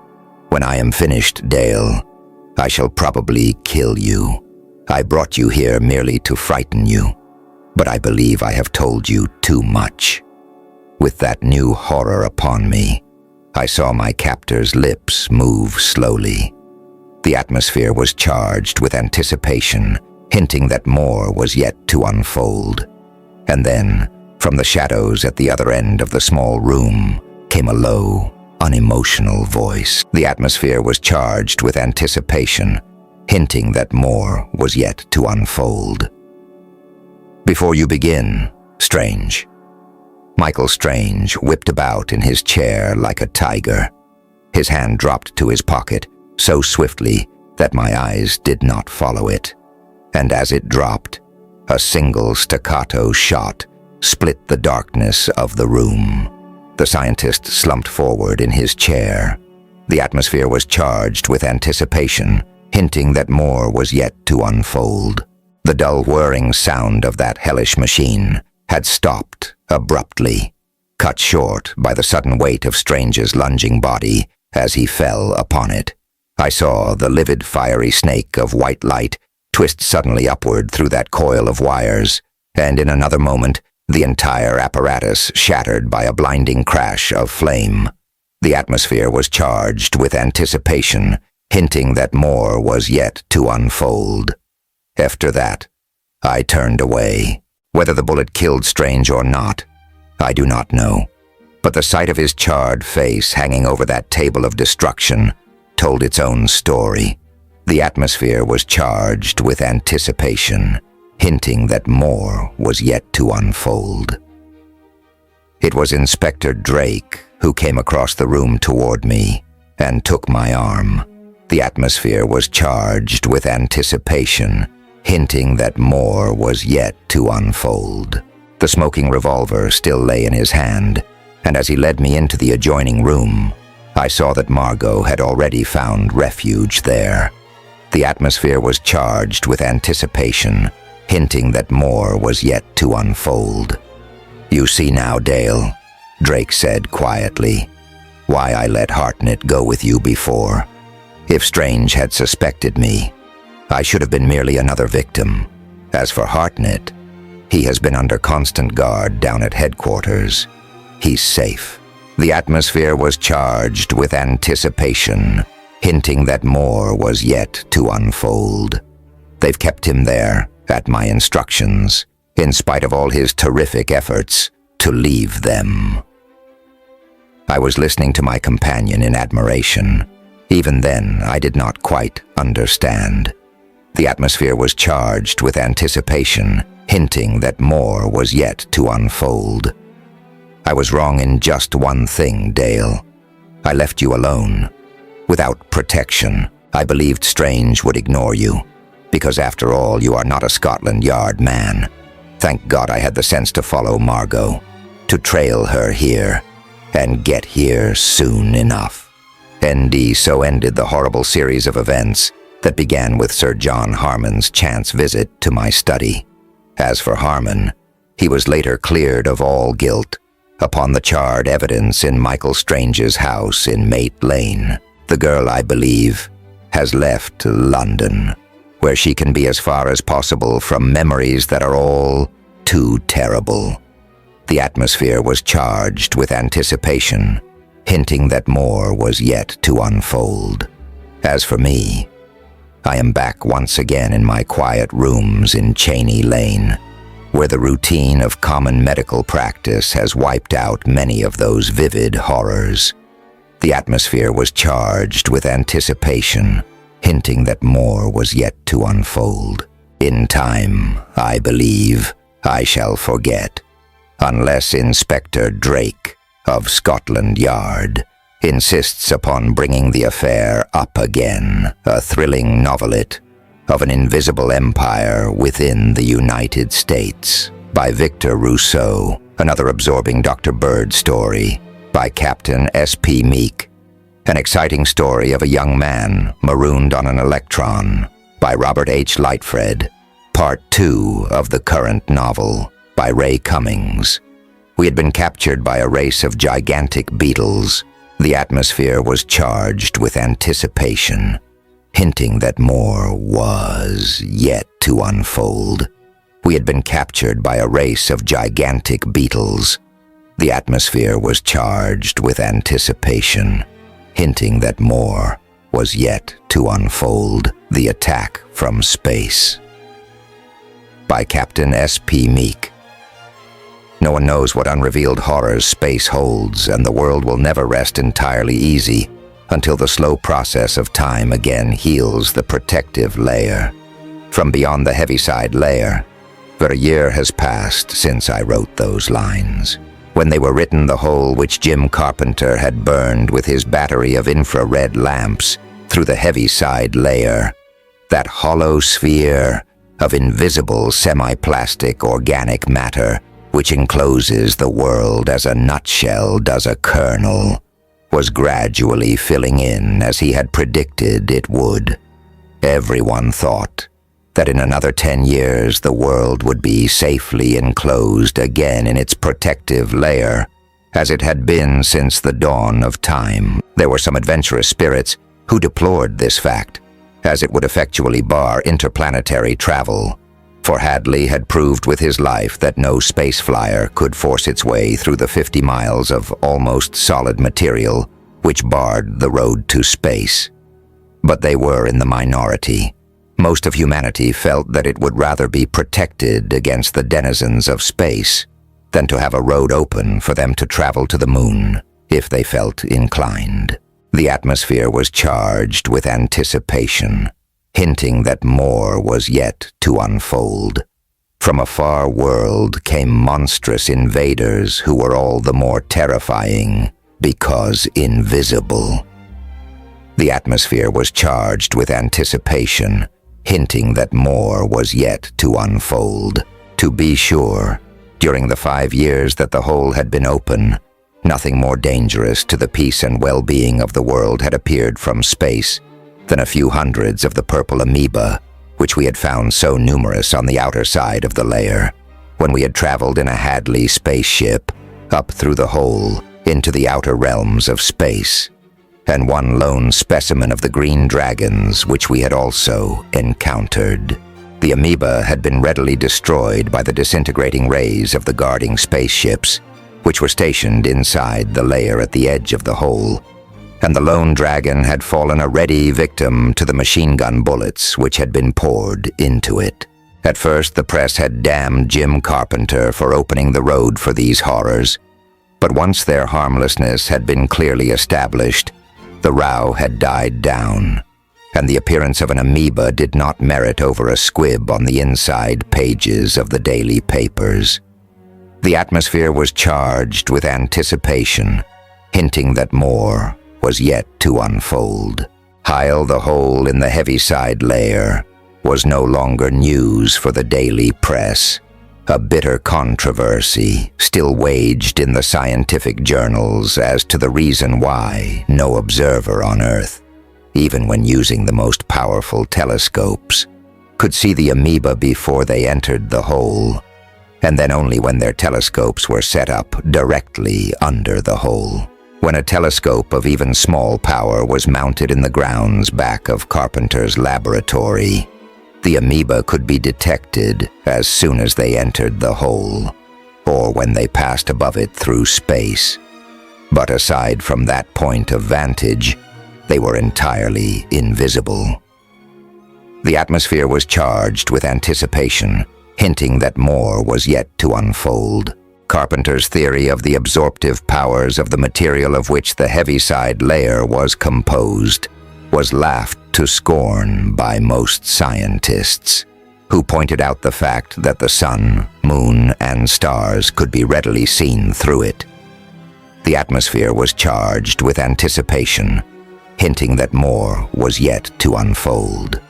When I am finished, Dale, I shall probably kill you. I brought you here merely to frighten you, but I believe I have told you too much. With that new horror upon me, I saw my captor's lips move slowly. The atmosphere was charged with anticipation, hinting that more was yet to unfold. And then, from the shadows at the other end of the small room, came a low, unemotional voice. The atmosphere was charged with anticipation, hinting that more was yet to unfold. Before you begin, Strange. Michael Strange whipped about in his chair like a tiger. His hand dropped to his pocket so swiftly that my eyes did not follow it. And as it dropped, a single staccato shot split the darkness of the room. The scientist slumped forward in his chair. The atmosphere was charged with anticipation, hinting that more was yet to unfold. The dull whirring sound of that hellish machine had stopped abruptly, cut short by the sudden weight of Strange's lunging body as he fell upon it. I saw the livid fiery snake of white light twist suddenly upward through that coil of wires, and in another moment, the entire apparatus shattered by a blinding crash of flame. The atmosphere was charged with anticipation, hinting that more was yet to unfold. After that, I turned away. Whether the bullet killed Strange or not, I do not know. But the sight of his charred face hanging over that table of destruction told its own story. The atmosphere was charged with anticipation, hinting that more was yet to unfold. It was Inspector Drake who came across the room toward me and took my arm. The atmosphere was charged with anticipation, hinting that more was yet to unfold. The smoking revolver still lay in his hand, and as he led me into the adjoining room, I saw that Margot had already found refuge there. The atmosphere was charged with anticipation, hinting that more was yet to unfold. "You see now, Dale," Drake said quietly, "why I let Hartnett go with you before. If Strange had suspected me, I should have been merely another victim. As for Hartnett, he has been under constant guard down at headquarters. He's safe." The atmosphere was charged with anticipation, hinting that more was yet to unfold. They've kept him there, at my instructions, in spite of all his terrific efforts to leave them. I was listening to my companion in admiration. Even then, I did not quite understand. The atmosphere was charged with anticipation, hinting that more was yet to unfold. I was wrong in just one thing, Dale. I left you alone, without protection. I believed Strange would ignore you, because after all, you are not a Scotland Yard man. Thank God I had the sense to follow Margot, to trail her here, and get here soon enough. ND so ended the horrible series of events that began with Sir John Harmon's chance visit to my study. As for Harmon, he was later cleared of all guilt upon the charred evidence in Michael Strange's house in Mate Lane. The girl, I believe, has left London, where she can be as far as possible from memories that are all too terrible. The atmosphere was charged with anticipation, hinting that more was yet to unfold. As for me, I am back once again in my quiet rooms in Cheney Lane, where the routine of common medical practice has wiped out many of those vivid horrors. The atmosphere was charged with anticipation, hinting that more was yet to unfold. In time, I believe, I shall forget, unless Inspector Drake of Scotland Yard insists upon bringing the affair up again, a thrilling novelette of an invisible empire within the United States, by Victor Rousseau, another absorbing Dr. Bird story, by Captain S.P. Meek, an exciting story of a young man marooned on an electron, by Robert H. Lightfred, Part 2 of the current novel, by Ray Cummings. We had been captured by a race of gigantic beetles. The atmosphere was charged with anticipation, hinting that more was yet to unfold. We had been captured by a race of gigantic beetles. The atmosphere was charged with anticipation, hinting that more was yet to unfold. The Attack from Space, by Captain S.P. Meek. No one knows what unrevealed horrors space holds, and the world will never rest entirely easy until the slow process of time again heals the protective layer. From beyond the heaviside layer, for a year has passed since I wrote those lines. When they were written, the hole which Jim Carpenter had burned with his battery of infrared lamps through the heaviside layer, that hollow sphere of invisible semi-plastic organic matter which encloses the world as a nutshell does a kernel, was gradually filling in as he had predicted it would. Everyone thought that in another 10 years the world would be safely enclosed again in its protective layer, as it had been since the dawn of time. There were some adventurous spirits who deplored this fact, as it would effectually bar interplanetary travel, for Hadley had proved with his life that no space flyer could force its way through the 50 miles of almost solid material which barred the road to space. But they were in the minority. Most of humanity felt that it would rather be protected against the denizens of space than to have a road open for them to travel to the moon if they felt inclined. The atmosphere was charged with anticipation, hinting that more was yet to unfold. From a far world came monstrous invaders who were all the more terrifying because invisible. The atmosphere was charged with anticipation, hinting that more was yet to unfold. To be sure, during the 5 years that the hole had been open, nothing more dangerous to the peace and well-being of the world had appeared from space than a few hundreds of the purple amoeba, which we had found so numerous on the outer side of the layer, when we had traveled in a Hadley spaceship up through the hole into the outer realms of space, and one lone specimen of the green dragons which we had also encountered. The amoeba had been readily destroyed by the disintegrating rays of the guarding spaceships, which were stationed inside the layer at the edge of the hole, and the lone dragon had fallen a ready victim to the machine gun bullets which had been poured into it. At first, the press had damned Jim Carpenter for opening the road for these horrors, but once their harmlessness had been clearly established, the row had died down, and the appearance of an amoeba did not merit over a squib on the inside pages of the daily papers. The atmosphere was charged with anticipation, hinting that more was yet to unfold. Heil the hole in the heaviside layer was no longer news for the daily press. A bitter controversy still waged in the scientific journals as to the reason why no observer on Earth, even when using the most powerful telescopes, could see the amoeba before they entered the hole, and then only when their telescopes were set up directly under the hole. When a telescope of even small power was mounted in the grounds back of Carpenter's laboratory, the amoeba could be detected as soon as they entered the hole, or when they passed above it through space. But aside from that point of vantage, they were entirely invisible. The atmosphere was charged with anticipation, hinting that more was yet to unfold. Carpenter's theory of the absorptive powers of the material of which the heaviside layer was composed was laughed to scorn by most scientists, who pointed out the fact that the sun, moon, and stars could be readily seen through it. The atmosphere was charged with anticipation, hinting that more was yet to unfold.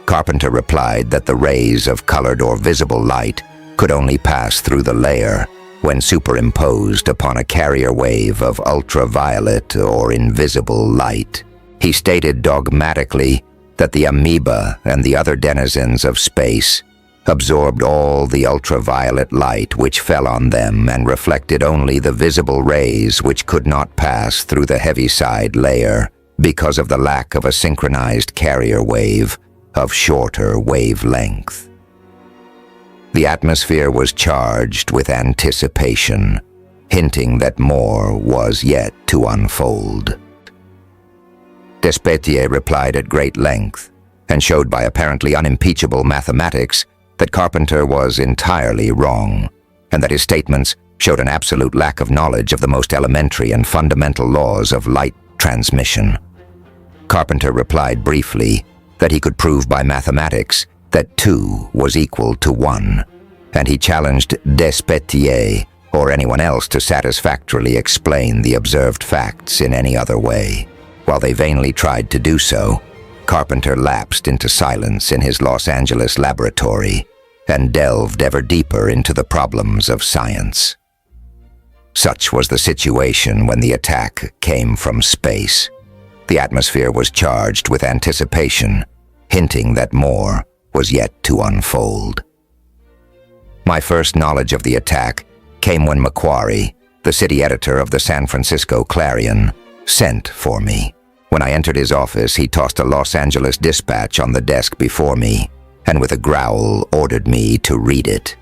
Carpenter replied that the rays of colored or visible light could only pass through the layer when superimposed upon a carrier wave of ultraviolet or invisible light. He stated dogmatically that the amoeba and the other denizens of space absorbed all the ultraviolet light which fell on them and reflected only the visible rays which could not pass through the heaviside layer because of the lack of a synchronized carrier wave of shorter wavelength. The atmosphere was charged with anticipation, hinting that more was yet to unfold. Despetier replied at great length and showed by apparently unimpeachable mathematics that Carpenter was entirely wrong, and that his statements showed an absolute lack of knowledge of the most elementary and fundamental laws of light transmission. Carpenter replied briefly that he could prove by mathematics that 2 was equal to 1, and he challenged Despetier or anyone else to satisfactorily explain the observed facts in any other way. While they vainly tried to do so, Carpenter lapsed into silence in his Los Angeles laboratory and delved ever deeper into the problems of science. Such was the situation when the attack came from space. The atmosphere was charged with anticipation, hinting that more was yet to unfold. My first knowledge of the attack came when Macquarie, the city editor of the San Francisco Clarion, sent for me. When I entered his office, he tossed a Los Angeles dispatch on the desk before me, and with a growl ordered me to read it.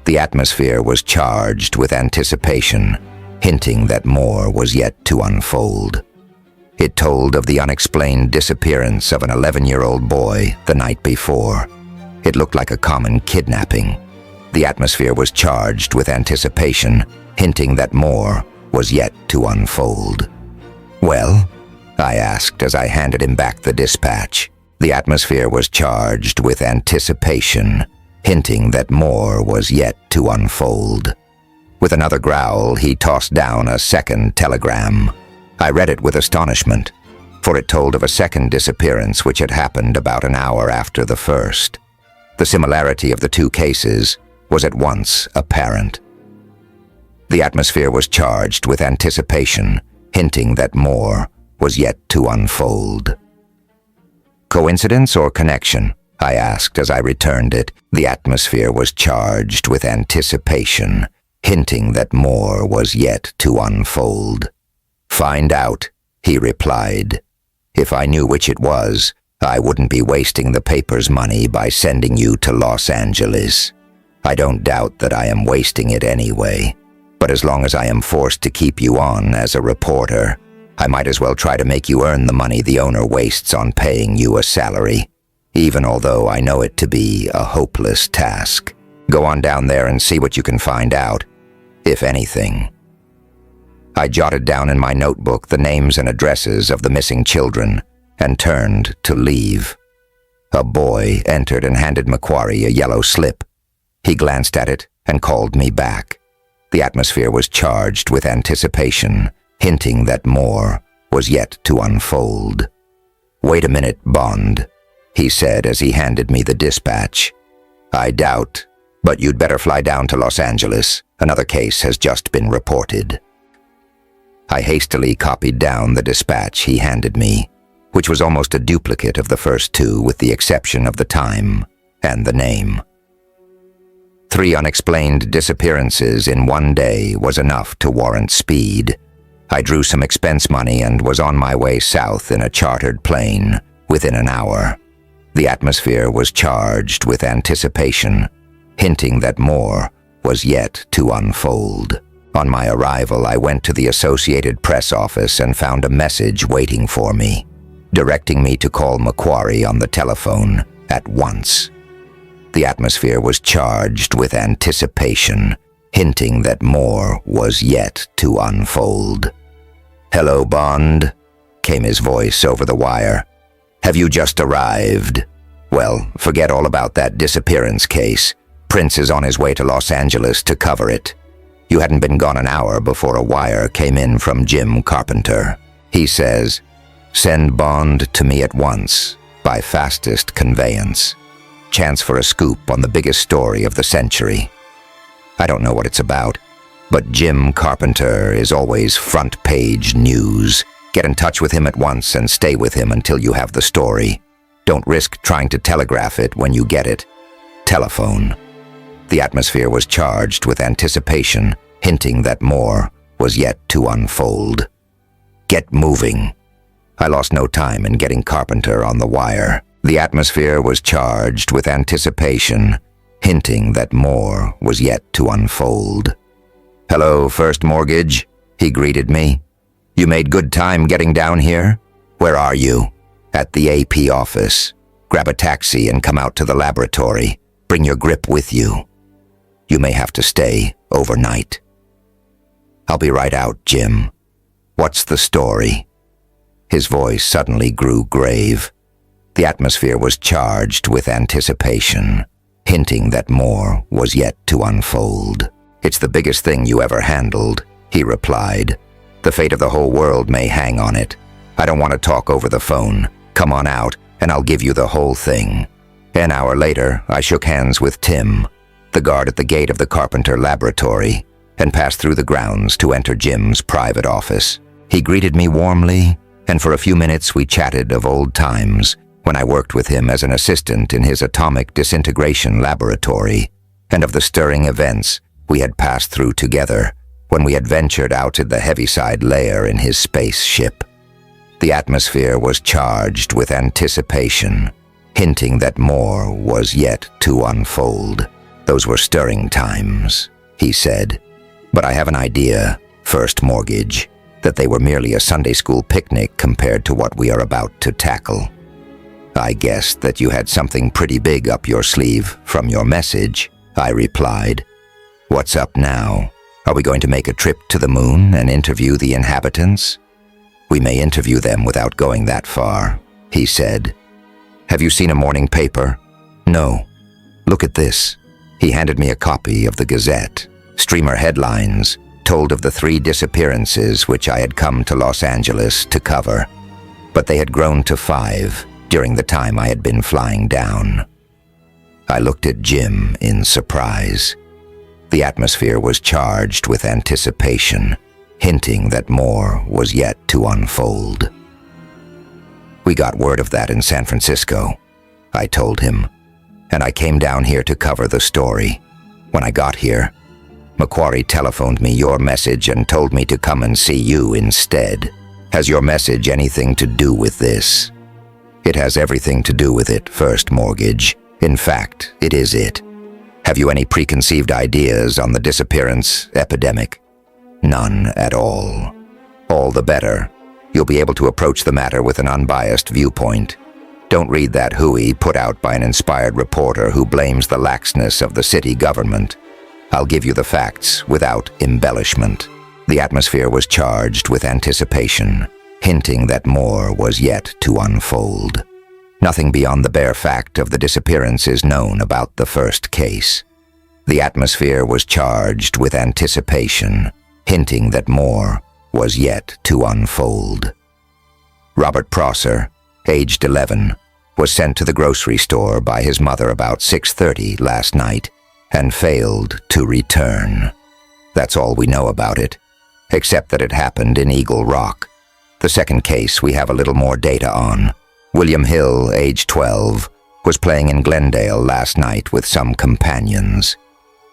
The atmosphere was charged with anticipation, hinting that more was yet to unfold. It told of the unexplained disappearance of an 11-year-old boy the night before. It looked like a common kidnapping. The atmosphere was charged with anticipation, hinting that more was yet to unfold. "Well?" I asked as I handed him back the dispatch. The atmosphere was charged with anticipation, hinting that more was yet to unfold. With another growl, he tossed down a second telegram. I read it with astonishment, for it told of a second disappearance which had happened about an hour after the first. The similarity of the two cases was at once apparent. The atmosphere was charged with anticipation, hinting that more was yet to unfold. "Coincidence or connection?" I asked as I returned it. The atmosphere was charged with anticipation, hinting that more was yet to unfold. "Find out," he replied. "If I knew which it was, I wouldn't be wasting the paper's money by sending you to Los Angeles. I don't doubt that I am wasting it anyway, but as long as I am forced to keep you on as a reporter, I might as well try to make you earn the money the owner wastes on paying you a salary, even although I know it to be a hopeless task. Go on down there and see what you can find out, if anything." I jotted down in my notebook the names and addresses of the missing children and turned to leave. A boy entered and handed Macquarie a yellow slip. He glanced at it and called me back. The atmosphere was charged with anticipation, hinting that more was yet to unfold. "Wait a minute, Bond," he said as he handed me the dispatch. "I doubt, but you'd better fly down to Los Angeles. Another case has just been reported." I hastily copied down the dispatch he handed me, which was almost a duplicate of the first two with the exception of the time and the name. 3 unexplained disappearances in one day was enough to warrant speed. I drew some expense money and was on my way south in a chartered plane within an hour. The atmosphere was charged with anticipation, hinting that more was yet to unfold. On my arrival, I went to the Associated Press office and found a message waiting for me, directing me to call Macquarie on the telephone at once. The atmosphere was charged with anticipation, hinting that more was yet to unfold. "Hello, Bond," came his voice over the wire. "Have you just arrived? Well, forget all about that disappearance case. Prince is on his way to Los Angeles to cover it. You hadn't been gone an hour before a wire came in from Jim Carpenter. He says, 'Send Bond to me at once, by fastest conveyance.' Chance for a scoop on the biggest story of the century. I don't know what it's about, but Jim Carpenter is always front-page news. Get in touch with him at once and stay with him until you have the story. Don't risk trying to telegraph it when you get it. Telephone." The atmosphere was charged with anticipation, hinting that more was yet to unfold. "Get moving." I lost no time in getting Carpenter on the wire. The atmosphere was charged with anticipation, hinting that more was yet to unfold. "Hello, First Mortgage," he greeted me. "You made good time getting down here? Where are you?" "At the AP office. Grab a taxi and come out to the laboratory. Bring your grip with you. You may have to stay overnight." "I'll be right out, Jim. What's the story?" His voice suddenly grew grave. The atmosphere was charged with anticipation, hinting that more was yet to unfold. "It's the biggest thing you ever handled," he replied. "The fate of the whole world may hang on it. I don't want to talk over the phone. Come on out, and I'll give you the whole thing." An hour later, I shook hands with Tim, the guard at the gate of the Carpenter laboratory, and passed through the grounds to enter Jim's private office. He greeted me warmly, and for a few minutes we chatted of old times, when I worked with him as an assistant in his atomic disintegration laboratory, and of the stirring events we had passed through together when we had ventured out to the Heaviside layer in his spaceship. The atmosphere was charged with anticipation, hinting that more was yet to unfold. "Those were stirring times," he said. "But I have an idea, First Mortgage, that they were merely a Sunday school picnic compared to what we are about to tackle." "I guessed that you had something pretty big up your sleeve from your message," I replied. "What's up now? Are we going to make a trip to the moon and interview the inhabitants?" "We may interview them without going that far," he said. "Have you seen a morning paper?" "No. Look at this." He handed me a copy of the Gazette. Streamer headlines told of the 3 disappearances which I had come to Los Angeles to cover, but they had grown to 5 during the time I had been flying down. I looked at Jim in surprise. The atmosphere was charged with anticipation, hinting that more was yet to unfold. "We got word of that in San Francisco," I told him, "and I came down here to cover the story. When I got here, Macquarie telephoned me your message and told me to come and see you instead. Has your message anything to do with this?" "It has everything to do with it, First Mortgage. In fact, it is it. Have you any preconceived ideas on the disappearance epidemic?" "None at all." "All the better. You'll be able to approach the matter with an unbiased viewpoint. Don't read that hooey put out by an inspired reporter who blames the laxness of the city government. I'll give you the facts without embellishment." The atmosphere was charged with anticipation, hinting that more was yet to unfold. Nothing beyond the bare fact of the disappearance is known about the first case. The atmosphere was charged with anticipation, hinting that more was yet to unfold. Robert Prosser, aged 11, was sent to the grocery store by his mother about 6:30 last night and failed to return. That's all we know about it, except that it happened in Eagle Rock. The second case we have a little more data on. William Hill, age 12, was playing in Glendale last night with some companions.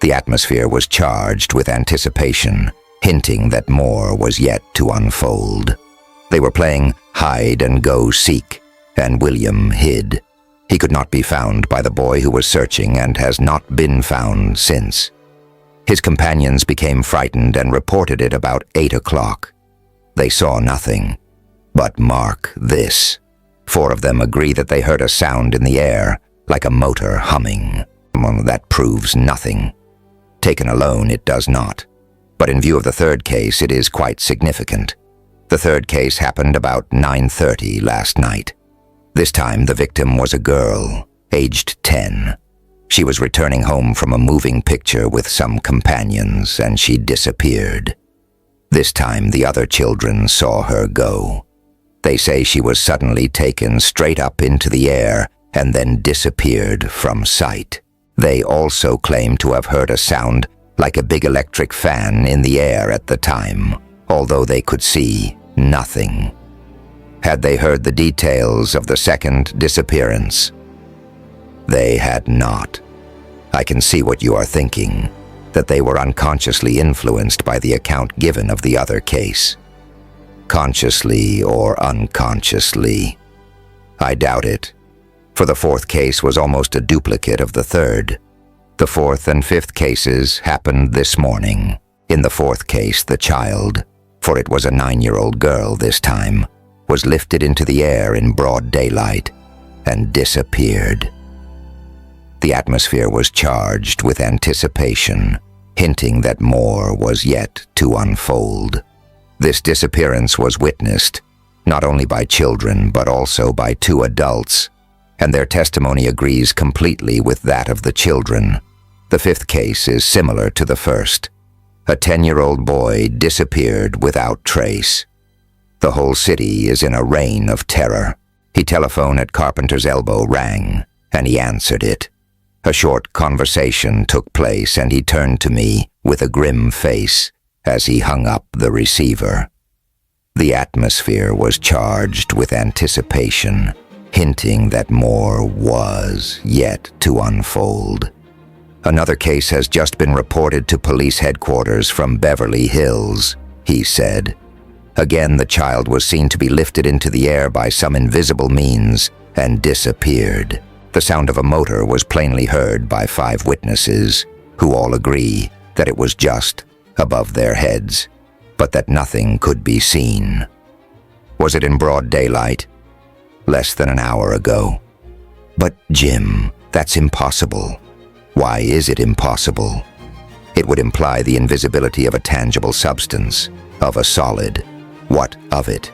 The atmosphere was charged with anticipation, hinting that more was yet to unfold. They were playing hide-and-go-seek, and William hid. He could not be found by the boy who was searching and has not been found since. His companions became frightened and reported it about 8 o'clock. They saw nothing. But mark this. 4 of them agree that they heard a sound in the air, like a motor humming. Well, that proves nothing. Taken alone, it does not. But in view of the third case, it is quite significant. The third case happened about 9:30 last night. This time, the victim was a girl, aged 10. She was returning home from a moving picture with some companions, and she disappeared. This time, the other children saw her go. They say she was suddenly taken straight up into the air and then disappeared from sight. They also claim to have heard a sound like a big electric fan in the air at the time, although they could see nothing. Had they heard the details of the second disappearance? They had not. I can see what you are thinking, that they were unconsciously influenced by the account given of the other case. Consciously or unconsciously. I doubt it, for the fourth case was almost a duplicate of the third. The fourth and fifth cases happened this morning. In the fourth case, the child, for it was a 9-year-old girl this time, was lifted into the air in broad daylight and disappeared. The atmosphere was charged with anticipation, hinting that more was yet to unfold. This disappearance was witnessed not only by children but also by 2 adults, and their testimony agrees completely with that of the children. The fifth case is similar to the first. A 10-year-old boy disappeared without trace. The whole city is in a reign of terror. The telephone at Carpenter's elbow rang, and he answered it. A short conversation took place, and he turned to me with a grim face as he hung up the receiver. The atmosphere was charged with anticipation, hinting that more was yet to unfold. Another case has just been reported to police headquarters from Beverly Hills, he said. Again, the child was seen to be lifted into the air by some invisible means and disappeared. The sound of a motor was plainly heard by 5 witnesses, who all agree that it was just above their heads, but that nothing could be seen. Was it in broad daylight? Less than an hour ago. But Jim, that's impossible. Why is it impossible? It would imply the invisibility of a tangible substance, of a solid. What of it?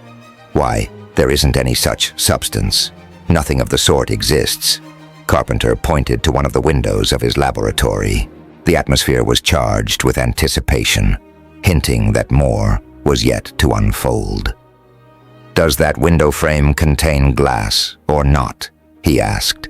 Why, there isn't any such substance. Nothing of the sort exists. Carpenter pointed to one of the windows of his laboratory. The atmosphere was charged with anticipation, hinting that more was yet to unfold. "Does that window frame contain glass or not?" he asked.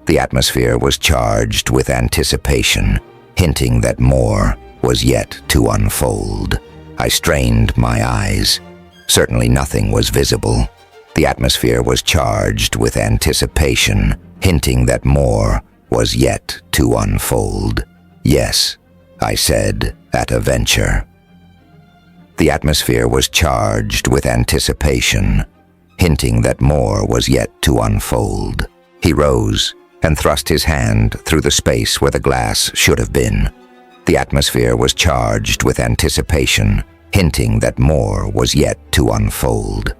The atmosphere was charged with anticipation, hinting that more was yet to unfold. I strained my eyes. Certainly nothing was visible. The atmosphere was charged with anticipation, hinting that more was yet to unfold. "Yes," I said, at a venture. The atmosphere was charged with anticipation, hinting that more was yet to unfold. He rose and thrust his hand through the space where the glass should have been. The atmosphere was charged with anticipation, hinting that more was yet to unfold.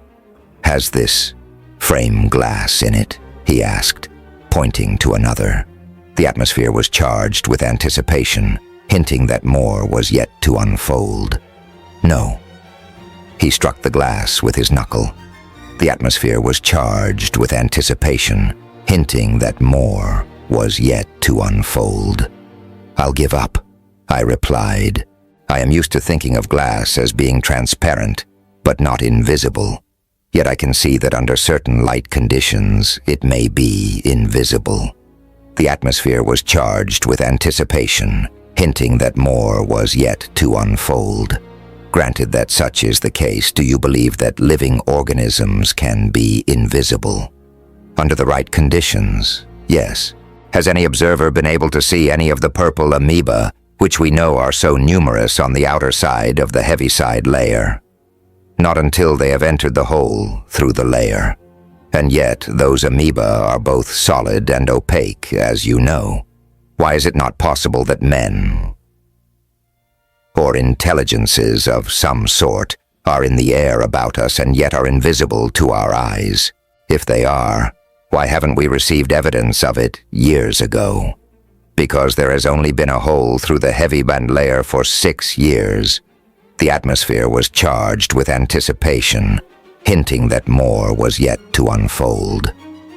"Has this frame glass in it?" he asked, pointing to another. The atmosphere was charged with anticipation, hinting that more was yet to unfold. "No." He struck the glass with his knuckle. The atmosphere was charged with anticipation, hinting that more was yet to unfold. "I'll give up," I replied. I am used to thinking of glass as being transparent, but not invisible. Yet I can see that under certain light conditions, it may be invisible. The atmosphere was charged with anticipation, hinting that more was yet to unfold. Granted that such is the case, do you believe that living organisms can be invisible? Under the right conditions, yes. Has any observer been able to see any of the purple amoeba, which we know are so numerous on the outer side of the heaviside layer? Not until they have entered the hole through the layer. And yet, those amoeba are both solid and opaque, as you know. Why is it not possible that men, or intelligences of some sort, are in the air about us and yet are invisible to our eyes? If they are, why haven't we received evidence of it years ago? because there has only been a hole through the heavy band layer for 6 years. The atmosphere was charged with anticipation, hinting that more was yet to unfold.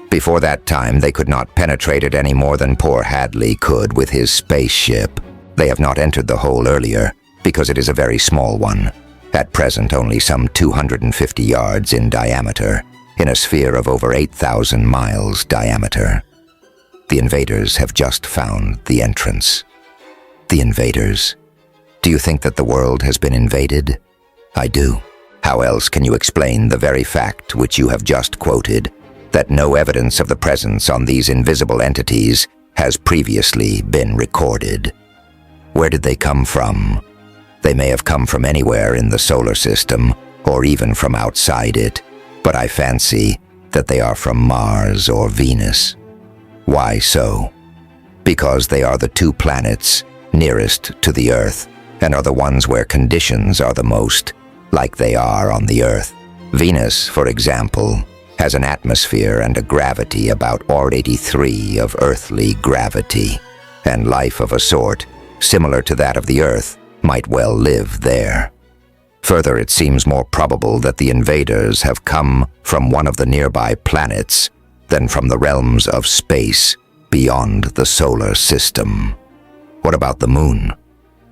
Before that time, they could not penetrate it any more than poor Hadley could with his spaceship. They have not entered the hole earlier, because it is a very small one, at present only some 250 yards in diameter, in a sphere of over 8,000 miles diameter. The invaders have just found the entrance. The invaders? Do you think that the world has been invaded? I do. How else can you explain the very fact which you have just quoted, that no evidence of the presence on these invisible entities has previously been recorded? Where did they come from? They may have come from anywhere in the solar system, or even from outside it, but I fancy that they are from Mars or Venus. Why so? Because they are the 2 planets nearest to the Earth, and are the ones where conditions are the most like they are on the Earth. Venus, for example, has an atmosphere and a gravity about 83 of earthly gravity, and life of a sort similar to that of the Earth might well live there. Further, it seems more probable that the invaders have come from one of the nearby planets than from the realms of space beyond the solar system. What about the moon?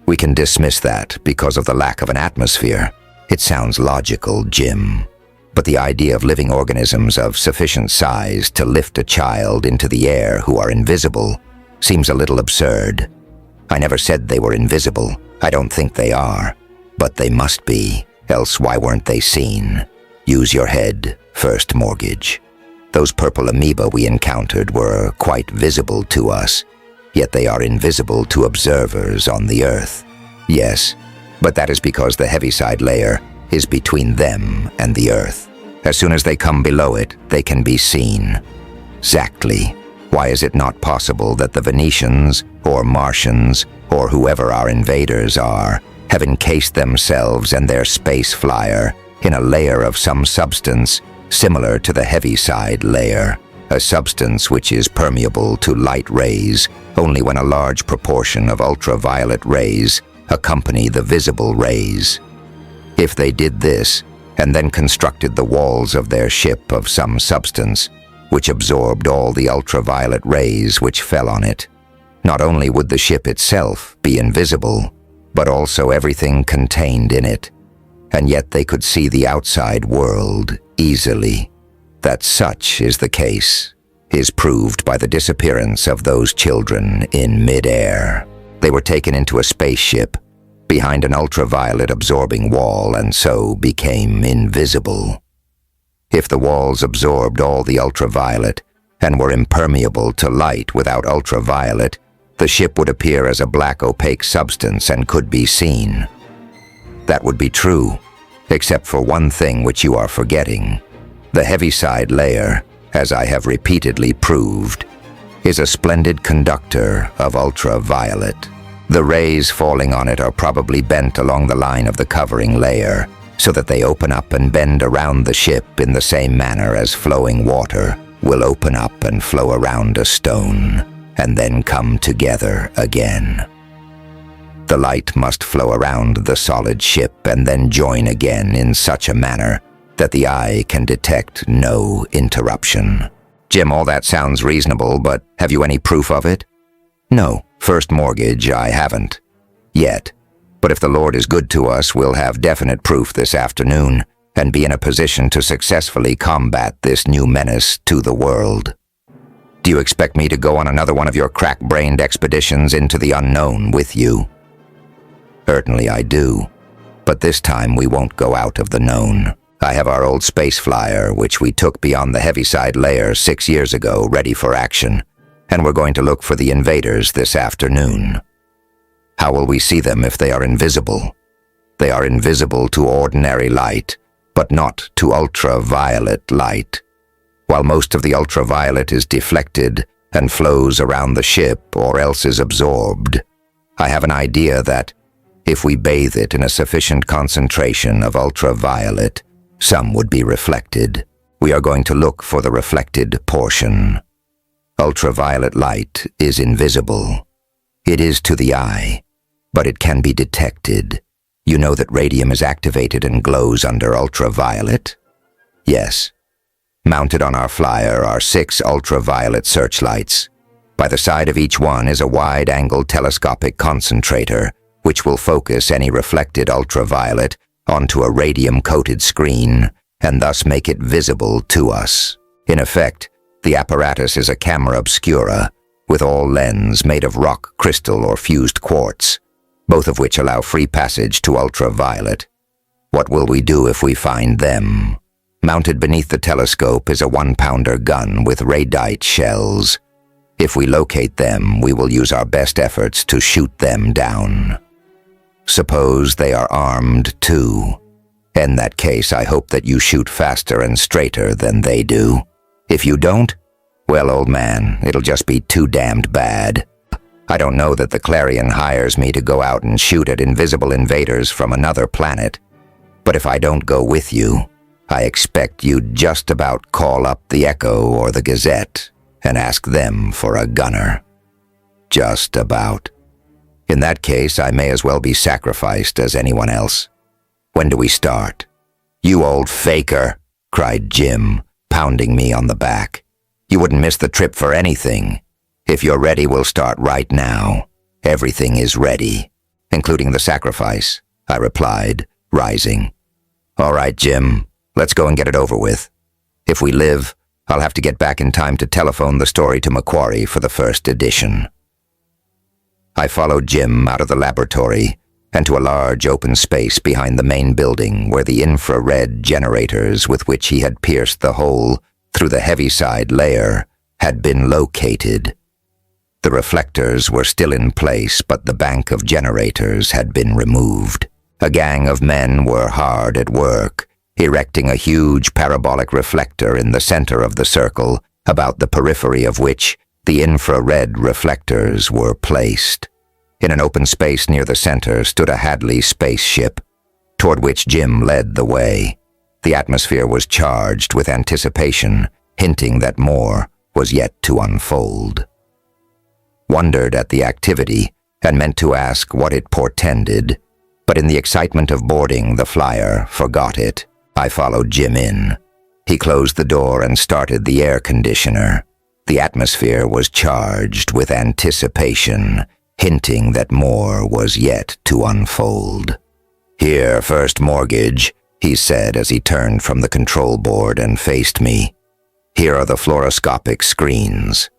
We can dismiss that because of the lack of an atmosphere. It sounds logical, Jim. But the idea of living organisms of sufficient size to lift a child into the air who are invisible seems a little absurd. I never said they were invisible. I don't think they are. But they must be, else why weren't they seen? Use your head, First Mortgage. Those purple amoeba we encountered were quite visible to us, yet they are invisible to observers on the Earth. Yes, but that is because the heaviside layer is between them and the Earth. As soon as they come below it, they can be seen. Exactly. Why is it not possible that the Venetians, or Martians, or whoever our invaders are, have encased themselves and their space flyer in a layer of some substance similar to the heaviside layer, a substance which is permeable to light rays only when a large proportion of ultraviolet rays accompany the visible rays? If they did this, and then constructed the walls of their ship of some substance, which absorbed all the ultraviolet rays which fell on it, not only would the ship itself be invisible, but also everything contained in it, and yet they could see the outside world easily. That such is the case is proved by the disappearance of those children in mid-air. They were taken into a spaceship behind an ultraviolet absorbing wall and so became invisible. If the walls absorbed all the ultraviolet and were impermeable to light without ultraviolet, the ship would appear as a black opaque substance and could be seen. That would be true, except for one thing which you are forgetting. The heaviside layer, as I have repeatedly proved, is a splendid conductor of ultraviolet. The rays falling on it are probably bent along the line of the covering layer, so that they open up and bend around the ship in the same manner as flowing water will open up and flow around a stone, and then come together again. The light must flow around the solid ship and then join again in such a manner that the eye can detect no interruption. Jim, all that sounds reasonable, but have you any proof of it? No, First Mortgage, I haven't. Yet. But if the Lord is good to us, we'll have definite proof this afternoon and be in a position to successfully combat this new menace to the world. Do you expect me to go on another one of your crack-brained expeditions into the unknown with you? Certainly I do. But this time we won't go out of the known. I have our old space flyer, which we took beyond the heaviside layer 6 years ago, ready for action, and we're going to look for the invaders this afternoon. How will we see them if they are invisible? They are invisible to ordinary light, but not to ultraviolet light. While most of the ultraviolet is deflected and flows around the ship or else is absorbed, I have an idea that, if we bathe it in a sufficient concentration of ultraviolet, some would be reflected. We are going to look for the reflected portion. Ultraviolet light is invisible, It is to the eye, but it can be detected. You know that radium is activated and glows under ultraviolet? Yes. Mounted on our flyer are 6 ultraviolet searchlights. By the side of each one is a wide-angle telescopic concentrator, which will focus any reflected ultraviolet onto a radium-coated screen and thus make it visible to us. In effect, the apparatus is a camera obscura, with all lens made of rock crystal or fused quartz, both of which allow free passage to ultraviolet. What will we do if we find them? Mounted beneath the telescope is a 1-pounder gun with radite shells. If we locate them, we will use our best efforts to shoot them down. Suppose they are armed too. In that case, I hope that you shoot faster and straighter than they do. If you don't, well, old man, it'll just be too damned bad. I don't know that the Clarion hires me to go out and shoot at invisible invaders from another planet, but if I don't go with you, I expect you'd just about call up the Echo or the Gazette and ask them for a gunner. Just about. In that case, I may as well be sacrificed as anyone else. When do we start? You old faker, cried Jim, pounding me on the back. You wouldn't miss the trip for anything. If you're ready, we'll start right now. Everything is ready, including the sacrifice, I replied, rising. All right, Jim, let's go and get it over with. If we live, I'll have to get back in time to telephone the story to Macquarie for the first edition. I followed Jim out of the laboratory and to a large open space behind the main building where the infrared generators with which he had pierced the hole through the heaviside layer had been located. The reflectors were still in place, but the bank of generators had been removed. A gang of men were hard at work, erecting a huge parabolic reflector in the center of the circle, about the periphery of which the infrared reflectors were placed. In an open space near the center stood a Hadley spaceship, toward which Jim led the way. The atmosphere was charged with anticipation, hinting that more was yet to unfold. Wondered at the activity and meant to ask what it portended, but in the excitement of boarding the flyer, forgot it. I followed Jim in. He closed the door and started the air conditioner. The atmosphere was charged with anticipation, hinting that more was yet to unfold. Here, First Mortgage, he said as he turned from the control board and faced me. Here are the fluoroscopic screens.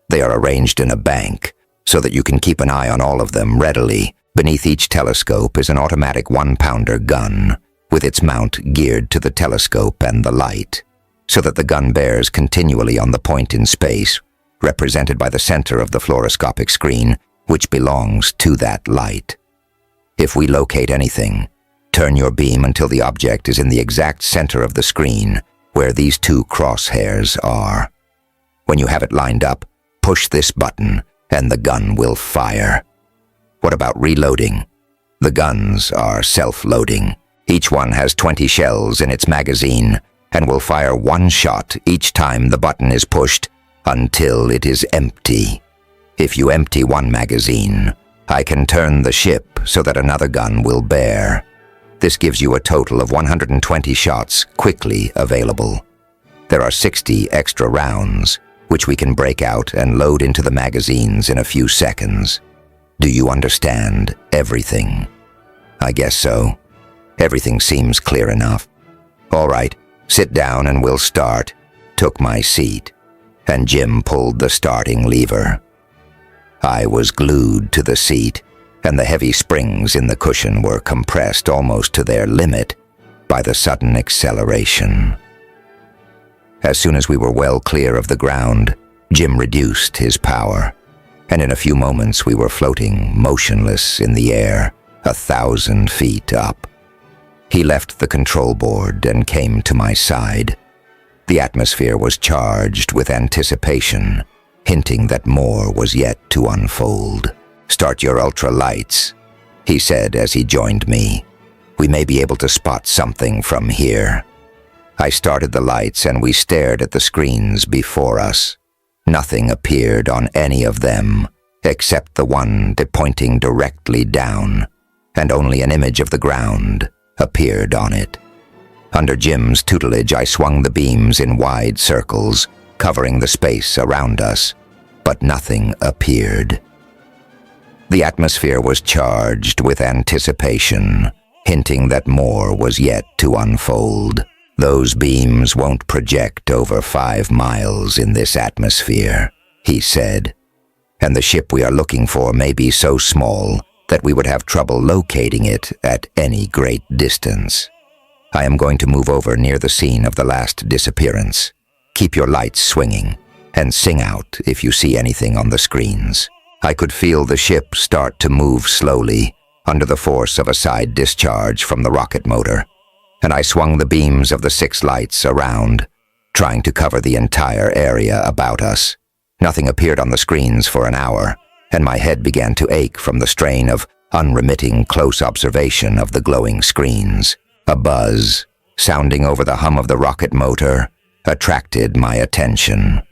They are arranged in a bank, so that you can keep an eye on all of them readily. Beneath each telescope is an automatic 1-pounder gun, with its mount geared to the telescope and the light, so that the gun bears continually on the point in space, represented by the center of the fluoroscopic screen, which belongs to that light. If we locate anything, turn your beam until the object is in the exact center of the screen, where these 2 crosshairs are. When you have it lined up, push this button, and the gun will fire. What about reloading? The guns are self-loading. Each one has 20 shells in its magazine, and will fire 1 shot each time the button is pushed until it is empty. If you empty 1 magazine, I can turn the ship so that another gun will bear. This gives you a total of 120 shots quickly available. There are 60 extra rounds, which we can break out and load into the magazines in a few seconds. Do you understand everything? I guess so. Everything seems clear enough. All right, sit down and we'll start. Took my seat, and Jim pulled the starting lever. I was glued to the seat, and the heavy springs in the cushion were compressed almost to their limit by the sudden acceleration. As soon as we were well clear of the ground, Jim reduced his power, and in a few moments we were floating motionless in the air, 1,000 feet up. He left the control board and came to my side. The atmosphere was charged with anticipation, hinting that more was yet to unfold. Start your ultra lights, he said as he joined me. We may be able to spot something from here. I started the lights and we stared at the screens before us. Nothing appeared on any of them, except the one pointing directly down, and only an image of the ground appeared on it. Under Jim's tutelage, I swung the beams in wide circles, covering the space around us, but nothing appeared. The atmosphere was charged with anticipation, hinting that more was yet to unfold. "Those beams won't project over 5 miles in this atmosphere," he said, "and the ship we are looking for may be so small that we would have trouble locating it at any great distance. I am going to move over near the scene of the last disappearance. Keep your lights swinging, and sing out if you see anything on the screens." I could feel the ship start to move slowly under the force of a side discharge from the rocket motor, and I swung the beams of the 6 lights around, trying to cover the entire area about us. Nothing appeared on the screens for an hour, and my head began to ache from the strain of unremitting close observation of the glowing screens. A buzz, sounding over the hum of the rocket motor, attracted my attention.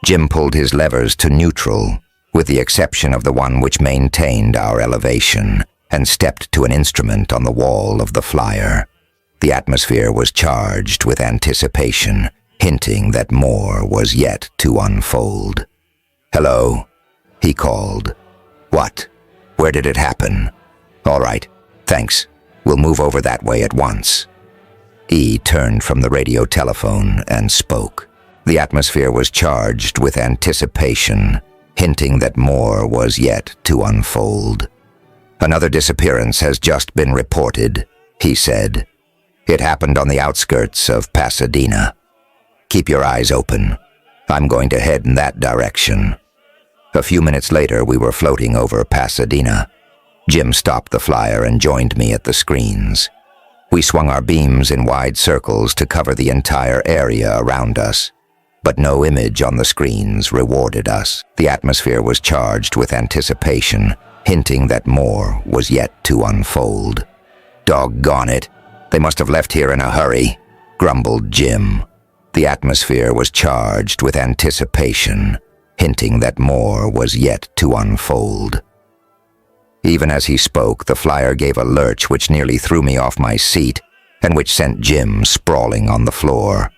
Jim pulled his levers to neutral, with the exception of the one which maintained our elevation, and stepped to an instrument on the wall of the flyer. The atmosphere was charged with anticipation, hinting that more was yet to unfold. "Hello," he called. "What? Where did it happen?" "All right, thanks. We'll move over that way at once." E turned from the radio telephone and spoke. The atmosphere was charged with anticipation, hinting that more was yet to unfold. "Another disappearance has just been reported," he said. "It happened on the outskirts of Pasadena. Keep your eyes open. I'm going to head in that direction." A few minutes later, we were floating over Pasadena. Jim stopped the flyer and joined me at the screens. We swung our beams in wide circles to cover the entire area around us, but no image on the screens rewarded us. The atmosphere was charged with anticipation, hinting that more was yet to unfold. "Doggone it, they must have left here in a hurry," grumbled Jim. The atmosphere was charged with anticipation, hinting that more was yet to unfold. Even as he spoke, the flyer gave a lurch which nearly threw me off my seat and which sent Jim sprawling on the floor.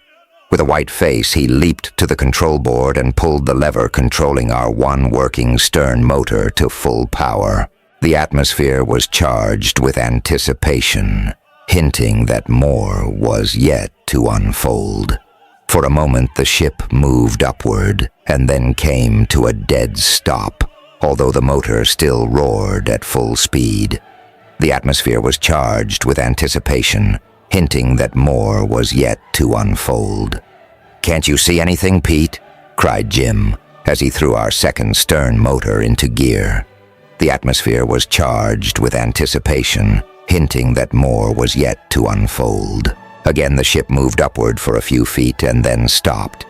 With a white face, he leaped to the control board and pulled the lever controlling our one working stern motor to full power. The atmosphere was charged with anticipation, hinting that more was yet to unfold. For a moment, the ship moved upward and then came to a dead stop, although the motor still roared at full speed. The atmosphere was charged with anticipation, hinting that more was yet to unfold. "Can't you see anything, Pete?" cried Jim, as he threw our second stern motor into gear. The atmosphere was charged with anticipation, hinting that more was yet to unfold. Again, the ship moved upward for a few feet and then stopped.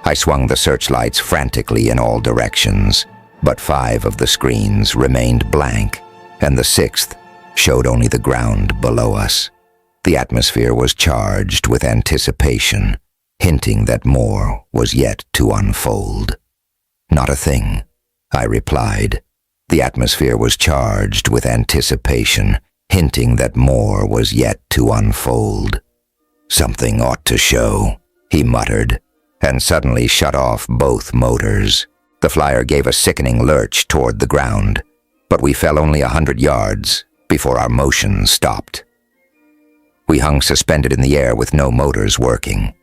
I swung the searchlights frantically in all directions, but 5 of the screens remained blank, and the 6th showed only the ground below us. The atmosphere was charged with anticipation, hinting that more was yet to unfold. "Not a thing," I replied. The atmosphere was charged with anticipation, hinting that more was yet to unfold. "Something ought to show," he muttered, and suddenly shut off both motors. The flyer gave a sickening lurch toward the ground, but we fell only 100 yards before our motion stopped. We hung suspended in the air with no motors working.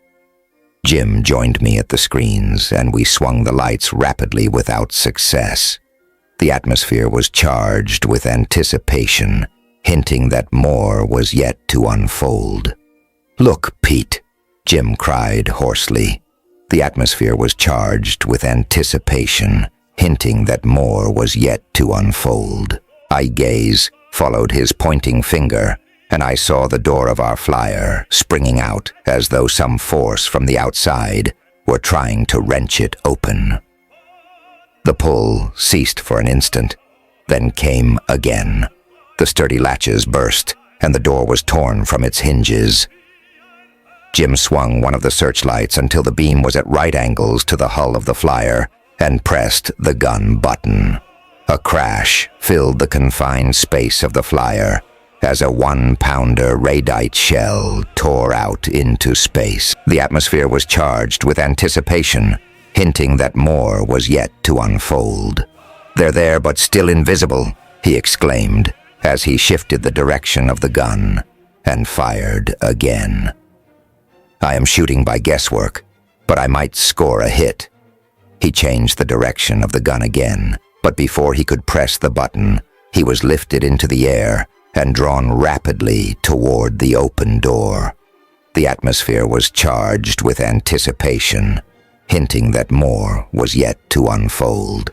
Jim joined me at the screens, and we swung the lights rapidly without success. The atmosphere was charged with anticipation, hinting that more was yet to unfold. "Look, Pete," Jim cried hoarsely. The atmosphere was charged with anticipation, hinting that more was yet to unfold. I gaze followed his pointing finger, and I saw the door of our flyer springing out as though some force from the outside were trying to wrench it open. The pull ceased for an instant, then came again. The sturdy latches burst, and the door was torn from its hinges. Jim swung one of the searchlights until the beam was at right angles to the hull of the flyer, and pressed the gun button. A crash filled the confined space of the flyer as a 1-pounder radite shell tore out into space. The atmosphere was charged with anticipation, hinting that more was yet to unfold. "They're there, but still invisible," he exclaimed as he shifted the direction of the gun and fired again. "I am shooting by guesswork, but I might score a hit." He changed the direction of the gun again, but before he could press the button, he was lifted into the air and drawn rapidly toward the open door. The atmosphere was charged with anticipation, hinting that more was yet to unfold.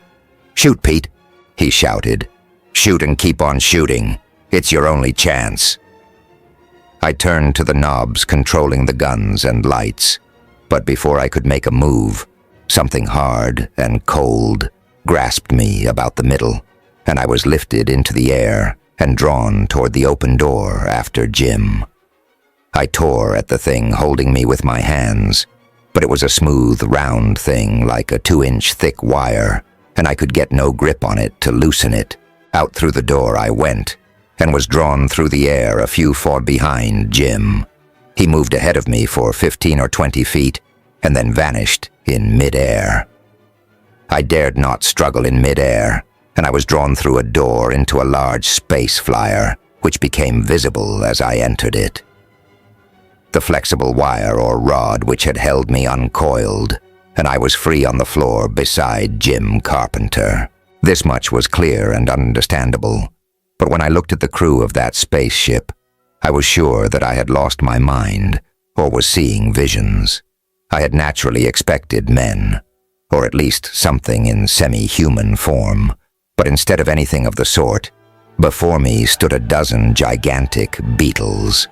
"Shoot, Pete," he shouted. "Shoot and keep on shooting. It's your only chance." I turned to the knobs controlling the guns and lights, but before I could make a move, something hard and cold grasped me about the middle, and I was lifted into the air and drawn toward the open door after Jim. I tore at the thing holding me with my hands, but it was a smooth, round thing like a 2-inch thick wire, and I could get no grip on it to loosen it. Out through the door I went, and was drawn through the air a few feet behind Jim. He moved ahead of me for 15 or 20 feet, and then vanished in mid-air. I dared not struggle in mid-air, and I was drawn through a door into a large space flyer, which became visible as I entered it. The flexible wire or rod which had held me uncoiled, and I was free on the floor beside Jim Carpenter. This much was clear and understandable, but when I looked at the crew of that spaceship, I was sure that I had lost my mind or was seeing visions. I had naturally expected men, or at least something in semi-human form, but instead of anything of the sort, before me stood a dozen gigantic beetles,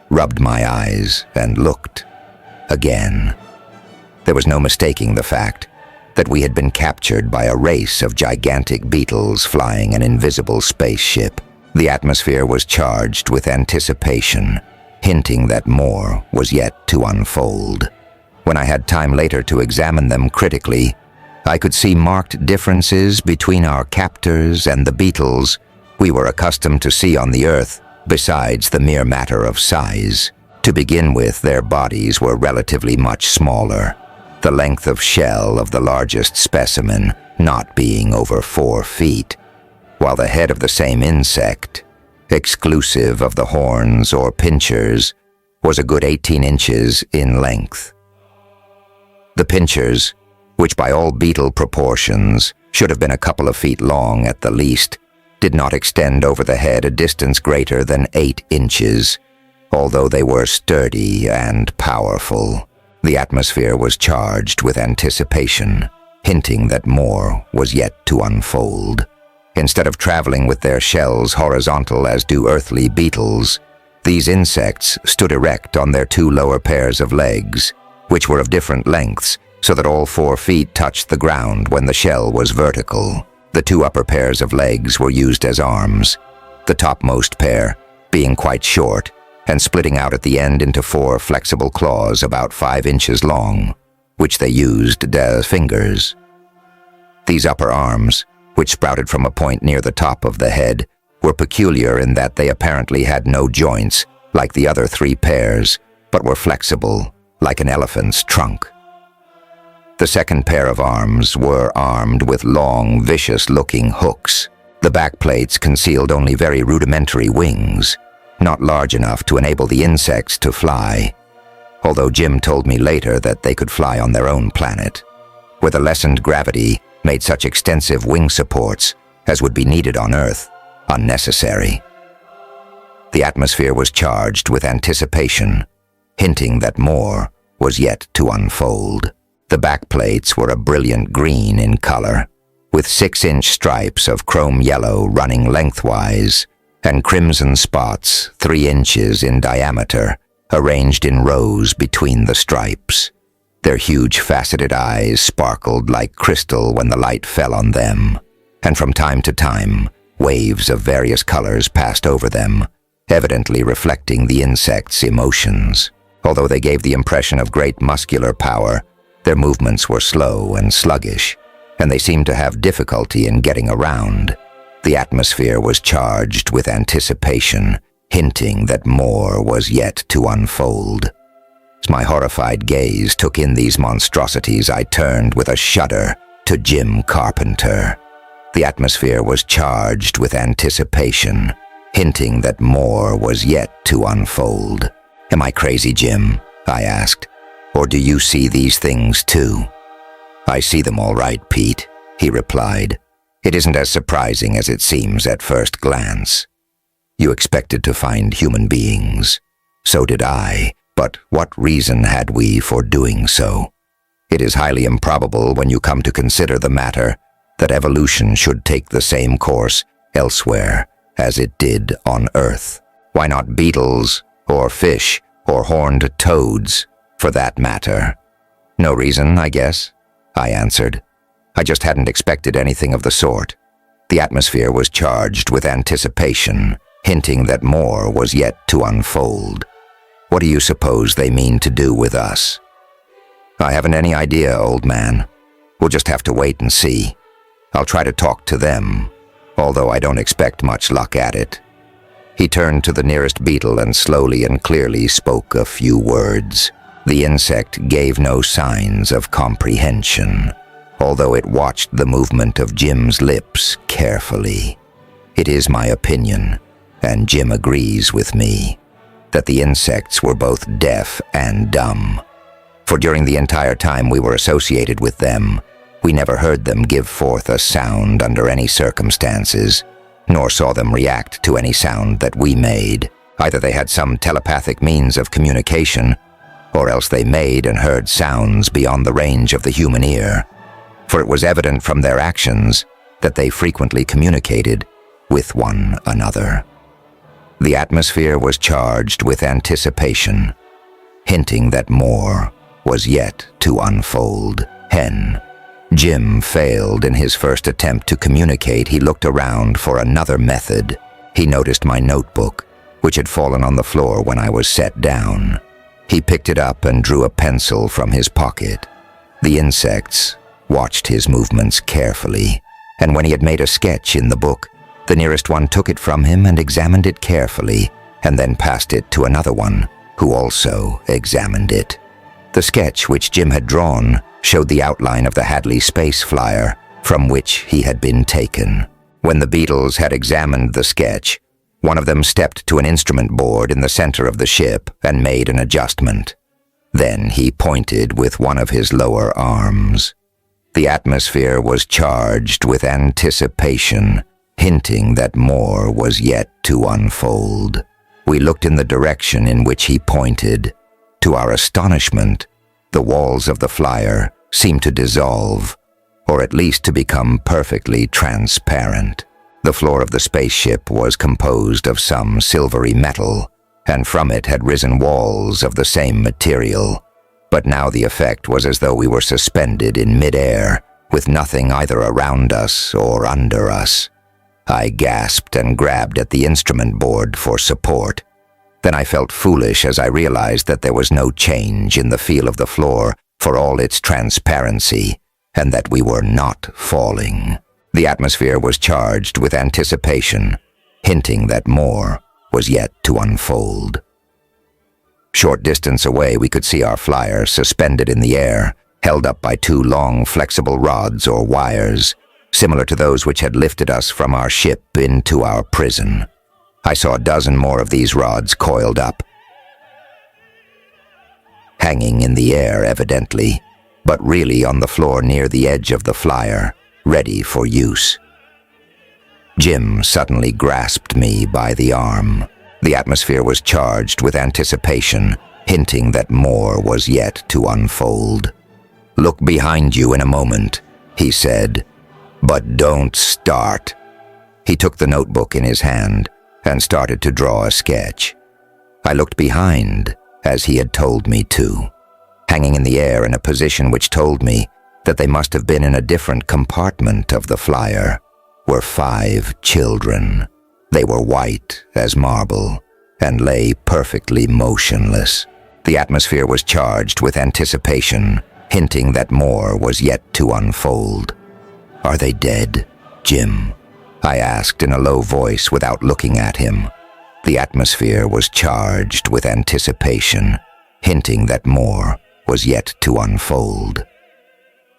rubbed my eyes, and looked again. There was no mistaking the fact that we had been captured by a race of gigantic beetles flying an invisible spaceship. The atmosphere was charged with anticipation, hinting that more was yet to unfold. When I had time later to examine them critically, I could see marked differences between our captors and the beetles we were accustomed to see on the Earth, besides the mere matter of size. To begin with, their bodies were relatively much smaller, the length of shell of the largest specimen not being over 4 feet, while the head of the same insect, exclusive of the horns or pinchers, was a good 18 inches in length. The pinchers, which by all beetle proportions should have been a couple of feet long at the least, did not extend over the head a distance greater than 8 inches, although they were sturdy and powerful. The atmosphere was charged with anticipation, hinting that more was yet to unfold. Instead of traveling with their shells horizontal as do earthly beetles, these insects stood erect on their 2 lower pairs of legs, which were of different lengths, so that all 4 feet touched the ground when the shell was vertical. The 2 upper pairs of legs were used as arms, the topmost pair being quite short and splitting out at the end into 4 flexible claws about 5 inches long, which they used as fingers. These upper arms, which sprouted from a point near the top of the head, were peculiar in that they apparently had no joints like the other 3 pairs, but were flexible like an elephant's trunk. The second pair of arms were armed with long, vicious-looking hooks. The back plates concealed only very rudimentary wings, not large enough to enable the insects to fly, although Jim told me later that they could fly on their own planet, where the lessened gravity made such extensive wing supports as would be needed on Earth unnecessary. The atmosphere was charged with anticipation, hinting that more was yet to unfold. The backplates were a brilliant green in color, with 6-inch stripes of chrome yellow running lengthwise, and crimson spots 3 inches in diameter, arranged in rows between the stripes. Their huge faceted eyes sparkled like crystal when the light fell on them, and from time to time, waves of various colors passed over them, evidently reflecting the insects' emotions. Although they gave the impression of great muscular power, their movements were slow and sluggish, and they seemed to have difficulty in getting around. The atmosphere was charged with anticipation, hinting that more was yet to unfold. As my horrified gaze took in these monstrosities, I turned with a shudder to Jim Carpenter. The atmosphere was charged with anticipation, hinting that more was yet to unfold. "Am I crazy, Jim?" I asked. "Or do you see these things too?" "I see them all right, Pete," he replied. "It isn't as surprising as it seems at first glance. You expected to find human beings. So did I, but what reason had we for doing so? It is highly improbable when you come to consider the matter that evolution should take the same course elsewhere as it did on Earth. Why not beetles, or fish, or horned toads, for that matter?" "No reason, I guess," I answered. I just hadn't expected anything of the sort. The atmosphere was charged with anticipation, hinting that more was yet to unfold. "What do you suppose they mean to do with us?" "I haven't any idea, old man. We'll just have to wait and see. I'll try to talk to them, although I don't expect much luck at it." He turned to the nearest beetle and slowly and clearly spoke a few words. The insect gave no signs of comprehension, although it watched the movement of Jim's lips carefully. It is my opinion, and Jim agrees with me, that the insects were both deaf and dumb. For during the entire time we were associated with them, we never heard them give forth a sound under any circumstances, nor saw them react to any sound that we made. Either they had some telepathic means of communication, or else they made and heard sounds beyond the range of the human ear, for it was evident from their actions that they frequently communicated with one another. The atmosphere was charged with anticipation, hinting that more was yet to unfold. Jim failed in his first attempt to communicate. He looked around for another method. He noticed my notebook, which had fallen on the floor when I was set down. He picked it up and drew a pencil from his pocket. The insects watched his movements carefully, and when he had made a sketch in the book, the nearest one took it from him and examined it carefully, and then passed it to another one, who also examined it. The sketch which Jim had drawn showed the outline of the Hadley space flyer from which he had been taken. When the beetles had examined the sketch, one of them stepped to an instrument board in the center of the ship and made an adjustment. Then he pointed with one of his lower arms. The atmosphere was charged with anticipation, hinting that more was yet to unfold. We looked in the direction in which he pointed. To our astonishment, the walls of the flyer seemed to dissolve, or at least to become perfectly transparent. The floor of the spaceship was composed of some silvery metal, and from it had risen walls of the same material. But now the effect was as though we were suspended in mid-air, with nothing either around us or under us. I gasped and grabbed at the instrument board for support. Then I felt foolish as I realized that there was no change in the feel of the floor for all its transparency, and that we were not falling. The atmosphere was charged with anticipation, hinting that more was yet to unfold. Short distance away, we could see our flyer suspended in the air, held up by two long, flexible rods or wires, similar to those which had lifted us from our ship into our prison. I saw a dozen more of these rods coiled up, hanging in the air evidently, but really on the floor near the edge of the flyer, ready for use. Jim suddenly grasped me by the arm. The atmosphere was charged with anticipation, hinting that more was yet to unfold. "Look behind you in a moment," he said, "but don't start." He took the notebook in his hand and started to draw a sketch. I looked behind, as he had told me to. Hanging in the air in a position which told me that they must have been in a different compartment of the flyer, were 5 children. They were white as marble and lay perfectly motionless. The atmosphere was charged with anticipation, hinting that more was yet to unfold. "Are they dead, Jim?" I asked in a low voice without looking at him. The atmosphere was charged with anticipation, hinting that more was yet to unfold.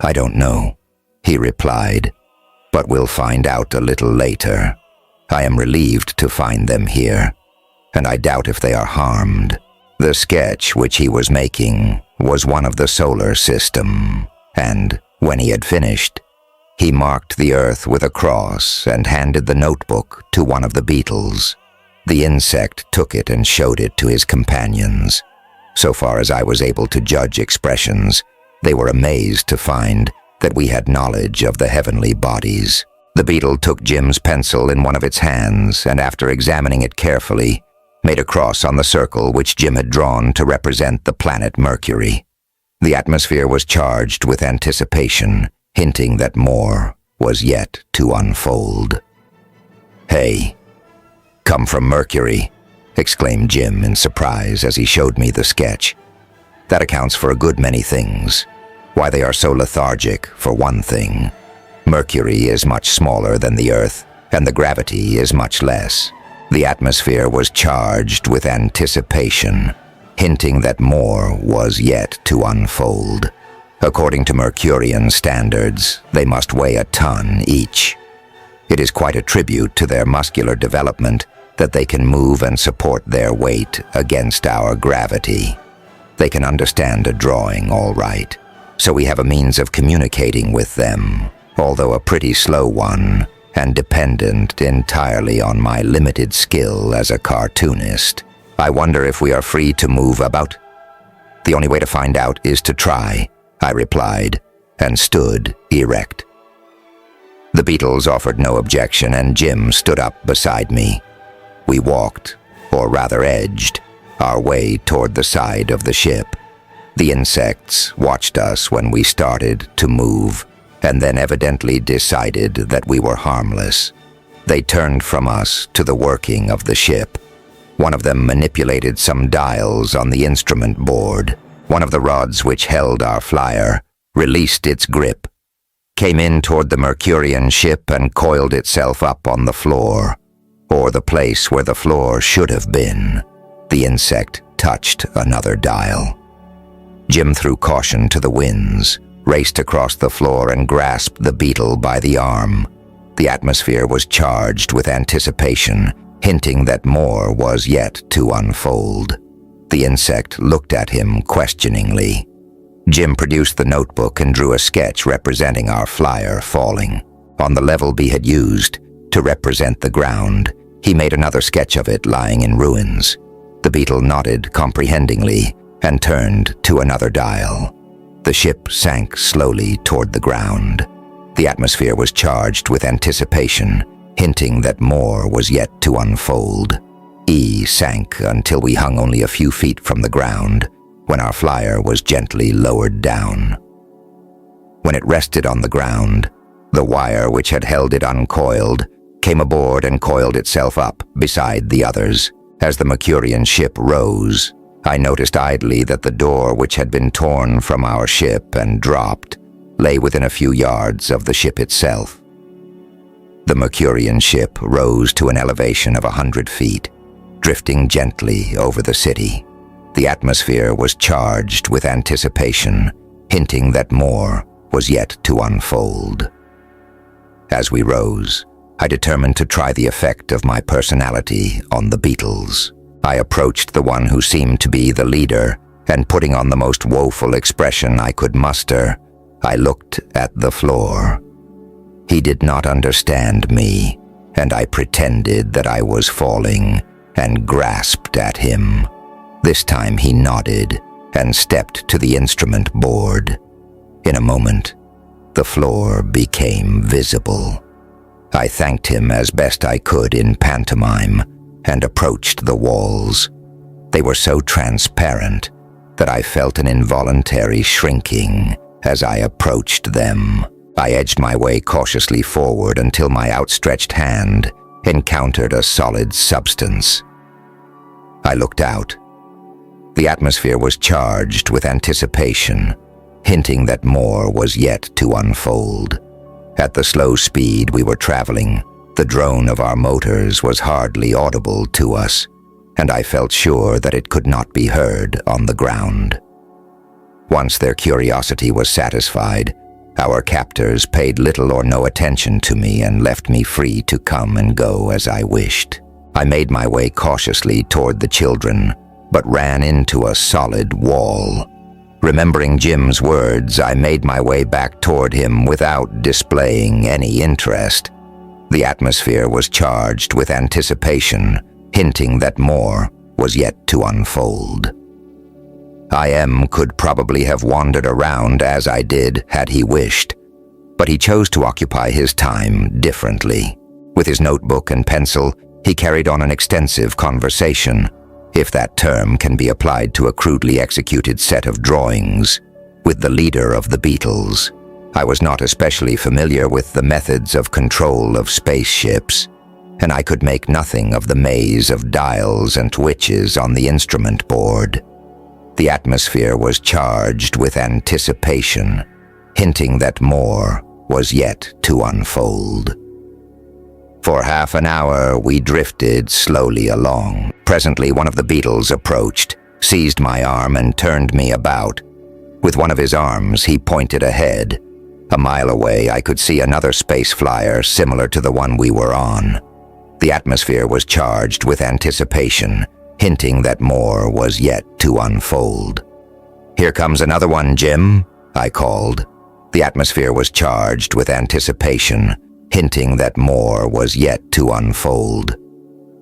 "I don't know," he replied, "but we'll find out a little later. I am relieved to find them here, and I doubt if they are harmed." The sketch which he was making was one of the solar system, and when he had finished, he marked the Earth with a cross and handed the notebook to one of the beetles. The insect took it and showed it to his companions. So far as I was able to judge expressions, they were amazed to find that we had knowledge of the heavenly bodies. The beetle took Jim's pencil in one of its hands and, after examining it carefully, made a cross on the circle which Jim had drawn to represent the planet Mercury. The atmosphere was charged with anticipation, hinting that more was yet to unfold. "Hey, come from Mercury," exclaimed Jim in surprise as he showed me the sketch. "That accounts for a good many things. Why they are so lethargic, for one thing. Mercury is much smaller than the Earth, and the gravity is much less. The atmosphere was charged with anticipation, hinting that more was yet to unfold. According to Mercurian standards, they must weigh a ton each. It is quite a tribute to their muscular development that they can move and support their weight against our gravity. They can understand a drawing all right, so we have a means of communicating with them, although a pretty slow one, and dependent entirely on my limited skill as a cartoonist. I wonder if we are free to move about." "The only way to find out is to try," I replied, and stood erect. The beetles offered no objection, and Jim stood up beside me. We walked, or rather edged, our way toward the side of the ship. The insects watched us when we started to move, and then evidently decided that we were harmless. They turned from us to the working of the ship. One of them manipulated some dials on the instrument board. One of the rods which held our flyer released its grip, came in toward the Mercurian ship, and coiled itself up on the floor, or the place where the floor should have been. The insect touched another dial. Jim threw caution to the winds, raced across the floor, and grasped the beetle by the arm. The atmosphere was charged with anticipation, hinting that more was yet to unfold. The insect looked at him questioningly. Jim produced the notebook and drew a sketch representing our flyer falling. On the level B had used to represent the ground, he made another sketch of it lying in ruins. The beetle nodded comprehendingly and turned to another dial. The ship sank slowly toward the ground. The atmosphere was charged with anticipation, hinting that more was yet to unfold. E sank until we hung only a few feet from the ground, when our flyer was gently lowered down. When it rested on the ground, the wire which had held it uncoiled came aboard and coiled itself up beside the others. As the Mercurian ship rose, I noticed idly that the door which had been torn from our ship and dropped lay within a few yards of the ship itself. The Mercurian ship rose to an elevation of 100 feet, drifting gently over the city. The atmosphere was charged with anticipation, hinting that more was yet to unfold. As we rose, I determined to try the effect of my personality on the beetles. I approached the one who seemed to be the leader, and putting on the most woeful expression I could muster, I looked at the floor. He did not understand me, and I pretended that I was falling and grasped at him. This time he nodded and stepped to the instrument board. In a moment, the floor became visible. I thanked him as best I could in pantomime and approached the walls. They were so transparent that I felt an involuntary shrinking as I approached them. I edged my way cautiously forward until my outstretched hand encountered a solid substance. I looked out. The atmosphere was charged with anticipation, hinting that more was yet to unfold. At the slow speed we were traveling, the drone of our motors was hardly audible to us, and I felt sure that it could not be heard on the ground. Once their curiosity was satisfied, our captors paid little or no attention to me and left me free to come and go as I wished. I made my way cautiously toward the children, but ran into a solid wall. Remembering Jim's words, I made my way back toward him without displaying any interest. The atmosphere was charged with anticipation, hinting that more was yet to unfold. Could probably have wandered around as I did had he wished, but he chose to occupy his time differently. With his notebook and pencil, he carried on an extensive conversation, if that term can be applied to a crudely executed set of drawings, with the leader of the Beatles. I was not especially familiar with the methods of control of spaceships, and I could make nothing of the maze of dials and switches on the instrument board. The atmosphere was charged with anticipation, hinting that more was yet to unfold. For half an hour, we drifted slowly along. Presently, one of the Beatles approached, seized my arm, and turned me about. With one of his arms, he pointed ahead. A mile away, I could see another space flyer similar to the one we were on. The atmosphere was charged with anticipation, hinting that more was yet to unfold. "Here comes another one, Jim," I called. The atmosphere was charged with anticipation, hinting that more was yet to unfold.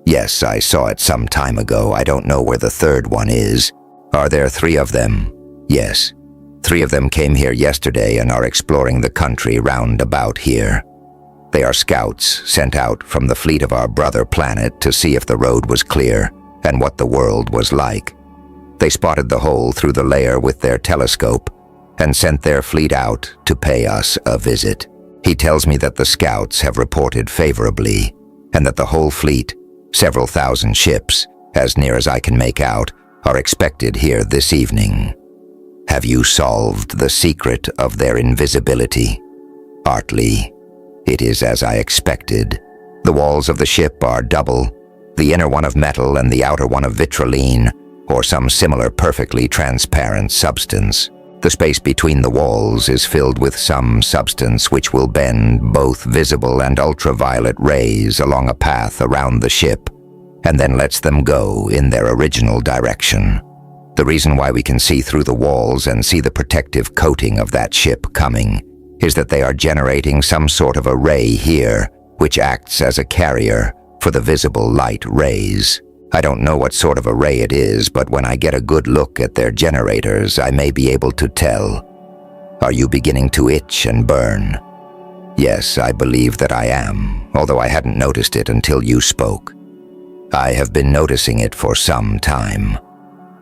"Yes, I saw it some time ago. I don't know where the third one is. Are there 3 of them?" "Yes. 3 of them came here yesterday and are exploring the country round about here. They are scouts sent out from the fleet of our brother planet to see if the road was clear and what the world was like. They spotted the hole through the layer with their telescope and sent their fleet out to pay us a visit. He tells me that the scouts have reported favorably, and that the whole fleet, several thousand ships, as near as I can make out, are expected here this evening. Have you solved the secret of their invisibility?" "Partly. It is as I expected. The walls of the ship are double, the inner one of metal and the outer one of vitrylene, or some similar perfectly transparent substance. The space between the walls is filled with some substance which will bend both visible and ultraviolet rays along a path around the ship, and then lets them go in their original direction. The reason why we can see through the walls and see the protective coating of that ship coming is that they are generating some sort of a ray here, which acts as a carrier for the visible light rays. I don't know what sort of a ray it is, but when I get a good look at their generators, I may be able to tell. Are you beginning to itch and burn?" "Yes, I believe that I am, although I hadn't noticed it until you spoke. I have been noticing it for some time.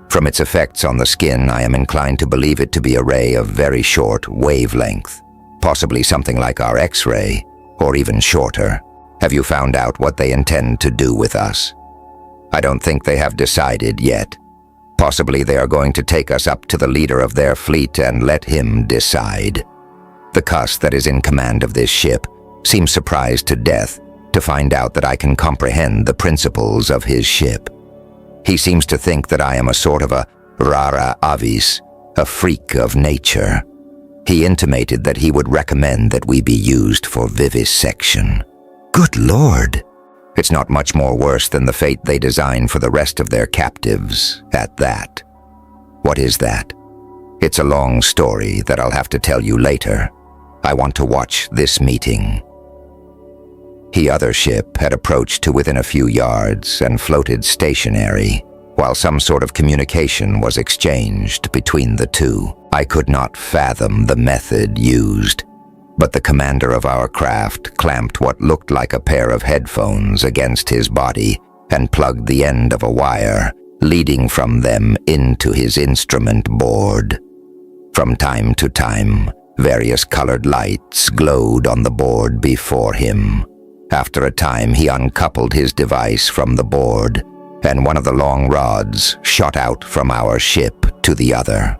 From its effects on the skin, I am inclined to believe it to be a ray of very short wavelength, possibly something like our X-ray, or even shorter. Have you found out what they intend to do with us?" "I don't think they have decided yet. Possibly they are going to take us up to the leader of their fleet and let him decide. The cuss that is in command of this ship seems surprised to death to find out that I can comprehend the principles of his ship. He seems to think that I am a sort of a rara avis, a freak of nature. He intimated that he would recommend that we be used for vivisection. Good Lord! It's not much more worse than the fate they design for the rest of their captives, at that." "What is that?" "It's a long story that I'll have to tell you later. I want to watch this meeting." The other ship had approached to within a few yards and floated stationary, while some sort of communication was exchanged between the two. I could not fathom the method used, but the commander of our craft clamped what looked like a pair of headphones against his body and plugged the end of a wire, leading from them into his instrument board. From time to time, various colored lights glowed on the board before him. After a time, he uncoupled his device from the board, and one of the long rods shot out from our ship to the other.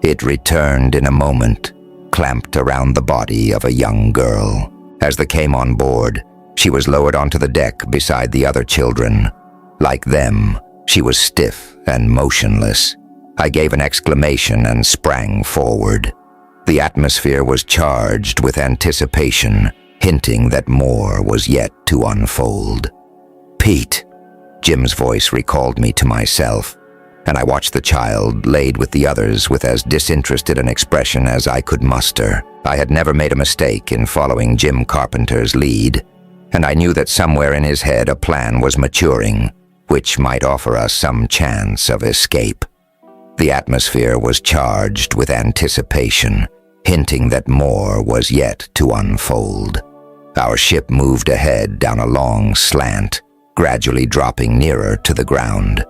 It returned in a moment, clamped around the body of a young girl. As they came on board, she was lowered onto the deck beside the other children. Like them, she was stiff and motionless. I gave an exclamation and sprang forward. The atmosphere was charged with anticipation, hinting that more was yet to unfold. "Pete," Jim's voice recalled me to myself, and I watched the child laid with the others with as disinterested an expression as I could muster. I had never made a mistake in following Jim Carpenter's lead, and I knew that somewhere in his head a plan was maturing, which might offer us some chance of escape. The atmosphere was charged with anticipation, hinting that more was yet to unfold. Our ship moved ahead down a long slant, gradually dropping nearer to the ground.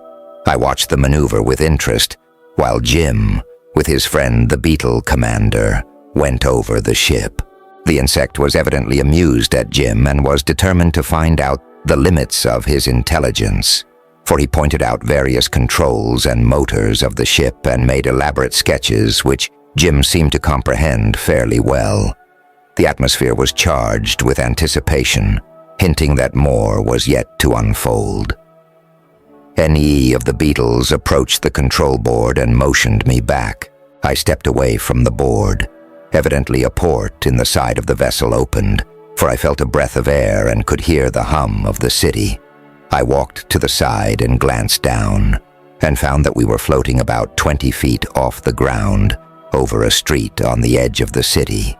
I watched the maneuver with interest, while Jim, with his friend the Beetle Commander, went over the ship. The insect was evidently amused at Jim and was determined to find out the limits of his intelligence, for he pointed out various controls and motors of the ship and made elaborate sketches which Jim seemed to comprehend fairly well. The atmosphere was charged with anticipation, hinting that more was yet to unfold. NE of the Beetles approached the control board and motioned me back. I stepped away from the board. Evidently a port in the side of the vessel opened, for I felt a breath of air and could hear the hum of the city. I walked to the side and glanced down, and found that we were floating about 20 feet off the ground, over a street on the edge of the city.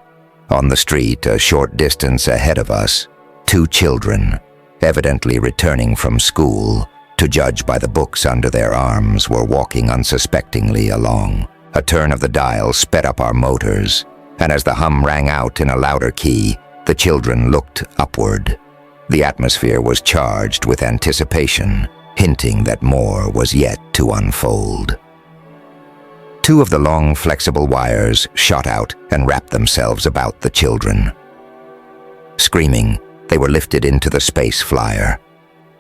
On the street, a short distance ahead of us, 2 children, evidently returning from school, to judge by the books under their arms, were walking unsuspectingly along. A turn of the dial sped up our motors, and as the hum rang out in a louder key, the children looked upward. The atmosphere was charged with anticipation, hinting that more was yet to unfold. 2 of the long, flexible wires shot out and wrapped themselves about the children. Screaming, they were lifted into the space flyer.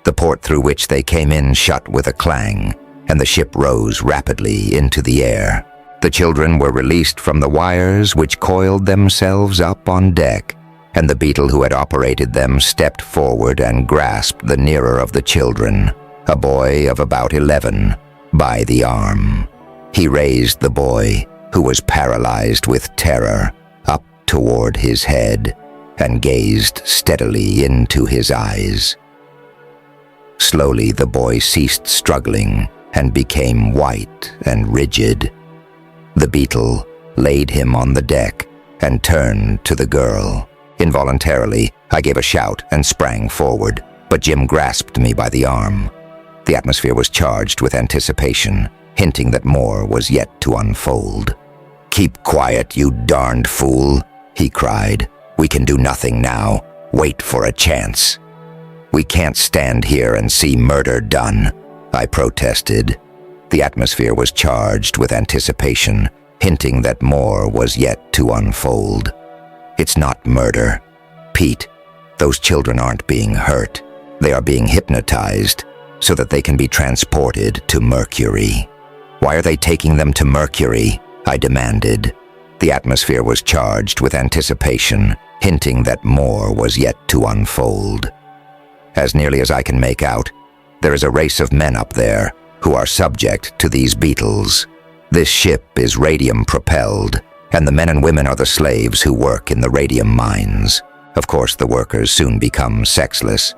The port through which they came in shut with a clang, and the ship rose rapidly into the air. The children were released from the wires which coiled themselves up on deck, and the beetle who had operated them stepped forward and grasped the nearer of the children, a boy of about 11, by the arm. He raised the boy, who was paralyzed with terror, up toward his head, and gazed steadily into his eyes. Slowly the boy ceased struggling and became white and rigid. The beetle laid him on the deck and turned to the girl. Involuntarily, I gave a shout and sprang forward, but Jim grasped me by the arm. The atmosphere was charged with anticipation, hinting that more was yet to unfold. "Keep quiet, you darned fool," he cried. "We can do nothing now. Wait for a chance." "We can't stand here and see murder done," I protested. The atmosphere was charged with anticipation, hinting that more was yet to unfold. "It's not murder. Pete, those children aren't being hurt. They are being hypnotized so that they can be transported to Mercury." "Why are they taking them to Mercury?" I demanded. The atmosphere was charged with anticipation, hinting that more was yet to unfold. "As nearly as I can make out, there is a race of men up there who are subject to these beetles. This ship is radium-propelled, and the men and women are the slaves who work in the radium mines. Of course, the workers soon become sexless,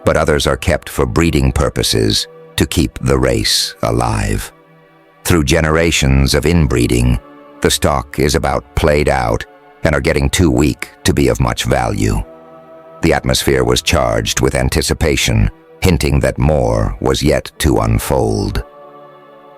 but others are kept for breeding purposes to keep the race alive. Through generations of inbreeding, the stock is about played out and are getting too weak to be of much value." The atmosphere was charged with anticipation, hinting that more was yet to unfold.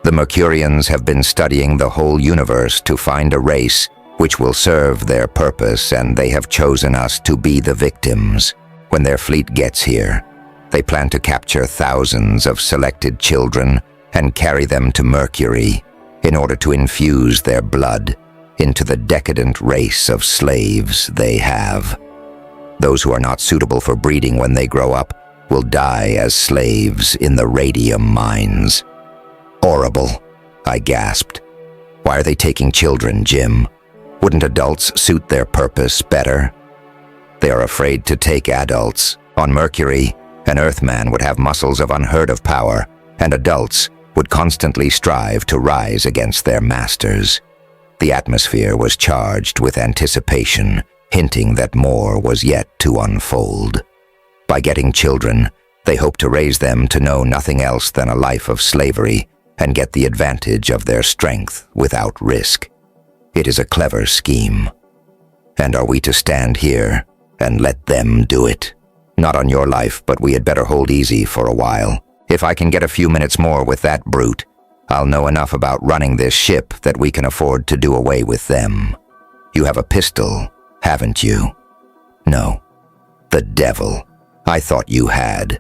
"The Mercurians have been studying the whole universe to find a race which will serve their purpose, and they have chosen us to be the victims. When their fleet gets here, they plan to capture thousands of selected children and carry them to Mercury in order to infuse their blood into the decadent race of slaves they have. Those who are not suitable for breeding when they grow up will die as slaves in the radium mines." "Horrible," I gasped. "Why are they taking children, Jim? Wouldn't adults suit their purpose better?" They are afraid to take adults. On Mercury, an Earthman would have muscles of unheard-of power, and adults would constantly strive to rise against their masters. The atmosphere was charged with anticipation, hinting that more was yet to unfold. By getting children, they hoped to raise them to know nothing else than a life of slavery and get the advantage of their strength without risk. It is a clever scheme. And are we to stand here and let them do it? Not on your life, but we had better hold easy for a while. If I can get a few minutes more with that brute, I'll know enough about running this ship that we can afford to do away with them. You have a pistol, haven't you? No. The devil. I thought you had.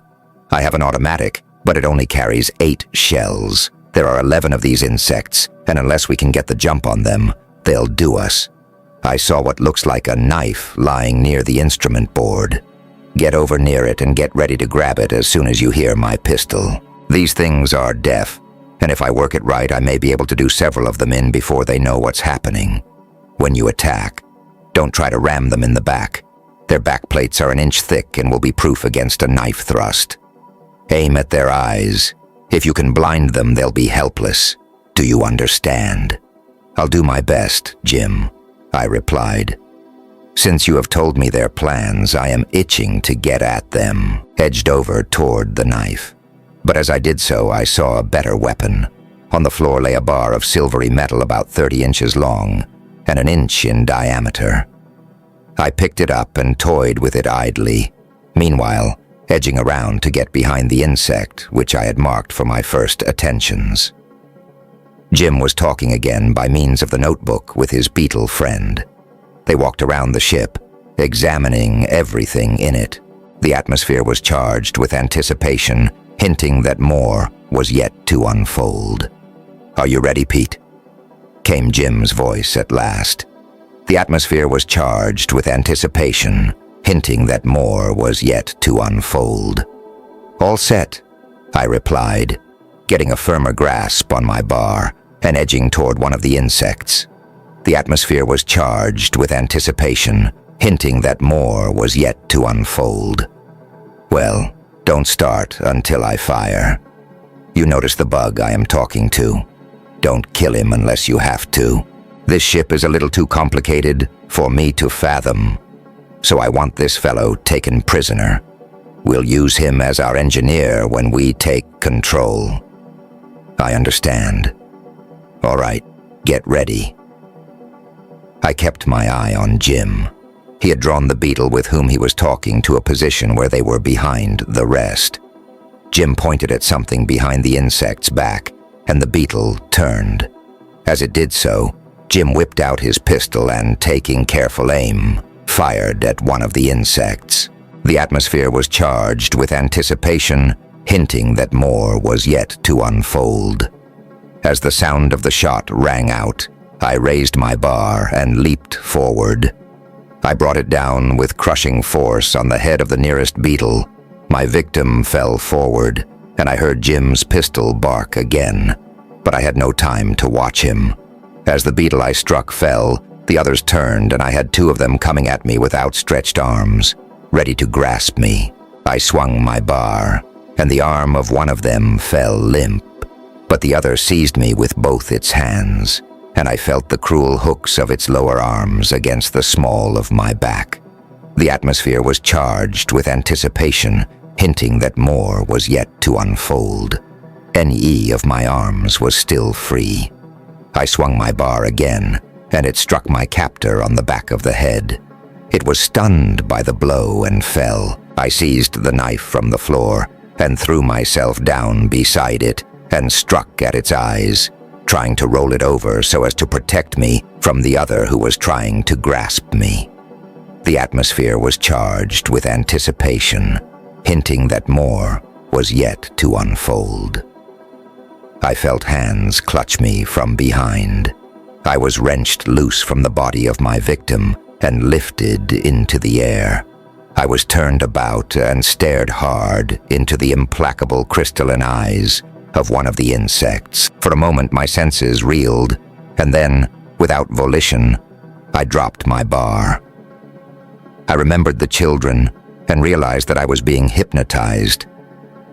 I have an automatic, but it only carries 8 shells. There are 11 of these insects, and unless we can get the jump on them, they'll do us. I saw what looks like a knife lying near the instrument board. Get over near it and get ready to grab it as soon as you hear my pistol. These things are deaf, and if I work it right, I may be able to do several of them in before they know what's happening. When you attack, don't try to ram them in the back. Their backplates are an inch thick and will be proof against a knife thrust. Aim at their eyes. If you can blind them, they'll be helpless. Do you understand? I'll do my best, Jim, I replied. Since you have told me their plans, I am itching to get at them, edged over toward the knife. But as I did so, I saw a better weapon. On the floor lay a bar of silvery metal about 30 inches long and an inch in diameter. I picked it up and toyed with it idly, meanwhile edging around to get behind the insect which I had marked for my first attentions. Jim was talking again by means of the notebook with his beetle friend. They walked around the ship, examining everything in it. The atmosphere was charged with anticipation, hinting that more was yet to unfold. "Are you ready, Pete?" came Jim's voice at last. The atmosphere was charged with anticipation, hinting that more was yet to unfold. "All set," I replied, getting a firmer grasp on my bar and edging toward one of the insects. The atmosphere was charged with anticipation, hinting that more was yet to unfold. "Well, don't start until I fire. You notice the bug I am talking to. Don't kill him unless you have to. This ship is a little too complicated for me to fathom, so I want this fellow taken prisoner. We'll use him as our engineer when we take control." "I understand." "All right, get ready." I kept my eye on Jim. He had drawn the beetle with whom he was talking to a position where they were behind the rest. Jim pointed at something behind the insect's back, and the beetle turned. As it did so, Jim whipped out his pistol and, taking careful aim, fired at one of the insects. The atmosphere was charged with anticipation, hinting that more was yet to unfold. As the sound of the shot rang out, I raised my bar and leaped forward. I brought it down with crushing force on the head of the nearest beetle. My victim fell forward, and I heard Jim's pistol bark again, but I had no time to watch him. As the beetle I struck fell, the others turned, and I had 2 of them coming at me with outstretched arms, ready to grasp me. I swung my bar, and the arm of one of them fell limp, but the other seized me with both its hands, and I felt the cruel hooks of its lower arms against the small of my back. The atmosphere was charged with anticipation, hinting that more was yet to unfold. Any of my arms was still free. I swung my bar again, and it struck my captor on the back of the head. It was stunned by the blow and fell. I seized the knife from the floor and threw myself down beside it and struck at its eyes, trying to roll it over so as to protect me from the other who was trying to grasp me. The atmosphere was charged with anticipation, hinting that more was yet to unfold. I felt hands clutch me from behind. I was wrenched loose from the body of my victim and lifted into the air. I was turned about and stared hard into the implacable crystalline eyes of one of the insects. For a moment my senses reeled, and then, without volition, I dropped my bar. I remembered the children and realized that I was being hypnotized.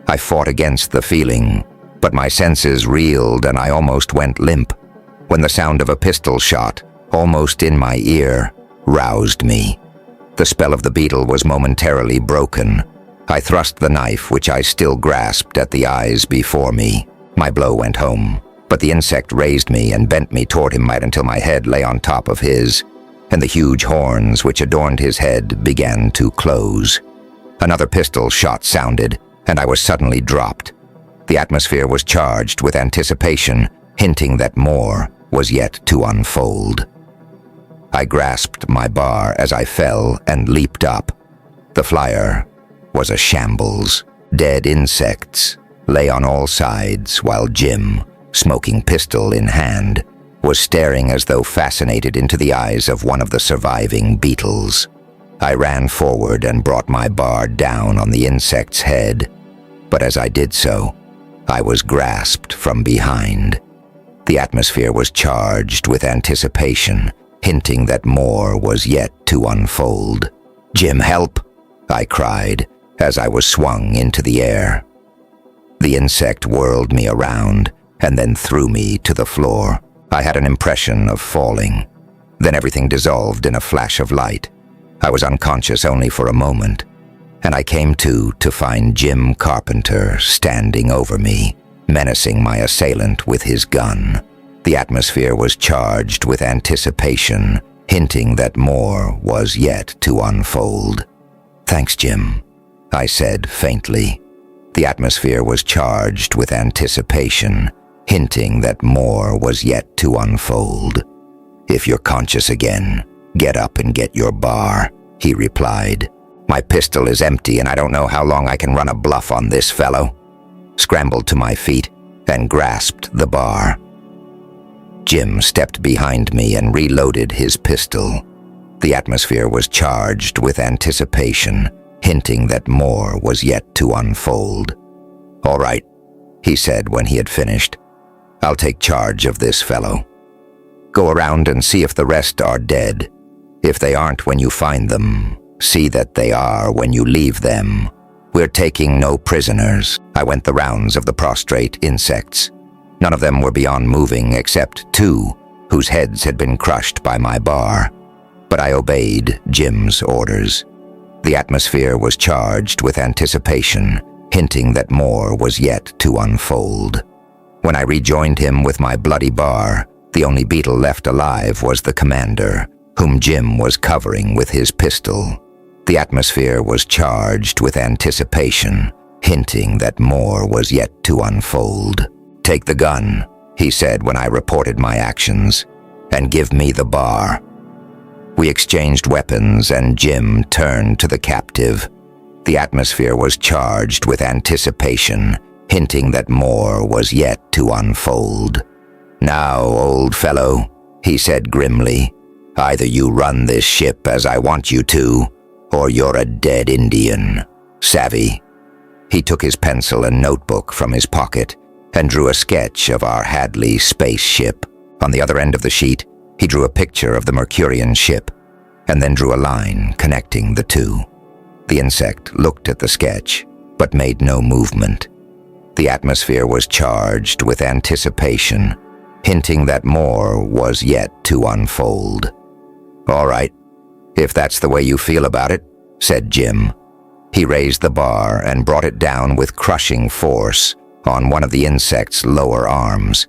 I fought against the feeling, but my senses reeled and I almost went limp when the sound of a pistol shot, almost in my ear, roused me. The spell of the beetle was momentarily broken. I thrust the knife, which I still grasped, at the eyes before me. My blow went home, but the insect raised me and bent me toward him right until my head lay on top of his, and the huge horns which adorned his head began to close. Another pistol shot sounded, and I was suddenly dropped. The atmosphere was charged with anticipation, hinting that more was yet to unfold. I grasped my bar as I fell and leaped up. The flyer was a shambles. Dead insects lay on all sides while Jim, smoking pistol in hand, was staring as though fascinated into the eyes of one of the surviving beetles. I ran forward and brought my bar down on the insect's head, but as I did so, I was grasped from behind. The atmosphere was charged with anticipation, hinting that more was yet to unfold. "Jim, help!" I cried as I was swung into the air. The insect whirled me around and then threw me to the floor. I had an impression of falling. Then everything dissolved in a flash of light. I was unconscious only for a moment, and I came to find Jim Carpenter standing over me, menacing my assailant with his gun. The atmosphere was charged with anticipation, hinting that more was yet to unfold. "Thanks, Jim," I said faintly. The atmosphere was charged with anticipation, hinting that more was yet to unfold. "If you're conscious again, get up and get your bar," he replied. "My pistol is empty and I don't know how long I can run a bluff on this fellow." Scrambled to my feet and grasped the bar. Jim stepped behind me and reloaded his pistol. The atmosphere was charged with anticipation, hinting that more was yet to unfold. "All right," he said when he had finished. "I'll take charge of this fellow. Go around and see if the rest are dead. If they aren't when you find them, see that they are when you leave them. We're taking no prisoners." I went the rounds of the prostrate insects. None of them were beyond moving except two, whose heads had been crushed by my bar. But I obeyed Jim's orders. The atmosphere was charged with anticipation, hinting that more was yet to unfold. When I rejoined him with my bloody bar, the only beetle left alive was the commander, whom Jim was covering with his pistol. The atmosphere was charged with anticipation, hinting that more was yet to unfold. "Take the gun," he said when I reported my actions, "and give me the bar." We exchanged weapons and Jim turned to the captive. The atmosphere was charged with anticipation, hinting that more was yet to unfold. "Now, old fellow," he said grimly, "either you run this ship as I want you to, or you're a dead Indian. Savvy?" He took his pencil and notebook from his pocket and drew a sketch of our Hadley spaceship. On the other end of the sheet, he drew a picture of the Mercurian ship, and then drew a line connecting the two. The insect looked at the sketch, but made no movement. The atmosphere was charged with anticipation, hinting that more was yet to unfold. "All right, if that's the way you feel about it," said Jim. He raised the bar and brought it down with crushing force on one of the insect's lower arms.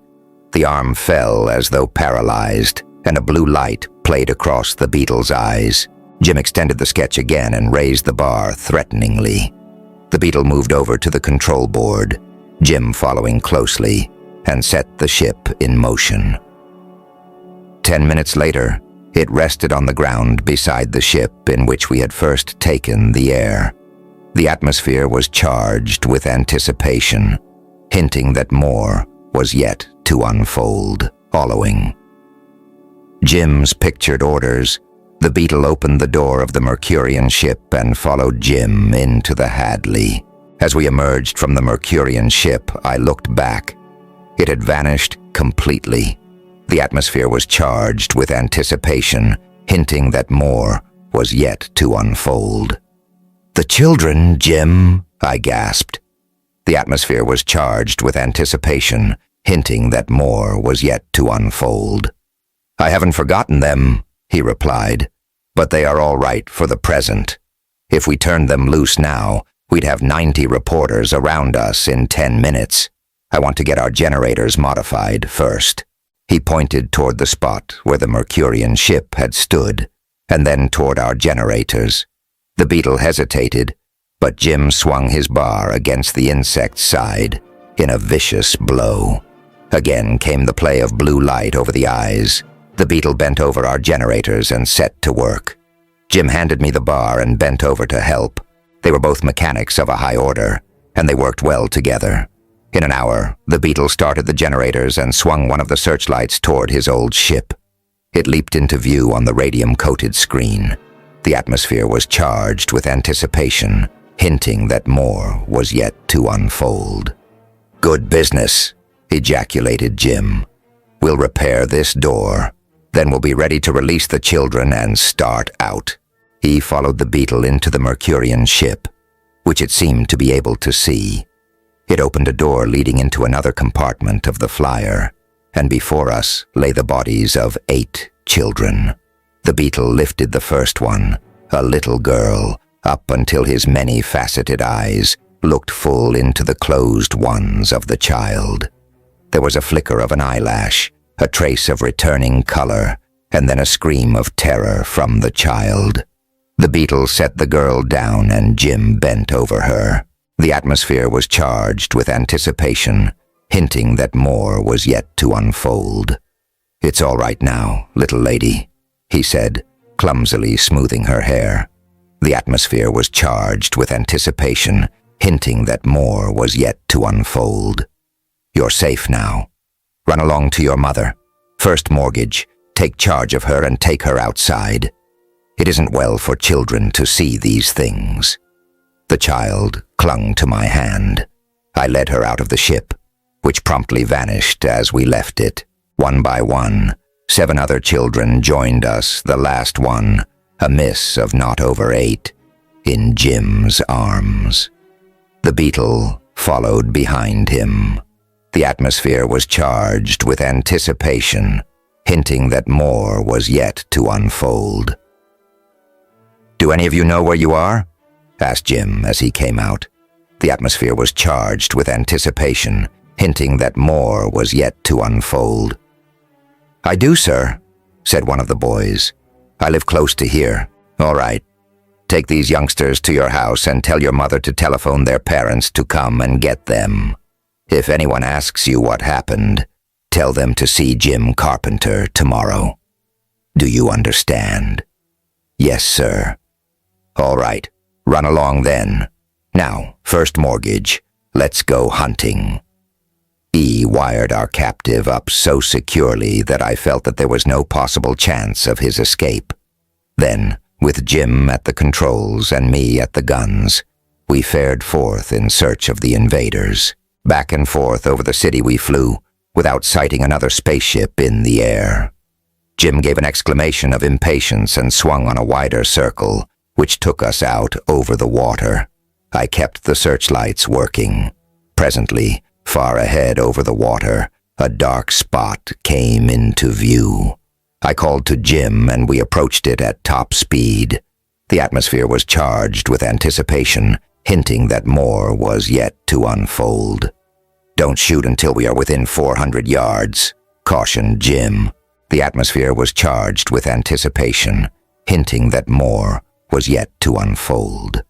The arm fell as though paralyzed, and a blue light played across the beetle's eyes. Jim extended the sketch again and raised the bar threateningly. The beetle moved over to the control board, Jim following closely, and set the ship in motion. 10 minutes later, it rested on the ground beside the ship in which we had first taken the air. The atmosphere was charged with anticipation, hinting that more was yet to unfold. Following Jim's pictured orders, the beetle opened the door of the Mercurian ship and followed Jim into the Hadley. As we emerged from the Mercurian ship, I looked back. It had vanished completely. The atmosphere was charged with anticipation, hinting that more was yet to unfold. "The children, Jim," I gasped. The atmosphere was charged with anticipation, hinting that more was yet to unfold. "I haven't forgotten them," he replied, "but they are all right for the present. If we turned them loose now, we'd have 90 reporters around us in 10 minutes. I want to get our generators modified first." He pointed toward the spot where the Mercurian ship had stood, and then toward our generators. The beetle hesitated, but Jim swung his bar against the insect's side in a vicious blow. Again came the play of blue light over the eyes. The beetle bent over our generators and set to work. Jim handed me the bar and bent over to help. They were both mechanics of a high order, and they worked well together. In an hour, the beetle started the generators and swung one of the searchlights toward his old ship. It leaped into view on the radium-coated screen. The atmosphere was charged with anticipation, hinting that more was yet to unfold. "Good business," ejaculated Jim. "We'll repair this door. Then we'll be ready to release the children and start out." He followed the beetle into the Mercurian ship, which it seemed to be able to see. It opened a door leading into another compartment of the flyer, and before us lay the bodies of 8 children. The beetle lifted the first one, a little girl, up until his many-faceted eyes looked full into the closed ones of the child. There was a flicker of an eyelash, a trace of returning color, and then a scream of terror from the child. The beetle set the girl down and Jim bent over her. The atmosphere was charged with anticipation, hinting that more was yet to unfold. "It's all right now, little lady," he said, clumsily smoothing her hair. The atmosphere was charged with anticipation, hinting that more was yet to unfold. "You're safe now. Run along to your mother. First mortgage, take charge of her and take her outside. It isn't well for children to see these things." The child clung to my hand. I led her out of the ship, which promptly vanished as we left it. One by one, 7 other children joined us, the last one, a miss of not over 8, in Jim's arms. The beetle followed behind him. The atmosphere was charged with anticipation, hinting that more was yet to unfold. "Do any of you know where you are?" asked Jim as he came out. The atmosphere was charged with anticipation, hinting that more was yet to unfold. "I do, sir," said one of the boys. "I live close to here." "All right. Take these youngsters to your house and tell your mother to telephone their parents to come and get them. If anyone asks you what happened, tell them to see Jim Carpenter tomorrow. Do you understand?" "Yes, sir." "All right. Run along then. Now, first mortgage. Let's go hunting." He wired our captive up so securely that I felt that there was no possible chance of his escape. Then, with Jim at the controls and me at the guns, we fared forth in search of the invaders. Back and forth over the city we flew, without sighting another spaceship in the air. Jim gave an exclamation of impatience and swung on a wider circle, which took us out over the water. I kept the searchlights working. Presently, far ahead over the water, a dark spot came into view. I called to Jim and we approached it at top speed. The atmosphere was charged with anticipation, hinting that more was yet to unfold. "Don't shoot until we are within 400 yards, cautioned Jim. The atmosphere was charged with anticipation, hinting that more was yet to unfold.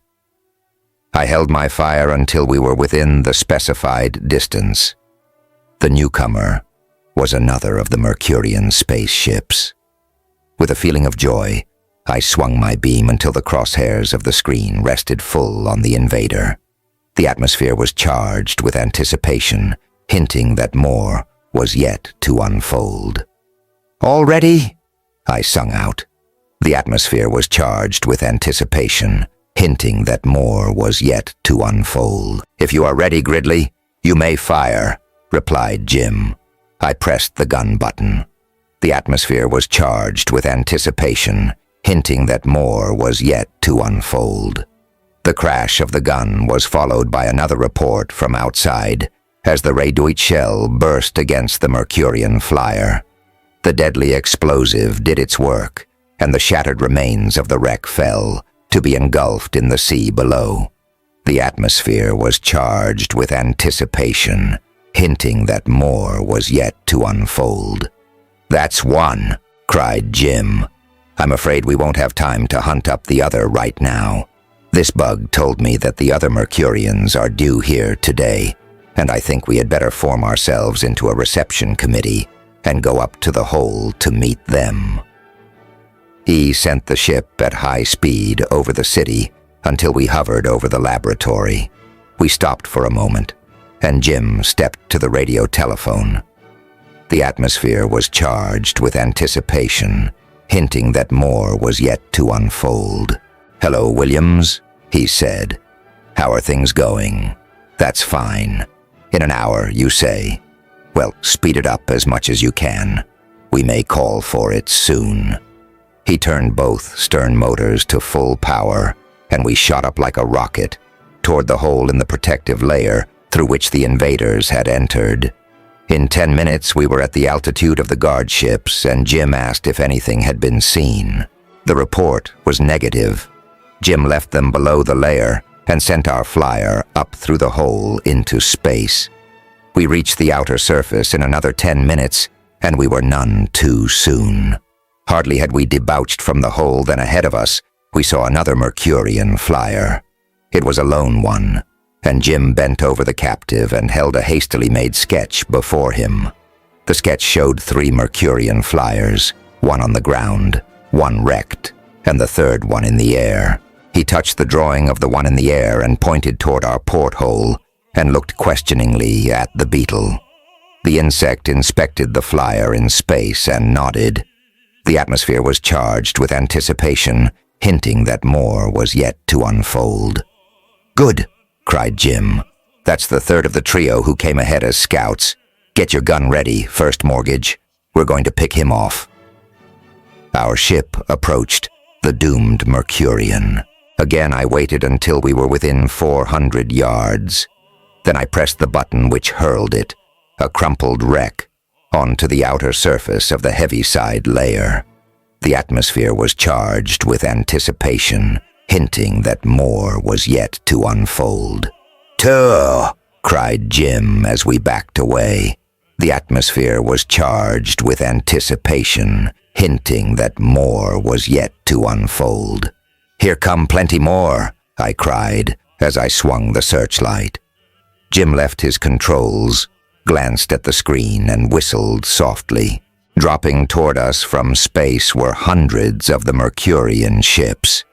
I held my fire until we were within the specified distance. The newcomer was another of the Mercurian spaceships. With a feeling of joy, I swung my beam until the crosshairs of the screen rested full on the invader. The atmosphere was charged with anticipation, hinting that more was yet to unfold. "All ready?" I sung out. The atmosphere was charged with anticipation, hinting that more was yet to unfold. "If you are ready, Gridley, you may fire," replied Jim. I pressed the gun button. The atmosphere was charged with anticipation, hinting that more was yet to unfold. The crash of the gun was followed by another report from outside as the radioid shell burst against the Mercurian flyer. The deadly explosive did its work, and the shattered remains of the wreck fell, to be engulfed in the sea below. The atmosphere was charged with anticipation, hinting that more was yet to unfold. "That's one," cried Jim. "I'm afraid we won't have time to hunt up the other right now. This bug told me that the other Mercurians are due here today, and I think we had better form ourselves into a reception committee and go up to the hole to meet them." He sent the ship at high speed over the city until we hovered over the laboratory. We stopped for a moment, and Jim stepped to the radio telephone. The atmosphere was charged with anticipation, hinting that more was yet to unfold. "Hello, Williams," he said. "How are things going?" "That's fine. In an hour, you say? Well, speed it up as much as you can. We may call for it soon." He turned both stern motors to full power, and we shot up like a rocket toward the hole in the protective layer through which the invaders had entered. In 10 minutes, we were at the altitude of the guard ships, and Jim asked if anything had been seen. The report was negative. Jim left them below the layer and sent our flyer up through the hole into space. We reached the outer surface in another 10 minutes, and we were none too soon. Hardly had we debouched from the hole than ahead of us, we saw another Mercurian flyer. It was a lone one, and Jim bent over the captive and held a hastily made sketch before him. The sketch showed 3 Mercurian flyers, one on the ground, one wrecked, and the third one in the air. He touched the drawing of the one in the air and pointed toward our porthole and looked questioningly at the beetle. The insect inspected the flyer in space and nodded. The atmosphere was charged with anticipation, hinting that more was yet to unfold. "Good," cried Jim. "That's the third of the trio who came ahead as scouts. Get your gun ready, First Mortgage. We're going to pick him off." Our ship approached the doomed Mercurian. Again, I waited until we were within 400 yards. Then I pressed the button which hurled it, a crumpled wreck, onto the outer surface of the heaviside layer. The atmosphere was charged with anticipation, hinting that more was yet to unfold. "Tuh!" cried Jim as we backed away. The atmosphere was charged with anticipation, hinting that more was yet to unfold. "Here come plenty more," I cried as I swung the searchlight. Jim left his controls, glanced at the screen, and whistled softly. Dropping toward us from space were hundreds of the Mercurian ships.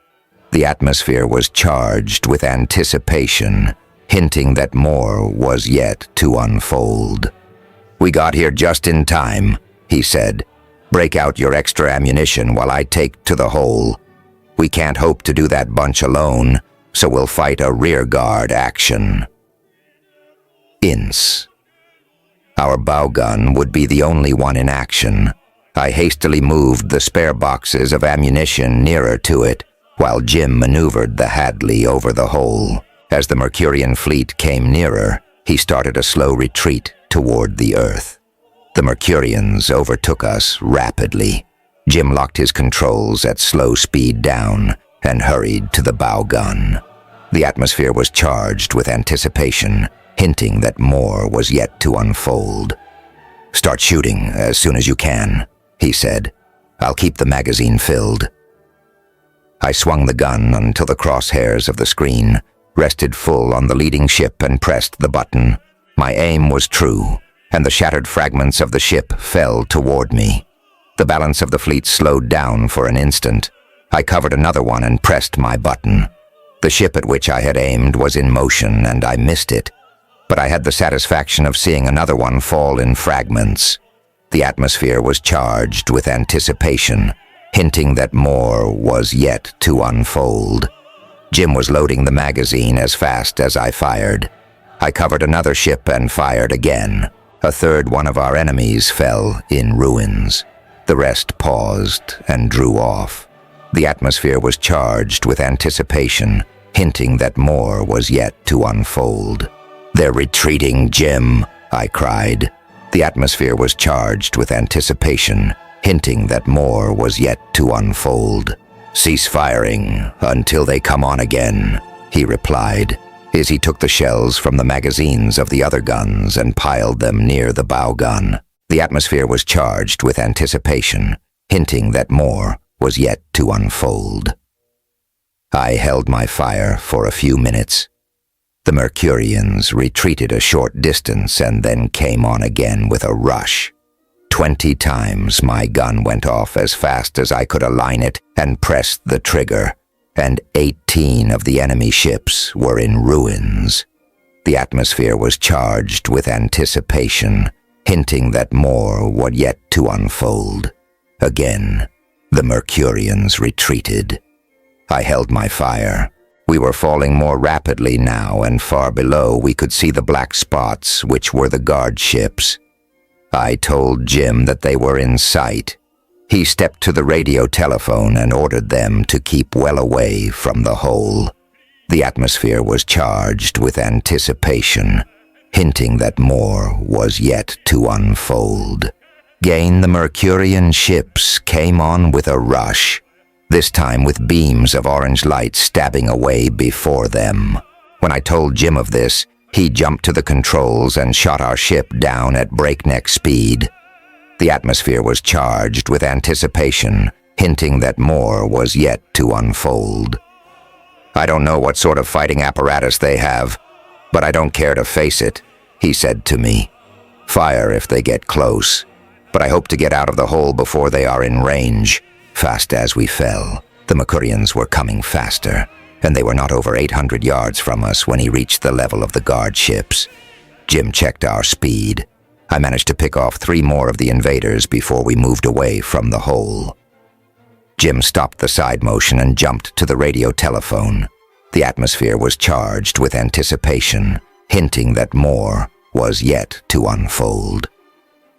The atmosphere was charged with anticipation, hinting that more was yet to unfold. "We got here just in time," he said. "Break out your extra ammunition while I take to the hole. We can't hope to do that bunch alone, so we'll fight a rearguard action." Ince. Our bow gun would be the only one in action. I hastily moved the spare boxes of ammunition nearer to it, while Jim maneuvered the Hadley over the hole. As the Mercurian fleet came nearer, he started a slow retreat toward the Earth. The Mercurians overtook us rapidly. Jim locked his controls at slow speed down and hurried to the bow gun. The atmosphere was charged with anticipation, hinting that more was yet to unfold. "Start shooting as soon as you can," he said. "I'll keep the magazine filled." I swung the gun until the crosshairs of the screen rested full on the leading ship and pressed the button. My aim was true, and the shattered fragments of the ship fell toward me. The balance of the fleet slowed down for an instant. I covered another one and pressed my button. The ship at which I had aimed was in motion, and I missed it, but I had the satisfaction of seeing another one fall in fragments. The atmosphere was charged with anticipation, hinting that more was yet to unfold. Jim was loading the magazine as fast as I fired. I covered another ship and fired again. A third one of our enemies fell in ruins. The rest paused and drew off. The atmosphere was charged with anticipation, hinting that more was yet to unfold. "They're retreating, Jim," I cried. The atmosphere was charged with anticipation, hinting that more was yet to unfold. "Cease firing until they come on again," he replied, as he took the shells from the magazines of the other guns and piled them near the bow gun. The atmosphere was charged with anticipation, hinting that more was yet to unfold. I held my fire for a few minutes. The Mercurians retreated a short distance and then came on again with a rush. 20 times my gun went off as fast as I could align it and pressed the trigger, and 18 of the enemy ships were in ruins. The atmosphere was charged with anticipation, hinting that more was yet to unfold. Again, the Mercurians retreated. I held my fire. We were falling more rapidly now, and far below we could see the black spots, which were the guard ships. I told Jim that they were in sight. He stepped to the radio telephone and ordered them to keep well away from the hole. The atmosphere was charged with anticipation, hinting that more was yet to unfold. Again, the Mercurian ships came on with a rush, this time with beams of orange light stabbing away before them. When I told Jim of this, he jumped to the controls and shot our ship down at breakneck speed. The atmosphere was charged with anticipation, hinting that more was yet to unfold. "I don't know what sort of fighting apparatus they have, but I don't care to face it," he said to me. "Fire if they get close, but I hope to get out of the hole before they are in range." Fast as we fell, the Mercurians were coming faster, and they were not over 800 yards from us when he reached the level of the guard ships. Jim checked our speed. I managed to pick off 3 more of the invaders before we moved away from the hole. Jim stopped the side motion and jumped to the radio telephone. The atmosphere was charged with anticipation, hinting that more was yet to unfold.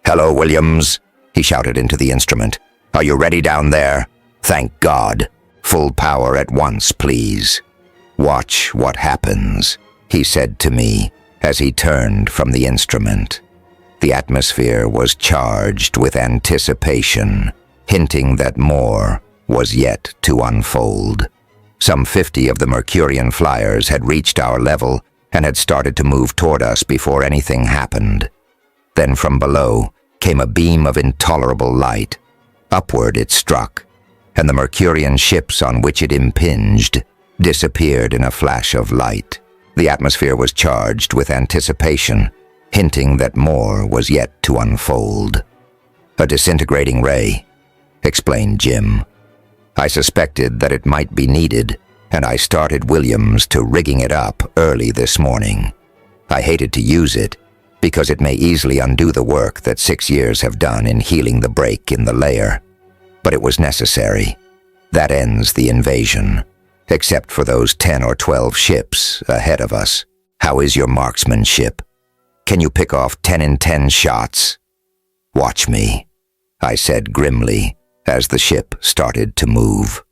"Hello, Williams," he shouted into the instrument. "Are you ready down there? Thank God. Full power at once, please." "Watch what happens," he said to me as he turned from the instrument. The atmosphere was charged with anticipation, hinting that more was yet to unfold. Some 50 of the Mercurian flyers had reached our level and had started to move toward us before anything happened. Then from below came a beam of intolerable light. Upward it struck, and the Mercurian ships on which it impinged disappeared in a flash of light. The atmosphere was charged with anticipation, hinting that more was yet to unfold. "A disintegrating ray," explained Jim. "I suspected that it might be needed, and I started Williams to rigging it up early this morning. I hated to use it, because it may easily undo the work that 6 years have done in healing the break in the layer. But it was necessary. That ends the invasion, except for those 10 or 12 ships ahead of us. How is your marksmanship? Can you pick off 10 in 10 shots?" "Watch me," I said grimly as the ship started to move.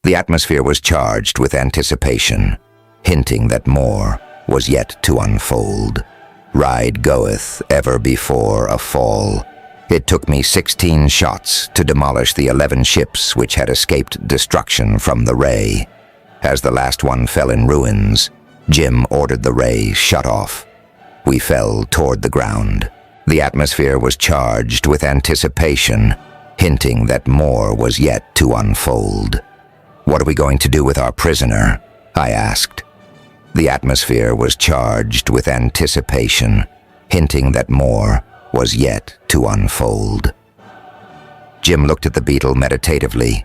The atmosphere was charged with anticipation, hinting that more was yet to unfold. Ride goeth ever before a fall. It took me 16 shots to demolish the 11 ships which had escaped destruction from the ray. As the last one fell in ruins, Jim ordered the ray shut off. We fell toward the ground. The atmosphere was charged with anticipation, hinting that more was yet to unfold. "What are we going to do with our prisoner?" I asked. The atmosphere was charged with anticipation, hinting that more was yet to unfold. Jim looked at the beetle meditatively.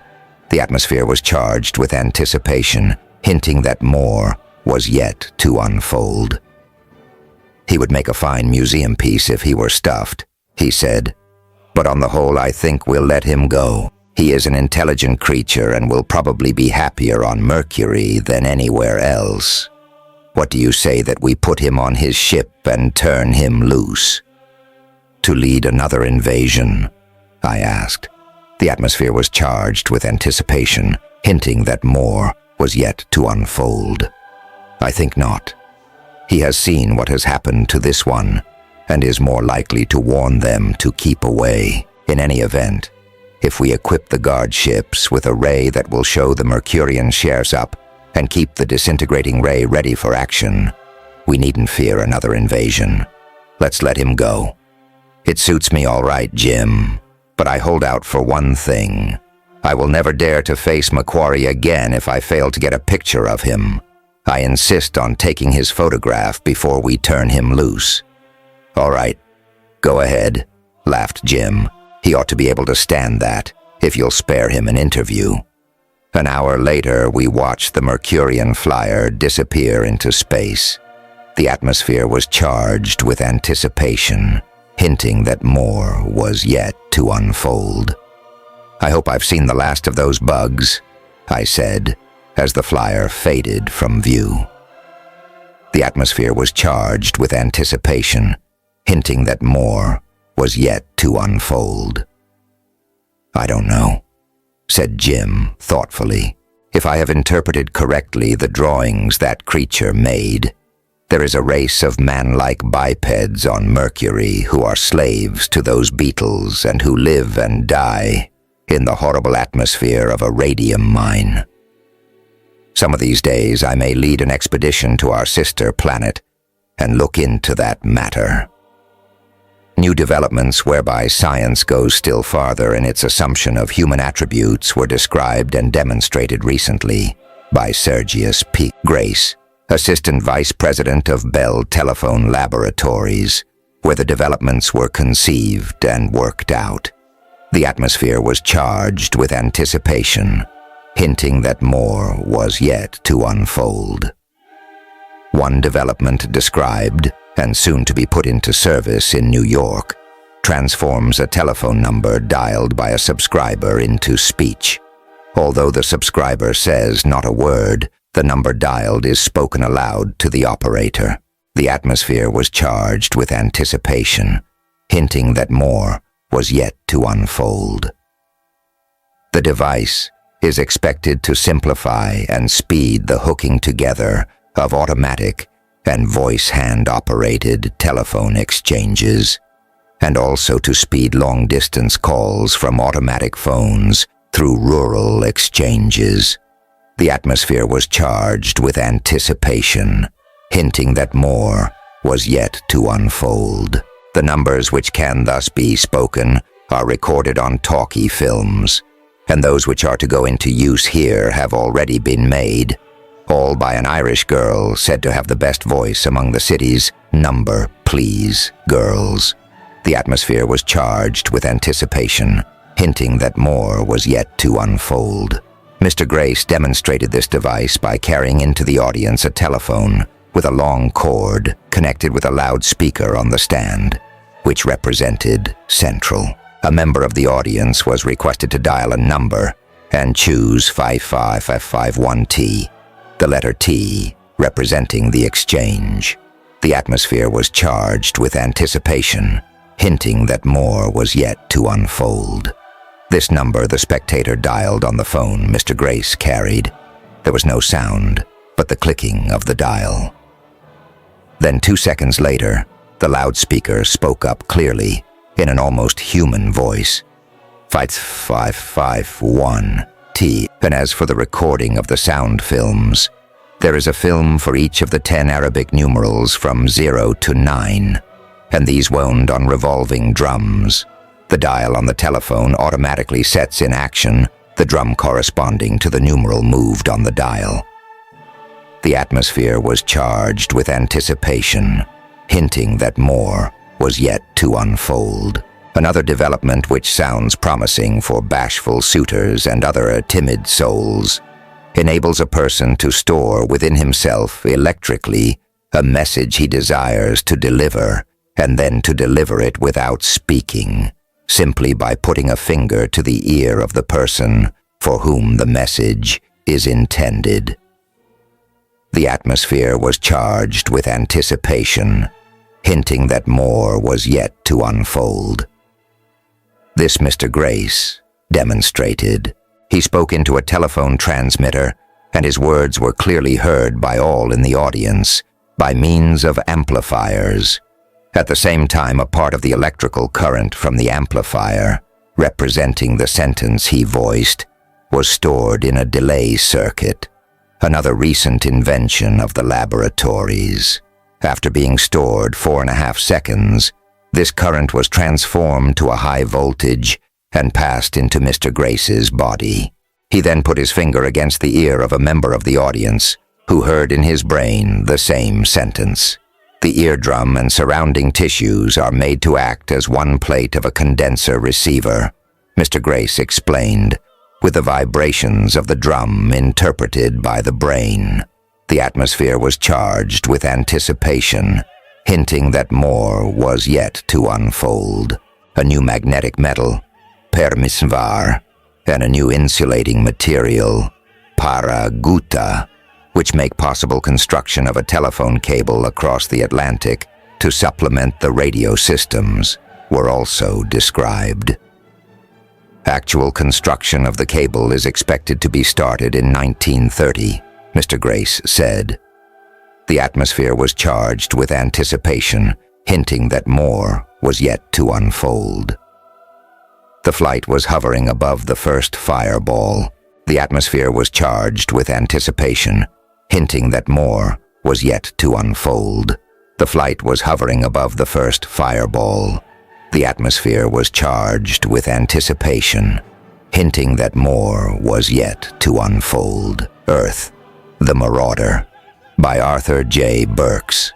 The atmosphere was charged with anticipation, hinting that more was yet to unfold. "He would make a fine museum piece if he were stuffed," he said. "But on the whole, I think we'll let him go. He is an intelligent creature and will probably be happier on Mercury than anywhere else. What do you say that we put him on his ship and turn him loose?" "To lead another invasion?" I asked. The atmosphere was charged with anticipation, hinting that more was yet to unfold. I think not. He has seen what has happened to this one, and is more likely to warn them to keep away. In any event, if we equip the guard ships with a ray that will show the Mercurian shares up and keep the disintegrating ray ready for action, we needn't fear another invasion. Let's let him go. It suits me all right, Jim, but I hold out for one thing. I will never dare to face Macquarie again if I fail to get a picture of him. I insist on taking his photograph before we turn him loose. All right, go ahead, laughed Jim. He ought to be able to stand that, if you'll spare him an interview. An hour later, we watched the Mercurian flyer disappear into space. The atmosphere was charged with anticipation, hinting that more was yet to unfold. I hope I've seen the last of those bugs, I said, as the flyer faded from view. The atmosphere was charged with anticipation, hinting that more was yet to unfold. I don't know, said Jim thoughtfully. If I have interpreted correctly the drawings that creature made, there is a race of man-like bipeds on Mercury who are slaves to those beetles and who live and die in the horrible atmosphere of a radium mine. Some of these days I may lead an expedition to our sister planet and look into that matter. New developments whereby science goes still farther in its assumption of human attributes were described and demonstrated recently by Sergius P. Grace, Assistant Vice President of Bell Telephone Laboratories, where the developments were conceived and worked out. The atmosphere was charged with anticipation, hinting that more was yet to unfold. One development described, and soon to be put into service in New York, transforms a telephone number dialed by a subscriber into speech. Although the subscriber says not a word, the number dialed is spoken aloud to the operator. The atmosphere was charged with anticipation, hinting that more was yet to unfold. The device is expected to simplify and speed the hooking together of automatic and voice-hand-operated telephone exchanges, and also to speed long-distance calls from automatic phones through rural exchanges. The atmosphere was charged with anticipation, hinting that more was yet to unfold. The numbers which can thus be spoken are recorded on talkie films, and those which are to go into use here have already been made, all by an Irish girl said to have the best voice among the city's "number, please, girls." The atmosphere was charged with anticipation, hinting that more was yet to unfold. Mr. Grace demonstrated this device by carrying into the audience a telephone with a long cord connected with a loudspeaker on the stand, which represented Central. A member of the audience was requested to dial a number and choose 55551T, the letter T representing the exchange. The atmosphere was charged with anticipation, hinting that more was yet to unfold. This number the spectator dialed on the phone Mr. Grace carried. There was no sound, but the clicking of the dial. Then 2 seconds later, the loudspeaker spoke up clearly in an almost human voice. 5551T. And as for the recording of the sound films, there is a film for each of the 10 Arabic numerals from 0 to 9, and these wound on revolving drums. The dial on the telephone automatically sets in action the drum corresponding to the numeral moved on the dial. The atmosphere was charged with anticipation, hinting that more was yet to unfold. Another development which sounds promising for bashful suitors and other timid souls enables a person to store within himself electrically a message he desires to deliver, and then to deliver it without speaking, simply by putting a finger to the ear of the person for whom the message is intended. The atmosphere was charged with anticipation, hinting that more was yet to unfold. This Mr. Grace demonstrated. He spoke into a telephone transmitter, and his words were clearly heard by all in the audience by means of amplifiers. At the same time, a part of the electrical current from the amplifier, representing the sentence he voiced, was stored in a delay circuit, another recent invention of the laboratories. After being stored 4.5 seconds, this current was transformed to a high voltage and passed into Mr. Grace's body. He then put his finger against the ear of a member of the audience who heard in his brain the same sentence. The eardrum and surrounding tissues are made to act as one plate of a condenser receiver, Mr. Grace explained, with the vibrations of the drum interpreted by the brain. The atmosphere was charged with anticipation, hinting that more was yet to unfold. A new magnetic metal, permisvar, and a new insulating material, paraguta, which make possible construction of a telephone cable across the Atlantic to supplement the radio systems, were also described. Actual construction of the cable is expected to be started in 1930, Mr. Grace said. The atmosphere was charged with anticipation, hinting that more was yet to unfold. The flight was hovering above the first fireball. The atmosphere was charged with anticipation, hinting that more was yet to unfold. The flight was hovering above the first fireball. The atmosphere was charged with anticipation, hinting that more was yet to unfold. Earth, the Marauder, by Arthur J. Burks.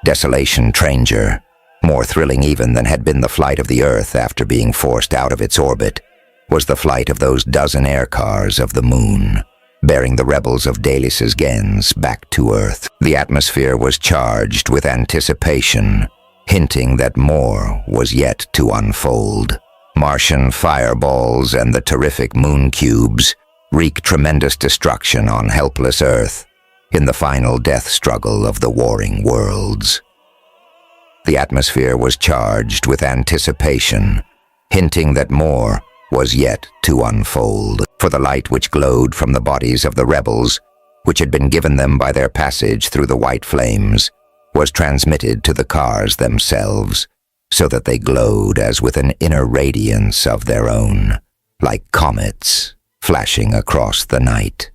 Desolation Tranger, more thrilling even than had been the flight of the Earth after being forced out of its orbit, was the flight of those dozen air cars of the moon, bearing the rebels of Dalis's Gens back to Earth. The atmosphere was charged with anticipation, hinting that more was yet to unfold. Martian fireballs and the terrific moon cubes wreak tremendous destruction on helpless Earth in the final death struggle of the warring worlds. The atmosphere was charged with anticipation, hinting that more was yet to unfold. For the light which glowed from the bodies of the rebels, which had been given them by their passage through the white flames, was transmitted to the cars themselves, so that they glowed as with an inner radiance of their own, like comets flashing across the night.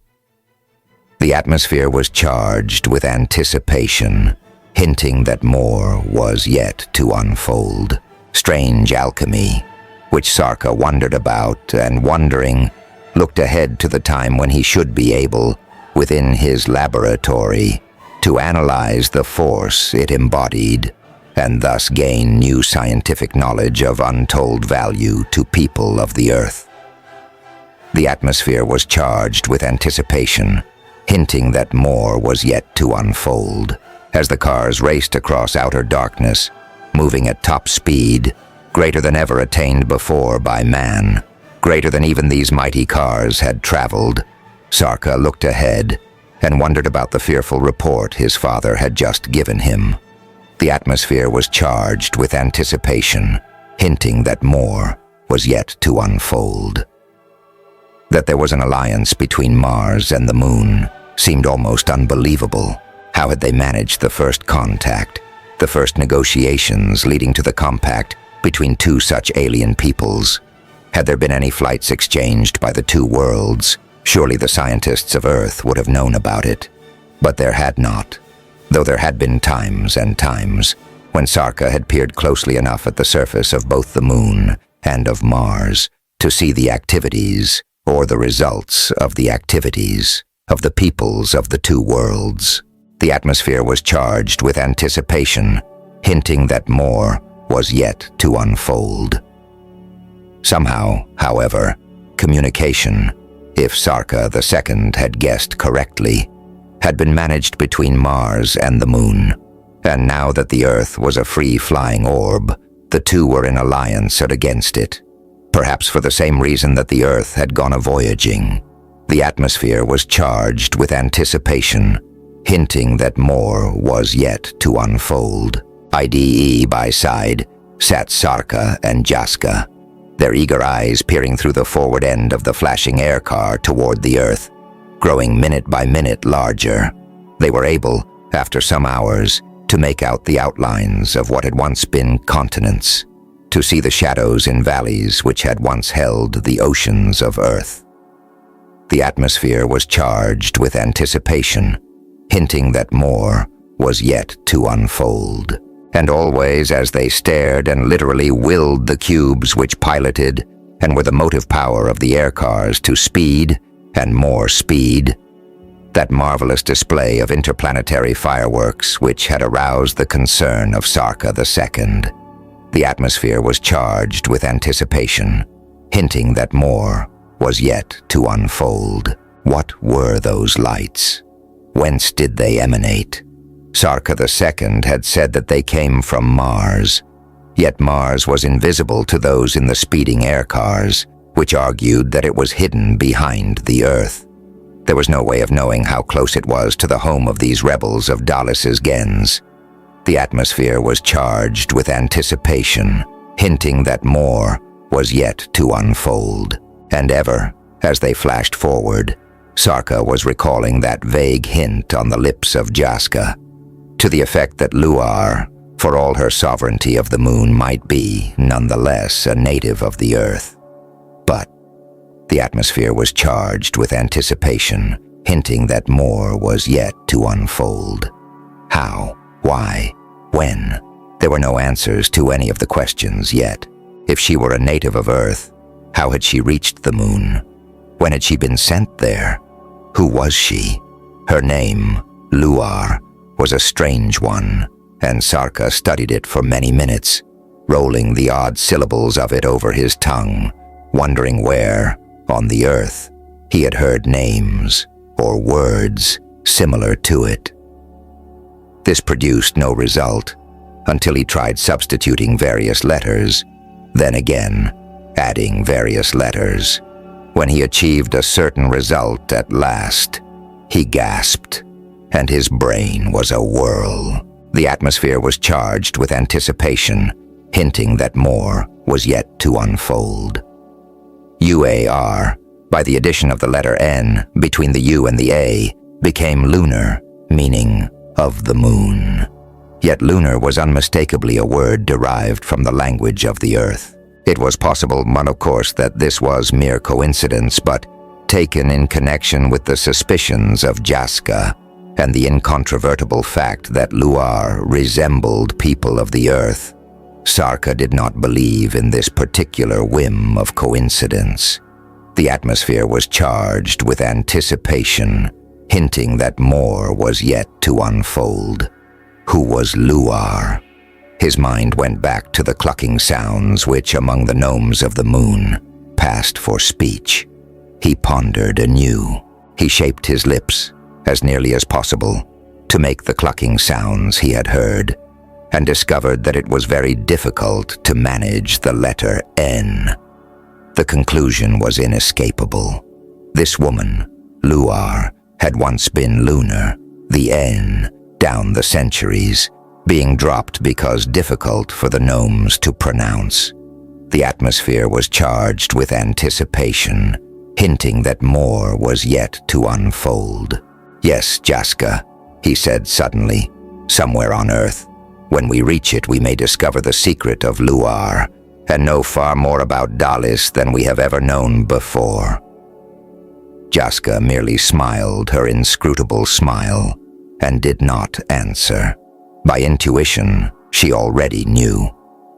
The atmosphere was charged with anticipation, hinting that more was yet to unfold. Strange alchemy, which Sarka wondered about and, wondering, looked ahead to the time when he should be able, within his laboratory, to analyze the force it embodied, and thus gain new scientific knowledge of untold value to people of the Earth. The atmosphere was charged with anticipation, hinting that more was yet to unfold. As the cars raced across outer darkness, moving at top speed, greater than ever attained before by man, greater than even these mighty cars had traveled, Sarka looked ahead and wondered about the fearful report his father had just given him. The atmosphere was charged with anticipation, hinting that more was yet to unfold. That there was an alliance between Mars and the Moon seemed almost unbelievable. How had they managed the first contact, the first negotiations leading to the compact between two such alien peoples? Had there been any flights exchanged by the two worlds, surely the scientists of Earth would have known about it. But there had not, though there had been times and times when Sarka had peered closely enough at the surface of both the Moon and of Mars to see the activities, or the results of the activities, of the peoples of the two worlds. The atmosphere was charged with anticipation, hinting that more was yet to unfold. Somehow, however, communication, if Sarka II had guessed correctly, had been managed between Mars and the Moon, and now that the Earth was a free-flying orb, the two were in alliance against it, perhaps for the same reason that the Earth had gone a-voyaging. The atmosphere was charged with anticipation, hinting that more was yet to unfold. IDE by side sat Sarka and Jaska. their eager eyes peering through the forward end of the flashing air car toward the Earth, growing minute by minute larger. They were able, after some hours, to make out the outlines of what had once been continents, to see the shadows in valleys which had once held the oceans of Earth. The atmosphere was charged with anticipation, hinting that more was yet to unfold. And always as they stared and literally willed the cubes which piloted and were the motive power of the air cars to speed and more speed, that marvelous display of interplanetary fireworks which had aroused the concern of Sarka II. The atmosphere was charged with anticipation, hinting that more was yet to unfold. What were those lights? Whence did they emanate? Sarka II had said that they came from Mars, yet Mars was invisible to those in the speeding air cars, which argued that it was hidden behind the Earth. There was no way of knowing how close it was to the home of these rebels of Dallas's Gens. The atmosphere was charged with anticipation, hinting that more was yet to unfold. And ever, as they flashed forward, Sarka was recalling that vague hint on the lips of Jaska, to the effect that Luar, for all her sovereignty of the moon, might be, nonetheless, a native of the Earth. But the atmosphere was charged with anticipation, hinting that more was yet to unfold. How? Why? When? There were no answers to any of the questions yet. If she were a native of Earth, how had she reached the moon? When had she been sent there? Who was she? Her name, Luar, was a strange one, and Sarka studied it for many minutes, rolling the odd syllables of it over his tongue, wondering where, on the Earth, he had heard names or words similar to it. This produced no result until he tried substituting various letters, then again adding various letters. When he achieved a certain result at last, he gasped, and his brain was a whirl. The atmosphere was charged with anticipation, hinting that more was yet to unfold. UAR, by the addition of the letter N between the U and the A, became lunar, meaning of the moon. Yet lunar was unmistakably a word derived from the language of the Earth. It was possible, of course, that this was mere coincidence, but taken in connection with the suspicions of Jaska and the incontrovertible fact that Luar resembled people of the Earth, Sarka did not believe in this particular whim of coincidence. The atmosphere was charged with anticipation, hinting that more was yet to unfold. Who was Luar? His mind went back to the clucking sounds which, among the gnomes of the moon, passed for speech. He pondered anew. He shaped his lips, as nearly as possible, to make the clucking sounds he had heard, and discovered that it was very difficult to manage the letter N. The conclusion was inescapable. This woman, Luar, had once been lunar, the N, down the centuries, being dropped because difficult for the gnomes to pronounce. The atmosphere was charged with anticipation, hinting that more was yet to unfold. Yes, Jaska, he said suddenly, somewhere on Earth. When we reach it, we may discover the secret of Luar, and know far more about Dallas than we have ever known before. Jaska merely smiled her inscrutable smile, and did not answer. By intuition, she already knew.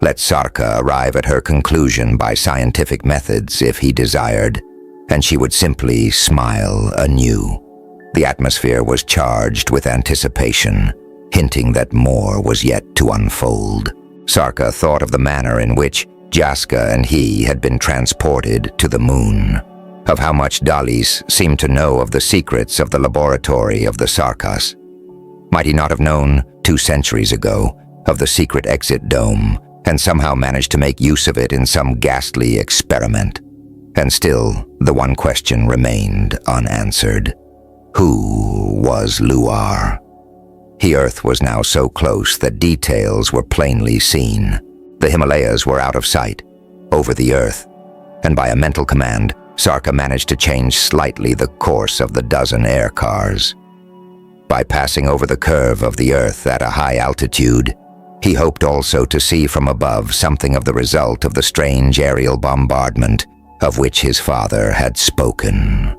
Let Sarka arrive at her conclusion by scientific methods if he desired, and she would simply smile anew. The atmosphere was charged with anticipation, hinting that more was yet to unfold. Sarka thought of the manner in which Jaska and he had been transported to the moon, of how much Dallas seemed to know of the secrets of the laboratory of the Sarkas. Might he not have known 2 centuries ago of the secret exit dome and somehow managed to make use of it in some ghastly experiment? And still, the one question remained unanswered. Who was Luar? The Earth was now so close that details were plainly seen. The Himalayas were out of sight. Over the Earth, and by a mental command, Sarka managed to change slightly the course of the dozen air cars. By passing over the curve of the Earth at a high altitude, he hoped also to see from above something of the result of the strange aerial bombardment of which his father had spoken.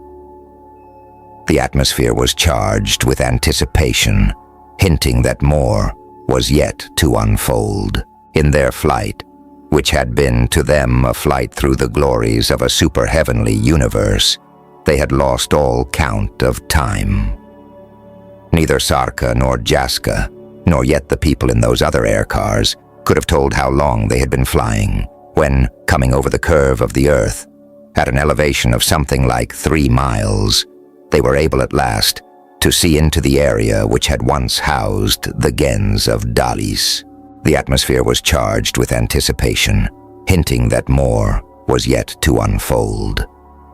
The atmosphere was charged with anticipation, hinting that more was yet to unfold. In their flight, which had been to them a flight through the glories of a super-heavenly universe, they had lost all count of time. Neither Sarka nor Jaska, nor yet the people in those other air cars, could have told how long they had been flying, when, coming over the curve of the Earth, at an elevation of something like 3 miles, they were able at last to see into the area which had once housed the gens of Dalis. The atmosphere was charged with anticipation, hinting that more was yet to unfold.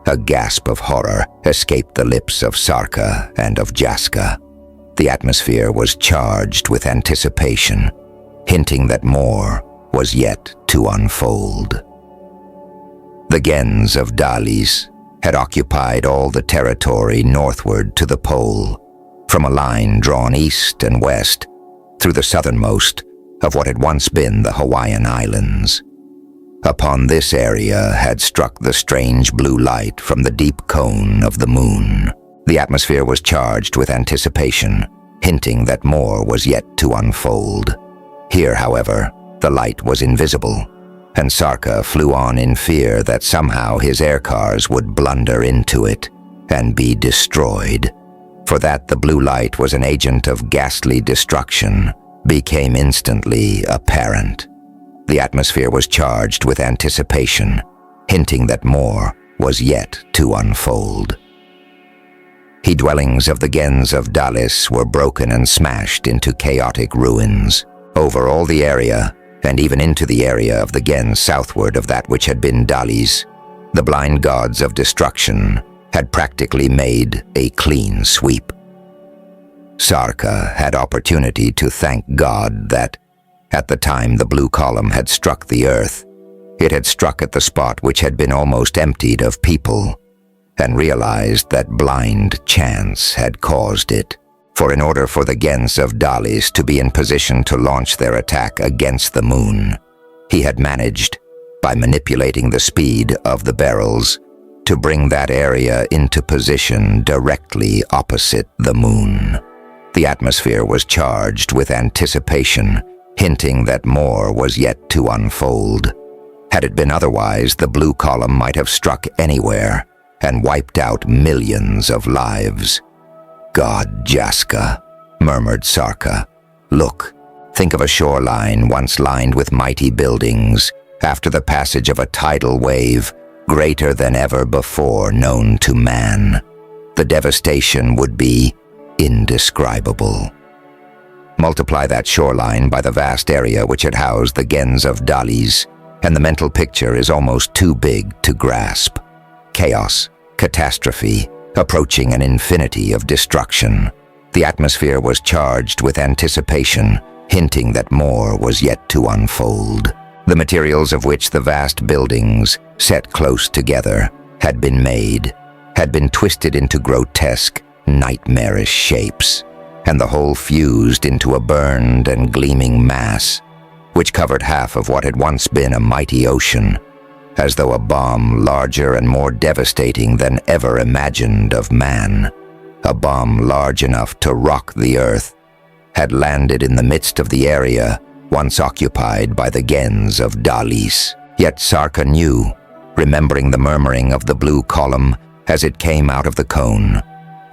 A gasp of horror escaped the lips of Sarka and of Jaska. The atmosphere was charged with anticipation, hinting that more was yet to unfold. The gens of Dalis had occupied all the territory northward to the pole, from a line drawn east and west through the southernmost of what had once been the Hawaiian Islands. Upon this area had struck the strange blue light from the deep cone of the moon. The atmosphere was charged with anticipation, hinting that more was yet to unfold. Here, however, the light was invisible, and Sarka flew on in fear that somehow his aircars would blunder into it and be destroyed. For that the blue light was an agent of ghastly destruction became instantly apparent. The atmosphere was charged with anticipation, hinting that more was yet to unfold. The dwellings of the gens of Dalis were broken and smashed into chaotic ruins. Over all the area, and even into the area of the gens southward of that which had been Dalis, the blind gods of destruction had practically made a clean sweep. Sarka had opportunity to thank God that, at the time the blue column had struck the earth, it had struck at the spot which had been almost emptied of people, and realized that blind chance had caused it. For in order for the gens of Dalis to be in position to launch their attack against the moon, he had managed, by manipulating the speed of the barrels, to bring that area into position directly opposite the moon. The atmosphere was charged with anticipation, hinting that more was yet to unfold. Had it been otherwise, the blue column might have struck anywhere and wiped out millions of lives. "God, Jaska," murmured Sarka. "Look, think of a shoreline once lined with mighty buildings after the passage of a tidal wave greater than ever before known to man. The devastation would be indescribable. Multiply that shoreline by the vast area which had housed the gens of Dalis, and the mental picture is almost too big to grasp. Chaos, catastrophe, approaching an infinity of destruction. The atmosphere was charged with anticipation, hinting that more was yet to unfold. The materials of which the vast buildings, set close together, had been made, had been twisted into grotesque, nightmarish shapes, and the whole fused into a burned and gleaming mass, which covered half of what had once been a mighty ocean, as though a bomb larger and more devastating than ever imagined of man, a bomb large enough to rock the earth, had landed in the midst of the area once occupied by the gens of Dalis. Yet Sarka knew, remembering the murmuring of the blue column as it came out of the cone,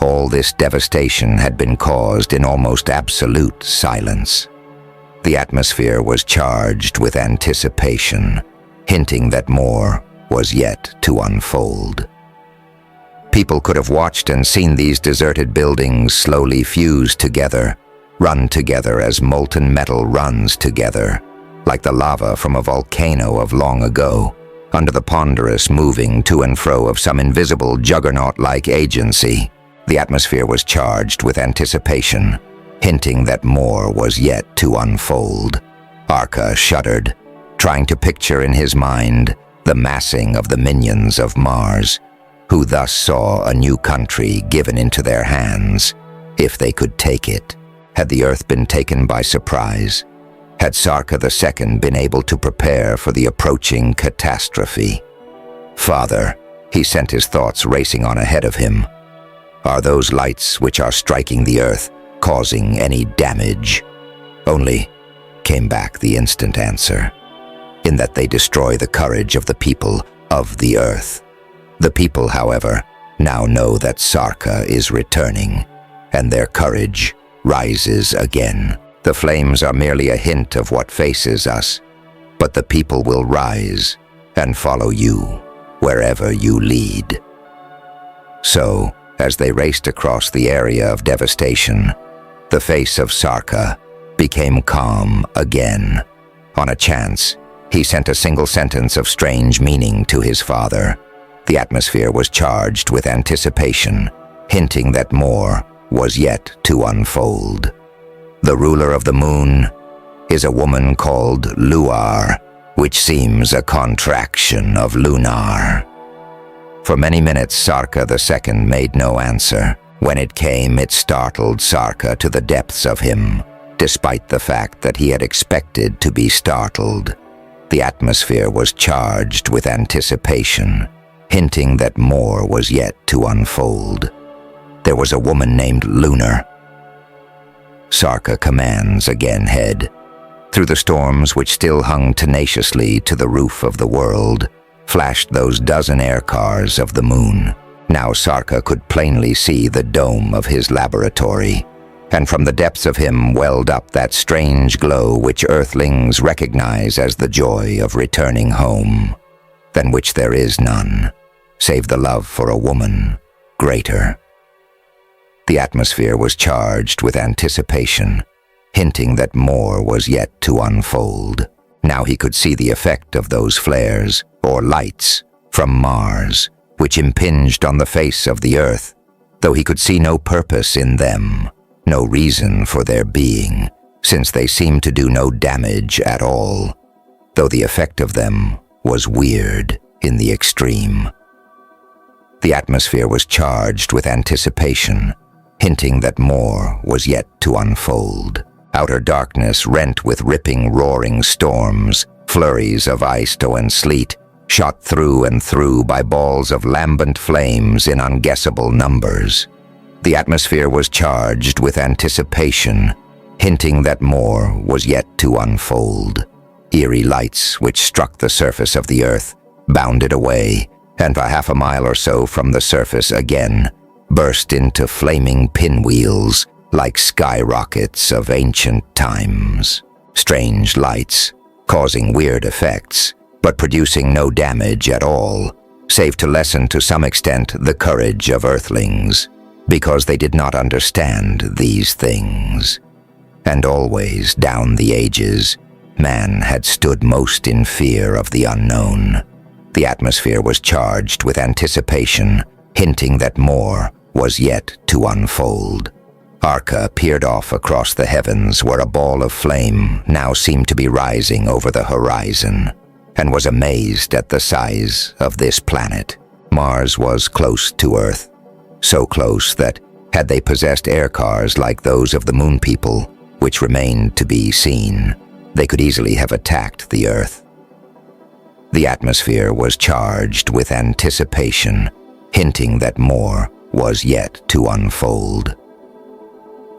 all this devastation had been caused in almost absolute silence. The atmosphere was charged with anticipation, hinting that more was yet to unfold. People could have watched and seen these deserted buildings slowly fuse together, run together as molten metal runs together, like the lava from a volcano of long ago, under the ponderous moving to and fro of some invisible juggernaut-like agency. The atmosphere was charged with anticipation, hinting that more was yet to unfold. Arka shuddered, trying to picture in his mind the massing of the minions of Mars, who thus saw a new country given into their hands, if they could take it. Had the Earth been taken by surprise? Had Sarka II been able to prepare for the approaching catastrophe? Father, he sent his thoughts racing on ahead of him. Are those lights which are striking the Earth causing any damage? Only, came back the instant answer, in that they destroy the courage of the people of the Earth. The people, however, now know that Sarka is returning, and their courage rises again. The flames are merely a hint of what faces us, but the people will rise and follow you wherever you lead. So, as they raced across the area of devastation, the face of Sarka became calm again. On a chance, he sent a single sentence of strange meaning to his father. The atmosphere was charged with anticipation, hinting that more was yet to unfold. The ruler of the moon is a woman called Luar, which seems a contraction of lunar. For many minutes, Sarka II made no answer. When it came, it startled Sarka to the depths of him, despite the fact that he had expected to be startled. The atmosphere was charged with anticipation, hinting that more was yet to unfold. There was a woman named Lunar. Sarka commands again head. Through the storms which still hung tenaciously to the roof of the world, flashed those dozen air cars of the moon. Now Sarka could plainly see the dome of his laboratory, and from the depths of him welled up that strange glow which earthlings recognize as the joy of returning home, than which there is none, save the love for a woman greater. The atmosphere was charged with anticipation, hinting that more was yet to unfold. Now he could see the effect of those flares, or lights, from Mars, which impinged on the face of the Earth, though he could see no purpose in them, no reason for their being, since they seemed to do no damage at all, though the effect of them was weird in the extreme. The atmosphere was charged with anticipation, hinting that more was yet to unfold. Outer darkness rent with ripping, roaring storms, flurries of ice, snow, and sleet, shot through and through by balls of lambent flames in unguessable numbers. The atmosphere was charged with anticipation, hinting that more was yet to unfold. Eerie lights which struck the surface of the Earth bounded away, and for half a mile or so from the surface again, burst into flaming pinwheels like skyrockets of ancient times. Strange lights, causing weird effects, but producing no damage at all, save to lessen to some extent the courage of Earthlings, because they did not understand these things. And always, down the ages, man had stood most in fear of the unknown. The atmosphere was charged with anticipation, hinting that more was yet to unfold. Arca peered off across the heavens where a ball of flame now seemed to be rising over the horizon, and was amazed at the size of this planet. Mars was close to Earth, so close that, had they possessed air cars like those of the Moon People, which remained to be seen, they could easily have attacked the Earth. The atmosphere was charged with anticipation, hinting that more was yet to unfold.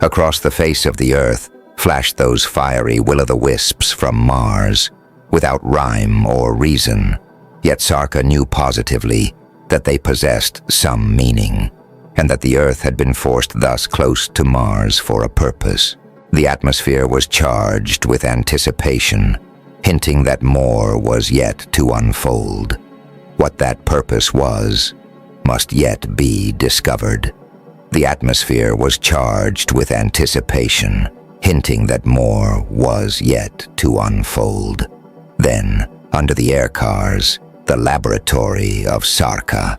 Across the face of the Earth flashed those fiery will-o'-the-wisps from Mars, without rhyme or reason, yet Sarka knew positively that they possessed some meaning, and that the Earth had been forced thus close to Mars for a purpose. The atmosphere was charged with anticipation, hinting that more was yet to unfold. What that purpose was must yet be discovered. The atmosphere was charged with anticipation, hinting that more was yet to unfold. Then, under the air cars, the laboratory of Sarka.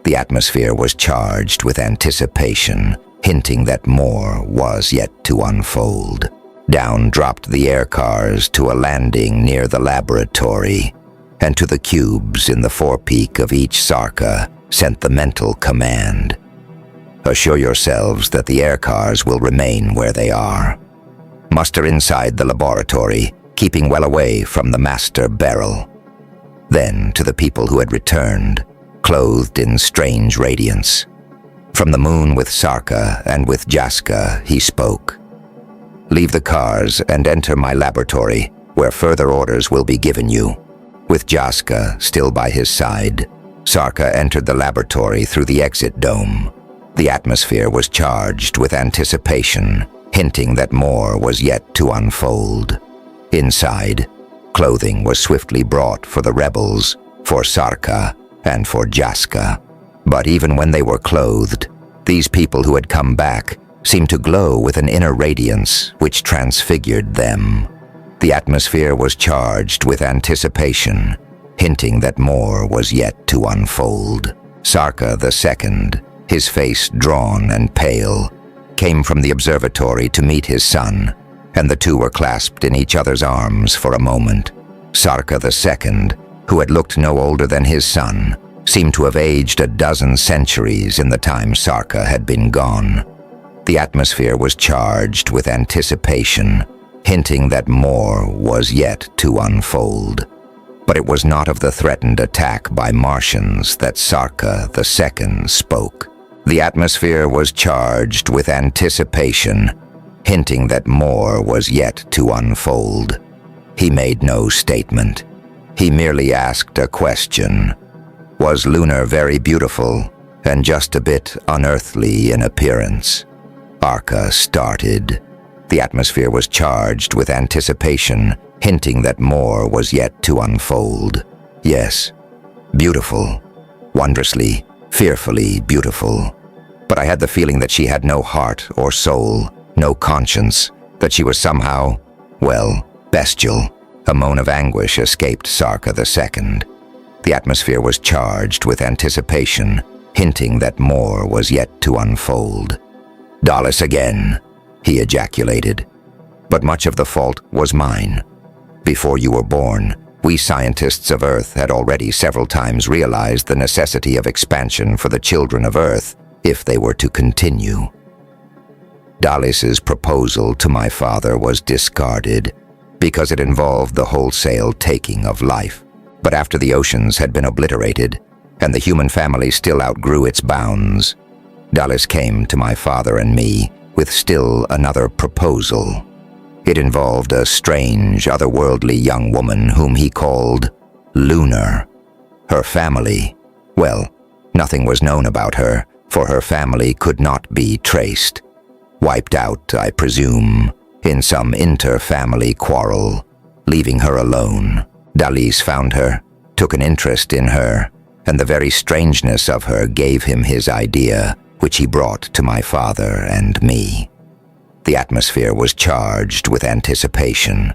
The atmosphere was charged with anticipation, hinting that more was yet to unfold. Down dropped the air cars to a landing near the laboratory, and to the cubes in the forepeak of each Sarka sent the mental command. Assure yourselves that the air cars will remain where they are. Muster inside the laboratory, keeping well away from the master barrel. Then to the people who had returned, clothed in strange radiance. From the moon with Sarka and with Jaska, he spoke. Leave the cars and enter my laboratory, where further orders will be given you. With Jaska still by his side, Sarka entered the laboratory through the exit dome. The atmosphere was charged with anticipation, hinting that more was yet to unfold. Inside, clothing was swiftly brought for the rebels, for Sarka, and for Jaska. But even when they were clothed, these people who had come back seemed to glow with an inner radiance which transfigured them. The atmosphere was charged with anticipation, hinting that more was yet to unfold. Sarka II, his face drawn and pale, came from the observatory to meet his son, and the two were clasped in each other's arms for a moment. Sarka II, who had looked no older than his son, seemed to have aged a dozen centuries in the time Sarka had been gone. The atmosphere was charged with anticipation, hinting that more was yet to unfold. But it was not of the threatened attack by Martians that Sarka II spoke. The atmosphere was charged with anticipation, hinting that more was yet to unfold. He made no statement. He merely asked a question. Was Lunar very beautiful and just a bit unearthly in appearance? Arca started. The atmosphere was charged with anticipation, hinting that more was yet to unfold. Yes, beautiful, wondrously, fearfully beautiful. But I had the feeling that she had no heart or soul, no conscience, that she was somehow, well, bestial. A moan of anguish escaped Sarka II. The atmosphere was charged with anticipation, hinting that more was yet to unfold. Dallas again, he ejaculated. But much of the fault was mine. Before you were born, we scientists of Earth had already several times realized the necessity of expansion for the children of Earth if they were to continue. Dallas's proposal to my father was discarded because it involved the wholesale taking of life. But after the oceans had been obliterated and the human family still outgrew its bounds, Dallas came to my father and me with still another proposal. It involved a strange, otherworldly young woman whom he called Lunar. Her family, well, nothing was known about her, for her family could not be traced. Wiped out, I presume, in some inter-family quarrel, leaving her alone. Dallas found her, took an interest in her, and the very strangeness of her gave him his idea, which he brought to my father and me. The atmosphere was charged with anticipation,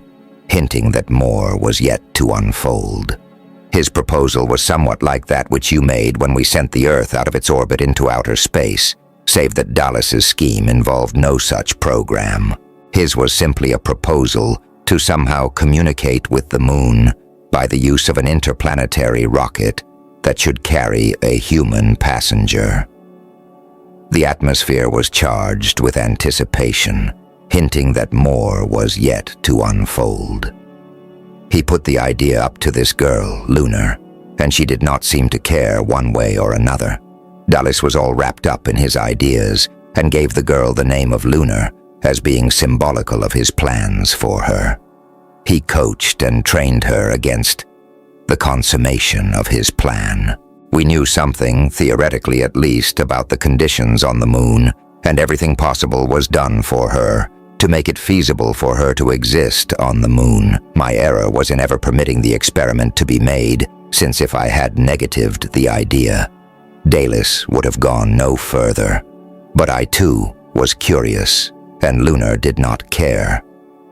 hinting that more was yet to unfold. His proposal was somewhat like that which you made when we sent the Earth out of its orbit into outer space, save that Dallas's scheme involved no such program. His was simply a proposal to somehow communicate with the moon by the use of an interplanetary rocket that should carry a human passenger. The atmosphere was charged with anticipation, hinting that more was yet to unfold. He put the idea up to this girl, Lunar, and she did not seem to care one way or another. Dallas was all wrapped up in his ideas and gave the girl the name of Lunar as being symbolical of his plans for her. He coached and trained her against the consummation of his plan. We knew something, theoretically at least, about the conditions on the moon, and everything possible was done for her, to make it feasible for her to exist on the moon. My error was in ever permitting the experiment to be made, since if I had negatived the idea, Dallas would have gone no further. But I too was curious, and Lunar did not care.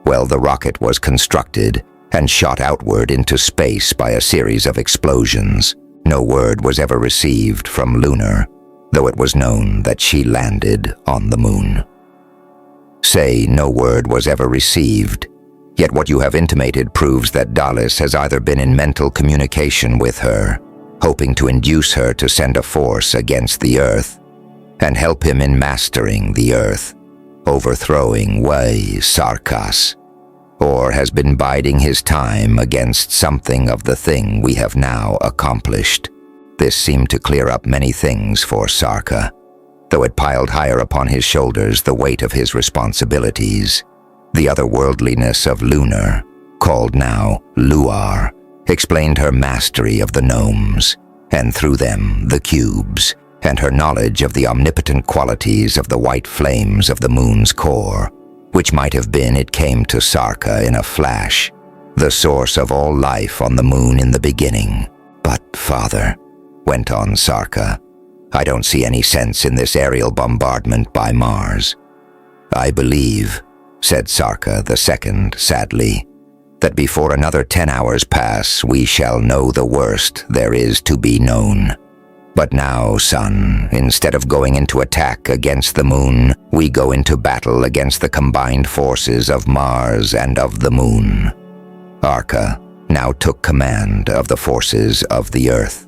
Well, the rocket was constructed and shot outward into space by a series of explosions. No word was ever received from Lunar, though it was known that she landed on the moon. Say no word was ever received, Yet what you have intimated proves that Dallas has either been in mental communication with her, hoping to induce her to send a force against the Earth, and help him in mastering the Earth, overthrowing HFY Sci-Fi, or has been biding his time against something of the thing we have now accomplished. This seemed to clear up many things for Sarka, though it piled higher upon his shoulders the weight of his responsibilities. The otherworldliness of Lunar, called now Luar, explained her mastery of the gnomes, and through them the cubes, and her knowledge of the omnipotent qualities of the white flames of the moon's core, which might have been, it came to Sarka in a flash, the source of all life on the moon in the beginning. But, Father, went on Sarka, I don't see any sense in this aerial bombardment by Mars. I believe, said Sarka the second sadly, that before another 10 hours pass, we shall know the worst there is to be known. But now, son, instead of going into attack against the moon, we go into battle against the combined forces of Mars and of the moon. Arka now took command of the forces of the Earth.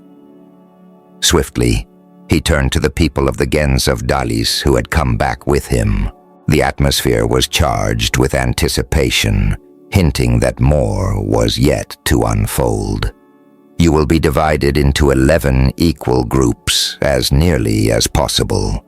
Swiftly, he turned to the people of the gens of Dalis who had come back with him. The atmosphere was charged with anticipation, hinting that more was yet to unfold. You will be divided into 11 equal groups, as nearly as possible.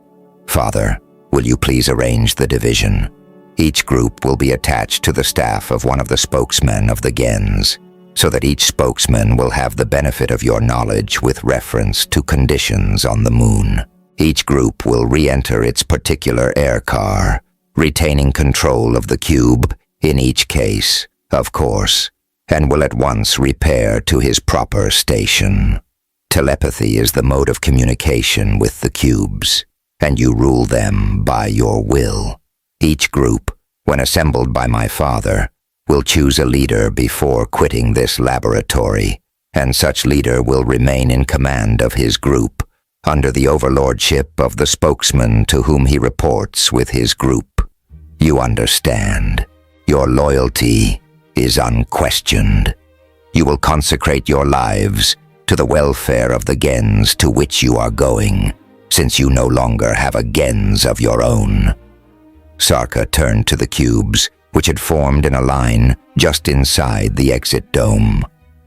Father, will you please arrange the division? Each group will be attached to the staff of one of the spokesmen of the gens, so that each spokesman will have the benefit of your knowledge with reference to conditions on the moon. Each group will re-enter its particular air car, retaining control of the cube in each case, of course, and will at once repair to his proper station. Telepathy is the mode of communication with the cubes, and you rule them by your will. Each group, when assembled by my father, will choose a leader before quitting this laboratory, and such leader will remain in command of his group, under the overlordship of the spokesman to whom he reports with his group. You understand. Your loyalty is unquestioned. You will consecrate your lives to the welfare of the gens to which you are going, since you no longer have a gens of your own. Sarka turned to the cubes, which had formed in a line just inside the exit dome,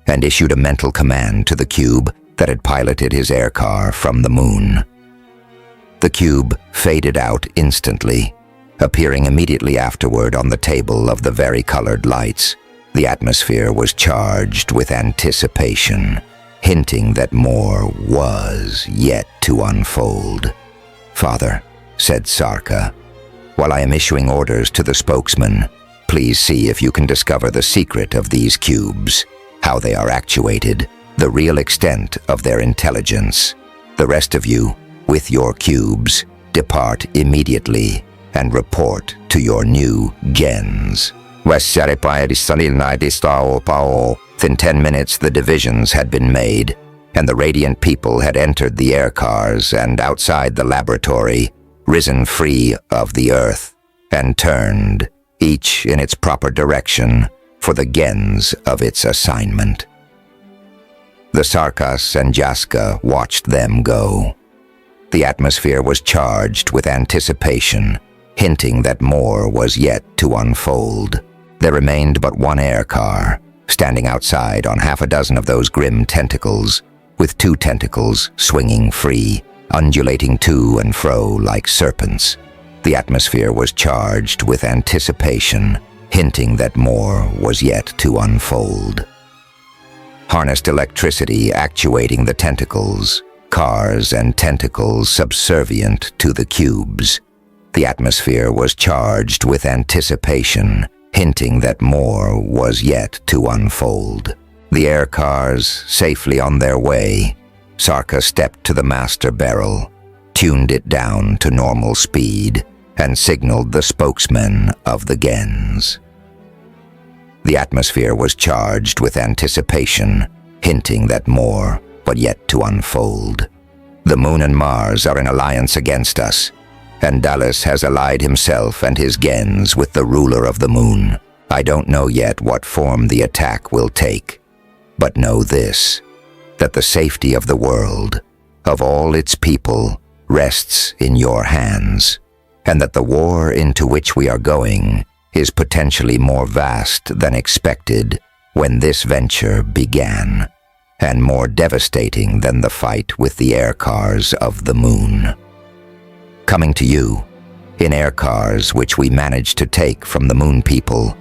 and issued a mental command to the cube that had piloted his air car from the moon. The cube faded out instantly, appearing immediately afterward on the table of the varicolored lights. The atmosphere was charged with anticipation, hinting that more was yet to unfold. Father, said Sarka, while I am issuing orders to the spokesman, please see if you can discover the secret of these cubes, how they are actuated, the real extent of their intelligence. The rest of you, with your cubes, depart immediately and report to your new gens. Within 10 minutes the divisions had been made, and the radiant people had entered the air cars and outside the laboratory, risen free of the Earth, and turned, each in its proper direction, for the gens of its assignment. The Sarkas and Jaska watched them go. The atmosphere was charged with anticipation, hinting that more was yet to unfold. There remained but one air car, standing outside on half a dozen of those grim tentacles, with 2 tentacles swinging free, undulating to and fro like serpents. The atmosphere was charged with anticipation, hinting that more was yet to unfold. Harnessed electricity actuating the tentacles, cars and tentacles subservient to the cubes. The atmosphere was charged with anticipation, hinting that more was yet to unfold. The air cars safely on their way, Sarka stepped to the master barrel, tuned it down to normal speed, and signaled the spokesman of the gens. The atmosphere was charged with anticipation, hinting that more but yet to unfold. The moon and Mars are in alliance against us, and Dallas has allied himself and his gens with the ruler of the moon. I don't know yet what form the attack will take, but know this, that the safety of the world, of all its people, rests in your hands, and that the war into which we are going is potentially more vast than expected when this venture began, and more devastating than the fight with the air cars of the moon. Coming to you, in air cars which we managed to take from the moon people,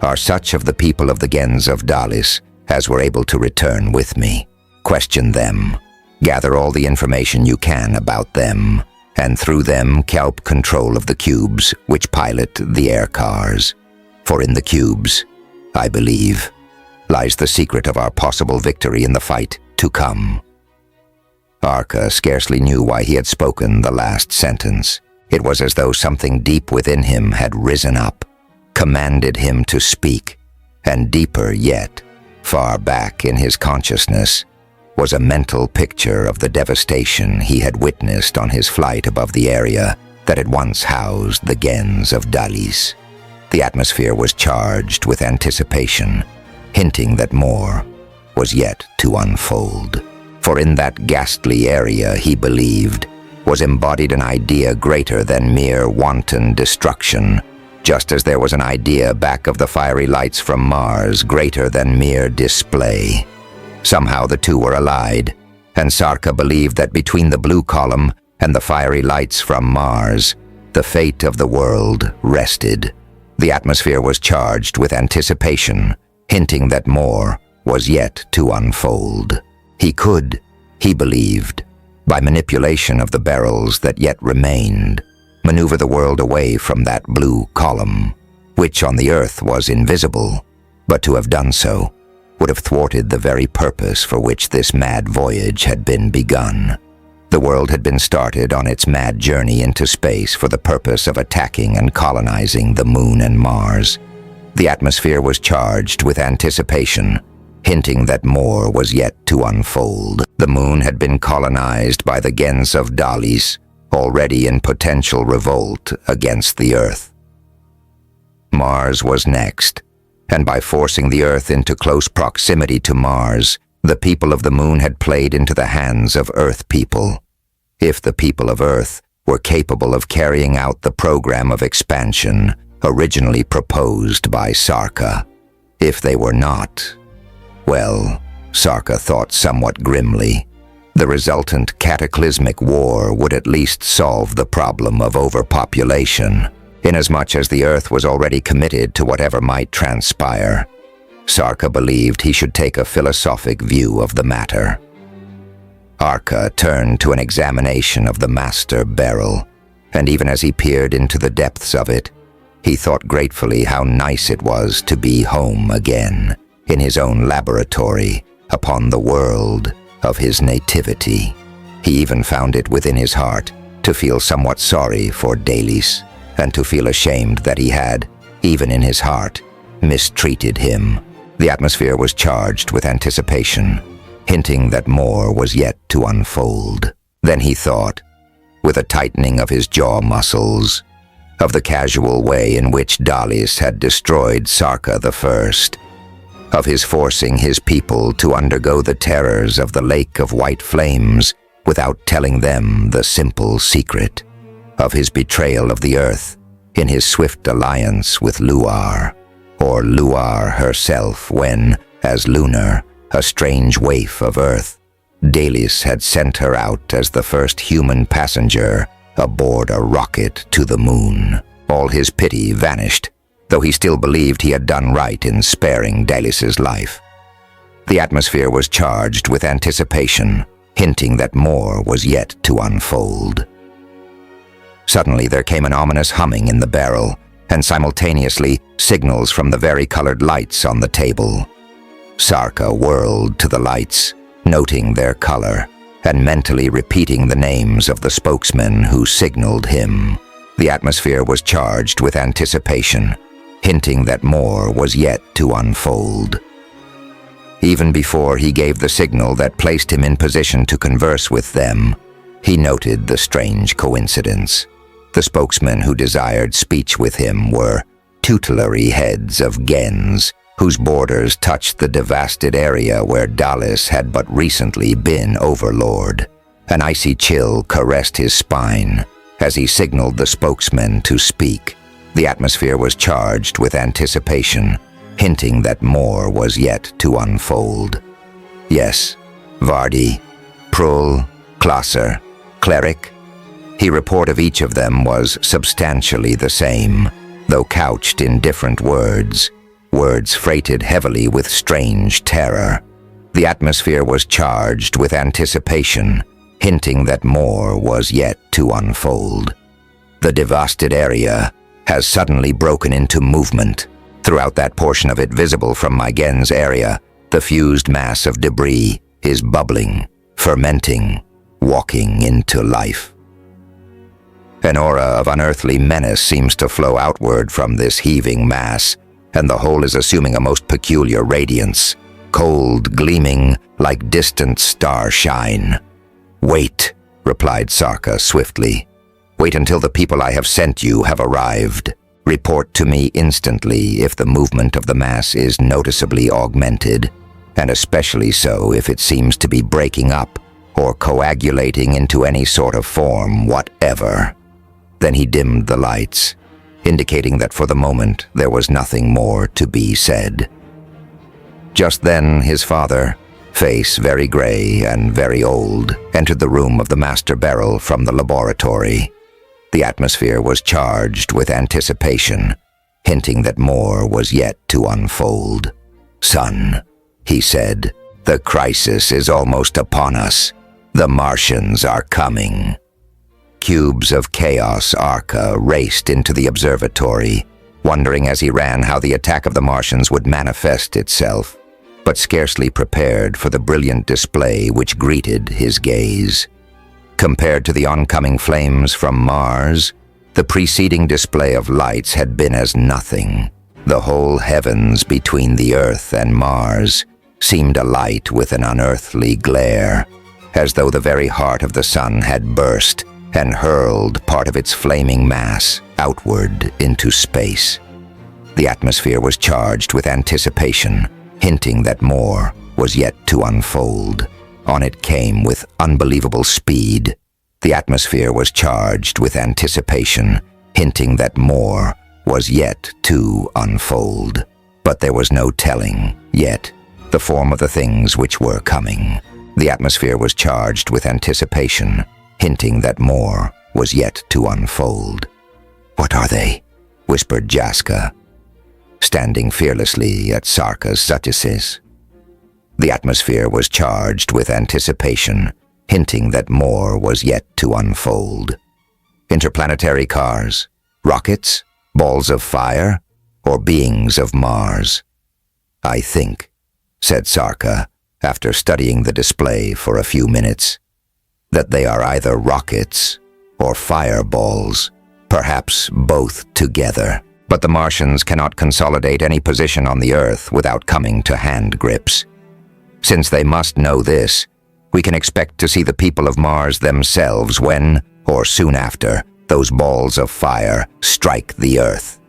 are such of the people of the gens of Dalis as were able to return with me. Question them, gather all the information you can about them, and through them kelp control of the cubes which pilot the air cars. For in the cubes, I believe, lies the secret of our possible victory in the fight to come. Arca scarcely knew why he had spoken the last sentence. It was as though something deep within him had risen up, commanded him to speak, and deeper yet, far back in his consciousness, was a mental picture of the devastation he had witnessed on his flight above the area that had once housed the gens of Dalis. The atmosphere was charged with anticipation, hinting that more was yet to unfold. For in that ghastly area, he believed, was embodied an idea greater than mere wanton destruction, just as there was an idea back of the fiery lights from Mars greater than mere display. Somehow the two were allied, and Sarka believed that between the blue column and the fiery lights from Mars, the fate of the world rested. The atmosphere was charged with anticipation, hinting that more was yet to unfold. He could, he believed, by manipulation of the barrels that yet remained, maneuver the world away from that blue column, which on the Earth was invisible, but to have done so would have thwarted the very purpose for which this mad voyage had been begun. The world had been started on its mad journey into space for the purpose of attacking and colonizing the Moon and Mars. The atmosphere was charged with anticipation, hinting that more was yet to unfold. The Moon had been colonized by the gens of Dalis, already in potential revolt against the Earth. Mars was next, and by forcing the Earth into close proximity to Mars, the people of the Moon had played into the hands of Earth people. If the people of Earth were capable of carrying out the program of expansion originally proposed by Sarka, if they were not, well, Sarka thought somewhat grimly, the resultant cataclysmic war would at least solve the problem of overpopulation, inasmuch as the Earth was already committed to whatever might transpire. Sarka believed he should take a philosophic view of the matter. Arca turned to an examination of the master barrel, and even as he peered into the depths of it, he thought gratefully how nice it was to be home again, in his own laboratory, upon the world of his nativity. He even found it within his heart to feel somewhat sorry for Dalis, and to feel ashamed that he had, even in his heart, mistreated him. The atmosphere was charged with anticipation, hinting that more was yet to unfold. Then he thought, with a tightening of his jaw muscles, of the casual way in which Dalis had destroyed Sarka the First, of his forcing his people to undergo the terrors of the Lake of White Flames without telling them the simple secret, of his betrayal of the Earth in his swift alliance with Luar, or Luar herself when, as Lunar, a strange waif of Earth, Dalis had sent her out as the first human passenger aboard a rocket to the Moon. All his pity vanished, though he still believed he had done right in sparing Dalis's life. The atmosphere was charged with anticipation, hinting that more was yet to unfold. Suddenly there came an ominous humming in the barrel, and simultaneously signals from the vari-colored lights on the table. Sarka whirled to the lights, noting their color, and mentally repeating the names of the spokesmen who signaled him. The atmosphere was charged with anticipation, hinting that more was yet to unfold. Even before he gave the signal that placed him in position to converse with them, he noted the strange coincidence. The spokesmen who desired speech with him were tutelary heads of gens, whose borders touched the devastated area where Dallas had but recently been overlord. An icy chill caressed his spine as he signaled the spokesman to speak. The atmosphere was charged with anticipation, hinting that more was yet to unfold. Yes, Vardi, Prul, Klasser, Cleric. The report of each of them was substantially the same, though couched in different words freighted heavily with strange terror. The atmosphere was charged with anticipation, hinting that more was yet to unfold. The devastated area has suddenly broken into movement. Throughout that portion of it visible from my gen's area, the fused mass of debris is bubbling, fermenting, walking into life. An aura of unearthly menace seems to flow outward from this heaving mass, and the whole is assuming a most peculiar radiance, cold, gleaming like distant starshine. "Wait," replied Sarka swiftly. "Wait until the people I have sent you have arrived. Report to me instantly if the movement of the mass is noticeably augmented, and especially so if it seems to be breaking up or coagulating into any sort of form whatever." Then he dimmed the lights, indicating that for the moment there was nothing more to be said. Just then his father, face very gray and very old, entered the room of the master beryl from the laboratory. The atmosphere was charged with anticipation, hinting that more was yet to unfold. "Son," he said, "the crisis is almost upon us. The Martians are coming." Cubes of chaos Arca raced into the observatory, wondering as he ran how the attack of the Martians would manifest itself, but scarcely prepared for the brilliant display which greeted his gaze. Compared to the oncoming flames from Mars, the preceding display of lights had been as nothing. The whole heavens between the Earth and Mars seemed alight with an unearthly glare, as though the very heart of the sun had burst and hurled part of its flaming mass outward into space. The atmosphere was charged with anticipation, hinting that more was yet to unfold. On it came with unbelievable speed. The atmosphere was charged with anticipation, hinting that more was yet to unfold. But there was no telling, yet, the form of the things which were coming. The atmosphere was charged with anticipation, hinting that more was yet to unfold. "What are they?" whispered Jaska, standing fearlessly at Sarka's suttices. The atmosphere was charged with anticipation, hinting that more was yet to unfold. Interplanetary cars, rockets, balls of fire, or beings of Mars? "I think," said Sarka, after studying the display for a few minutes, "that they are either rockets or fireballs, perhaps both together. But the Martians cannot consolidate any position on the Earth without coming to hand grips. Since they must know this, we can expect to see the people of Mars themselves when, or soon after, those balls of fire strike the Earth."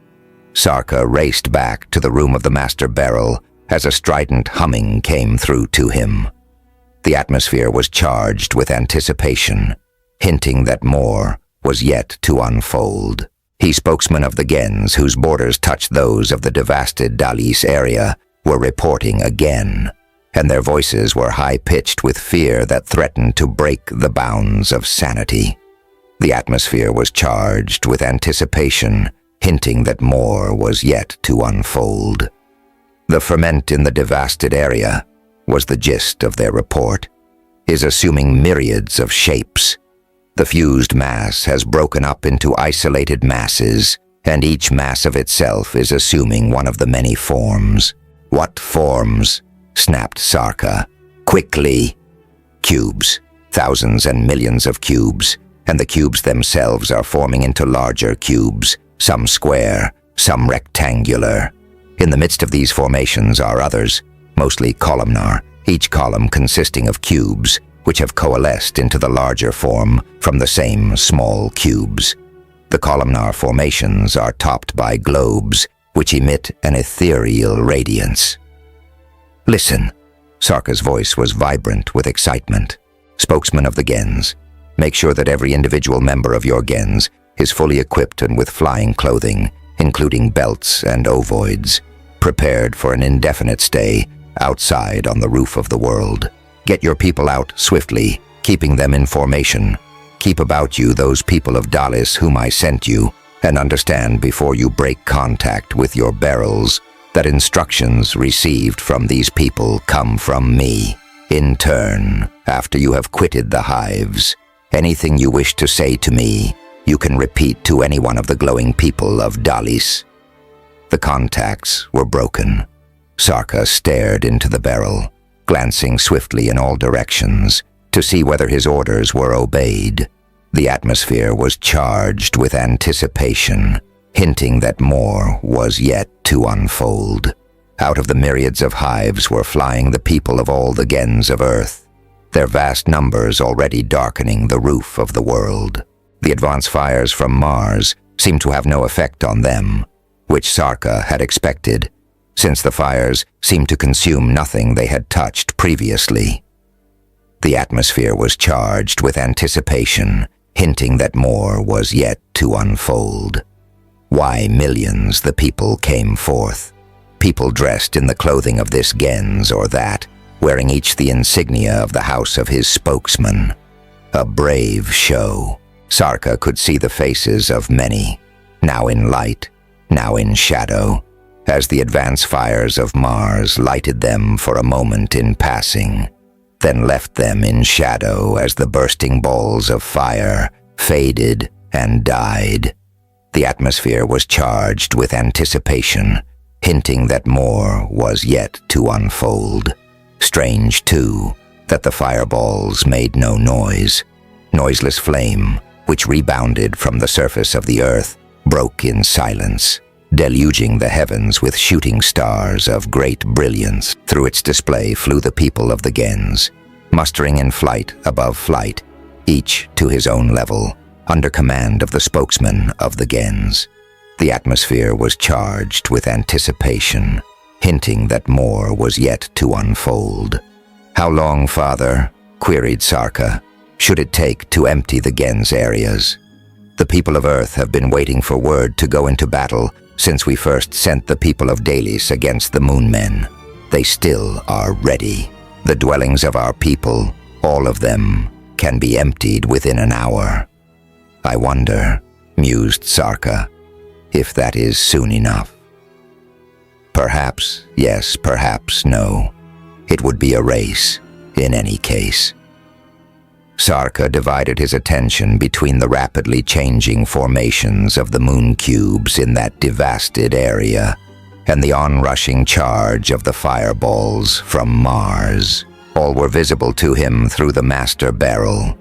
Sarka raced back to the room of the master beryl as a strident humming came through to him. The atmosphere was charged with anticipation, hinting that more was yet to unfold. The spokesmen of the gens, whose borders touched those of the devastated Dallas area, were reporting again, and their voices were high-pitched with fear that threatened to break the bounds of sanity. The atmosphere was charged with anticipation, hinting that more was yet to unfold. The ferment in the devastated area was the gist of their report, is assuming myriads of shapes. The fused mass has broken up into isolated masses, and each mass of itself is assuming one of the many forms. "What forms?" snapped Sarka. "Quickly!" "Cubes, thousands and millions of cubes, and the cubes themselves are forming into larger cubes, some square, some rectangular. In the midst of these formations are others, mostly columnar, each column consisting of cubes, which have coalesced into the larger form from the same small cubes. The columnar formations are topped by globes, which emit an ethereal radiance. Listen. Sarka's voice was vibrant with excitement. Spokesman of the Gens, make sure that every individual member of your Gens is fully equipped and with flying clothing, including belts and ovoids, prepared for an indefinite stay outside on the roof of the world. Get your people out swiftly, keeping them in formation. Keep about you those people of Dalis whom I sent you, and understand before you break contact with your barrels that instructions received from these people come from me. In turn, after you have quitted the hives, anything you wish to say to me, you can repeat to any one of the glowing people of Dalis. The contacts were broken. Sarka stared into the barrel, glancing swiftly in all directions to see whether his orders were obeyed. The atmosphere was charged with anticipation, hinting that more was yet to unfold. Out of the myriads of hives were flying the people of all the Gens of Earth, their vast numbers already darkening the roof of the world. The advance fires from Mars seemed to have no effect on them, which Sarka had expected, since the fires seemed to consume nothing they had touched previously. The atmosphere was charged with anticipation, hinting that more was yet to unfold. Why millions the people came forth, people dressed in the clothing of this Gens or that, wearing each the insignia of the house of his spokesman. A brave show. Sarka could see the faces of many, now in light, now in shadow, as the advance fires of Mars lighted them for a moment in passing, then left them in shadow as the bursting balls of fire faded and died. The atmosphere was charged with anticipation, hinting that more was yet to unfold. Strange, too, that the fireballs made no noise. Noiseless flame, which rebounded from the surface of the earth, broke in silence, deluging the heavens with shooting stars of great brilliance. Through its display flew the people of the Gens, mustering in flight above flight, each to his own level, under command of the spokesman of the Gens. The atmosphere was charged with anticipation, hinting that more was yet to unfold. "How long, Father?" queried Sarka. "Should it take to empty the Gens areas? The people of Earth have been waiting for word to go into battle since we first sent the people of Dalis against the Moonmen. They still are ready. The dwellings of our people, all of them, can be emptied within an hour." "I wonder," mused Sarka, "if that is soon enough." Perhaps yes, perhaps no. It would be a race, in any case. Sarka divided his attention between the rapidly changing formations of the moon cubes in that devastated area and the onrushing charge of the fireballs from Mars. All were visible to him through the master barrel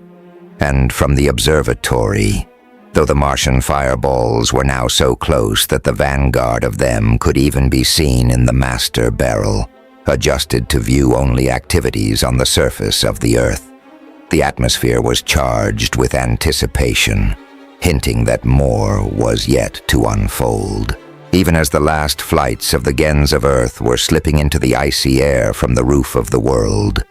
and from the observatory, though the Martian fireballs were now so close that the vanguard of them could even be seen in the master barrel, adjusted to view only activities on the surface of the Earth. The atmosphere was charged with anticipation, hinting that more was yet to unfold. Even as the last flights of the Gens of Earth were slipping into the icy air from the roof of the world,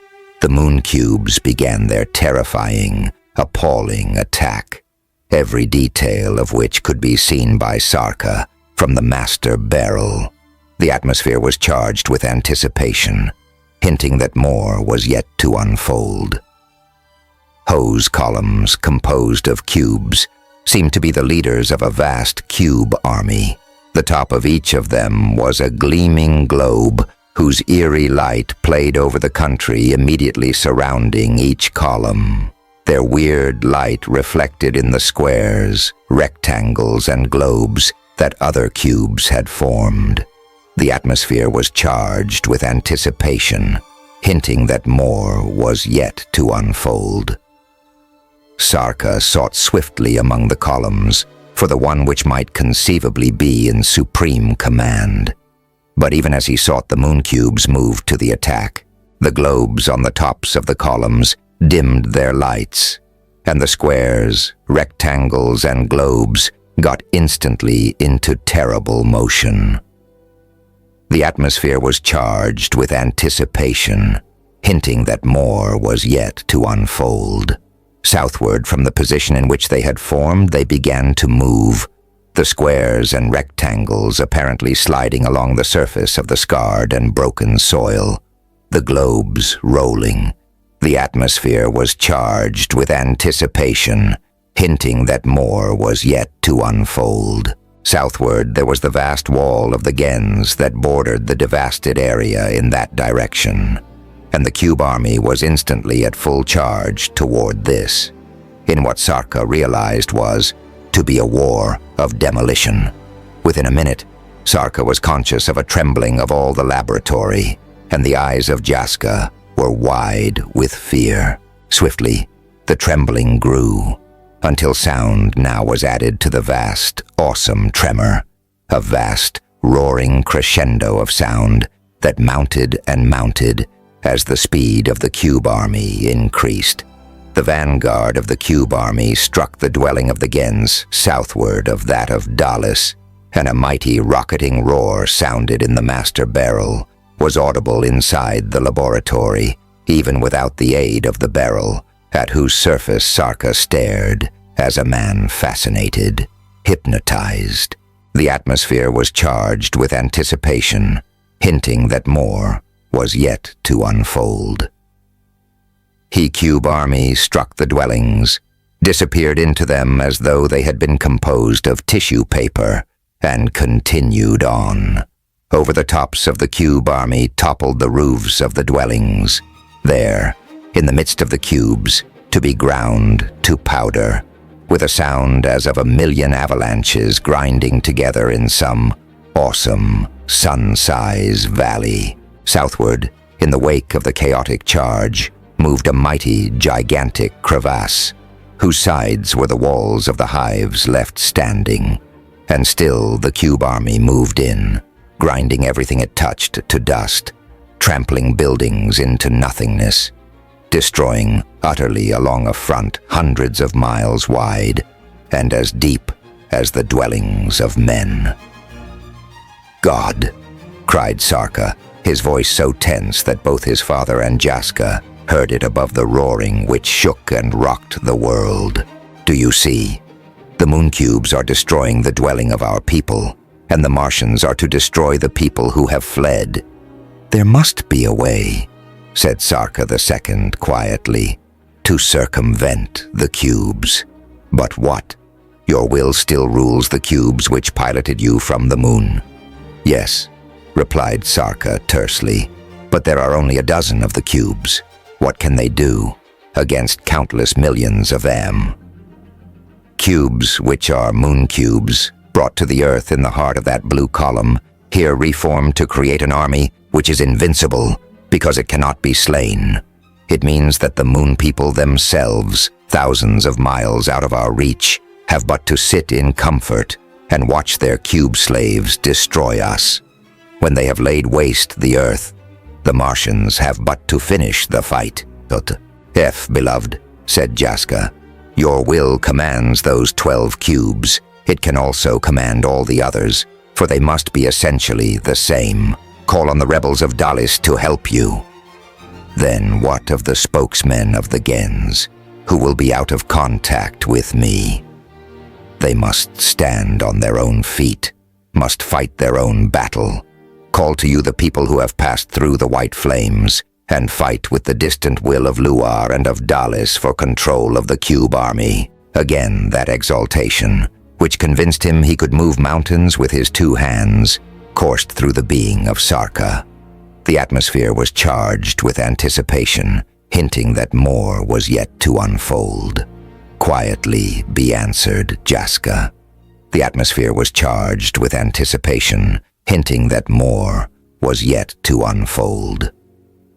the moon cubes began their terrifying, appalling attack, every detail of which could be seen by Sarka from the master barrel. The atmosphere was charged with anticipation, hinting that more was yet to unfold. Hose columns composed of cubes seemed to be the leaders of a vast cube army. The top of each of them was a gleaming globe whose eerie light played over the country immediately surrounding each column. Their weird light reflected in the squares, rectangles, and globes that other cubes had formed. The atmosphere was charged with anticipation, hinting that more was yet to unfold. Sarka sought swiftly among the columns for the one which might conceivably be in supreme command. But even as he sought, the moon cubes moved to the attack. The globes on the tops of the columns dimmed their lights, and the squares, rectangles, and globes got instantly into terrible motion. The atmosphere was charged with anticipation, hinting that more was yet to unfold. Southward from the position in which they had formed, they began to move, the squares and rectangles apparently sliding along the surface of the scarred and broken soil, the globes rolling. The atmosphere was charged with anticipation, hinting that more was yet to unfold. Southward, there was the vast wall of the Gens that bordered the devastated area in that direction, and the cube army was instantly at full charge toward this, in what Sarka realized was to be a war of demolition. Within a minute, Sarka was conscious of a trembling of all the laboratory, and the eyes of Jaska were wide with fear. Swiftly, the trembling grew, until sound now was added to the vast, awesome tremor, a vast, roaring crescendo of sound that mounted and mounted as the speed of the cube army increased. The vanguard of the cube army struck the dwelling of the Gens southward of that of Dallas, and a mighty rocketing roar sounded in the master barrel, was audible inside the laboratory, even without the aid of the barrel, at whose surface Sarka stared as a man fascinated, hypnotized. The atmosphere was charged with anticipation, hinting that more was yet to unfold. He cube army struck the dwellings, disappeared into them as though they had been composed of tissue paper, and continued on. Over the tops of the cube army toppled the roofs of the dwellings, there, in the midst of the cubes, to be ground to powder, with a sound as of 1,000,000 avalanches grinding together in some awesome, sun-size valley. Southward, in the wake of the chaotic charge, moved a mighty, gigantic crevasse, whose sides were the walls of the hives left standing, and still the cube army moved in, grinding everything it touched to dust, trampling buildings into nothingness, destroying utterly along a front hundreds of miles wide and as deep as the dwellings of men. "God!" cried Sarka, his voice so tense that both his father and Jaska heard it above the roaring which shook and rocked the world. "Do you see? The moon cubes are destroying the dwelling of our people, and the Martians are to destroy the people who have fled. There must be a way," said Sarka II quietly, "to circumvent the cubes. But what? Your will still rules the cubes which piloted you from the moon." "Yes," replied Sarka tersely, "but there are only a dozen of the cubes. What can they do against countless millions of them?" Cubes, which are moon cubes, brought to the earth in the heart of that blue column, here reformed to create an army which is invincible because it cannot be slain. It means that the moon people themselves, thousands of miles out of our reach, have but to sit in comfort and watch their cube slaves destroy us. When they have laid waste the earth, the Martians have but to finish the fight. Beloved," said Jaska, "your will commands those 12 cubes. It can also command all the others, for they must be essentially the same. Call on the rebels of Dallas to help you." "Then what of the spokesmen of the Gens, who will be out of contact with me? They must stand on their own feet, must fight their own battle. Call to you the people who have passed through the white flames, and fight with the distant will of Luar and of Dallas for control of the cube army." Again that exaltation, which convinced him he could move mountains with his 2 hands, coursed through the being of Sarka. The atmosphere was charged with anticipation, hinting that more was yet to unfold. "Quietly be answered, Jaska." The atmosphere was charged with anticipation, hinting that more was yet to unfold.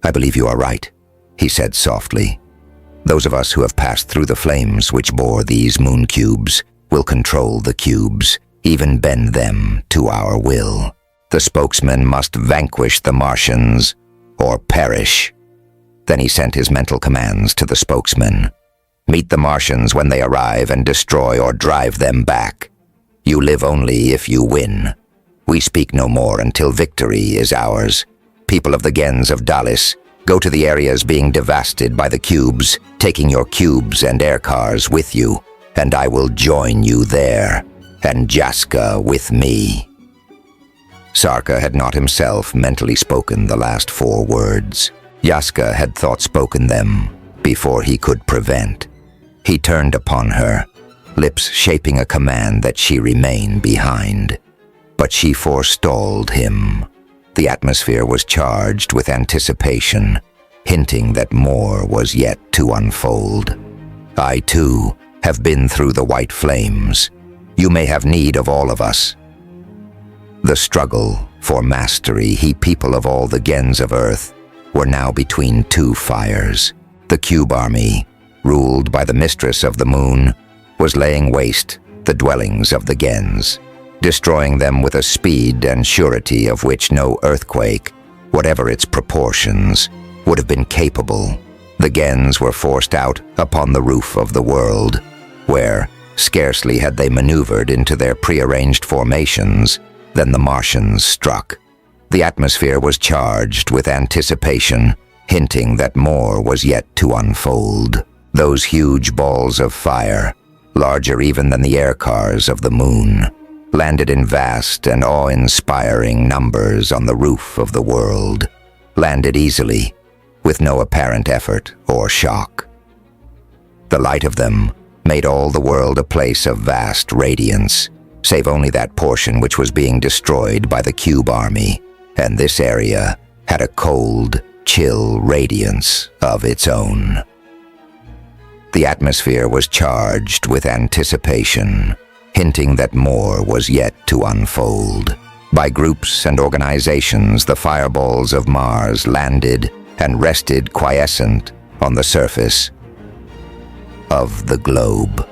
"I believe you are right," he said softly. "Those of us who have passed through the flames which bore these moon cubes will control the cubes, even bend them to our will. The spokesman must vanquish the Martians or perish." Then he sent his mental commands to the spokesman. "Meet the Martians when they arrive and destroy or drive them back. You live only if you win. We speak no more until victory is ours. People of the Gens of Dalis, go to the areas being devastated by the cubes, taking your cubes and air cars with you, and I will join you there, and Jaska with me." Sarka had not himself mentally spoken the last 4 words. Jaska had thought-spoken them before he could prevent. He turned upon her, lips shaping a command that she remain behind. But she forestalled him. The atmosphere was charged with anticipation, hinting that more was yet to unfold. "I, too, have been through the white flames. You may have need of all of us." The struggle for mastery, people of all the Gens of Earth, were now between 2 fires. The Cube Army, ruled by the Mistress of the Moon, was laying waste the dwellings of the Gens, destroying them with a speed and surety of which no earthquake, whatever its proportions, would have been capable. The Gens were forced out upon the roof of the world, where, scarcely had they maneuvered into their prearranged formations, than the Martians struck. The atmosphere was charged with anticipation, hinting that more was yet to unfold. Those huge balls of fire, larger even than the air cars of the moon, landed in vast and awe-inspiring numbers on the roof of the world, landed easily, with no apparent effort or shock. The light of them made all the world a place of vast radiance, save only that portion which was being destroyed by the Cube Army, and this area had a cold, chill radiance of its own. The atmosphere was charged with anticipation, hinting that more was yet to unfold. By groups and organizations, the fireballs of Mars landed and rested quiescent on the surface of the globe.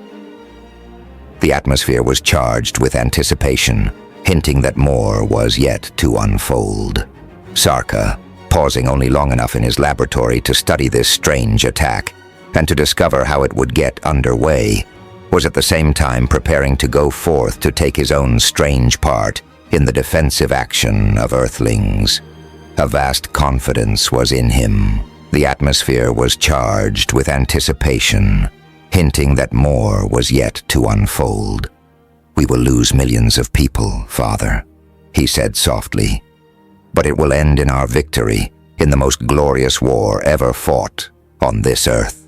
The atmosphere was charged with anticipation, hinting that more was yet to unfold. Sarka, pausing only long enough in his laboratory to study this strange attack and to discover how it would get underway, was at the same time preparing to go forth to take his own strange part in the defensive action of Earthlings. A vast confidence was in him. The atmosphere was charged with anticipation, hinting that more was yet to unfold. "We will lose millions of people, Father," he said softly, "but it will end in our victory in the most glorious war ever fought on this earth."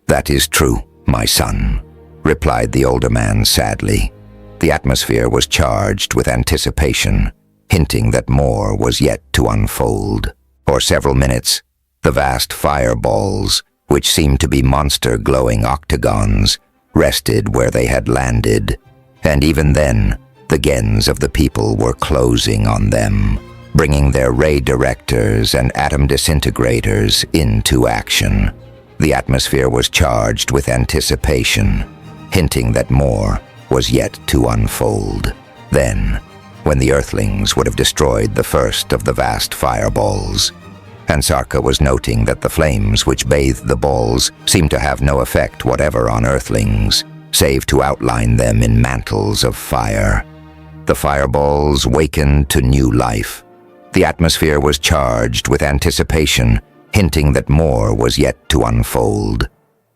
"That is true, my son," replied the older man sadly. The atmosphere was charged with anticipation, hinting that more was yet to unfold. For several minutes, the vast fireballs, which seemed to be monster glowing octagons, rested where they had landed, and even then, the Gens of the people were closing on them, bringing their ray directors and atom disintegrators into action. The atmosphere was charged with anticipation, hinting that more was yet to unfold. Then, when the Earthlings would have destroyed the first of the vast fireballs, and Sarka was noting that the flames which bathed the balls seemed to have no effect whatever on Earthlings, save to outline them in mantles of fire. The fireballs wakened to new life. The atmosphere was charged with anticipation, hinting that more was yet to unfold.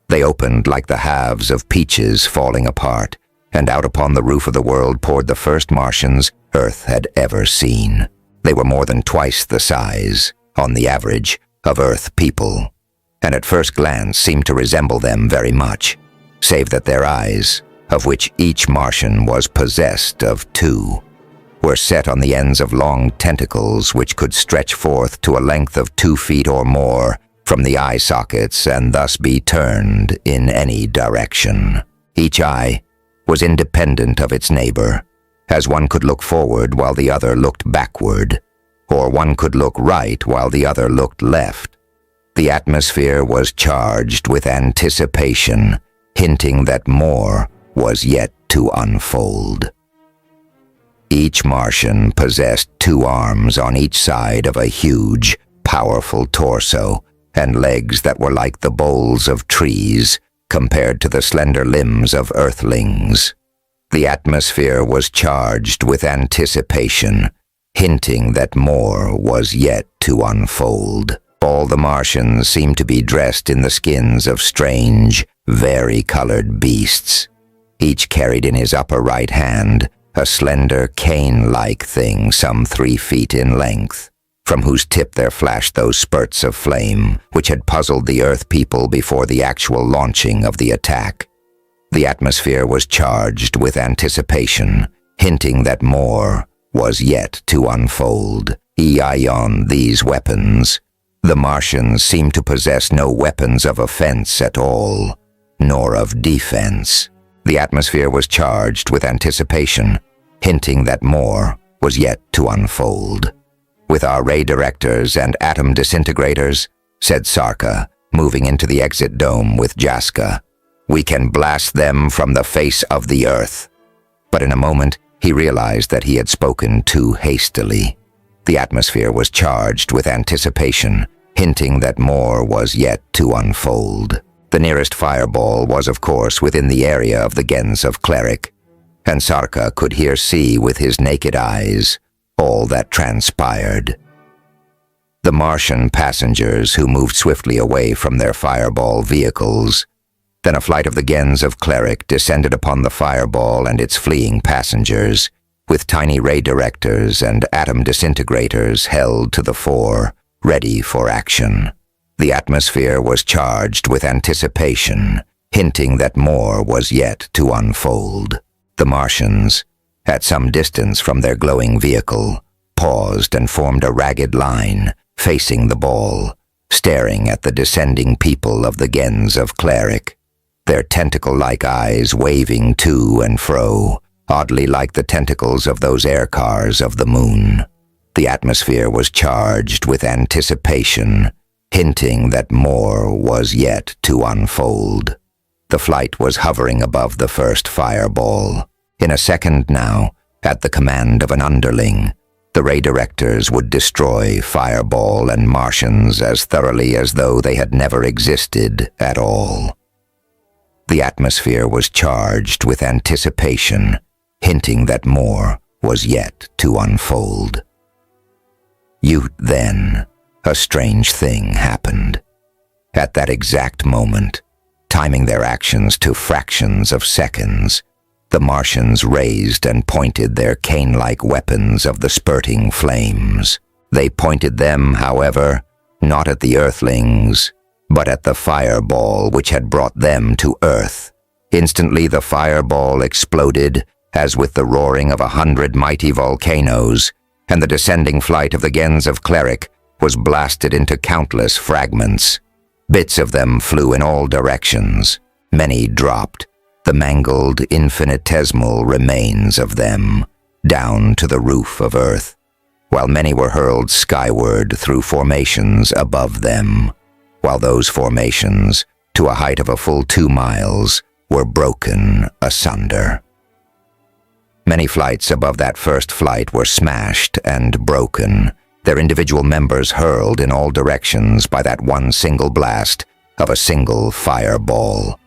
They opened like the halves of peaches falling apart, and out upon the roof of the world poured the first Martians Earth had ever seen. They were more than twice the size, on the average, of Earth people, and at first glance seemed to resemble them very much, save that their eyes, of which each Martian was possessed of 2, were set on the ends of long tentacles which could stretch forth to a length of 2 feet or more from the eye sockets and thus be turned in any direction. Each eye was independent of its neighbor, as one could look forward while the other looked backward, or one could look right while the other looked left. The atmosphere was charged with anticipation, hinting that more was yet to unfold. Each Martian possessed 2 arms on each side of a huge, powerful torso, and legs that were like the boles of trees compared to the slender limbs of Earthlings. The atmosphere was charged with anticipation, hinting that more was yet to unfold. All the Martians seemed to be dressed in the skins of strange, vari-colored beasts. Each carried in his upper right hand a slender cane-like thing some 3 feet in length, from whose tip there flashed those spurts of flame which had puzzled the Earth people before the actual launching of the attack. The atmosphere was charged with anticipation, hinting that more was yet to unfold. Beyond these weapons, the Martians seemed to possess no weapons of offense at all, nor of defense. The atmosphere was charged with anticipation, hinting that more was yet to unfold. "With our ray directors and atom disintegrators," said Sarka, moving into the exit dome with Jaska, "we can blast them from the face of the Earth." But in a moment, he realized that he had spoken too hastily. The atmosphere was charged with anticipation, hinting that more was yet to unfold. The nearest fireball was, of course, within the area of the Gens of Cleric, and Sarka could see with his naked eyes all that transpired. The Martian passengers who moved swiftly away from their fireball vehicles. Then a flight of the Gens of Cleric descended upon the fireball and its fleeing passengers, with tiny ray directors and atom disintegrators held to the fore, ready for action. The atmosphere was charged with anticipation, hinting that more was yet to unfold. The Martians, at some distance from their glowing vehicle, paused and formed a ragged line, facing the ball, staring at the descending people of the Gens of Cleric, their tentacle-like eyes waving to and fro, oddly like the tentacles of those air cars of the moon. The atmosphere was charged with anticipation, hinting that more was yet to unfold. The flight was hovering above the first fireball. In a second now, at the command of an underling, the ray directors would destroy Fireball and Martians as thoroughly as though they had never existed at all. The atmosphere was charged with anticipation, hinting that more was yet to unfold. Then, a strange thing happened. At that exact moment, timing their actions to fractions of seconds, the Martians raised and pointed their cane-like weapons of the spurting flames. They pointed them, however, not at the Earthlings, but at the fireball which had brought them to Earth. Instantly the fireball exploded, as with the roaring of 100 mighty volcanoes, and the descending flight of the Gens of Cleric was blasted into countless fragments. Bits of them flew in all directions. Many dropped, the mangled, infinitesimal remains of them, down to the roof of Earth, while many were hurled skyward through formations above them, while those formations, to a height of a full 2 miles, were broken asunder. Many flights above that first flight were smashed and broken, their individual members hurled in all directions by that one single blast of a single fireball.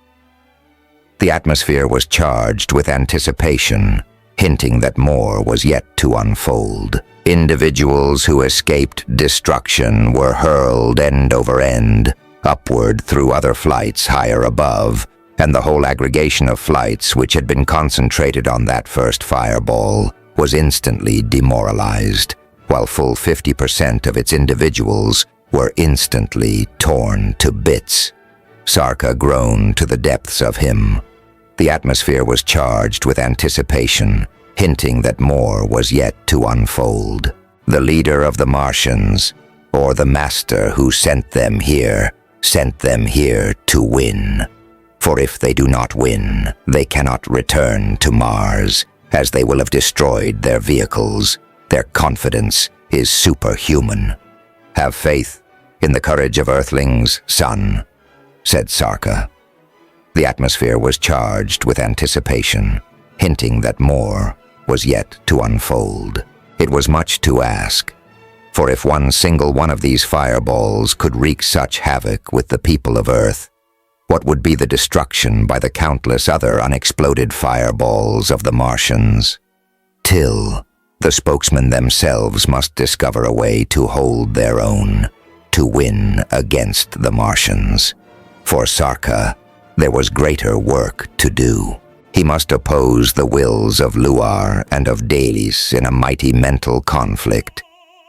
The atmosphere was charged with anticipation, hinting that more was yet to unfold. Individuals who escaped destruction were hurled end over end, upward through other flights higher above, and the whole aggregation of flights which had been concentrated on that first fireball was instantly demoralized, while full 50% of its individuals were instantly torn to bits. Sarka groaned to the depths of him. The atmosphere was charged with anticipation, hinting that more was yet to unfold. The leader of the Martians, or the master who sent them here to win. For if they do not win, they cannot return to Mars, as they will have destroyed their vehicles. Their confidence is superhuman. Have faith in the courage of Earthlings, son, said Sarka. The atmosphere was charged with anticipation, hinting that more was yet to unfold. It was much to ask, for if one single one of these fireballs could wreak such havoc with the people of Earth, What would be the destruction by the countless other unexploded fireballs of the Martians? Till the spokesmen themselves must discover a way to hold their own, to win against the Martians. For Sarka, there was greater work to do. He must oppose the wills of Luar and of Dalis in a mighty mental conflict,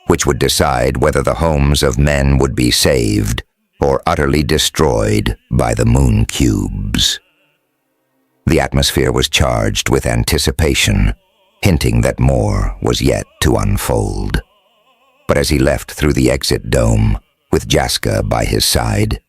which would decide whether the homes of men would be saved or utterly destroyed by the moon cubes. The atmosphere was charged with anticipation, hinting that more was yet to unfold. But as he left through the exit dome, with Jaska by his side,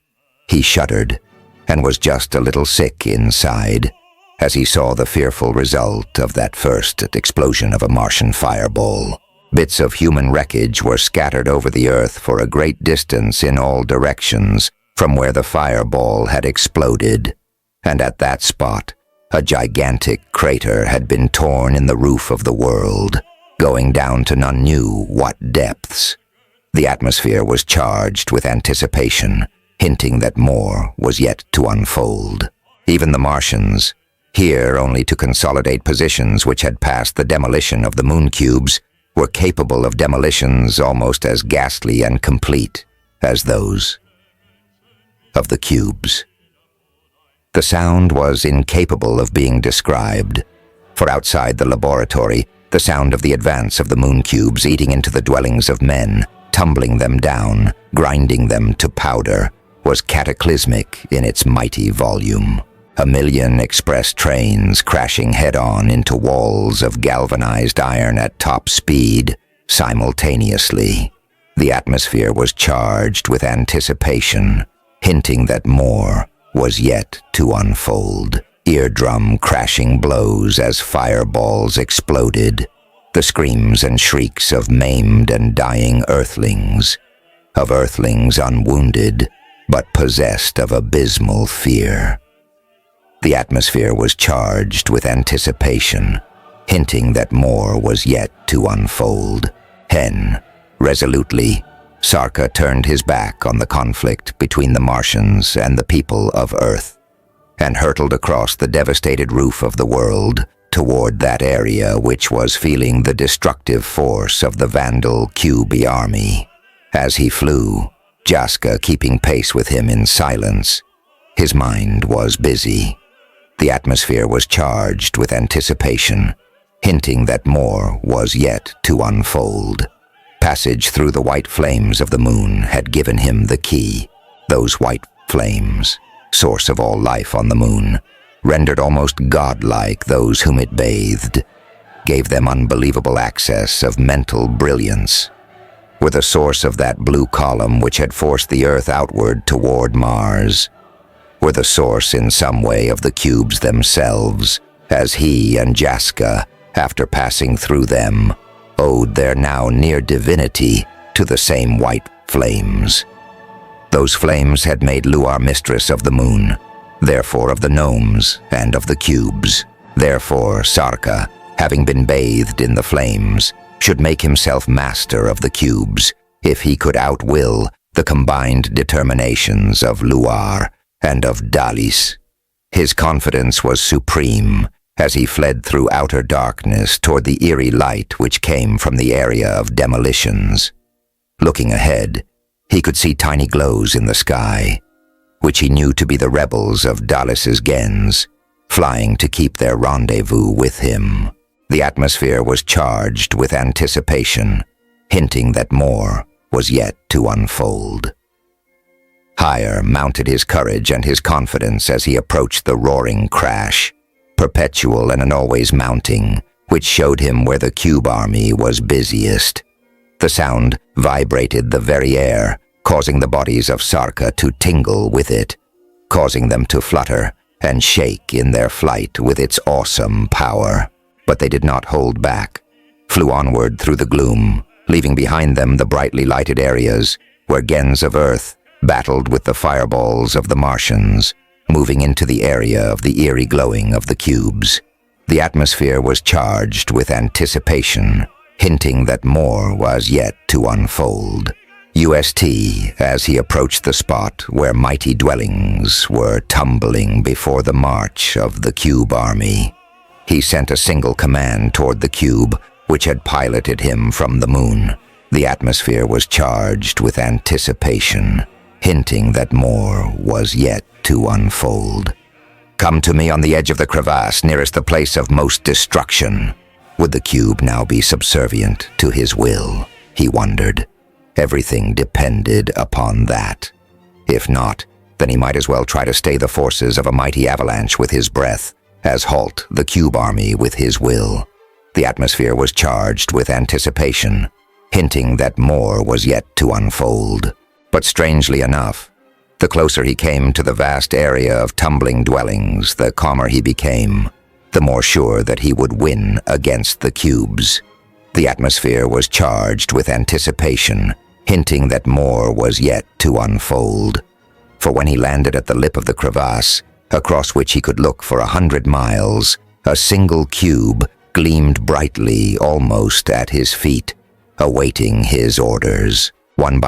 he shuddered and was just a little sick inside as he saw the fearful result of that first explosion of a Martian fireball. Bits of human wreckage were scattered over the earth for a great distance in all directions from where the fireball had exploded, and at that spot, a gigantic crater had been torn in the roof of the world, going down to none knew what depths. The atmosphere was charged with anticipation, hinting that more was yet to unfold. Even the Martians, here only to consolidate positions which had passed the demolition of the moon cubes, were capable of demolitions almost as ghastly and complete as those of the cubes. The sound was incapable of being described, for outside the laboratory, the sound of the advance of the moon cubes eating into the dwellings of men, tumbling them down, grinding them to powder, was cataclysmic in its mighty volume. 1,000,000 express trains crashing head-on into walls of galvanized iron at top speed simultaneously. The atmosphere was charged with anticipation, hinting that more was yet to unfold. Eardrum crashing blows as fireballs exploded, the screams and shrieks of maimed and dying earthlings, of earthlings unwounded but possessed of abysmal fear. The atmosphere was charged with anticipation, hinting that more was yet to unfold. Resolutely, Sarka turned his back on the conflict between the Martians and the people of Earth, and hurtled across the devastated roof of the world toward that area which was feeling the destructive force of the Vandal QB army. As he flew, Jaska keeping pace with him in silence, his mind was busy. The atmosphere was charged with anticipation, hinting that more was yet to unfold. Passage through the white flames of the moon had given him the key. Those white flames, source of all life on the moon, rendered almost godlike those whom it bathed, gave them unbelievable access of mental brilliance, were the source of that blue column which had forced the Earth outward toward Mars, were the source in some way of the cubes themselves, as he and Jaska, after passing through them, owed their now near divinity to the same white flames. Those flames had made Luar mistress of the moon, therefore of the gnomes and of the cubes. Therefore Sarka, having been bathed in the flames, should make himself master of the cubes, if he could outwill the combined determinations of Luar and of Dalis. His confidence was supreme as he fled through outer darkness toward the eerie light which came from the area of demolitions. Looking ahead, he could see tiny glows in the sky, which he knew to be the rebels of Dalis's gens, flying to keep their rendezvous with him. The atmosphere was charged with anticipation, hinting that more was yet to unfold. Higher mounted his courage and his confidence as he approached the roaring crash, perpetual and always mounting, which showed him where the cube army was busiest. The sound vibrated the very air, causing the bodies of Sarka to tingle with it, causing them to flutter and shake in their flight with its awesome power. But they did not hold back, flew onward through the gloom, leaving behind them the brightly lighted areas where gens of Earth battled with the fireballs of the Martians, moving into the area of the eerie glowing of the cubes. The atmosphere was charged with anticipation, hinting that more was yet to unfold. UST as he approached the spot where mighty dwellings were tumbling before the march of the Cube army. He sent a single command toward the Cube, which had piloted him from the moon. The atmosphere was charged with anticipation, hinting that more was yet to unfold. "Come to me on the edge of the crevasse nearest the place of most destruction." Would the Cube now be subservient to his will? He wondered. Everything depended upon that. If not, then he might as well try to stay the forces of a mighty avalanche with his breath, as halt the Cube army with his will. The atmosphere was charged with anticipation, hinting that more was yet to unfold. But strangely enough, the closer he came to the vast area of tumbling dwellings, the calmer he became, the more sure that he would win against the Cubes. The atmosphere was charged with anticipation, hinting that more was yet to unfold. For when he landed at the lip of the crevasse, across which he could look for 100 miles, a single cube gleamed brightly almost at his feet, awaiting his orders. One,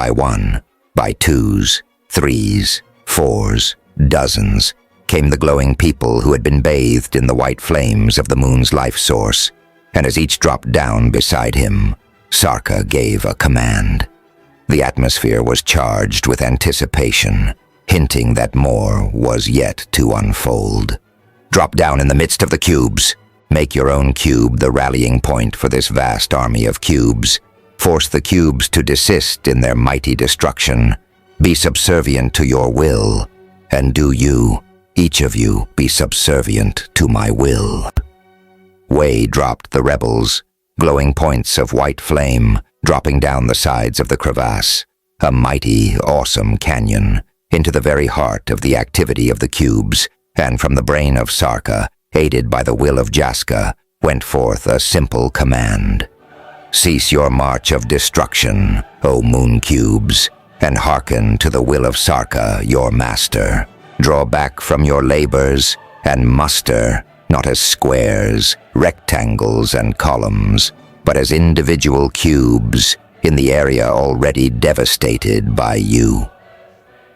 by twos, threes, fours, dozens, came the glowing people who had been bathed in the white flames of the moon's life source, and as each dropped down beside him, Sarka gave a command. The atmosphere was charged with anticipation, hinting that more was yet to unfold. "Drop down in the midst of the cubes. Make your own cube the rallying point for this vast army of cubes. Force the cubes to desist in their mighty destruction. Be subservient to your will, and do you, each of you, be subservient to my will." Way dropped the rebels, glowing points of white flame, dropping down the sides of the crevasse, a mighty, awesome canyon, into the very heart of the activity of the cubes, and from the brain of Sarka, aided by the will of Jaska, went forth a simple command. "Cease your march of destruction, O moon cubes, and hearken to the will of Sarka, your master. Draw back from your labors and muster, not as squares, rectangles, and columns, but as individual cubes in the area already devastated by you.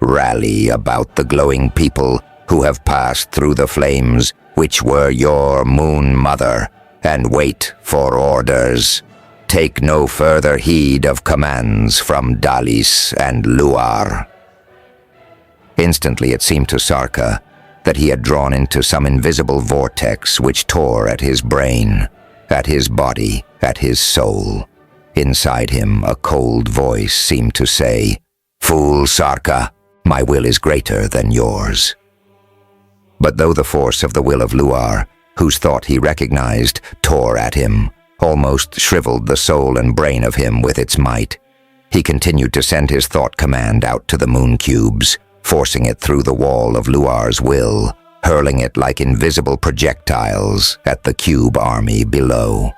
Rally about the glowing people who have passed through the flames which were your moon mother, and wait for orders. Take no further heed of commands from Dalis and Luar." Instantly it seemed to Sarka that he had drawn into some invisible vortex which tore at his brain, at his body, at his soul. Inside him, a cold voice seemed to say, "Fool Sarka, my will is greater than yours." But though the force of the will of Luar, whose thought he recognized, tore at him, almost shriveled the soul and brain of him with its might, he continued to send his thought command out to the moon cubes, forcing it through the wall of Luar's will, hurling it like invisible projectiles at the cube army below.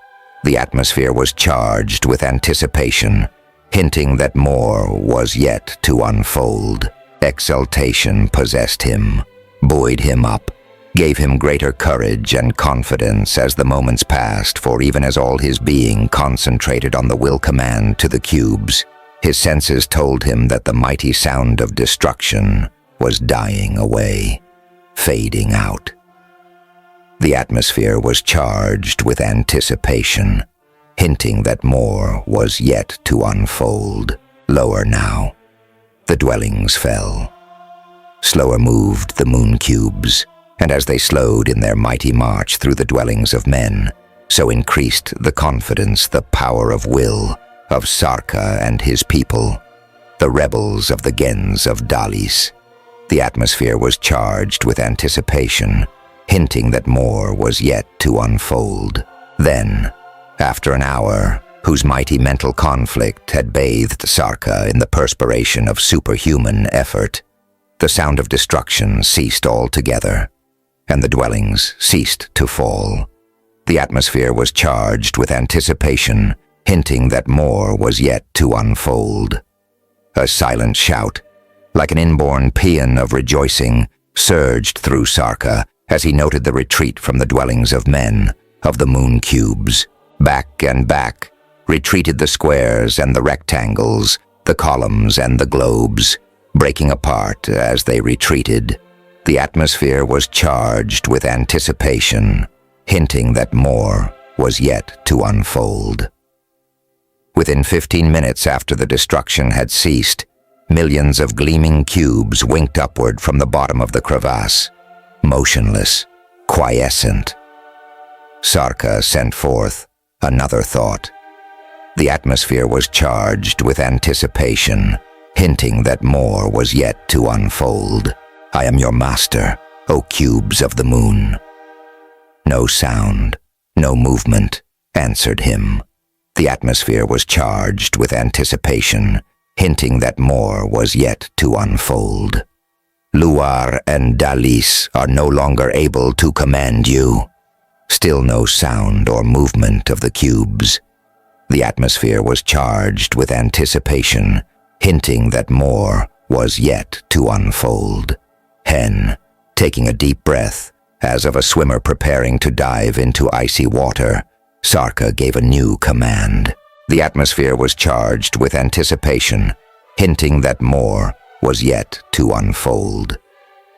The atmosphere was charged with anticipation, hinting that more was yet to unfold. Exultation possessed him, buoyed him up, gave him greater courage and confidence as the moments passed, for even as all his being concentrated on the will command to the cubes, his senses told him that the mighty sound of destruction was dying away, fading out. The atmosphere was charged with anticipation, hinting that more was yet to unfold. Lower now, the dwellings fell. Slower moved the moon cubes, and as they slowed in their mighty march through the dwellings of men, so increased the confidence, the power of will of Sarka and his people, the rebels of the Gens of Dalis. The atmosphere was charged with anticipation, hinting that more was yet to unfold. Then, after an hour, whose mighty mental conflict had bathed Sarka in the perspiration of superhuman effort, the sound of destruction ceased altogether, and the dwellings ceased to fall. The atmosphere was charged with anticipation, hinting that more was yet to unfold. A silent shout, like an inborn paean of rejoicing, surged through Sarka as he noted the retreat from the dwellings of men, of the moon cubes. Back and back retreated the squares and the rectangles, the columns and the globes, breaking apart as they retreated. The atmosphere was charged with anticipation, hinting that more was yet to unfold. Within 15 minutes after the destruction had ceased, millions of gleaming cubes winked upward from the bottom of the crevasse, motionless, quiescent. Sarka sent forth another thought. The atmosphere was charged with anticipation, hinting that more was yet to unfold. I am your master, O cubes of the moon. No sound, no movement answered him. The atmosphere was charged with anticipation, hinting that more was yet to unfold. Luar and Dalis are no longer able to command you. Still no sound or movement of the cubes. The atmosphere was charged with anticipation, hinting that more was yet to unfold. Hen, taking a deep breath, as of a swimmer preparing to dive into icy water, Sarka gave a new command. The atmosphere was charged with anticipation, hinting that more was yet to unfold.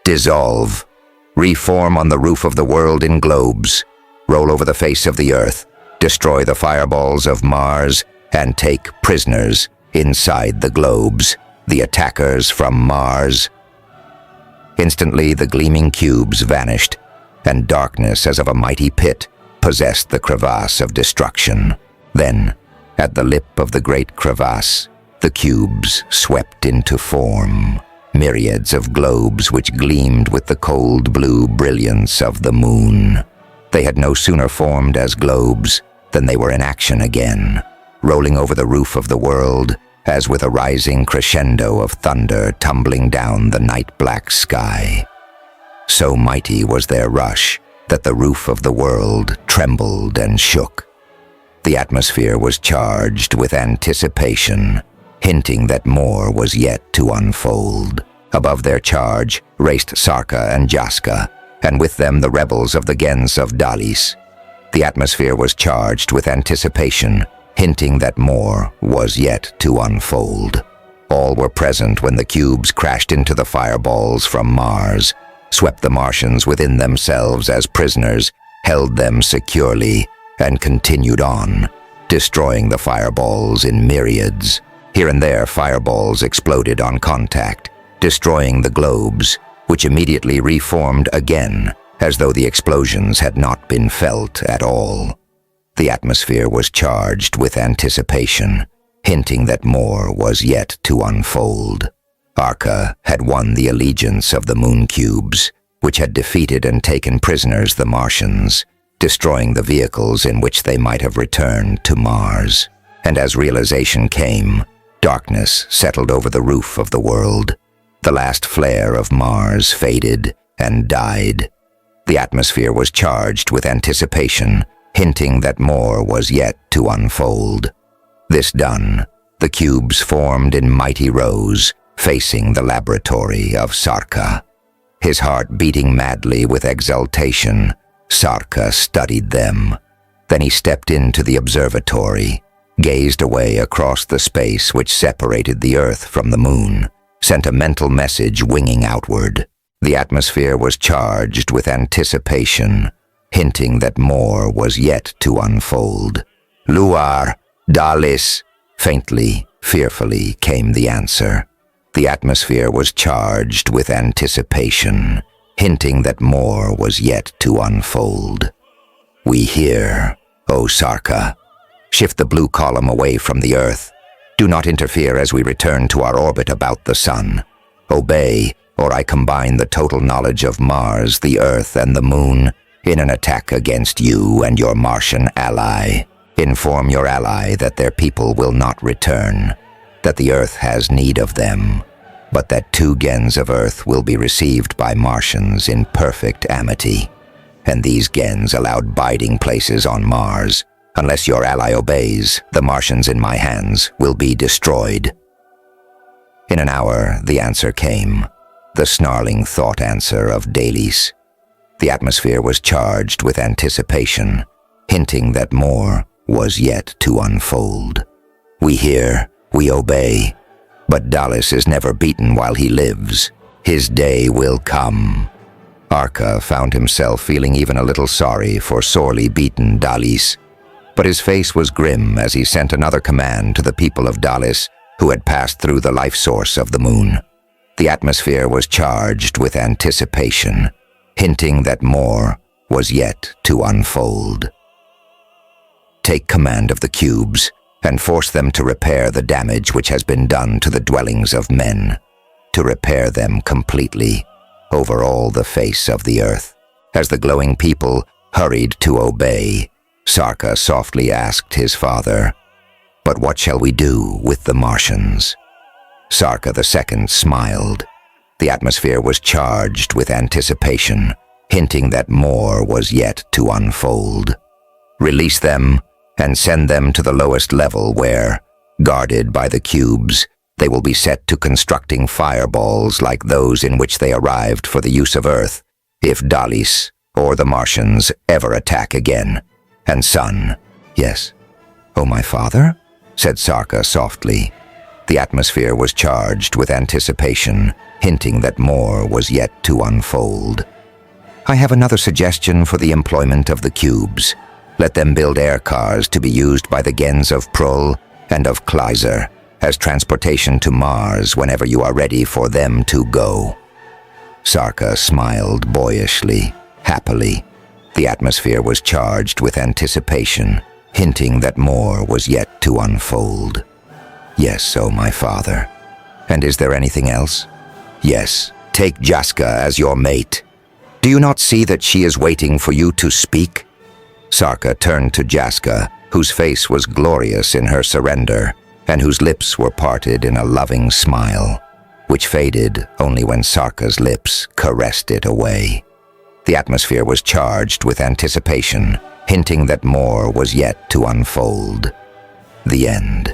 Dissolve. Reform on the roof of the world in globes. Roll over the face of the earth. Destroy the fireballs of Mars and take prisoners inside the globes, the attackers from Mars. Instantly, the gleaming cubes vanished, and darkness as of a mighty pit possessed the crevasse of destruction. Then, at the lip of the great crevasse, the cubes swept into form, myriads of globes which gleamed with the cold blue brilliance of the moon. They had no sooner formed as globes than they were in action again, rolling over the roof of the world as with a rising crescendo of thunder tumbling down the night-black sky. So mighty was their rush that the roof of the world trembled and shook. The atmosphere was charged with anticipation, hinting that more was yet to unfold. Above their charge raced Sarka and Jaska, and with them the rebels of the Gens of Dalis. The atmosphere was charged with anticipation, hinting that more was yet to unfold. All were present when the cubes crashed into the fireballs from Mars, swept the Martians within themselves as prisoners, held them securely, and continued on, destroying the fireballs in myriads. Here and there, fireballs exploded on contact, destroying the globes, which immediately reformed again, as though the explosions had not been felt at all. The atmosphere was charged with anticipation, hinting that more was yet to unfold. Arca had won the allegiance of the moon cubes, which had defeated and taken prisoners the Martians, destroying the vehicles in which they might have returned to Mars. And as realization came, darkness settled over the roof of the world. The last flare of Mars faded and died. The atmosphere was charged with anticipation, hinting that more was yet to unfold. This done, the cubes formed in mighty rows, facing the laboratory of Sarka. His heart beating madly with exultation, Sarka studied them. Then he stepped into the observatory, gazed away across the space which separated the Earth from the moon, sent a mental message winging outward. The atmosphere was charged with anticipation, hinting that more was yet to unfold. Luar, Dalis, faintly, fearfully came the answer. The atmosphere was charged with anticipation, hinting that more was yet to unfold. We hear, O Sarka. Shift the blue column away from the Earth. Do not interfere as we return to our orbit about the Sun. Obey, or I combine the total knowledge of Mars, the Earth, and the Moon in an attack against you and your Martian ally. Inform your ally that their people will not return, that the Earth has need of them, but that 2 Gens of Earth will be received by Martians in perfect amity, and these Gens allowed biding places on Mars. Unless your ally obeys, the Martians in my hands will be destroyed. In an hour, the answer came, the snarling thought answer of Dalis. The atmosphere was charged with anticipation, hinting that more was yet to unfold. We hear, we obey. But Dallas is never beaten while he lives. His day will come. Arca found himself feeling even a little sorry for sorely beaten Dallas, but his face was grim as he sent another command to the people of Dallas who had passed through the life source of the moon. The atmosphere was charged with anticipation, hinting that more was yet to unfold. Take command of the cubes and force them to repair the damage which has been done to the dwellings of men, to repair them completely over all the face of the earth. As the glowing people hurried to obey, Sarka softly asked his father, "But what shall we do with the Martians?" Sarka II smiled. The atmosphere was charged with anticipation, hinting that more was yet to unfold. Release them and send them to the lowest level where, guarded by the cubes, they will be set to constructing fireballs like those in which they arrived for the use of Earth, if Dallas or the Martians ever attack again. And son, yes. "Oh, my father?" said Sarka softly. The atmosphere was charged with anticipation, hinting that more was yet to unfold. "I have another suggestion for the employment of the cubes. Let them build air cars to be used by the Gens of Prull and of Kleiser as transportation to Mars whenever you are ready for them to go." Sarka smiled boyishly, happily. The atmosphere was charged with anticipation, hinting that more was yet to unfold. "Yes, oh my father. And is there anything else?" "Yes, take Jaska as your mate. Do you not see that she is waiting for you to speak?" Sarka turned to Jaska, whose face was glorious in her surrender, and whose lips were parted in a loving smile, which faded only when Sarka's lips caressed it away. The atmosphere was charged with anticipation, hinting that more was yet to unfold. The end.